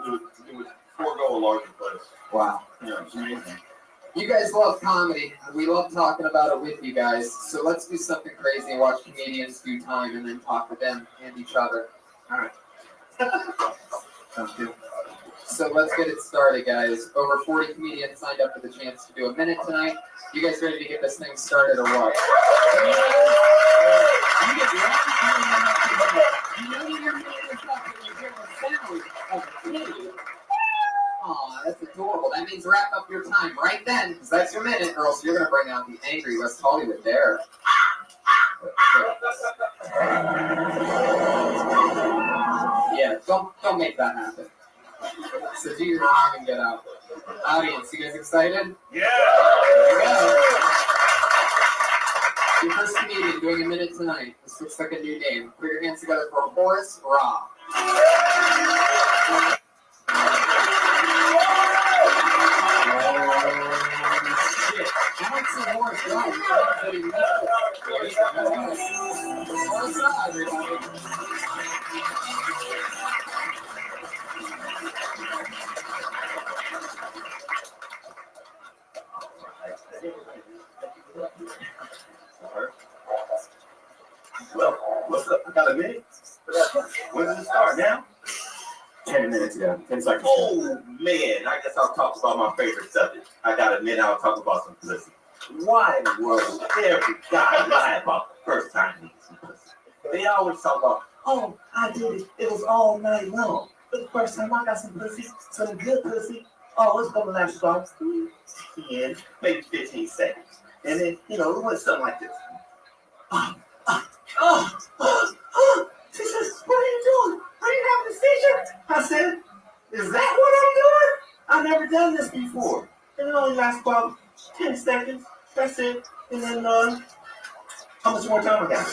would forego a larger place. Wow. Yeah, it was amazing. You guys love comedy. We love talking about it with you guys. So let's do something crazy. Watch comedians do time and then talk to them and each other. All right. Sounds good. So let's get it started, guys. Over 40 comedians signed up for the chance to do a minute tonight. You guys ready to get this thing started or what? Aw, that's adorable. That means wrap up your time right then, because that's your minute, or else you're going to bring out the angry West Hollywood there. Yeah, don't make that happen. So do your time and get out. Audience, you guys excited? Yeah! Here we go. Your first comedian doing a minute tonight. This looks like a new name. Put your hands together for Horace Robb. Shit. I want some Horace Robb. Horace Robb, everybody. Well, what's up? I got a minute. start now? 10 minutes ago. 10 seconds. Oh man, I guess I'll talk about my favorite subject. I got a minute. I'll talk about some pussy. Why in the world would every guy lie about the first time he got some pussy? They always talk about, oh, I did it. It was all night long. But the first time I got some pussy, some good pussy, oh, it's gonna last about 10, maybe 15 seconds. And then, it went something like this. She says, what are you doing? Are you having a seizure? I said, is that what I'm doing? I've never done this before. And it only lasts about 10 seconds. That's it. And then, how much more time I got?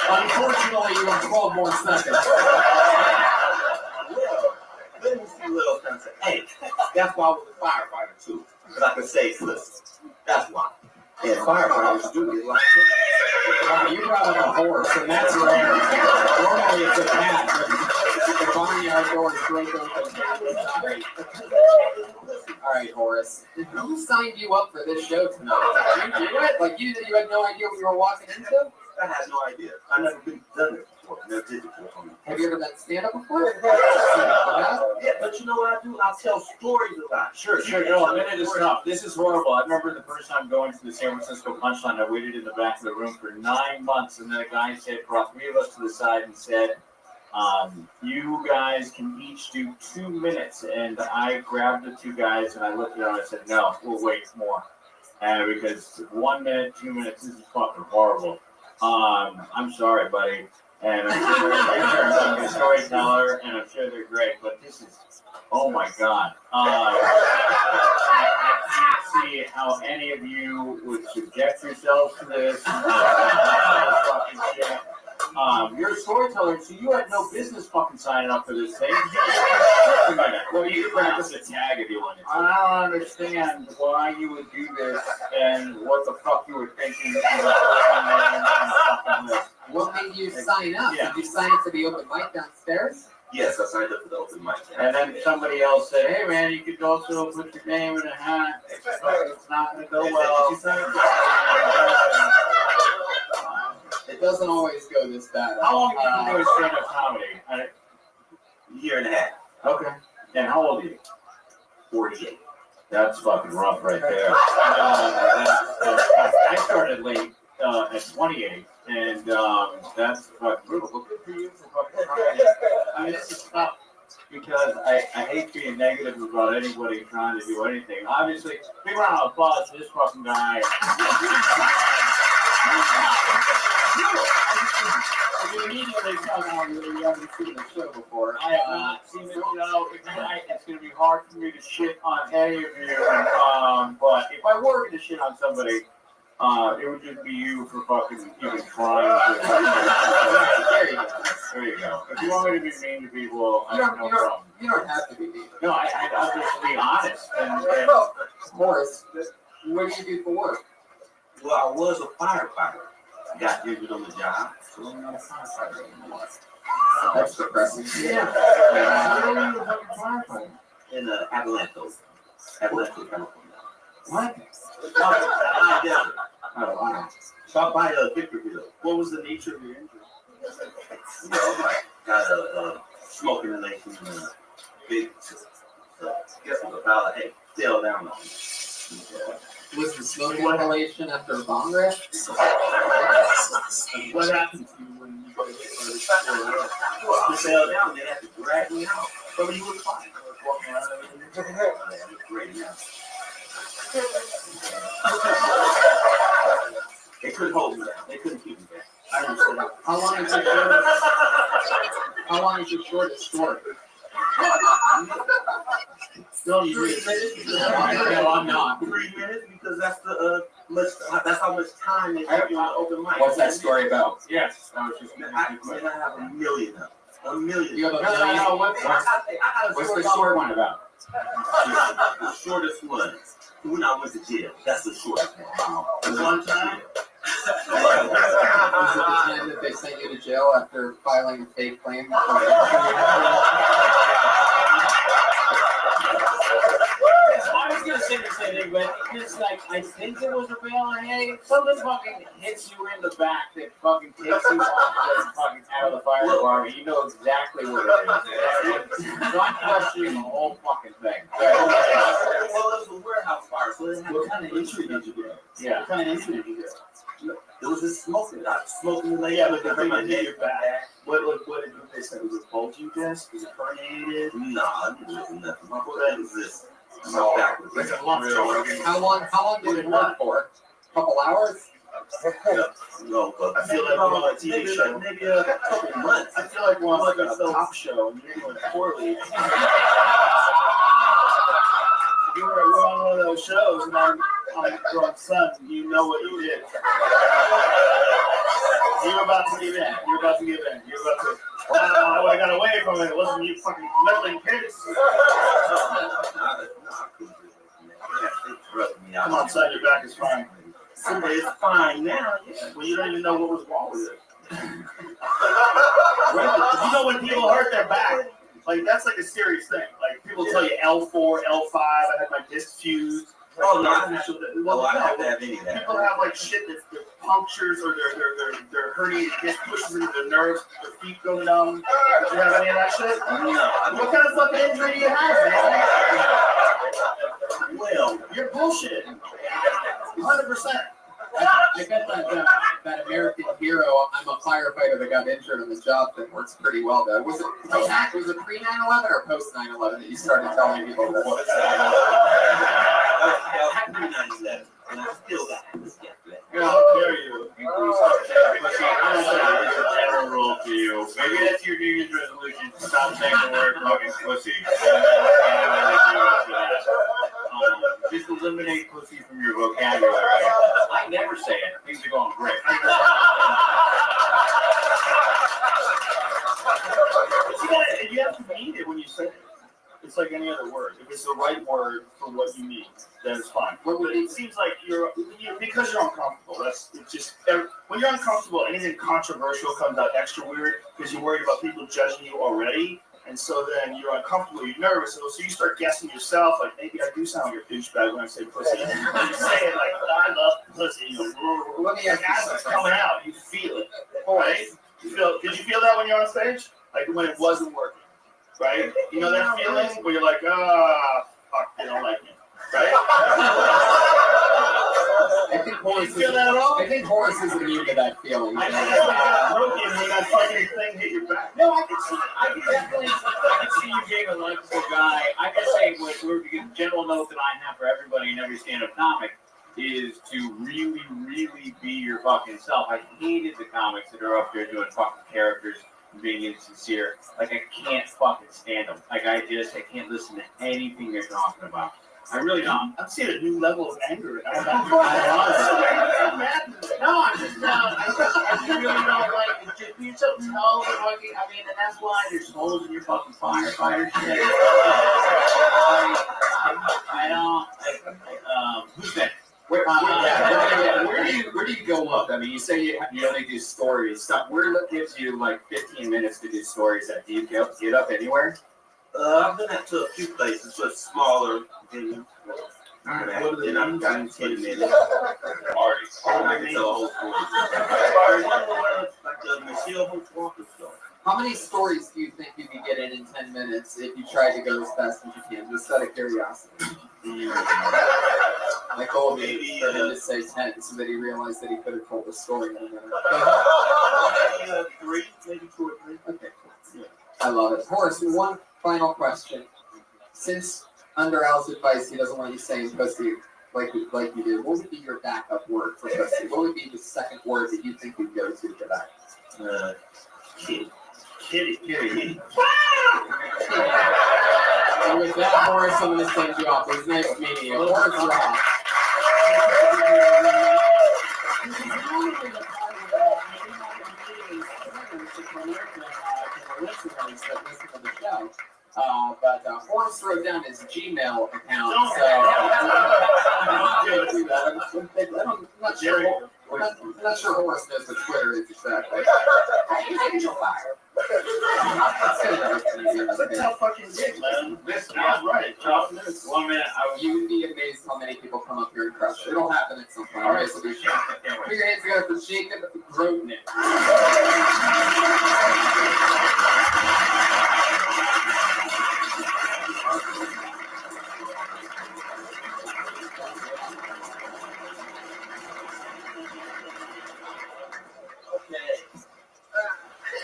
Unfortunately, you have 12 more seconds. Well, let me see what else can say. Hey, that's why I was a firefighter too. Because I could save pussy. That's why. And firefighters do get like this. You brought up a horse, and that's rare. Normally it's a cat, but the barnyard door is broke open. Sorry. All right, Horace. Who signed you up for this show tonight? Did you do it? Like you had no idea what you were walking into? I had no idea. I've never been done it before. Never did it before. Have you ever done stand-up before? Yeah, but you know what I do? I'll tell stories about it. Sure. No, a minute is enough. This is horrible. I remember the first time going to the San Francisco Punchline, I waited in the back of the room for 9 months, and then a guy brought 3 of us to the side and said, you guys can each do 2 minutes. And I grabbed the 2 guys and I looked at them and I said, no, we'll wait more. And because 1 minute, 2 minutes, this is fucking horrible. I'm sorry, buddy. And I'm sure I'm a storyteller, and I'm sure they're great, but this is, oh my God. I can't see how any of you would subject yourselves to this. Fucking shit. You're a storyteller, so you had no business fucking signing up for this thing. Well, you can practice a tag if you want to. I don't understand why you would do this and what the fuck you were thinking. What made you sign up? Did you sign up for the open mic downstairs? Yes, I signed up for the open mic. And then somebody else said, hey man, you could also put your name in a hat. It's not going to go well. It doesn't always go this bad. How long have you been doing stand-up comedy? A year and a half. Okay. And how old are you? 48. That's fucking rough right there. I started late at 28, and that's fucking brutal. But good for you for fucking trying. I mean, this is tough because I hate being negative about anybody trying to do anything. Obviously, big round of applause for this fucking guy. You immediately tell now you haven't seen the show before. I have not seen the show. It's going to be hard for me to shit on any of you. But if I were going to shit on somebody, it would just be you for fucking even trying to. There you go. If you want me to be mean to people, I have no problem. You don't have to be mean. No, I'll just be honest. And Morris, what do you do for work? Well, I was a firefighter. Got injured on the job. So I'm not a firefighter anymore. That's depressing. Yeah. In Atlanta, California. What? Oh, wow. Stop by Victorville. What was the nature of your injury? Got a smoking inhalation and a big. Guess it was about hey, fell down on me. Was the smoking inhalation after a bomb rip? What happened to you when you I fell down, they had to drag me out. But you were fine. I was walking around and everything. Great now. They couldn't hold me down. They couldn't keep me down. I understand. How long is your shortest story? No, 3 minutes. No, I'm not. 3 minutes because that's the that's how much time they have you on open mic. What's that story about? Yes, I was just. I have a million of them. A million. You have a million? No, What's the short one about? The shortest one. When I went to jail. That's the shortest one. One time. Was it the time that they sent you to jail after filing a fake claim? Why was gonna say the same thing, but it's like I think it was a bail on hay. Something fucking hits you in the back that fucking takes you off the fucking out of the fire department. You know exactly what it is. So I'm questioning the whole fucking thing. Well, it was a warehouse fire, so What kind of injury did you get? Yeah. What kind of injury did you get? It was just smoking. Not smoking. Yeah, but the thing that hit your back. What did they say? Was it bulging disc? Was it herniated? Nah, I didn't do nothing. My back was this. My back was this. How long did it work for? A couple hours? No, but I feel like we're on a TV show. Maybe a couple months. I feel like we're on like a top show and you're doing poorly. We're on one of those shows and I'm drunk son, you know what you did. You're about to give in. You're about to give in. You're about to. I got away from it. It wasn't you fucking meddling kids. Come on, son, your back is fine. Somebody is fine now. Yeah. Well, you don't even know what was wrong with it. You know when people hurt their back, like that's like a serious thing. Like people tell you L4, L5. I had my disc fused. Oh no, well, I don't have any of that. People have like shit that punctures or their herniated disc pushes into their nerves. Their feet go numb. Do you have any of that shit? No. What kind of fucking injury do you have, man? Well, you're bullshit. 100%. I bet that American hero, I'm a firefighter that got injured on the job that works pretty well though. Was it pre-9/11 or post-9/11 that you started telling people this? Pre-9/11, and I still got this. How dare you? I don't know if it's a general rule to you. Maybe that's your New Year's resolution. Stop saying the word fucking pussy. Just eliminate pussy from your vocabulary. I never say it. Things are going great. You have to mean it when you say it. It's like any other word. If it's the right word for what you mean, then it's fine. But it seems like because you're uncomfortable. It's just when you're uncomfortable, anything controversial comes out extra weird because you're worried about people judging you already. And so then you're uncomfortable, you're nervous, so you start guessing yourself, like maybe I do sound like a douchebag when I say pussy. You say it like, I love pussy. Let me ask you, as it's coming out, you feel it, right? Did you feel that when you're on stage? Like when it wasn't working, right? You know that feeling where you're like, fuck, they don't like me, right? I think Horace is immune to that feeling. I know that's like broken when that fucking thing hit your back. No, I can definitely see you being a likable guy. I can say what the general note that I have for everybody and every stand-up comic is to really, really be your fucking self. I hated the comics that are up there doing fucking characters and being insincere. Like I can't fucking stand them. Like I can't listen to anything they're talking about. I really don't. I'm seeing a new level of anger. No, I'm just I really don't like it. Just you're so tall and fucking. I mean, and that's why there's holes in your fucking firefighter shit. I don't. Who's that? Where do you go up? I mean, you say you only do stories. Stuff. Where gives you like 15 minutes to do stories? Do you get up anywhere? I've been to a few places, but smaller venues. And I'm done 10 minutes. Parties. I can tell a whole story. How many stories do you think you could get in 10 minutes if you tried to go as fast as you can? Just out of curiosity. My goal would be for him to say 10 so that he realized that he could have told the story in a minute. Maybe 2 or 3. Okay, cool. Yeah. I love it. Horace, one final question. Since under Al's advice, he doesn't want you saying pussy like you did, what would be your backup word for pussy? What would be the second word that you think you'd go to for that? Kitty. And with that, Horace, I'm going to send you off. It was nice meeting you. Horace Roth. But Horace wrote down his Gmail account, so I'm not sure Horace knows what Twitter is exactly. That's a tough fucking gig, man. This is right. Tough. 1 minute. You would be amazed how many people come up here and crush it. It'll happen at some point. All right, so put your hands together for Jacob Grodnick.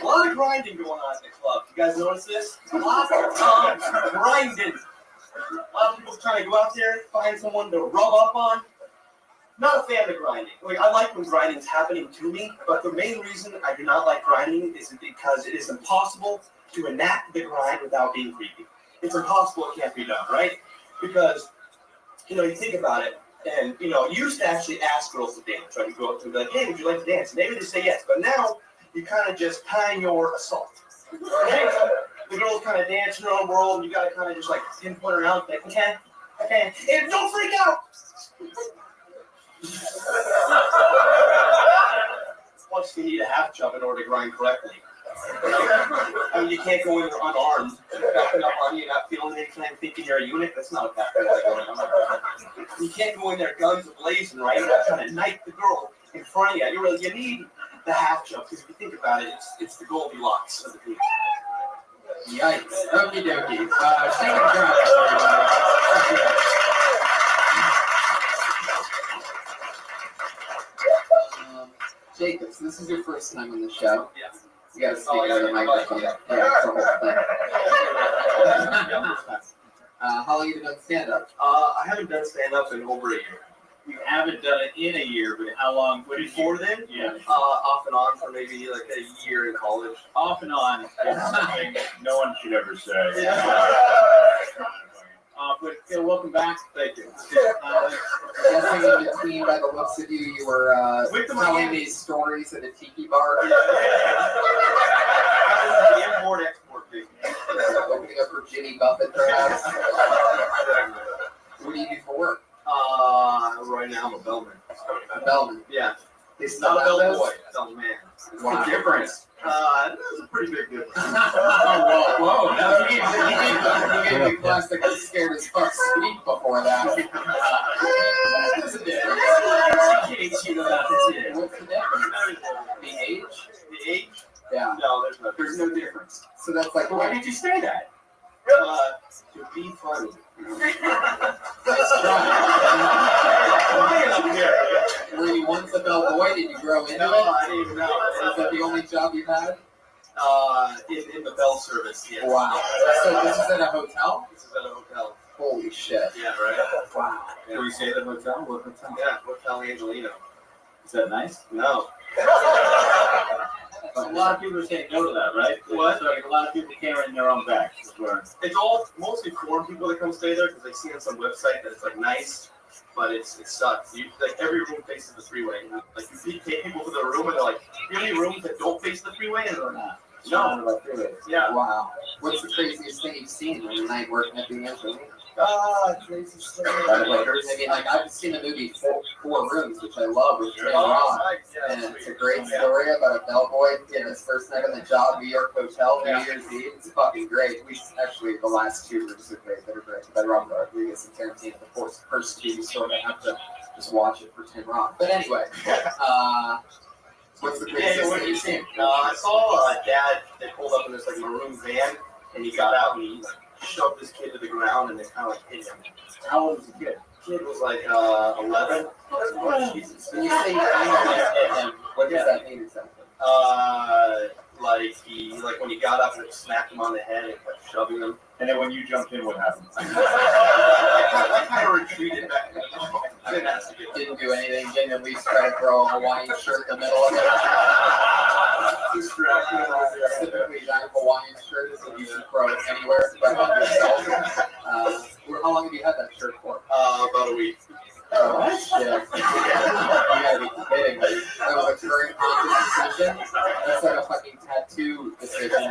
A lot of grinding going on at the club. You guys notice this? A lot of grinding. A lot of people trying to go out there, find someone to rub up on. Not a fan of grinding. Like, I like when grinding's happening to me, but the main reason I do not like grinding is because it is impossible to enact the grind without being creepy. It's impossible. It can't be done, right? Because, you think about it, and, you used to actually ask girls to dance, right? You go up to them and be like, hey, would you like to dance? Maybe they say yes, but now you kind of just time your assault. Right? The girl's kind of dance in her own world, and you got to kind of just, pinpoint her out, like, okay, and don't freak out! Plus, you need a half jump in order to grind correctly. I mean, you can't go in there unarmed, backing up on you, not feeling anything, thinking you're a unit. That's not a bad thing. You can't go in there guns blazing, right? You're not trying to knife the girl in front of you. You need the half jump, because if you think about it, it's the Goldilocks of the group. Yikes. Okie dokie. Second round, everybody. Jacobs, this is your first time on the show. Yeah. You gotta speak out of the microphone. Yeah, it's the whole thing. How long have you been doing stand-up? I haven't done stand-up in over a year. You haven't done it in a year, but how long? Before then? Yeah. Off and on for maybe a year in college. Off and on is something no one should ever say. Yeah. But welcome back. Thank you. Guessing in between, by the looks of you, you were telling these stories at a tiki bar. That was the import-export thing. Opening up for Jimmy Buffett, perhaps. What do you do for work? Right now I'm a bellman. Bellman. Yeah. It's not a bellman. bellboy, bellman. Wow. What's the difference? That's a pretty big difference. Whoa. No, you gave me plastic. I was scared as fuck speak before that. There's a difference. What's the difference? The age? The age? Yeah. No, there's no difference. So that's like, why did you say that? To be funny. Nice try. Were you once a bellboy? Did you grow into it? No, I didn't even know. Is that the only job you had? In the bell service, yes. Wow. So this is at a hotel? This is at a hotel. Holy shit. Yeah, right? Wow. Yeah. Do we say the hotel? What hotel? Yeah, Hotel Angelino. Is that nice? No. A lot of people are saying no to that, right? What? So, a lot of people carrying their own bags. It's all mostly foreign people that come stay there because they see on some website that it's nice, but it sucks. Every room faces the freeway. You take people to the room and they're like, "Do you have any rooms that don't face the freeway?" And they're like, "No." Yeah. Wow. What's the craziest thing you've seen on your night working at the Angelino? Crazy story. I mean, I've seen the movie Four Rooms, which I love, with Tim Roth, and it's a great story about a bellboy getting his first night on the job, New York Hotel, New Year's Eve. It's fucking great. Actually, the last two rooms are great. They're great. By Robert Rodriguez and Tarantino. The first two, you sort of have to just watch it for Tim Roth. But anyway, what's the craziest thing you've seen? I saw a dad that pulled up in this maroon van, and he got out and he shoved this kid to the ground and they kind of hit him. How old was the kid? Kid was 11. Jesus. When you say hit him, what does that mean exactly? When he got up and smacked him on the head and kept shoving him. And then when you jumped in, what happened? I kind of retreated back. Didn't do anything. Didn't at least try to throw a Hawaiian shirt in the middle of it. Typically, giant Hawaiian shirt is what you should throw anywhere but on yourself. How long have you had that shirt for? About a week. Oh, shit. You gotta be kidding me. That was a very conscious decision. That's like a fucking tattoo decision.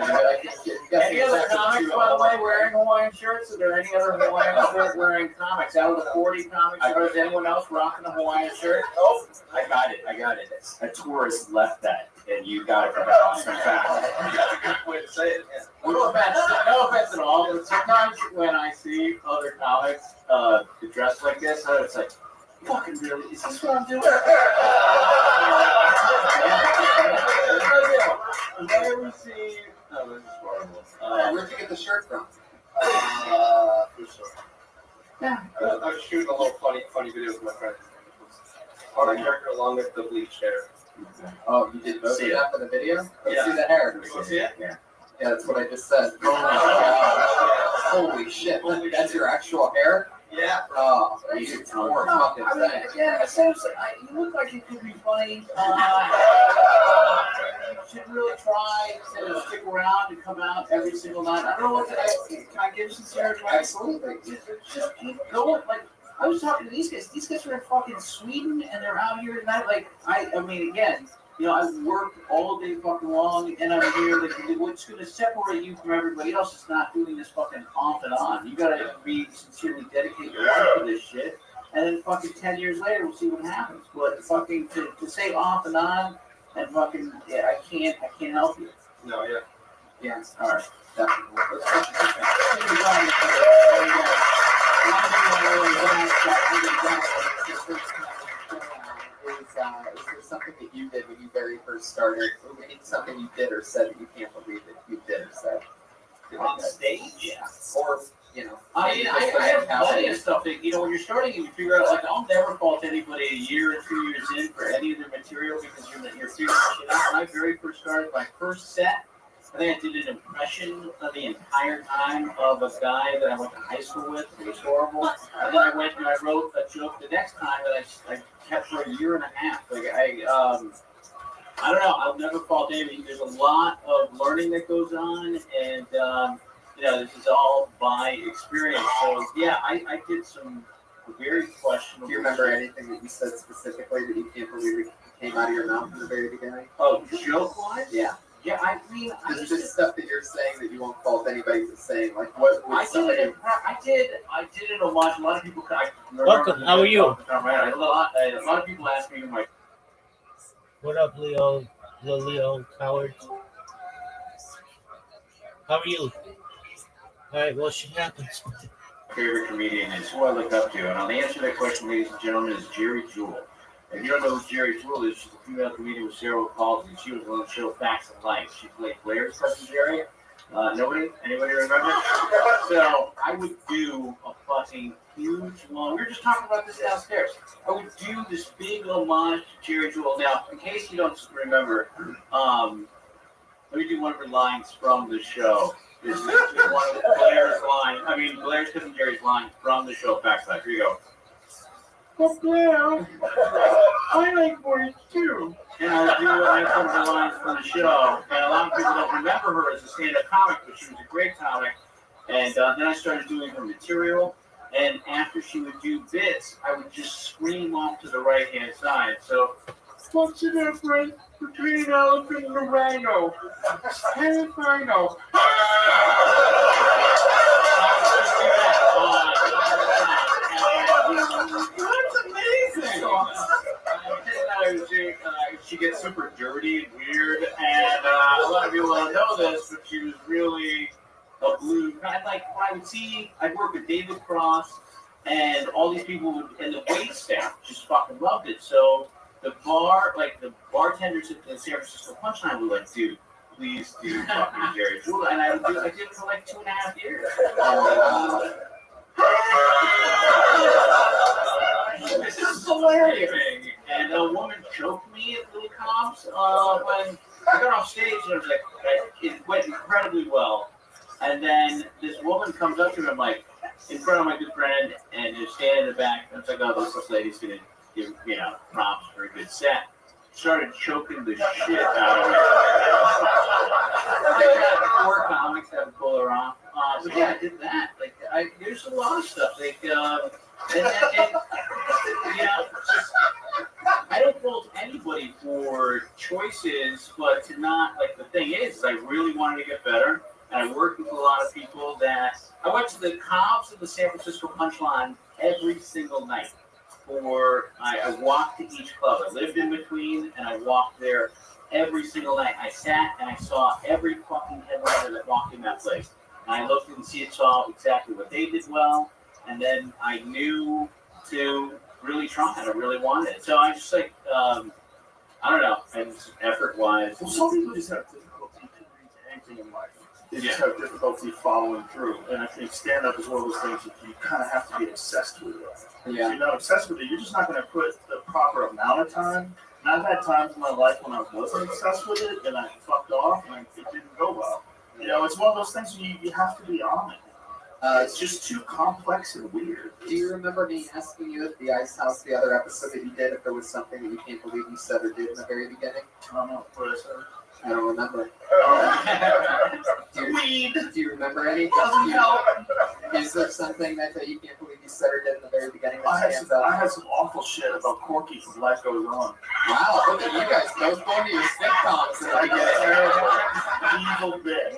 Any other comics, by the way, wearing Hawaiian shirts? Are there any other Hawaiian shirt wearing comics? Out of the 40 comics, is anyone else rocking a Hawaiian shirt? Oh, I got it. A tourist left that, and you got it from an awesome fact. That's a good way to say it. Yeah. offense at all, but sometimes when I see other comics dressed like this, it's like, fucking really? Is this what I'm doing? I've never seen. Oh, this is horrible. Where'd you get the shirt from? Yeah. I was shooting a little funny video with my friend. On a character along with the bleached hair. Oh, you did both See of it. that for the video? Let's Yeah. see the hair. You want to see it? Yeah. Yeah, that's what I just said. Holy shit. That's your actual hair? Yeah. Oh, you poor fucking thing. Yeah, seriously, you look like you could be funny. You should really try to stick around and come out every single night. I don't know what to can I give some serious advice? Absolutely. Just keep going. Like, I was talking to these guys. These guys are in fucking Sweden, and they're out here tonight. Like, I mean, again, you know, I've worked all day fucking long, and I'm here. Like, what's going to separate you from everybody else is not doing this fucking off and on. You got to be sincerely dedicate your life to this shit, and then fucking 10 years later, we'll see what happens. But fucking to say off and on, and fucking, yeah, I can't help you. No, yeah. Yeah, all right. Definitely. Let's is there something that you did when you very first started? Or something you did or said that you can't believe that you did or said? On stage? Yeah. Or, you know. I mean, I have plenty of stuff that, you know, when you're starting and you figure out, like, I'll never fault anybody a year or 2 years in for any of their material because you're figuring shit out. When I very first started, my first set, I think I did an impression of the entire time of a guy that I went to high school with. It was horrible. And then I went and I wrote a joke the next time that I kept for a year and a half. Like, I don't know. I'll never fault anybody. There's a lot of learning that goes on, and you know, this is all by experience. So yeah, I did some very questionable. Do you remember anything that you said specifically that you can't believe it came out of your mouth in the very beginning? Oh, joke-wise? Yeah. Yeah, I mean, there's just stuff that you're saying that you won't fault anybody for saying. Like what? I did it a lot. A lot of people. Welcome. How are you? A lot of people ask me my. What up, Leo? Leo Howard. How are you? All right. Well, shit happens. Favorite comedian is who I look up to, and I'll answer that question, ladies and gentlemen, is Jerry Jewell. If you don't know who Jerry Jewell is, she's a female comedian with cerebral palsy. She was on the show Facts of Life. She played Blair's cousin Jerry. Nobody? Anybody remember? So I would do a fucking huge long. We were just talking about this downstairs. I would do this big homage to Jerry Jewell. Now, in case you don't remember, let me do one of her lines from the show. This is one of Blair's lines. I mean, Blair's cousin Jerry's line from the show Facts of Life. Here you go. But Blair, I like boys too. And I'll do some of the lines from the show. And a lot of people don't remember her as a stand-up comic, but she was a great comic. And then I started doing her material. And after she would do bits, I would just scream off to the right-hand side. So, what's the difference between an elephant and a rhino? And a rhino. That's amazing! She gets super dirty and weird, and a lot of people don't know this, but she was really a blue. Like when I would see, I'd work with David Cross, and all these people would, and the wait staff just fucking loved it. So the bartenders at the San Francisco Punchline were like, dude, please do fucking Jerry Jewell, and I did it for like 2.5 years. This is hilarious. And a woman choked me at Little Cops when I got off stage, and I was like, it went incredibly well. And then this woman comes up to me, I'm like, in front of my good friend, and just standing in the back. And it's like, oh, this lady's gonna give, you know, props for a good set. Started choking the shit out of me. I got 4 comics that would pull her off. But yeah, I did that. Like, there's a lot of stuff. Like, yeah, I don't fault anybody for choices, but to not, like, the thing is I really wanted to get better, and I worked with a lot of people that, I went to the Cobbs of the San Francisco Punchline every single night. I walked to each club. I lived in between, and I walked there every single night. I sat and I saw every fucking headliner that walked in that place. And I looked and saw exactly what they did well, and then I knew to really try it. I really wanted it. So I just like, I don't know, and effort-wise. Well, some people just have difficulty committing to anything in life. They just have difficulty following through. And I think stand-up is one of those things that you kind of have to be obsessed with it. Yeah. If you're not obsessed with it, you're just not going to put the proper amount of time. And I've had times in my life when I wasn't obsessed with it, and I fucked off, and it didn't go well. You know, it's one of those things where you have to be on it. It's just too complex and weird. Do you remember me asking you at the Ice House, the other episode that you did, if there was something that you can't believe you said or did in the very beginning? I don't know what I said. I don't remember. Do you remember any? Doesn't help. Is there something that you can't believe you said or did in the very beginning that I had stands out? some awful shit about Corky from Life Goes On. Wow, look at you guys both going to your sitcoms in the I beginning. get terrible evil bit.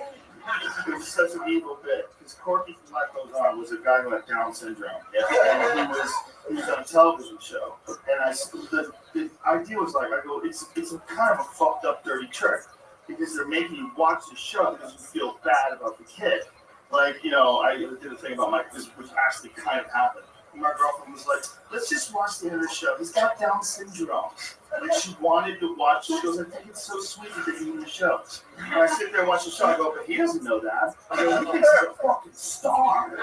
It was such an evil bit. Because Corky from Life Goes On was a guy who had Down syndrome. And he was on a television show. And the idea was like, I go, it's a kind of a fucked up, dirty trick. Because they're making you watch the show because you feel bad about the kid. Like, you know, I did a thing about this, which actually kind of happened. And my girlfriend was like, let's just watch the end of the show. He's got Down syndrome. Like, she wanted to watch. She goes, I think it's so sweet that they're doing the show. And I sit there and watch the show. I go, but he doesn't know that. I go, he thinks he's a fucking star.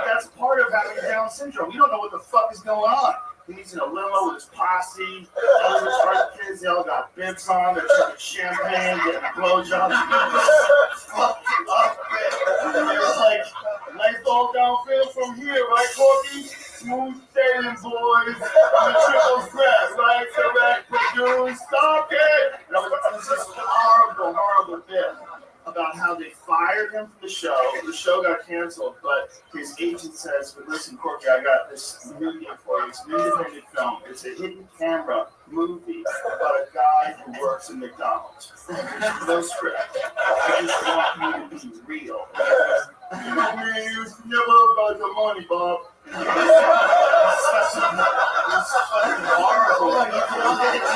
That's part of having Down syndrome. You don't know what the fuck is going on. He's in a limo with his posse. All his white kids, they all got bibs on. They're drinking champagne, getting blowjobs. Fucking up it. And it was like, nice all downfield from here, right, Corky? Smooth sailing, boys. On the triple threat, right? Correct, produce, stop it. And it was just a horrible, horrible bit about how they fired him from the show. The show got canceled, but his agent says, but listen, Corky, I got this movie for you. It's an independent film. It's a hidden camera movie about a guy who works in McDonald's. No script. I just want you to be real. It's never about the money, Bob. It's fucking horrible. I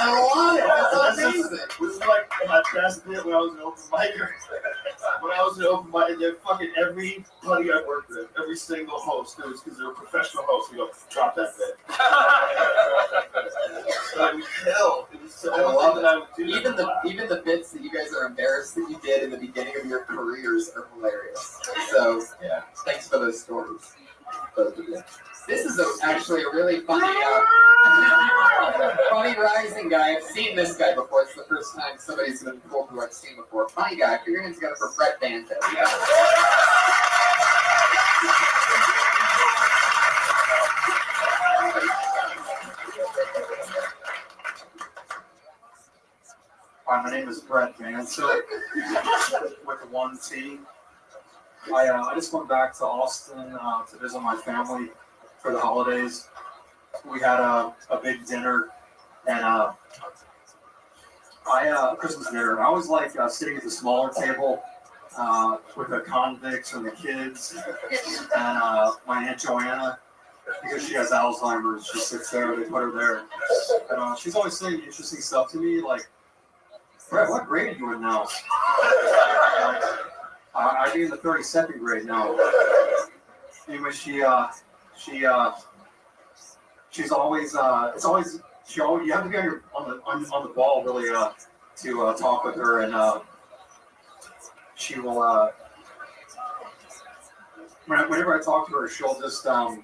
don't want it. That's amazing. This is like my best bit when I was an open micer. When I was an open mic, and fucking everybody I worked with, every single host, because they're professional hosts, we go, drop that bit. So I would kill. It was so I love that I would do. Even the bits that you guys are embarrassed that you did in the beginning of your careers are hilarious. So yeah, thanks for those stories. This is actually a really funny, funny rising guy. I've seen this guy before. It's the first time somebody's been pulled who I've seen before. Funny guy. Put your hands together for Brett Banto. Hi, my name is Brett Banso with a 1T. I just went back to Austin to visit my family for the holidays. We had a big dinner and Christmas dinner. I always like sitting at the smaller table with the convicts and the kids and my Aunt Joanna, because she has Alzheimer's. She sits there. They put her there, and she's always saying interesting stuff to me, like, Brett, what grade are you in now? I'd be in the 32nd grade now. Anyway, she's always you have to be on the ball really to talk with her, and she will whenever I talk to her, she'll just I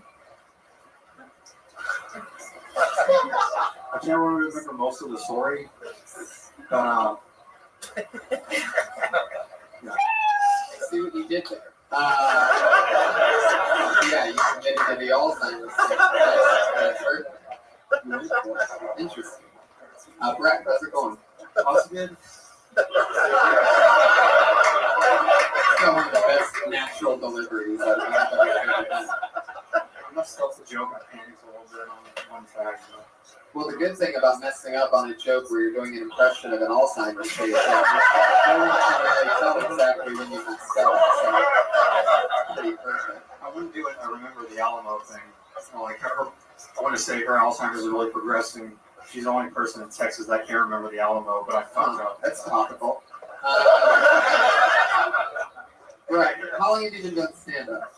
can't really remember most of the story, but yeah. See what you did there. Yeah, you committed to the Alzheimer's thing. Interesting. Brett, how's it going? How's it good? One of the best natural deliveries I've ever done. I messed up the joke. I panicked a little bit on one fact. Well, the good thing about messing up on a joke where you're doing an impression of an Alzheimer's patient, no one can really tell exactly when you messed up. So, pretty perfect. I wouldn't do it. I remember the Alamo thing. I want to say her Alzheimer's is really progressing She's the only person in Texas that can't remember the Alamo, but I fucked up. That's topical. Right. How long have you been doing stand-up?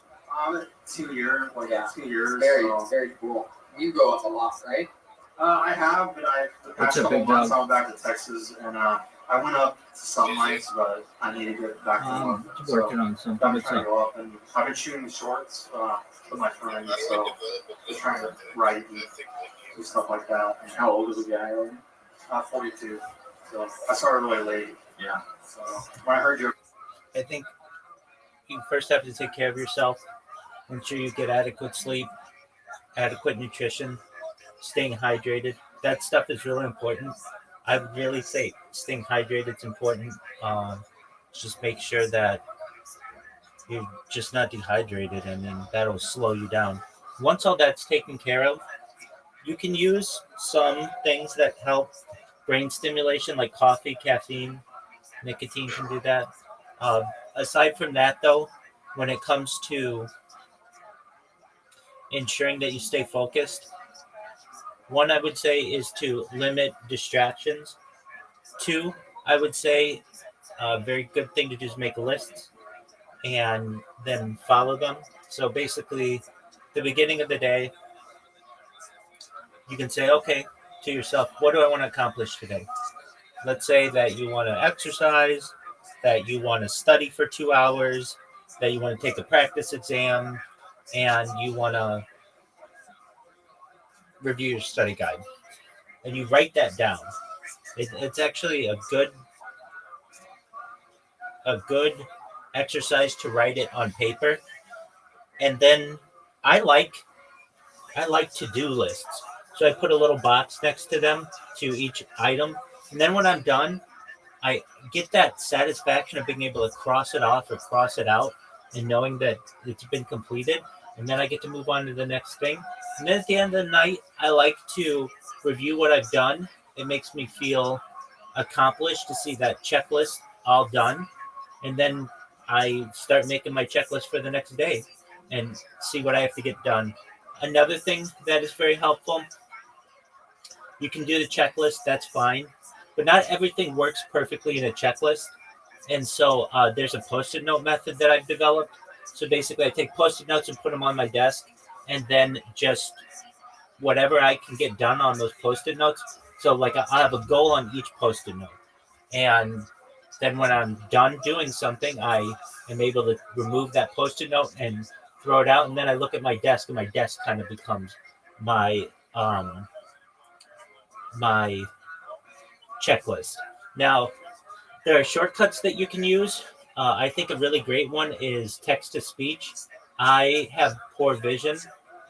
2 years, like 2 years. Very, so. very cool. You go up a lot, right? I have, but the past couple months I went back to Texas, and I went up to some nights, but I need to get back to work. Working on something. I'm What's trying up? to go up, and I've been shooting shorts with my friends, so just trying to write and do stuff like that. And How old is the guy? 42. So I started really late. Yeah. So when I heard you, I think you first have to take care of yourself. Ensure you get adequate sleep, adequate nutrition, staying hydrated. That stuff is really important. I would really say staying hydrated is important. Just make sure that you're just not dehydrated, and then that'll slow you down. Once all that's taken care of, you can use some things that help brain stimulation, like coffee, caffeine, nicotine can do that. Aside from that, though, when it comes to ensuring that you stay focused, one I would say is to limit distractions. Two, I would say a very good thing to do is make lists and then follow them. So basically, the beginning of the day, you can say, okay, to yourself, what do I want to accomplish today? Let's say that you want to exercise, that you want to study for 2 hours, that you want to take a practice exam, and you want to review your study guide. And you write that down. It's actually a good exercise to write it on paper. And then I like to-do lists. So I put a little box next to them, to each item. And then when I'm done, I get that satisfaction of being able to cross it off or cross it out and knowing that it's been completed. And then I get to move on to the next thing. And then at the end of the night, I like to review what I've done. It makes me feel accomplished to see that checklist all done. And then I start making my checklist for the next day and see what I have to get done. Another thing that is very helpful, you can do the checklist, that's fine. But not everything works perfectly in a checklist. And so there's a Post-it note method that I've developed. So basically I take Post-it notes and put them on my desk, and then just whatever I can get done on those Post-it notes. So like I have a goal on each Post-it note. And then when I'm done doing something, I am able to remove that Post-it note and throw it out. And then I look at my desk, and my desk kind of becomes my my checklist. Now, there are shortcuts that you can use. I think a really great one is text-to-speech. I have poor vision,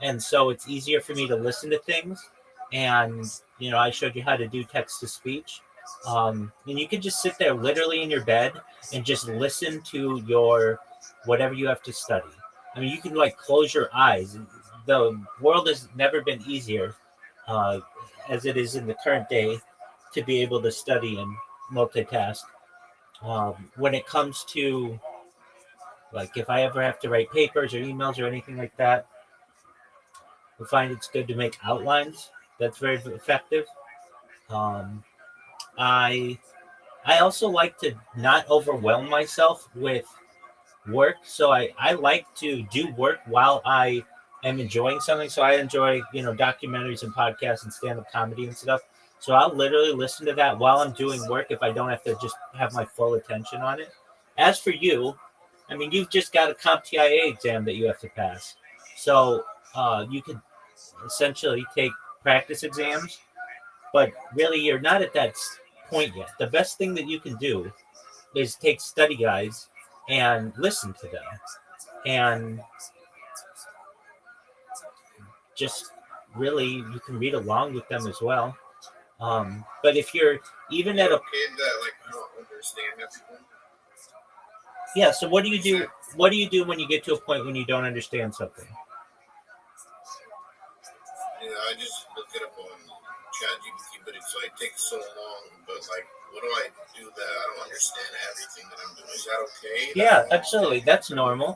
and so it's easier for me to listen to things. And, I showed you how to do text-to-speech. And you can just sit there literally in your bed and just listen to your whatever you have to study. I mean, you can close your eyes. The world has never been easier as it is in the current day to be able to study and multitask. When it comes to if I ever have to write papers or emails or anything like that, I find it's good to make outlines. That's very effective. I also like to not overwhelm myself with work. So I like to do work while I am enjoying something. So I enjoy, documentaries and podcasts and stand-up comedy and stuff. So I'll literally listen to that while I'm doing work if I don't have to just have my full attention on it. As for you, I mean, you've just got a CompTIA exam that you have to pass. So you could essentially take practice exams, but really you're not at that point yet. The best thing that you can do is take study guides and listen to them. And just really, you can read along with them as well. But if you're even at a don't understand everything. yeah, so what do you do? What do you do when you get to a point when you don't understand something? I just look it up on ChatGPT, but it takes so long. But what do I do that I don't understand everything that I'm doing? Is that okay? Yeah, absolutely. That's normal.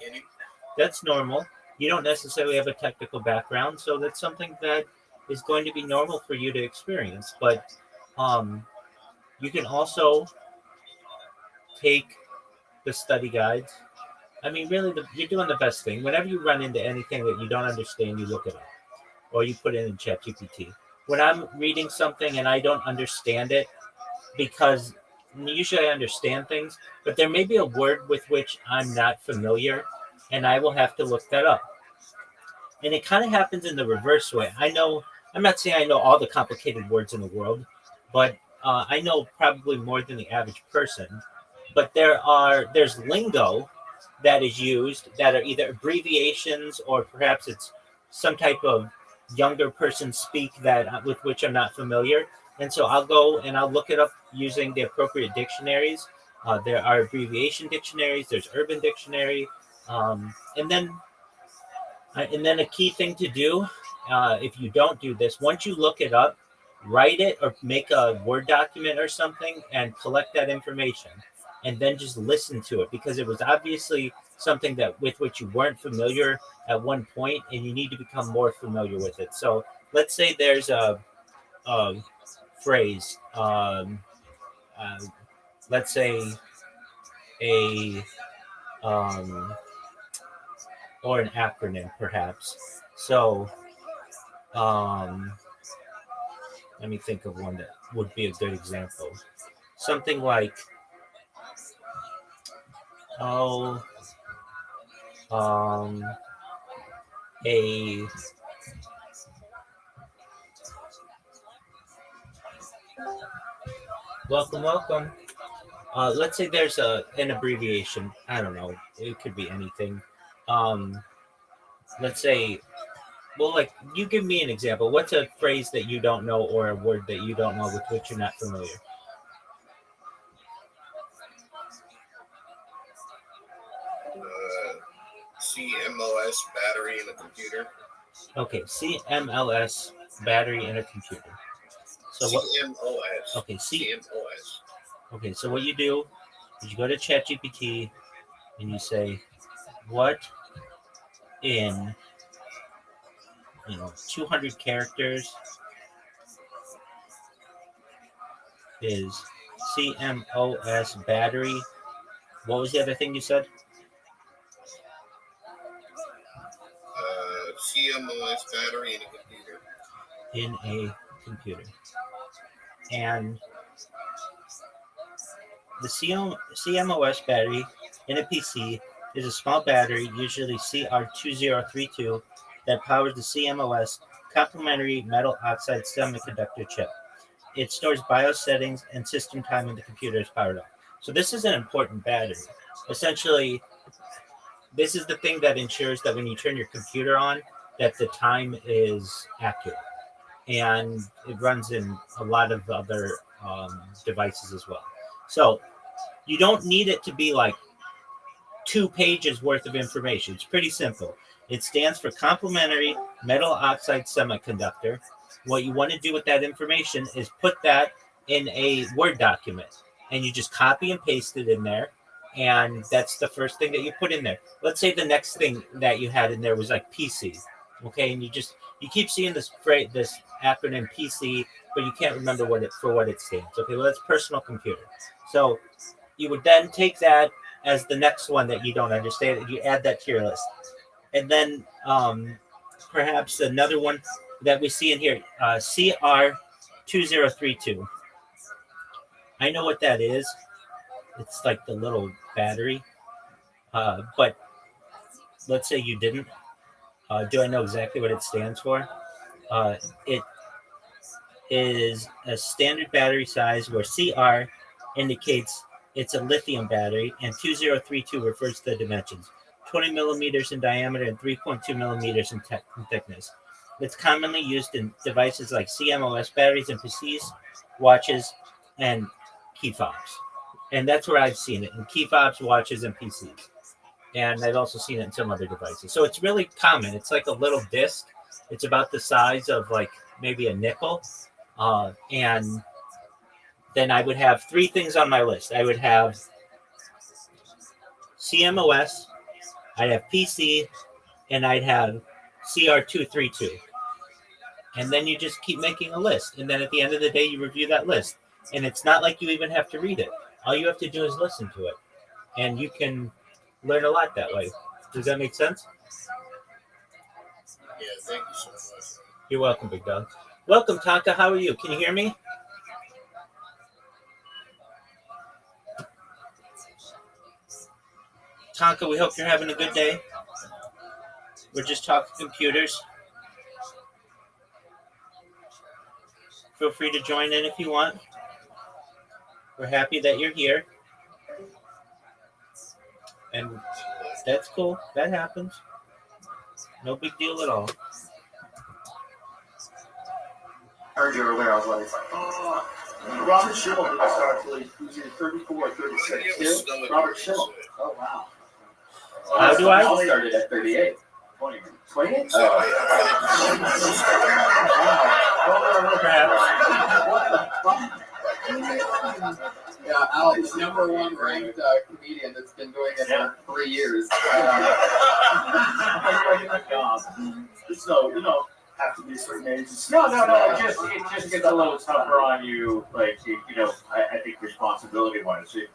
That's normal. You don't necessarily have a technical background, so that's something that is going to be normal for you to experience. But you can also take the study guides. I mean, really, you're doing the best thing. Whenever you run into anything that you don't understand, you look it up or you put it in ChatGPT. When I'm reading something and I don't understand it, because usually I understand things, but there may be a word with which I'm not familiar, and I will have to look that up. And it kind of happens in the reverse way. I'm not saying I know all the complicated words in the world, but I know probably more than the average person. But there's lingo that is used that are either abbreviations or perhaps it's some type of younger person speak that with which I'm not familiar. And so I'll go and I'll look it up using the appropriate dictionaries. There are abbreviation dictionaries. There's Urban Dictionary, and then a key thing to do, if you don't do this, once you look it up, write it or make a Word document or something and collect that information, and then just listen to it because it was obviously something that with which you weren't familiar at one point, and you need to become more familiar with it. So let's say there's a phrase, let's say a or an acronym perhaps. So let me think of one that would be a good example. Something like a welcome. Let's say there's an abbreviation. I don't know. It could be anything. Let's say, well, like you give me an example. What's a phrase that you don't know or a word that you don't know with which you're not familiar? CMOS battery in a computer. Okay, CMLS battery in a computer. So what? CMOS. Okay, CMOS. Okay, so what you do is you go to ChatGPT and you say, what in 200 characters is CMOS battery? What was the other thing you said? CMOS battery in a computer. In a computer. And the CMOS battery in a PC is a small battery, usually CR2032, that powers the CMOS complementary metal oxide semiconductor chip. It stores BIOS settings and system time when the computer is powered up. So this is an important battery. Essentially, this is the thing that ensures that when you turn your computer on, that the time is accurate. And it runs in a lot of other devices as well. So you don't need it to be like 2 pages worth of information. It's pretty simple. It stands for complementary metal oxide semiconductor. What you want to do with that information is put that in a Word document, and you just copy and paste it in there. And that's the first thing that you put in there. Let's say the next thing that you had in there was like PC. Okay, and you keep seeing this phrase, this acronym PC, but you can't remember what it stands. Okay, well that's personal computer. So you would then take that as the next one that you don't understand, and you add that to your list. And then perhaps another one that we see in here, CR2032. I know what that is. It's like the little battery. But let's say you didn't. Do I know exactly what it stands for? It is a standard battery size where CR indicates it's a lithium battery, and 2032 refers to the dimensions, 20 millimeters in diameter and 3.2 millimeters in thickness. It's commonly used in devices like CMOS batteries in PCs, watches, and key fobs. And that's where I've seen it, in key fobs, watches, and PCs. And I've also seen it in some other devices. So it's really common. It's like a little disc. It's about the size of like maybe a nickel. And then I would have 3 things on my list. I would have CMOS, I'd have PC, and I'd have CR232. And then you just keep making a list. And then at the end of the day, you review that list. And it's not like you even have to read it. All you have to do is listen to it. And you can learn a lot that way. Does that make sense? Yeah, thank you so much. You're welcome, big dog. Welcome, Taka. How are you? Can you hear me? Tonka, we hope you're having a good day. We're just talking computers. Feel free to join in if you want. We're happy that you're here. And that's cool. That happens. No big deal at all. I heard you earlier, I was like, oh. Robert Schimmel didn't start till he was either 34 or 36. Robert Schimmel. Oh, wow. How do I? I started at 38. 28? Yeah, Alex, number one ranked comedian that's been doing it for 3 years. So, you know, have to be a certain age. No. It just gets a little tougher on you. Like you know, I think responsibility wise, you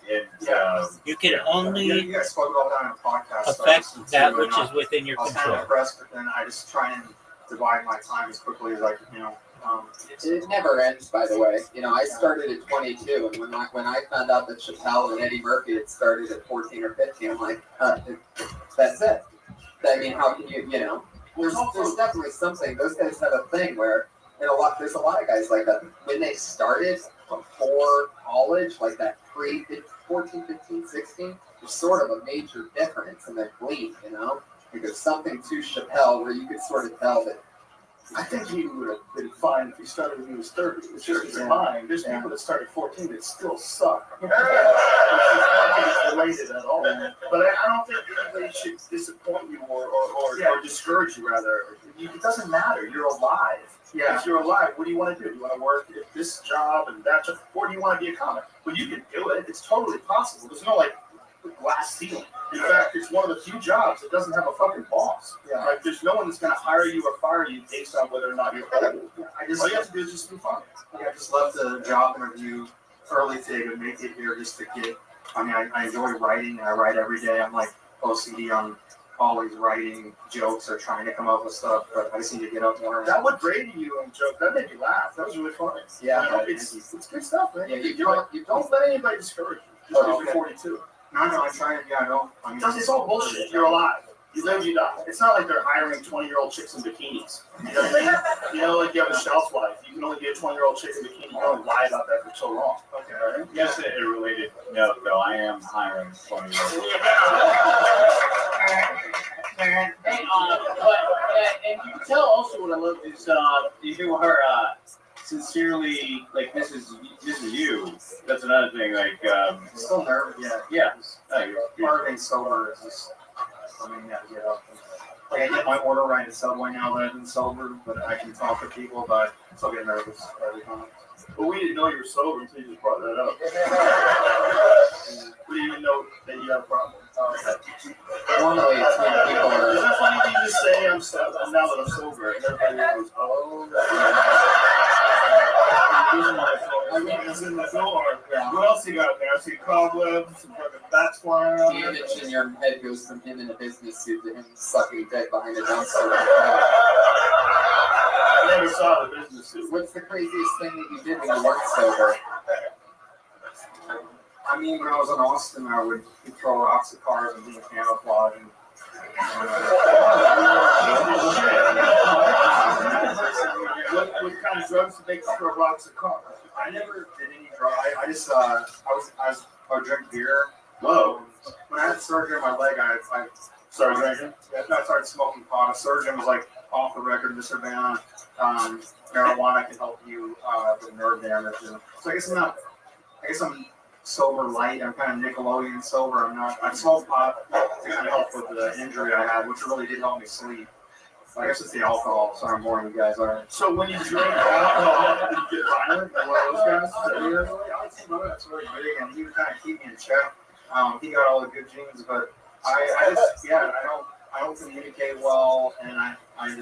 can only You guys spoke about that on a podcast. affect that which is within your I was kind control. of impressed, but then I just try and divide my time as quickly as I can. You know, It never ends, by the way. You know, I started at 22, and when I found out that Chappelle and Eddie Murphy had started at 14 or 15, I'm like, that's it. I mean, how can you know? There's definitely something. Those guys have a thing where there's a lot of guys like that. When they started before college, like that 14, 15, 16, there's sort of a major difference in their bleed, you know? Like there's something to Chappelle where you could sort of tell that. I think he would have been fine if he started when he was 30. It's just his mind. There's people that started 14 that still suck. It's not related at all. But I don't think anybody should disappoint you or discourage you, rather. It doesn't matter. You're alive. Yeah. If you're alive, what do you want to do? Do you want to work at this job and that job? Or do you want to be a comic? Well, you can do it. It's totally possible. There's no, glass ceiling. In fact, it's one of the few jobs that doesn't have a fucking boss. Yeah. Like, there's no one that's going to hire you or fire you based on whether or not you're old. All you have to do is just be funny. I just left the job interview early today to make it here just to get. I mean, I enjoy writing. I write every day. I'm like OCD on always writing jokes or trying to come up with stuff, but I just need to get up more. That would grade you and joke. That made me laugh. That was really funny. Yeah. You know, it's good stuff, man. Yeah, you don't let anybody discourage you. Just because you're 42. No, I'm trying. Yeah, I know. I mean, It's all bullshit. You're alive. You live, you die. It's not like they're hiring 20-year-old chicks in bikinis. You know, like you have a shelf life. You can only get a 20-year-old chick in bikini. You can only lie about that for so long. Okay. Right? Just a related note, though, I am hiring 20-year-olds. And you can tell also what I love is you are sincerely like this is you. That's another thing. Like still nervous. Yeah. Part of being sober is just. I mean, you gotta get up. I get my order right at Subway now that I've been sober, but I can talk to people, but I still get nervous every time. But we didn't know you were sober until you just brought that up. We didn't even know that you had a problem. Normally, it's when people are. Isn't that funny when you just say I'm sober now that I'm sober, and everybody goes, oh. I mean, it's in the door. What else you got there? I see cobwebs, some fucking bats flying around. The image in your head goes from him in a business suit to him sucking dick behind a dumpster. I never saw the business suit. What's the craziest thing that you did when you weren't sober? I mean, when I was in Austin, I would throw rocks at cars and do camouflage. What kind of drugs did they throw rocks at cars? I never did any drugs. I just I would drink beer. Whoa. When I had surgery on my leg, I started drinking. I started smoking pot. A surgeon was like, off the record, Mr. Bannon, marijuana can help you with nerve damage. And so I guess I'm sober light. I'm kind of Nickelodeon sober. I smoked pot to kind of help with the injury I had, which really did help me sleep. So I guess it's the alcohol. Sorry, I'm boring you guys. So when you drink alcohol, did you get violent? Like one of those guys? That's really big, and he would kind of keep me in check. He got all the good genes, but I don't communicate well, and I would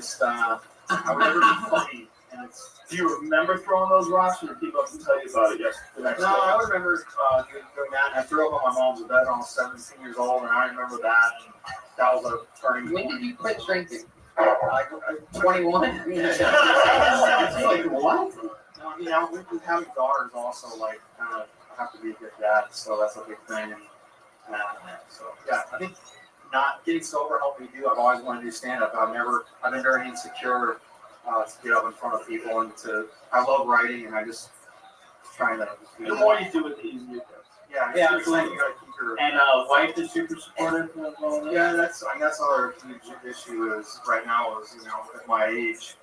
never be funny, and and it's. Do you remember throwing those rocks, or did people have to tell you about it? Yes, the next No, day. I remember doing that. I threw up on my mom's bed when I was 17 years old, and I remember that. And that was a turning point. When did you quit drinking? Like 21? It's like, what? No, you know, with having daughters also, like, kind of have to be a good dad, so that's a big thing. And so, yeah, I think not getting sober helped me do. I've always wanted to do stand-up. I've been very insecure to get up in front of people and I love writing, and I just trying to. The more you do it, the easier it gets. Yeah, absolutely. You gotta keep your. And wife is super supportive. Yeah, that's another huge issue is right now is, you know, at my age,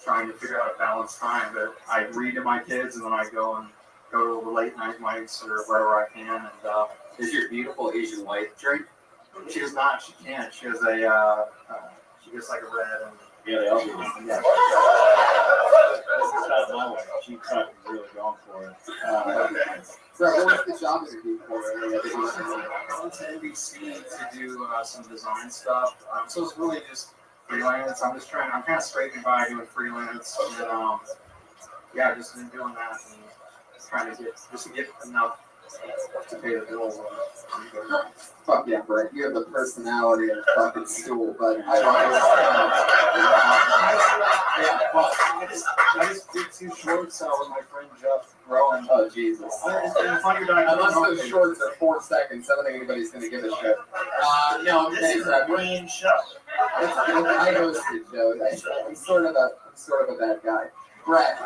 trying to figure out a balanced time. But I read to my kids, and then I go to the late night mics or wherever I can. And Is your beautiful Asian wife drink? she does not. She can't. She has a. She gets like a red and. Yeah, they all do. Yeah. It's not my way. She's fucking really going for it. So what was the job interview for? I went to NBC to do some design stuff. So it's really just freelance. I'm kind of scraping by doing freelance. And yeah, just been doing that and trying to get enough to pay the bills. Fuck yeah, Brett. You have the personality of a fucking stool, but I just did 2 shorts with my friend Jeff Rowan. Oh, Jesus. Unless those shorts are 4 seconds, I don't think anybody's going to give a shit. No, This is a brain show. I hosted shows. I'm sort of a bad guy. Brett,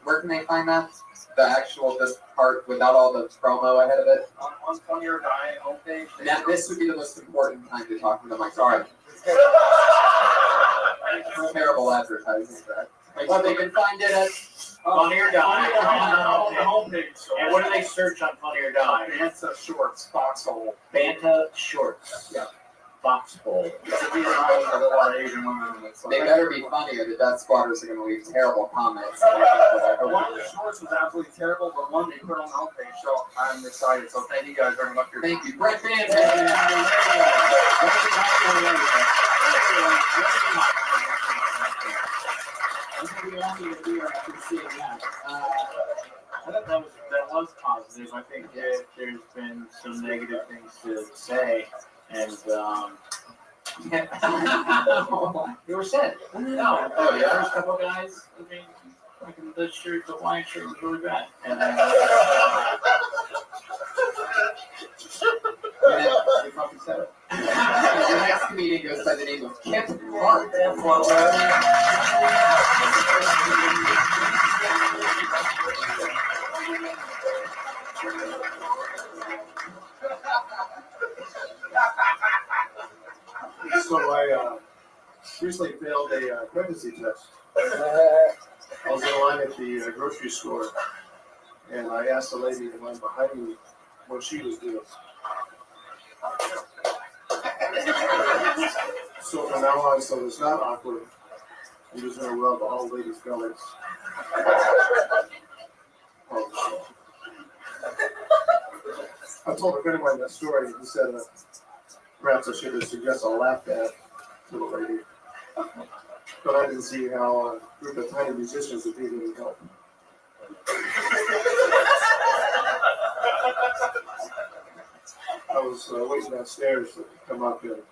where can they find that? The actual this part without all the promo ahead of it. On Funny or Die homepage. Now this would be the most important time to talk to them. I'm sorry. Terrible advertising, Brett. Well, they can find it at Funny or Die. On the homepage. And what do they search on Funny or Die? Banta Shorts, Foxhole. Banta Shorts. Yeah. Foxhole. It's a design for a lot of Asian women. They better be funny or the death squatters are going to leave terrible comments. One of the shorts was absolutely terrible, but one they put on the homepage, so I'm excited. So thank you guys very much. Thank you. Brett Van. I thought that was positive. I think that there's been some negative things to say, and you were sad. No, oh yeah, there's a couple guys. I mean, like the shirt, the white shirt was really bad, and then you fucking said it. The next comedian goes by the name of Kip Hart. So I recently failed a pregnancy test. I was in line at the grocery store, and I asked the lady in line behind me what she was doing. So from now on, so it's not awkward, I'm just going to rub all ladies' bellies. I told a friend of mine that story. He said, perhaps I should have suggested a lap dance to the lady. But I didn't see how a group of tiny musicians would be any help. I was waiting downstairs to come up, and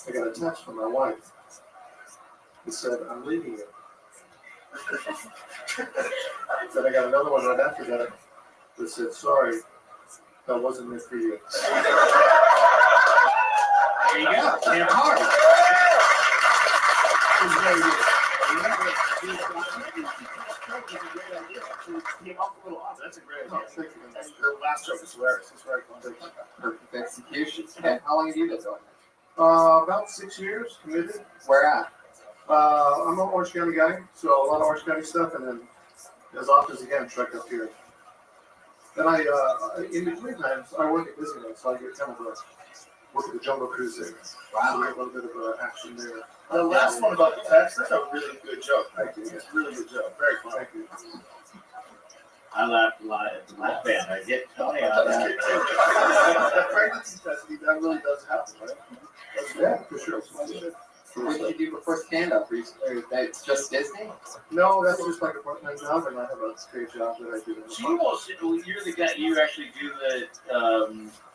I got a text from my wife. It said, "I'm leaving you." Then I got another one right after that that said, "Sorry, that wasn't meant for you." there you go. Damn hard. That's a great idea. The last joke is hilarious. It's very fun. Perfect execution. Okay. How long have you been doing it? About 6 years, committed. Where at? I'm an Orange County guy, so a lot of Orange County stuff, and then as often as I can, truck up here. Then in between times, I work at Disneyland, so I get kind of work at the Jungle Cruise there. Wow. So I get a little bit of action there. The last one about the text, that's a really good joke. Thank you. It's a really good joke. Very fun. Thank you. I laughed a lot at the lap band. I get Tony on that. The pregnancy test, that really does happen, right? Yeah, for sure. What did you do before stand-up? That's just Disney? No, that's just like a part-time job, and I have a straight job that I do. So you're the guy. You actually do the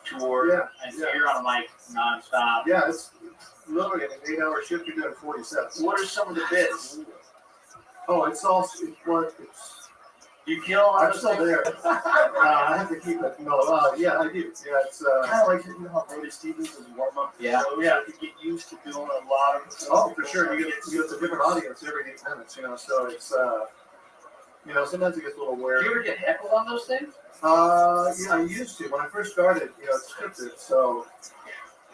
tour, Yeah, and yeah. you're on a mic nonstop. Yeah, it's literally an 8-hour shift. You're doing 40 sets. What are some of the bits? Oh, it's you kill on I'm those still things? there. I have to keep it. No, yeah, I do. Yeah, it's Kind of like how Brody Stevens is warm up. Yeah. So, yeah. You get used to doing a lot of. Oh, for sure. You get a different audience every 8 minutes. So it's sometimes it gets a little weird. Do you ever get heckled on those things? I used to. When I first started, it's scripted, so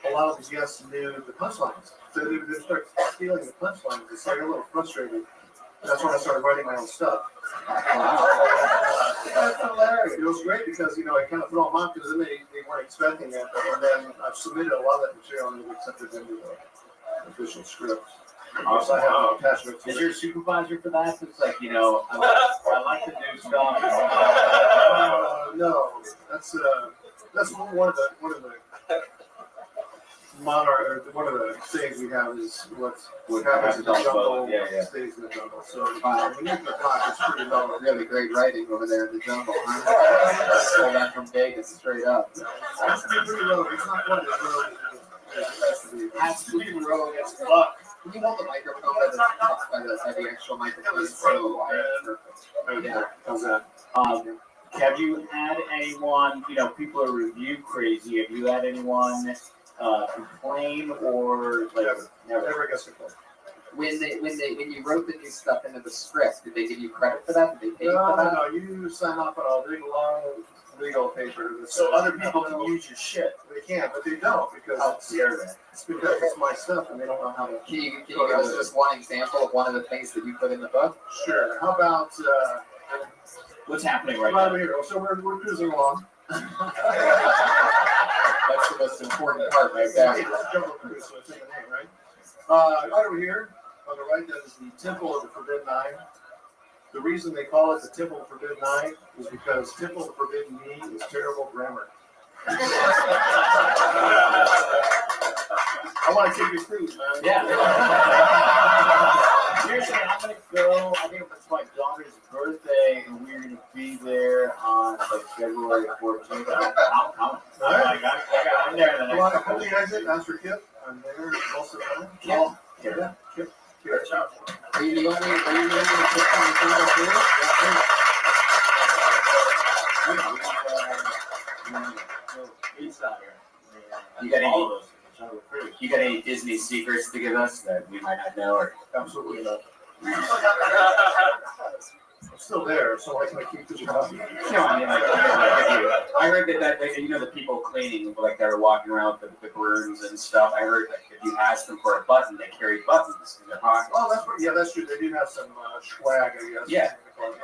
a lot of the guests knew the punchlines. So they would start stealing the punchlines. It's like a little frustrating. That's when I started writing my own stuff. Wow. That's hilarious. It was great because, I kind of threw them off because then they weren't expecting it. And then I've submitted a lot of that material and they've accepted into the official script. Also, I have a passion. Is your supervisor for that? It's like, I like to do stuff. No, that's one of the one of the things we have is what happens in the jungle stays in the jungle. So when you're in the block, it's pretty low. Really great writing over there in the jungle, huh? So that from Vegas straight up. It's pretty low. It's not quite as low as it has to be. Absolutely rogue as fuck. Can you hold the microphone by the actual microphone? Yeah, how's that? Have you had anyone, people are review crazy. Have you had anyone complain or like never gets complained? When you wrote the new stuff into the script, did they give you credit for that? Did they pay you for that? No. You sign off on a big long legal paper. So other people can use your shit. They can, but they don't because it's because it's my stuff and they don't know how to. Can you give us just one example of one of the things that you put in the book? Sure. How about what's happening right now? Here. So we're cruising along. That's the most important part right there. It's Jungle Cruise, so it's in the name, right? Right over here, on the right, that is the Temple of the Forbidden Nine. The reason they call it the Temple of the Forbidden Nine is because Temple of the Forbidden Knee is terrible grammar. I want to take you a cruise, man. Yeah. Seriously, I'm going to go. I think it's my daughter's birthday, and we're going to be there on February 14th. I'm coming. All right. I'm there in the Come on, next come to the exit, ask for Kip. I'm there most of the time. Kip. Yeah, Kip. Are you the only Kip on the single cruise? You got any Disney secrets to give us that we might not know? Or absolutely not. I'm still there, so I can keep the job. No, I mean, I heard that the people cleaning, like they were walking around with the brooms and stuff. I heard that if you asked them for a button, they carried buttons in their pockets. Oh, that's true. They do have some swag, I guess. Yeah.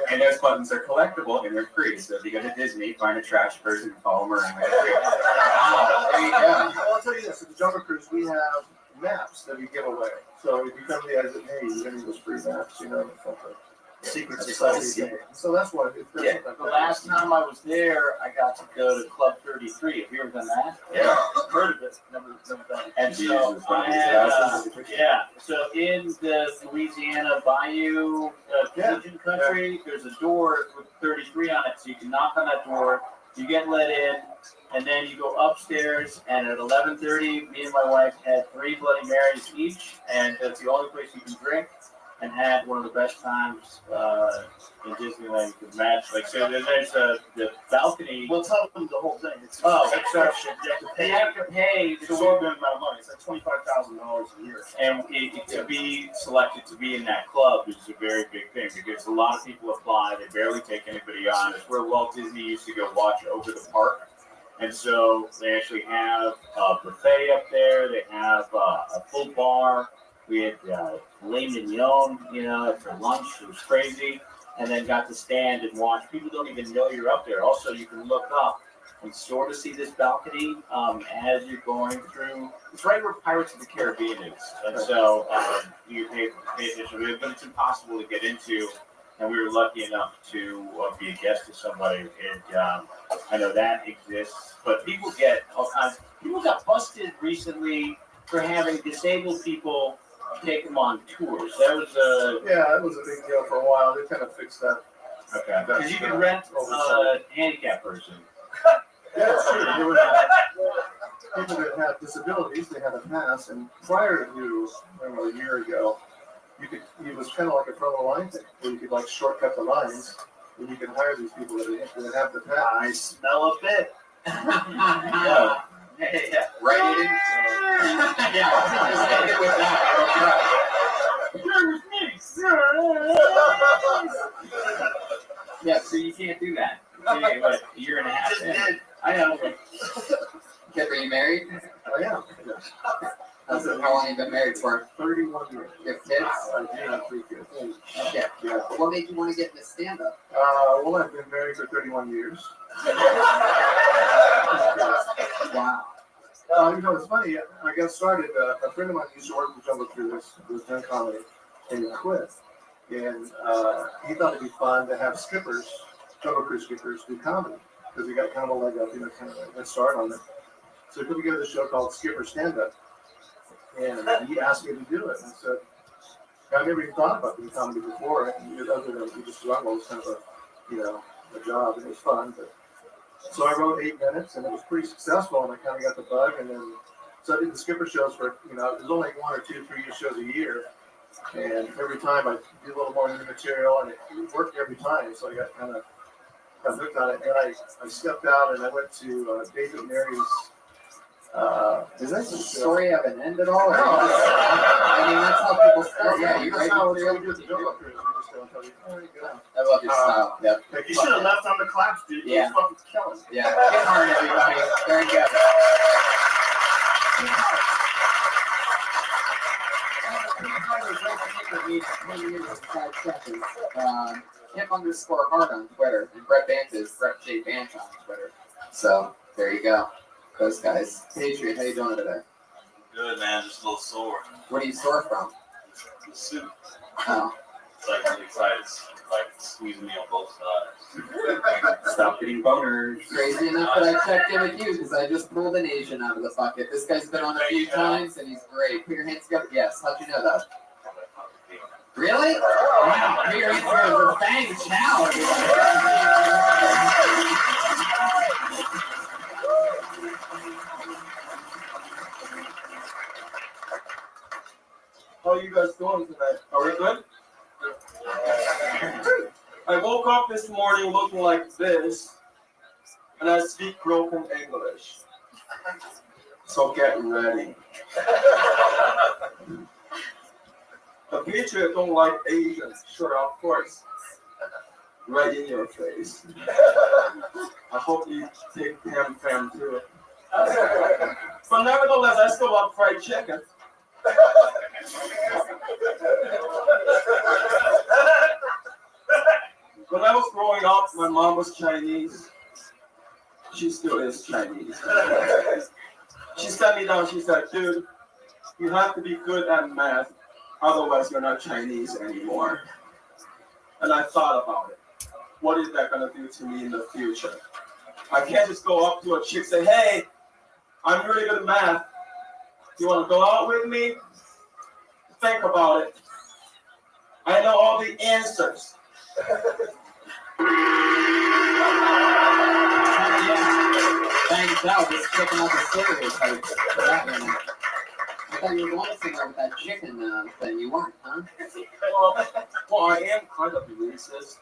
And those buttons are collectible and they're free. So if you go to Disney, find a trash person and follow them around. There you go. Well, I'll tell you this: at the Jungle Cruise, we have maps that we give away. So if you come to the exit, hey, you're gonna use those free maps, Secret Society. So that's what. Yeah. The last time I was there, I got to go to Club 33. Have you ever done that? Yeah. Heard of it. Never done it. And so I had, so in the Louisiana Bayou Cajun country, there's a door with 33 on it. So you can knock on that door, you get let in, and then you go upstairs. And at 11:30, me and my wife had 3 Bloody Marys each, and that's the only place you can drink. And had one of the best times in Disneyland you could imagine. Like, so there's the balcony. We'll tell them the whole thing. It's exception. They have to pay the exorbitant amount of money. It's like $25,000 a year. And to be selected to be in that club is a very big thing because a lot of people apply. They barely take anybody on. It's where Walt Disney used to go watch over the park. And so they actually have a buffet up there. They have a full bar. We had filet mignon, for lunch. It was crazy. And then got to stand and watch. People don't even know you're up there. Also, you can look up and sort of see this balcony as you're going through. It's right where Pirates of the Caribbean is. And so you pay attention to it, but it's impossible to get into. And we were lucky enough to be a guest of somebody. And I know that exists. But people get all kinds. People got busted recently for having disabled people take them on tours. That was Yeah, it was a big deal for a while. They kind of fixed that. okay. Because you could rent a handicapped person. Yeah, it's true. There was people that had disabilities. They had a pass, and prior to I don't know, a year ago, it was kind of like a front of the line thing, where you could like shortcut the lines, and you could hire these people that have the pass. I smell a bit. Yeah. Yeah. Right in. Yeah. Just end it with that. Yeah, so you can't do that. Okay, what, a year and a half in? I know. Kid, are you married? Oh yeah. How long have you been married for? 31 years. You have kids? I do have 3 kids. Okay. Yeah. What made you want to get into stand-up? Well, I've been married for 31 years. Wow. You know, it's funny. I got started. A friend of mine used to work with Jungle Cruise, who was doing comedy, and he quit. And he thought it'd be fun to have skippers, Jungle Cruise skippers, do comedy because he got kind of a leg up, you know, kind of a start on it. So he put together a show called Skipper Stand Up, and he asked me to do it. And I said, I never even thought about doing comedy before, other than we just struggle. It was kind of a, you know, a job, and it was fun. But so I wrote 8 minutes, and it was pretty successful, and I kind of got the bug. And then so I did the skipper shows for, you know, it was only 1 or 2, 3 shows a year. And every time I did a little more new material, and it worked every time. So I got kind of hooked on it. And I stepped out, and I went to David Mary's. Does this story have an end at all? No. I mean, that's how people start. Yeah, you That's right. how it's going to do the Jungle Cruise. We just go and tell you, there you go. I love your style. Yep. You should have left on the claps, dude. You Yeah. was fucking killing it. Yeah. Get hard, everybody. Very good. Kim_Hart on Twitter, and Brett Bant is Brett J. Bant on Twitter. So there you go. Those guys. Patriot, how you doing today? Good, man. Just a little sore. What are you sore from? The suit. Oh. It's like really excited. It's like squeezing me on both sides. Stop getting boners. Crazy enough that I checked in with you because I just pulled an Asian out of the bucket. This guy's been on a few times and he's great. Put your hands together. Yes. How'd you know that? Really? Wow. Put your hands together for Bang Chow. How are you guys doing tonight? Are we good? I woke up this morning looking like this, and I speak broken English. So get ready. The Patriots don't like Asians. Sure, of course. Right in your face. I hope you take ham too. But nevertheless, I still love fried chicken. When I was growing up, my mom was Chinese. She still is Chinese. She sat me down, she said, dude, you have to be good at math, otherwise you're not Chinese anymore. And I thought about it. What is that gonna do to me in the future? I can't just go up to a chick and say, hey, I'm really good at math. You wanna go out with me? Think about it. I know all the answers. Thanks out, just checking out the stereotypes for that one. I thought you were going somewhere with that chicken thing. You weren't, huh? Well, I am kind of racist.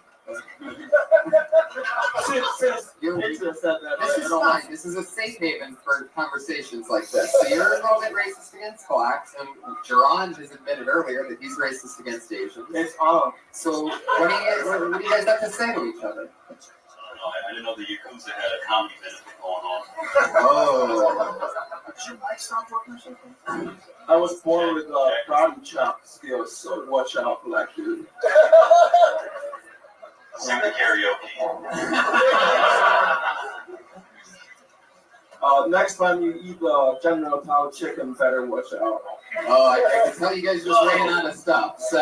Since Hitler said that, This is fine. This is a safe haven for conversations like this. So you're a little bit racist against blacks, and Jerron has admitted earlier that he's racist against Asians. It's So what do you guys have to say to each other? I didn't know the Yakuza had a comedy benefit going on. Oh. Did your mic stop working or something? I was born with karate chop skills, so watch out, black dude. Sing the karaoke. Next time you eat General Tao chicken, better watch out. Oh, I can tell you guys just ran out of stuff. So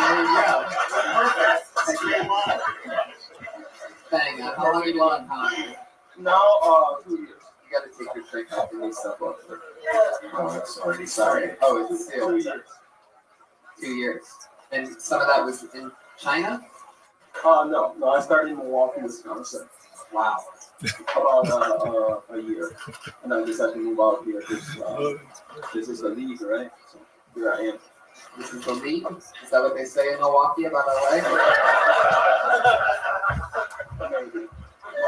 there you go. Perfect. Bang. How long have you been on comedy? Now, 2 years. You gotta take your drink off and stuff up. Oh, it's already sorry. Oh, it's still 2 years. 2 years. And some of that was in China? No, I started in Milwaukee, Wisconsin. Wow. About a year. And I decided to move out here because this is the league, right? So here I am. This is the league? Is that what they say in Milwaukee about LA?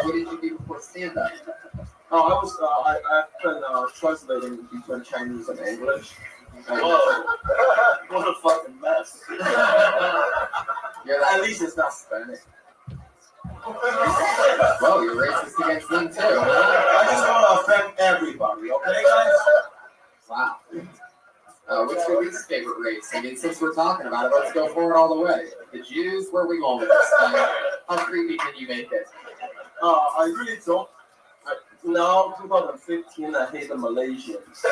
What did you do before stand-up? I've been translating between Chinese and English. Whoa. What a fucking mess. At least it's not Spanish. Whoa, you're racist against them too. I just want to offend everybody, okay, guys? Wow. What's your least favorite race? I mean, since we're talking about it, let's go for it all the way. The Jews, where are we going with this thing? How creepy can you make it? I really don't. Now, 2015, I hate the Malaysians.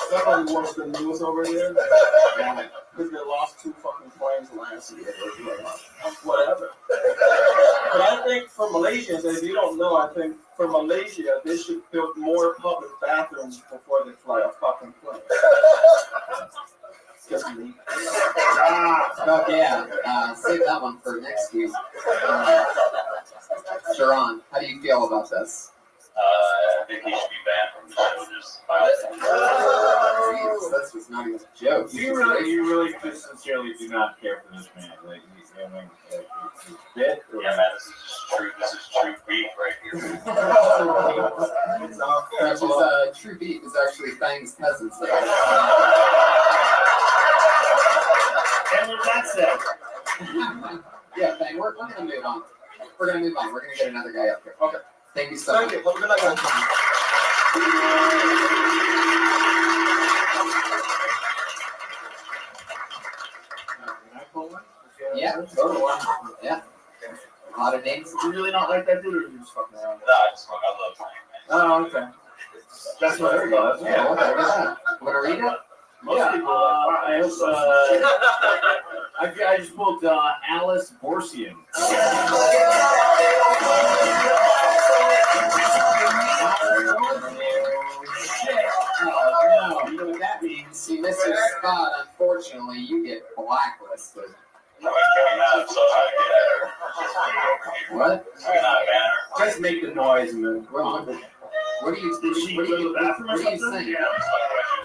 Somebody watched the news over there because they lost 2 fucking planes last year. Whatever. But I think for Malaysians, if you don't know, I think for Malaysia, they should build more public bathrooms before they fly a fucking plane. Just me. Fuck yeah. Save that one for next week. Sharon, how do you feel about this? I think he should be banned from the show. Just This was not even a joke. You really just sincerely do not care for this man. Like, he's dead. Yeah, man, this is just true. This is true beef right here. Which is true beef is actually Fang's cousins. And with that said, yeah, Fang, we're gonna move on. We're gonna move on. We're gonna get another guy up here. Okay. Thank you so much. Thank you. Have a good night, guys. Yeah. Yeah. A lot of names. you really not like that dude, or you just fucking around? Nah, I just fuck. I love Frank, man. Oh, okay. That's what everybody does. Yeah, look at that. Want to read it? Most people I just pulled Alice Borsian. Oh, no. You know what that means? See, Mr. Scott, unfortunately, you get blacklisted. What? Just make the noise and then. What are you saying? Yeah,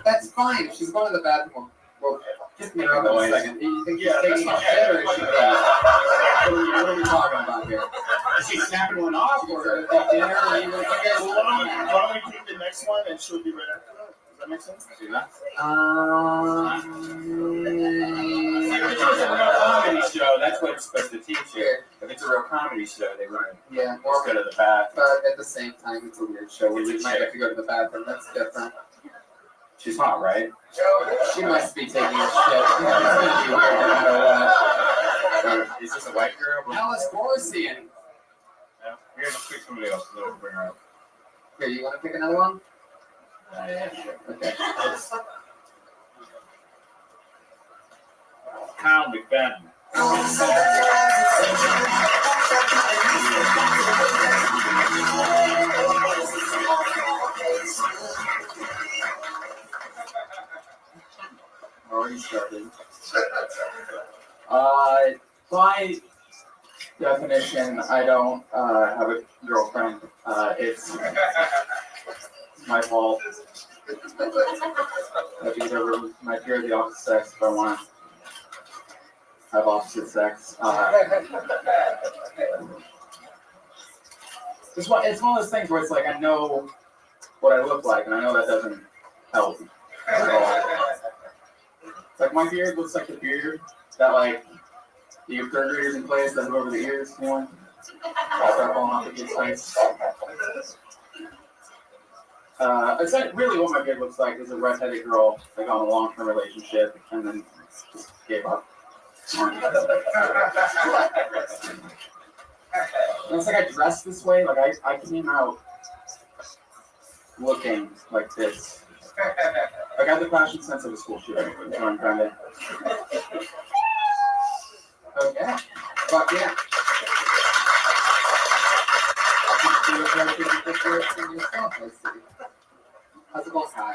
That's fine. If she's going to the bathroom, well, just make her up in a second. You think she's Yeah, taking a that's shit or is she what are we talking about here? Is she snapping one off, or Or take dinner? Or you guys why don't we take the next one and she'll be right after that? Does that make sense? do that. If it's a real comedy show, that's what it's supposed to teach you. If it's a real comedy show, they run it. Yeah, Let's go to the bath. but at the same time, it's a weird show where you might have to go to the bathroom. That's different. She's hot, right? She must be taking a shit. It's gonna be weird no matter what. Is this a white girl? Alice Borsian. Yeah. We're gonna pick somebody else, so we'll bring her up. Here, you want to pick another one? Yeah, sure. Okay. Kyle McFadden. Already started. By definition, I don't have a girlfriend. It's my fault. I think over my peer of the opposite sex if I want to have opposite sex. It's one of those things where it's like I know what I look like, and I know that doesn't help at all. It's like my beard looks like the beard that like you have third graders in place that go over the ears, you know? Start falling off the kid's face. It's like really what my beard looks like is a redheaded girl like on a long-term relationship and then just gave up. And it's like I dress this way, like I came out looking like this. Like I have the fashion sense of a school shooter. That's what I'm trying to. Okay. Fuck yeah. yourself, I see. How's it going, Kai?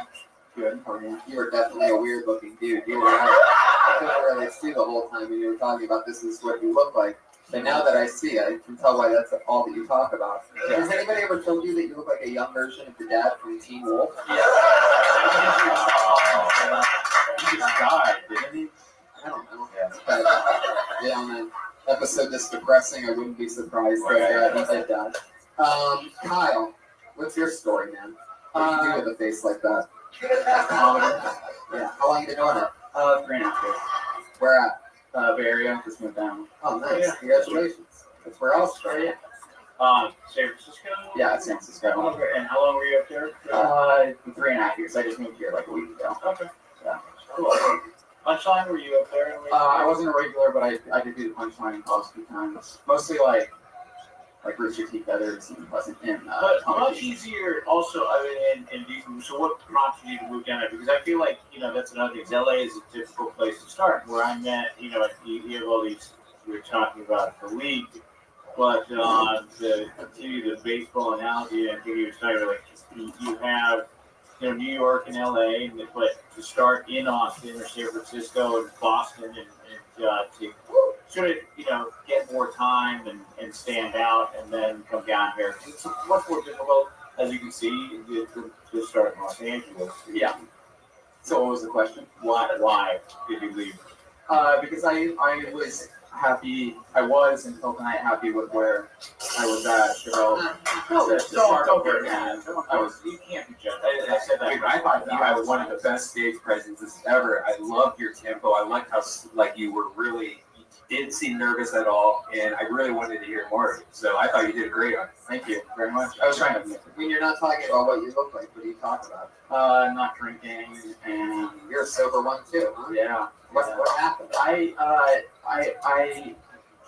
Good. How are you? You were definitely a weird looking dude. You were I couldn't really see the whole time when you were talking about this is what you look like. But now that I see, I can tell why that's all that you talk about. Yeah. Has anybody ever told you that you look like a young version of your dad from Teen Wolf? Yeah. He just died, didn't he? I don't know. Yeah. But, yeah, on an episode this depressing, I wouldn't be surprised that he did die. Kyle, what's your story, man? What do you do with a face like that? Yeah. How long you been doing it? 3.5 years. Where at? Bay Area. Just moved down. Oh, nice. Yeah. Congratulations. That's where else? Yeah. San Francisco? Yeah, San Francisco. Okay. And how long were you up there? 3.5 years. I just moved here like a week ago. Okay. Yeah. Cool. Punchline, were you up there? I wasn't a regular, but I did do the punchline in college a few times. Mostly like Rooster Teeth Feathers and Pleasant and but much easier also, I mean, in DC. So what prompted you to move down there? Because I feel like, that's another thing. LA is a difficult place to start. Where I met, you have all these, we were talking about the league, but to continue the baseball analogy, I think you were talking like you have, New York and LA, but to start in Austin or San Francisco and Boston and to sort of, get more time and stand out and then come down here. It's much more difficult, as you can see, to start in Los Angeles. Yeah. So what was the question? Why did you leave? Because I was happy. I was until tonight happy with where I was at. You can't be judged. I said that. I thought you had one of the best stage presences ever. I loved your tempo. I liked how you were really. You didn't seem nervous at all, and I really wanted to hear more of it. So I thought you did great on it. Thank you very much. I was trying to. When you're not talking about what you look like, what do you talk about? Not drinking, and you're a sober one too. Huh? Yeah. What happened? I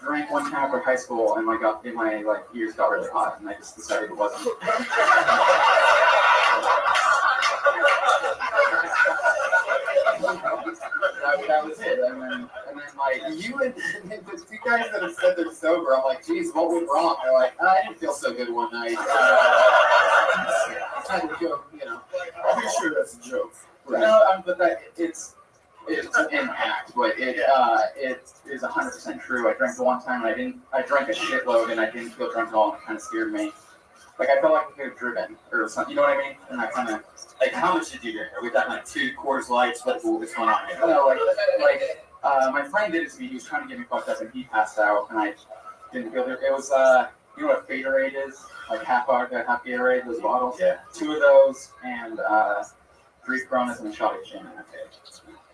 drank one time after high school, and my ears got really hot, and I just decided it wasn't. That was it. And then you and the two guys that have said they're sober, I'm like, geez, what went wrong? They're like, I didn't feel so good one night. Kind of joke, I'm pretty sure that's a joke. Right. No, but it's an act, but it is 100% true. I drank the one time and I drank a shitload and I didn't feel drunk at all, and it kind of scared me. Like I felt like I could have driven or something. You know what I mean? And I kind of how much did you drink? Are we talking like 2 Coors Lights? What's going on here? No, my friend did it to me. He was trying to get me fucked up and he passed out, and I didn't feel it. It was you know what Faderade is? Like half Gatorade, those bottles. Yeah. 2 of those and 3 Coronas and a shot of gin.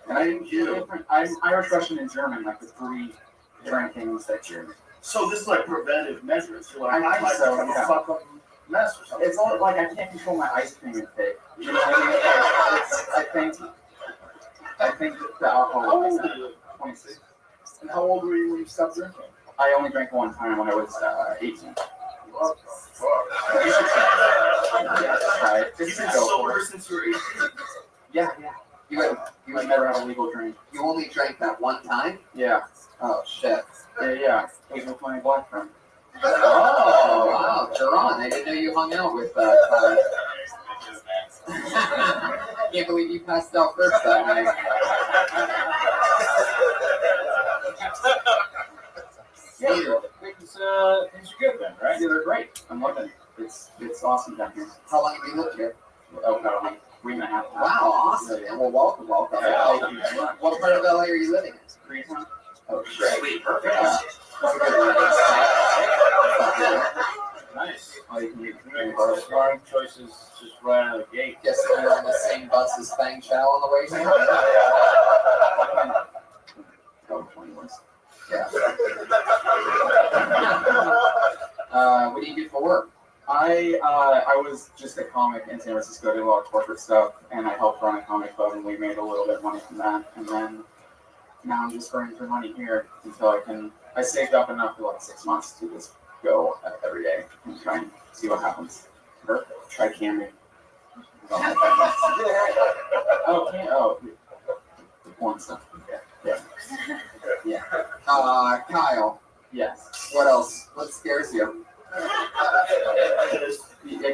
And I didn't feel different. I'm Irish, Russian, and German, like the 3 drinkings that you're. So this is like preventive measures. So I might so, yeah. Fuck up mess or something. It's all like I can't control my ice cream intake. You know what I mean? I think the alcohol. How old are you? 26. And how old were you when you stopped drinking? I only drank one time when I was 18. What the fuck? You should try. Yeah, try it. You've been sober since you were 18? Yeah. You had never had a legal drink. You only drank that one time? Yeah. Oh shit. Yeah. It was with my black friend. Oh wow, Jerron. I didn't know you hung out with Can't believe you passed out first that night. Yeah, things are good then, right? Yeah, they're great. I'm loving it. It's awesome down here. How long have you lived here? Oh, about like 3.5. Wow, awesome. Yeah, well, welcome. Yeah, thank you. What part of LA are you living in? Koreatown. Oh, shit. Sweet, perfect. Nice. Oh, you can leave Scoring choices just right out of the gate. Guess you're on the same bus as Fang Chow on the way here? Oh, 21. Yeah. What do you do for work? I was just a comic in San Francisco, did a lot of corporate stuff, and I helped run a comic club, and we made a little bit of money from that. And then now I'm just burning through money here until I saved up enough for like 6 months to just go every day and try and see what happens. Try candy. Porn stuff. Yeah. Kyle. Yes. What else? What scares you?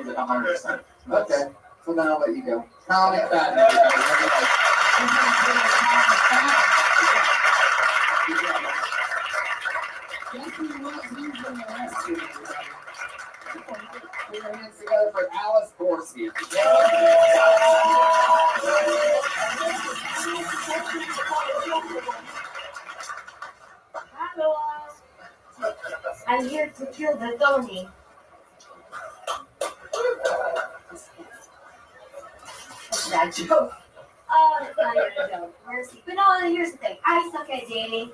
100%. Okay, so then I'll let you go. Comic Fat, everybody. Put your hands together for Alice Dorsey. Hello. I'm here to kill the Tony. That's that joke. Oh, it's not even a joke. Mercy. But no, here's the thing. I suck at dating.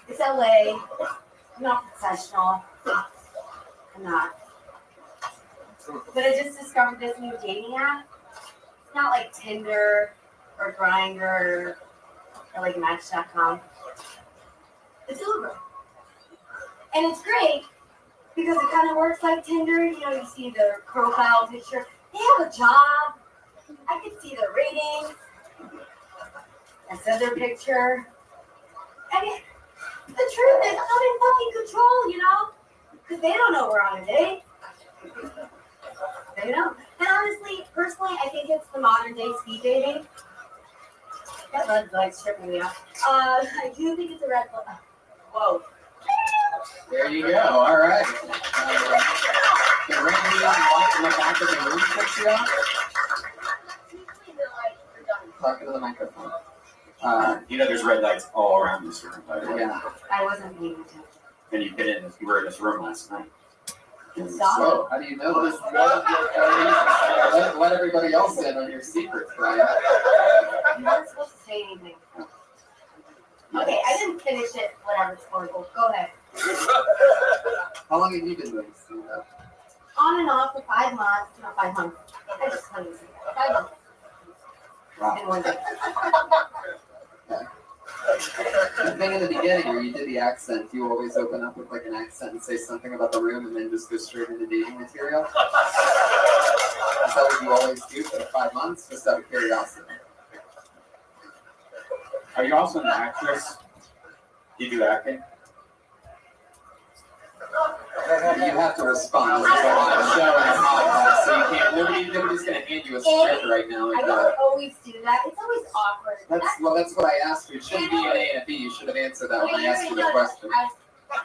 It's LA. I'm not professional. I'm not. But I just discovered this new dating app. It's not like Tinder or Grindr or like Match.com. It's Uber. And it's great because it kind of works like Tinder. You know, you see their profile picture. They have a job. I can see their ratings. I said their picture. And the truth is, I'm in fucking control, you know? Because they don't know we're on a date. They don't. And honestly, personally, I think it's the modern day speed dating. That red flag's tripping me out. I do think it's a red flag. Whoa. There you go. All right. The ring neon light in the back of the room puts you up. Talking to the microphone. You know, there's red lights all around this room. By the way. Yeah. I wasn't paying attention. And you were in this room last night. So, how do you know this? Let everybody else in on your secrets, Brian. You weren't supposed to say anything. Okay, I didn't finish it. Whatever, it's horrible. Go ahead. How long have you been doing this? On and off for 5 months. Not 5 months. I just couldn't say that. 5 months. Wow. In one day. The thing in the beginning where you did the accent, you always open up with like an accent and say something about the room and then just go straight into dating material. Is that what you always do for the 5 months? Just out of curiosity. Are you also an actress? Do you do acting? You have to respond. This is a live show and a podcast, so you can't. Nobody's going to hand you a script right now. I don't always do that. It's always awkward. That's what I asked you. It shouldn't be an A and a B. You should have answered that when I asked you the question.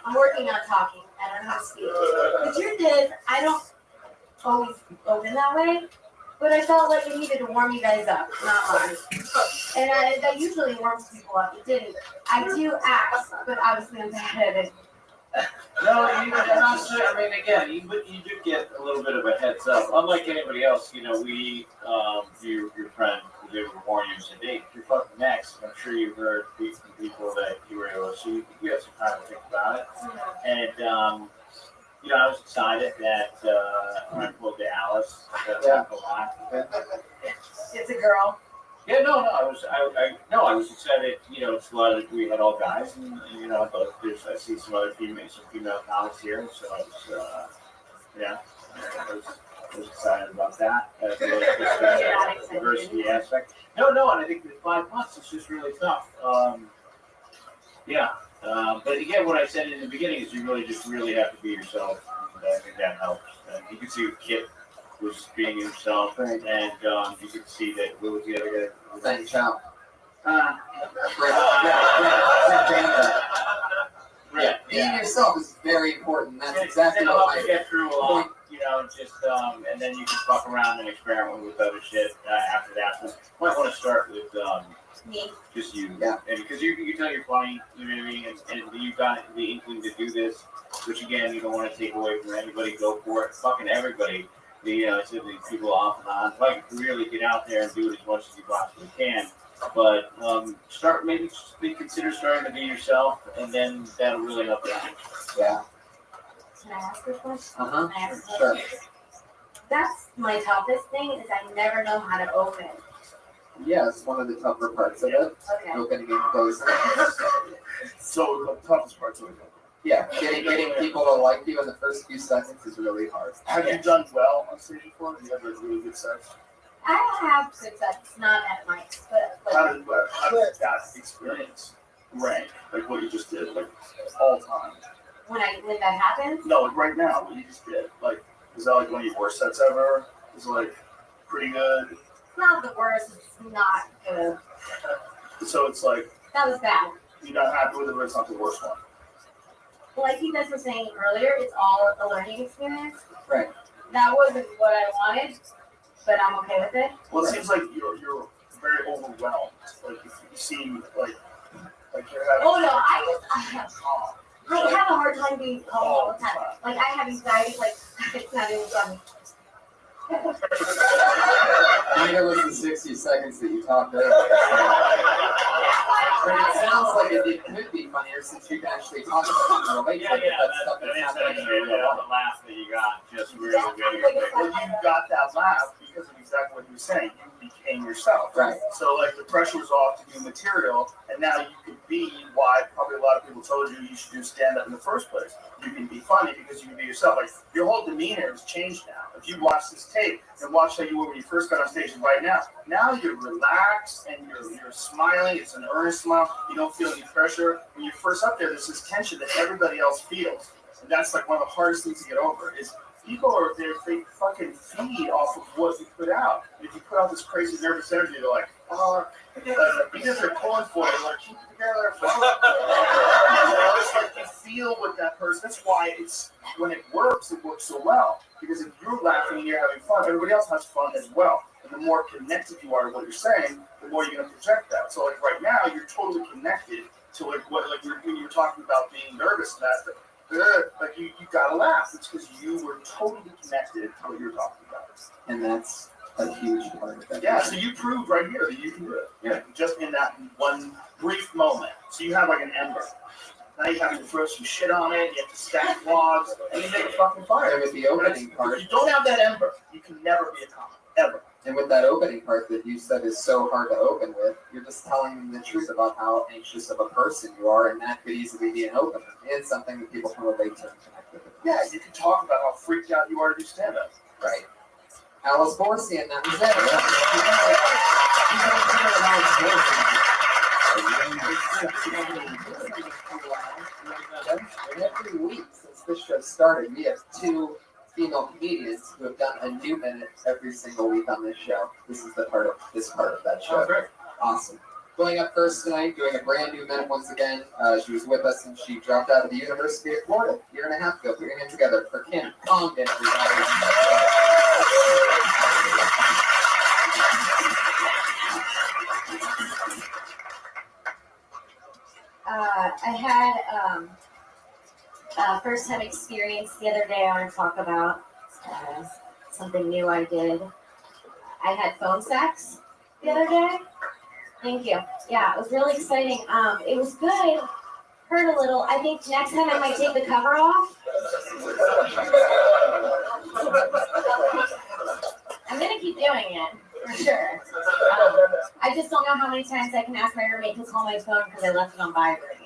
I'm working on talking. I don't know how to speak. The truth is, I don't always open that way, but I felt like I needed to warm you guys up, not mine. And that usually warms people up. It didn't. I do act, but obviously I'm bad at it. No, I'm not sure. I mean, again, you do get a little bit of a heads up. Unlike anybody else, you know, we, your friend, they would warn you and say, hey, you're fucking next. I'm sure you've heard from people that you were able to see. You have some time to think about it. And, you know, I was excited that when I pulled to Alice, that happened a lot. It's a girl. Yeah, no, I was excited. You know, it's a lot of we had all guys, and you know, I see some other female comics here, so I was, I was excited about that. The diversity aspect. No, and I think the 5 months is just really tough. But again, what I said in the beginning is you really have to be yourself, and I think that helps. And you can see Kit was being himself, and you could see that what was the other guy? Thanks, Chow. Being yourself is very important. That's exactly it'll what help you get through a lot, you know, just and then you can fuck around and experiment with other shit after that. So you might want to start with me. Just you, and because you tell you're funny, you know what I mean, and you got the inkling to do this, which again you don't want to take away from anybody. Go for it, fucking everybody. To the people off and on. Like really get out there and do it as much as you possibly can. But consider starting to be yourself, and then that'll really help you out. Yeah. Can I ask a question? Sure. That's my toughest thing is I never know how to open. Yeah, it's one of the tougher parts of it. Okay. Opening and closing. So the toughest part's of it. Yeah, getting people to like you in the first few seconds is really hard. Have you done well on stage before? Have you had really good sex? I have good sex, not at mics, but How did that experience rank? Like what you just did, like all time? when that happens. No, like right now, what you just did, like Is that like one of your worst sets ever? Is it like pretty good? Not the worst, it's not good. So it's like That was bad. you're not happy with it, but it's not the worst one. Like you guys were saying earlier, it's all a learning experience. Right. That wasn't what I wanted, but I'm okay with it. Well, it seems like you're very overwhelmed. Like you seem like you're having. Oh no, I have a hard time being calm all the time. Like I have anxiety, like it's not even funny. I know it was the 60 seconds that you talked earlier. But it sounds like it could be funnier since you can actually talk about it and relate to it. That's stuff that's happening in your real life. The laugh that you got just really good. Well, you got that laugh because of exactly what you were saying. You became yourself. Right. So like the pressure was off to do material, and now you can be why probably a lot of people told you should do stand up in the first place. You can be funny because you can be yourself. Like your whole demeanor has changed now. If you watch this tape and watch how you were when you first got on stage and right now you're relaxed and you're smiling. It's an earnest smile. You don't feel any pressure. When you're first up there, there's this tension that everybody else feels. And that's like one of the hardest things to get over is people are there, they fucking feed off of what you put out. And if you put out this crazy nervous energy, they're like, oh, because they're pulling for it, they're like, keep it together. It's like you feel with that person. That's why it's when it works so well. Because if you're laughing and you're having fun, everybody else has fun as well. And the more connected you are to what you're saying, the more you're going to project that. So like right now, you're totally connected to like what like when you were talking about being nervous and that. Like you gotta laugh. It's because you were totally connected to what you're talking about. And that's a huge part of that. Yeah, so you proved right here that you can do it. Yeah, just in that one brief moment. So you have like an ember. Now you have to throw some shit on it, you have to stack logs, and you make a fucking fire. And with the opening part, if you don't have that ember, you can never be a comic. Ever. And with that opening part that you said is so hard to open with, you're just telling them the truth about how anxious of a person you are, and that could easily be an opener. It's something that people can relate to and connect with. Yeah, you can talk about how freaked out you are to do stand-up. Right. Alice Borsi, and that was it. Every week since this show started, we have 2 female comedians who have done a new minute every single week on this show. This is this part of that show. Oh, great. Awesome. Going up first tonight, doing a brand new minute once again. She was with us and she dropped out of the University of Florida a year and a half ago. Put your hands together for Kim Congdon. I had first time experience the other day. I want to talk about something new I did. I had phone sex the other day. Thank you. Yeah, it was really exciting. It was good. Hurt a little. I think next time I might take the cover off. I'm gonna keep doing it for sure. I just don't know how many times I can ask my roommate to call my phone because I left it on vibrating.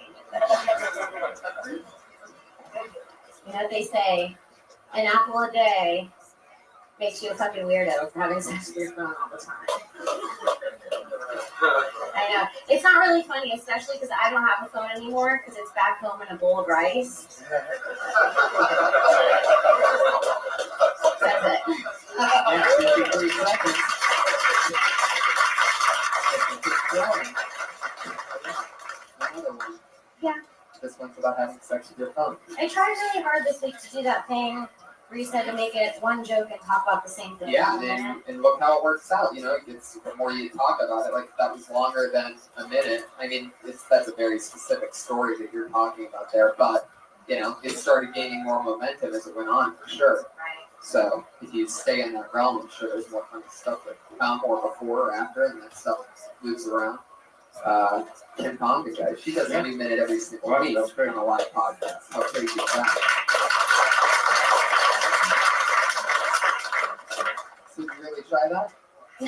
You know what they say? An apple a day makes you a fucking weirdo for having sex with your phone all the time. I know. It's not really funny, especially because I don't have a phone anymore because it's back home in a bowl of rice. That's it. Yeah, 53 seconds. Another one. Yeah. This one's about having sex with your phone. I tried really hard this week to do that thing where you said to make it one joke and talk about the same thing. Yeah, and look how it works out. You know, it's the more you talk about it, like that was longer than a minute. I mean, that's a very specific story that you're talking about there, but you know, it started gaining more momentum as it went on for sure. Right. So if you stay in that realm, I'm sure there's more fun stuff that found more before or after, and that stuff moves around. Kim Congdon, guys, she does a new minute every single week on a live podcast. How crazy is that? So did you really try that? I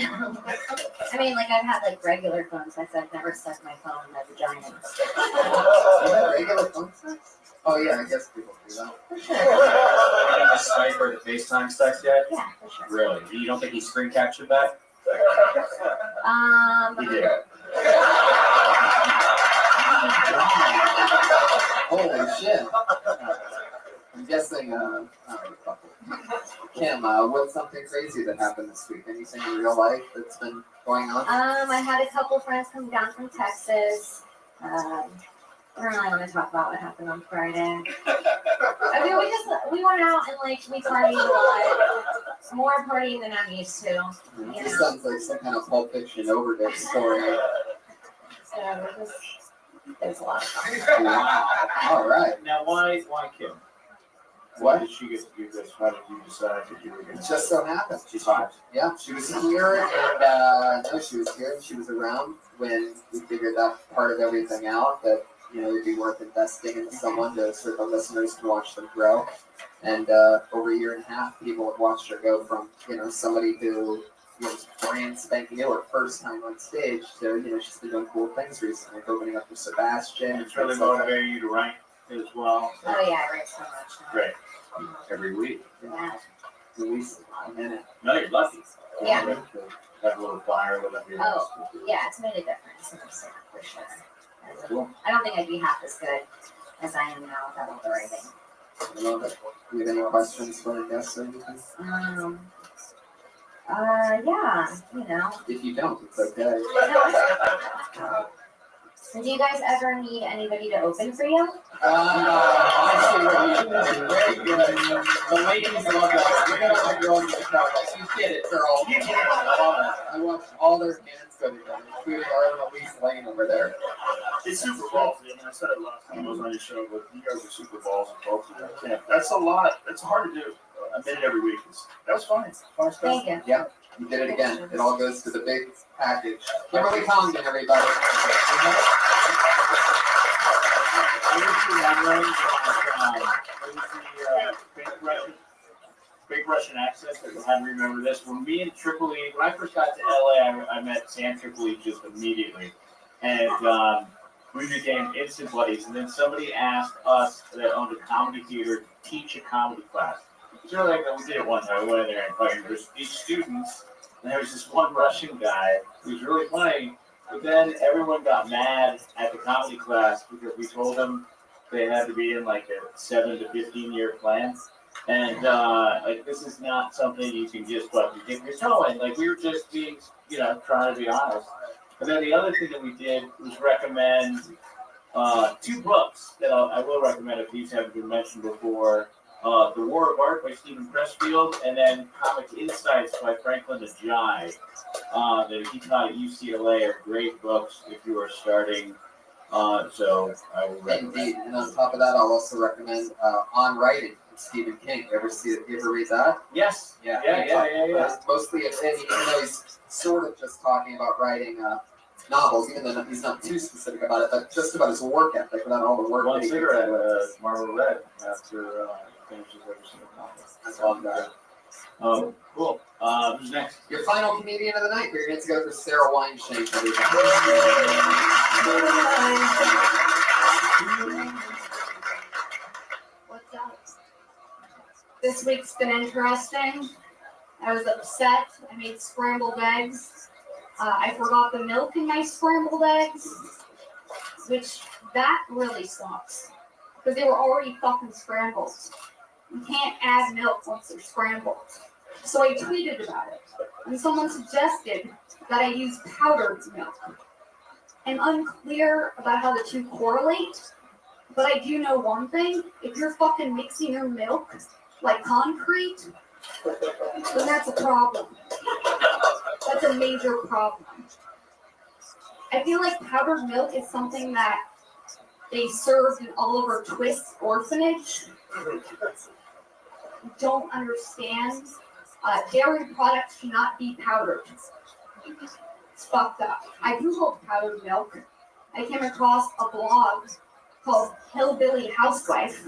mean, like I've had like regular phone sex. I've never stuck my phone in my vagina. You had regular phone sex? Oh yeah, I guess people do that. For sure. You didn't just Skype or the FaceTime sex yet? Yeah, for sure. Really? You don't think he screen captured that? He did. Holy shit. I'm guessing, a couple. Kim, what's something crazy that happened this week? Anything in real life that's been going on? I had a couple friends come down from Texas. I don't really want to talk about what happened on Friday. I mean, we went out and like we partied a lot. More partying than I'm used to. This sounds like some kind of Pulp Fiction overdose story. So there's a lot of fun. Wow. All right. Now, why Kim? What? Why did she get to do this? How did you decide that you were going to? It just so happened. She's hot. Yeah, she was here, and no, she was here, and she was around when we figured that part of everything out, that, you know, it'd be worth investing in someone to so the listeners can watch them grow. And over a year and a half, people have watched her go from, you know, somebody who was brand spanking new, her first time on stage, to, you know, she's been doing cool things recently, like opening up for Sebastian. It's really motivating you to write as well. Oh yeah, I write so much. Great. Every week. Yeah. At least a minute. No, you're lucky. Yeah. Have a little fire, whatever you Oh, yeah, it's made a difference in the city, for sure. Cool. I don't think I'd be half as good as I am now without all the writing. I love it. Do you have any questions for the guests or anything? Yeah, you know. If you don't, it's okay. So do you guys ever need anybody to open for you? Honestly, very good. The ladies love that. Look at all my girls in the crowd. Like, you get it, girl. You get it. I watched all their hands go together, including our Elise Lane over there. It's super ballsy. I mean, I said it last time I was on your show, but you guys are super ballsy, folks. Yeah, that's a lot. That's hard to do. I did it every week. That was fine. Fine stuff. Thank you. Yeah, you did it again. It all goes to the big package. Kimberly Congdon, everybody. Big Russian accent. I had to remember this. When me and Tripoli, when I first got to LA, I met Sam Tripoli just immediately, and we became instant buddies. And then somebody asked us that owned a comedy theater to teach a comedy class. So like we did it one time. We went in there and fucking there's these students, and there was this one Russian guy who was really funny. But then everyone got mad at the comedy class because we told them they had to be in like a 7 to 15-year plan. And like this is not something you can just fucking dip your toe in. Like we were just being, you know, trying to be honest. And then the other thing that we did was recommend 2 books that I will recommend if these haven't been mentioned before. The War of Art by Stephen Pressfield, and then Comic Insights by Franklin Ajay. That he taught at UCLA are great books if you are starting. So I will recommend. Indeed, and on top of that, I'll also recommend On Writing by Stephen King. You ever read that? Yes. Yeah. Mostly, even though he's sort of just talking about writing novels, even though he's not too specific about it, but just about his work ethic, about all the work. One that he cigarette, puts in. Marvel Red, after finishes every single novel. That's all that. Cool. Who's next? Your final comedian of the night. We're going to go for Sarah Weinstein. What's up? This week's been interesting. I was upset. I made scrambled eggs. I forgot the milk in my scrambled eggs, which that really sucks because they were already fucking scrambled. You can't add milk once they're scrambled. So I tweeted about it, and someone suggested that I use powdered milk. I'm unclear about how the two correlate, but I do know one thing. If you're fucking mixing your milk like concrete, then that's a problem. That's a major problem. I feel like powdered milk is something that they served in Oliver Twist's orphanage. Don't understand. Dairy products should not be powdered. It's fucked up. I googled powdered milk. I came across a blog called Hillbilly Housewife.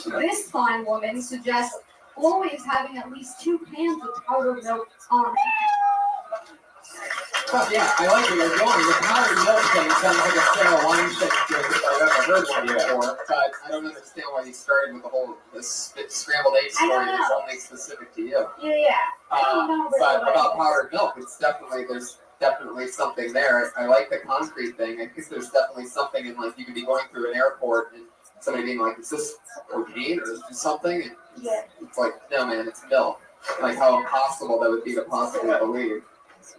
This fine woman suggests always having at least 2 cans of powdered milk on hand. Oh, yeah, I like where you're going. The powdered milk thing sounds like a Sarah Weinstein joke if I've ever heard one before, but I don't understand why you started with the whole scrambled egg story that's only specific to you. Yeah. But about powdered milk, there's definitely something there. I like the concrete thing. I think there's definitely something in, like, you could be going through an airport and somebody being like, "Is this cocaine or is this something?" And Yeah. it's like, "No, man, it's milk." Like how impossible that would be to possibly believe.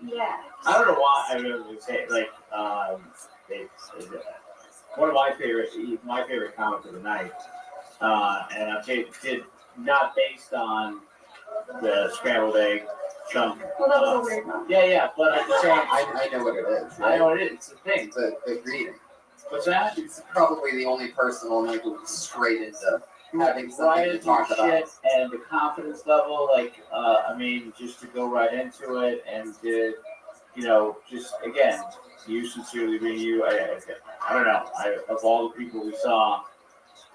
Yeah. I don't know why. I would say like it's one of my favorite comics of the night, and I'll say it not based on the scrambled egg chunk. Well, that was a weird one. Yeah, but I'm just saying. I know what it is. I know what it is. It's a thing. The greeting. What's that? It's probably the only person on there who's straight into having something right to into talk about. shit and the confidence level, like I mean, just to go right into it and to, just again, you sincerely being you. I don't know. Of all the people we saw,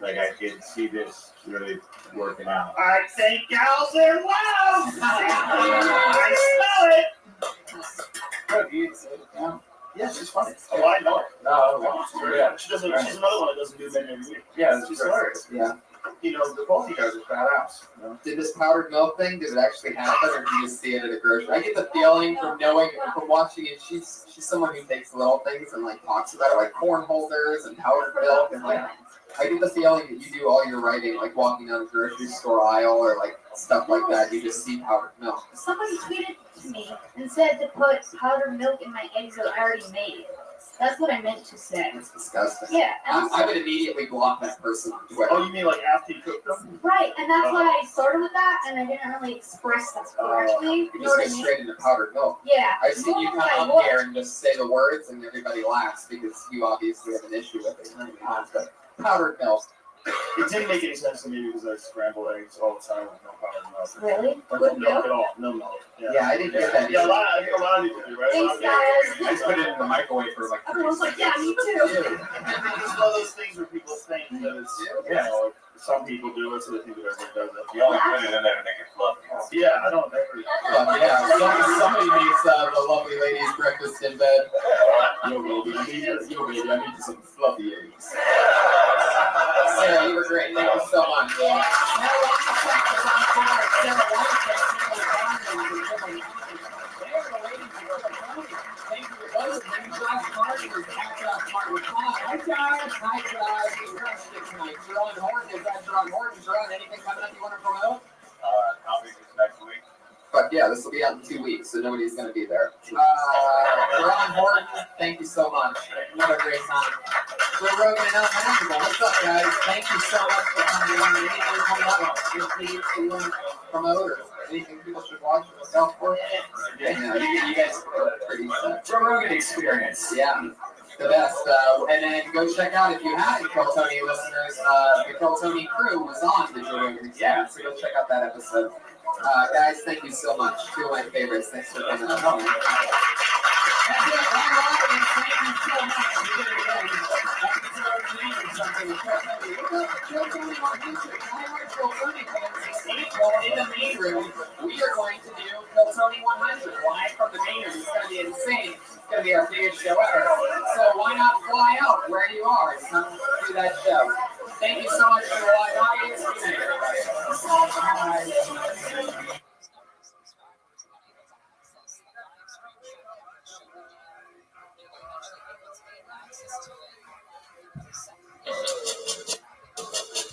like I could see this really working out. I think gals are loud. I smell it. Yeah, she's funny. Oh, I know her. No, Yeah, she's another one that doesn't do many every week. Yeah, She's hilarious. Yeah. The both of you guys are badass. Did this powdered milk thing, did it actually happen, or did you just see it at a grocery? I get the feeling from watching it, she's someone who takes little things and like talks about it, like corn holders and powdered milk, and like I get the feeling that you do all your writing like walking down a grocery store aisle or like stuff like that. You just see powdered milk. Somebody tweeted to me and said to put powdered milk in my eggs that I already made. That's what I meant to say. It's disgusting. Yeah. I would immediately block that person on Twitter. Oh, you mean like after you cook them? Right, and that's why I started with that, and I didn't really express that correctly. You just go straight into powdered milk. Yeah. I've seen you come up here and just say the words and everybody laughs because you obviously have an issue with it. Powdered milk. It didn't make any sense to me because I scramble eggs all the time with no powdered milk. Really? Or no milk at all. No milk. Yeah, I didn't get that. Yeah, I think a lot of people do, right? Thanks, guys. I just put it in the microwave for like 3 Everyone's like, yeah, me too. It's one of those things where people think that it's, some people do it, so they think that everyone does it. You only put it in there to make it fluffy. Yeah, I don't ever. Somebody makes the lovely lady's breakfast in bed. Yo, baby, I need some fluffy eggs. Sarah, you were great. Thank you so much. Anything coming up you want to promote? Next week. But yeah, this will be out in 2 weeks, so nobody's going to be there. Ron Horton, thank you so much. Another great time. Joe Rogan and El Magical. What's up, guys? Thank you so much for coming on. Anything coming up? Anything you want to promote or anything people should watch or look out for? Yeah, you guys are pretty Joe Rogan experience. Yeah. The best. And then go check out, if you haven't, Kill Tony listeners, the Kill Tony crew was on the Joe Rogan experience, so go check out that episode. Guys, thank you so much. Two of my favorites. Thanks for coming on. Thank you so much. In the main room, we are going to do Kill Tony 100 live from the main room. It's going to be insane. It's going to be our biggest show ever. So why not fly out where you are and come do that show? Thank you so much for the live audience. Good night, everybody.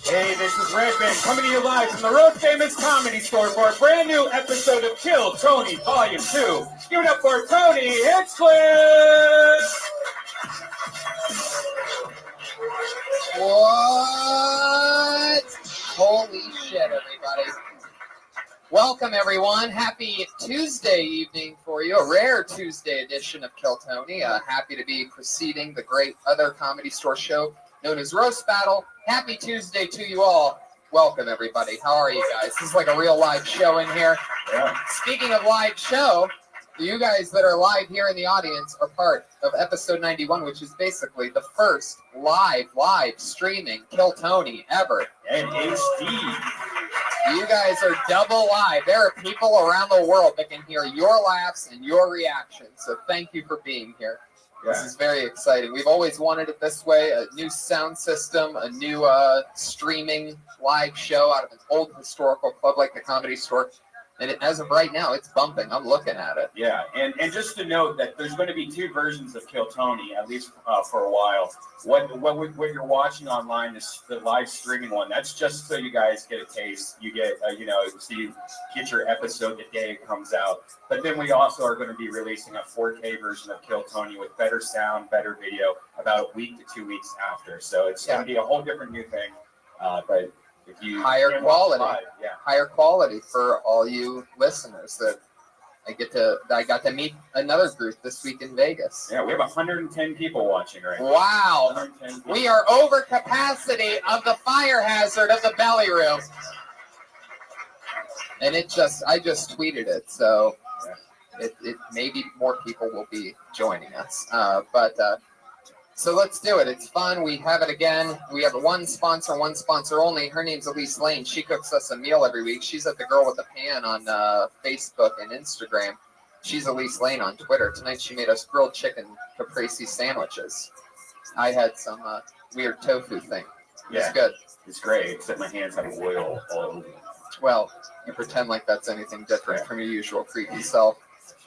Hey, this is Redman coming to you live from the Road Famous Comedy Store for a brand new episode of Kill Tony Volume 2. Give it up for Tony Hinchcliffe! What? Holy shit, everybody. Welcome, everyone. Happy Tuesday evening for you. A rare Tuesday edition of Kill Tony. Happy to be preceding the great other Comedy Store show known as Roast Battle. Happy Tuesday to you all. Welcome, everybody. How are you guys? This is like a real live show in here. Yeah. Speaking of live show, you guys that are live here in the audience are part of episode 91, which is basically the first live streaming Kill Tony ever. And HD. You guys are double live. There are people around the world that can hear your laughs and your reactions. So thank you for being here. Yeah. This is very exciting. We've always wanted it this way, a new sound system, a new streaming live show out of an old historical club like the Comedy Store. And as of right now, it's bumping. I'm looking at it. Yeah, and just to note that there's going to be 2 versions of Kill Tony, at least for a while. What you're watching online is the live streaming one. That's just so you guys get a taste. You get, so you get your episode the day it comes out. But then we also are going to be releasing a 4K version of Kill Tony with better sound, better video, about a week to 2 weeks after. So it's going to be a whole different new thing. But if you higher quality, higher quality for all you listeners that I got to meet another group this week in Vegas. Yeah, we have 110 people watching right now. Wow. We are over capacity of the fire hazard of the belly room. And I just tweeted it, so it maybe more people will be joining us. So let's do it. It's fun. We have it again. We have one sponsor only. Her name's Elise Lane. She cooks us a meal every week. She's at the Girl with the Pan on Facebook and Instagram. She's Elise Lane on Twitter. Tonight she made us grilled chicken caprese sandwiches. I had some weird tofu thing. It's good. It's great, except my hands have oil all over them. Well, you pretend like that's anything different from your usual creepy self.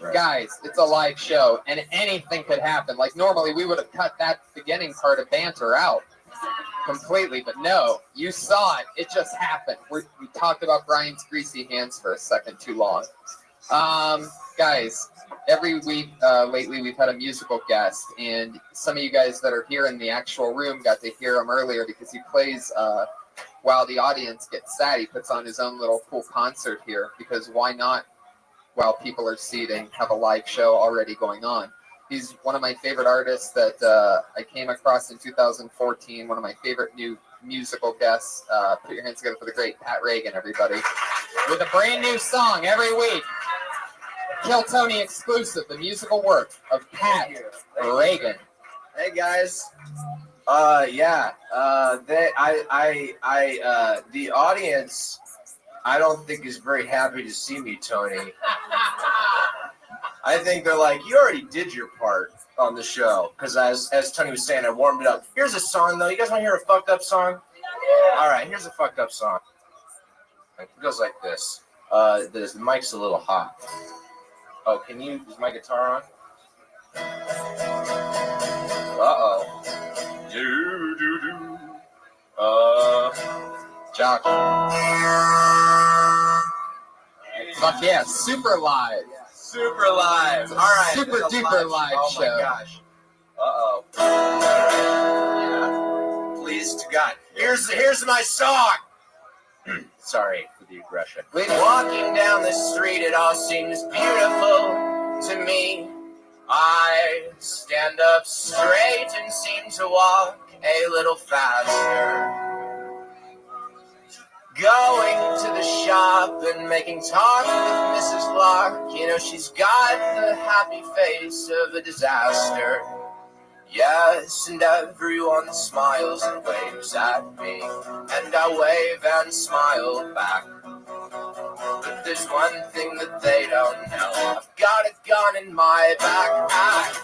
Right. Guys, it's a live show, and anything could happen. Like, normally, we would have cut that beginning part of banter out completely, but no, you saw it. It just happened. We talked about Brian's greasy hands for a second too long. Guys, every week lately, we've had a musical guest, and some of you guys that are here in the actual room got to hear him earlier because he plays while the audience gets sad. He puts on his own little cool concert here, because why not? While people are seating, have a live show already going on. He's one of my favorite artists that I came across in 2014, one of my favorite new musical guests. Put your hands together for the great Pat Reagan, everybody. With a brand new song every week. Kill Tony exclusive, the musical work of Pat Reagan. Hey guys. The audience, I don't think is very happy to see me, Tony. I think they're like, you already did your part on the show. Because as Tony was saying, I warmed it up. Here's a song, though. You guys want to hear a fucked up song? All right, here's a fucked up song. It goes like this. The mic's a little hot. Oh, is my guitar on? Uh-oh. Jock. Fuck yeah, super live. Super live. All right. Super duper live show. Oh my gosh. Uh-oh. Yeah. Please to God. Here's my song. Sorry for the aggression. When walking down the street, it all seems beautiful to me. I stand up straight and seem to walk a little faster. Going to the shop and making talk with Mrs. Clark. You know, she's got the happy face of a disaster. Yes, and everyone smiles and waves at me, and I wave and smile back. But there's one thing that they don't know. I've got a gun in my backpack.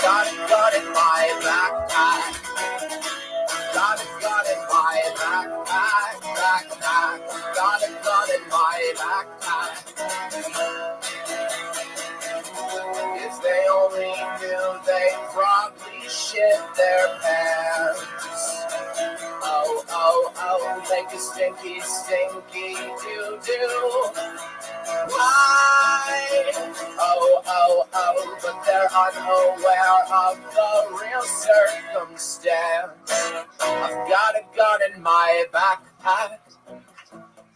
Got a gun in my backpack. Got a gun in my backpack. Got a gun in my backpack. If they only knew, they'd probably shit their pants. Oh, make a stinky, stinky doo-doo. Why? Oh, but they're unaware of the real circumstance. I've got a gun in my backpack.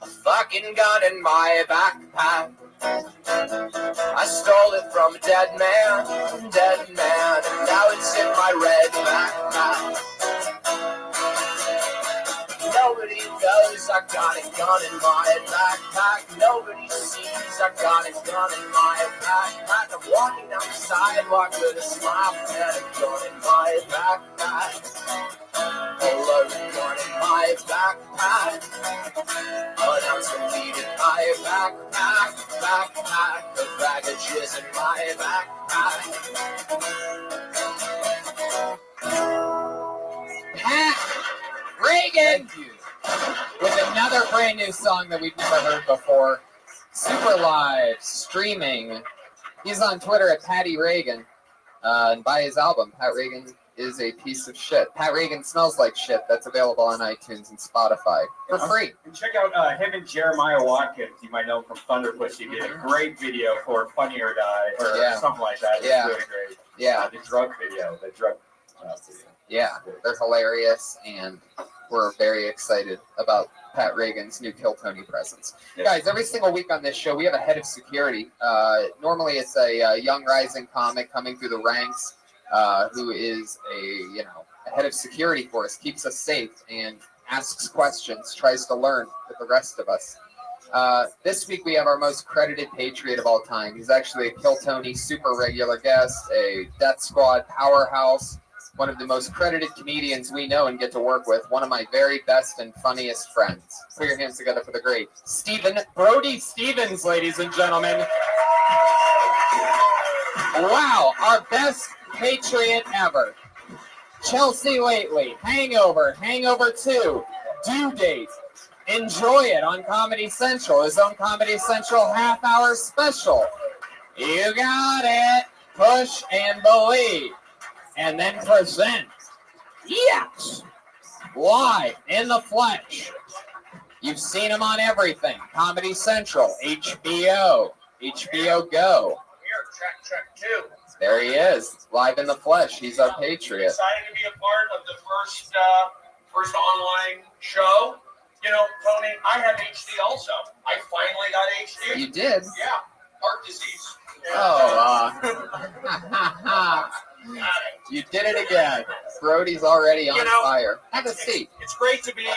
A fucking gun in my backpack. I stole it from a dead man, and now it's in my red backpack. Nobody knows I got a gun in my backpack. Nobody sees I got a gun in my backpack. I'm walking down the sidewalk with a smile and a gun in my backpack. Oh, a gun in my backpack. An ounce of weed in my backpack. A bag of jizz in my backpack. Pat Reagan with another brand new song that we've never heard before. super live streaming. He's on Twitter at Patty Reagan. And buy his album. Pat Reagan is a piece of shit. Pat Reagan Smells Like Shit. That's available on iTunes and Spotify for free. And check out him and Jeremiah Watkins. You might know him from Thunder Pussy. He did a great video for Funny or Die or something like that. It was really great. Yeah. The drug video. Video. Yeah, they're hilarious, and we're very excited about Pat Reagan's new Kill Tony presence. Guys, every single week on this show, we have a head of security. Normally, it's a young rising comic coming through the ranks who is a head of security for us, keeps us safe, and asks questions, tries to learn with the rest of us. This week, we have our most credited patriot of all time. He's actually a Kill Tony super regular guest, a Death Squad powerhouse, one of the most credited comedians we know and get to work with, one of my very best and funniest friends. Put your hands together for the great Stephen Brody Stevens, ladies and gentlemen. Wow, our best patriot ever. Chelsea Lately, Hangover, Hangover 2, Due Date. Enjoy it on Comedy Central, his own Comedy Central half-hour special. You got it. Push and Believe. And then present. Yes! Live in the flesh. You've seen him on everything. Comedy Central, HBO, HBO Go. Here, check 2. There he is, live in the flesh. He's our patriot. Excited to be a part of the first online show. You know, Tony, I have HD also. I finally got HD. You did? Yeah, heart disease. You did it again. Brody's already on fire. Have a seat. It's great to be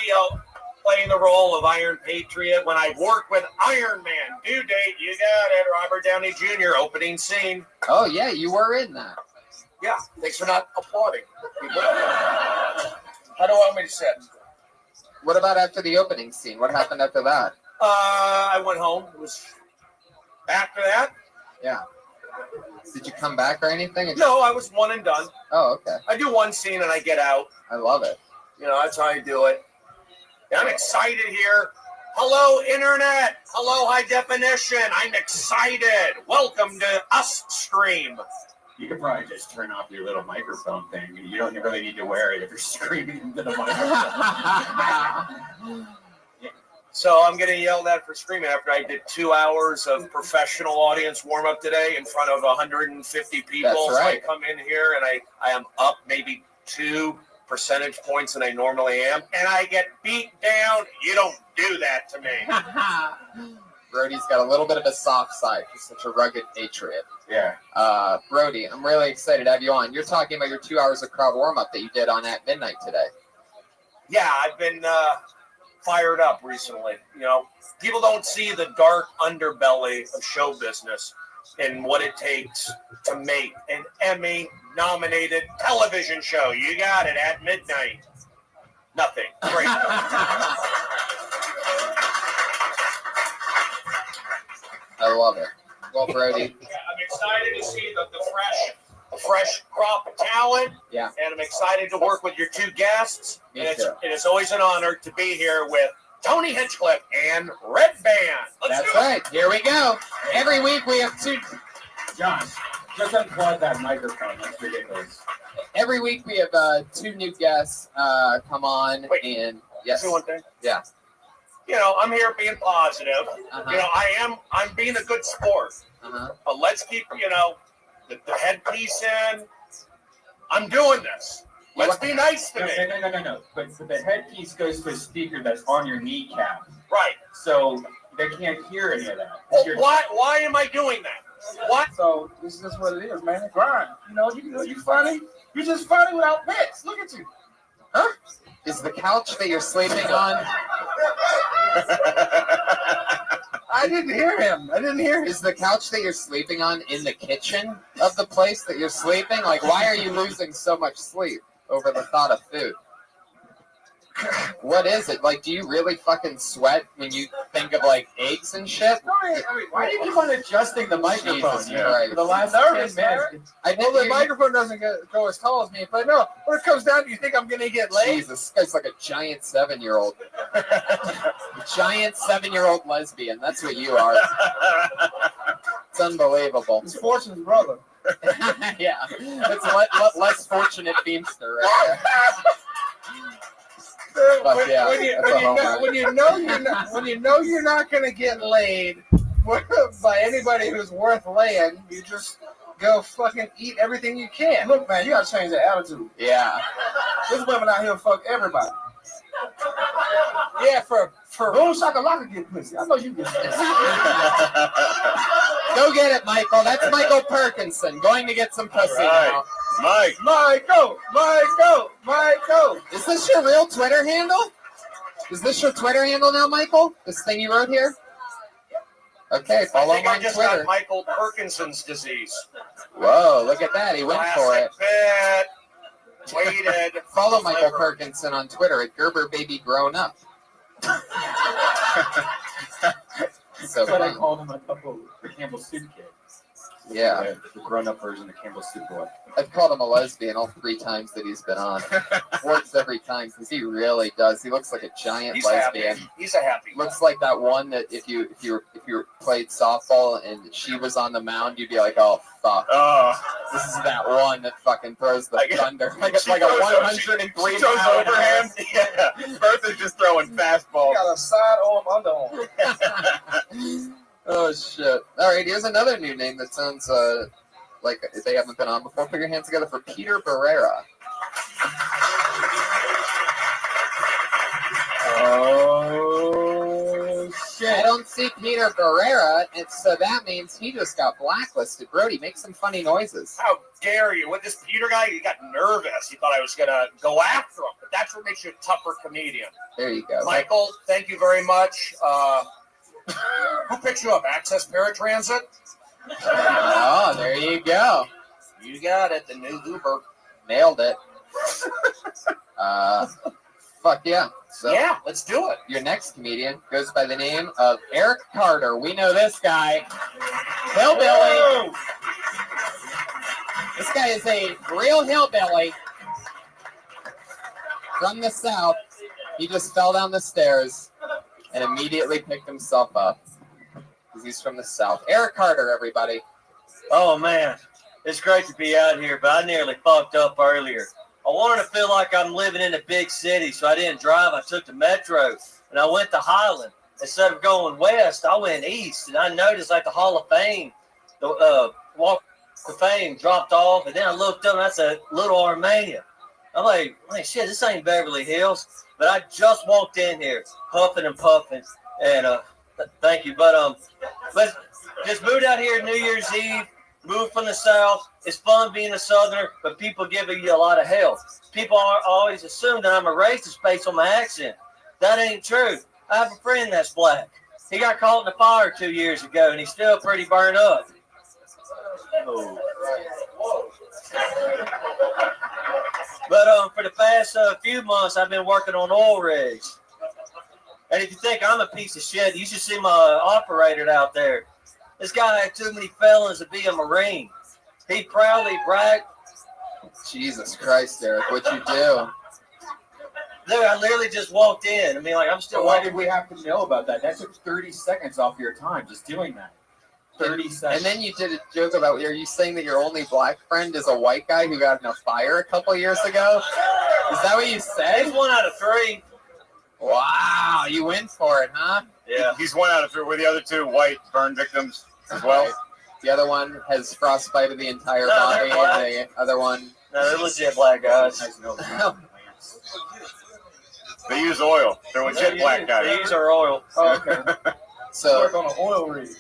playing the role of Iron Patriot when I work with Iron Man. Due date, you got it. Robert Downey Jr. opening scene. Oh yeah, you were in that. Yeah, thanks for not applauding. How do you want me to sit? What about after the opening scene? What happened after that? I went home. It was after that. Yeah. Did you come back or anything? No, I was one and done. Oh, okay. I do one scene and I get out. I love it. You know, that's how I do it. I'm excited here. Hello, Internet. Hello, High Definition. I'm excited. Welcome to Us Stream. You could probably just turn off your little microphone thing. You don't really need to wear it if you're screaming into the microphone. So I'm getting yelled at for screaming after I did 2 hours of professional audience warm-up today in front of 150 people. That's right. So I come in here and I am up maybe 2 percentage points than I normally am, and I get beat down. You don't do that to me. Brody's got a little bit of a soft side. He's such a rugged patriot. Yeah. Brody, I'm really excited to have you on. You're talking about your 2 hours of crowd warm-up that you did on At Midnight today. Yeah, I've been fired up recently. You know, people don't see the dark underbelly of show business and what it takes to make an Emmy-nominated television show. You got it, At Midnight. Nothing. Great. I love it. Well, Brody. Yeah, I'm excited to see the fresh crop of talent. Yeah. And I'm excited to work with your 2 guests. Me And too. it is always an honor to be here with Tony Hinchcliffe and Red Band. That's right. Here we go. Every week we have 2. Josh, just unplug that microphone. That's ridiculous. Every week we have 2 new guests come on. And yes. Say one thing. Yeah. You know, I'm here being positive. Uh-huh. You know, I'm being a good sport. Uh-huh. But let's keep, you know, the headpiece in. I'm doing this. Let's be nice to me. No. But the headpiece goes to a speaker that's on your kneecap. Right. So they can't hear any of that. Well, why am I doing that? What? So this is just what it is, man. Grind. You know, you funny. You're just funny without bits. Look at you. Huh? Is the couch that you're sleeping on? I didn't hear him. Is the couch that you're sleeping on in the kitchen of the place that you're sleeping? Like, why are you losing so much sleep over the thought of food? What is it? Like, do you really fucking sweat when you think of, like, eggs and shit? I mean, why do you keep on adjusting the microphone? Jesus Christ. For the last 10 minutes. Well, the microphone doesn't go as tall as me, but no, when it comes down to you think I'm going to get laid? Jesus, this guy's like a giant 7-year-old. Giant 7-year-old lesbian. That's what you are. It's unbelievable. It's Fortune's brother. Yeah, it's less fortunate Beamster right there. But yeah, when you know you're not gonna get laid by anybody who's worth laying, you just go fucking eat everything you can. Look, man, you gotta change that attitude. Yeah. There's women out here who fuck everybody. Yeah, for Boom shakalaka get pussy. I know you get pussy. Go get it, Michael. That's Michael Perkinson going to get some pussy now. Michael. Is this your real Twitter handle? Is this your Twitter handle now, Michael? This thing you wrote here? Okay, follow him on I just Twitter. got Michael Perkinson's disease. Whoa, look at that. He went for it. Bit. Waited. Follow Michael Perkinson on Twitter at Gerber Baby Grown Up. So That's what I called him a couple the Campbell Soup Kid. Yeah. The grown-up version of Campbell Soup Boy. I've called him a lesbian all 3 times that he's been on. Works every time because he really does. He looks like a giant He's lesbian. happy. He's a happy. Looks like that one that if you played softball and she was on the mound, you'd be like, oh fuck. This is that one that fucking throws the thunder. Like it's like a 103 She throws overhand. Yeah. Bertha's just throwing fastballs. Got a side arm, underarm. Oh shit! All right, here's another new name that sounds like they haven't been on before. Put your hands together for Peter Barrera. Oh shit! I don't see Peter Barrera, and so that means he just got blacklisted. Brody, make some funny noises. How dare you? With this Peter guy, he got nervous. He thought I was gonna go after him, but that's what makes you a tougher comedian. There you go. Michael, thank you very much. Who picked you up? Access Paratransit? Oh, there you go. You got it. The new Uber. Nailed it. Fuck yeah. So yeah, let's do it. Your next comedian goes by the name of Eric Carter. We know this guy. Hillbilly. This guy is a real hillbilly from the South. He just fell down the stairs and immediately picked himself up because he's from the South. Eric Carter, everybody. Oh, man. It's great to be out here, but I nearly fucked up earlier. I wanted to feel like I'm living in a big city, so I didn't drive. I took the metro, and I went to Highland. Instead of going west, I went east, and I noticed like the Hall of Fame, the Walk of Fame dropped off, and then I looked up, and that's a little Armenia. I'm like, man, shit, this ain't Beverly Hills. But I just walked in here, huffing and puffing, and thank you. But just moved out here New Year's Eve, moved from the South. It's fun being a Southerner, but people give you a lot of hell. People always assume that I'm a racist based on my accent. That ain't true. I have a friend that's black. He got caught in the fire 2 years ago, and he's still pretty burned up. Oh. But for the past few months, I've been working on oil rigs. And if you think I'm a piece of shit, you should see my operator out there. This guy had too many felons to be a Marine. He proudly bragged. Jesus Christ, Eric, what'd you do? Dude, I literally just walked in. I mean, like, I'm still. Why did we have to know about that? That took 30 seconds off your time just doing that. 30 seconds. And then you did a joke about, are you saying that your only black friend is a white guy who got in a fire a couple years ago? Is that what you said? He's 1 out of 3. Wow, you went for it, huh? Yeah. He's 1 out of 3. Were the other 2 white burn victims as well? The other one has frostbite of the entire body, and the other one... No, they're legit black guys. They use oil. They're legit black guys. They use our oil. Oh, okay. So, work on an oil rig.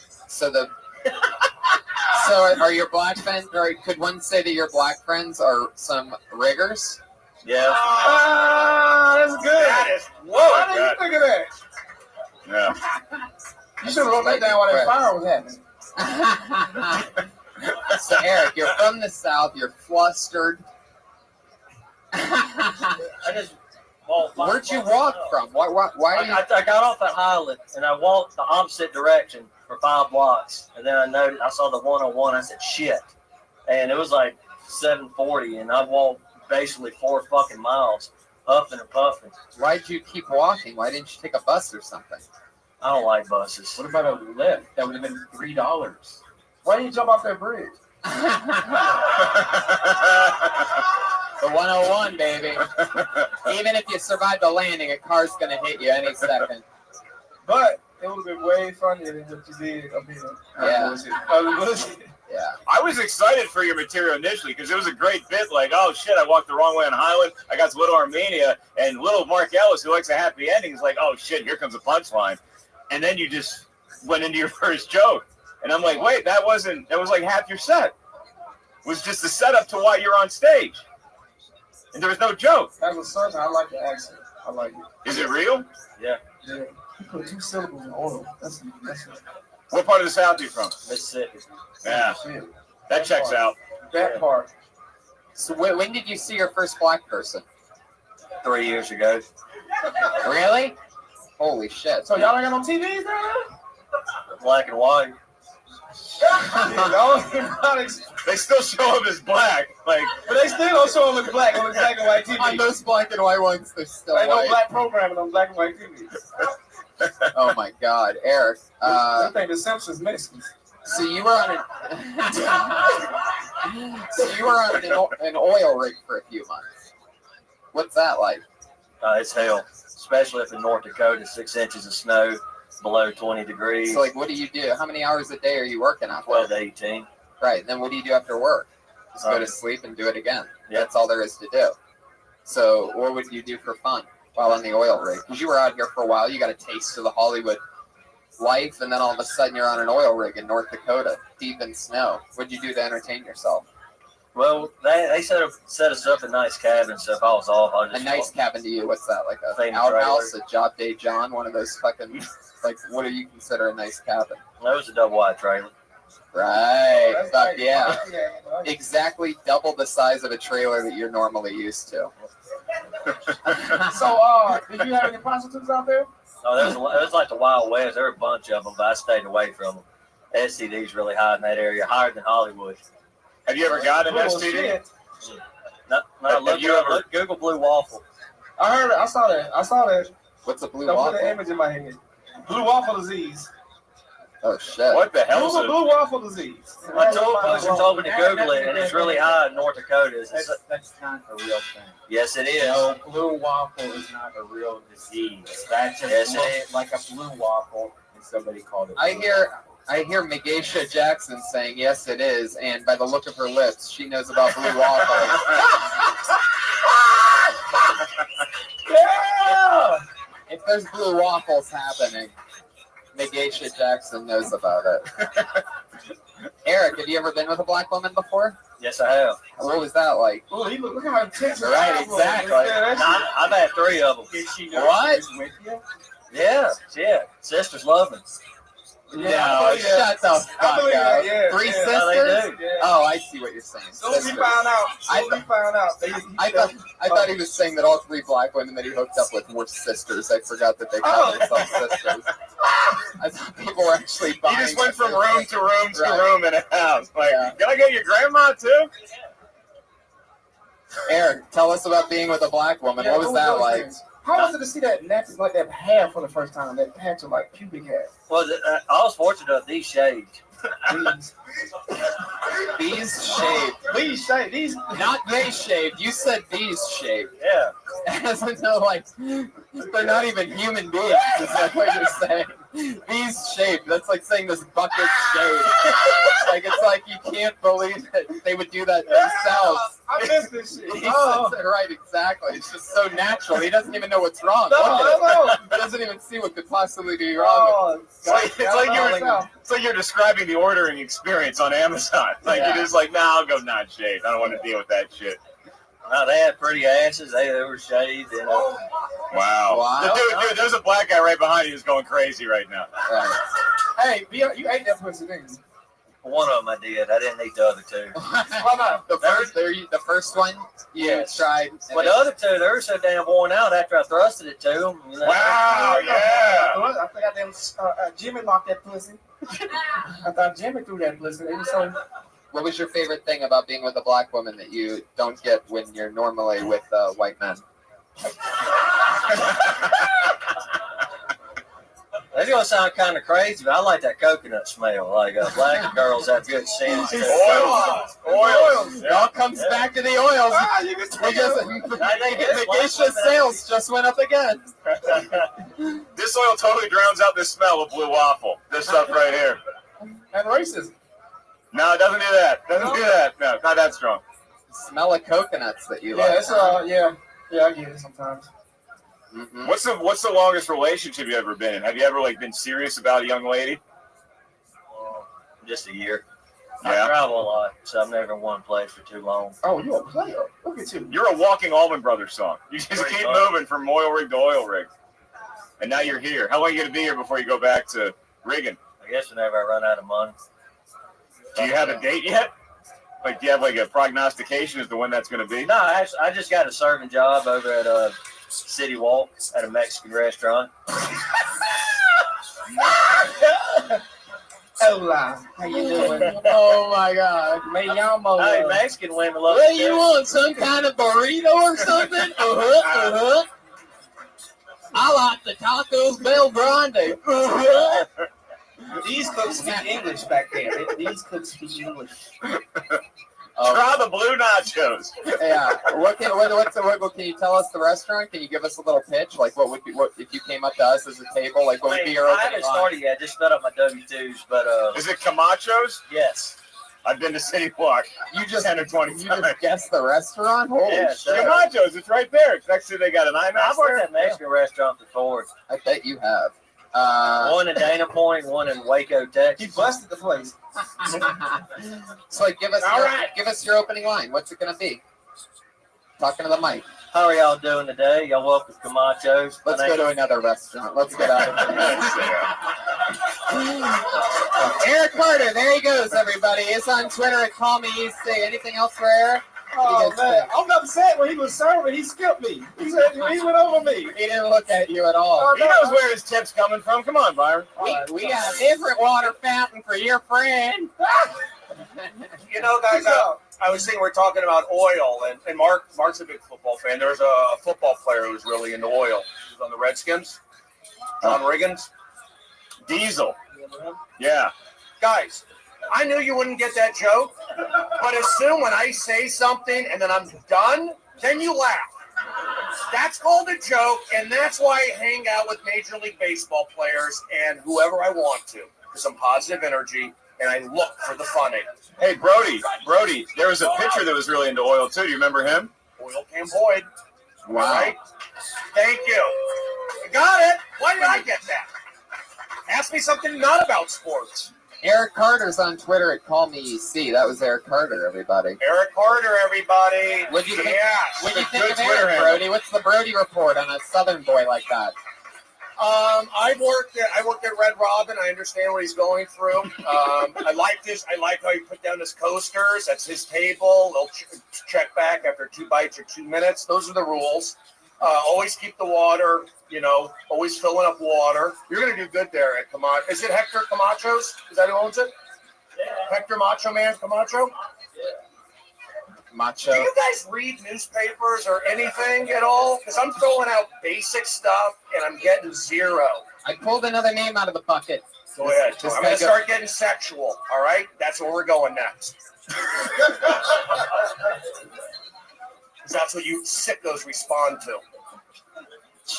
So are your black friends, or could one say that your black friends are some riggers? Yeah. That's good. That is, whoa. Why did you think of that? Yeah. You should have wrote that down while that fire was happening. So, Eric, you're from the South. You're flustered. I just walked. Where'd you walk from? Why I got off at Highland, and I walked the opposite direction for 5 blocks. And then I saw the 101. I said, shit. And it was like 7:40, and I walked basically 4 fucking miles. huffing and puffing. Why'd you keep walking? Why didn't you take a bus or something? I don't like buses. What about a lift? That would have been $3. Why didn't you jump off that bridge? The 101, baby. Even if you survive the landing, a car's gonna hit you any second. But it would have been way funnier than what you did up here. Yeah. Yeah. I was excited for your material initially because it was a great bit. Like, oh shit, I walked the wrong way on Highland. I got to Little Armenia, and little Mark Ellis, who likes a happy ending, is like, oh shit, here comes a punchline. And then you just went into your first joke, and I'm like, wait, that was like half your set. It was just the setup to why you're on stage, and there was no joke. As a Southern, I like the accent. I like it. Is it real? Yeah. Yeah. You put 2 syllables in oil. That's What part of the South are you from? Mississippi. Yeah. That checks out. That part. So when did you see your first black person? 3 years ago. Really? Holy shit. So y'all ain't got no TVs now? Black and white. They still show up as black, like, but they still don't show them as black on the black and white TV. On those black and white ones, they're still ain't white. no black programming on black and white TV. Oh my God, Eric. I think the Simpsons Mexicans. So you were on an oil rig for a few months. What's that like? It's hell, especially up in North Dakota. 6 inches of snow, below 20 degrees. So like, what do you do? How many hours a day are you working out there? 12 to 18. Right. Then what do you do after work? Just go to sleep and do it again. Yeah. That's all there is to do. So what would you do for fun while on the oil rig? Because you were out here for a while. You got a taste of the Hollywood life, and then all of a sudden you're on an oil rig in North Dakota, deep in snow. What'd you do to entertain yourself? Well, they set us up a nice cabin, so if I was off, I just... A nice cabin to you? What's that, like a Famous outhouse, trailer. a Job Day John, one of those fucking, like, what do you consider a nice cabin? That was a double-wide trailer. Right, That's fuck right. yeah. Exactly double the size of a trailer that you're normally used to. So, did you have any prostitutes out there? No, it was like the Wild West. There were a bunch of them, but I stayed away from them. STD's really high in that area, higher than Hollywood. Have you ever got an STD? Shit. No, look, look, Google Blue Waffle. I heard it. I saw that. What's a blue Don't waffle? put the image in my head. Blue waffle disease. Oh shit! What the hell is Google it? blue waffle disease. I told me to Google it, and it's really high in North Dakota. That's not a real thing. Yes, it is. No, blue waffle is not a real disease. That just Yes, it looks is. like a blue waffle, and somebody called it. I hear Megasha Jackson saying yes it is, and by the look of her lips, she knows about blue waffles. Yeah. If there's blue waffles happening, Megasha Jackson knows about it. Eric, have you ever been with a black woman before? Yes, I have. What was that like? Oh, look how intense. Right, exactly. I've had 3 of them. Did she know What? she was with you? Yeah. Sisters love me. No, shut the fuck I believe up. that, yeah, 3 yeah. sisters? No, they do. Yeah. Oh, I see what you're saying. Soon as he Sisters. found out. I thought he was saying that all 3 black women that he hooked up with were sisters. I forgot that they called themselves sisters. I thought people were actually He buying. just went from sisters. room to room to Right. room in a house. Like, Yeah. can I get your grandma too? Eric, tell us about being with a black woman. Yeah, What was that like? How was it to see that nappy, like that hair for the first time? That patch of like pubic hair. Well, I was fortunate enough these shaved. These shaved. These shaved. These Not they shaved. You said these shaved. Yeah. As in, no, like, they're not even human beings, is that what you're saying? These shaved. That's like saying this bucket shaved. Like, it's like you can't believe that they would do that themselves. I missed this shit. He says it right, exactly. It's just so natural. He doesn't even know what's wrong. No, Look at no. it. He doesn't even see what could possibly be wrong. It's like you're describing the ordering experience on Amazon. Like Yeah. you're just like, nah, I'll go not shaved. I don't want to deal with that shit. No, they had pretty asses. They were shaved. And, Wow. Dude, there's a black guy right behind you who's going crazy right now. Right. Hey, you ate that pussy, didn't you? one of them I did. I didn't eat the other 2. Why not? The first one you tried. But the other 2, they were so damn worn out after I thrusted it to them. You know? Wow, yeah. I forgot them. Jimmy locked that pussy. I thought Jimmy threw that pussy. It was so. What was your favorite thing about being with a black woman that you don't get when you're normally with white men? That's gonna sound kind of crazy, but I like that coconut smell. Like black girls have good scents. Oils. It all comes back to the oils. Vacation sales just went up again. This oil totally drowns out the smell of blue waffle. This stuff right here. And racism. No, it doesn't do that. Doesn't do that. No, not that strong. Smell of coconuts that you Yeah, like. it's yeah, I get it sometimes. Mm-hmm. What's the longest relationship you ever been in? Have you ever been serious about a young lady? Just a year. Yeah. I travel a lot, so I'm never in one place for too long. Oh, you're a player. Look at you. You're a walking Allman Brothers song. You just keep moving from oil rig to oil rig. And now you're here. How long are you going to be here before you go back to rigging? I guess whenever I run out of money. Do you have a date yet? Do you have a prognostication as to when that's going to be? No, I just got a serving job over at City Walk at a Mexican restaurant. Hola. How you doing? Oh my God. Me llamo. Hey, Mexican women love What it. you want? Some kind of burrito or something? I like the tacos Bel Grande. These cooks speak English back there. These cooks speak English. Try the blue nachos. Yeah. What can you tell us the restaurant? Can you give us a little pitch? Like what if you came up to us as a table? Like what would be your I opening haven't line? started yet. I just filled up my W-2s, but Is it Camacho's? yes. I've been to City Walk. You just 10 or 20 You times. just guessed the restaurant? Holy Yeah, shit. Camacho's, it's right there. It's next to they got an IMAX I've worked there. at Mexican restaurants before. I bet you have. One in Dana Point, one in Waco, Texas. He busted the place. So give us All your, right. give us your opening line. What's it gonna be? Talking to the mic. How are y'all doing today? Y'all welcome to Camacho's. Let's go to another restaurant. Let's get out of here. Eric Carter, there he goes, everybody. It's on Twitter at Call Me EC. Anything else for Eric? Oh man, I'm upset when he was serving. He skipped me. He said he went over me. He didn't look at you at all. He knows where his tip's coming from. Come on, Byron. We got a different water fountain for your friend. You know, guys, I was saying we're talking about oil, and Mark's a big football fan. There's a football player who's really into oil. He was on the Redskins. John Riggins. Diesel. Yeah. Guys, I knew you wouldn't get that joke, but assume when I say something and then I'm done, then you laugh. That's called a joke, and that's why I hang out with Major League Baseball players and whoever I want to, because I'm positive energy, and I look for the funny. Hey, Brody, there was a pitcher that was really into oil, too. Do you remember him? Oil Cam Boyd. Wow. All right? Thank you. I got it. Why did I get that? Ask me something not about sports. Eric Carter's on Twitter at Call Me EC. That was Eric Carter, everybody. Eric Carter, everybody. What'd you think? Yes. What'd you Good think of Twitter Eric, handle. Brody? What's the Brody report on a Southern boy like that? I worked at Red Robin. I understand what he's going through. I like this. I like how he put down his coasters. That's his table. They'll check back after 2 bites or 2 minutes. Those are the rules. Always keep the water. Always filling up water. You're gonna do good there at Camacho. Is it Hector Camacho's? Is that who owns it? Yeah. Hector Macho Man Camacho. Macho. Do you guys read newspapers or anything at all? Because I'm throwing out basic stuff and I'm getting zero. I pulled another name out of the bucket. Go ahead. This I'm guy going to start getting sexual, all right? That's where we're going next. Because that's what you sickos respond to.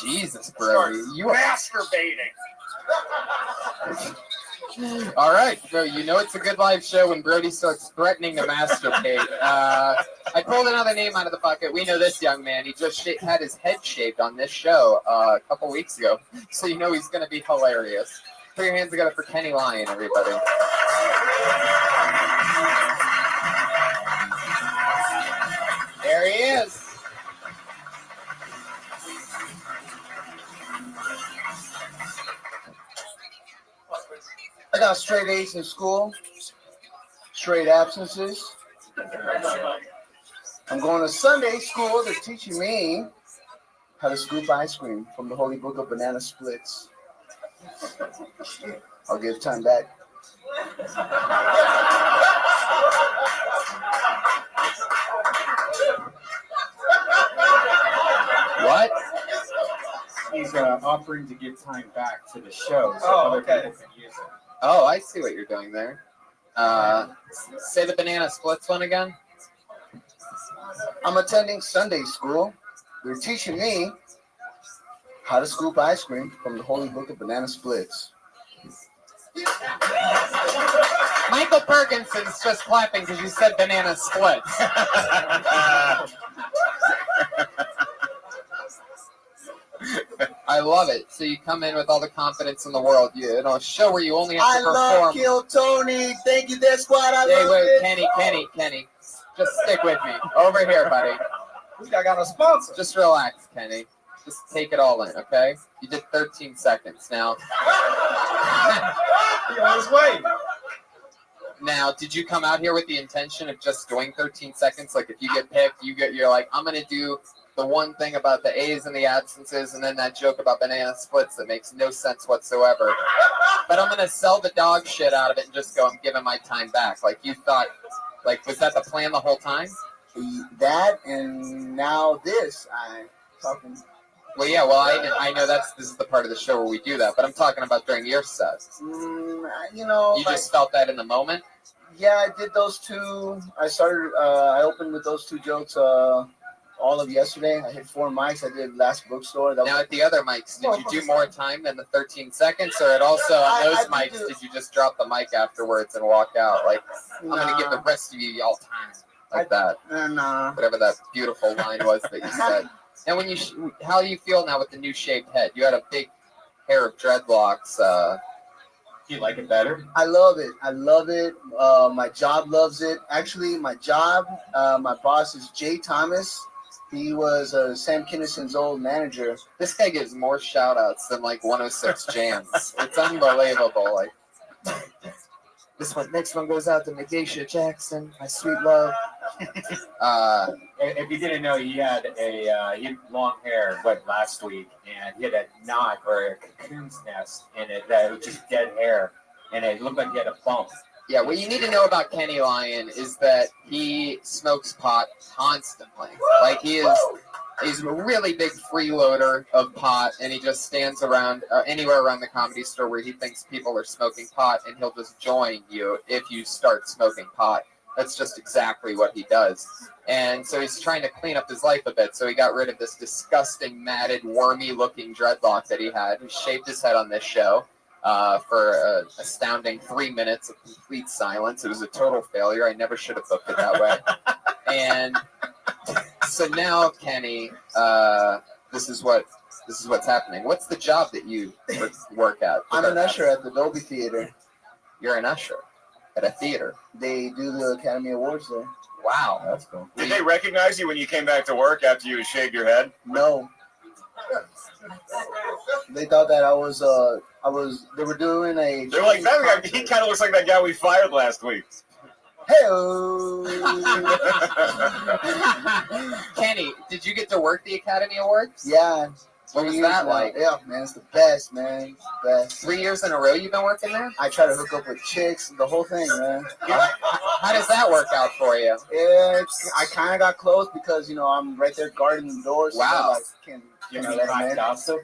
Jesus, Brody. You are Masturbating. all right. So you know it's a good live show when Brody starts threatening to masturbate. I pulled another name out of the bucket. We know this young man. He just had his head shaved on this show a couple weeks ago. So you know he's going to be hilarious. Put your hands together for Kenny Lyon, everybody. There he is. I got straight A's in school, straight absences. I'm going to Sunday school. They're teaching me how to scoop ice cream from the Holy Book of Banana Splits. I'll give time back. What? He's offering to give time back to the show so Oh, other okay. people can use it. Oh, I see what you're doing there. Say the banana splits one again. I'm attending Sunday school. They're teaching me how to scoop ice cream from the Holy Book of Banana Splits. Michael Perkinson's just clapping because you said banana splits. I love it. So you come in with all the confidence in the world. You know, a show where you only have to perform. love Kill Tony. Thank you, Death Squad. I Hey, love wait, it. Kenny. Just stick with me. Over here, buddy. I got a sponsor. Just relax, Kenny. Just take it all in, okay? You did 13 seconds now. He on his way. Now, did you come out here with the intention of just doing 13 seconds? Like, if you get picked, you're like, I'm gonna do the one thing about the A's and the absences, and then that joke about banana splits that makes no sense whatsoever. But I'm gonna sell the dog shit out of it and just go, I'm giving my time back. Like, you thought, like, was that the plan the whole time? That and now this. I'm talking. Well, yeah. Well, I know this is the part of the show where we do that, but I'm talking about during your set. You know, You just felt that in the moment. yeah, I did those two. I opened with those two jokes all of yesterday. I hit 4 mics. I did last bookstore. Now at the other mics, did you do more time than the 13 seconds, or at also on those mics, did you just drop the mic afterwards and walk out? Like, I'm gonna give the rest of you all time, like that. Whatever that beautiful line was that you said. And when how do you feel now with the new shaped head? You had a big pair of dreadlocks. Do you like it better? I love it. My job loves it. Actually, my job, my boss is Jay Thomas. He was Sam Kinnison's old manager. This guy gives more shout outs than like 106 Jams. It's unbelievable. Like, next one goes out to Megasha Jackson, my sweet love. If you didn't know, he had he had long hair, last week, and he had a knot or a cocoon's nest in it that was just dead hair, and it looked like he had a bump. Yeah, what you need to know about Kenny Lyon is that he smokes pot constantly. Like, he's a really big freeloader of pot, and he just stands around anywhere around the Comedy Store where he thinks people are smoking pot, and he'll just join you if you start smoking pot. That's just exactly what he does. And so he's trying to clean up his life a bit, so he got rid of this disgusting, matted, wormy-looking dreadlock that he had. He shaved his head on this show. For an astounding 3 minutes of complete silence. It was a total failure. I never should have booked it that way. And so now, Kenny, this is what's happening. What's the job that you work at? I'm an usher at the Dolby Theater. You're an usher at a theater. They do the Academy Awards there. Wow, that's cool. Did they recognize you when you came back to work after you shaved your head? No. They thought that they were doing a. They're like, that guy, he kind of looks like that guy we fired last week. Hey-o. Kenny, did you get to work the Academy Awards? Yeah. What was that like? Yeah, man, it's the best, man. It's the best. 3 years in a row you've been working there? I try to hook up with chicks, the whole thing, man. How does that work out for you? Yeah, I kind of got close because, I'm right there guarding the doors. Wow. You know, hot gossip?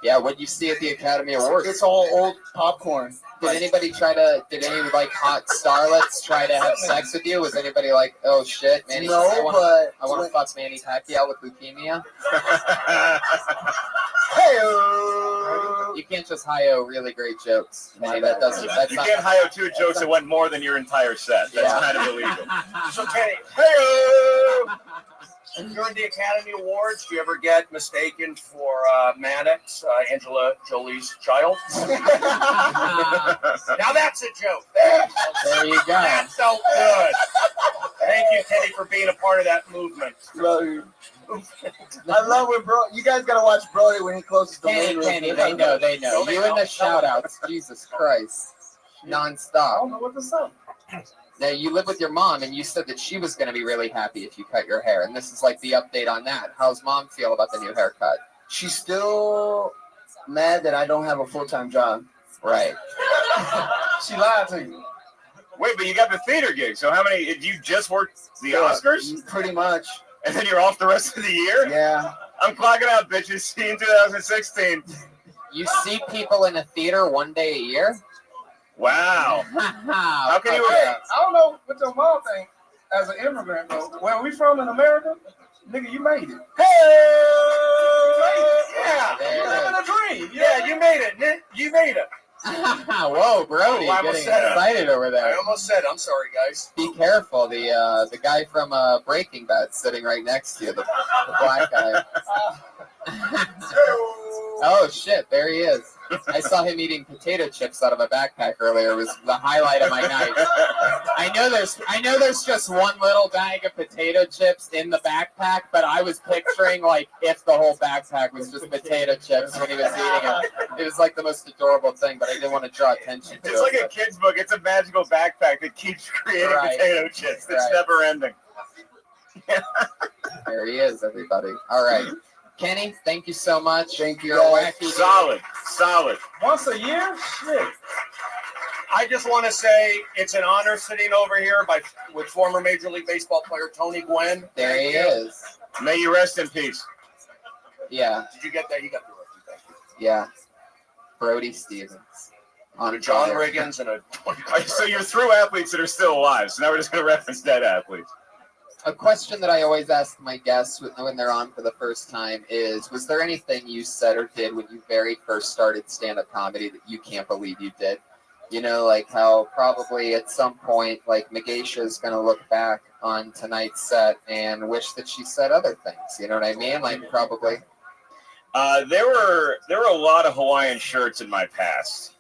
Yeah, what you see at the Academy Awards? It's all old popcorn. Did any hot starlets try to have sex with you? Was anybody like, oh shit, Manny? No, I want to fuck Manny Pacquiao with leukemia? Hey-o. You can't just hi-oh really great jokes. Manny, that doesn't. You can't hi-oh 2 jokes that went more than your entire set. That's kind of illegal. So Kenny, hey-o. During the Academy Awards, do you ever get mistaken for Maddox, Angela Jolie's child? Now that's a joke. There you go. That felt good. Thank you, Kenny, for being a part of that movement. I love when you guys gotta watch Brody when he closes the window. Kenny, they know. You and the shout-outs, Jesus Christ. Non-stop. I don't know what to say. Now, you live with your mom, and you said that she was going to be really happy if you cut your hair, and this is like the update on that. How's mom feel about the new haircut? She's still mad that I don't have a full-time job. Right. She lied to you. Wait, but you got the theater gig, so how many, did you just work the Oscars? Pretty much. And then you're off the rest of the year? Yeah. I'm clocking out, bitches. See you in 2016. You see people in a theater one day a year? Wow. How can you? Hey, I don't know what your mom think as an immigrant, but where we from in America, nigga, you made it. Yeah. You living a dream. Yeah, you made it, Nick. You made it. Whoa, Brody, I getting almost said it. excited over I there. almost said, I'm sorry, guys. Be careful. The guy from Breaking Bad sitting right next to you, the black guy. Oh shit, there he is. I saw him eating potato chips out of a backpack earlier. It was the highlight of my night. I know there's just one little bag of potato chips in the backpack, but I was picturing like if the whole backpack was just potato chips when he was eating it. It was like the most adorable thing, but I didn't want to draw attention to it. It's like a kid's book. It's a magical backpack that keeps creating potato chips. It's never ending. There he is, everybody. All right. Kenny, thank you so much. Thank you. Solid. Once a year? Shit. I just want to say it's an honor sitting over here with former Major League Baseball player Tony Gwynn. There he is. May you rest in peace. Yeah. Did you get that? You got the rest. Thank you. Yeah. Brody Stevens. On John Riggins and a. So you're through athletes that are still alive. So now we're just going to reference dead athletes. A question that I always ask my guests when they're on for the first time is, was there anything you said or did when you very first started stand-up comedy that you can't believe you did? You know, like how probably at some point, like Megasha is going to look back on tonight's set and wish that she said other things. You know what I mean? Like probably. There were a lot of Hawaiian shirts in my past.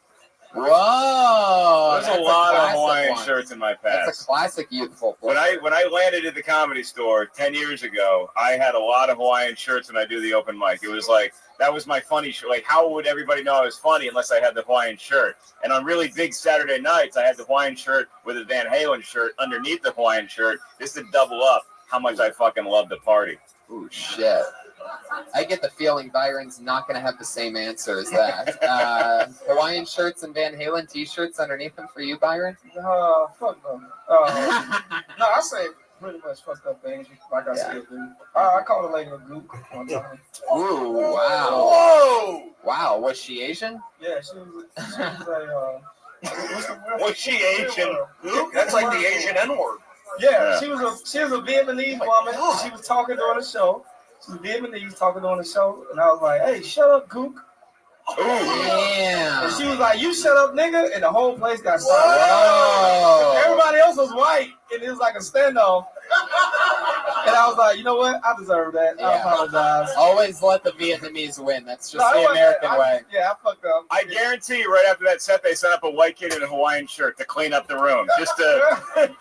Whoa! There's a lot of Hawaiian shirts in my past. That's a classic youthful. When I landed at the Comedy Store 10 years ago, I had a lot of Hawaiian shirts when I do the open mic. It was like, that was my funny shirt. Like, how would everybody know I was funny unless I had the Hawaiian shirt? And on really big Saturday nights, I had the Hawaiian shirt with a Van Halen shirt underneath the Hawaiian shirt just to double up how much I fucking love to party. Ooh, shit. I get the feeling Byron's not going to have the same answer as that. Hawaiian shirts and Van Halen t-shirts underneath them for you, Byron? Fuck them. No, I say pretty much fucked up things like I still do. I called a lady a gook one time. Ooh, wow. Whoa! Wow, was she Asian? Yeah, she was a Was she Asian? That's like the Asian N-word. Yeah, she was a Vietnamese woman. She was talking during the show. She was Vietnamese talking during the show, and I was like, "Hey, shut up, gook." Damn. And she was like, "You shut up, nigga," and the whole place got silent. Everybody else was white, and it was like a standoff. And I was like, you know what? I deserve that. I apologize. Always let the Vietnamese win. That's just the American way. Yeah, I fucked up. I guarantee you, right after that set, they set up a white kid in a Hawaiian shirt to clean up the room, just to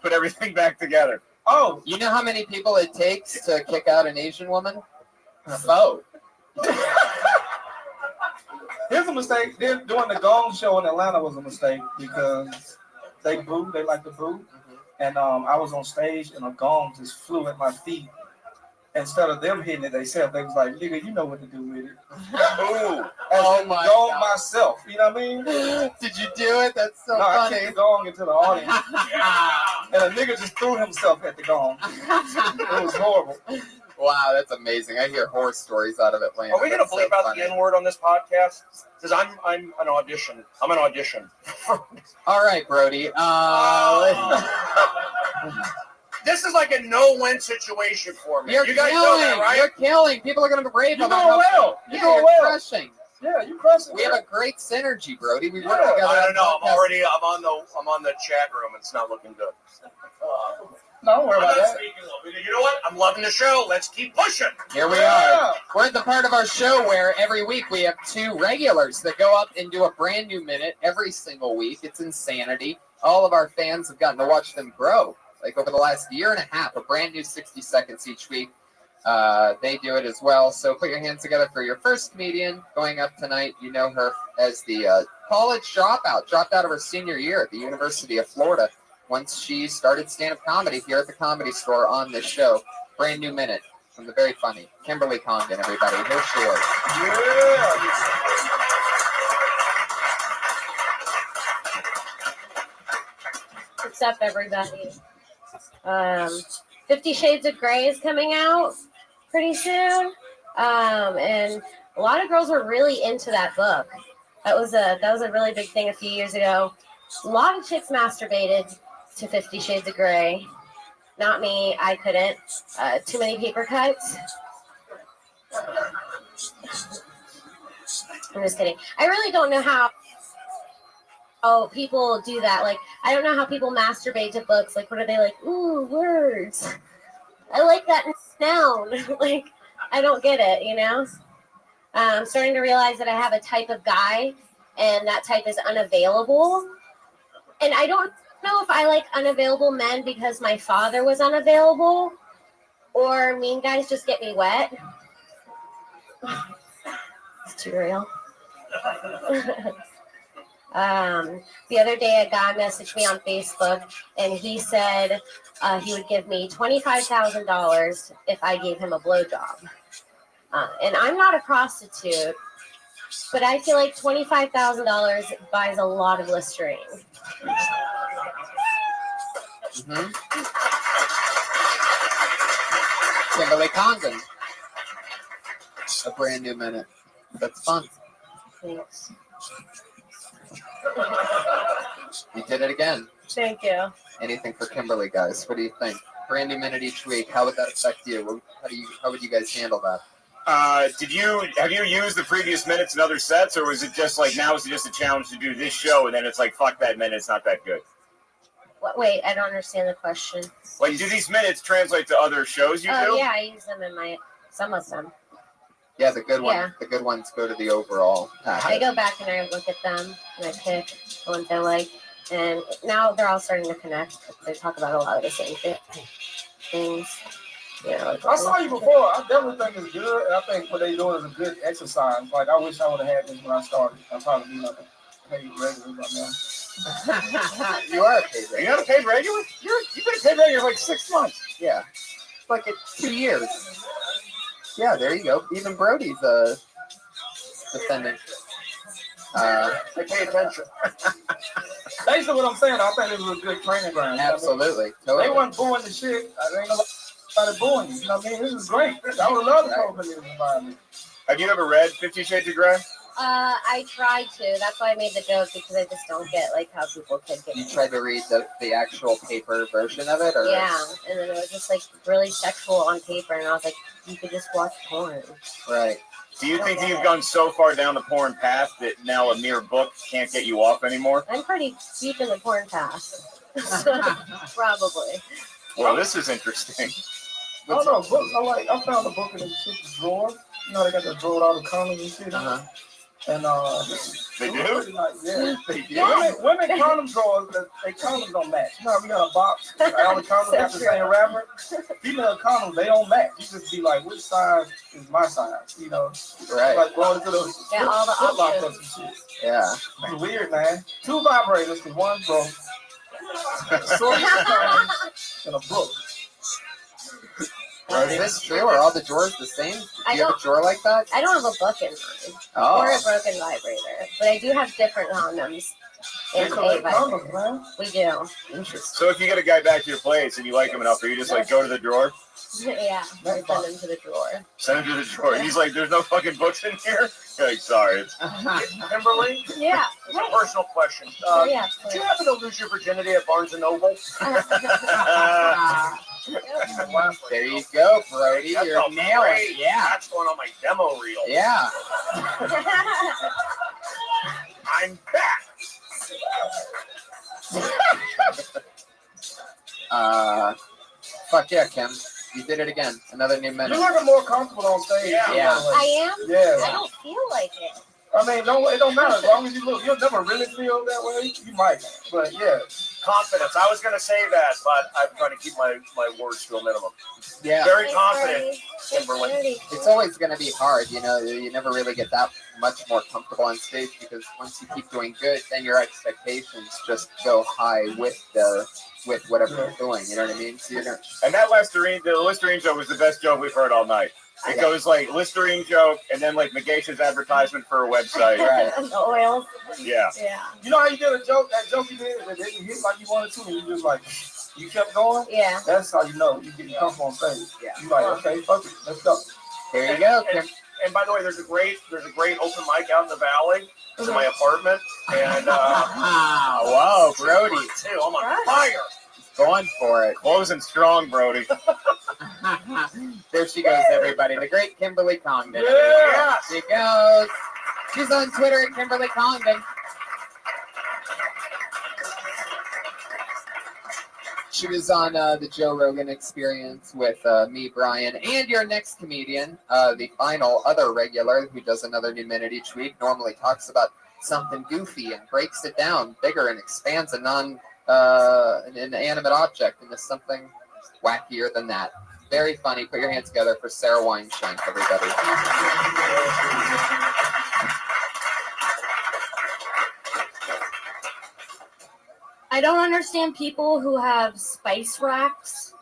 put everything back together. Oh, you know how many people it takes to kick out an Asian woman? Vote. Here's a mistake. Doing the Gong show in Atlanta was a mistake because they booed. They like to boo. And I was on stage and a gong just flew at my feet. Instead of them hitting it, they was like, "Nigga, you know what to do with it." Ooh. Oh my God. Myself, you know what I mean? Did you do it? That's so funny. I kicked the gong into the audience, and a nigga just threw himself at the gong. It was horrible. Wow, that's amazing. I hear horror stories out of Atlanta. Are we going to bleep out the N-word on this podcast? Because I'm an audition. I'm an audition. All right, Brody. This is like a no-win situation for me. You're you guys killing. know that, right? You're killing. People are going to rave You're about doing how well. You're you're doing well. crushing. Yeah, you crushing. We have a great synergy, Brody. We work I together. don't know. I'm on the chat room. It's not looking good. No, don't worry about that. You know what? I'm loving the show. Let's keep pushing. Here we are. We're at the part of our show where every week we have two regulars that go up and do a brand new minute every single week. It's insanity. All of our fans have gotten to watch them grow. Like over the last year and a half, a brand new 60 seconds each week. They do it as well. So put your hands together for your first comedian going up tonight. You know her as the college dropout. Dropped out of her senior year at the University of Florida. Once she started stand-up comedy here at the Comedy Store on this show. Brand new minute from the very funny Kimberly Condon, everybody. Here she is. Yeah. What's up, everybody? 50 Shades of Grey is coming out pretty soon. And a lot of girls were really into that book. That was a really big thing a few years ago. A lot of chicks masturbated to 50 Shades of Grey. Not me. I couldn't. Too many paper cuts. I'm just kidding. I really don't know how people do that. Like, I don't know how people masturbate to books. Like, what are they like? Ooh, words. I like that noun. Like, I don't get it, you know? I'm starting to realize that I have a type of guy, and that type is unavailable. And I don't know if I like unavailable men because my father was unavailable, or mean guys just get me wet. It's too real. The other day, a guy messaged me on Facebook, and he said he would give me $25,000 if I gave him a blowjob. And I'm not a prostitute, but I feel like $25,000 buys a lot of Listerine. Mm-hmm. Kimberly Condon. A brand new minute. That's fun. Thanks. You did it again. Thank you. Anything for Kimberly, guys? What do you think? Brand new minute each week. How would that affect you? How would you guys handle that? Have you used the previous minutes in other sets, or was it just like now is it just a challenge to do this show and then it's like fuck that minute, it's not that good? Wait, I don't understand the question. Well, do these minutes translate to other shows you do? Oh yeah, I use them in some of them. Yeah, the good Yeah. ones. The good ones go to the overall. I go back and I look at them and I pick the ones I like, and now they're all starting to connect. They talk about a lot of the same things. Yeah, like I saw you before. I definitely think it's good. And I think what they doing is a good exercise. Like, I wish I would have had this when I started. I'm probably be like a paid regular right now. You are a paid regular. You're not a paid regular? You've been a paid regular for like 6 months. Yeah. Like 2 years. Yeah, there you go. Even Brody's a defendant. They pay attention. Basically, what I'm saying, I think it was a good training ground. Absolutely. Totally. They weren't booing the shit. There ain't nobody booing you. You know what I mean? This is great. I would love to come in this environment. Have you ever read 50 Shades of Grey? I tried to. That's why I made the joke, because I just don't get like how people could get. You tried to read the actual paper version of it, or Yeah, and then it was just like really sexual on paper, and I was like, you could just watch porn. Right. Do you think you've gone so far down the porn path that now a mere book can't get you off anymore? I'm pretty deep in the porn path. Probably. Well, this is interesting. I don't know, books. I found a book in the sister's drawer. You know, they got that drawer with all the condoms and shit. And they do? Yeah, they do. Women condom drawers, they condoms don't match. You know how we got a box, all the condoms got the same wrapper. Female condoms, they don't match. You just be like, which size is my size? You know, right? Like going to the all the Foot Locker options. and shit. Yeah. It's weird, man. 2 vibrators, because one broke. Sorry, in a book. Is this true? Are all the drawers the same? Do you have a drawer like that? I don't have a book in mine. Oh. Or a broken vibrator. But I do have different condoms. And a vibrator. We do. Interesting. So if you get a guy back to your place and you like him enough, do you just like go to the drawer? Yeah, I send them to the drawer. Send him to the drawer. And he's like, there's no fucking books in here? You're like, sorry. Kimberly? Yeah. A personal question. Yeah, did you happen to lose your virginity at Barnes & Noble? There you go, Brody. That's You're a nailing great- it. Yeah. That's going on my demo reel. Yeah. I'm back. Fuck yeah, Kim. You did it again. Another new minute. You're looking more comfortable on stage. Yeah. I am? Yeah. I don't feel like it. I mean, no, it don't matter. As long as you look, you'll never really feel that way. You might, but yeah. Confidence. I was going to say that, but I'm trying to keep my words to a minimum. Yeah. Very confident, Kimberly. It's always going to be hard, you know. You never really get that much more comfortable on stage because once you keep doing good, then your expectations just go high with whatever you're doing. You know what I mean? So And that the Listerine joke was the best joke we've heard all night. It goes like Listerine joke and then like Megacia's advertisement for a website. Right. The oils. Yeah. Yeah. You know how you did a joke? That joke you did, that didn't hit like you wanted to, and you just like, you kept going? Yeah. That's how you know you're getting comfortable on stage. Yeah. You're like, okay, fuck it, let's go. There you go, Kim. And by the way, there's a great open mic out in the valley in my apartment. And whoa, Brody. Too. I'm on fire. Going for it. Closing strong, Brody. There she goes, everybody. The great Kimberly Congdon. Yeah. She goes. She's on Twitter at Kimberly Congdon. She was on the Joe Rogan Experience with me, Brian, and your next comedian, the final other regular who does another new minute each week, normally talks about something goofy and breaks it down bigger and expands an inanimate object into something wackier than that. Very funny. Put your hands together for Sarah Weinshank, everybody. I don't understand people who have spice racks.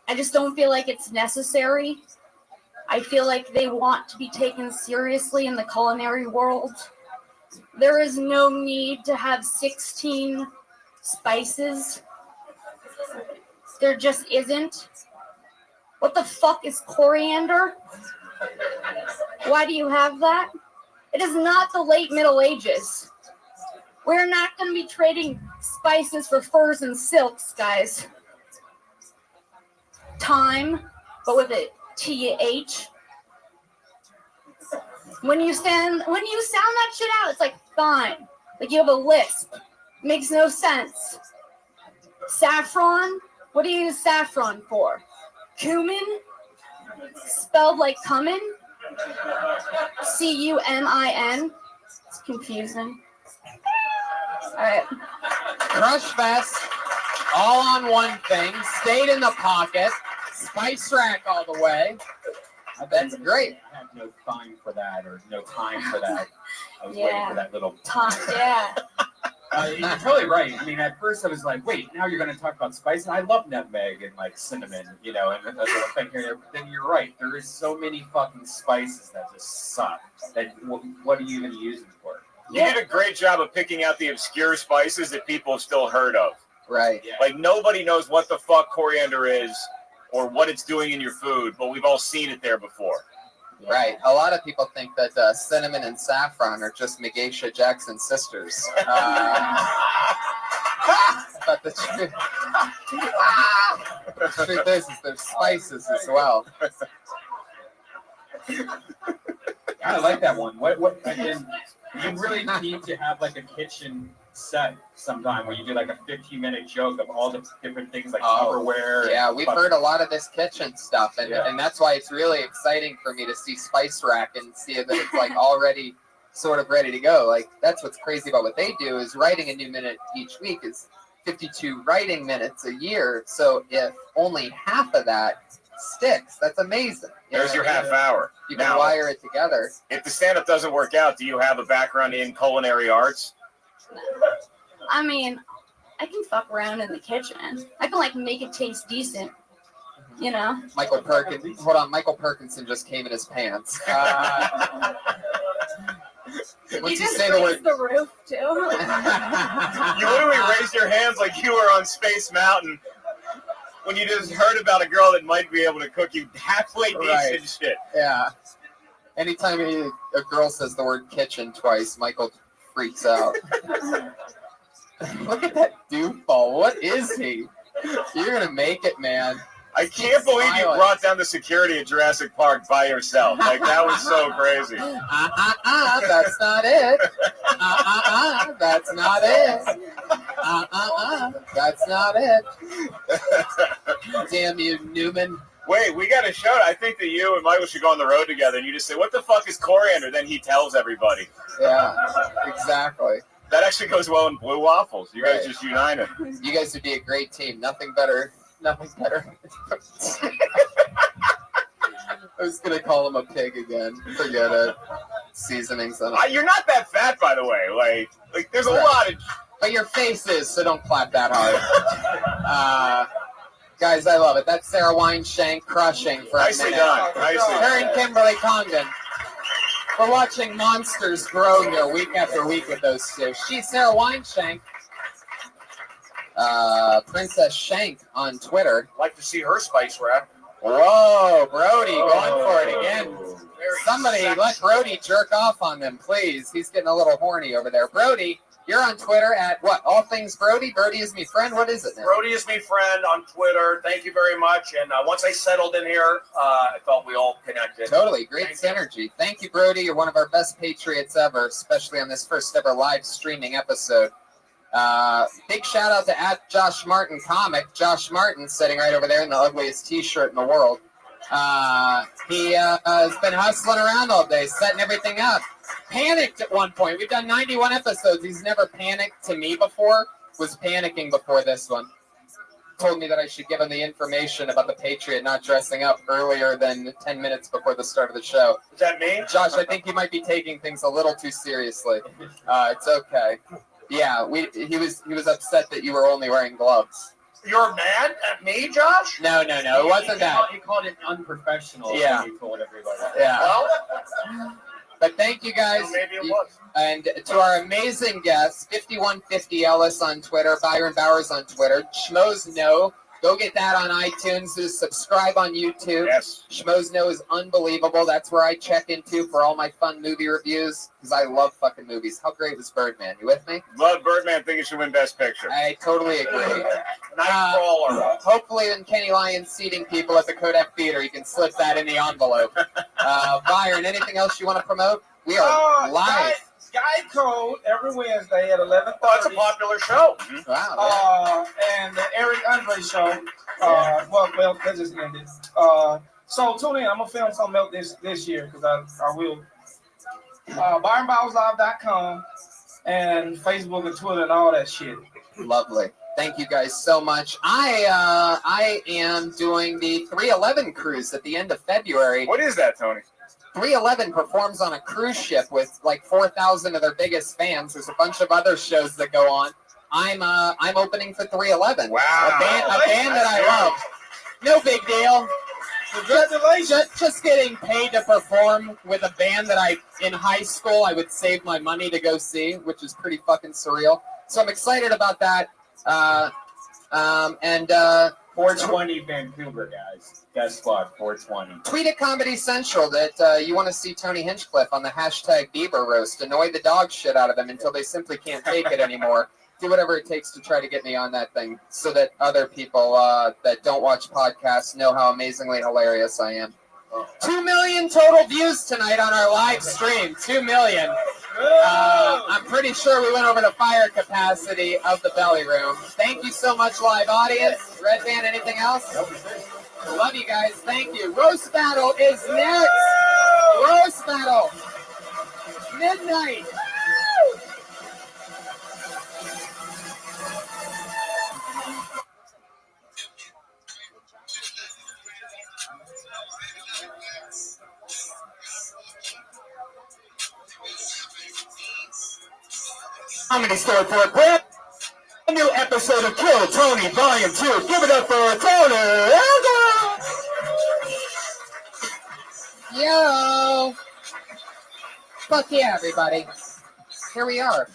I just don't feel like it's necessary. I feel like they want to be taken seriously in the culinary world. There is no need to have 16 spices. There just isn't. What the fuck is coriander? Why do you have that? It is not the late Middle Ages. We're not going to be trading spices for furs and silks, guys. Thyme, but with a TH. When you sound that shit out, it's like thyme. Like you have a lisp. Makes no sense. Saffron? What do you use saffron for? Cumin? Spelled like cumin? C-U-M-I-N? It's confusing. Alright. Crush Fest, all on one thing, stayed in the pocket, spice rack all the way. That's great. I had no time for that, or no time for that. I was Yeah. waiting for that little time. Yeah. You're totally right. I mean, at first I was like, wait, now you're going to talk about spice? And I love nutmeg and like cinnamon, you know, and that little thing here. But then you're right. There is so many fucking spices that just suck. That what are you even using for? You did a great job of picking out the obscure spices that people have still heard of. Right. Like nobody knows what the fuck coriander is or what it's doing in your food, but we've all seen it there before. Right. A lot of people think that cinnamon and saffron are just Megasha Jackson's sisters. But the truth is they're spices as well. I like that one. What again? You really need to have like a kitchen set sometime where you do like a 15-minute joke of all the different things like Tupperware. Yeah, we've heard a lot of this kitchen stuff, and that's why it's really exciting for me to see Spice Rack and see that it's like already sort of ready to go. Like that's what's crazy about what they do is writing a new minute each week is 52 writing minutes a year. So if only half of that sticks, that's amazing. There's your half hour. You can wire it together. If the stand-up doesn't work out, do you have a background in culinary arts? I mean, I can fuck around in the kitchen. I can like make it taste decent, you know. Michael Perkins. Hold on, Michael Perkinson just came in his pants. Once you say the word, the roof too. You literally raised your hands like you were on Space Mountain when you just heard about a girl that might be able to cook you halfway decent shit. Yeah. Anytime a girl says the word kitchen twice, Michael freaks out. Look at that doofball. What is he? You're gonna make it, man. I can't believe you brought down the security at Jurassic Park by yourself. Like, that was so crazy. That's not it. That's not it. That's not it. Damn you, Newman. Wait, we got a show. I think that you and Michael should go on the road together and you just say, what the fuck is coriander? Then he tells everybody. Yeah, exactly. That actually goes well in Blue Waffles. You guys just united. You guys would be a great team. Nothing better. Nothing better. I was going to call him a pig again. Forget it. Seasonings on it. You're not that fat, by the way. Like there's a lot of... But your face is, so don't clap that hard. Guys, I love it. That's Sarah Weinshank crushing for a Nicely minute. done. Nicely Her done. and Kimberly Congdon. We're watching monsters grow here week after week with those two. She's Sarah Weinshank. Princess Shank on Twitter. Like to see her spice rack. Whoa, Brody going for it again. Somebody let Brody jerk off on them, please. He's getting a little horny over there. Brody, you're on Twitter at what? All Things Brody? Brody is me friend? What is it now? Brody is me friend on Twitter. Thank you very much. And once I settled in here, I felt we all connected. Totally. Great synergy. Thank you, Brody. You're one of our best patriots ever, especially on this first ever live streaming episode. Big shout out to @Josh Martin Comic. Josh Martin sitting right over there in the ugliest t-shirt in the world. He has been hustling around all day, setting everything up. Panicked at one point. We've done 91 episodes. He's never panicked to me before. Was panicking before this one. Told me that I should give him the information about the Patriot not dressing up earlier than 10 minutes before the start of the show. Is that me? Josh, I think you might be taking things a little too seriously. It's okay. Yeah, he was upset that you were only wearing gloves. You're mad at me, Josh? No, it wasn't that. He called it unprofessional. Yeah. When he told everybody. Yeah. Well, but thank you guys. well, maybe it was. And to our amazing guests, 5150 Ellis on Twitter, Byron Bowers on Twitter, Schmoes Know. Go get that on iTunes. Subscribe on YouTube. Yes. Schmoes Know is unbelievable. That's where I check into for all my fun movie reviews because I love fucking movies. How great was Birdman? You with me? Love Birdman. Think it should win Best Picture. I totally agree. Nightcrawler. Hopefully, when Kenny Lyon's seating people at the Kodak Theater, you can slip that in the envelope. Byron, anything else you want to promote? We are live. Sky Code every Wednesday at 11:30. Oh, that's a popular show. Wow. And the Eric Andre show. Well, that just ended. So tune in. I'm gonna film something else this year because I will. ByronBowersLive.com and Facebook and Twitter and all that shit. Lovely. Thank you guys so much. I am doing the 311 cruise at the end of February. What is that, Tony? 311 performs on a cruise ship with like 4,000 of their biggest fans. There's a bunch of other shows that go on. I'm opening for 311. Wow. A band that I love. No big deal. Congratulations. Just getting paid to perform with a band that in high school I would save my money to go see, which is pretty fucking surreal. So I'm excited about that. 420 Vancouver, guys. Guess what? 420. Tweet at Comedy Central that you want to see Tony Hinchcliffe on the hashtag Bieber roast. Annoy the dog shit out of them until they simply can't take it anymore. Do whatever it takes to try to get me on that thing so that other people that don't watch podcasts know how amazingly hilarious I am. 2 million total views tonight on our live stream. 2 million. I'm pretty sure we went over the fire capacity of the belly room. Thank you so much, live audience. Red Band, anything else? Love you guys. Thank you. Roast Battle is next. Roast Battle. Midnight. Comedy Store for a brand new episode of Kill Tony Volume 2. Give it up for Tony. Yo. Fuck yeah, everybody. Here we are.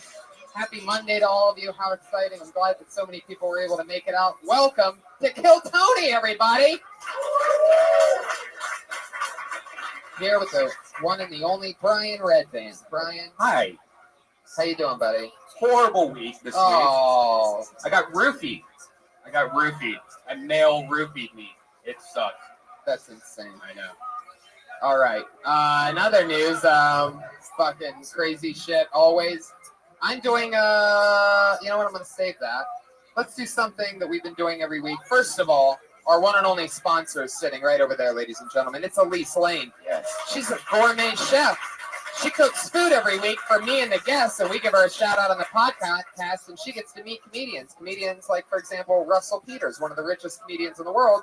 Happy Monday to all of you. How exciting. I'm glad that so many people were able to make it out. Welcome to Kill Tony, everybody. Here with the one and the only Brian Redband. Brian. Hi. How you doing, buddy? Horrible week this week. Oh. I got roofied. A male roofied me. It sucks. That's insane. I know. All right. In other news, fucking crazy shit always. I'm doing, you know what, I'm going to save that. Let's do something that we've been doing every week. First of all, our one and only sponsor is sitting right over there, ladies and gentlemen. It's Elise Lane. Yes. She's a gourmet chef. She cooks food every week for me and the guests, and we give her a shout out on the podcast, and she gets to meet comedians. Comedians like, for example, Russell Peters, one of the richest comedians in the world,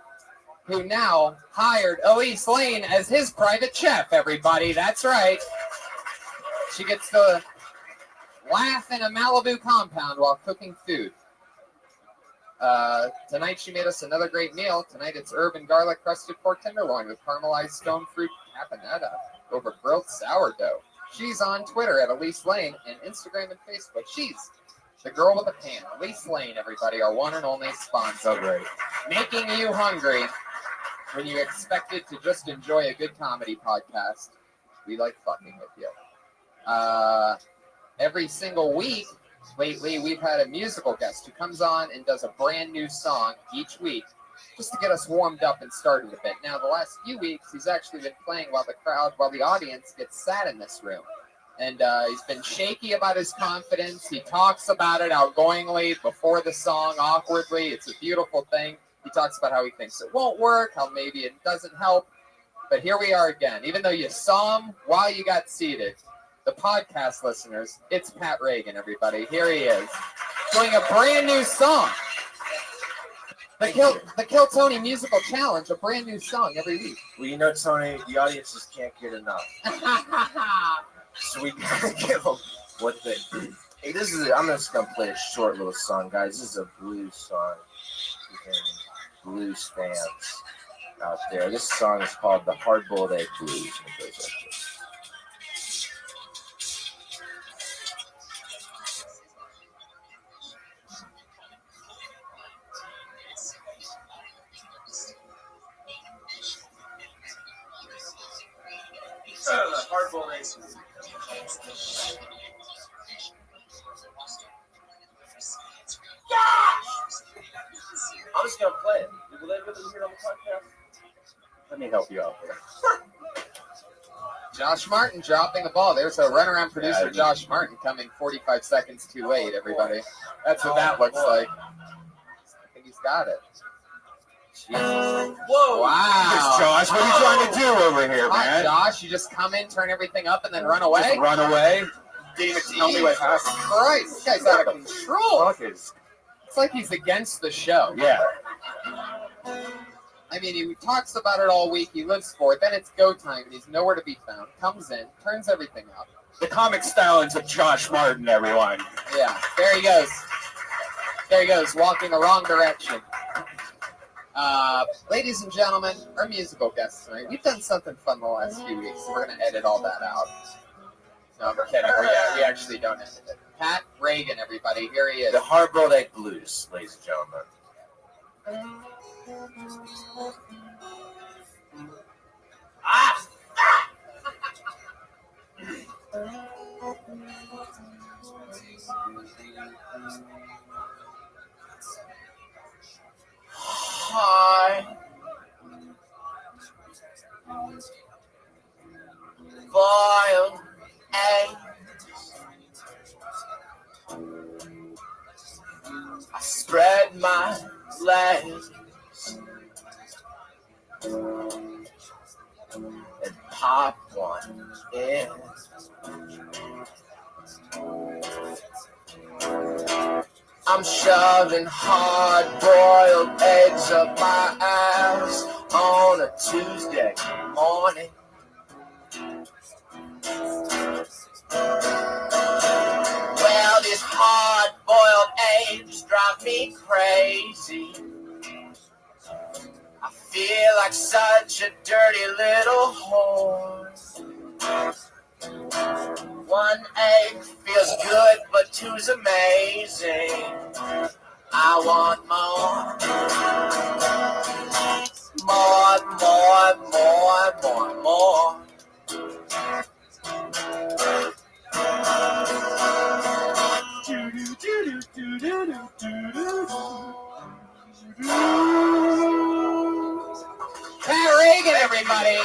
who now hired Elise Lane as his private chef, everybody. That's right. She gets to laugh in a Malibu compound while cooking food. Tonight she made us another great meal. Tonight it's herb and garlic crusted pork tenderloin with caramelized stone fruit caponata over grilled sourdough. She's on Twitter at Elise Lane and Instagram and Facebook. She's the girl with the pan. Elise Lane, everybody, our one and only sponsor. So great. Making you hungry when you expected to just enjoy a good comedy podcast, we like fucking with you. Every single week lately, we've had a musical guest who comes on and does a brand new song each week just to get us warmed up and started a bit. Now, the last few weeks, he's actually been playing while the audience gets sat in this room. And he's been shaky about his confidence. He talks about it outgoingly before the song, awkwardly. It's a beautiful thing. He talks about how he thinks it won't work, how maybe it doesn't help. But here we are again. Even though you saw him while you got seated, the podcast listeners, it's Pat Reagan, everybody. Here he is, doing a brand new song. The Kill Tony Musical Challenge, a brand new song every week. Well, you know, Tony, the audience just can't get enough. So we gotta give them what they. Hey, I'm just gonna play a short little song, guys. This is a blues song. Blues fans out there. This song is called "The Hard-Boiled Egg Blues." And it goes like this. Hard-boiled eggs. I'm just gonna play it. Will they be able to hear it on the podcast? Let me help you out here. Josh Martin dropping the ball. There's a runaround producer, Josh Martin, coming 45 seconds too late, everybody. That's what that looks like. I think he's got it. Whoa! Wow. Josh, what are you trying to do over here, man? Josh, you just come in, turn everything up, and then run away? Just run away? Didn't even tell me what happened. Christ, this guy's out of control. It's like he's against the show. Yeah. I mean, he talks about it all week. He lives for it. Then it's go time, and he's nowhere to be found. Comes in, turns everything up. The comic stylings of Josh Martin, everyone. Yeah, there he goes. There he goes, walking the wrong direction. Ladies and gentlemen, our musical guests tonight. We've done something fun the last few weeks, so we're going to edit all that out. No, I'm kidding. We actually don't edit it. Pat Reagan, everybody. Here he is. The Hard-Boiled Egg Blues, ladies and gentlemen. High boiled eggs. I spread my legs and pop one in. I'm shoving hard-boiled eggs up my ass on a Tuesday morning. Well, these hard-boiled eggs drive me crazy. I feel like such a dirty little whore. One egg feels good, but two's amazing. I want more. More, more, more, more, more. Pat Reagan, everybody.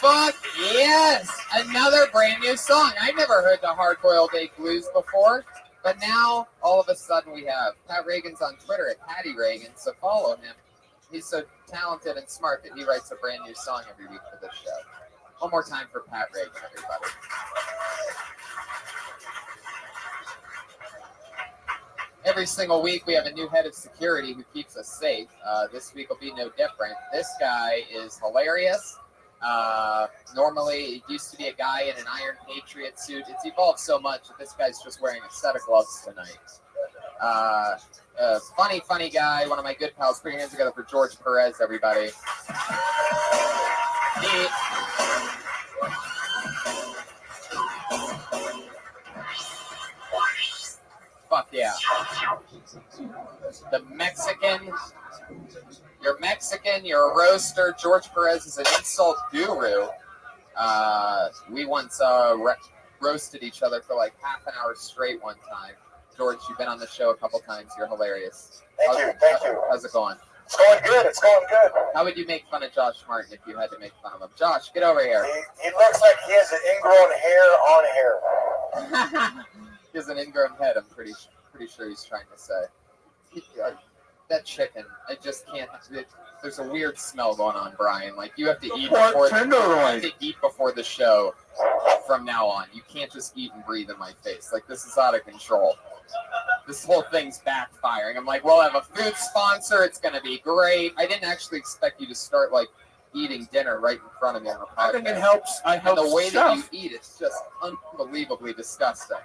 Fuck yes! Another brand new song. I never heard the Hard-Boiled Egg Blues before, but now all of a sudden we have. Pat Reagan's on Twitter at Patty Reagan, so follow him. He's so talented and smart that he writes a brand new song every week for this show. One more time for Pat Reagan, everybody. Every single week we have a new head of security who keeps us safe. This week will be no different. This guy is hilarious. Normally, it used to be a guy in an Iron Patriot suit. It's evolved so much that this guy's just wearing a set of gloves tonight. Funny guy, one of my good pals. Put your hands together for George Perez, everybody. Fuck yeah. The Mexican. You're Mexican, you're a roaster. George Perez is an insult guru. We once roasted each other for like half an hour straight one time. George, you've been on the show a couple times. You're hilarious. Thank you. How's it going? It's going good. It's going good. How would you make fun of Josh Martin if you had to make fun of him? Josh, get over here. He looks like he has an ingrown hair on hair. He has an ingrown head, I'm pretty sure he's trying to say. That chicken, I just can't. There's a weird smell going on, Brian. Like you have to eat before the show from now on. You can't just eat and breathe in my face. Like this is out of control. This whole thing's backfiring. I'm like, we'll have a food sponsor. It's gonna be great. I didn't actually expect you to start like eating dinner right in front of me on the podcast. I think it helps. And the way that you eat, it's just unbelievably disgusting.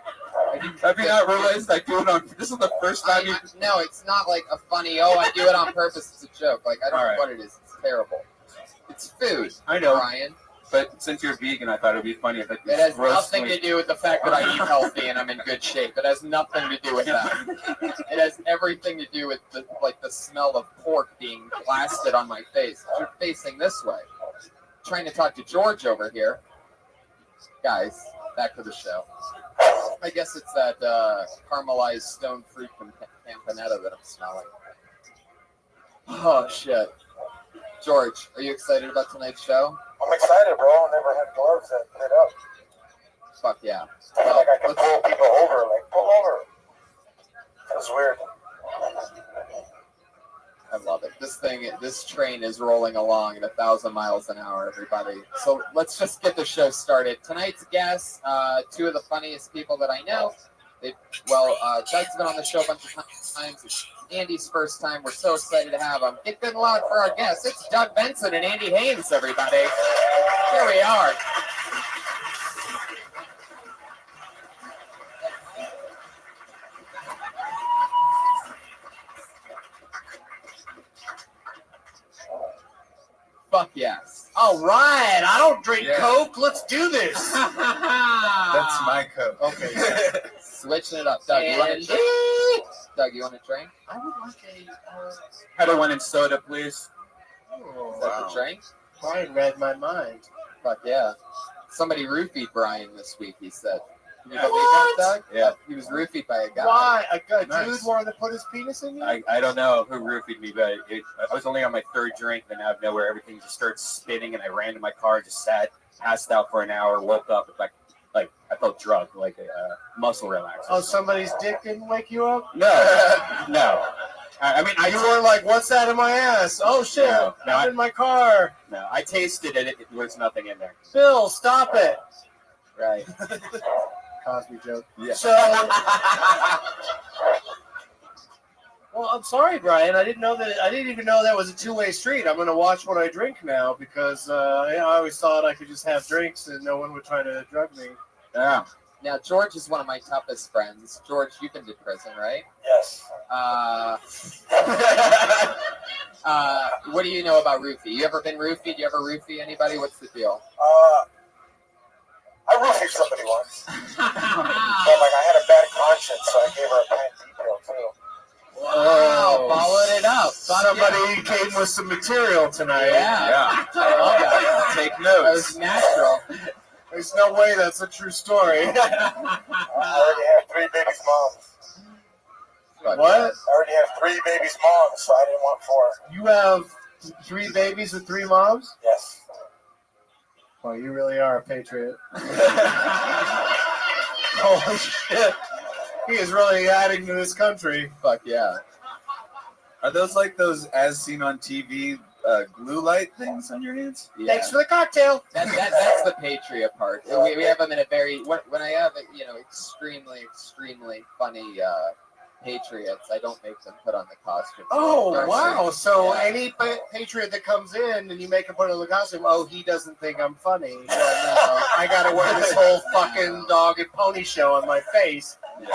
Have you not realized I do it on? This is the first time you. No, it's not like a funny. Oh, I do it on purpose. It's a joke. Like I don't know what it is. It's terrible. It's food. I know, Brian. But since you're vegan, I thought it'd be funny if it has nothing to do with the fact that I eat healthy and I'm in good shape. It has nothing to do with that. It has everything to do with the smell of pork being blasted on my face. You're facing this way. Trying to talk to George over here. Guys, back to the show. I guess it's that caramelized stone fruit campanetta that I'm smelling. Oh, shit. George, are you excited about tonight's show? I'm excited, bro. I never had gloves that lit up. Fuck yeah. I feel like I can pull people over. Like, pull over. That's weird. I love it. This train is rolling along at 1,000 miles an hour, everybody. So let's just get the show started. Tonight's guests, two of the funniest people that I know. Doug's been on the show a bunch of times. It's Andy's first time. We're so excited to have him. Get good and loud for our guests. It's Doug Benson and Andy Haynes, everybody. Here we are. Fuck yes. All right. I don't drink Coke. Let's do this. That's my Coke. Okay. Switching it up. Doug, you want to drink? Doug, you want to drink? I would like a... Heather one and soda, please. Is that the drink? Brian read my mind. Fuck yeah. Somebody roofied Brian this week, he said. Can you believe that, Doug? Yeah. He was roofied by a guy. Why? A dude wanted to put his penis in you? I don't know who roofied me, but I was only on my third drink, then out of nowhere, everything just started spinning, and I ran to my car, just sat, passed out for an hour, woke up, like I felt drugged, like a muscle relaxer. Oh, somebody's dick didn't wake you up? No, no. I mean, you weren't like, what's that in my ass? Oh, shit, I'm in my car. No, I tasted it. There was nothing in there. Bill, stop it. Right. Cosby joke. Yeah. So, well, I'm sorry, Brian. I didn't even know that was a two-way street. I'm going to watch what I drink now because I always thought I could just have drinks and no one would try to drug me. Yeah. Now, George is one of my toughest friends. George, you've been to prison, right? Yes. What do you know about roofie? You ever been roofied? You ever roofie anybody? What's the deal? I roofied somebody once. But I had a bad conscience, so I gave her a pint detail too. Wow, followed it up. Somebody came with some material tonight. Yeah. I love that. Take notes. That was natural. There's no way that's a true story. I already have 3 babies' moms. What? I already have 3 babies' moms, so I didn't want 4. You have 3 babies with 3 moms? Yes. Well, you really are a patriot. Holy shit. He is really adding to this country. Fuck yeah. Are those like those as seen on TV glue light things on your hands? Yeah. Thanks for the cocktail. That's the patriot part. We have them in a very when I have extremely funny patriots, I don't make them put on the costume. Oh wow! So any patriot that comes in and you make him put on the costume, he doesn't think I'm funny. No, I gotta wear this whole fucking dog and pony show on my face. Yeah.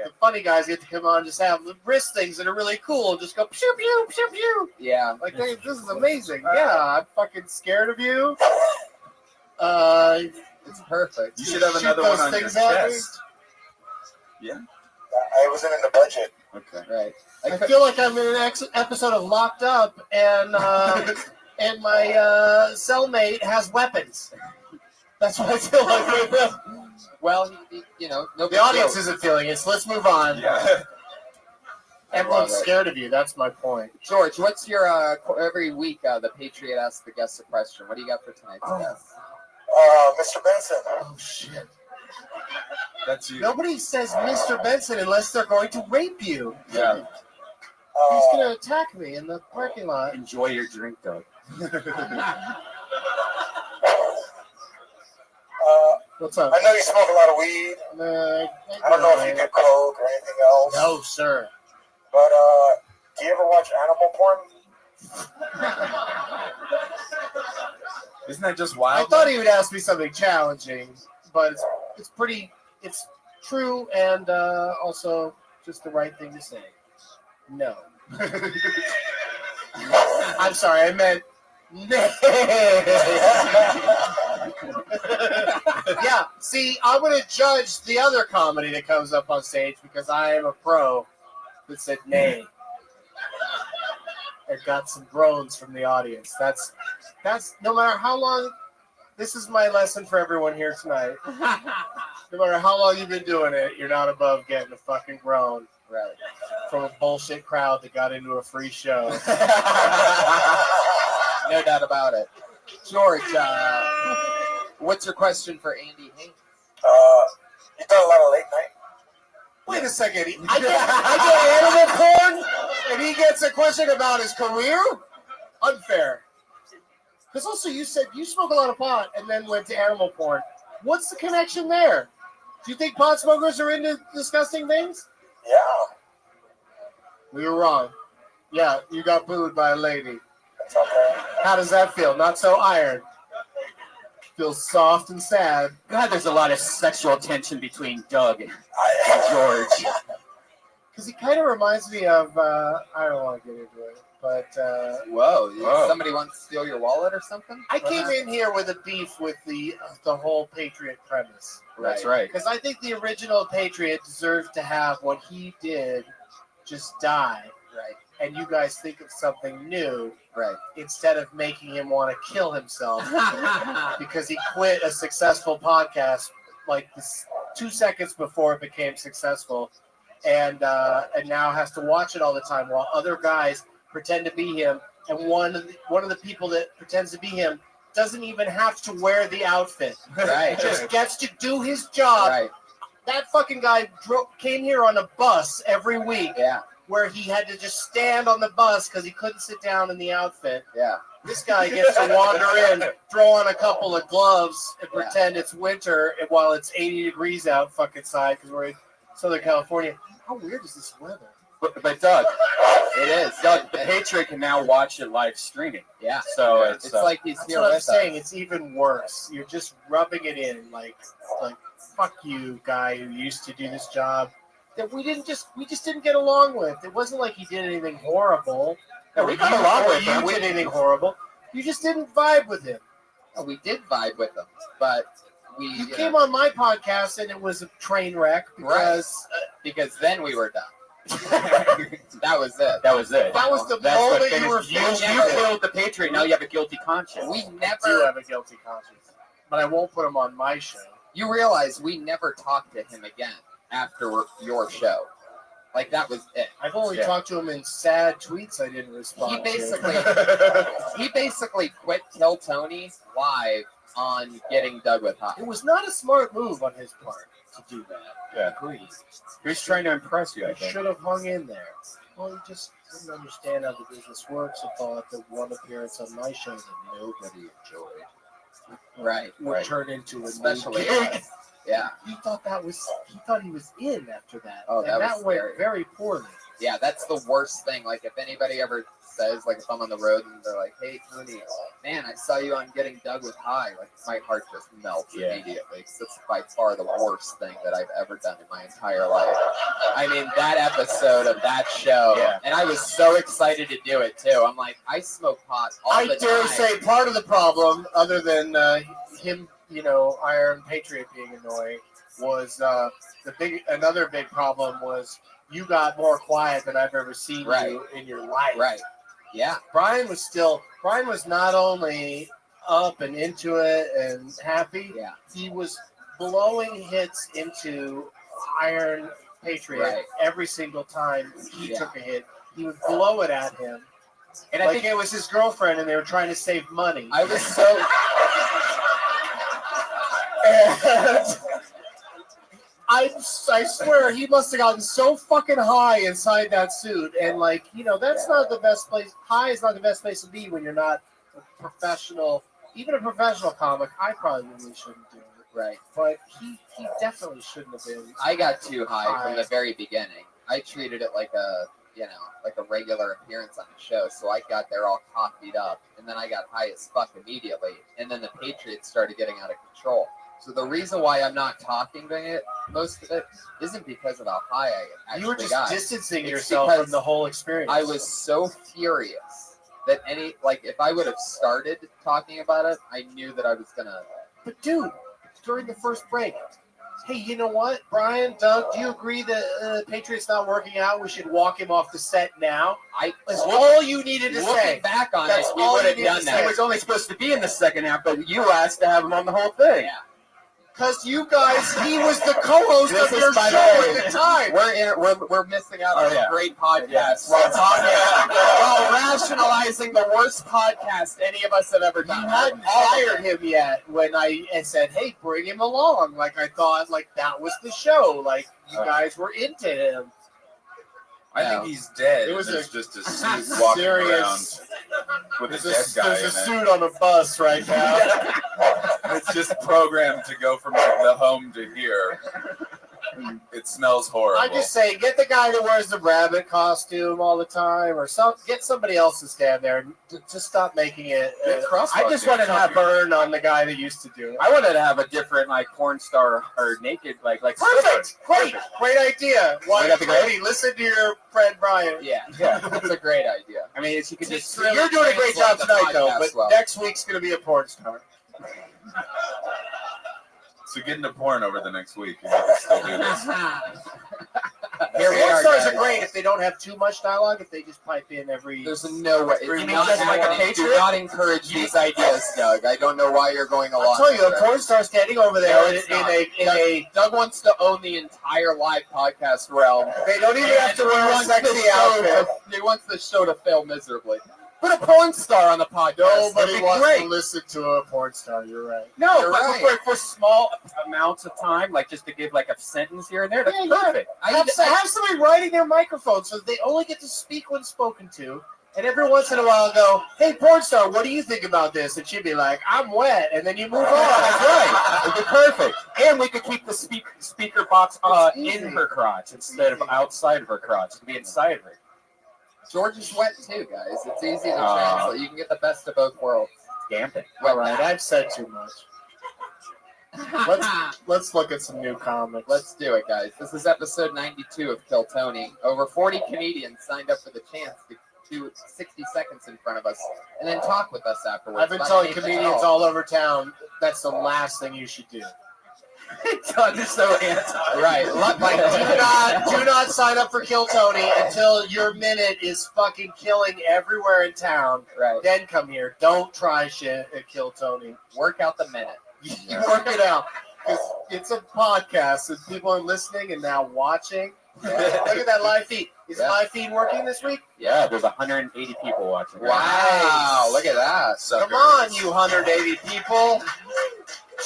The funny guys get to come on, just have wrist things that are really cool, and just go pew pew pew pew. Yeah, like this is amazing. Yeah, I'm fucking scared of you. It's perfect. You should have another one on your chest. That I wasn't in the budget. Okay. Right. I feel like I'm in an episode of Locked Up, and and my cellmate has weapons. That's what I feel like right now. Well, no. The audience isn't feeling it, so let's move on. Yeah. Everyone's scared of you. That's my point. George, what's your every week the Patriot asks the guest a question? What do you got for tonight's guest? Mr. Benson. Oh shit. That's you. Nobody says Mr. Benson unless they're going to rape you. Yeah. He's gonna attack me in the parking lot. Enjoy your drink, Doug. What's up? I know you smoke a lot of weed. I don't know if you do coke or anything else. No, sir. But do you ever watch animal porn? Isn't that just I wild? thought he would ask me something challenging, but it's true and also just the right thing to say. No. I'm sorry, I meant yeah, see, I'm going to judge the other comedy that comes up on stage because I am a pro that said nay. I got some groans from the audience. That's no matter how long. This is my lesson for everyone here tonight. No matter how long you've been doing it, you're not above getting a fucking groan. Right. From a bullshit crowd that got into a free show. No doubt about it. George, what's your question for Andy Haynes? You done a lot of late night? Wait a second. I get animal porn, and he gets a question about his career? Unfair. Because also you said you smoke a lot of pot and then went to animal porn. What's the connection there? Do you think pot smokers are into disgusting things? Yeah. We were wrong. Yeah, you got booed by a lady. That's okay. How does that feel? Not so iron. Feels soft and sad. God, there's a lot of sexual tension between Doug and George. Because he kind of reminds me of, I don't want to get into it, but... Whoa. Somebody wants to steal your wallet or something? I came in here with a beef with the whole Patriot premise. That's right. Because I think the original Patriot deserved to have what he did just die. Right. And you guys think of something new. Right. Instead of making him want to kill himself because he quit a successful podcast like 2 seconds before it became successful, and now has to watch it all the time while other guys pretend to be him. And one of the people that pretends to be him doesn't even have to wear the outfit. Right. Just gets to do his job. Right. That fucking guy came here on a bus every week. Yeah. Where he had to just stand on the bus because he couldn't sit down in the outfit. Yeah. This guy gets to wander in, throw on a couple of gloves, and pretend it's winter while it's 80 degrees out fucking side because we're in Southern California. How weird is this weather? But Doug, it is. Doug, Patriot can now watch it live streaming. Yeah. So it's like he's That's here what I'm with saying. us. It's even worse. You're just rubbing it in like fuck you, guy who used to do this job that we just didn't get along with. It wasn't like he did anything horrible. No, we got along with him. You did anything horrible. You just didn't vibe with him. No, we did vibe with him, but you came on my podcast and it was a train wreck because then we were done. That was it. That was it. That was the That's what moment you were finished. You killed the Patriot. Now you have a guilty conscience. We I do never. have a guilty conscience, but I won't put him on my show. You realize we never talked to him again after your show. Like that was it. I've only talked to him in sad tweets I didn't respond He basically to. he basically quit Kill Tony live on Getting Dug with Hot. It was not a smart move on his part to do that. Yeah. Agreed. He was trying to impress you, I He think. should have hung in there. Well, he just didn't understand how the business works and thought that one appearance on my show that nobody enjoyed Right. would turn into a Especially new gig. us. Yeah. He thought he was in after that. Oh, and that was went scary. very poorly. Yeah, that's the worst thing. Like, if anybody ever says, like, if I'm on the road and they're like, hey, Tony, man, I saw you on Getting Dug with High, like, my heart just melts immediately. It's by far the worst thing that I've ever done in my entire life. I mean, that episode of that show, and I was so excited to do it, too. I'm like, I smoke pot all the time. I dare say part of the problem, other than him, Iron Patriot being annoying, was another big problem was you got more quiet than I've ever seen you in your life. Right. Yeah. Brian was not only up and into it and happy, he was blowing hits into Iron Patriot every single time he took a hit. He would blow it at him. And I think it was his girlfriend and they were trying to save money. I was so I swear he must have gotten so fucking high inside that suit, and that's not the best place. High is not the best place to be when you're not a professional. Even a professional comic, I probably shouldn't do it. Right. But he definitely shouldn't have been. I got too high from the very beginning. I treated it like a regular appearance on the show. So I got there all coffeed up, and then I got high as fuck immediately. And then the Patriots started getting out of control. So the reason why I'm not talking during it, most of it, isn't because of how high I actually got. You were just distancing yourself from the whole experience. I was so furious that if I would have started talking about it, I knew that I was gonna. But dude, during the first break, hey, you know what, Brian, Doug, do you agree that Patriots not working out? We should walk him off the set now. That's all you needed to say. Looking back on That's it, we all would you have needed done to that. say. He was only supposed to be in the second half, but you asked to have him on the whole thing. Yeah. Because you guys, he was the co-host of your show at the time. We're missing out on a great podcast while rationalizing the worst podcast any of us have ever done. You hadn't fired him yet when I said, hey, bring him along. Like, I thought, that was the show. Like, you guys were into him. I think he's dead. It was just a suit walking around with a dead guy There's a in it. suit on a bus right now. It's just programmed to go from the home to here. It smells horrible. I just say, get the guy that wears the rabbit costume all the time, or get somebody else to stand there and just stop making it. I just wanted to have burn on the guy that used to do it. I wanted to have a different porn star or naked Perfect, great idea. Why Would that be great? Listen to your friend Brian. Yeah, that's a great idea. I mean, she could just. You're doing a great job tonight, though. But well. next week's going to be a porn star. So get into porn over the next week. You can still do this. Porn stars are great if they don't have too much dialogue. If they just pipe in every. There's no way. You mean not just like a do Patriot? not encourage these ideas, Doug. I don't know why you're going along. I'll tell you, a porn star standing over there in a. Doug wants to own the entire live podcast realm. They don't even have to wear a sexy outfit. He wants the show to fail miserably. Put a porn star on the podcast. Nobody wants to listen to a porn star. You're right. No, You're but right. for small amounts of time, just to give a sentence here and there, that's perfect. Have somebody writing their microphone so they only get to speak when spoken to. And every once in a while go, hey, porn star, what do you think about this? And she'd be like, I'm wet. And then you move on. That's right. It'd be perfect. And we could keep the speaker box in her crotch instead of outside of her crotch. It could be inside of her. George is wet too, guys. It's easy to translate. You can get the best of both worlds. Damp it. All right, I've said too much. Let's look at some new comics. Let's do it, guys. This is episode 92 of Kill Tony. Over 40 comedians signed up for the chance to do 60 seconds in front of us and then talk with us afterwards. I've been telling comedians all over town that's the last thing you should do. Doug is so anti. Right. Do not sign up for Kill Tony until your minute is fucking killing everywhere in town. Right. Then come here. Don't try shit at Kill Tony. Work out the minute. You work it out. Because it's a podcast and people are listening and now watching. Look at that live feed. Is the live feed working this week? Yeah, there's 180 people watching. Wow, look at that. Come on, you 180 people.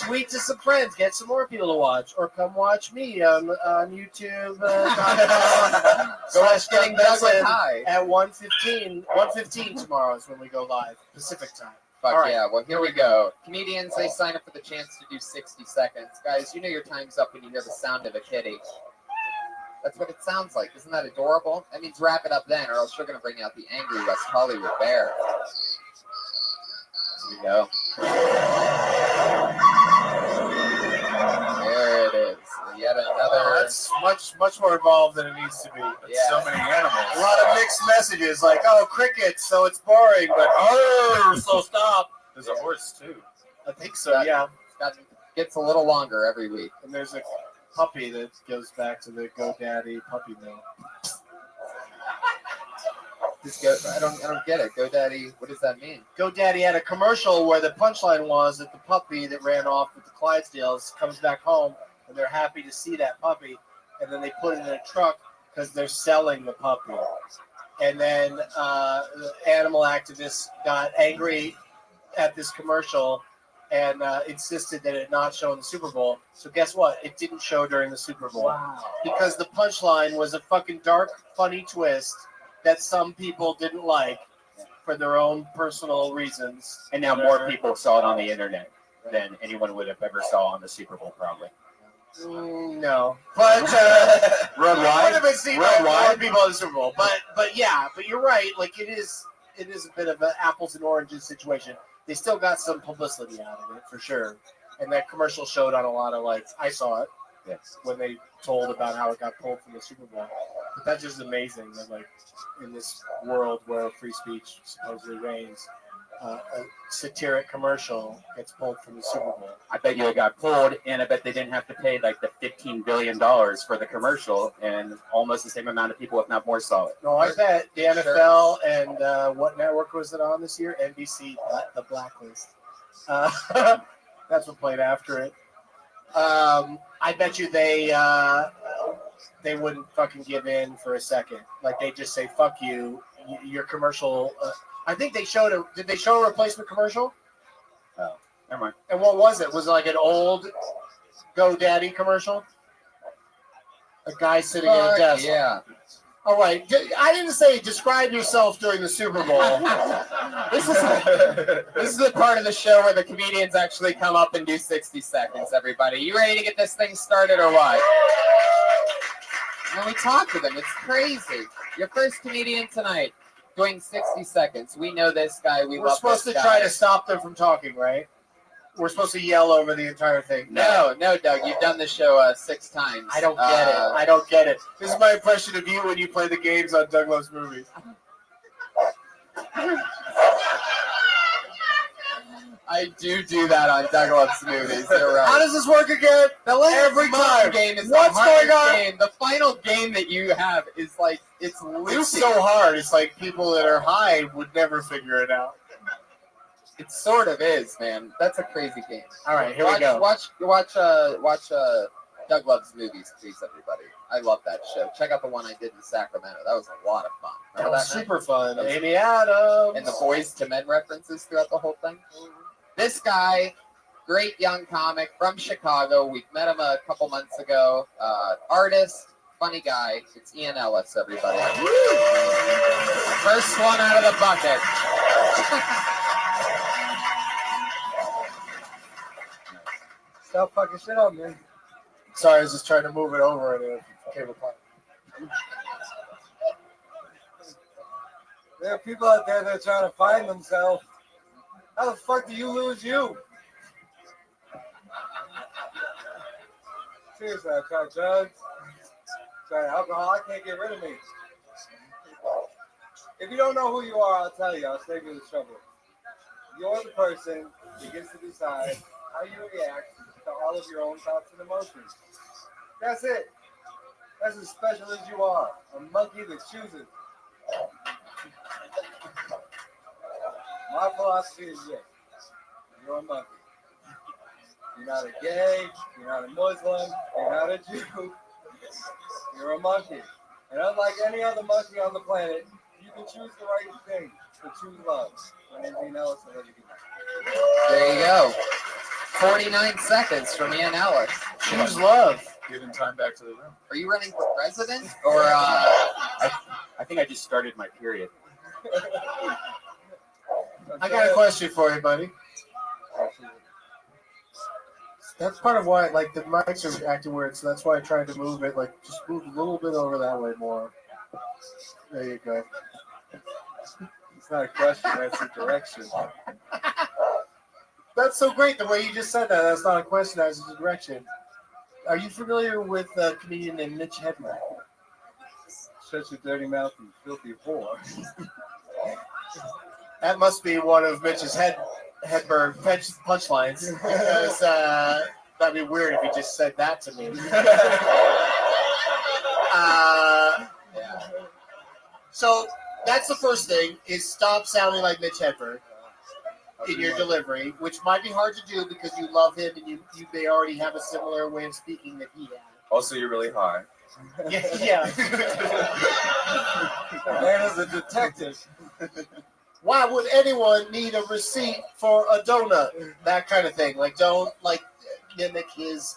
Tweet to some friends. Get some more people to watch. Or come watch me on YouTube. Getting Doug with high. At 1:15 tomorrow is when we go live. Pacific time. Fuck All right. yeah, well, here we go. Comedians, they sign up for the chance to do 60 seconds. Guys, you know your time's up when you hear the sound of a kitty. That's what it sounds like. Isn't that adorable? That means wrap it up then, or else you're going to bring out the angry West Hollywood bear. Here we go. There it is. Yet another. That's much more involved than it needs to be. Yeah. So many animals. A lot of mixed messages like, oh, crickets, so it's boring, but so stop. There's a horse too. I think so, yeah. That gets a little longer every week. And there's a puppy that goes back to the GoDaddy puppy mill. I don't get it. GoDaddy, what does that mean? GoDaddy had a commercial where the punchline was that the puppy that ran off with the Clydesdales comes back home and they're happy to see that puppy, and then they put it in a truck because they're selling the puppy. And then the animal activists got angry at this commercial and insisted that it not show in the Super Bowl. So guess what? It didn't show during the Super Bowl. Wow. Because the punchline was a fucking dark, funny twist that some people didn't like for their own personal reasons. And now more people saw it on the internet than anyone would have ever saw on the Super Bowl, probably. No, but Worldwide? would have been seen by more Worldwide? people in the Super Bowl. But you're right. Like it is a bit of an apples and oranges situation. They still got some publicity out of it for sure, and that commercial showed on a lot of I saw it when they told about how it got pulled from the Super Bowl. But that's just amazing that in this world where free speech supposedly reigns, a satiric commercial gets pulled from the Super Bowl. I bet you it got pulled, and I bet they didn't have to pay the $15 billion for the commercial, and almost the same amount of people, if not more, saw it. No, I bet the NFL and what network was it on this year? NBC, The Blacklist. That's what played after it. I bet you they wouldn't fucking give in for a second. They just say, "Fuck you, your commercial." I think they showed a. Did they show a replacement commercial? Oh, never mind. And what was it? Was it an old GoDaddy commercial? A guy sitting at a desk. Yeah. All right. I didn't say describe yourself during the Super Bowl. This is the part of the show where the comedians actually come up and do 60 seconds, everybody. You ready to get this thing started or what? And we talk to them. It's crazy. Your first comedian tonight doing 60 seconds. We know this guy. We're supposed to try to stop them from talking, right? We're supposed to yell over the entire thing. No, Doug. You've done this show 6 times. I don't get it. I don't get it. This is my impression of you when you play the games on Doug Loves Movies. I do that on Doug Loves Movies. You're right. How does this work again? Every time. Game is What's the hardest going on? game. The final game that you have is it's loopy. It's so hard. It's people that are high would never figure it out. It sort of is, man. That's a crazy game. All right, here we go. Watch Doug Loves Movies, please, everybody. I love that show. Check out the one I did in Sacramento. That was a lot of fun. That was super fun. That was Amy Adams. And the Boys to Men references throughout the whole thing. This guy, great young comic from Chicago. We've met him a couple months ago. Artist, funny guy. It's Ian Ellis, everybody. First one out of the bucket. Stop fucking shit up, man. Sorry, I was just trying to move it over and it came apart. There are people out there that are trying to find themselves. How the fuck do you lose you? Seriously, I tried drugs, tried alcohol, I can't get rid of me. If you don't know who you are, I'll tell you, I'll save you the trouble. You're the person that gets to decide how you react to all of your own thoughts and emotions. That's it. That's as special as you are. A monkey that chooses. My philosophy is this. You're a monkey. You're not a gay, you're not a Muslim, you're not a Jew. You're a monkey. And unlike any other monkey on the planet, you can choose the right thing to choose love. And anything else, I'll let you do that. There you go. 49 seconds from Ian Ellis. Choose love. Giving time back to the room. Are you running for president? Or I think I just started my period. I got a question for you, buddy. That's part of why, the mics are acting weird, so that's why I tried to move it, just move a little bit over that way more. There you go. It's not a question, that's a direction. That's so great, the way you just said that. That's not a question, that's a direction. Are you familiar with a comedian named Mitch Hedberg? Shut your dirty mouth, you filthy whore. That must be one of Mitch's Hedberg punchlines, because That'd be weird if you just said that to me. So that's the first thing: is stop sounding like Mitch Hedberg in your delivery, which might be hard to do because you love him and you may already have a similar way of speaking that he had. Also, you're really high. Yeah. Man is a detective. Why would anyone need a receipt for a donut? That kind of thing. Like, don't mimic his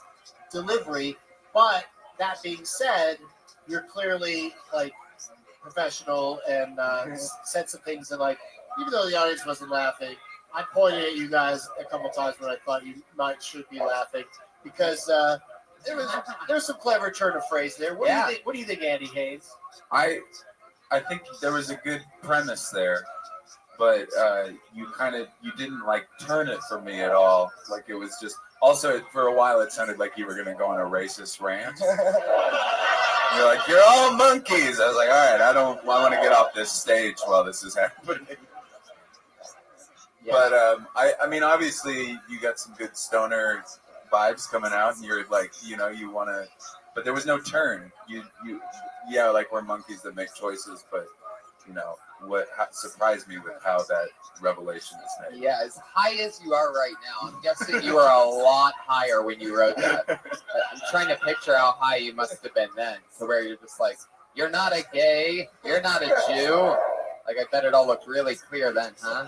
delivery. But that being said, you're clearly like professional and said some things that, like, even though the audience wasn't laughing, I pointed at you guys a couple times when I thought you should be laughing because there's some clever turn of phrase there. What do you think, Andy Hayes? I think there was a good premise there, but you didn't like turn it for me at all. Like, it was just, also for a while it sounded like you were gonna go on a racist rant. You're like, you're all monkeys. I was like, all right, I want to get off this stage while this is happening. Yeah. But I mean, obviously you got some good stoner vibes coming out, and you're like, you want to, but there was no turn. Like, we're monkeys that make choices, but what surprised me with how that revelation is made. Yeah, as high as you are right now, I'm guessing you were a lot higher when you wrote that. I'm trying to picture how high you must have been then, to where you're just like, you're not a gay, you're not a Jew. Like, I bet it all looked really clear then, huh?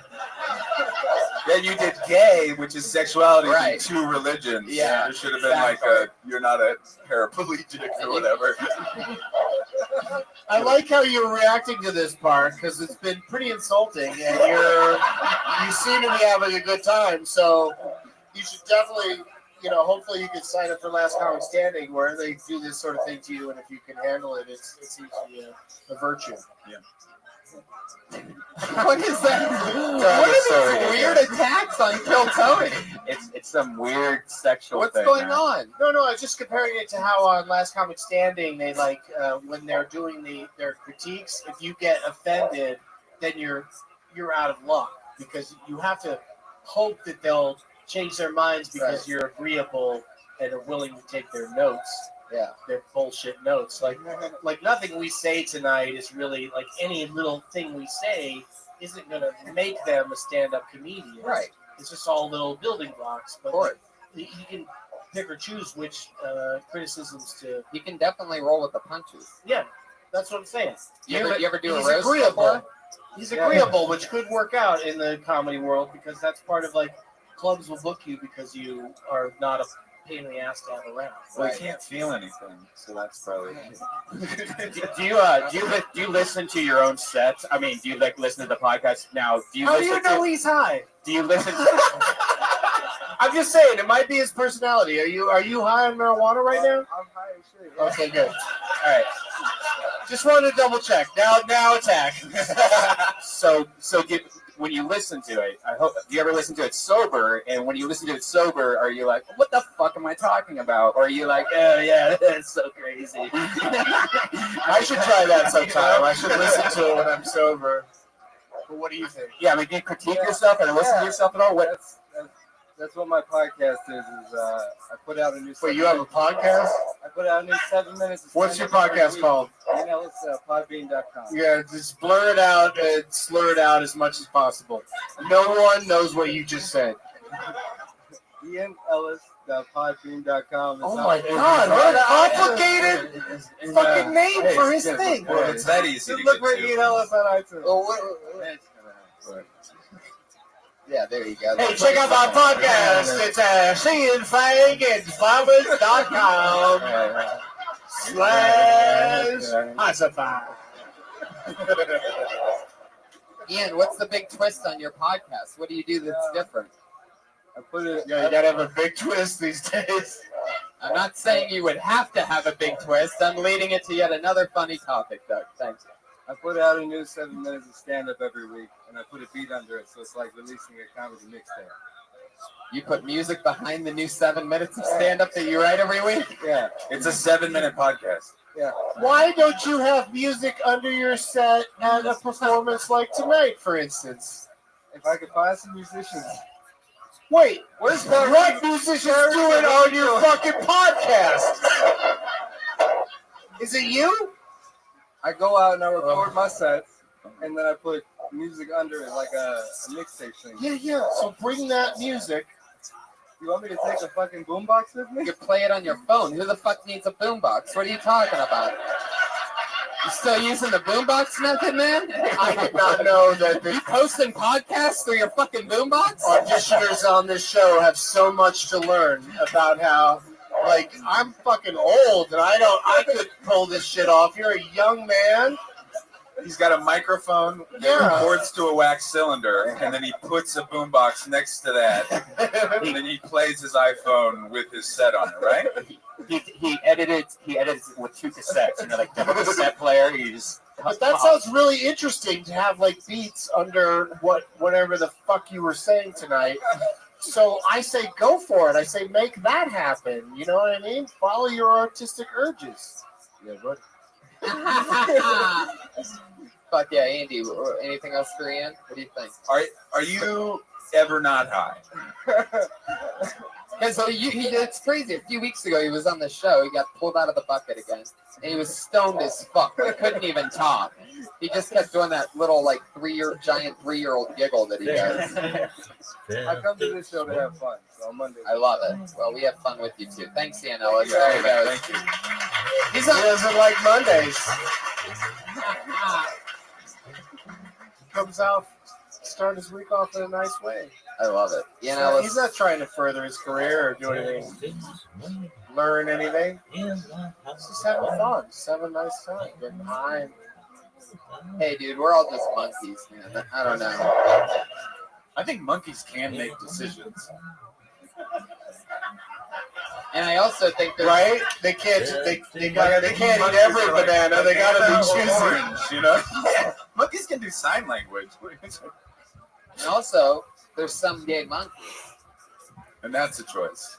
Then you did gay, which is sexuality Right. in two religions. Yeah, There should have been like you're not a paraplegic or whatever. I like how you're reacting to this part because it's been pretty insulting, and you seem to be having a good time. So you should definitely, hopefully you can sign up for Last Comic Standing, where they do this sort of thing to you, and if you can handle it, it's usually a virtue. Yeah. What is that? What are these weird attacks on Kill Tony? It's some weird sexual What's thing. going on? No, I was just comparing it to how on Last Comic Standing, they when they're doing their critiques, if you get offended, then you're out of luck because you have to hope that they'll change their minds because you're agreeable and are willing to take their notes. Yeah, their bullshit notes. Like nothing we say tonight is really, like, any little thing we say isn't gonna make them a stand-up comedian. Right. It's just all little building blocks. But you can pick or choose which criticisms to. You can definitely roll with the punches. Yeah, that's what I'm saying. You ever do a he's roast agreeable. before? He's agreeable, which could work out in the comedy world because that's part of, like, clubs will book you because you are not a pain in the ass to have around. Well, I can't feel anything, so that's probably. Do you listen to your own sets? I mean, do you listen to the podcast now? Do you How do listen you know to, he's high? Do you listen? I'm just saying, it might be his personality. Are you high on marijuana right now? I'm high as shit. Okay, good. All right. Just wanted to double check. Now attack. When you listen to it, do you ever listen to it sober? And when you listen to it sober, are you like, what the fuck am I talking about? Or are you like, oh yeah, that's so crazy? I should try that sometime. I should listen to it when I'm sober. But what do you think? Yeah, I mean, do you critique yourself and listen to yourself at all? What? That's what my podcast is. I put out a new. Wait, you have a podcast? I put out a new 7 minutes. What's your podcast called? It's podbean.com. Yeah, just blur it out and slur it out as much as possible. No one knows what you just said. IanEllis.podbean.com. Oh my God! What a complicated fucking name for his thing. Well, it's that easy to Look get for to. Ian Ellis on iTunes. Yeah, there you go. Hey, check out my podcast. It's singingfagandfarmers.com/Hotspot. Ian, what's the big twist on your podcast? What do you do that's different? I put it. Yeah, you gotta have a big twist these days. I'm not saying you would have to have a big twist. I'm leading it to yet another funny topic, Doug. Thanks. I put out a new 7 minutes of stand-up every week, and I put a beat under it, so it's like releasing a comedy mixtape. You put music behind the new 7 minutes of stand-up that you write every week? Yeah. It's a 7-minute podcast. Yeah. Why don't you have music under your set at a performance like tonight, for instance? If I could find some musicians. Wait, what musicians doing on your fucking podcast? Is it you? I go out and I record my sets, and then I put music under it like a mixtape thing. Yeah. So bring that music. You want me to take a fucking boombox with me? You can play it on your phone. Who the fuck needs a boombox? What are you talking about? You still using the boombox method, man? I did not know that You posting podcasts through your fucking boombox? auditioners on this show have so much to learn about how, like, I'm fucking old and I could pull this shit off. You're a young man. He's got a microphone that Yeah. records to a wax cylinder, and then he puts a boombox next to that, and then he plays his iPhone with his set on it, right? He edits it with 2 cassettes. You know, like the cassette player. You just. But that sounds really interesting to have like beats under whatever the fuck you were saying tonight. So I say go for it. I say make that happen. You know what I mean? Follow your artistic urges. Yeah, buddy. Fuck yeah, Andy. Anything else for Ian? What do you think? Are you ever not high? Because it's crazy. A few weeks ago, he was on the show. He got pulled out of the bucket again, and he was stoned as fuck. He couldn't even talk. He just kept doing that little like giant 3-year-old giggle that he does. I come to this show to have fun. So on Monday. I love it. Well, we have fun with you too. Thanks, Ian Ellis. There he goes. Thank you. He doesn't like Mondays. Comes out, start his week off in a nice way. I love it. Ian So Ellis. he's not trying to further his career or do anything, learn anything. He's just having fun, just having a nice time, getting high. Hey, dude, we're all just monkeys, man. I don't know. I think monkeys can make decisions. And I also think there's Right? They can't. They can't eat every banana. They gotta be choosy. Orange, you know. Yeah. Monkeys can do sign language, and also there's some gay monkeys. and that's a choice.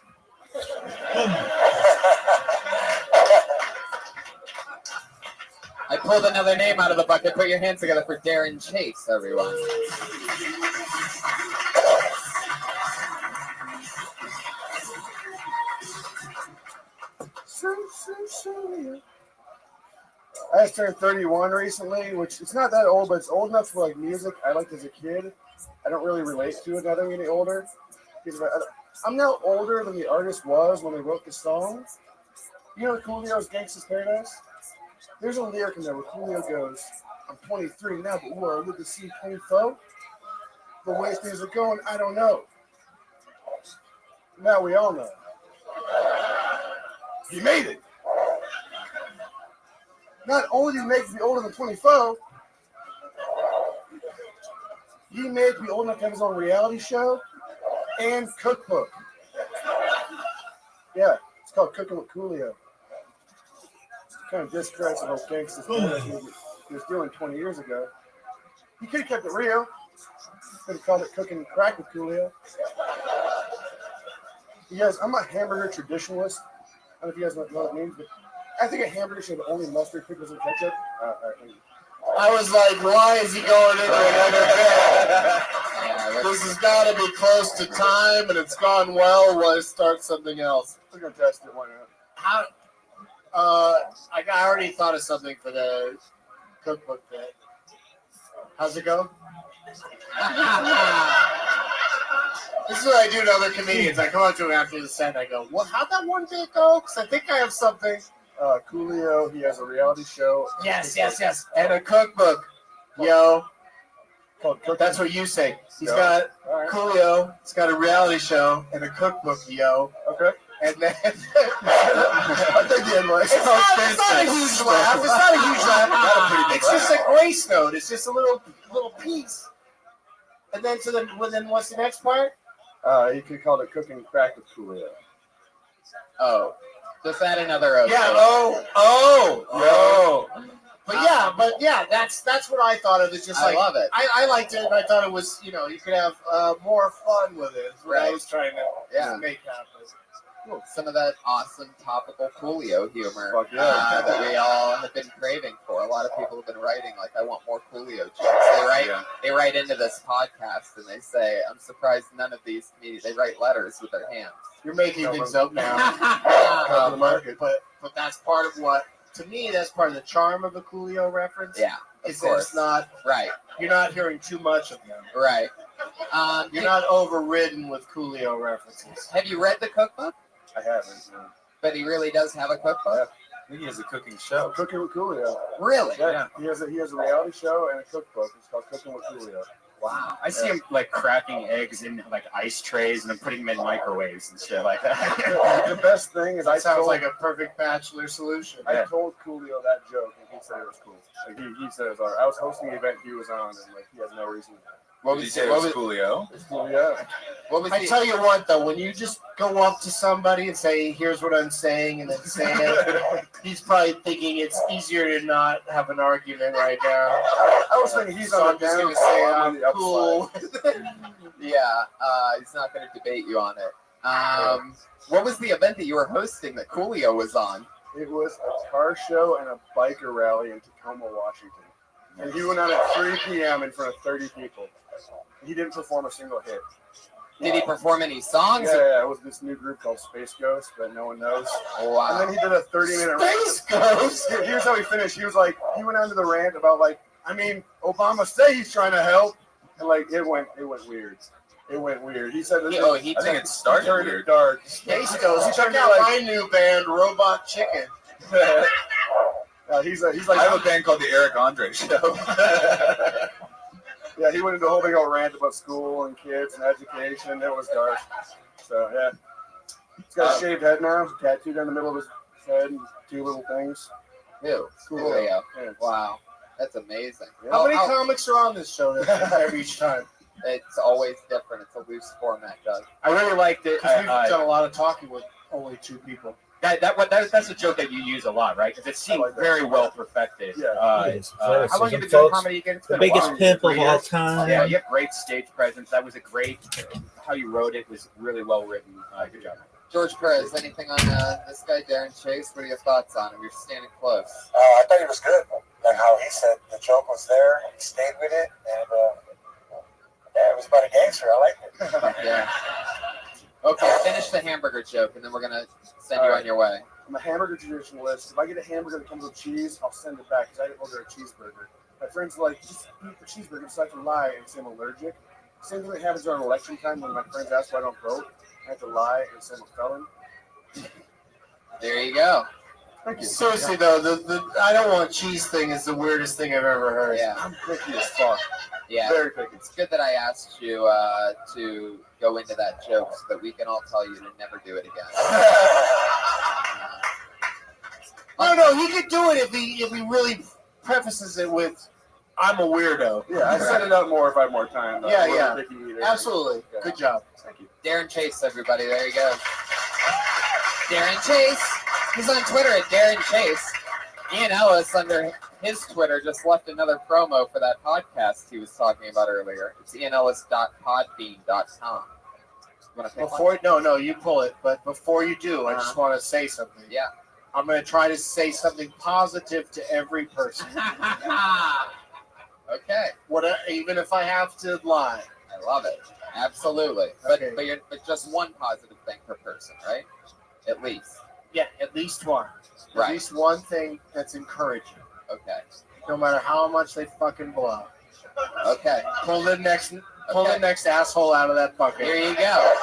I pulled another name out of the bucket. Put your hands together for Darren Chase, everyone. I just turned 31 recently, which it's not that old, but it's old enough for like music I liked as a kid. I don't really relate to it now that I'm getting older. I'm now older than the artist was when they wrote the song. You know Coolio's Gangsta's Paradise? There's a lyric in there where Coolio goes, I'm 23 now, but ooh, I live to see 24. The way things are going, I don't know. Now we all know. He made it. Not only did he make me older than 24, he made me old enough to have his own reality show and cookbook. Yeah, it's called Cooking with Coolio. Kind of discredits the whole gangsters he was doing 20 years ago. He could have kept it real. Could have called it Cooking Crack with Coolio. You guys, I'm a hamburger traditionalist. I don't know if you guys know what it means, but I think a hamburger should have only mustard, pickles, and ketchup. I was like, why is he going into another bit? This has got to be close to time, and it's gone well. Why start something else? We're going to test it. Why not? How? I already thought of something for the cookbook bit. How's it go? This is what I do to other comedians. I come up to them after the set and I go, well, how'd that one bit go? Because I think I have something. Coolio, he has a reality show. Yes. And a cookbook. Yo. That's what you say. He's got Coolio, he's got a reality show and a cookbook, yo. Okay. And then I think the end was. It's not a huge laugh. It's not a huge laugh. It's just a grace note. It's just a little piece. And then then what's the next part? You could call it Cooking Crack with Coolio. Oh. Just add another O. Yeah, But yeah, that's what I thought of. It's just like, I love it. I liked it, and I thought it was, you could have more fun with it. Is what I was trying to make happen. some of that awesome topical Coolio humor Fuck yeah. that we all have been craving for. A lot of people have been writing, like, I want more Coolio jokes. They write into this podcast and they say, I'm surprised none of these comedians, they write letters with their hands. You're making things up now. Of the market. But that's part of what, to me, that's part of the charm of a Coolio reference. Yeah, of Is that course. it's not, Right. You're not hearing too much of them. Right. You're not overridden with Coolio references. Have you read the cookbook? I haven't. No. But he really does have a cookbook? I think he has a cooking show. Cooking with Coolio. Really? Yeah. He has a reality show and a cookbook. It's called Cooking with Coolio. Wow. I see him like cracking eggs in like ice trays and then putting them in microwaves and shit like that. The best thing is That sounds like a perfect bachelor solution. I told Coolio that joke and he said it was cool. Like he said it was alright. I was hosting the event he was on and like he has no reason. What was Coolio? Yeah. I tell you what, though, when you just go up to somebody and say, "Here's what I'm saying," and then say it, he's probably thinking it's easier to not have an argument right now. I was thinking he's on I'm just going to say I'm cool. Yeah, he's not going to debate you on it. What was the event that you were hosting that Coolio was on? It was a car show and a biker rally in Tacoma, Washington. And he went on at 3 p.m. in front of 30 people. He didn't perform a single hit. Did he perform any songs? Yeah, it was this new group called Space Ghost that no one knows. Wow. And then he did a 30-minute Space Ghost? Here's how he finished. He was like, he went on to the rant about like, I mean, Obama say he's trying to help. And like, it went weird. It went weird. He said, I think it started turned weird. it dark. Space Ghost. Check out my new band, Robot Chicken. He's like, I have a band called the Eric Andre Show. Yeah, he went into a whole big old rant about school and kids and education. It was dark. So yeah, he's got a shaved head now, tattooed down the middle of his head, and 2 little things. Ew. Coolio. Yeah. Wow, that's amazing. How many comics are on this show every time? It's always different. It's a loose format, Doug. I really liked it. Because we've done a lot of talking with only 2 people. That's a joke that you use a lot, right? Because it seemed very well perfected. Yeah. How long have you been doing comedy again? It's The been a biggest while. pimp of 3 all years? time. Yeah, you have great stage presence. That was a great. How you wrote it was really well written. Good job. George Perez, anything on this guy, Darren Chase? What are your thoughts on him? You're standing close. I thought he was good. Like how he said the joke was there, he stayed with it, and yeah, it was about a gangster. I liked it. Yeah. Okay, finish the hamburger joke, and then we're gonna send you on your way. I'm a hamburger traditionalist. If I get a hamburger that comes with cheese, I'll send it back because I didn't order a cheeseburger. My friends are like, just eat the cheeseburger so I can lie and say I'm allergic. Same thing that happens around election time when my friends ask why I don't vote. I have to lie and say I'm a felon. There you go. Thank you. Seriously though, the I don't want cheese thing is the weirdest thing I've ever heard. Yeah. I'm picky as fuck. Yeah. Very picky. It's good that I asked you to go into that joke so that we can all tell you to never do it again. No, he could do it if he really prefaces it with, "I'm a weirdo." Yeah, I set it up more if I have more time. Though. Yeah, More yeah. picky eater. Absolutely. Yeah. Good job. Thank you. Darren Chase, everybody. There you go. Darren Chase. He's on Twitter at Darren Chase. Ian Ellis, under his Twitter, just left another promo for that podcast he was talking about earlier. It's ianellis.podbean.com. You want to pick one? No, you pull it. But before you do, I just want to say something. Yeah. I'm going to try to say something positive to every person. Okay. Even if I have to lie. I love it. Absolutely. Okay. But just one positive thing per person, right? At least. Yeah, at least one. Right. At least one thing that's encouraging. Okay. No matter how much they fucking blow. Okay. Pull the next asshole out of that bucket. Here you go.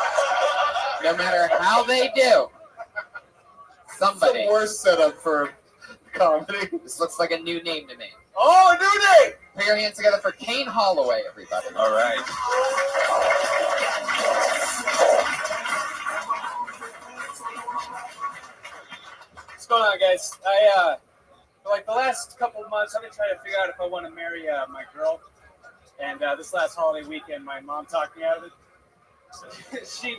No matter how they do. Somebody. It's the worst setup for comedy. This looks like a new name to me. Oh, a new name! Put your hands together for Kane Holloway, everybody. All right. What's going on, guys? I for like the last couple of months, I've been trying to figure out if I want to marry my girl. And this last holiday weekend, my mom talked me out of it. She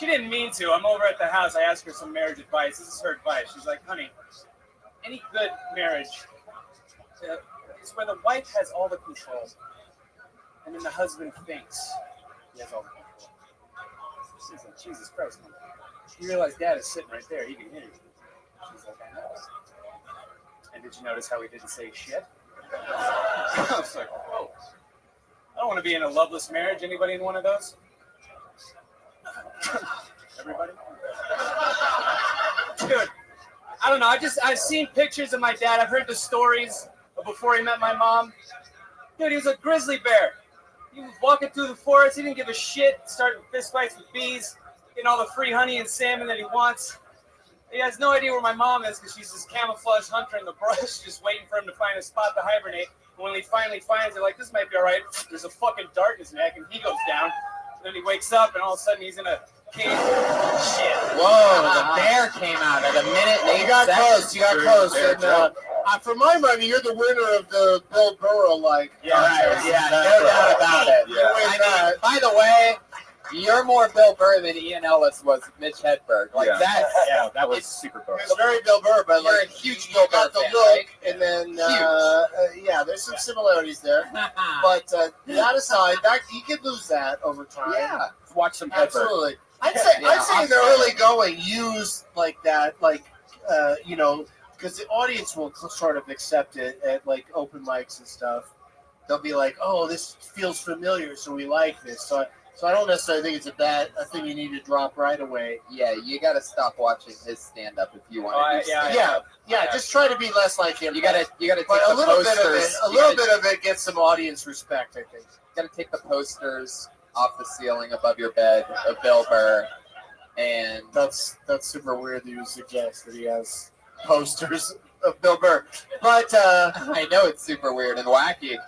didn't mean to. I'm over at the house. I asked her some marriage advice. This is her advice. She's like, honey, any good marriage is where the wife has all the control, and then the husband thinks he has all the control. She's like, Jesus Christ, man. You realize Dad is sitting right there. He can hear you. She's like, I know. And did you notice how he didn't say shit? I was like, oh. I don't want to be in a loveless marriage. Anybody in one of those? Everybody? Dude, I don't know. I've seen pictures of my dad. I've heard the stories of before he met my mom. Dude, he was a grizzly bear. He was walking through the forest. He didn't give a shit. Starting fist fights with bees, getting all the free honey and salmon that he wants. He has no idea where my mom is because she's this camouflage hunter in the brush, just waiting for him to find a spot to hibernate. And when he finally finds it, like, this might be all right. There's a fucking dart in his neck, and he goes down. And then he wakes up, and all of a sudden he's in a cave. Shit. Whoa, the bear came out at a minute and 8 You got seconds. close. You got close. And for my money, you're the winner of the Bill Burrow, like. Yeah, right. Yeah, no doubt about it. You win that. By the way, you're more Bill Burr than Ian Ellis was Mitch Hedberg. Like that. Yeah, that was super cool. It's very Bill Burr, but You're like a huge Bill Burr the fan, look, right? and then yeah, there's some similarities there. But that aside, that you could lose that over time. Yeah. Watch some Hedberg. Absolutely. I'd say in the early going, use like that, like you know, because the audience will sort of accept it at like open mics and stuff. They'll be like, "Oh, this feels familiar, so we like this." So I don't necessarily think it's a thing you need to drop right away. Yeah, you got to stop watching his stand-up if you want to do stand-up. Yeah. Just try to be less like him. You gotta take But the a little posters. bit of it gets some audience respect, I think. You gotta take the posters off the ceiling above your bed of Bill Burr, and That's super weird that you suggest that he has posters of Bill Burr. But I know it's super weird and wacky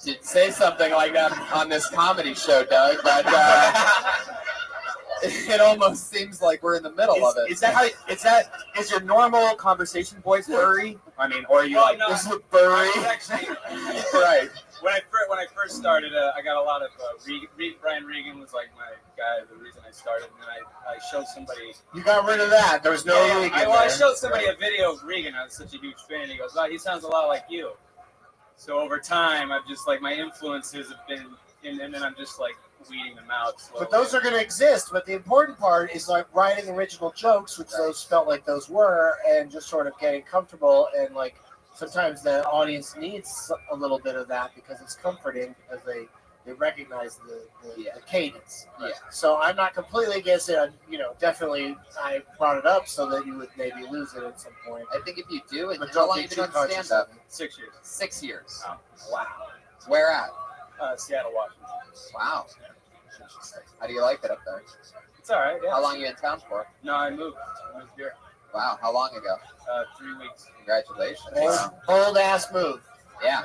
to say something like that on this comedy show, Doug, but it almost seems like we're in the middle of it. Is your normal conversation voice Burry? I mean, or are you like, no, this is Burry? Right. When I first started, I got a lot of Brian Regan was like my guy, the reason I started, and then I showed somebody. you got rid of that. There was no Regan I there. showed somebody a video of Regan. I was such a huge fan. He goes, "Wow, he sounds a lot like you." So over time, I've just like my influences have been, and then I'm just like weeding them out slowly. But those are going to exist. But the important part is like writing original jokes, which those felt like those were, and just sort of getting comfortable. And like sometimes the audience needs a little bit of that because it's comforting because they recognize the cadence. Yeah. So I'm not completely against it. Definitely I brought it up so that you would maybe lose it at some point. I think if you do, and But how don't long be have you too done conscious stand-up? of it. 6 years. 6 years. Oh. Wow. Where at? Seattle, Washington. Wow. How do you like it up there? It's all right. Yeah. How long are you in town for? No, I moved here. Wow. How long ago? 3 weeks. Congratulations. Bold ass move. Yeah.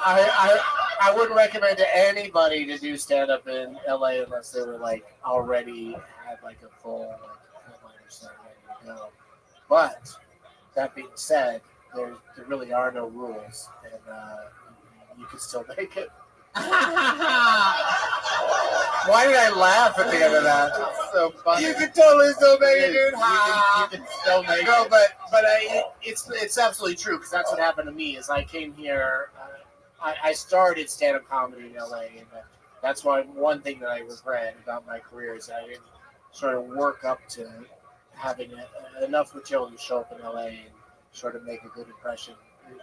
I wouldn't recommend to anybody to do stand up in LA unless they were like already had like a full headliner set ready to go. But that being said, there really are no rules, and you can still make it. Why did I laugh at the end of that? It's so funny. You can totally still make it, dude. You can still make it. No, but it's absolutely true because that's what happened to me. Is I came here, I started stand-up comedy in LA, and that's why one thing that I regret about my career is that I didn't sort of work up to having enough material to show up in LA and sort of make a good impression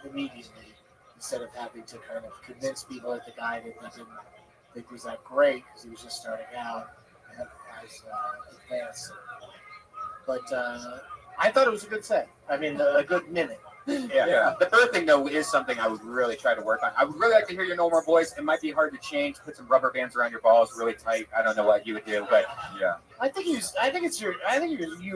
immediately, instead of having to kind of convince people that the guy that they didn't think was that great because he was just starting out has advanced. But I thought it was a good set. I mean, a good minute. Yeah. The third thing, though, is something I would really try to work on. I would really like to hear your normal voice. It might be hard to change. Put some rubber bands around your balls really tight. I don't know what you would do, but yeah. I think you're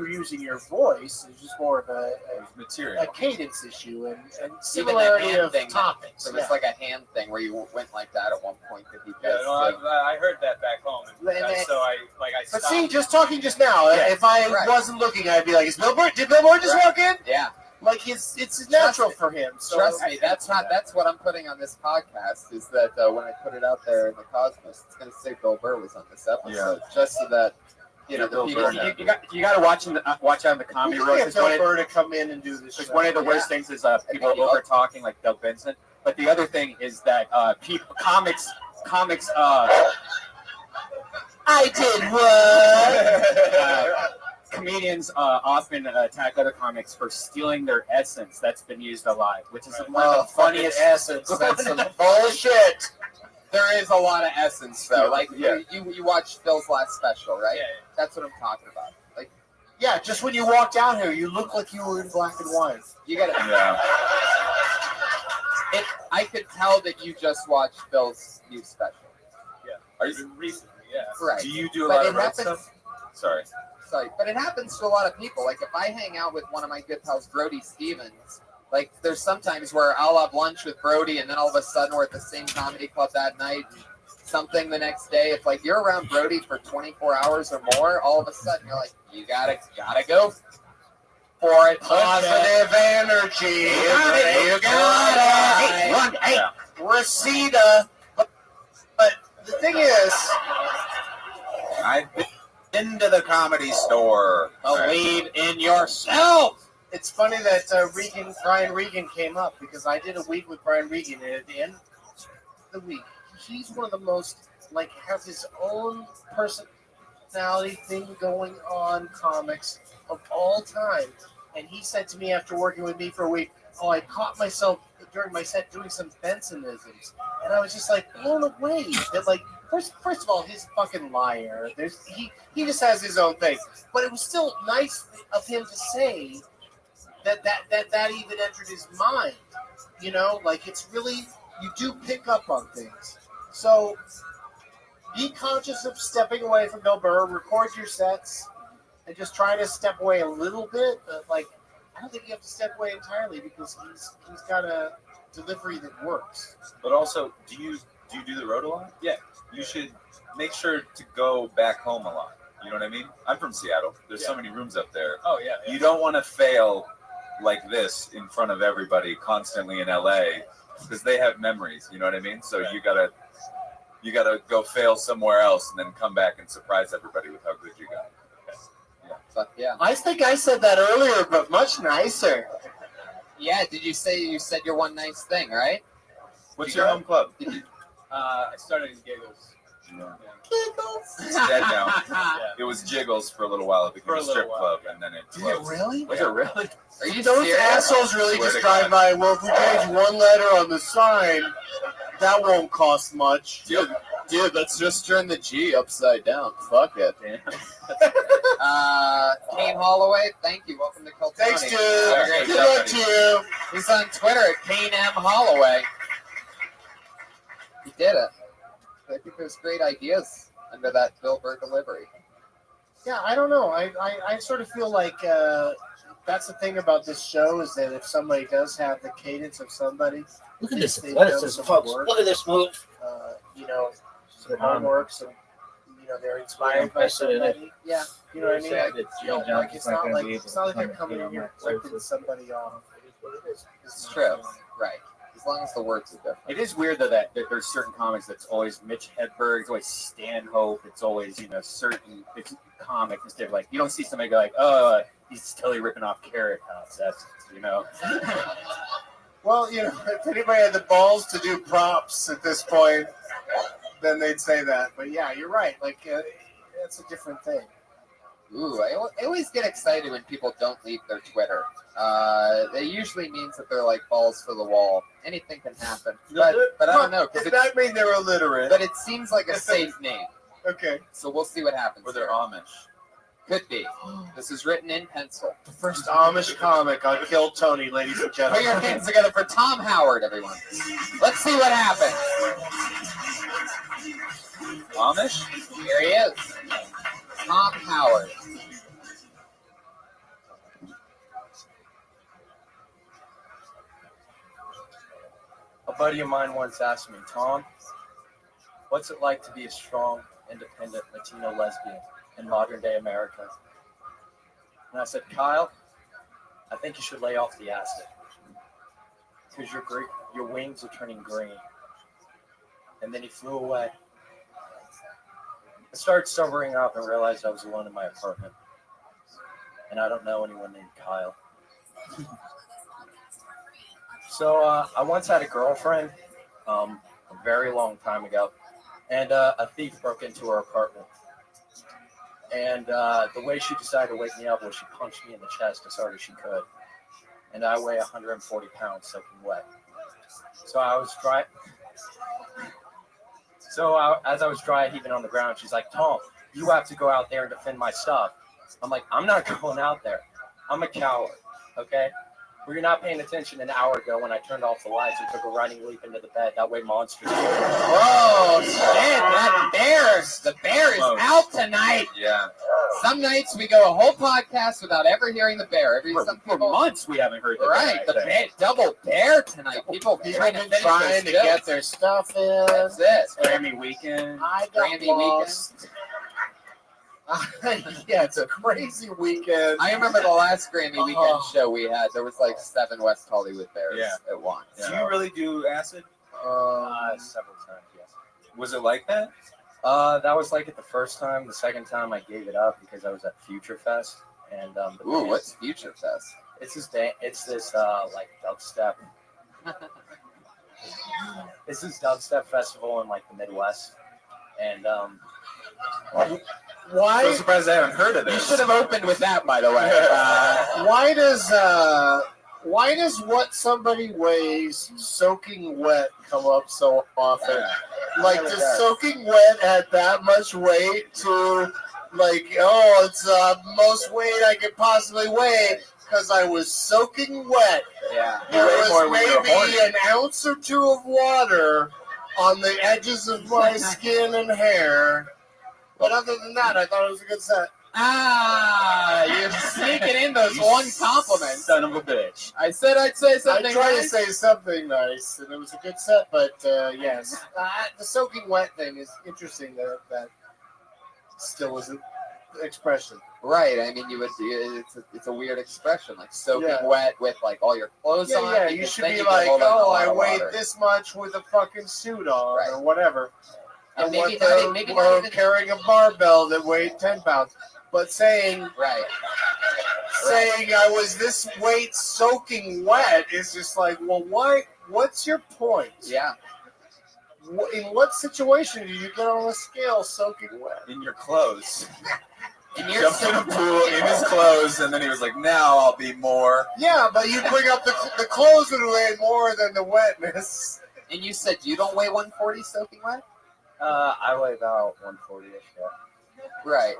using your voice. It's just more of a material, a cadence issue, and similarity of topics. So it's like a hand thing where you went like that at one point. I heard that back home, and so I But stopped. see, just talking just now, if I wasn't looking, I'd be like, did Bill Burr just walk in? Yeah. Like it's natural for him. So Trust me, that's what I'm putting on this podcast. Is that when I put it out there in the cosmos, it's going to say Bill Burr was on this episode, just so that the people. You got to watch out in the comedy roast. Get Bill Burr to come in and do this. Because one of the worst things is people over talking, like Doug Benson. But the other thing is that comics. I did what? comedians often attack other comics for stealing their essence that's been used a lot, which is one of the funniest essence. That's some bullshit. There is a lot of essence though. Like Yeah. you watched Phil's last special, right? Yeah. That's what I'm talking about. Like Yeah, just when you walked down here, you look like you were in black and white. you gotta. Yeah. I could tell that you just watched Phil's new special. Are you recently? Yeah. Right. Do you do a But lot it of red happens- stuff? Sorry. Sorry, but it happens to a lot of people. Like if I hang out with one of my good pals, Brody Stevens, like there's sometimes where I'll have lunch with Brody, and then all of a sudden we're at the same comedy club that night. Something the next day. If like you're around Brody for 24 hours or more, all of a sudden you're like, you gotta go for it. Positive energy. You got it. Hey, run. Hey, Reseda. But the thing is, I've been to the Comedy Store. believe in yourself. It's funny that Brian Regan came up because I did a week with Brian Regan, and at the end of the week, he's one of the most has his own personality thing going on comics of all time. And he said to me after working with me for a week, "Oh, I caught myself during my set doing some Bensonisms," and I was just like blown away that First of all, he's a fucking liar. He just has his own thing, but it was still nice of him to say that even entered his mind. You know, it's really, you do pick up on things. So be conscious of stepping away from Bill Burr. Record your sets and just try to step away a little bit. But I don't think you have to step away entirely because he's got a delivery that works. But also, do you do the road a lot? Yeah. You should make sure to go back home a lot. You know what I mean? I'm from Seattle. There's so many rooms up there. Oh yeah. You don't want to fail like this in front of everybody constantly in LA because they have memories. You know what I mean? So you gotta go fail somewhere else and then come back and surprise everybody with how good you got. Yeah. I think I said that earlier, but much nicer. Yeah. Did you say you said your one nice thing, right? What's your home club? I started in Giggles. It's dead now. Yeah. It was Jiggles for a little while. It became For a a strip little while. club, and then it Did it closed. really? Was it really? Are you Those serious? assholes really Swear just to drive God. by. Well, if we change one letter on the sign, that won't cost much. Dude, let's just turn the G upside down. Fuck it. Kane Holloway, thank you. Welcome to Cult Thanks, Tony. dude. Have a great Good day. luck to you. He's on Twitter at Kane M. Holloway. He did it. I think there's great ideas under that Bill Burr delivery. Yeah, I don't know. I sort of feel like that's the thing about this show is that if somebody does have the cadence of somebody, Look at this. they've What is done this, some folks? work, Look at this move. some homework, they're inspired by somebody. Yeah, you know what I mean? It's not like they're coming in here ripping somebody off. It's true. Right. As long as the words are different. It is weird though that there's certain comics that's always Mitch Hedberg, it's always Stanhope, it's always certain comics instead of you don't see somebody go oh he's totally ripping off Carrot House. That's Well, if anybody had the balls to do props at this point, then they'd say that. But yeah, you're right. That's a different thing. Ooh, I always get excited when people don't leave their Twitter. It usually means that they're balls for the wall. Anything can happen. But I don't know. Does that mean they're illiterate? But it seems like a safe name. Okay. So we'll see what happens. Or they're Amish. Could be. This is written in pencil. The first Amish comic on Kill Tony, ladies and Put gentlemen. your hands together for Tom Howard, everyone. Let's see what happens. Amish? Here he is. Tom Howard. A buddy of mine once asked me, Tom, what's it like to be a strong, independent Latino lesbian in modern day America? And I said, Kyle, I think you should lay off the acid because your wings are turning green. And then he flew away. I started sobering up and realized I was alone in my apartment. And I don't know anyone named Kyle. So I once had a girlfriend a very long time ago, and a thief broke into her apartment. And the way she decided to wake me up was she punched me in the chest as hard as she could. And I weigh 140 pounds soaking wet. So I was dry. As I was dry heaving on the ground, she's like, Tom, you have to go out there and defend my stuff. I'm like, I'm not going out there. I'm a coward, okay? Well, you're not paying attention an hour ago when I turned off the lights and took a running leap into the bed. That way monsters. Whoa, shit, that the bear is out tonight. Yeah. Some nights we go a whole podcast without ever hearing the bear. For months we haven't heard the right, bear. the bear, double bear tonight. People trying to get their stuff in. That's it. Grammy weekend. I got Grammy lost. Yeah, it's a crazy weekend. I remember the last Grammy weekend show we had. There was like 7 West Hollywood bears at once. Do you really do acid? Several times, yes. Was it like that? That was like it the first time. The second time I gave it up because I was at Future Fest. And Ooh, what's Future Fest? It's this like dubstep. It's this dubstep festival in like the Midwest. And why? So surprised I haven't heard of this. You should have opened with that, by the way. Why does what somebody weighs soaking wet come up so often? Like, does soaking wet add that much weight to, like, oh, it's the most weight I could possibly weigh because I was soaking wet. Yeah. There was maybe an ounce or 2 of water on the edges of my skin and hair. But other than that, I thought it was a good set. You're sneaking in those one compliments. Son of a bitch. I said I'd say something I tried nice. to say something nice, and it was a good set, but yes. The soaking wet thing is interesting that still was an expression. Right, I mean, you would. It's a weird expression, like soaking wet with like all your clothes on. Yeah, you should be like, oh, I weighed this much with a fucking suit on, or whatever. And maybe or carrying a barbell that weighed 10 pounds. But saying I was this weight soaking wet is just like, well, why? What's your point? Yeah. In what situation did you get on a scale soaking wet? In your clothes. Jumped in a pool in his clothes, and then he was like, now I'll be more. Yeah, but you bring up the clothes would weigh more than the wetness. And you said you don't weigh 140 soaking wet? I weigh about 140-ish, yeah. Right.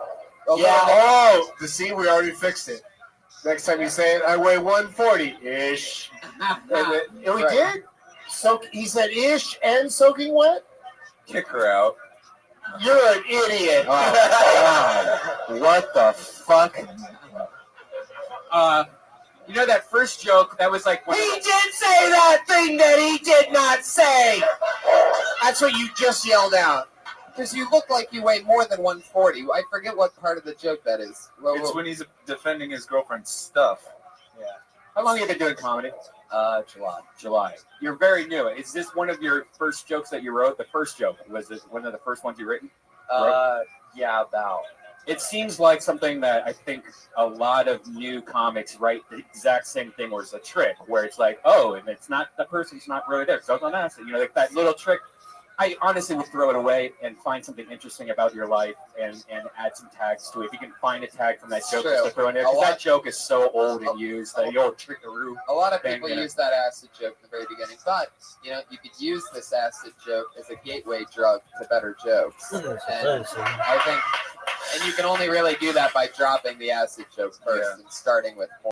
See, we already fixed it. Next time you say it, I weigh 140-ish. We did? So he said ish and soaking wet? Kick her out. You're an idiot. Oh, God. What the fuck? You know that first joke, that was like... He did say that thing that he did not say! That's what you just yelled out. Because you look like you weigh more than 140. I forget what part of the joke that is. It's when he's defending his girlfriend's stuff. Yeah. How long have you been doing comedy? July. You're very new. Is this one of your first jokes that you wrote? The first joke? Was this one of the first ones you written? Yeah, about. It seems like something that I think a lot of new comics write the exact same thing, or it's a trick, where it's like, oh, and it's not, the person's not really there. So on that, like that little trick. I honestly would throw it away and find something interesting about your life and add some tags to it. If you can find a tag from that joke just to throw in there, because that joke is so old and used, that old trickaroo. A lot of people use that acid joke at the very beginning, but you could use this acid joke as a gateway drug to better jokes. And I think, and you can only really do that by dropping the acid joke first and starting with more.